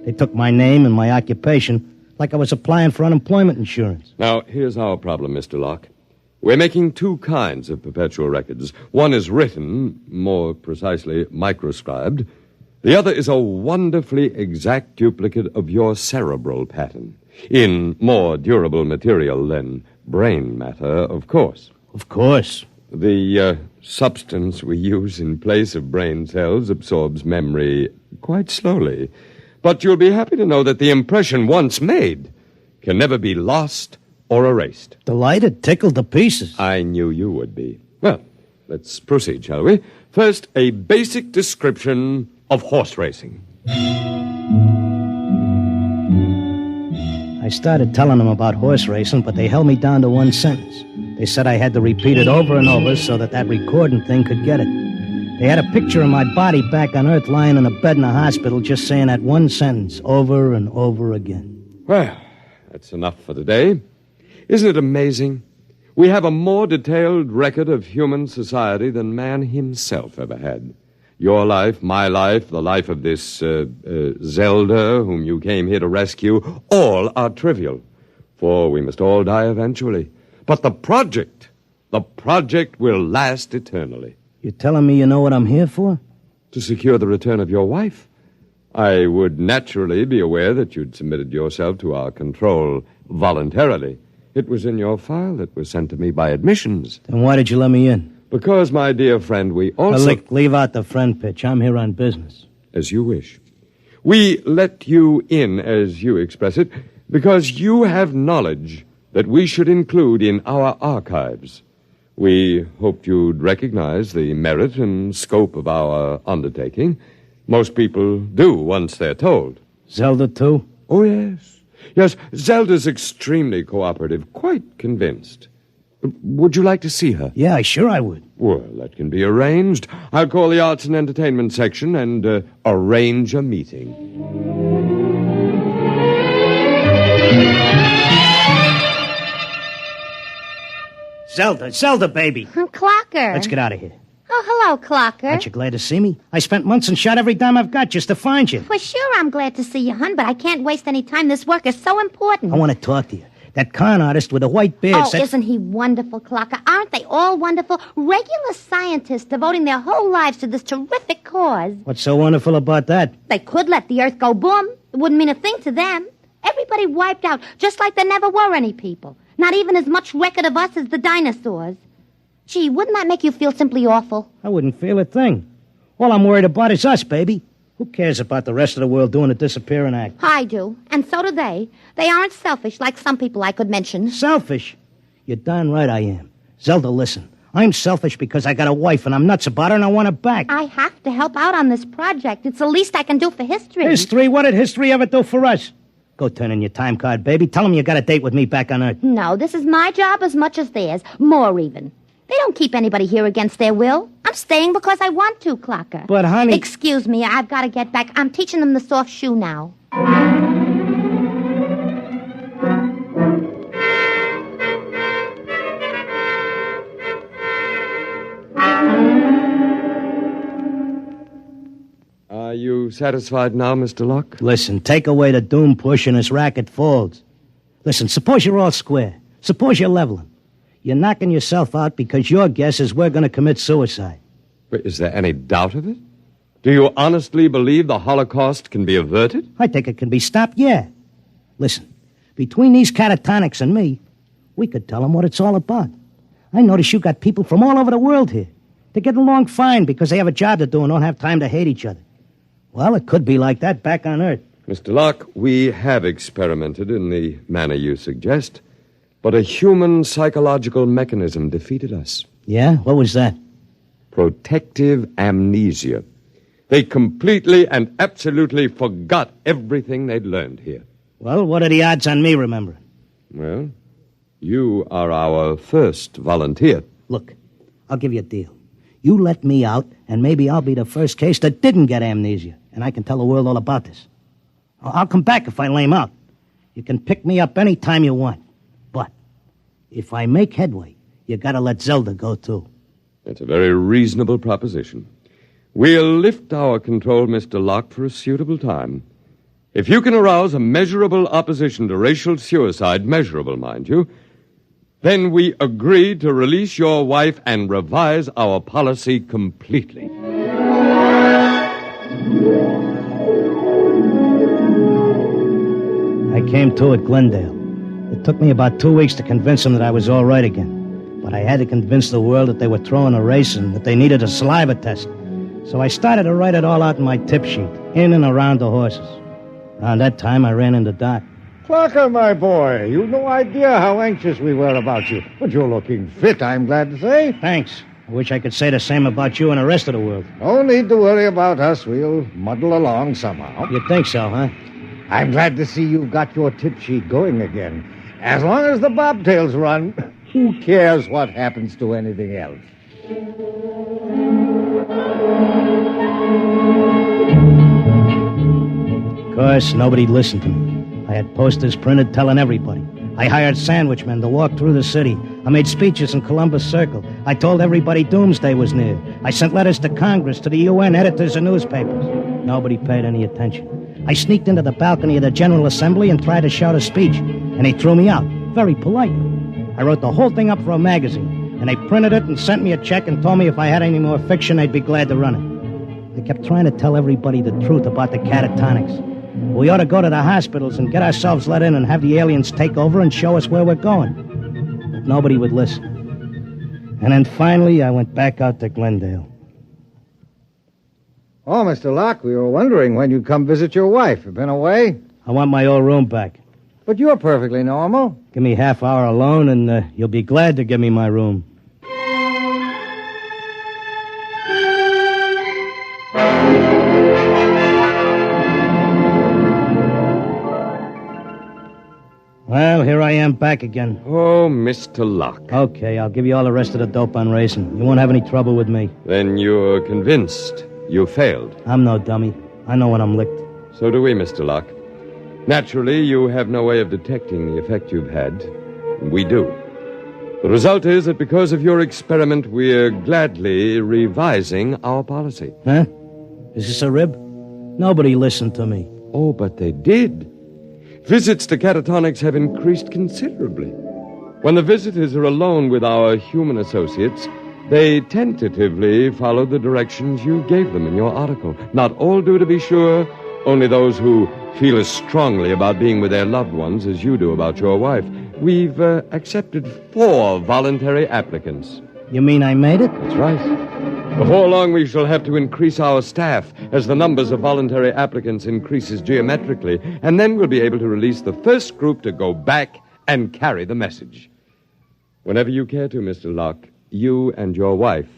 They took my name and my occupation like I was applying for unemployment insurance. Now, here's our problem, Mr. Locke. We're making two kinds of perpetual records. One is written, more precisely, microscribed. The other is a wonderfully exact duplicate of your cerebral pattern, in more durable material than brain matter, of course. Of course. The substance we use in place of brain cells absorbs memory quite slowly. But you'll be happy to know that the impression once made can never be lost or erased. Delighted, tickled to pieces. I knew you would be. Well, let's proceed, shall we? First, a basic description of horse racing. I started telling them about horse racing, but they held me down to one sentence. They said I had to repeat it over and over so that recording thing could get it. They had a picture of my body back on Earth lying in a bed in a hospital just saying that one sentence over and over again. Well, that's enough for today. Isn't it amazing? We have a more detailed record of human society than man himself ever had. Your life, my life, the life of this Zelda, whom you came here to rescue, all are trivial, for we must all die eventually. But the project will last eternally. You're telling me you know what I'm here for? To secure the return of your wife. I would naturally be aware that you'd submitted yourself to our control voluntarily. It was in your file that was sent to me by admissions. Then why did you let me in? Because, my dear friend, we also... Look, leave out the friend pitch. I'm here on business. As you wish. We let you in, as you express it, because you have knowledge that we should include in our archives. We hoped you'd recognize the merit and scope of our undertaking. Most people do once they're told. Zelda, too? Oh, yes. Yes, Zelda's extremely cooperative, quite convinced. Would you like to see her? Yeah, sure I would. Well, that can be arranged. I'll call the Arts and Entertainment section and arrange a meeting. Zelda, baby. Clocker. Let's get out of here. Oh, hello, Clocker. Aren't you glad to see me? I spent months and shot every dime I've got just to find you. For sure I'm glad to see you, hon, but I can't waste any time. This work is so important. I want to talk to you. That con artist with the white beard said... isn't he wonderful, Clocker? Aren't they all wonderful? Regular scientists devoting their whole lives to this terrific cause. What's so wonderful about that? They could let the Earth go boom. It wouldn't mean a thing to them. Everybody wiped out, just like there never were any people. Not even as much record of us as the dinosaurs. Gee, wouldn't that make you feel simply awful? I wouldn't feel a thing. All I'm worried about is us, baby. Who cares about the rest of the world doing a disappearing act? I do, and so do they. They aren't selfish like some people I could mention. Selfish? You're darn right I am. Zelda, listen. I'm selfish because I got a wife and I'm nuts about her and I want her back. I have to help out on this project. It's the least I can do for history. History? What did history ever do for us? Go turn in your time card, baby. Tell them you got a date with me back on Earth. No, this is my job as much as theirs. More even. They don't keep anybody here against their will. I'm staying because I want to, Clocker. But, honey... Excuse me, I've got to get back. I'm teaching them the soft shoe now. Are you satisfied now, Mr. Locke? Listen, take away the doom push and this racket falls. Listen, suppose you're all square. Suppose you're leveling. You're knocking yourself out because your guess is we're going to commit suicide. But is there any doubt of it? Do you honestly believe the Holocaust can be averted? I think it can be stopped, yeah. Listen, between these catatonics and me, we could tell them what it's all about. I notice you got people from all over the world here. They get along fine because they have a job to do and don't have time to hate each other. Well, it could be like that back on Earth. Mr. Locke, we have experimented in the manner you suggest, but a human psychological mechanism defeated us. Yeah? What was that? Protective amnesia. They completely and absolutely forgot everything they'd learned here. Well, what are the odds on me remembering? Well, you are our first volunteer. Look, I'll give you a deal. You let me out, and maybe I'll be the first case that didn't get amnesia, and I can tell the world all about this. I'll come back if I lame out. You can pick me up any time you want. But if I make headway, you gotta let Zelda go, too. That's a very reasonable proposition. We'll lift our control, Mr. Locke, for a suitable time. If you can arouse a measurable opposition to racial suicide, measurable, mind you, then we agree to release your wife and revise our policy completely. I came to at Glendale. It took me about 2 weeks to convince them that I was all right again. But I had to convince the world that they were throwing a race and that they needed a saliva test. So I started to write it all out in my tip sheet, in and around the horses. Around that time, I ran into Doc. Clocker, my boy, you've no idea how anxious we were about you. But you're looking fit, I'm glad to say. Thanks. I wish I could say the same about you and the rest of the world. No need to worry about us. We'll muddle along somehow. You think so, huh? I'm glad to see you've got your tip sheet going again. As long as the bobtails run, who cares what happens to anything else? Of course, nobody listened to me. I had posters printed telling everybody. I hired sandwich men to walk through the city. I made speeches in Columbus Circle. I told everybody doomsday was near. I sent letters to Congress, to the UN, editors of newspapers. Nobody paid any attention. I sneaked into the balcony of the General Assembly and tried to shout a speech, and they threw me out, very politely. I wrote the whole thing up for a magazine, and they printed it and sent me a check and told me if I had any more fiction, they'd be glad to run it. They kept trying to tell everybody the truth about the catatonics. We ought to go to the hospitals and get ourselves let in and have the aliens take over and show us where we're going. But nobody would listen. And then finally, I went back out to Glendale. Oh, Mr. Locke, we were wondering when you'd come visit your wife. You been away? I want my old room back. But you're perfectly normal. Give me half hour alone, and you'll be glad to give me my room. Well, here I am back again. Oh, Mr. Locke. Okay, I'll give you all the rest of the dope on racing. You won't have any trouble with me. Then you're convinced you failed. I'm no dummy. I know when I'm licked. So do we, Mr. Locke. Naturally, you have no way of detecting the effect you've had. We do. The result is that because of your experiment, we're gladly revising our policy. Huh? Is this a rib? Nobody listened to me. Oh, but they did. Visits to catatonics have increased considerably. When the visitors are alone with our human associates, they tentatively follow the directions you gave them in your article. Not all do, to be sure. Only those who feel as strongly about being with their loved ones as you do about your wife. We've accepted 4 voluntary applicants. You mean I made it? That's right. Before long, we shall have to increase our staff as the numbers of voluntary applicants increases geometrically, and then we'll be able to release the first group to go back and carry the message. Whenever you care to, Mr. Locke, you and your wife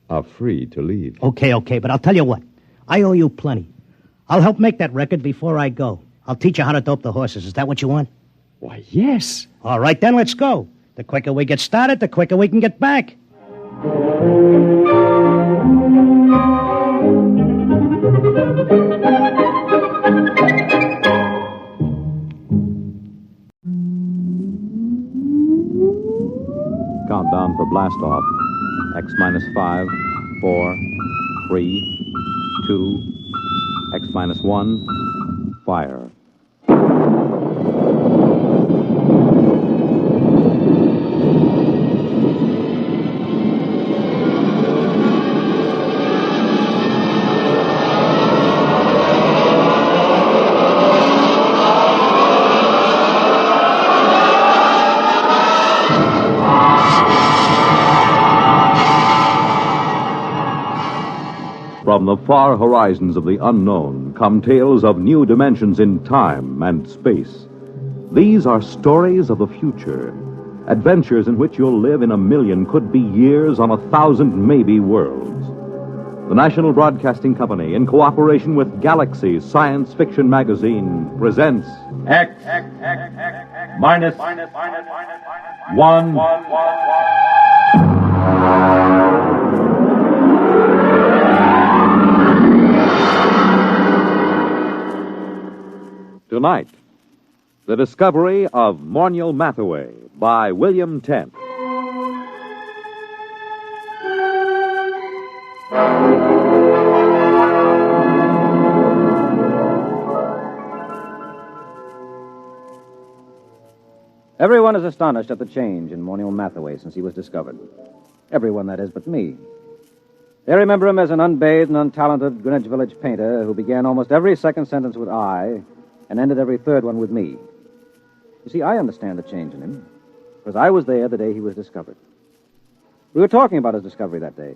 are free to leave. Okay, but I'll tell you what. I owe you plenty. I'll help make that record before I go. I'll teach you how to dope the horses. Is that what you want? Why, yes. All right, then let's go. The quicker we get started, the quicker we can get back. Countdown for blast off. X-5, 4, 3, 2, X-1, fire. From the far horizons of the unknown come tales of new dimensions in time and space. These are stories of the future, adventures in which you'll live in a million, could be years, on 1,000 maybe worlds. The National Broadcasting Company, in cooperation with Galaxy Science Fiction Magazine, presents X minus 1. Tonight, the discovery of Morniel Mathaway by William Tent. Everyone is astonished at the change in Morniel Mathaway since he was discovered. Everyone, that is, but me. They remember him as an unbathed and untalented Greenwich Village painter who began almost every second sentence with I and ended every third one with me. You see, I understand the change in him, because I was there the day he was discovered. We were talking about his discovery that day.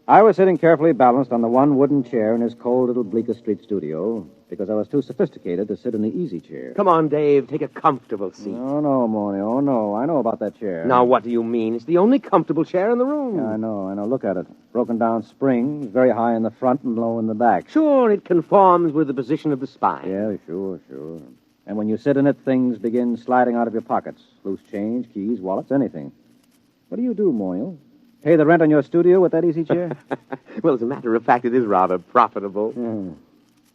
I was sitting carefully balanced on the one wooden chair in his cold little Bleecker Street studio because I was too sophisticated to sit in the easy chair. Come on, Dave. Take a comfortable seat. Oh, no, Morny. Oh, no. I know about that chair. Now, what do you mean? It's the only comfortable chair in the room. Yeah, I know. Look at it. Broken down springs, very high in the front and low in the back. Sure, it conforms with the position of the spine. Yeah, sure. And when you sit in it, things begin sliding out of your pockets. Loose change, keys, wallets, anything. What do you do, Morniel? Pay the rent on your studio with that easy chair? Well, as a matter of fact, it is rather profitable.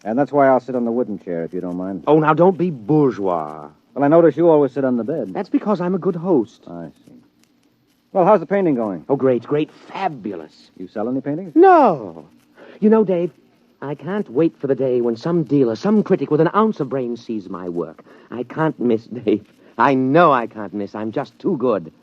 And that's why I'll sit on the wooden chair, if you don't mind. Oh, now, don't be bourgeois. Well, I notice you always sit on the bed. That's because I'm a good host. I see. Well, how's the painting going? Oh, great. Fabulous. You sell any paintings? No. You know, Dave, I can't wait for the day when some dealer, some critic with an ounce of brains sees my work. I can't miss, Dave. I know I can't miss. I'm just too good.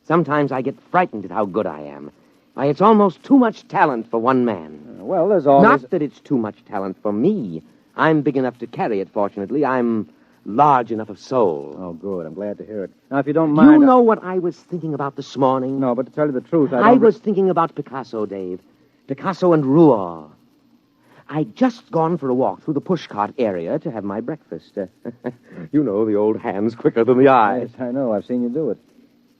Sometimes I get frightened at how good I am. Why, it's almost too much talent for one man. Well, there's always... Not that it's too much talent for me. I'm big enough to carry it, fortunately. I'm large enough of soul. Oh, good. I'm glad to hear it. Now, if you don't mind... You know what I was thinking about this morning? No, but to tell you the truth, I was thinking about Picasso, Dave. Picasso and Rouault. I'd just gone for a walk through the pushcart area to have my breakfast. You know, the old hand's quicker than the eye. Yes, I know. I've seen you do it.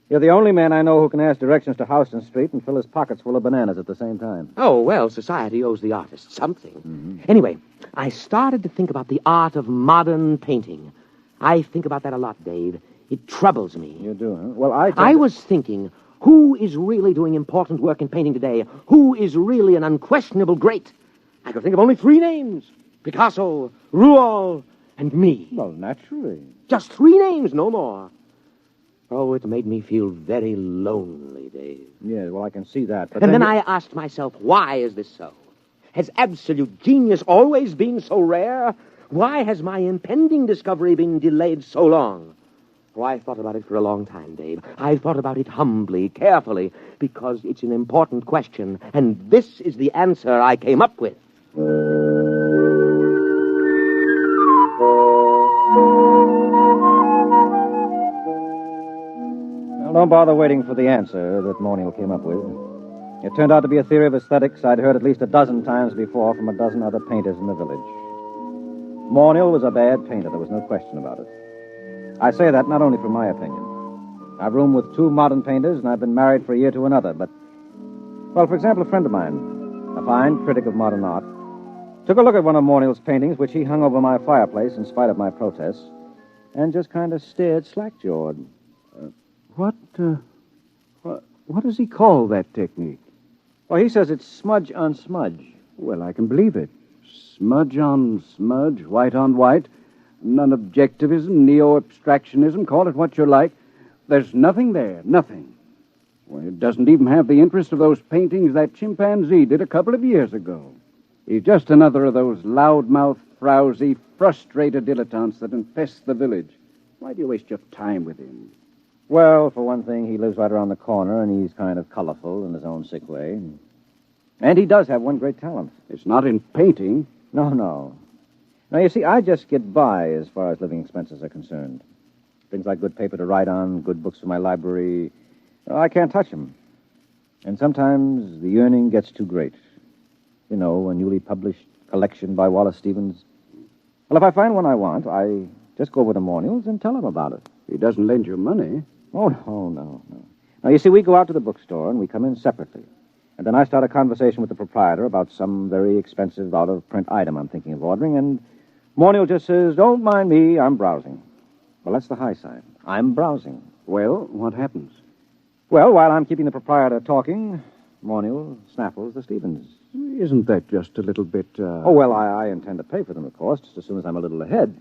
You're the only man I know who can ask directions to Houston Street and fill his pockets full of bananas at the same time. Oh, well, society owes the artist something. Mm-hmm. Anyway, I started to think about the art of modern painting. I think about that a lot, Dave. It troubles me. You do, huh? Well, I was thinking, who is really doing important work in painting today? Who is really an unquestionable great? I could think of only 3 names. Picasso, Rouault, and me. Well, naturally. Just 3 names, no more. Oh, it made me feel very lonely, Dave. Yeah, well, I can see that. But and then I asked myself, why is this so? Has absolute genius always been so rare? Why has my impending discovery been delayed so long? Oh, I thought about it for a long time, Dave. I thought about it humbly, carefully, because it's an important question, and this is the answer I came up with. Well, don't bother waiting for the answer that Morniel came up with. It turned out to be a theory of aesthetics I'd heard at least a dozen times before from a dozen other painters in the village. Morniel was a bad painter, there was no question about it. I say that not only from my opinion. I've roomed with 2 modern painters, and I've been married for a year to another, but... Well, for example, a friend of mine, a fine critic of modern art, took a look at one of Morniel's paintings, which he hung over my fireplace in spite of my protests, and just kind of stared slack-jawed. What does he call that technique? Well, he says it's smudge on smudge. Well, I can believe it. Smudge on smudge, white on white. Non-objectivism, neo-abstractionism, call it what you like. There's nothing there, nothing. Well, it doesn't even have the interest of those paintings that chimpanzee did a couple of years ago. He's just another of those loudmouth, frowsy, frustrated dilettantes that infest the village. Why do you waste your time with him? Well, for one thing, he lives right around the corner, and he's kind of colorful in his own sick way. And he does have one great talent. It's not in painting. No. Now, you see, I just get by as far as living expenses are concerned. Things like good paper to write on, good books for my library. I can't touch them. And sometimes the yearning gets too great. You know, a newly published collection by Wallace Stevens. Well, if I find one I want, I just go over to Morniel's and tell him about it. He doesn't lend you money. Oh, no. Now, you see, we go out to the bookstore and we come in separately. And then I start a conversation with the proprietor about some very expensive out-of-print item I'm thinking of ordering, and Morniel just says, "Don't mind me, I'm browsing." Well, that's the high side. I'm browsing. Well, what happens? Well, while I'm keeping the proprietor talking, Morniel snaffles the Stevens. Isn't that just a little bit, Oh, well, I intend to pay for them, of course, just as soon as I'm a little ahead.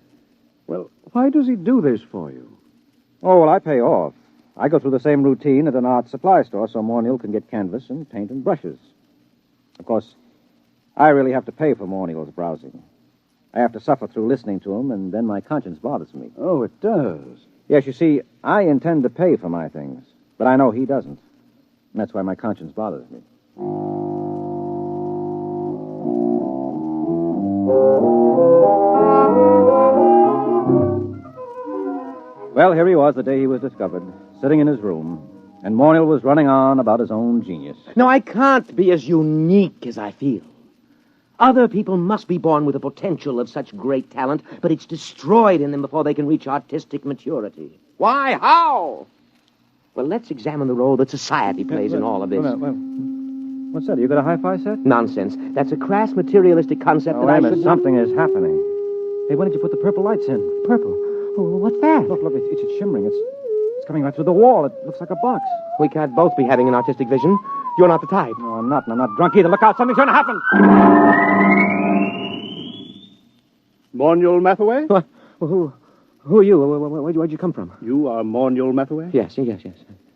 Well, why does he do this for you? Oh, well, I pay off. I go through the same routine at an art supply store so Morniel can get canvas and paint and brushes. Of course, I really have to pay for Morniel's browsing. I have to suffer through listening to him, and then my conscience bothers me. Oh, it does? Yes, you see, I intend to pay for my things, but I know he doesn't. And that's why my conscience bothers me. Well, here he was the day he was discovered, sitting in his room, and Morniel was running on about his own genius. No, I can't be as unique as I feel. Other people must be born with the potential of such great talent, but it's destroyed in them before they can reach artistic maturity. Why? How? Well, let's examine the role that society plays in all of this. What's that? You got a hi-fi set? Nonsense. That's a crass materialistic concept that wait I a minute. should... Something is happening. Hey, why did you put the purple lights in? Purple? Oh, what's that? Look, it's shimmering. It's coming right through the wall. It looks like a box. We can't both be having an artistic vision. You're not the type. No, I'm not, and I'm not drunk either. Look out, something's going to happen. Morniel Mathaway? What? Who are you? Where'd you come from? You are Morniel Mathaway? Yes.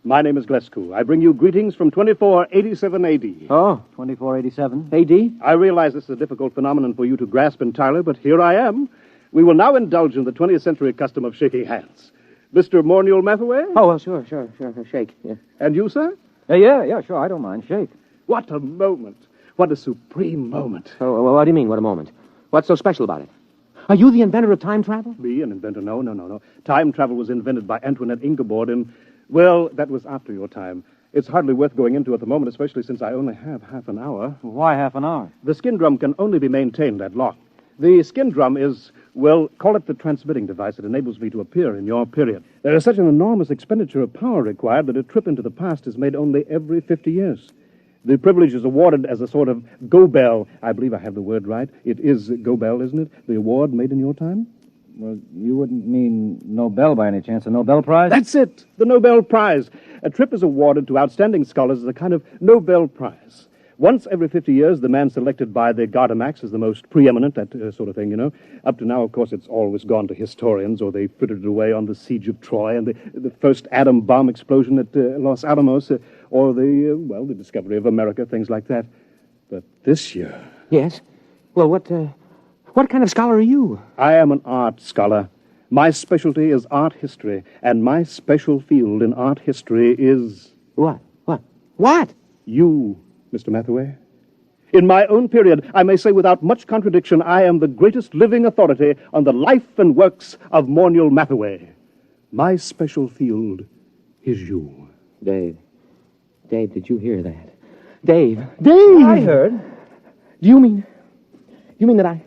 My name is Glescu. I bring you greetings from 2487 A.D. Oh, 2487? A.D.? I realize this is a difficult phenomenon for you to grasp entirely, but here I am. We will now indulge in the 20th century custom of shaking hands. Mr. Morniel Mathaway? Oh, well, sure. Shake. Yeah. And you, sir? Yeah, sure. I don't mind. Shake. What a moment. What a supreme moment. Oh, well, what do you mean, what a moment? What's so special about it? Are you the inventor of time travel? Me, an inventor? No. Time travel was invented by Antoinette Ingeborg in... Well, that was after your time. It's hardly worth going into at the moment, especially since I only have half an hour. Why half an hour? The skin drum can only be maintained that long. The skin drum is, well, call it the transmitting device that enables me to appear in your period. There is such an enormous expenditure of power required that a trip into the past is made only every 50 years. The privilege is awarded as a sort of go-bell. I believe I have the word right. It is go-bell, isn't it? The award made in your time? Well, you wouldn't mean Nobel by any chance, a Nobel Prize? That's it, the Nobel Prize. A trip is awarded to outstanding scholars as a kind of Nobel Prize. Once every 50 years, the man selected by the Gardemax is the most preeminent, that sort of thing, you know. Up to now, of course, it's always gone to historians, or they frittered it away on the siege of Troy and the first atom bomb explosion at Los Alamos, or the discovery of America, things like that. But this year... Yes? Well, what kind of scholar are you? I am an art scholar. My specialty is art history, and my special field in art history is... What? What? You, Mr. Mathaway. In my own period, I may say without much contradiction, I am the greatest living authority on the life and works of Morniel Mathaway. My special field is you. Dave, did you hear that? Dave! I heard. Do you mean that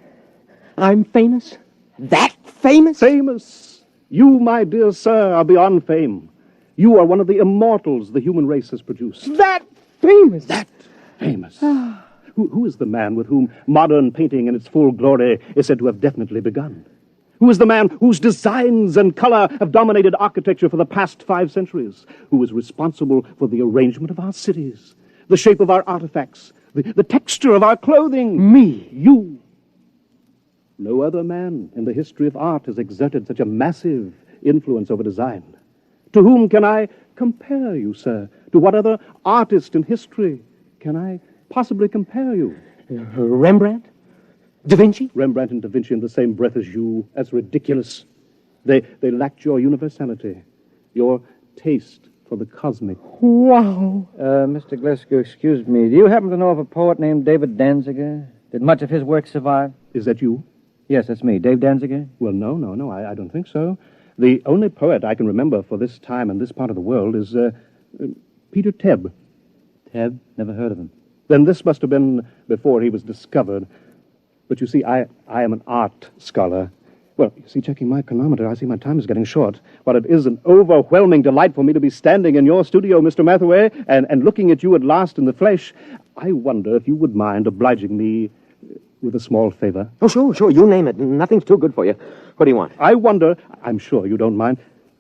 I'm famous? That famous? Famous. You, my dear sir, are beyond fame. You are one of the immortals the human race has produced. That famous? That famous. Who is the man with whom modern painting in its full glory is said to have definitely begun? Who is the man whose designs and color have dominated architecture for the past 5 centuries? Who is responsible for the arrangement of our cities, the shape of our artifacts, the texture of our clothing? Me. You. No other man in the history of art has exerted such a massive influence over design. To whom can I compare you, sir? To what other artist in history can I possibly compare you? Rembrandt? Da Vinci? Rembrandt and Da Vinci in the same breath as you. That's ridiculous. They lacked your universality, your taste for the cosmic. Wow. Mr. Glescu, excuse me. Do you happen to know of a poet named David Danziger? Did much of his work survive? Is that you? Yes, that's me. Dave Danziger? Well, no, I don't think so. The only poet I can remember for this time and this part of the world is Peter Tebb. Tebb? Never heard of him. Then this must have been before he was discovered. But you see, I am an art scholar. Well, you see, checking my chronometer, I see my time is getting short. While it is an overwhelming delight for me to be standing in your studio, Mr. Mathaway, and looking at you at last in the flesh, I wonder if you would mind obliging me with a small favor. Oh, sure. You name it. Nothing's too good for you. What do you want? I wonder, I'm sure you don't mind,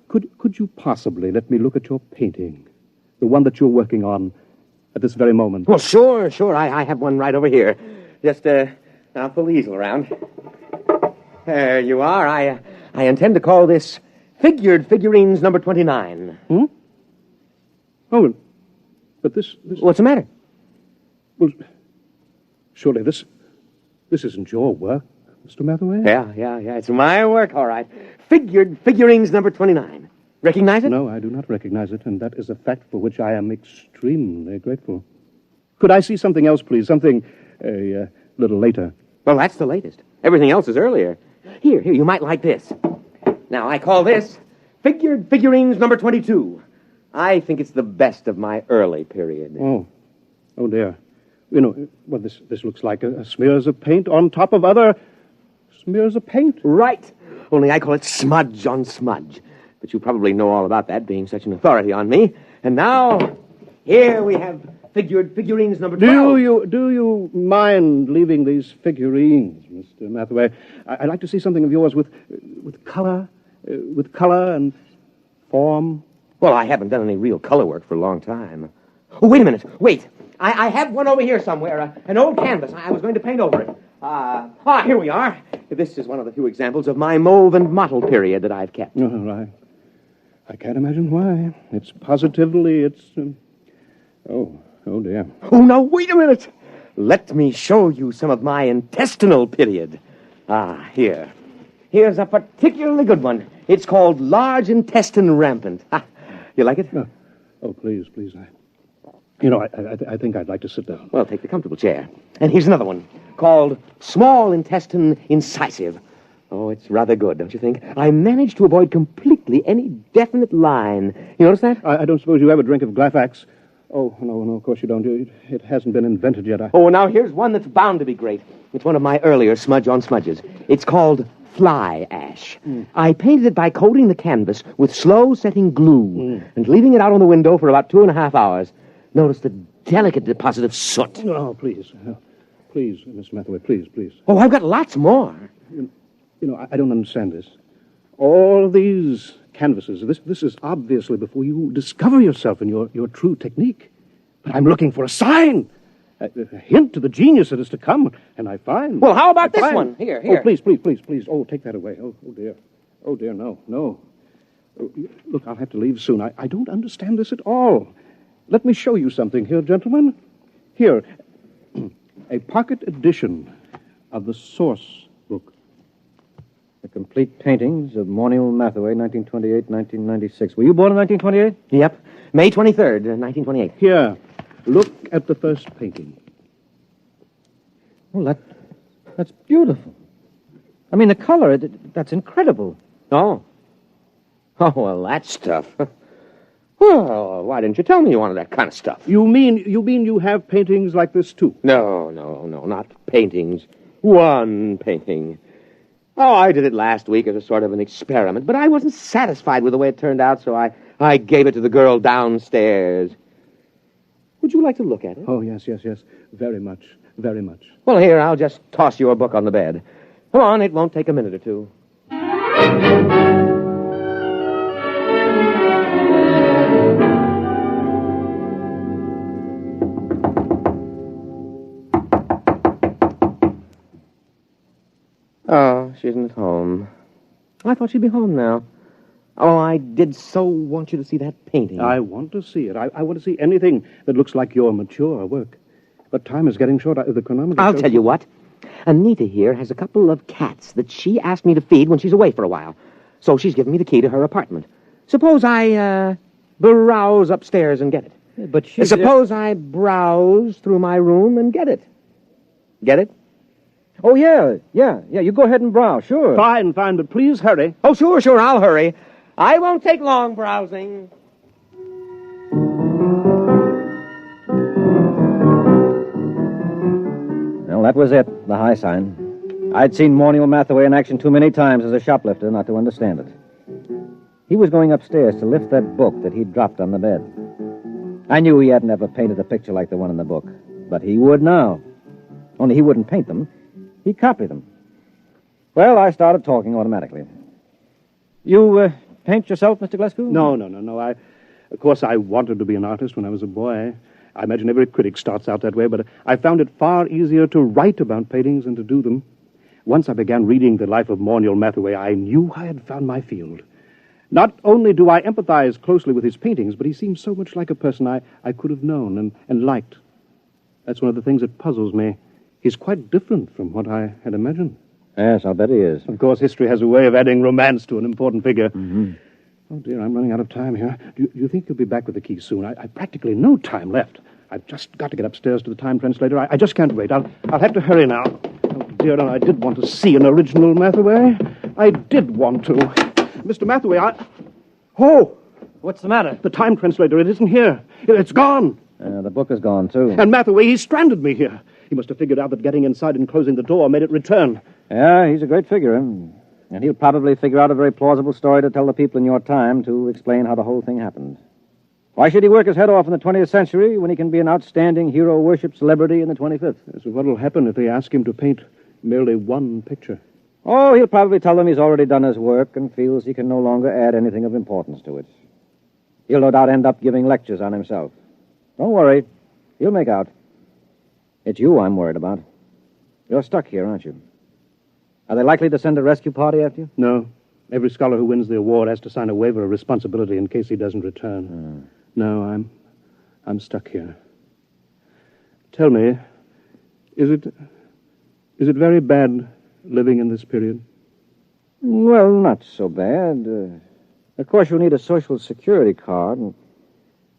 could you possibly let me look at your painting? The one that you're working on at this very moment. Well, sure. I have one right over here. Just, I'll pull the easel around. There you are. I intend to call this Figured Figurines number 29. Oh, but this... What's the matter? Well, surely this isn't your work, Mr. Mathaway? Yeah. It's my work, all right. Figured Figurines number 29. Recognize it? No, I do not recognize it, and that is a fact for which I am extremely grateful. Could I see something else, please? Something a little later. Well, that's the latest. Everything else is earlier. Here, you might like this. Now, I call this Figured Figurines number 22. I think it's the best of my early period. Oh dear. You know, well, this looks like smears of paint on top of other smears of paint. Right. Only I call it smudge on smudge. But you probably know all about that, being such an authority on me. And now, here we have Figured Figurines number 12. Do you mind leaving these figurines, Mr. Mathaway? I'd like to see something of yours with color and form. Well, I haven't done any real color work for a long time. Oh, wait a minute. Wait. I have one over here somewhere, an old canvas. I was going to paint over it. Here we are. This is one of the few examples of my mauve and mottle period that I've kept. Oh, I can't imagine why. It's positively, Oh, dear. Oh, now, wait a minute. Let me show you some of my intestinal period. Here. Here's a particularly good one. It's called Large Intestine Rampant. You like it? Oh, please. I think I'd like to sit down. Well, take the comfortable chair. And here's another one called Small Intestine Incisive. Oh, it's rather good, don't you think? I managed to avoid completely any definite line. You notice that? I don't suppose you ever drink of Glafax. Oh, no, of course you don't. It hasn't been invented yet. Oh, now here's one that's bound to be great. It's one of my earlier smudge on smudges. It's called Fly Ash. I painted it by coating the canvas with slow-setting glue and leaving it out on the window for about 2.5 hours. Notice the delicate deposit of soot. Oh, please. Please, Miss Mathaway, please. Oh, I've got lots more. I don't understand this. All these canvases, this is obviously before you discover yourself and your true technique. But I'm looking for a sign, a hint to the genius that is to come, and I find... Well, how about this one? Here. Oh, please. Oh, take that away. Oh, dear. Oh, dear, no. Oh, look, I'll have to leave soon. I don't understand this at all. Let me show you something here, gentlemen. Here, a pocket edition of the source book. The complete paintings of Morniel Mathaway, 1928-1996. Were you born in 1928? Yep. May 23rd, 1928. Here, look at the first painting. Well, that's beautiful. I mean, the color, that's incredible. Oh, well, that stuff. Well, why didn't you tell me you wanted that kind of stuff? You mean you have paintings like this, too? No, not paintings. One painting. Oh, I did it last week as a sort of an experiment, but I wasn't satisfied with the way it turned out, so I gave it to the girl downstairs. Would you like to look at it? Oh, yes. Very much. Well, here, I'll just toss your book on the bed. Come on, it won't take a minute or two. Oh, she isn't at home. I thought she'd be home now. Oh, I did so want you to see that painting. I want to see it. I want to see anything that looks like your mature work. But time is getting short. The chronometer... I'll tell you what. Anita here has a couple of cats that she asked me to feed when she's away for a while. So she's given me the key to her apartment. Suppose I, browse upstairs and get it. Yeah, but Suppose I browse through my room and get it. Get it? Oh, yeah. You go ahead and browse, sure. Fine, but please hurry. Oh, sure, I'll hurry. I won't take long browsing. that was it, the high sign. I'd seen Morniel Mathaway in action too many times as a shoplifter not to understand it. He was going upstairs to lift that book that he'd dropped on the bed. I knew he hadn't ever painted a picture like the one in the book, but he would now. Only he wouldn't paint them. He'd copy them. Well, I started talking automatically. You paint yourself, Mr. Glasgow? No. Of course, I wanted to be an artist when I was a boy. I imagine every critic starts out that way, but I found it far easier to write about paintings than to do them. Once I began reading the life of Morniel Mathaway, I knew I had found my field. Not only do I empathize closely with his paintings, but he seems so much like a person I could have known and liked. That's one of the things that puzzles me. He's quite different from what I had imagined. Yes, I'll bet he is. Of course, history has a way of adding romance to an important figure. Mm-hmm. Oh, dear, I'm running out of time here. Do you think you'll be back with the key soon? I practically no time left. I've just got to get upstairs to the time translator. I just can't wait. I'll have to hurry now. Oh, dear, I did want to see an original Mathaway. I did want to. Mr. Mathaway, Oh! What's the matter? The time translator, it isn't here. It's gone. The book is gone, too. And Mathaway, he stranded me here. He must have figured out that getting inside and closing the door made it return. Yeah, he's a great figure. And he'll probably figure out a very plausible story to tell the people in your time to explain how the whole thing happened. Why should he work his head off in the 20th century when he can be an outstanding hero-worship celebrity in the 25th? So what'll happen if they ask him to paint merely one picture? Oh, he'll probably tell them he's already done his work and feels he can no longer add anything of importance to it. He'll no doubt end up giving lectures on himself. Don't worry. He'll make out. It's you I'm worried about. You're stuck here, aren't you? Are they likely to send a rescue party after you? No. Every scholar who wins the award has to sign a waiver of responsibility in case he doesn't return. No, I'm stuck here. Tell me, is it very bad living in this period? Well, not so bad. Of course, you'll need a social security card, and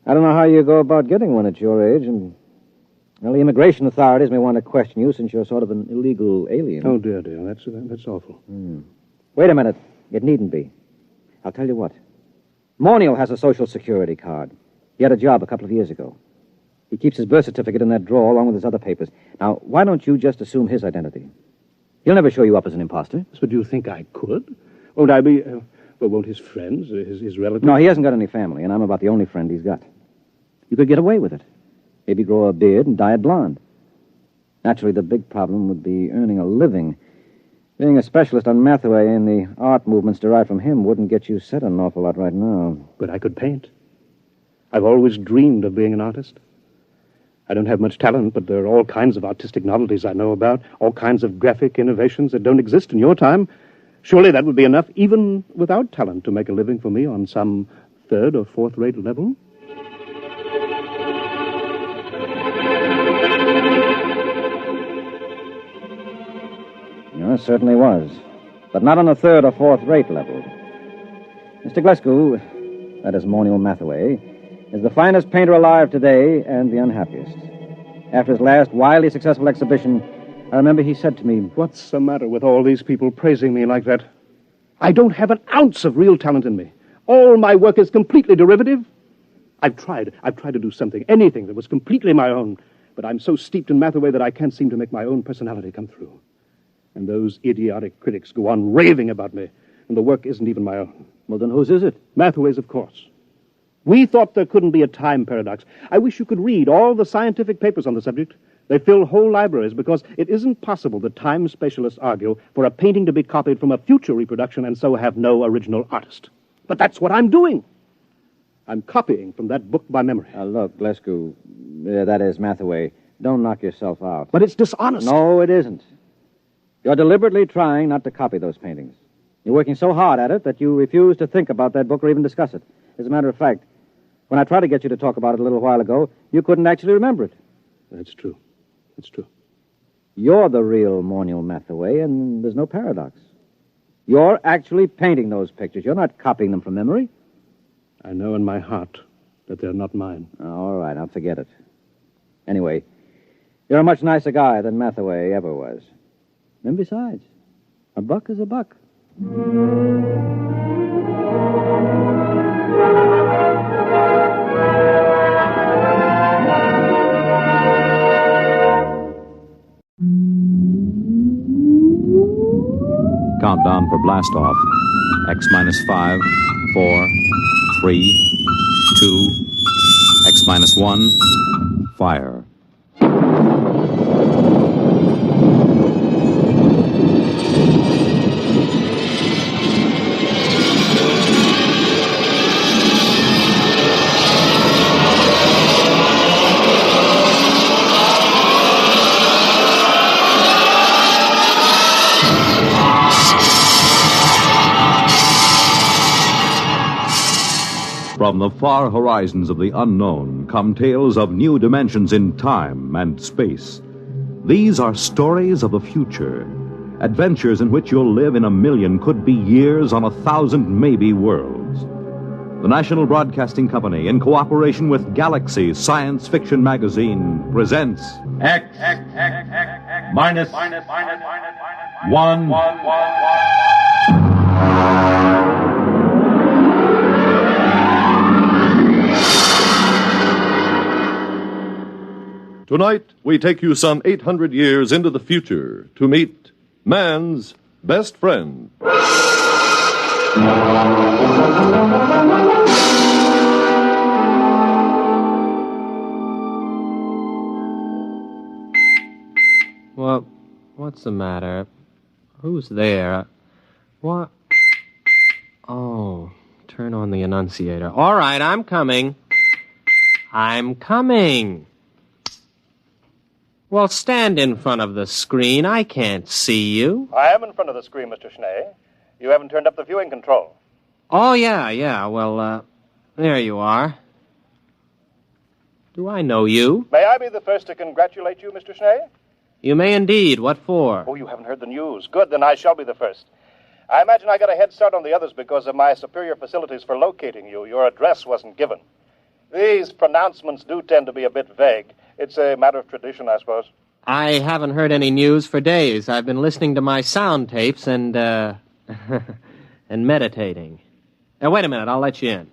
I don't know how you go about getting one at your age, and well, the immigration authorities may want to question you since you're sort of an illegal alien. Oh, dear, that's awful. Wait a minute. It needn't be. I'll tell you what. Morniel has a social security card. He had a job a couple of years ago. He keeps his birth certificate in that drawer along with his other papers. Now, why don't you just assume his identity? He'll never show you up as an imposter. So do you think I could? Won't I be... won't his friends, his relatives... No, he hasn't got any family, and I'm about the only friend he's got. You could get away with it. Maybe grow a beard and dye it blonde. Naturally, the big problem would be earning a living. Being a specialist on Mathaway and the art movements derived from him wouldn't get you set an awful lot right now. But I could paint. I've always dreamed of being an artist. I don't have much talent, but there are all kinds of artistic novelties I know about, all kinds of graphic innovations that don't exist in your time. Surely that would be enough, even without talent, to make a living for me on some third or fourth-rate level. It certainly was, but not on a third or fourth-rate level. Mr. Glasgow, that is Morniel Mathaway, is the finest painter alive today and the unhappiest. After his last wildly successful exhibition, I remember he said to me, "What's the matter with all these people praising me like that? I don't have an ounce of real talent in me. All my work is completely derivative. I've tried to do something, anything that was completely my own, but I'm so steeped in Mathaway that I can't seem to make my own personality come through. And those idiotic critics go on raving about me, and the work isn't even my own." Well, then whose is it? Mathaway's, of course. We thought there couldn't be a time paradox. I wish you could read all the scientific papers on the subject. They fill whole libraries because it isn't possible that time specialists argue for a painting to be copied from a future reproduction and so have no original artist. But that's what I'm doing. I'm copying from that book by memory. Look, Glasgow, that is Mathaway. Don't knock yourself out. But it's dishonest. No, it isn't. You're deliberately trying not to copy those paintings. You're working so hard at it that you refuse to think about that book or even discuss it. As a matter of fact, when I tried to get you to talk about it a little while ago, you couldn't actually remember it. That's true. That's true. You're the real Morniel Mathaway, and there's no paradox. You're actually painting those pictures. You're not copying them from memory. I know in my heart that they're not mine. All right, I'll forget it. Anyway, you're a much nicer guy than Mathaway ever was. And besides, a buck is a buck. blast off. X minus 5, 4, 3, 2, X minus 1, fire. From the far horizons of the unknown come tales of new dimensions in time and space. These are stories of the future, adventures in which you'll live in a million, could be years, on 1,000 maybe worlds. The National Broadcasting Company, in cooperation with Galaxy Science Fiction Magazine, presents X minus 1. Tonight, we take you some 800 years into the future to meet man's best friend. Well, what's the matter? Who's there? What? Oh, turn on the annunciator. All right, I'm coming. I'm coming. Well, stand in front of the screen. I can't see you. I am in front of the screen, Mr. Schnee. You haven't turned up the viewing control. Oh, yeah. Well, there you are. Do I know you? May I be the first to congratulate you, Mr. Schnee? You may indeed. What for? Oh, you haven't heard the news. Good, then I shall be the first. I imagine I got a head start on the others because of my superior facilities for locating you. Your address wasn't given. These pronouncements do tend to be a bit vague. It's a matter of tradition, I suppose. I haven't heard any news for days. I've been listening to my sound tapes and, and meditating. Now, wait a minute. I'll let you in.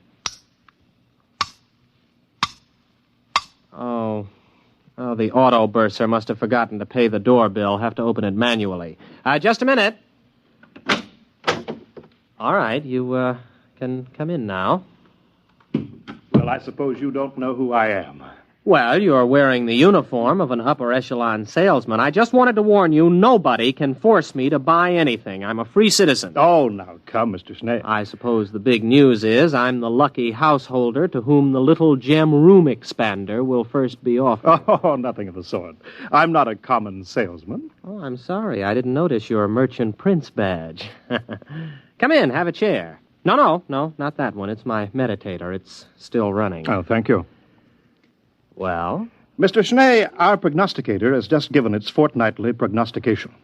Oh, the auto bursar must have forgotten to pay the doorbell. Have to open it manually. Just a minute. All right, you, can come in now. Well, I suppose you don't know who I am. Well, you're wearing the uniform of an upper echelon salesman. I just wanted to warn you, nobody can force me to buy anything. I'm a free citizen. Oh, now, come, Mr. Schnee. I suppose the big news is I'm the lucky householder to whom the little gem room expander will first be offered. Oh, nothing of the sort. I'm not a common salesman. Oh, I'm sorry. I didn't notice your merchant prince badge. Come in, have a chair. No, not that one. It's my meditator. It's still running. Oh, thank you. Well? Mr. Schnee, our prognosticator has just given its fortnightly prognostication.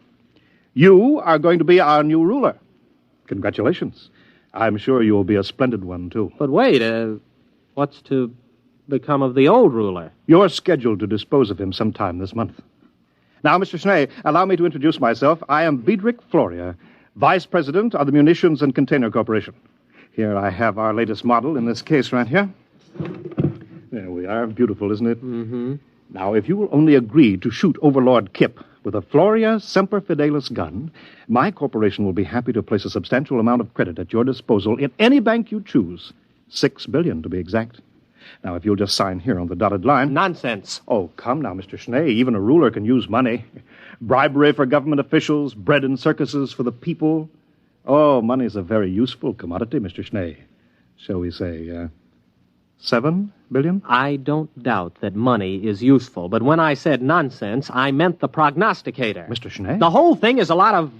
You are going to be our new ruler. Congratulations. I'm sure you will be a splendid one, too. But wait, what's to become of the old ruler? You're scheduled to dispose of him sometime this month. Now, Mr. Schnee, allow me to introduce myself. I am Biedrich Floria, Vice President of the Munitions and Container Corporation. Here I have our latest model in this case right here. There we are. Beautiful, isn't it? Mm-hmm. Now, if you will only agree to shoot Overlord Kip with a Floria Semper Fidelis gun, my corporation will be happy to place a substantial amount of credit at your disposal in any bank you choose. $6 billion, to be exact. Now, if you'll just sign here on the dotted line... Nonsense. Oh, come now, Mr. Schnee. Even a ruler can use money. Bribery for government officials, bread and circuses for the people. Oh, money's a very useful commodity, Mr. Schnee. Shall we say, $7 billion? I don't doubt that money is useful, but when I said nonsense, I meant the prognosticator. Mr. Schnee? The whole thing is a lot of,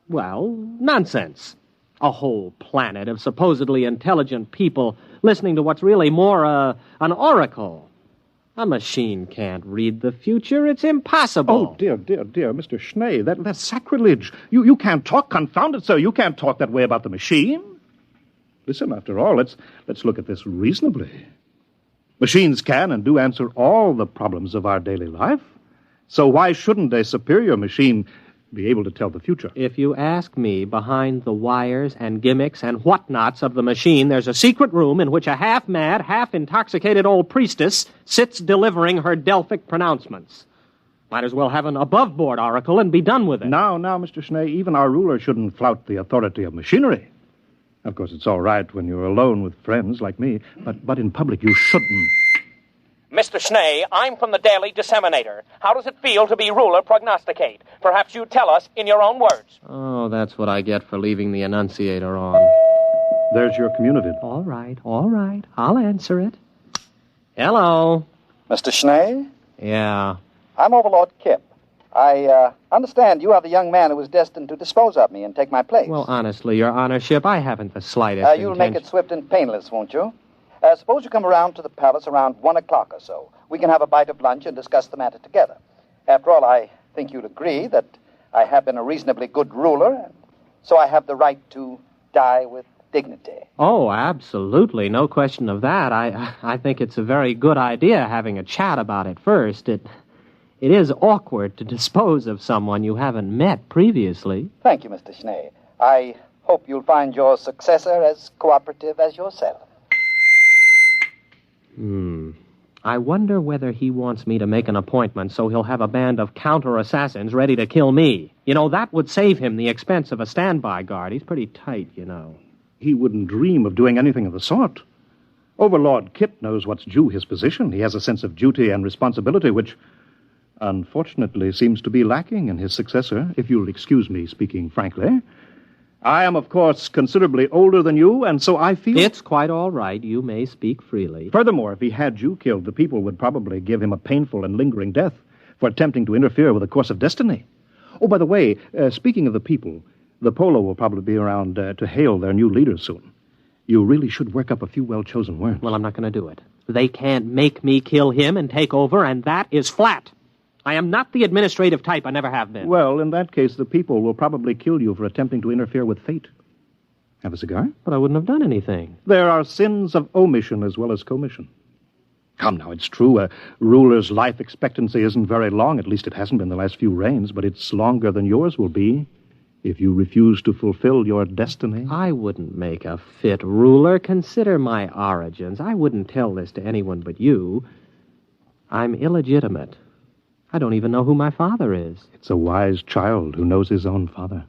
well, nonsense. A whole planet of supposedly intelligent people listening to what's really more an oracle. A machine can't read the future. It's impossible. Oh, dear, Mr. Schnee, that's sacrilege. You can't talk, confound it, sir. You can't talk that way about the machine. Listen, after all, let's look at this reasonably. Machines can and do answer all the problems of our daily life. So why shouldn't a superior machine be able to tell the future? If you ask me, behind the wires and gimmicks and whatnots of the machine, there's a secret room in which a half-mad, half-intoxicated old priestess sits delivering her Delphic pronouncements. Might as well have an above-board oracle and be done with it. Now, Mr. Schnee, even our ruler shouldn't flout the authority of machinery. Of course, it's all right when you're alone with friends like me, but in public you shouldn't. Mr. Schnee, I'm from the Daily Disseminator. How does it feel to be ruler prognosticate? Perhaps you tell us in your own words. Oh, that's what I get for leaving the Annunciator on. There's your communitive. All right. I'll answer it. Hello. Mr. Schnee? Yeah. I'm Overlord Kip. I understand you are the young man who was destined to dispose of me and take my place. Well, honestly, Your Honorship, I haven't the slightest You'll make it swift and painless, won't you? Suppose you come around to the palace around 1 o'clock or so. We can have a bite of lunch and discuss the matter together. After all, I think you'll agree that I have been a reasonably good ruler, and so I have the right to die with dignity. Oh, absolutely. No question of that. I think it's a very good idea having a chat about it first. It is awkward to dispose of someone you haven't met previously. Thank you, Mr. Schnee. I hope you'll find your successor as cooperative as yourself. I wonder whether he wants me to make an appointment so he'll have a band of counter-assassins ready to kill me. You know, that would save him the expense of a standby guard. He's pretty tight, you know. He wouldn't dream of doing anything of the sort. Overlord Kip knows what's due his position. He has a sense of duty and responsibility, which, unfortunately, seems to be lacking in his successor, if you'll excuse me speaking frankly. I am, of course, considerably older than you, and so I feel... It's quite all right. You may speak freely. Furthermore, if he had you killed, the people would probably give him a painful and lingering death for attempting to interfere with the course of destiny. Oh, by the way, speaking of the people, the Polo will probably be around to hail their new leader soon. You really should work up a few well-chosen words. Well, I'm not going to do it. They can't make me kill him and take over, and that is flat. I am not the administrative type. I never have been. Well, in that case, the people will probably kill you for attempting to interfere with fate. Have a cigar? But I wouldn't have done anything. There are sins of omission as well as commission. Come now, it's true, a ruler's life expectancy isn't very long. At least it hasn't been the last few reigns, but it's longer than yours will be if you refuse to fulfill your destiny. I wouldn't make a fit ruler. Consider my origins. I wouldn't tell this to anyone but you. I'm illegitimate. I don't even know who my father is. It's a wise child who knows his own father.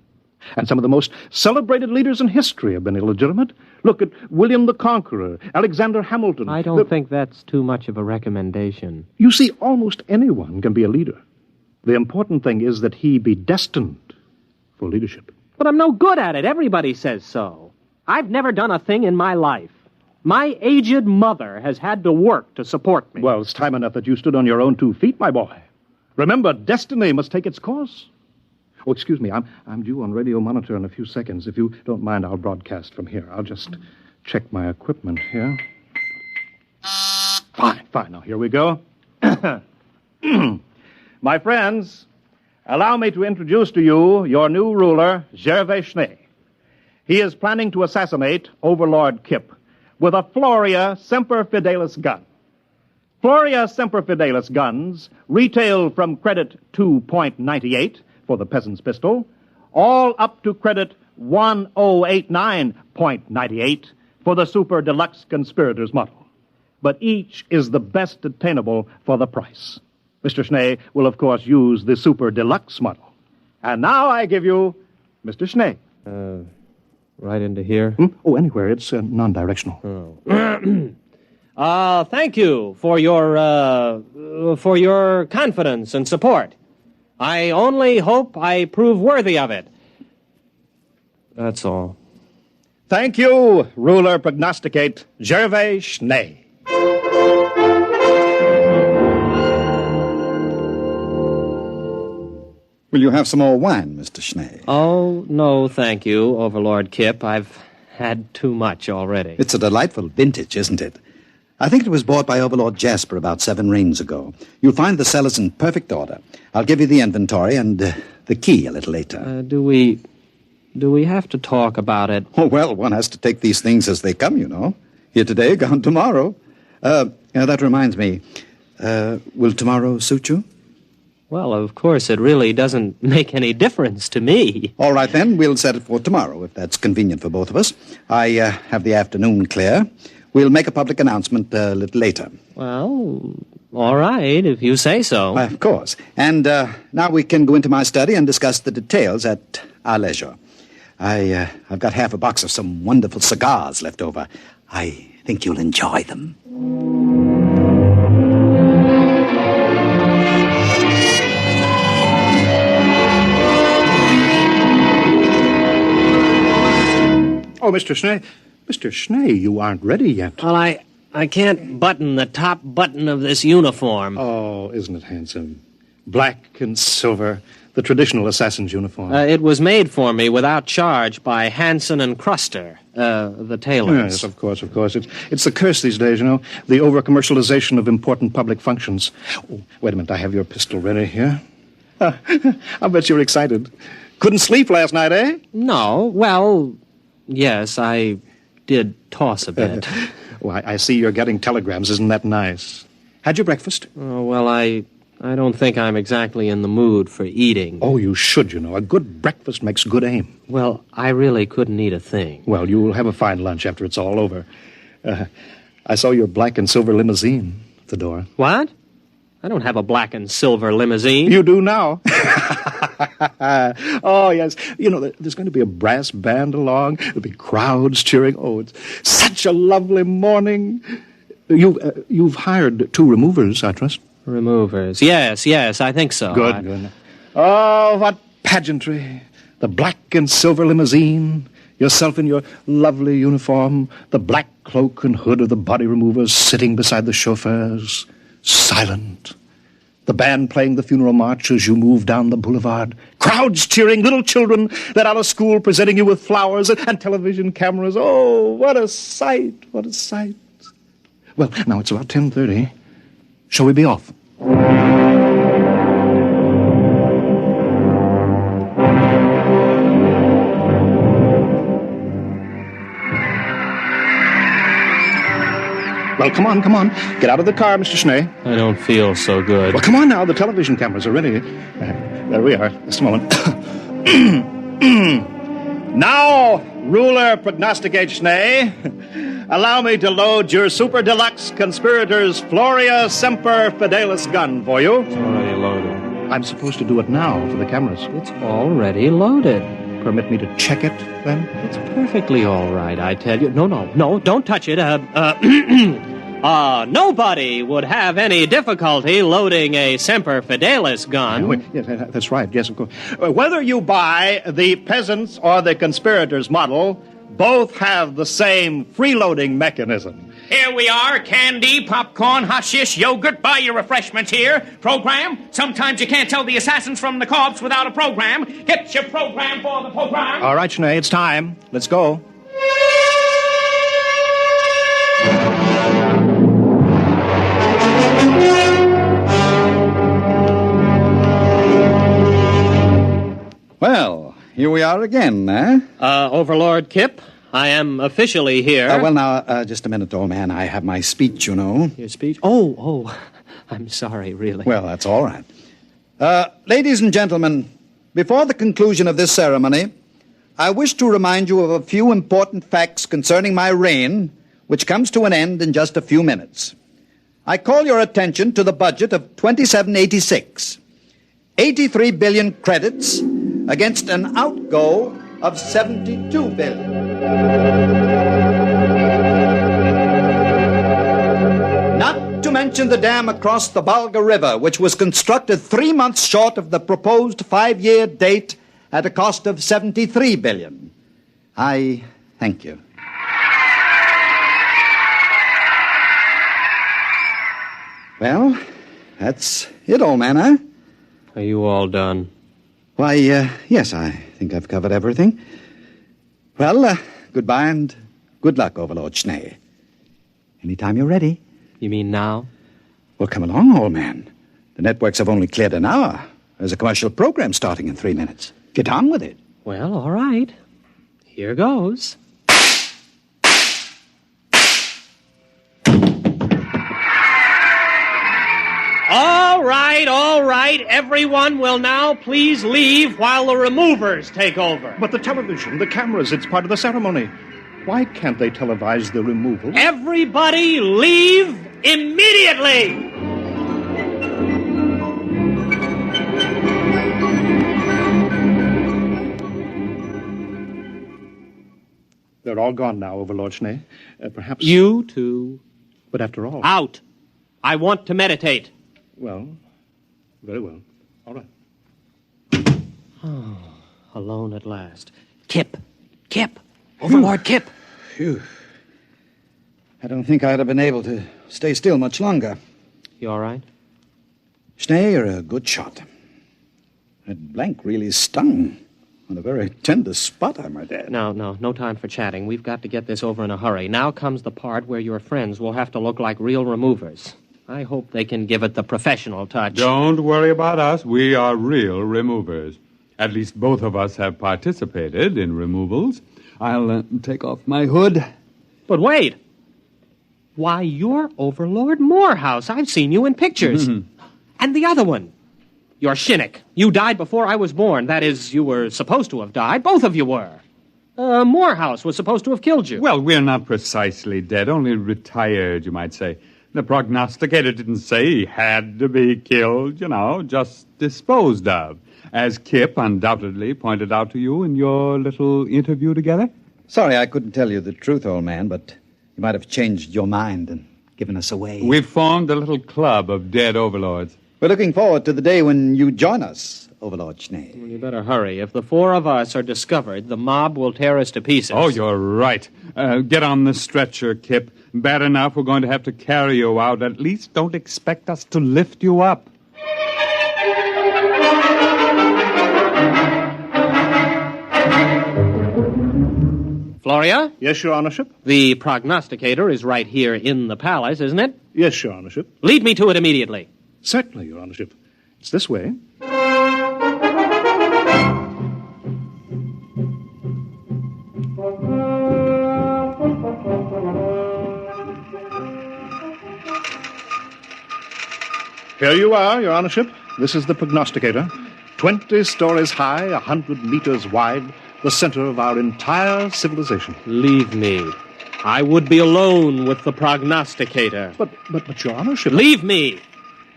And some of the most celebrated leaders in history have been illegitimate. Look at William the Conqueror, Alexander Hamilton. I don't think that's too much of a recommendation. You see, almost anyone can be a leader. The important thing is that he be destined for leadership. But I'm no good at it. Everybody says so. I've never done a thing in my life. My aged mother has had to work to support me. Well, it's time enough that you stood on your own 2 feet, my boy. Remember, destiny must take its course. Oh, excuse me, I'm due on radio monitor in a few seconds. If you don't mind, I'll broadcast from here. I'll just check my equipment here. Fine. Now, here we go. My friends, allow me to introduce to you your new ruler, Gervais Schnee. He is planning to assassinate Overlord Kip with a Floria Semper Fidelis gun. Floria Semper Fidelis guns retail from credit 2.98 for the peasant's pistol, all up to credit 1089.98 for the super deluxe conspirator's model. But each is the best attainable for the price. Mr. Schnee will, of course, use the super deluxe model. And now I give you Mr. Schnee. Right into here? Oh, anywhere. It's non-directional. Oh. Thank you for your confidence and support. I only hope I prove worthy of it. That's all. Thank you, ruler prognosticate Gervais Schnee. Will you have some more wine, Mr. Schnee? Oh, no, thank you, Overlord Kip. I've had too much already. It's a delightful vintage, isn't it? I think it was bought by Overlord Jasper about 7 reigns ago. You'll find the cellars in perfect order. I'll give you the inventory and the key a little later. Do we have to talk about it? Oh, well, one has to take these things as they come, you know. Here today, gone tomorrow. That reminds me. Will tomorrow suit you? Well, of course, it really doesn't make any difference to me. All right, then. We'll set it for tomorrow, if that's convenient for both of us. I have the afternoon clear. We'll make a public announcement a little later. Well, all right, if you say so. Why, of course. And now we can go into my study and discuss the details at our leisure. I've got half a box of some wonderful cigars left over. I think you'll enjoy them. Oh, Mr. Schnee. Mr. Schnee, you aren't ready yet. Well, I can't button the top button of this uniform. Oh, isn't it handsome? Black and silver, the traditional assassin's uniform. It was made for me without charge by Hanson and Cruster, the tailors. Yes, of course. It's the curse these days, you know, the over-commercialization of important public functions. Oh, wait a minute, I have your pistol ready here. I bet you're excited. Couldn't sleep last night, eh? No, well, yes, I did toss a bit. Well, I see you're getting telegrams. Isn't that nice? Had your breakfast? Well, I don't think I'm exactly in the mood for eating. Oh, you should, you know. A good breakfast makes good aim. Well, I really couldn't eat a thing. Well, you'll have a fine lunch after it's all over. I saw your black and silver limousine at the door. What? I don't have a black and silver limousine. You do now. Oh, yes. You know, there's going to be a brass band along. There'll be crowds cheering. Oh, it's such a lovely morning. You've hired 2 removers, I trust. Removers. Yes, I think so. Good. Oh, what pageantry. The black and silver limousine, yourself in your lovely uniform, the black cloak and hood of the body removers sitting beside the chauffeurs, silent. The band playing the funeral march as you move down the boulevard. Crowds cheering, little children let out of school presenting you with flowers and television cameras. Oh, what a sight, what a sight. Well, now it's about 10:30. Shall we be off? Well, come on. Get out of the car, Mr. Schnee. I don't feel so good. Well, come on now. The television cameras are ready. There we are. Just a moment. Now, ruler prognosticate Schnee, allow me to load your super deluxe conspirators Floria Semper Fidelis gun for you. It's already loaded. I'm supposed to do it now for the cameras. It's already loaded. Permit me to check it, then? It's perfectly all right, I tell you. No, don't touch it. Nobody would have any difficulty loading a Semper Fidelis gun. Yes, that's right. Yes, of course. Whether you buy the peasants or the conspirators model, both have the same freeloading mechanism. Here we are, candy, popcorn, hashish, yogurt. Buy your refreshments here. Program. Sometimes you can't tell the assassins from the corpse without a program. Get your program for the program. All right, Schnee, it's time. Let's go. Well, here we are again, eh? Overlord Kip, I am officially here. Well, now, just a minute, old man. I have my speech, you know. Your speech? Oh, I'm sorry, really. Well, that's all right. Ladies and gentlemen, before the conclusion of this ceremony, I wish to remind you of a few important facts concerning my reign, which comes to an end in just a few minutes. I call your attention to the budget of 2786. 83 billion credits against an outgo of 72 billion. Not to mention the dam across the Volga River, which was constructed 3 months short of the proposed 5-year date at a cost of 73 billion. I thank you. Well, that's it, old man, huh? Are you all done? Why, yes, I think I've covered everything. Well, goodbye and good luck, Overlord Schnee. Anytime you're ready. You mean now? Well, come along, old man. The networks have only cleared an hour. There's a commercial program starting in 3 minutes. Get on with it. Well, all right. Here goes. All right. Everyone will now please leave while the removers take over. But the television, the cameras, it's part of the ceremony. Why can't they televise the removal? Everybody leave immediately! They're all gone now, Overlord Schnee. Perhaps... You too. But after all... Out! I want to meditate. Well, very well. All right. Oh, alone at last. Kip! Overlord Kip! Phew. I don't think I'd have been able to stay still much longer. You all right? Schnee, you're a good shot. That blank really stung on a very tender spot, I might add. No time for chatting. We've got to get this over in a hurry. Now comes the part where your friends will have to look like real removers. I hope they can give it the professional touch. Don't worry about us. We are real removers. At least both of us have participated in removals. I'll take off my hood. But wait! Why, you're Overlord Morehouse. I've seen you in pictures. And the other one. You're Shinnick. You died before I was born. That is, you were supposed to have died. Both of you were. Morehouse was supposed to have killed you. Well, we're not precisely dead, only retired, you might say. The prognosticator didn't say he had to be killed, just disposed of, as Kip undoubtedly pointed out to you in your little interview together. Sorry I couldn't tell you the truth, old man, but you might have changed your mind and given us away. We've formed a little club of dead overlords. We're looking forward to the day when you join us, Overlord Schnee. Well, you better hurry. If the four of us are discovered, the mob will tear us to pieces. Oh, you're right. Get on the stretcher, Kip. Bad enough we're going to have to carry you out. At least don't expect us to lift you up. Floria? Yes, Your Honorship? The prognosticator is right here in the palace, isn't it? Yes, Your Honorship. Lead me to it immediately. Certainly, Your Honorship. It's this way. Here you are, Your Honorship. This is the prognosticator. 20 stories high, 100 meters wide, the center of our entire civilization. Leave me. I would be alone with the prognosticator. But, Your Honorship... Leave me!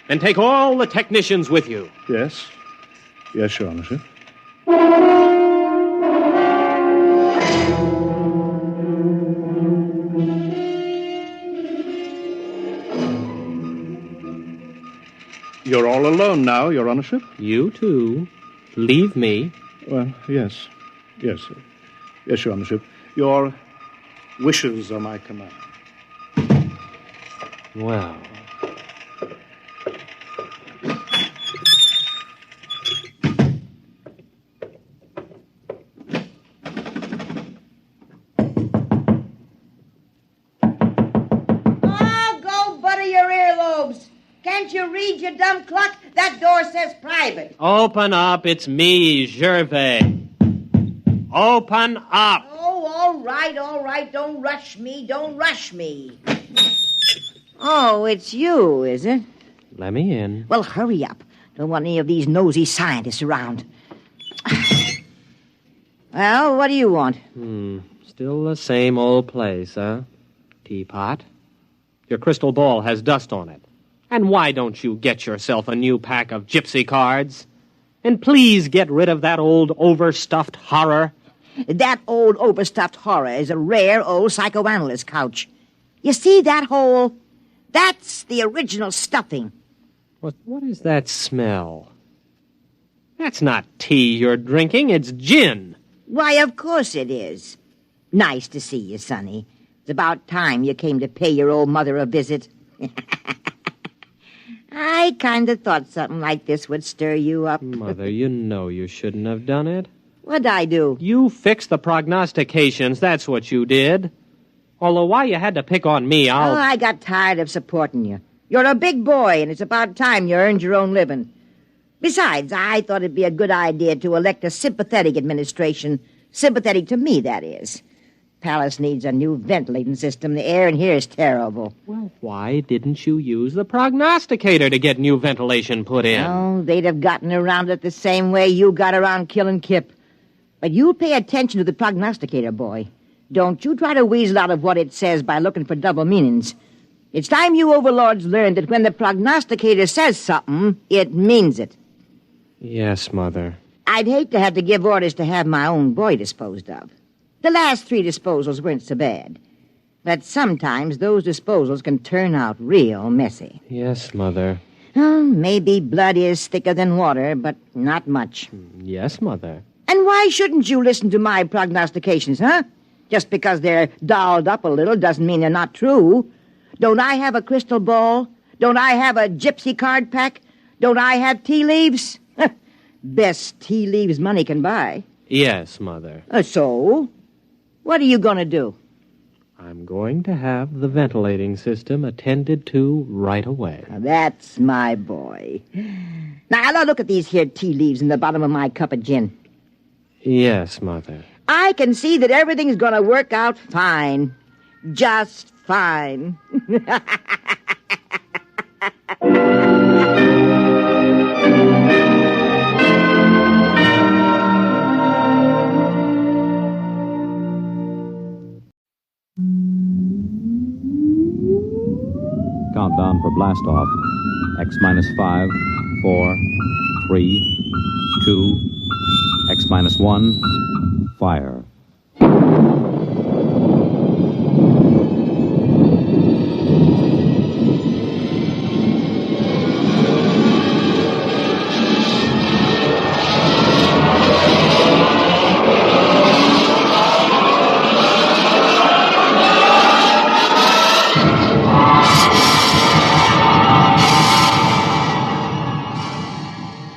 And take all the technicians with you. Yes. Yes, Your Honorship. You're all alone now, Your Honorship? You too. Leave me. Well, yes. Yes, Your Honorship. Your wishes are my command. Well... Can't you read, you dumb cluck? That door says private. Open up. It's me, Gervais. Open up. Oh, all right. Don't rush me. Oh, it's you, is it? Let me in. Well, hurry up. Don't want any of these nosy scientists around. Well, what do you want? Still the same old place, huh? Teapot. Your crystal ball has dust on it. And why don't you get yourself a new pack of gypsy cards? And please get rid of that old overstuffed horror. That old overstuffed horror is a rare old psychoanalyst couch. You see that hole? That's the original stuffing. What is that smell? That's not tea you're drinking, it's gin. Why, of course it is. Nice to see you, Sonny. It's about time you came to pay your old mother a visit. I kind of thought something like this would stir you up. Mother, you know you shouldn't have done it. What'd I do? You fixed the prognostications, that's what you did. Although why you had to pick on me, Oh, I got tired of supporting you. You're a big boy, and it's about time you earned your own living. Besides, I thought it'd be a good idea to elect a sympathetic administration. Sympathetic to me, that is. Palace needs a new ventilating system. The air in here is terrible. Well, why didn't you use the prognosticator to get new ventilation put in? Oh, they'd have gotten around it the same way you got around killing Kip. But you pay attention to the prognosticator, boy. Don't you try to weasel out of what it says by looking for double meanings. It's time you overlords learned that when the prognosticator says something, it means it. Yes, Mother. I'd hate to have to give orders to have my own boy disposed of. The last 3 disposals weren't so bad. But sometimes those disposals can turn out real messy. Yes, Mother. Oh, maybe blood is thicker than water, but not much. Yes, Mother. And why shouldn't you listen to my prognostications, huh? Just because they're dolled up a little doesn't mean they're not true. Don't I have a crystal ball? Don't I have a gypsy card pack? Don't I have tea leaves? Best tea leaves money can buy. Yes, Mother. So? What are you going to do? I'm going to have the ventilating system attended to right away. Now, that's my boy. Now, look at these here tea leaves in the bottom of my cup of gin. Yes, Mother. I can see that everything's going to work out fine. Just fine. Countdown for blast off. X minus 5, 4, 3, 2, X minus 1, fire.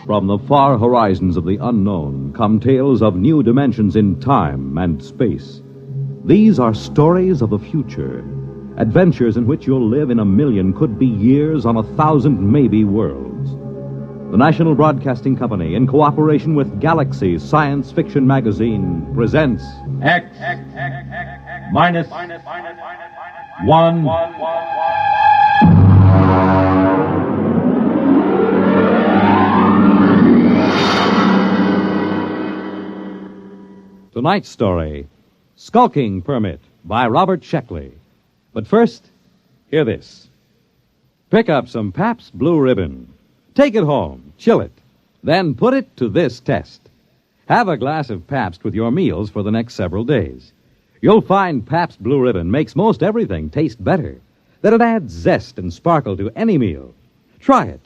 From the far horizons of the unknown come tales of new dimensions in time and space. These are stories of the future, adventures in which you'll live in a million, could be years, on 1,000 maybe worlds. The National Broadcasting Company, in cooperation with Galaxy Science Fiction Magazine, presents X minus 1. Tonight's story, Skulking Permit, by Robert Sheckley. But first, hear this. Pick up some Pabst Blue Ribbon. Take it home, chill it, then put it to this test. Have a glass of Pabst with your meals for the next several days. You'll find Pabst Blue Ribbon makes most everything taste better, that it adds zest and sparkle to any meal. Try it.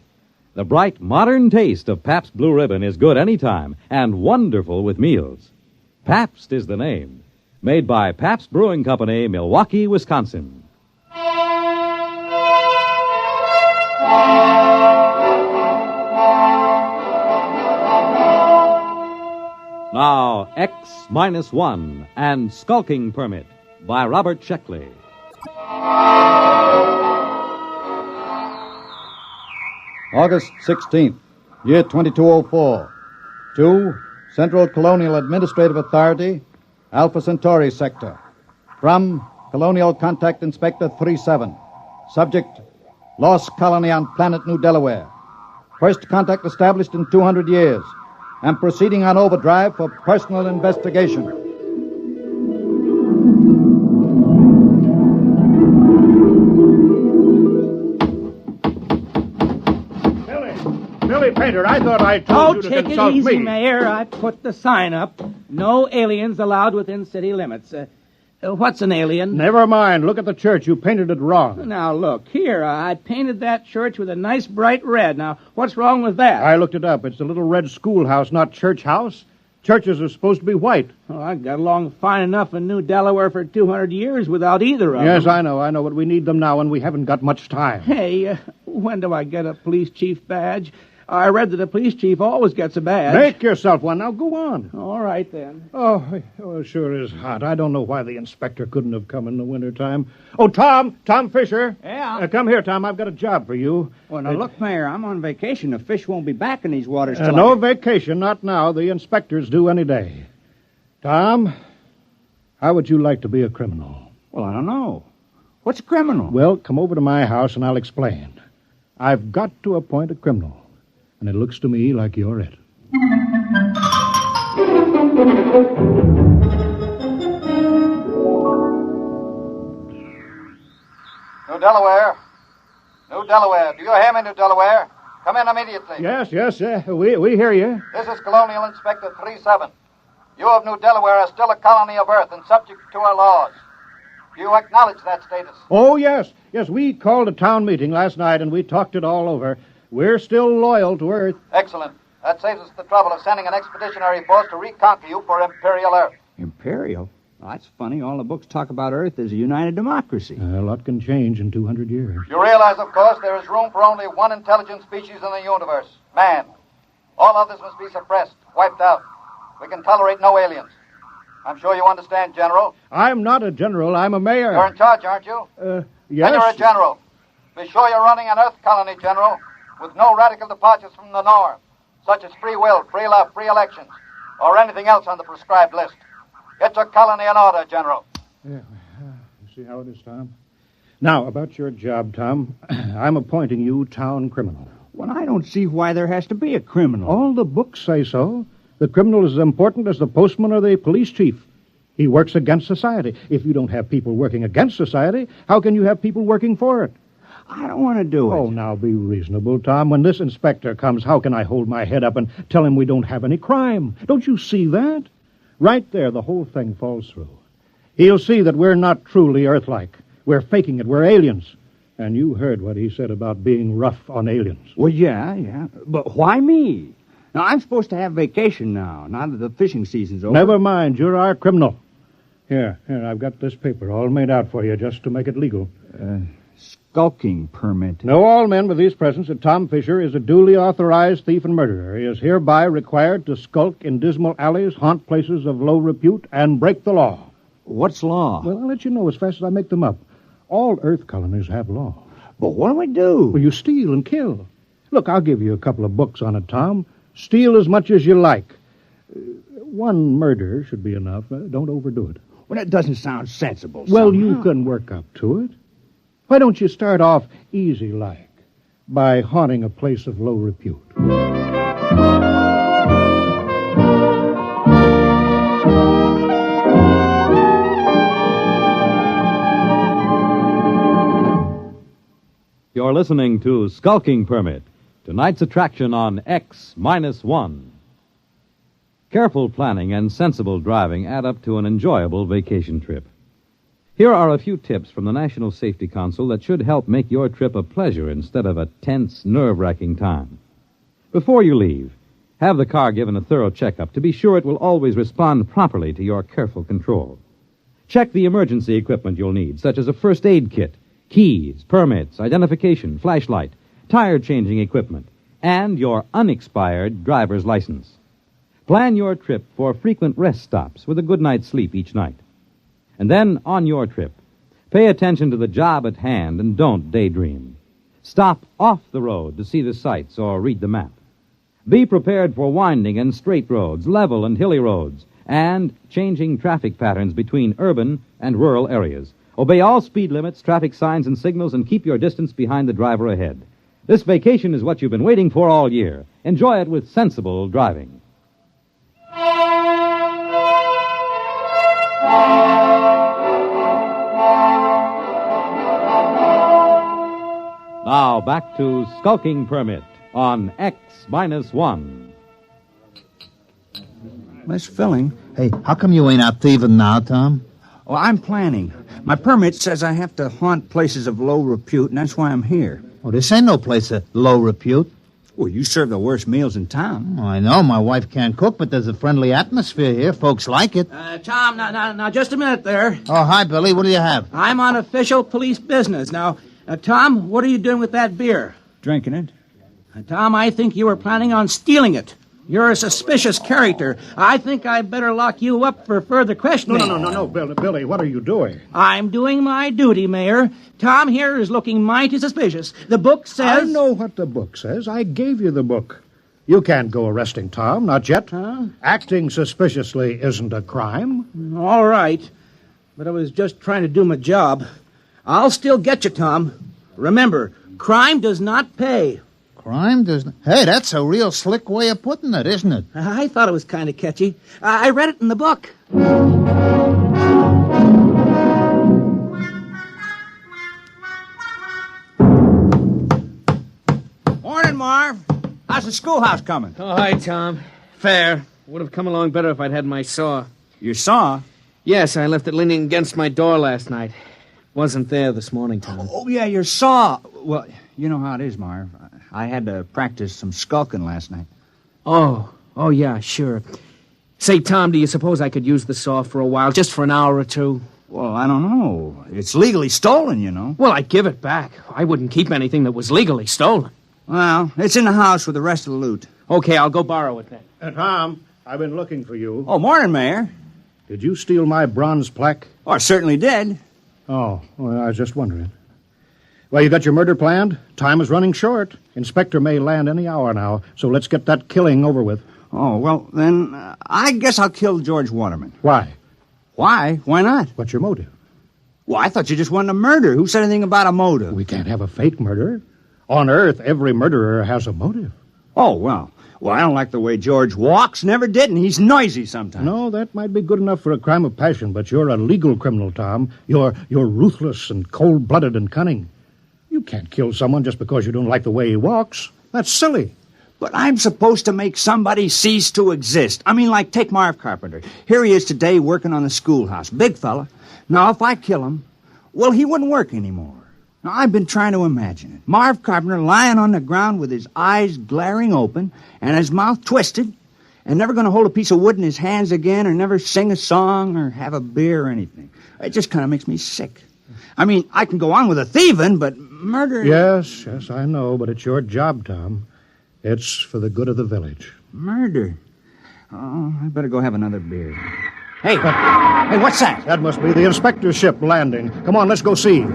The bright, modern taste of Pabst Blue Ribbon is good any time and wonderful with meals. Pabst is the name. Made by Pabst Brewing Company, Milwaukee, Wisconsin. Now, X minus 1 and Skulking Permit by Robert Sheckley. August 16th, year 2204. To Central Colonial Administrative Authority, Alpha Centauri Sector. From Colonial Contact Inspector 37. Subject, Lost Colony on Planet New Delaware. First contact established in 200 years. And proceeding on overdrive for personal investigation. Billy Painter, I thought I told you to consult me. Take it easy, Mayor. I put the sign up. No aliens allowed within city limits. What's an alien? Never mind. Look at the church. You painted it wrong. Now, look, here, I painted that church with a nice bright red. Now, what's wrong with that? I looked it up. It's a little red schoolhouse, not church house. Churches are supposed to be white. Oh, I got along fine enough in New Delaware for 200 years without either of them. Yes, I know, but we need them now, and we haven't got much time. Hey, when do I get a police chief badge? I read that a police chief always gets a badge. Make yourself one. Now, go on. All right, then. Oh, it sure is hot. I don't know why the inspector couldn't have come in the wintertime. Oh, Tom Fisher. Yeah? Come here, Tom. I've got a job for you. Well, now, look, Mayor, I'm on vacation. The fish won't be back in these waters till No vacation, not now. The inspector's due any day. Tom, how would you like to be a criminal? Well, I don't know. What's a criminal? Well, come over to my house and I'll explain. I've got to appoint a criminal. And it looks to me like you're it. New Delaware. New Delaware. Do you hear me, New Delaware? Come in immediately. Yes, we hear you. This is Colonial Inspector 37. You of New Delaware are still a colony of Earth and subject to our laws. Do you acknowledge that status? Oh, yes. Yes, we called a town meeting last night and we talked it all over. We're still loyal to Earth. Excellent. That saves us the trouble of sending an expeditionary force to reconquer you for Imperial Earth. Imperial? Well, that's funny. All the books talk about Earth as a united democracy. A lot can change in 200 years. You realize, of course, there is room for only one intelligent species in the universe, man. All others must be suppressed, wiped out. We can tolerate no aliens. I'm sure you understand, General. I'm not a general. I'm a mayor. You're in charge, aren't you? Yes. Then you're a general. Be sure you're running an Earth colony, General, with no radical departures from the norm, such as free will, free love, free elections, or anything else on the prescribed list. Get your colony in order, General. Yeah. You see how it is, Tom? Now, about your job, Tom. I'm appointing you town criminal. Well, I don't see why there has to be a criminal. All the books say so. The criminal is as important as the postman or the police chief. He works against society. If you don't have people working against society, how can you have people working for it? I don't want to do it. Oh, now be reasonable, Tom. When this inspector comes, how can I hold my head up and tell him we don't have any crime? Don't you see that? Right there, the whole thing falls through. He'll see that we're not truly Earth-like. We're faking it. We're aliens. And you heard what he said about being rough on aliens. Well, yeah. But why me? Now, I'm supposed to have vacation now that the fishing season's over. Never mind. You're our criminal. Here, I've got this paper all made out for you just to make it legal. Skulking permit. Know all men with these presents that Tom Fisher is a duly authorized thief and murderer. He is hereby required to skulk in dismal alleys, haunt places of low repute, and break the law. What's law? Well, I'll let you know as fast as I make them up. All Earth colonies have law. But what do we do? Well, you steal and kill. Look, I'll give you a couple of books on it, Tom. Steal as much as you like. One murder should be enough. Don't overdo it. Well, that doesn't sound sensible. Well, you can work up to it. Why don't you start off easy-like by haunting a place of low repute? You're listening to Skulking Permit, tonight's attraction on X-1. Careful planning and sensible driving add up to an enjoyable vacation trip. Here are a few tips from the National Safety Council that should help make your trip a pleasure instead of a tense, nerve-wracking time. Before you leave, have the car given a thorough checkup to be sure it will always respond properly to your careful control. Check the emergency equipment you'll need, such as a first aid kit, keys, permits, identification, flashlight, tire-changing equipment, and your unexpired driver's license. Plan your trip for frequent rest stops with a good night's sleep each night. And then, on your trip, pay attention to the job at hand and don't daydream. Stop off the road to see the sights or read the map. Be prepared for winding and straight roads, level and hilly roads, and changing traffic patterns between urban and rural areas. Obey all speed limits, traffic signs, and signals, and keep your distance behind the driver ahead. This vacation is what you've been waiting for all year. Enjoy it with sensible driving. Now, back to Skulking Permit on X-1. Miss Filling. Hey, how come you ain't out thieving now, Tom? Well, I'm planning. My permit says I have to haunt places of low repute, and that's why I'm here. Oh, this ain't no place of low repute. Well, you serve the worst meals in town. Oh, I know. My wife can't cook, but there's a friendly atmosphere here. Folks like it. Tom, now, just a minute there. Oh, hi, Billy. What do you have? I'm on official police business. Now, Tom, what are you doing with that beer? Drinking it. Tom, I think you were planning on stealing it. You're a suspicious character. I think I'd better lock you up for further questioning. No, Billy, what are you doing? I'm doing my duty, Mayor. Tom here is looking mighty suspicious. The book says... I know what the book says. I gave you the book. You can't go arresting Tom, not yet. Huh? Acting suspiciously isn't a crime. All right. But I was just trying to do my job. I'll still get you, Tom. Remember, crime does not pay. Crime doesn't... Hey, that's a real slick way of putting it, isn't it? I thought it was kind of catchy. I read it in the book. Morning, Marv. How's the schoolhouse coming? Oh, hi, Tom. Fair. Would have come along better if I'd had my saw. Your saw? Yes, I left it leaning against my door last night. Wasn't there this morning, Tom. Oh, yeah, your saw. Well, you know how it is, Marv. I had to practice some skulking last night. Oh, yeah, sure. Say, Tom, do you suppose I could use the saw for a while, just for an hour or two? Well, I don't know. It's legally stolen, you know. Well, I'd give it back. I wouldn't keep anything that was legally stolen. Well, it's in the house with the rest of the loot. Okay, I'll go borrow it then. Tom, I've been looking for you. Oh, morning, Mayor. Did you steal my bronze plaque? Oh, I certainly did. Oh, well, I was just wondering. Well, you got your murder planned? Time is running short. Inspector may land any hour now, so let's get that killing over with. Oh, well, then, I guess I'll kill George Waterman. Why? Why? Why not? What's your motive? Well, I thought you just wanted a murder. Who said anything about a motive? We can't have a fake murder. On Earth, every murderer has a motive. Oh, well, I don't like the way George walks. Never did, and he's noisy sometimes. No, that might be good enough for a crime of passion, but you're a legal criminal, Tom. You're ruthless and cold-blooded and cunning. You can't kill someone just because you don't like the way he walks. That's silly. But I'm supposed to make somebody cease to exist. I mean, like, take Marv Carpenter. Here he is today working on the schoolhouse. Big fella. Now, if I kill him, well, he wouldn't work anymore. Now, I've been trying to imagine it. Marv Carpenter lying on the ground with his eyes glaring open and his mouth twisted and never going to hold a piece of wood in his hands again or never sing a song or have a beer or anything. It just kind of makes me sick. I mean, I can go on with a thieving, but murder... Yes, I know, but it's your job, Tom. It's for the good of the village. Murder? Oh, I better go have another beer. Hey, what's that? That must be the inspector's ship landing. Come on, let's go see.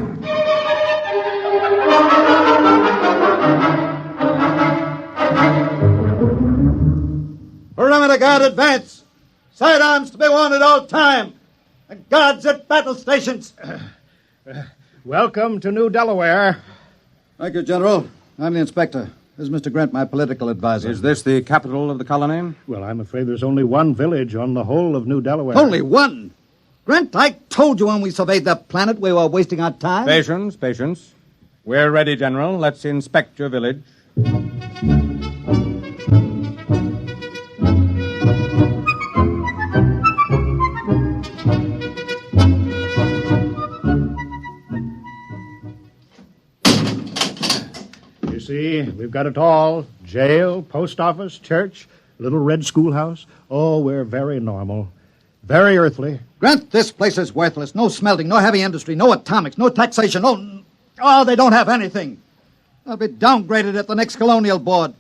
Perimeter guard advance. Sidearms to be worn at all time. And guards at battle stations. Welcome to New Delaware. Thank you, General. I'm the inspector. This is Mr. Grant, my political advisor. Is this the capital of the colony? Well, I'm afraid there's only one village on the whole of New Delaware. Only one? Grant, I told you when we surveyed that planet we were wasting our time. Patience. We're ready, General. Let's inspect your village. See, we've got it all. Jail, post office, church, little red schoolhouse. Oh, we're very normal. Very earthly. Grant, this place is worthless. No smelting, no heavy industry, no atomics, no taxation, they don't have anything. They'll be downgraded at the next colonial board.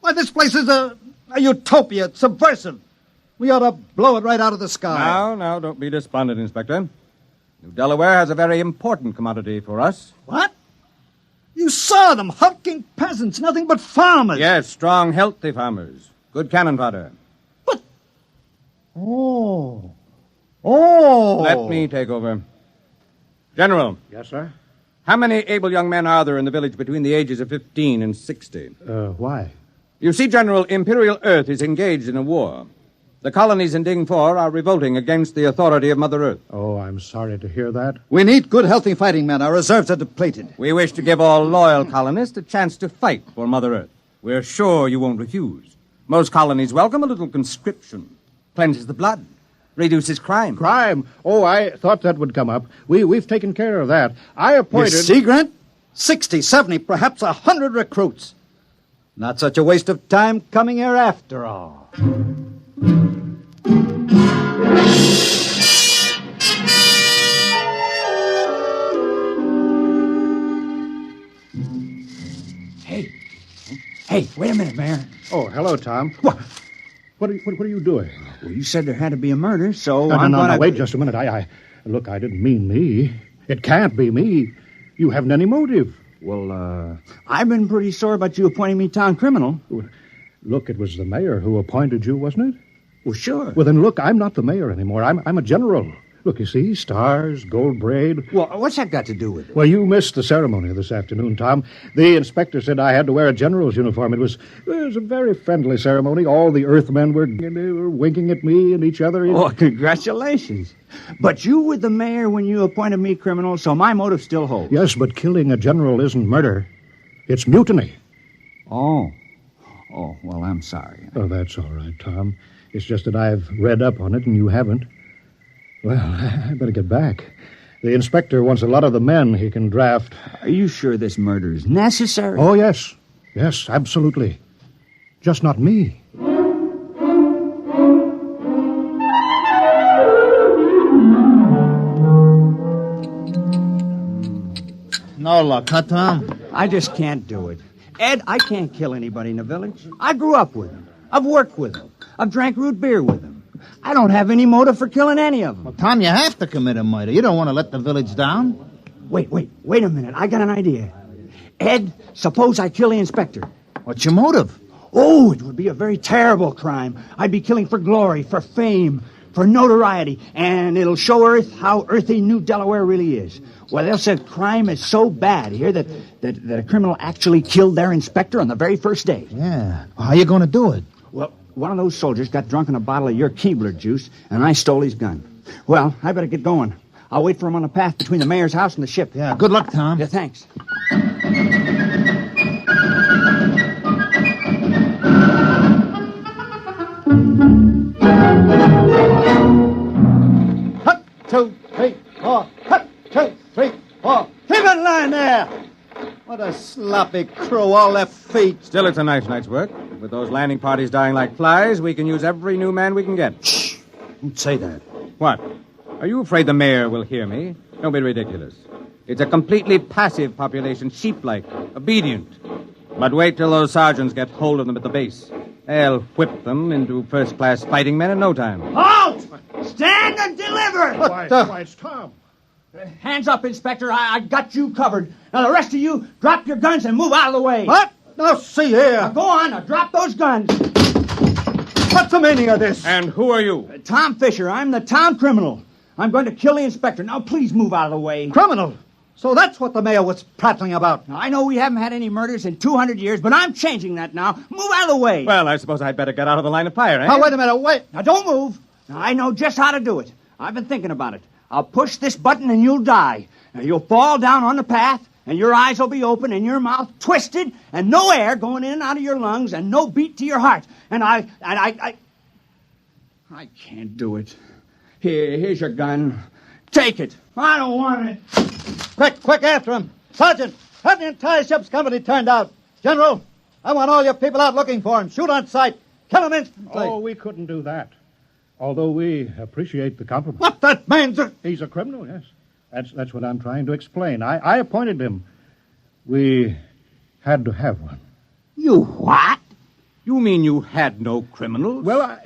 Why, this place is a utopia. It's subversive. We ought to blow it right out of the sky. Now, don't be despondent, Inspector. New Delaware has a very important commodity for us. What? You saw them, hulking peasants, nothing but farmers. Yes, strong, healthy farmers. Good cannon fodder. But... Oh. Let me take over. General. Yes, sir? How many able young men are there in the village between the ages of 15 and 60? Why? You see, General, Imperial Earth is engaged in a war. The colonies in Ding 4 are revolting against the authority of Mother Earth. Oh, I'm sorry to hear that. We need good, healthy fighting men. Our reserves are depleted. We wish to give all loyal colonists a chance to fight for Mother Earth. We're sure you won't refuse. Most colonies welcome a little conscription. Cleanses the blood. Reduces crime. Crime? Oh, I thought that would come up. We've taken care of that. I appointed... You see, Grant? 60, 70, perhaps 100 recruits. Not such a waste of time coming here after all. Hey, wait a minute, Mayor. Oh, hello, Tom. What are you doing? Well, you said there had to be a murder, so No, wait just a minute. Look, I didn't mean me. It can't be me. You haven't any motive. Well, I've been pretty sore about you appointing me town criminal. Look, it was the mayor who appointed you, wasn't it? Well, sure. Well, then, look, I'm not the mayor anymore. I'm a general. Look, you see, stars, gold braid. Well, what's that got to do with it? Well, you missed the ceremony this afternoon, Tom. The inspector said I had to wear a general's uniform. It was a very friendly ceremony. All the Earthmen were winking at me and each other. Oh, congratulations. But you were the mayor when you appointed me criminal, so my motive still holds. Yes, but killing a general isn't murder. It's mutiny. Oh, well, I'm sorry. Oh, that's all right, Tom. It's just that I've read up on it and you haven't. Well, I better get back. The inspector wants a lot of the men he can draft. Are you sure this murder is necessary? Oh, yes. Yes, absolutely. Just not me. No luck, huh, Tom? I just can't do it. Ed, I can't kill anybody in the village. I grew up with them. I've worked with them. I've drank root beer with them. I don't have any motive for killing any of them. Well, Tom, you have to commit a murder. You don't want to let the village down. Wait a minute. I got an idea. Ed, suppose I kill the inspector. What's your motive? Oh, it would be a very terrible crime. I'd be killing for glory, for fame, for notoriety, and it'll show Earth how earthy New Delaware really is. Well, they'll say crime is so bad here that a criminal actually killed their inspector on the very first day. Yeah. Well, how are you going to do it? Well, one of those soldiers got drunk on a bottle of your Keebler juice, and I stole his gun. Well, I better get going. I'll wait for him on the path between the mayor's house and the ship. Yeah, good luck, Tom. Yeah, thanks. Hut, 2, 3, 4. Hut, 2, 3, 4. Keep in line there. What a sloppy crew, all their feet. Still, it's a nice night's work. With those landing parties dying like flies, we can use every new man we can get. Shh! Don't say that. What? Are you afraid the mayor will hear me? Don't be ridiculous. It's a completely passive population, sheep-like, obedient. But wait till those sergeants get hold of them at the base. They'll whip them into first-class fighting men in no time. Halt! Stand and deliver! Why, it's Tom. Hands up, Inspector. I got you covered. Now, the rest of you, drop your guns and move out of the way. What? Now, see here. Now, go on. Now, drop those guns. What's the meaning of this? And who are you? Tom Fisher. I'm the town criminal. I'm going to kill the inspector. Now, please move out of the way. Criminal? So that's what the mayor was prattling about. Now, I know we haven't had any murders in 200 years, but I'm changing that now. Move out of the way. Well, I suppose I'd better get out of the line of fire, eh? Now, wait a minute, wait. Now, don't move. Now, I know just how to do it. I've been thinking about it. I'll push this button and you'll die. Now, you'll fall down on the path, and your eyes will be open and your mouth twisted, and no air going in and out of your lungs, and no beat to your heart. And I can't do it. Here's your gun. Take it. I don't want it. Quick after him. Sergeant, have the entire ship's company turned out. General, I want all your people out looking for him. Shoot on sight. Kill him instantly. Oh, we couldn't do that. Although we appreciate the compliment. What that means? He's a criminal, yes. That's what I'm trying to explain. I appointed him. We had to have one. You what? You mean you had no criminals? Well,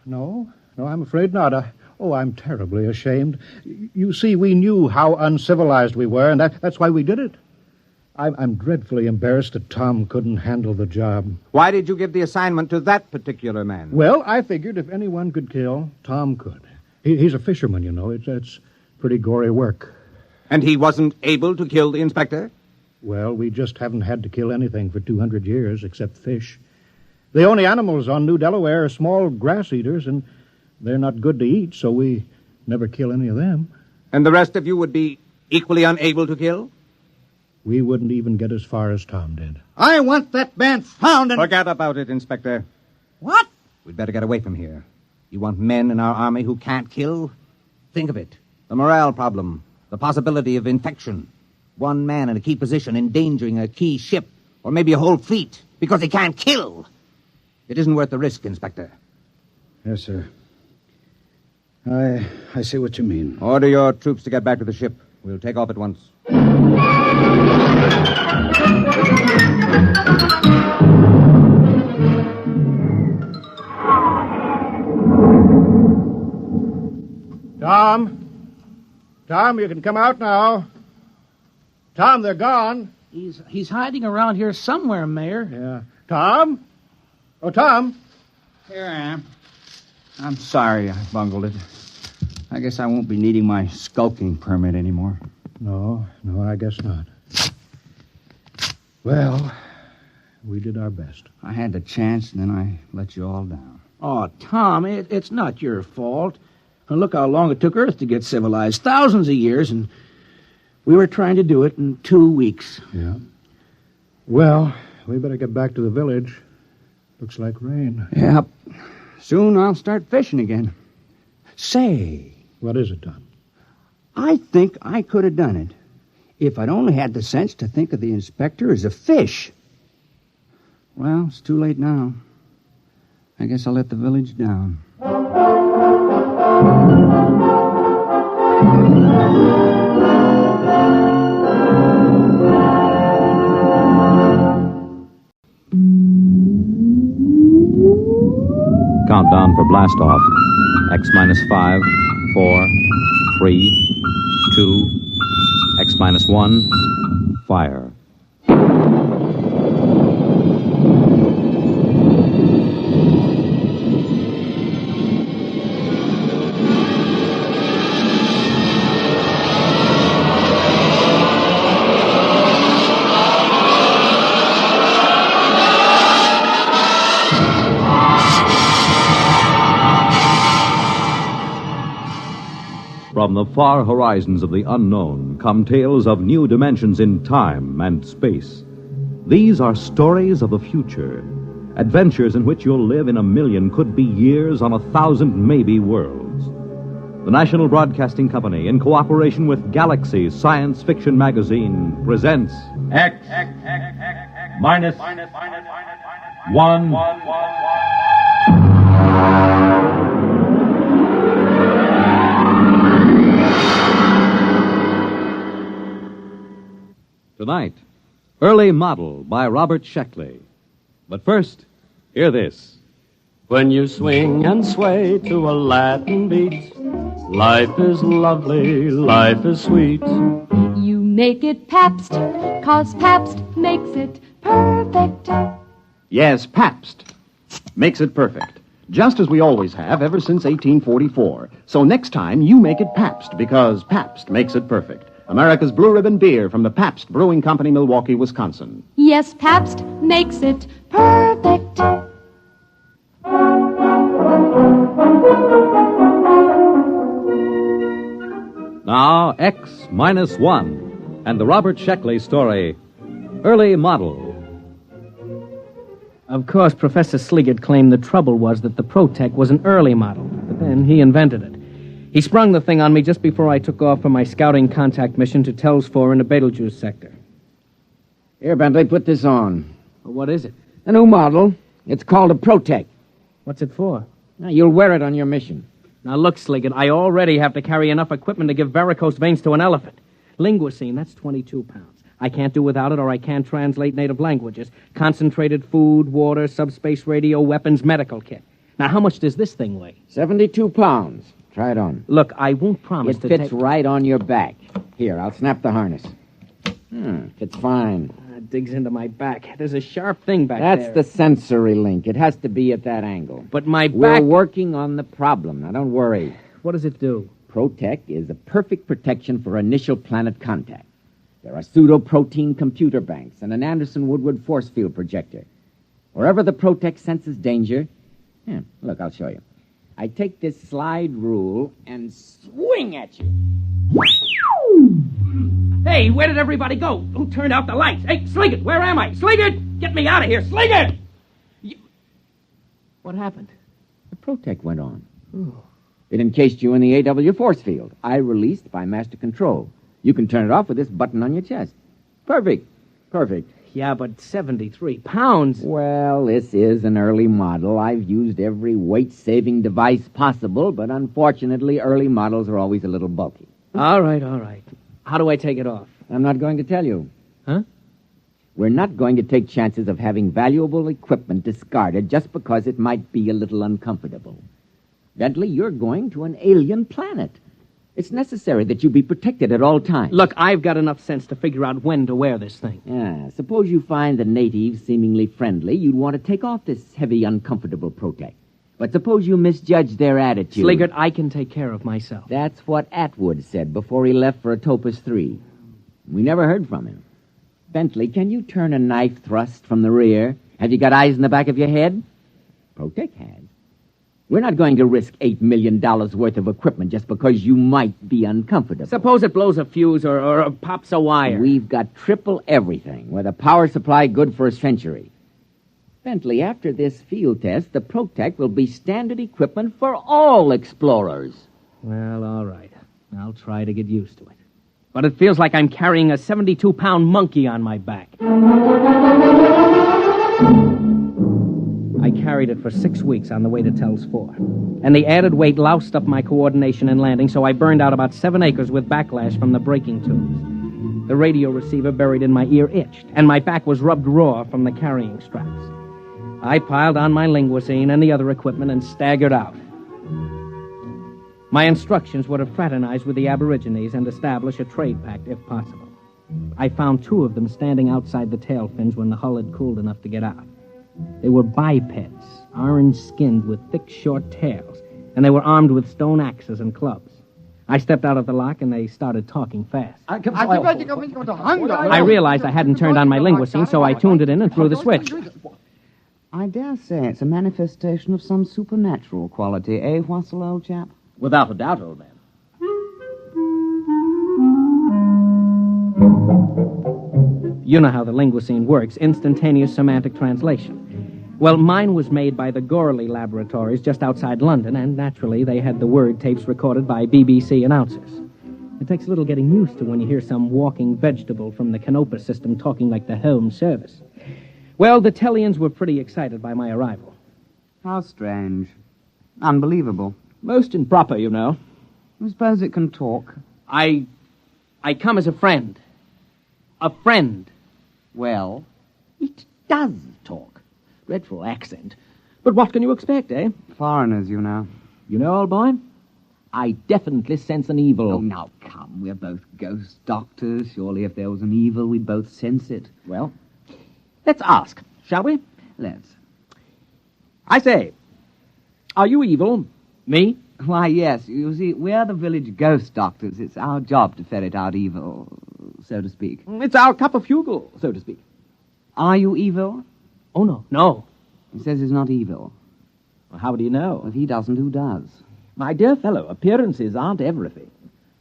No, I'm afraid not. I'm terribly ashamed. You see, we knew how uncivilized we were, and that's why we did it. I'm dreadfully embarrassed that Tom couldn't handle the job. Why did you give the assignment to that particular man? Well, I figured if anyone could kill, Tom could. He's a fisherman, you know. It's pretty gory work. And he wasn't able to kill the inspector? Well, we just haven't had to kill anything for 200 years except fish. The only animals on New Delaware are small grass eaters, and they're not good to eat, so we never kill any of them. And the rest of you would be equally unable to kill? We wouldn't even get as far as Tom did. I want that man found and... Forget about it, Inspector. What? We'd better get away from here. You want men in our army who can't kill? Think of it. The morale problem. The possibility of infection. One man in a key position endangering a key ship, or maybe a whole fleet, because he can't kill. It isn't worth the risk, Inspector. Yes, sir. I see what you mean. Order your troops to get back to the ship. We'll take off at once. Tom, you can come out now. Tom, they're gone. He's hiding around here somewhere, Mayor. Yeah. Tom? Oh, Tom. Here I am. I'm sorry I bungled it. I guess I won't be needing my skulking permit anymore. No, I guess not. Well, we did our best. I had the chance, and then I let you all down. Oh, Tom, it's not your fault. And look how long it took Earth to get civilized. Thousands of years, and we were trying to do it in 2 weeks. Yeah. Well, we better get back to the village. Looks like rain. Yep. Soon I'll start fishing again. Say, What is it, Don? I think I could have done it if I'd only had the sense to think of the inspector as a fish. Well, it's too late now. I guess I'll let the village down. Countdown for blast off. X minus 5, 4, 3, 2, X minus 1, fire. From the far horizons of the unknown come tales of new dimensions in time and space. These are stories of the future, adventures in which you'll live in a million could-be years on 1,000 maybe worlds. The National Broadcasting Company, in cooperation with Galaxy Science Fiction Magazine, presents X minus 1. Tonight, Early Model by Robert Sheckley. But first, hear this. When you swing and sway to a Latin beat, life is lovely, life is sweet. You make it Pabst, 'cause Pabst makes it perfect. Yes, Pabst makes it perfect. Just as we always have ever since 1844. So next time, you make it Pabst, because Pabst makes it perfect. America's Blue Ribbon beer from the Pabst Brewing Company, Milwaukee, Wisconsin. Yes, Pabst makes it perfect. Now, X minus 1, and the Robert Sheckley story, Early Model. Of course, Professor Sliggett claimed the trouble was that the Protec was an early model, but then he invented it. He sprung the thing on me just before I took off for my scouting contact mission to Tells 4 in the Betelgeuse sector. Here, Bentley, put this on. Well, what is it? A new model. It's called a Protec. What's it for? Now, you'll wear it on your mission. Now, look, Sliggett, I already have to carry enough equipment to give varicose veins to an elephant. Linguicine, that's 22 pounds. I can't do without it, or I can't translate native languages. Concentrated food, water, subspace radio, weapons, medical kit. Now, how much does this thing weigh? 72 pounds. Try it on. Look, I won't promise It to fits take... right on your back. Here, I'll snap the harness. Fits fine. It digs into my back. There's a sharp thing back That's there. the sensory link. It has to be at that angle. But my We're back... working on the problem. Now, don't worry. What does it do? Protec is a perfect protection for initial planet contact. There are pseudo-protein computer banks and an Anderson-Woodward force field projector. Wherever the Protec senses danger... look, I'll show you. I take this slide rule and swing at you. Hey, where did everybody go? Who turned out the lights? Hey, Sliggett, where am I? Sliggett! Get me out of here, Sliggett! What happened? The Protec went on. It encased you in the AW force field. I released by master control. You can turn it off with this button on your chest. Perfect. Perfect. Yeah, but 73 pounds. Well, this is an early model. I've used every weight-saving device possible, but unfortunately, early models are always a little bulky. All right, all right. How do I take it off? I'm not going to tell you. Huh? We're not going to take chances of having valuable equipment discarded just because it might be a little uncomfortable. Bentley, you're going to an alien planet. It's necessary that you be protected at all times. Look, I've got enough sense to figure out when to wear this thing. Yeah, suppose you find the natives seemingly friendly. You'd want to take off this heavy, uncomfortable Protec. But suppose you misjudge their attitude. Sliggett, I can take care of myself. That's what Atwood said before he left for Atopus 3. We never heard from him. Bentley, can you turn a knife thrust from the rear? Have you got eyes in the back of your head? Protec has. We're not going to risk $8 million worth of equipment just because you might be uncomfortable. Suppose it blows a fuse or pops a wire. We've got triple everything, with a power supply good for a century. Bentley, after this field test, the Protec will be standard equipment for all explorers. Well, all right. I'll try to get used to it. But it feels like I'm carrying a 72-pound monkey on my back. I carried it for 6 weeks on the way to Tells 4. And the added weight loused up my coordination in landing, so I burned out about 7 acres with backlash from the braking tubes. The radio receiver buried in my ear itched, and my back was rubbed raw from the carrying straps. I piled on my linguisine and the other equipment and staggered out. My instructions were to fraternize with the Aborigines and establish a trade pact, if possible. I found 2 of them standing outside the tail fins when the hull had cooled enough to get out. They were bipeds, orange-skinned with thick, short tails, and they were armed with stone axes and clubs. I stepped out of the lock, and they started talking fast. I realized I hadn't turned on my linguisine, so I tuned it in and threw the switch. I dare say it's a manifestation of some supernatural quality, eh, Wassel, old chap? Without a doubt, old man. You know how the linguisine works, instantaneous semantic translation. Well, mine was made by the Gorley Laboratories just outside London, and naturally they had the word tapes recorded by BBC announcers. It takes a little getting used to when you hear some walking vegetable from the Canopus system talking like the Home Service. Well, the Tellians were pretty excited by my arrival. How strange. Unbelievable. Most improper, you know. I suppose it can talk. I come as a friend. A friend. Well? It does talk. Dreadful accent. But what can you expect, eh? Foreigners, you know. You know, old boy, I definitely sense an evil. Oh, now, come. We're both ghost doctors. Surely if there was an evil, we'd both sense it. Well, let's ask, shall we? Let's. I say, are you evil? Me? Why, yes. You see, we're the village ghost doctors. It's our job to ferret out evil, so to speak. It's our cup of fugle, so to speak. Are you evil? Oh, no. No. He says he's not evil. Well, how do you know? If he doesn't, who does? My dear fellow, appearances aren't everything.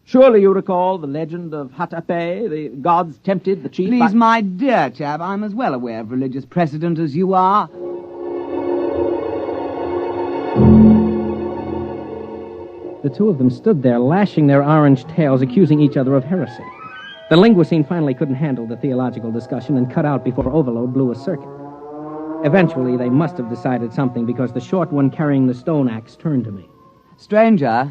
Surely you recall the legend of Hatape, the gods tempted the chief... Please, my dear chap, I'm as well aware of religious precedent as you are. The 2 of them stood there, lashing their orange tails, accusing each other of heresy. The linguisine finally couldn't handle the theological discussion and cut out before overload blew a circuit. Eventually, they must have decided something because the short one carrying the stone axe turned to me. Stranger,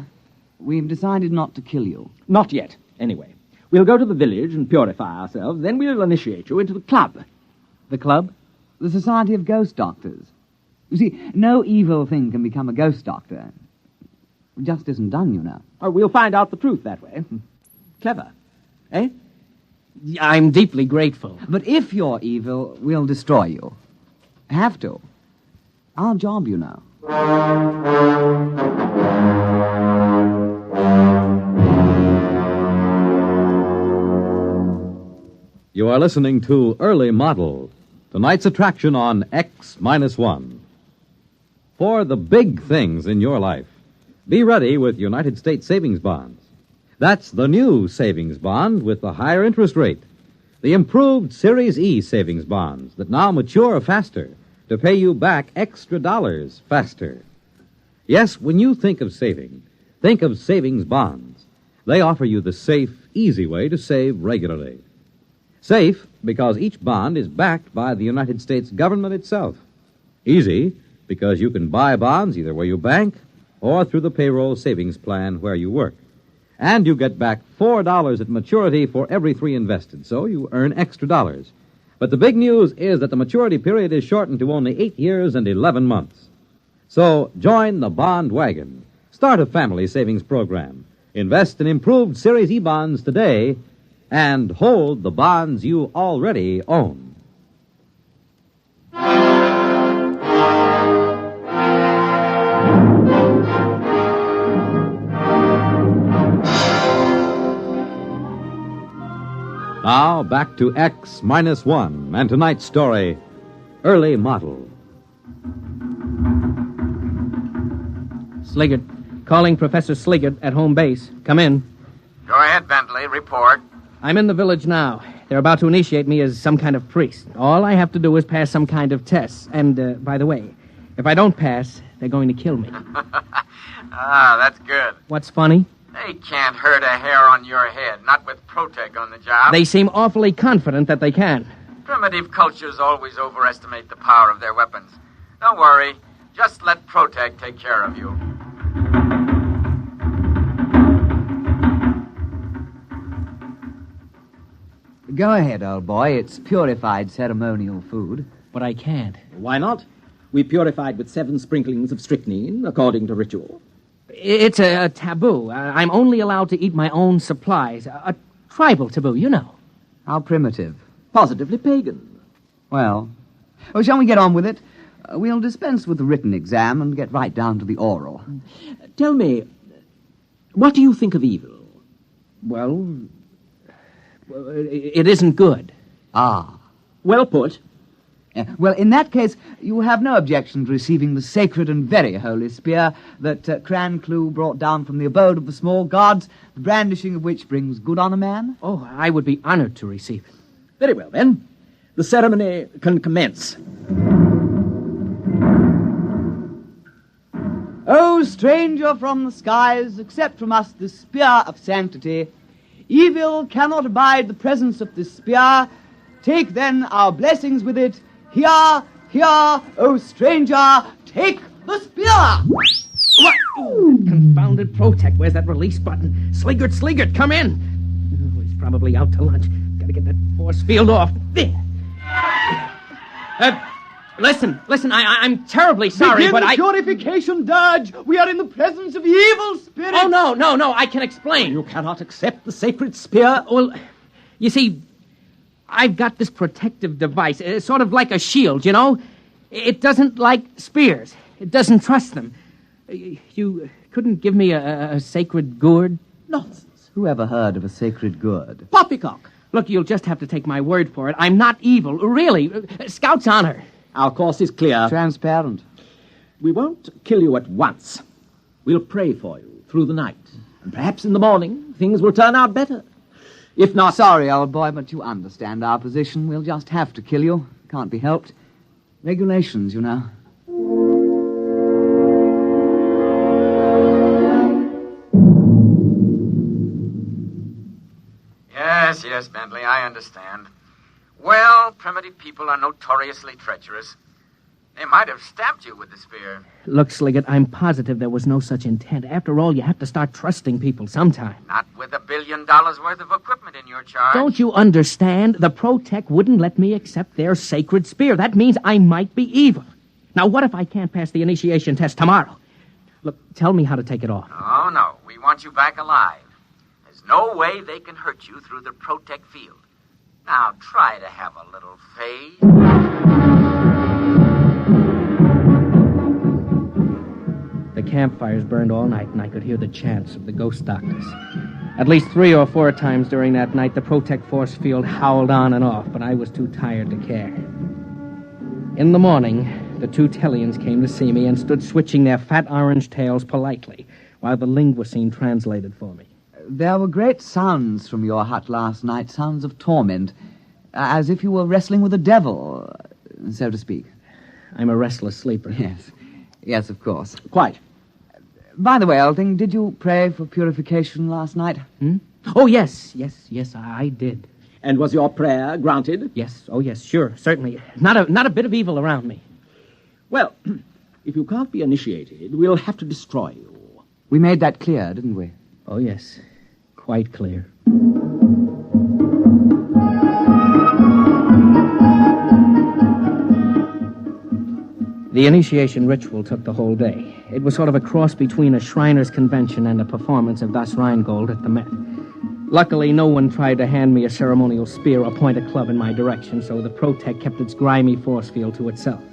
we've decided not to kill you. Not yet, anyway. We'll go to the village and purify ourselves, then we'll initiate you into the club. The club? The Society of Ghost Doctors. You see, no evil thing can become a ghost doctor. It just isn't done, you know. Oh, we'll find out the truth that way. Clever, eh? I'm deeply grateful. But if you're evil, we'll destroy you. Have to. Our job, you know. You are listening to Early Model, tonight's attraction on X-1. For the big things in your life, be ready with United States savings bonds. That's the new savings bond with the higher interest rate. The improved Series E savings bonds that now mature faster to pay you back extra dollars faster. Yes, when you think of saving, think of savings bonds. They offer you the safe, easy way to save regularly. Safe because each bond is backed by the United States government itself. Easy because you can buy bonds either where you bank or through the payroll savings plan where you work. And you get back $4 at maturity for every 3 invested, so you earn extra dollars. But the big news is that the maturity period is shortened to only 8 years and 11 months. So join the bond wagon. Start a family savings program. Invest in improved Series E bonds today and hold the bonds you already own. Now, back to X-1 and tonight's story, Early Model. Sliggert. Calling Professor Sliggert at home base. Come in. Go ahead, Bentley. Report. I'm in the village now. They're about to initiate me as some kind of priest. All I have to do is pass some kind of test. And, by the way, if I don't pass, they're going to kill me. That's good. What's funny? They can't hurt a hair on your head, not with Protec on the job. They seem awfully confident that they can. Primitive cultures always overestimate the power of their weapons. Don't worry. Just let Protec take care of you. Go ahead, old boy. It's purified ceremonial food. But I can't. Why not? We purified with 7 sprinklings of strychnine, according to ritual. It's a taboo. I'm only allowed to eat my own supplies. A tribal taboo, you know. How primitive. Positively pagan. Well, shall we get on with it? We'll dispense with the written exam and get right down to the oral. Tell me, what do you think of evil? Well, it isn't good. Ah. Well put. Well, in that case, you have no objection to receiving the sacred and very holy spear that Cran Clu brought down from the abode of the small gods, the brandishing of which brings good on a man? Oh, I would be honored to receive it. Very well, then. The ceremony can commence. O stranger from the skies, accept from us this spear of sanctity. Evil cannot abide the presence of this spear. Take then our blessings with it. Here, here, O stranger, take the spear! What? Oh, that confounded Protec. Where's that release button? Sliggert, come in. Oh, he's probably out to lunch. Gotta get that force field off. There. Listen, I'm terribly sorry, Begin but the purification dirge. We are in the presence of evil spirits. Oh, no, I can explain. You cannot accept the sacred spear. Well, you see, I've got this protective device, sort of like a shield, you know? It doesn't like spears. It doesn't trust them. You couldn't give me a sacred gourd? Nonsense. Who ever heard of a sacred gourd? Poppycock. Look, you'll just have to take my word for it. I'm not evil, really. Scout's honor. Our course is clear. Transparent. We won't kill you at once. We'll pray for you through the night. And perhaps in the morning, things will turn out better. If not... Sorry, old boy, but you understand our position. We'll just have to kill you. Can't be helped. Regulations, you know. Yes, Bentley, I understand. Well, primitive people are notoriously treacherous. They might have stabbed you with the spear. Look, Sliggett, I'm positive there was no such intent. After all, you have to start trusting people sometime. Not with $1 billion worth of equipment in your charge. Don't you understand? The Protec wouldn't let me accept their sacred spear. That means I might be evil. Now, what if I can't pass the initiation test tomorrow? Look, tell me how to take it off. Oh, no. We want you back alive. There's no way they can hurt you through the Protec field. Now, try to have a little faith. The campfires burned all night, and I could hear the chants of the ghost doctors. At least 3 or 4 times during that night, the Protec force field howled on and off, but I was too tired to care. In the morning, the 2 Tellians came to see me and stood switching their fat orange tails politely, while the linguisine translated for me. There were great sounds from your hut last night, sounds of torment, as if you were wrestling with the devil, so to speak. I'm a restless sleeper. Yes, of course. Quite. By the way, old thing, did you pray for purification last night? Oh, yes, I did. And was your prayer granted? Yes, sure, certainly. Not a bit of evil around me. Well, if you can't be initiated, we'll have to destroy you. We made that clear, didn't we? Oh, yes. Quite clear. The initiation ritual took the whole day. It was sort of a cross between a Shriners' convention and a performance of Das Rheingold at the Met. Luckily, no one tried to hand me a ceremonial spear or point a club in my direction, so the Protec kept its grimy force field to itself.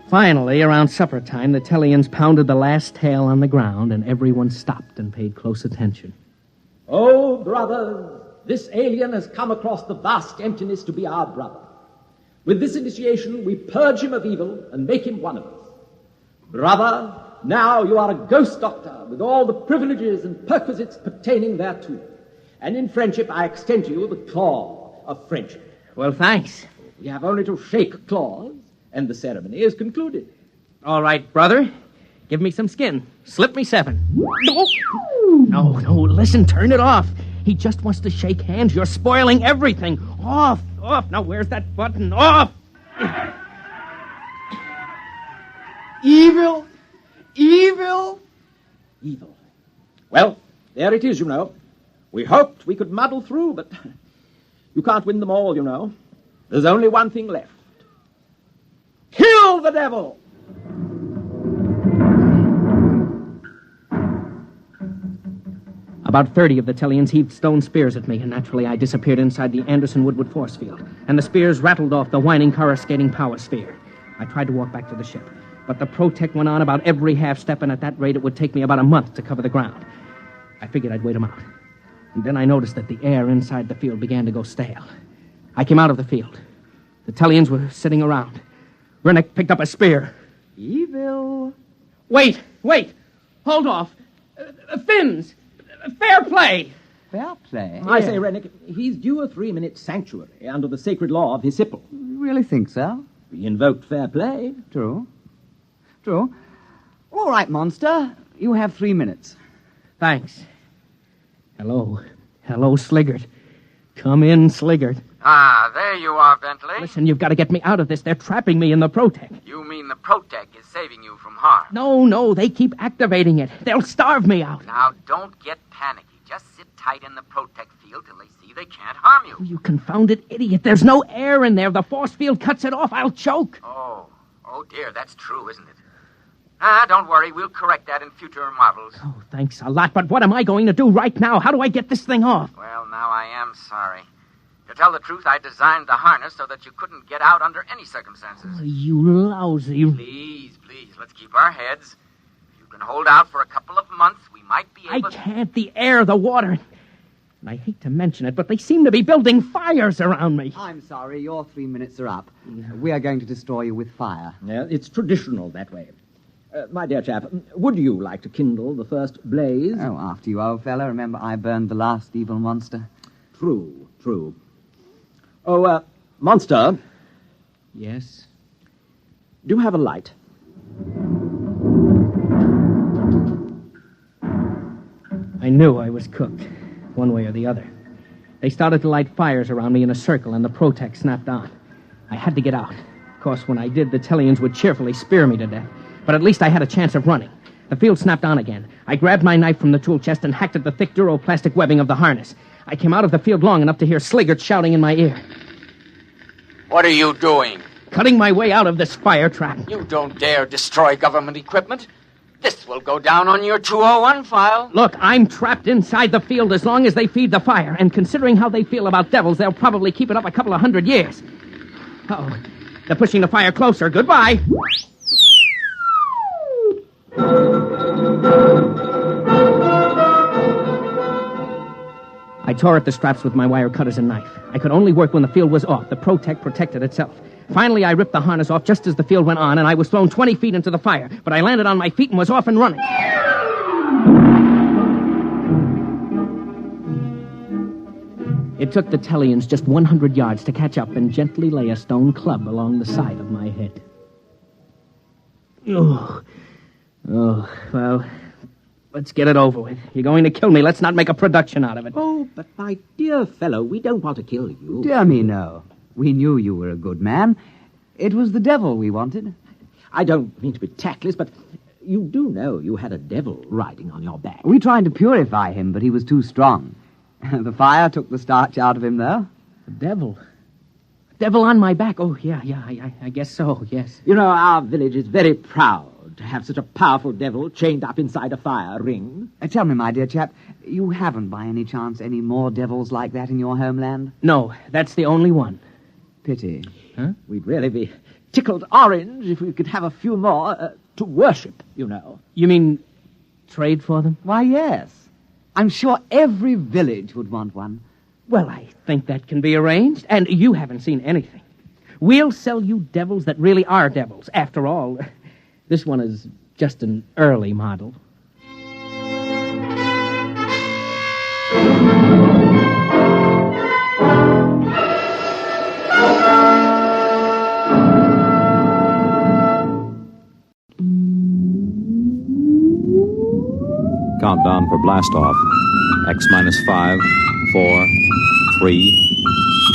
Finally, around supper time, the Tellians pounded the last tail on the ground, and everyone stopped and paid close attention. Oh, brothers, this alien has come across the vast emptiness to be our brother. With this initiation, we purge him of evil and make him one of us. Brother, now you are a ghost doctor with all the privileges and perquisites pertaining thereto. And in friendship, I extend to you the claw of friendship. Well, thanks. We have only to shake claws, and the ceremony is concluded. All right, brother. Give me some skin. Slip me 7. No, listen, turn it off. He just wants to shake hands. You're spoiling everything. Off. Now, where's that button? Off! Evil. Well, there it is, you know. We hoped we could muddle through, but you can't win them all, you know. There's only one thing left. Kill the devil! About 30 of the Tellians heaved stone spears at me, and naturally I disappeared inside the Anderson-Woodward force field, and the spears rattled off the whining, coruscating power sphere. I tried to walk back to the ship, but the Protect went on about every half step, and at that rate it would take me about a month to cover the ground. I figured I'd wait him out. And then I noticed that the air inside the field began to go stale. I came out of the field. The Tellians were sitting around. Rennick picked up a spear. Evil. Wait! Hold off! Fins! Fair play! Fair play? I say, Rennick, he's due a 3-minute sanctuary under the sacred law of his Hipple. You really think so? We invoked fair play. True. All right, monster. You have 3 minutes. Thanks. Hello, Sliggert. Come in, Sliggert. Ah, there you are, Bentley. Listen, you've got to get me out of this. They're trapping me in the Protect. You mean the Protect is saving you from harm? No, they keep activating it. They'll starve me out. Now, don't get panicky. Just sit tight in the Protect field till they see they can't harm you. You confounded idiot. There's no air in there. The force field cuts it off. I'll choke. Oh dear, that's true, isn't it? Don't worry. We'll correct that in future models. Oh, thanks a lot. But what am I going to do right now? How do I get this thing off? Well, now I am sorry. To tell the truth, I designed the harness so that you couldn't get out under any circumstances. Oh, you lousy... Please, let's keep our heads. If you can hold out for a couple of months, we might be able I can't. The air, the water... And I hate to mention it, but they seem to be building fires around me. I'm sorry, your 3 minutes are up. We are going to destroy you with fire. Yeah, it's traditional that way. My dear chap, would you like to kindle the first blaze? Oh, after you, old fellow. Remember, I burned the last evil monster. True. Oh, monster. Yes? Do you have a light? I knew I was cooked, one way or the other. They started to light fires around me in a circle, and the Protect snapped on. I had to get out. Of course, when I did, the Tellians would cheerfully spear me to death. But at least I had a chance of running. The field snapped on again. I grabbed my knife from the tool chest and hacked at the thick duroplastic webbing of the harness. I came out of the field long enough to hear Sliggert shouting in my ear. What are you doing? Cutting my way out of this fire trap. You don't dare destroy government equipment. This will go down on your 201 file. Look, I'm trapped inside the field as long as they feed the fire, and considering how they feel about devils, they'll probably keep it up a couple of 100 years. Uh-oh. They're pushing the fire closer. Goodbye. I tore at the straps with my wire cutters and knife. I could only work when the field was off. The Protect protected itself. Finally, I ripped the harness off just as the field went on, and I was thrown 20 feet into the fire. But I landed on my feet and was off and running. It took the Tellians just 100 yards to catch up and gently lay a stone club along the side of my head. Oh, well, let's get it over with. You're going to kill me. Let's not make a production out of it. Oh, but my dear fellow, we don't want to kill you. Dear me, no. We knew you were a good man. It was the devil we wanted. I don't mean to be tactless, but you do know you had a devil riding on your back. We tried to purify him, but he was too strong. The fire took the starch out of him, though. The devil? Devil on my back? Oh, yeah, I guess so, yes. You know, our village is very proud to have such a powerful devil chained up inside a fire ring. Tell me, my dear chap, you haven't by any chance any more devils like that in your homeland? No, that's the only one. Pity. Huh? We'd really be tickled orange if we could have a few more to worship, you know. You mean trade for them? Why, yes. I'm sure every village would want one. Well, I think that can be arranged, and you haven't seen anything. We'll sell you devils that really are devils. After all, this one is just an early model. countdown for blast off. X minus 5, 4, 3,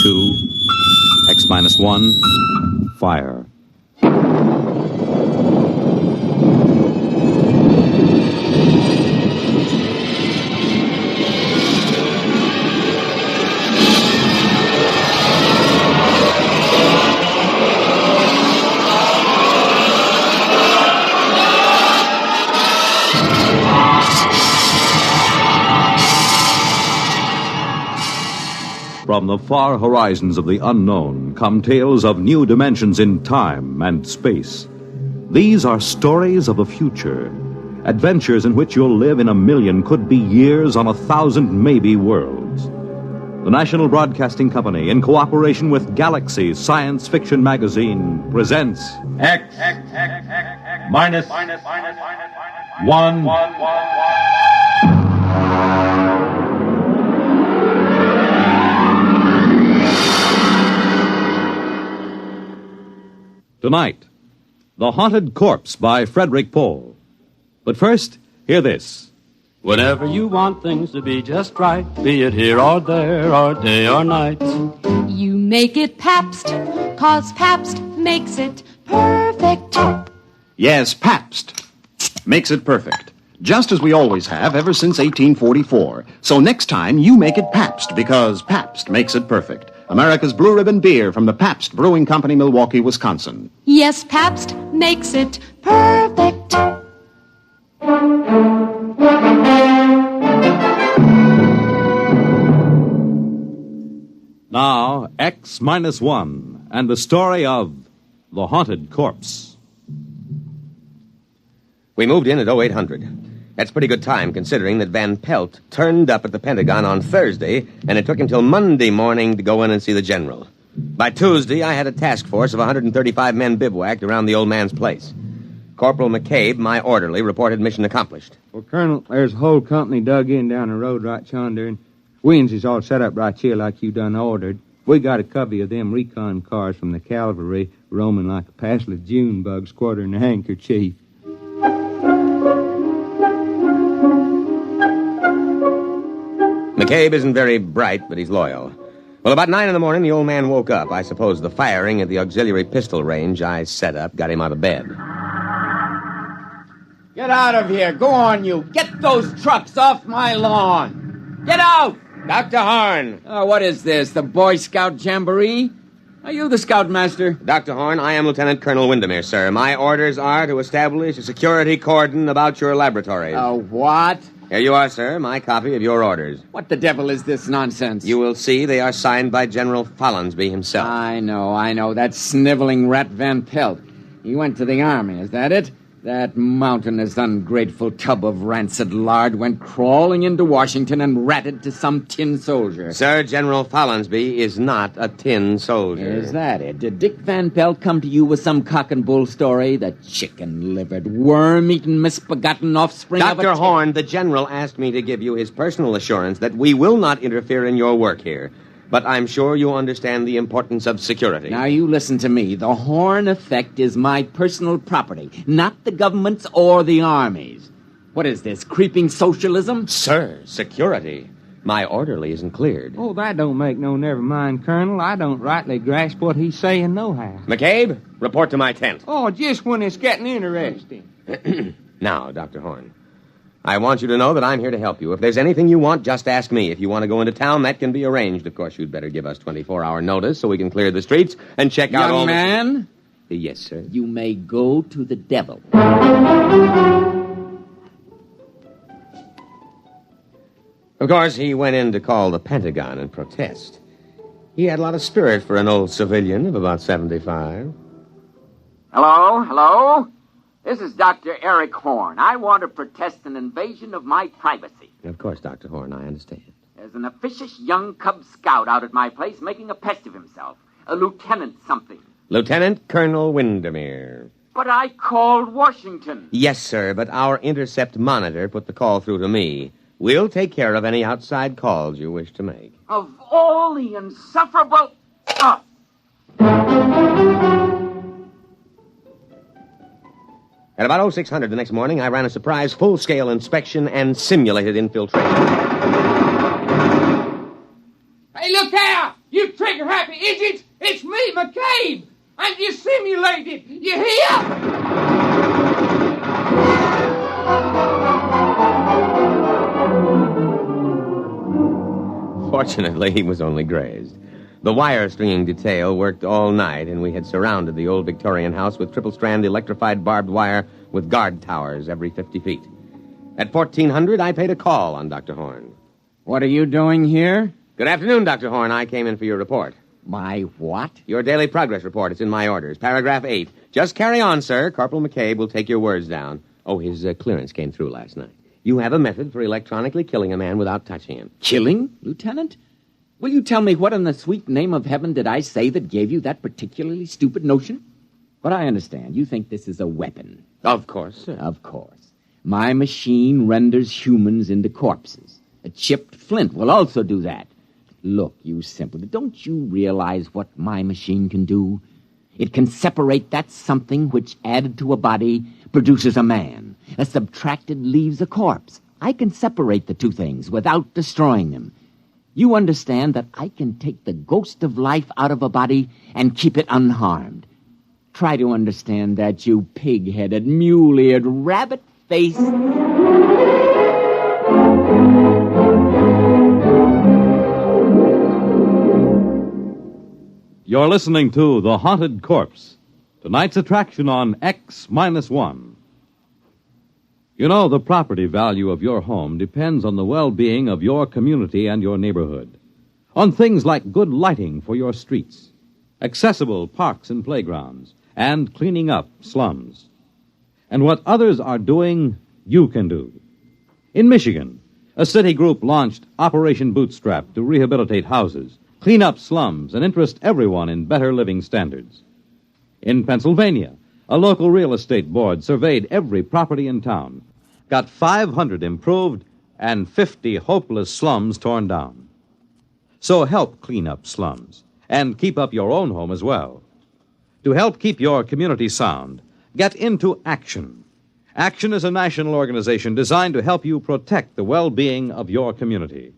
2, X minus 1, fire. From the far horizons of the unknown come tales of new dimensions in time and space. These are stories of the future, adventures in which you'll live in 1,000,000 could-be years on 1,000 maybe worlds. The National Broadcasting Company, in cooperation with Galaxy Science Fiction Magazine, presents X minus 1. Tonight, The Haunted Corpse by Frederick Pohl. But first, hear this. Whenever you want things to be just right, be it here or there or day or night, You make it Pabst, 'cause Pabst makes it perfect. Yes, Pabst makes it perfect. Just as we always have ever since 1844. So next time, you make it Pabst, because Pabst makes it perfect. America's Blue Ribbon Beer from the Pabst Brewing Company, Milwaukee, Wisconsin. Yes, Pabst makes it perfect. Now, X minus 1, and the story of The Haunted Corpse. We moved in at 0800. That's pretty good time, considering that Van Pelt turned up at the Pentagon on Thursday, and it took him till Monday morning to go in and see the general. By Tuesday, I had a task force of 135 men bivouacked around the old man's place. Corporal McCabe, my orderly, reported mission accomplished. Well, Colonel, there's a whole company dug in down the road right yonder, and Wins is all set up right here like you done ordered. We got a covey of them recon cars from the cavalry roaming like a passel of June bugs quartering a handkerchief. McCabe isn't very bright, but he's loyal. Well, about 9 in the morning, the old man woke up. I suppose the firing at the auxiliary pistol range I set up got him out of bed. Get out of here. Go on, you. Get those trucks off my lawn. Get out! Dr. Horn. Oh, what is this, the Boy Scout Jamboree? Are you the scoutmaster? Dr. Horn, I am Lieutenant Colonel Windermere, sir. My orders are to establish a security cordon about your laboratory. What? Here you are, sir, my copy of your orders. What the devil is this nonsense? You will see they are signed by General Follinsby himself. I know. That sniveling rat Van Pelt. He went to the army, is that it? That mountainous, ungrateful tub of rancid lard went crawling into Washington and ratted to some tin soldier. Sir, General Follinsby is not a tin soldier. Is that it? Did Dick Van Pelt come to you with some cock and bull story? The chicken-livered, worm-eaten, misbegotten offspring of a... Dr. Horn, the general asked me to give you his personal assurance that we will not interfere in your work here. But I'm sure you understand the importance of security. Now, you listen to me. The Horn effect is my personal property, not the government's or the Army's. What is this, creeping socialism? Sir, security. My orderly isn't cleared. Oh, that don't make no never mind, Colonel. I don't rightly grasp what he's saying nohow. McCabe, report to my tent. Oh, just when it's getting interesting. Now, Dr. Horn, I want you to know that I'm here to help you. If there's anything you want, just ask me. If you want to go into town, that can be arranged. Of course, you'd better give us 24-hour notice so we can clear the streets and check out all... Young man? Yes, sir. You may go to the devil. Of course, he went in to call the Pentagon and protest. He had a lot of spirit for an old civilian of about 75. Hello? This is Dr. Eric Horn. I want to protest an invasion of my privacy. Of course, Dr. Horn, I understand. There's an officious young Cub Scout out at my place making a pest of himself. A lieutenant something. Lieutenant Colonel Windermere. But I called Washington. Yes, sir, but our intercept monitor put the call through to me. We'll take care of any outside calls you wish to make. Of all the insufferable... At about 0600 the next morning, I ran a surprise full-scale inspection and simulated infiltration. Hey, look out! You trigger-happy idiots! It's me, McCabe! And you simulated! You hear? Fortunately, he was only grazed. The wire-stringing detail worked all night, and we had surrounded the old Victorian house with triple-strand electrified barbed wire with guard towers every 50 feet. At 1400, I paid a call on Dr. Horn. What are you doing here? Good afternoon, Dr. Horn. I came in for your report. My what? Your daily progress report. It's in my orders. Paragraph 8. Just carry on, sir. Corporal McCabe will take your words down. Oh, his clearance came through last night. You have a method for electronically killing a man without touching him. Killing, Lieutenant? Will you tell me what in the sweet name of heaven did I say that gave you that particularly stupid notion? But I understand. You think this is a weapon. Of course, sir. Of course. My machine renders humans into corpses. A chipped flint will also do that. Look, you simpleton, don't you realize what my machine can do? It can separate that something which, added to a body, produces a man. A subtracted leaves a corpse. I can separate the two things without destroying them. You understand that I can take the ghost of life out of a body and keep it unharmed. Try to understand that, you pig-headed, mule-eared, rabbit-faced... You're listening to The Haunted Corpse, tonight's attraction on X-1. You know, the property value of your home depends on the well-being of your community and your neighborhood. On things like good lighting for your streets, accessible parks and playgrounds, and cleaning up slums. And what others are doing, you can do. In Michigan, a city group launched Operation Bootstrap to rehabilitate houses, clean up slums, and interest everyone in better living standards. In Pennsylvania, a local real estate board surveyed every property in town, got 500 improved and 50 hopeless slums torn down. So help clean up slums and keep up your own home as well. To help keep your community sound, get into Action. Action is a national organization designed to help you protect the well-being of your community.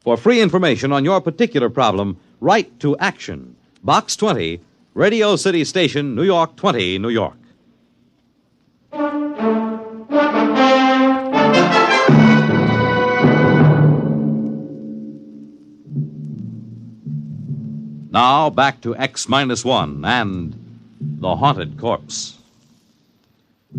For free information on your particular problem, write to Action, Box 20, Radio City Station, New York 20, New York. Now, back to X-1 and The Haunted Corpse.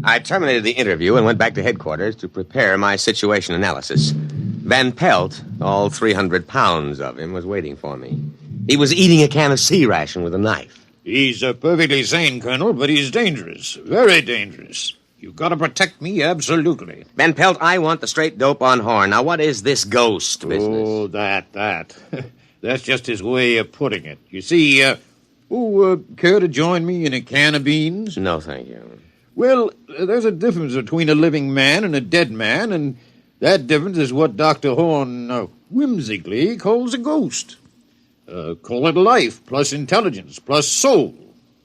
I terminated the interview and went back to headquarters to prepare my situation analysis. Van Pelt, all 300 pounds of him, was waiting for me. He was eating a can of sea ration with a knife. He's perfectly sane, Colonel, but he's dangerous. Very dangerous. You've got to protect me, absolutely. Van Pelt, I want the straight dope on Horn. Now, what is this ghost business? Oh, that. That's just his way of putting it. You see, care to join me in a can of beans? No, thank you. Well, there's a difference between a living man and a dead man, and that difference is what Dr. Horn whimsically calls a ghost. Call it life, plus intelligence, plus soul,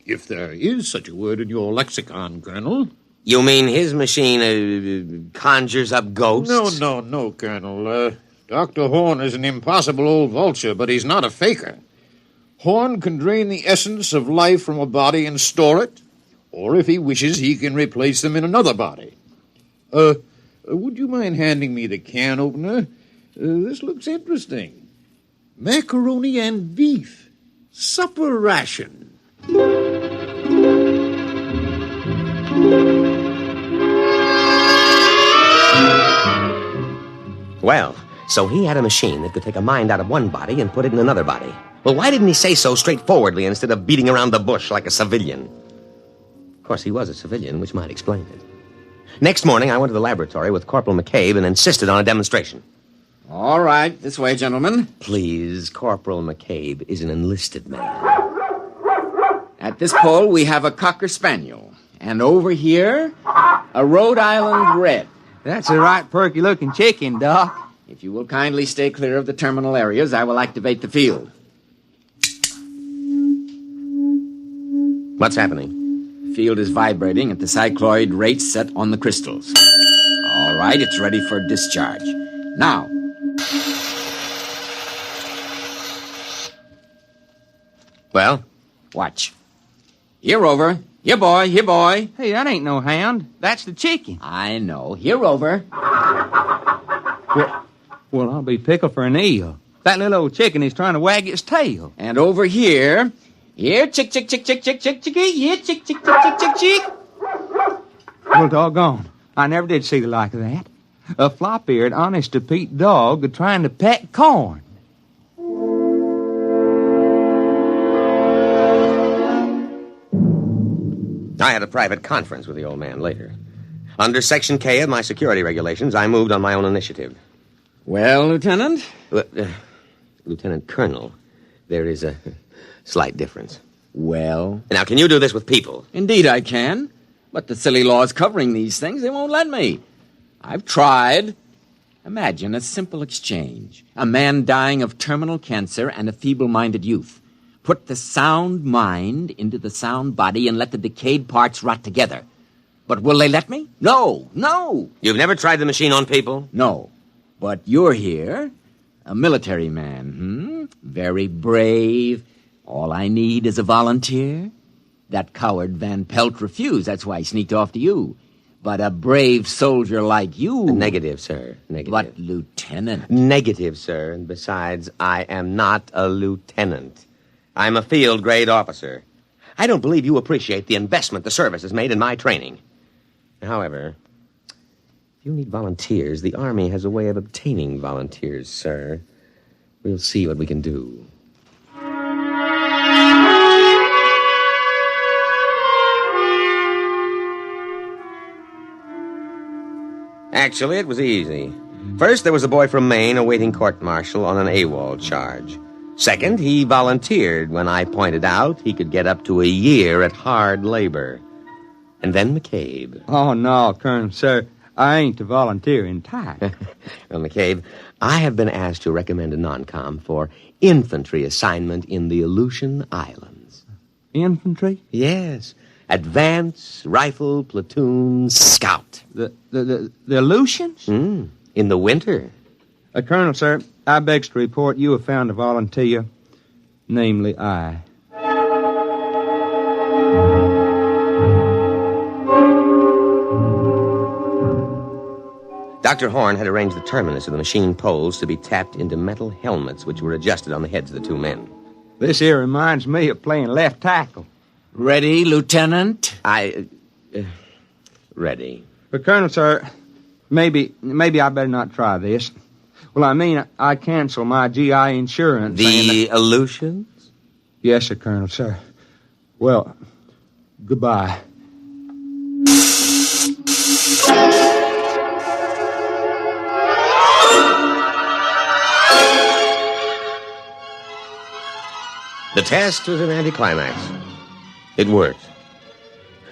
if there is such a word in your lexicon, Colonel. You mean his machine conjures up ghosts? No, Colonel. Dr. Horn is an impossible old vulture, but he's not a faker. Horn can drain the essence of life from a body and store it, or if he wishes, he can replace them in another body. Would you mind handing me the can opener? This looks interesting. Macaroni and beef. Supper ration. Well, so he had a machine that could take a mind out of one body and put it in another body. Well, why didn't he say so straightforwardly instead of beating around the bush like a civilian? Of course, he was a civilian, which might explain it. Next morning, I went to the laboratory with Corporal McCabe and insisted on a demonstration. All right, this way, gentlemen. Please, Corporal McCabe is an enlisted man. At this pole, we have a Cocker Spaniel. And over here, a Rhode Island Red. That's a right perky-looking chicken, Doc. If you will kindly stay clear of the terminal areas, I will activate the field. What's happening? field is vibrating at the cycloid rate set on the crystals. All right, it's ready for discharge. Now. Well? Watch. Here, Rover. Here, boy. Here, boy. Hey, that ain't no hound. That's the chicken. I know. Here, Rover. Well, I'll be pickled for an eel. That little old chicken is trying to wag its tail. And over here. Here, chick, chick, chick, chick, chick, chick, chicky. Here, chick, chick, chick, chick, chick, chick. Well, doggone. I never did see the like of that. A flop-eared, honest-to-Pete dog trying to peck corn. I had a private conference with the old man later. Under Section K of my security regulations, I moved on my own initiative. Well, Lieutenant? Lieutenant Colonel, there is a slight difference. Well? Now, can you do this with people? Indeed I can. But the silly laws covering these things, they won't let me. I've tried. Imagine a simple exchange. A man dying of terminal cancer and a feeble-minded youth. Put the sound mind into the sound body and let the decayed parts rot together. But will they let me? No, no. You've never tried the machine on people? No. But you're here, a military man, Very brave. All I need is a volunteer. That coward Van Pelt refused. That's why he sneaked off to you. But a brave soldier like you... Negative, sir. Negative. But, Lieutenant... Negative, sir. And besides, I am not a lieutenant. I'm a field-grade officer. I don't believe you appreciate the investment the service has made in my training. However, if you need volunteers, the Army has a way of obtaining volunteers, sir. We'll see what we can do. Actually, it was easy. First, there was a boy from Maine awaiting court-martial on an AWOL charge. Second, he volunteered when I pointed out he could get up to a year at hard labor. And then McCabe. Oh, no, Colonel, sir. I ain't a volunteering type. Well, McCabe, I have been asked to recommend a non-com for infantry assignment in the Aleutian Islands. Infantry? Yes. Advance, rifle, platoon, scout. The Aleutians? In the winter. Colonel, sir, I begs to report you have found a volunteer, namely I. Dr. Horn had arranged the terminus of the machine poles to be tapped into metal helmets which were adjusted on the heads of the two men. This here reminds me of playing left tackle. Ready, Lieutenant? Ready. But, Colonel, sir, maybe I better not try this. Well, I mean, I cancel my GI insurance. The Aleutians? Yes, sir, Colonel, sir. Well, goodbye. The test was an anticlimax. It worked.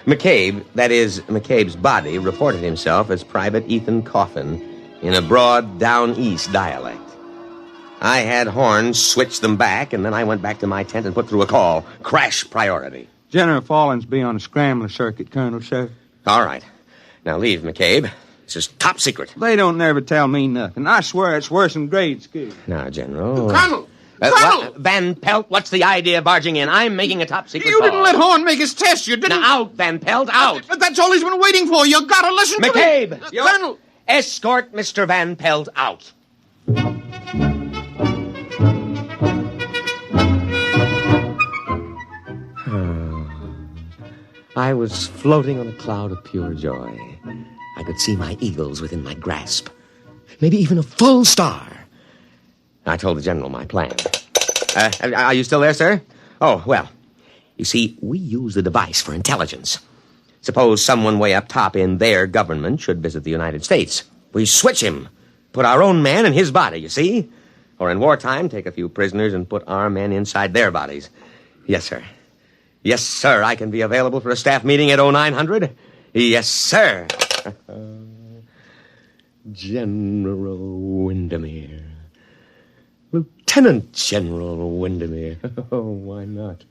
McCabe, that is, McCabe's body, reported himself as Private Ethan Coffin in a broad down-east dialect. I had Horn switch them back, and then I went back to my tent and put through a call. Crash priority. General Fallins be on a scrambler circuit, Colonel, sir. All right. Now leave, McCabe. This is top secret. They don't never tell me nothing. I swear it's worse than grade school. Now, General... Colonel! Colonel! Van Pelt, what's the idea of barging in? I'm making a top secret You call. didn't let Horn make his test. You didn't... Now, out, Van Pelt, out. But that's all he's been waiting for. You gotta listen to me. McCabe! Colonel! Escort Mr. Van Pelt out. I was floating on a cloud of pure joy. I could see my eagles within my grasp. Maybe even a full star. I told the general my plan. Are you still there, sir? Oh, well, you see, we use the device for intelligence. Suppose someone way up top in their government should visit the United States. We switch him, put our own man in his body, you see? Or in wartime, take a few prisoners and put our men inside their bodies. Yes, sir. Yes, sir, I can be available for a staff meeting at 0900. Yes, sir. General Windermere. Lieutenant General Windermere. Oh, why not?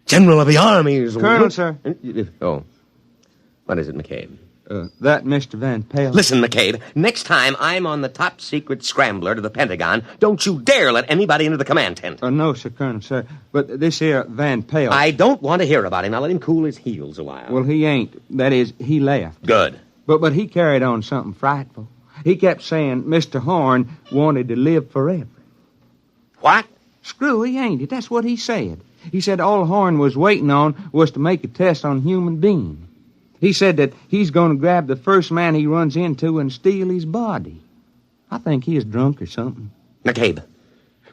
General of the Army. Colonel, sir. Oh. What is it, McCabe? That Mr. Van Pelt. Listen, McCabe, next time I'm on the top-secret scrambler to the Pentagon, don't you dare let anybody into the command tent. No, sir, Colonel, sir. But this here Van Pelt... I don't want to hear about him. Now let him cool his heels a while. Well, he ain't. That is, he left. Good. But he carried on something frightful. He kept saying Mr. Horn wanted to live forever. What? Screwy, ain't it? That's what he said. He said all Horn was waiting on was to make a test on human being. He said that he's going to grab the first man he runs into and steal his body. I think he is drunk or something. McCabe,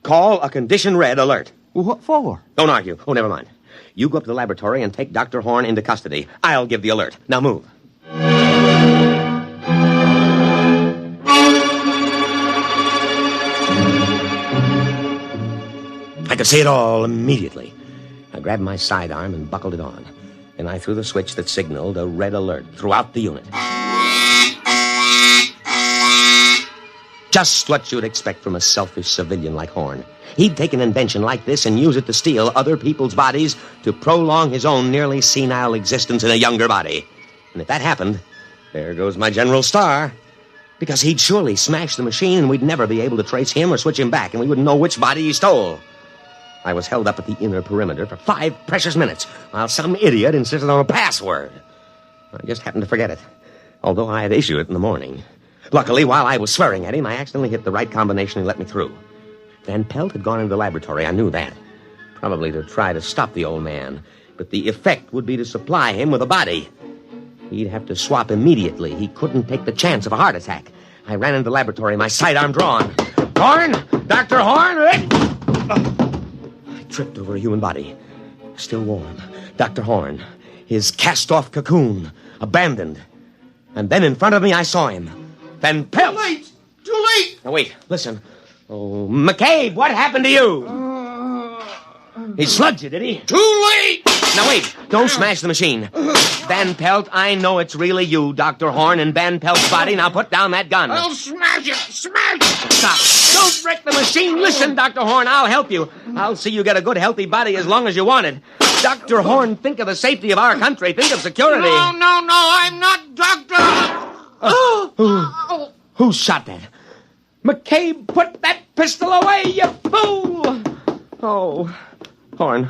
call a condition red alert. Well, what for? Don't argue. Oh, never mind. You go up to the laboratory and take Dr. Horn into custody. I'll give the alert. Now move. I could see it all immediately. I grabbed my sidearm and buckled it on. And I threw the switch that signaled a red alert throughout the unit. Just what you'd expect from a selfish civilian like Horn. He'd take an invention like this and use it to steal other people's bodies to prolong his own nearly senile existence in a younger body. And if that happened, there goes my General Star. Because he'd surely smash the machine and we'd never be able to trace him or switch him back, and we wouldn't know which body he stole. I was held up at the inner perimeter for 5 precious minutes while some idiot insisted on a password. I just happened to forget it, although I had issued it in the morning. Luckily, while I was swearing at him, I accidentally hit the right combination and let me through. Van Pelt had gone into the laboratory. I knew that. Probably to try to stop the old man. But the effect would be to supply him with a body. He'd have to swap immediately. He couldn't take the chance of a heart attack. I ran into the laboratory, my sidearm drawn. Horn! Dr. Horn! Tripped over a human body. Still warm. Dr. Horn. His cast-off cocoon. Abandoned. And then in front of me, I saw him. Van Pelt! Too late! Too late! Now, wait. Listen. Oh, McCabe, what happened to you? He slugged you, did he? Too late! Now, wait. Don't smash the machine. Van Pelt, I know it's really you, Dr. Horn, and Van Pelt's body. Now put down that gun. I'll smash it! Smash it! Stop. Don't wreck the machine. Listen, Dr. Horn, I'll help you. I'll see you get a good, healthy body as long as you want it. Dr. Horn, think of the safety of our country. Think of security. No, I'm not Doctor... Who shot that? McCabe, put that pistol away, you fool! Oh, Horn.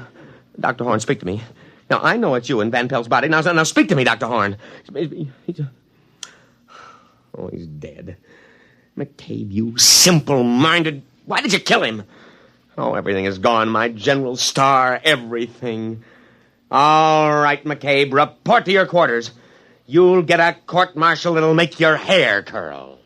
Dr. Horn, speak to me. Now, I know it's you in Van Pelt's body. Now speak to me, Dr. Horn. Oh, he's dead. McCabe, you simple-minded... Why did you kill him? Oh, everything is gone. My General Star, everything. All right, McCabe, report to your quarters. You'll get a court-martial that'll make your hair curl.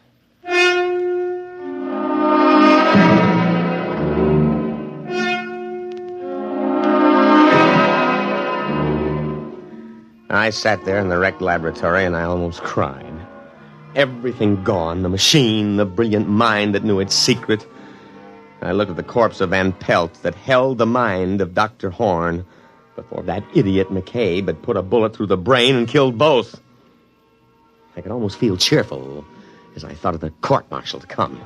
I sat there in the wrecked laboratory, and I almost cried. Everything gone, the machine, the brilliant mind that knew its secret. I looked at the corpse of Van Pelt that held the mind of Dr. Horn before that idiot McCabe had put a bullet through the brain and killed both. I could almost feel cheerful as I thought of the court-martial to come.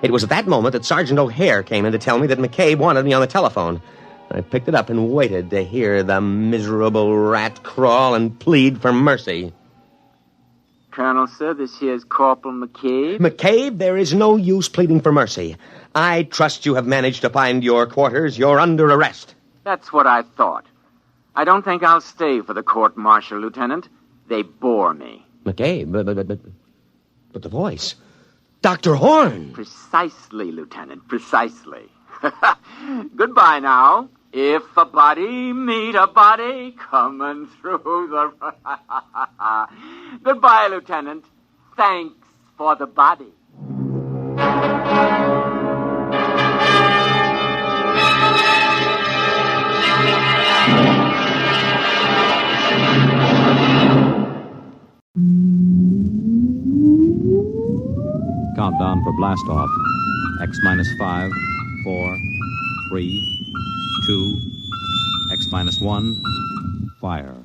It was at that moment that Sergeant O'Hare came in to tell me that McCabe wanted me on the telephone. I picked it up and waited to hear the miserable rat crawl and plead for mercy. Colonel, sir, this here's Corporal McCabe. McCabe, there is no use pleading for mercy. I trust you have managed to find your quarters. You're under arrest. That's what I thought. I don't think I'll stay for the court-martial, Lieutenant. They bore me. McCabe, but the voice. Dr. Horn! Precisely, Lieutenant, precisely. Goodbye now. If a body meet a body coming through the... Goodbye, Lieutenant. Thanks for the body. Countdown for blast off. X minus 5, 4, 3, 2, X minus 1, fire.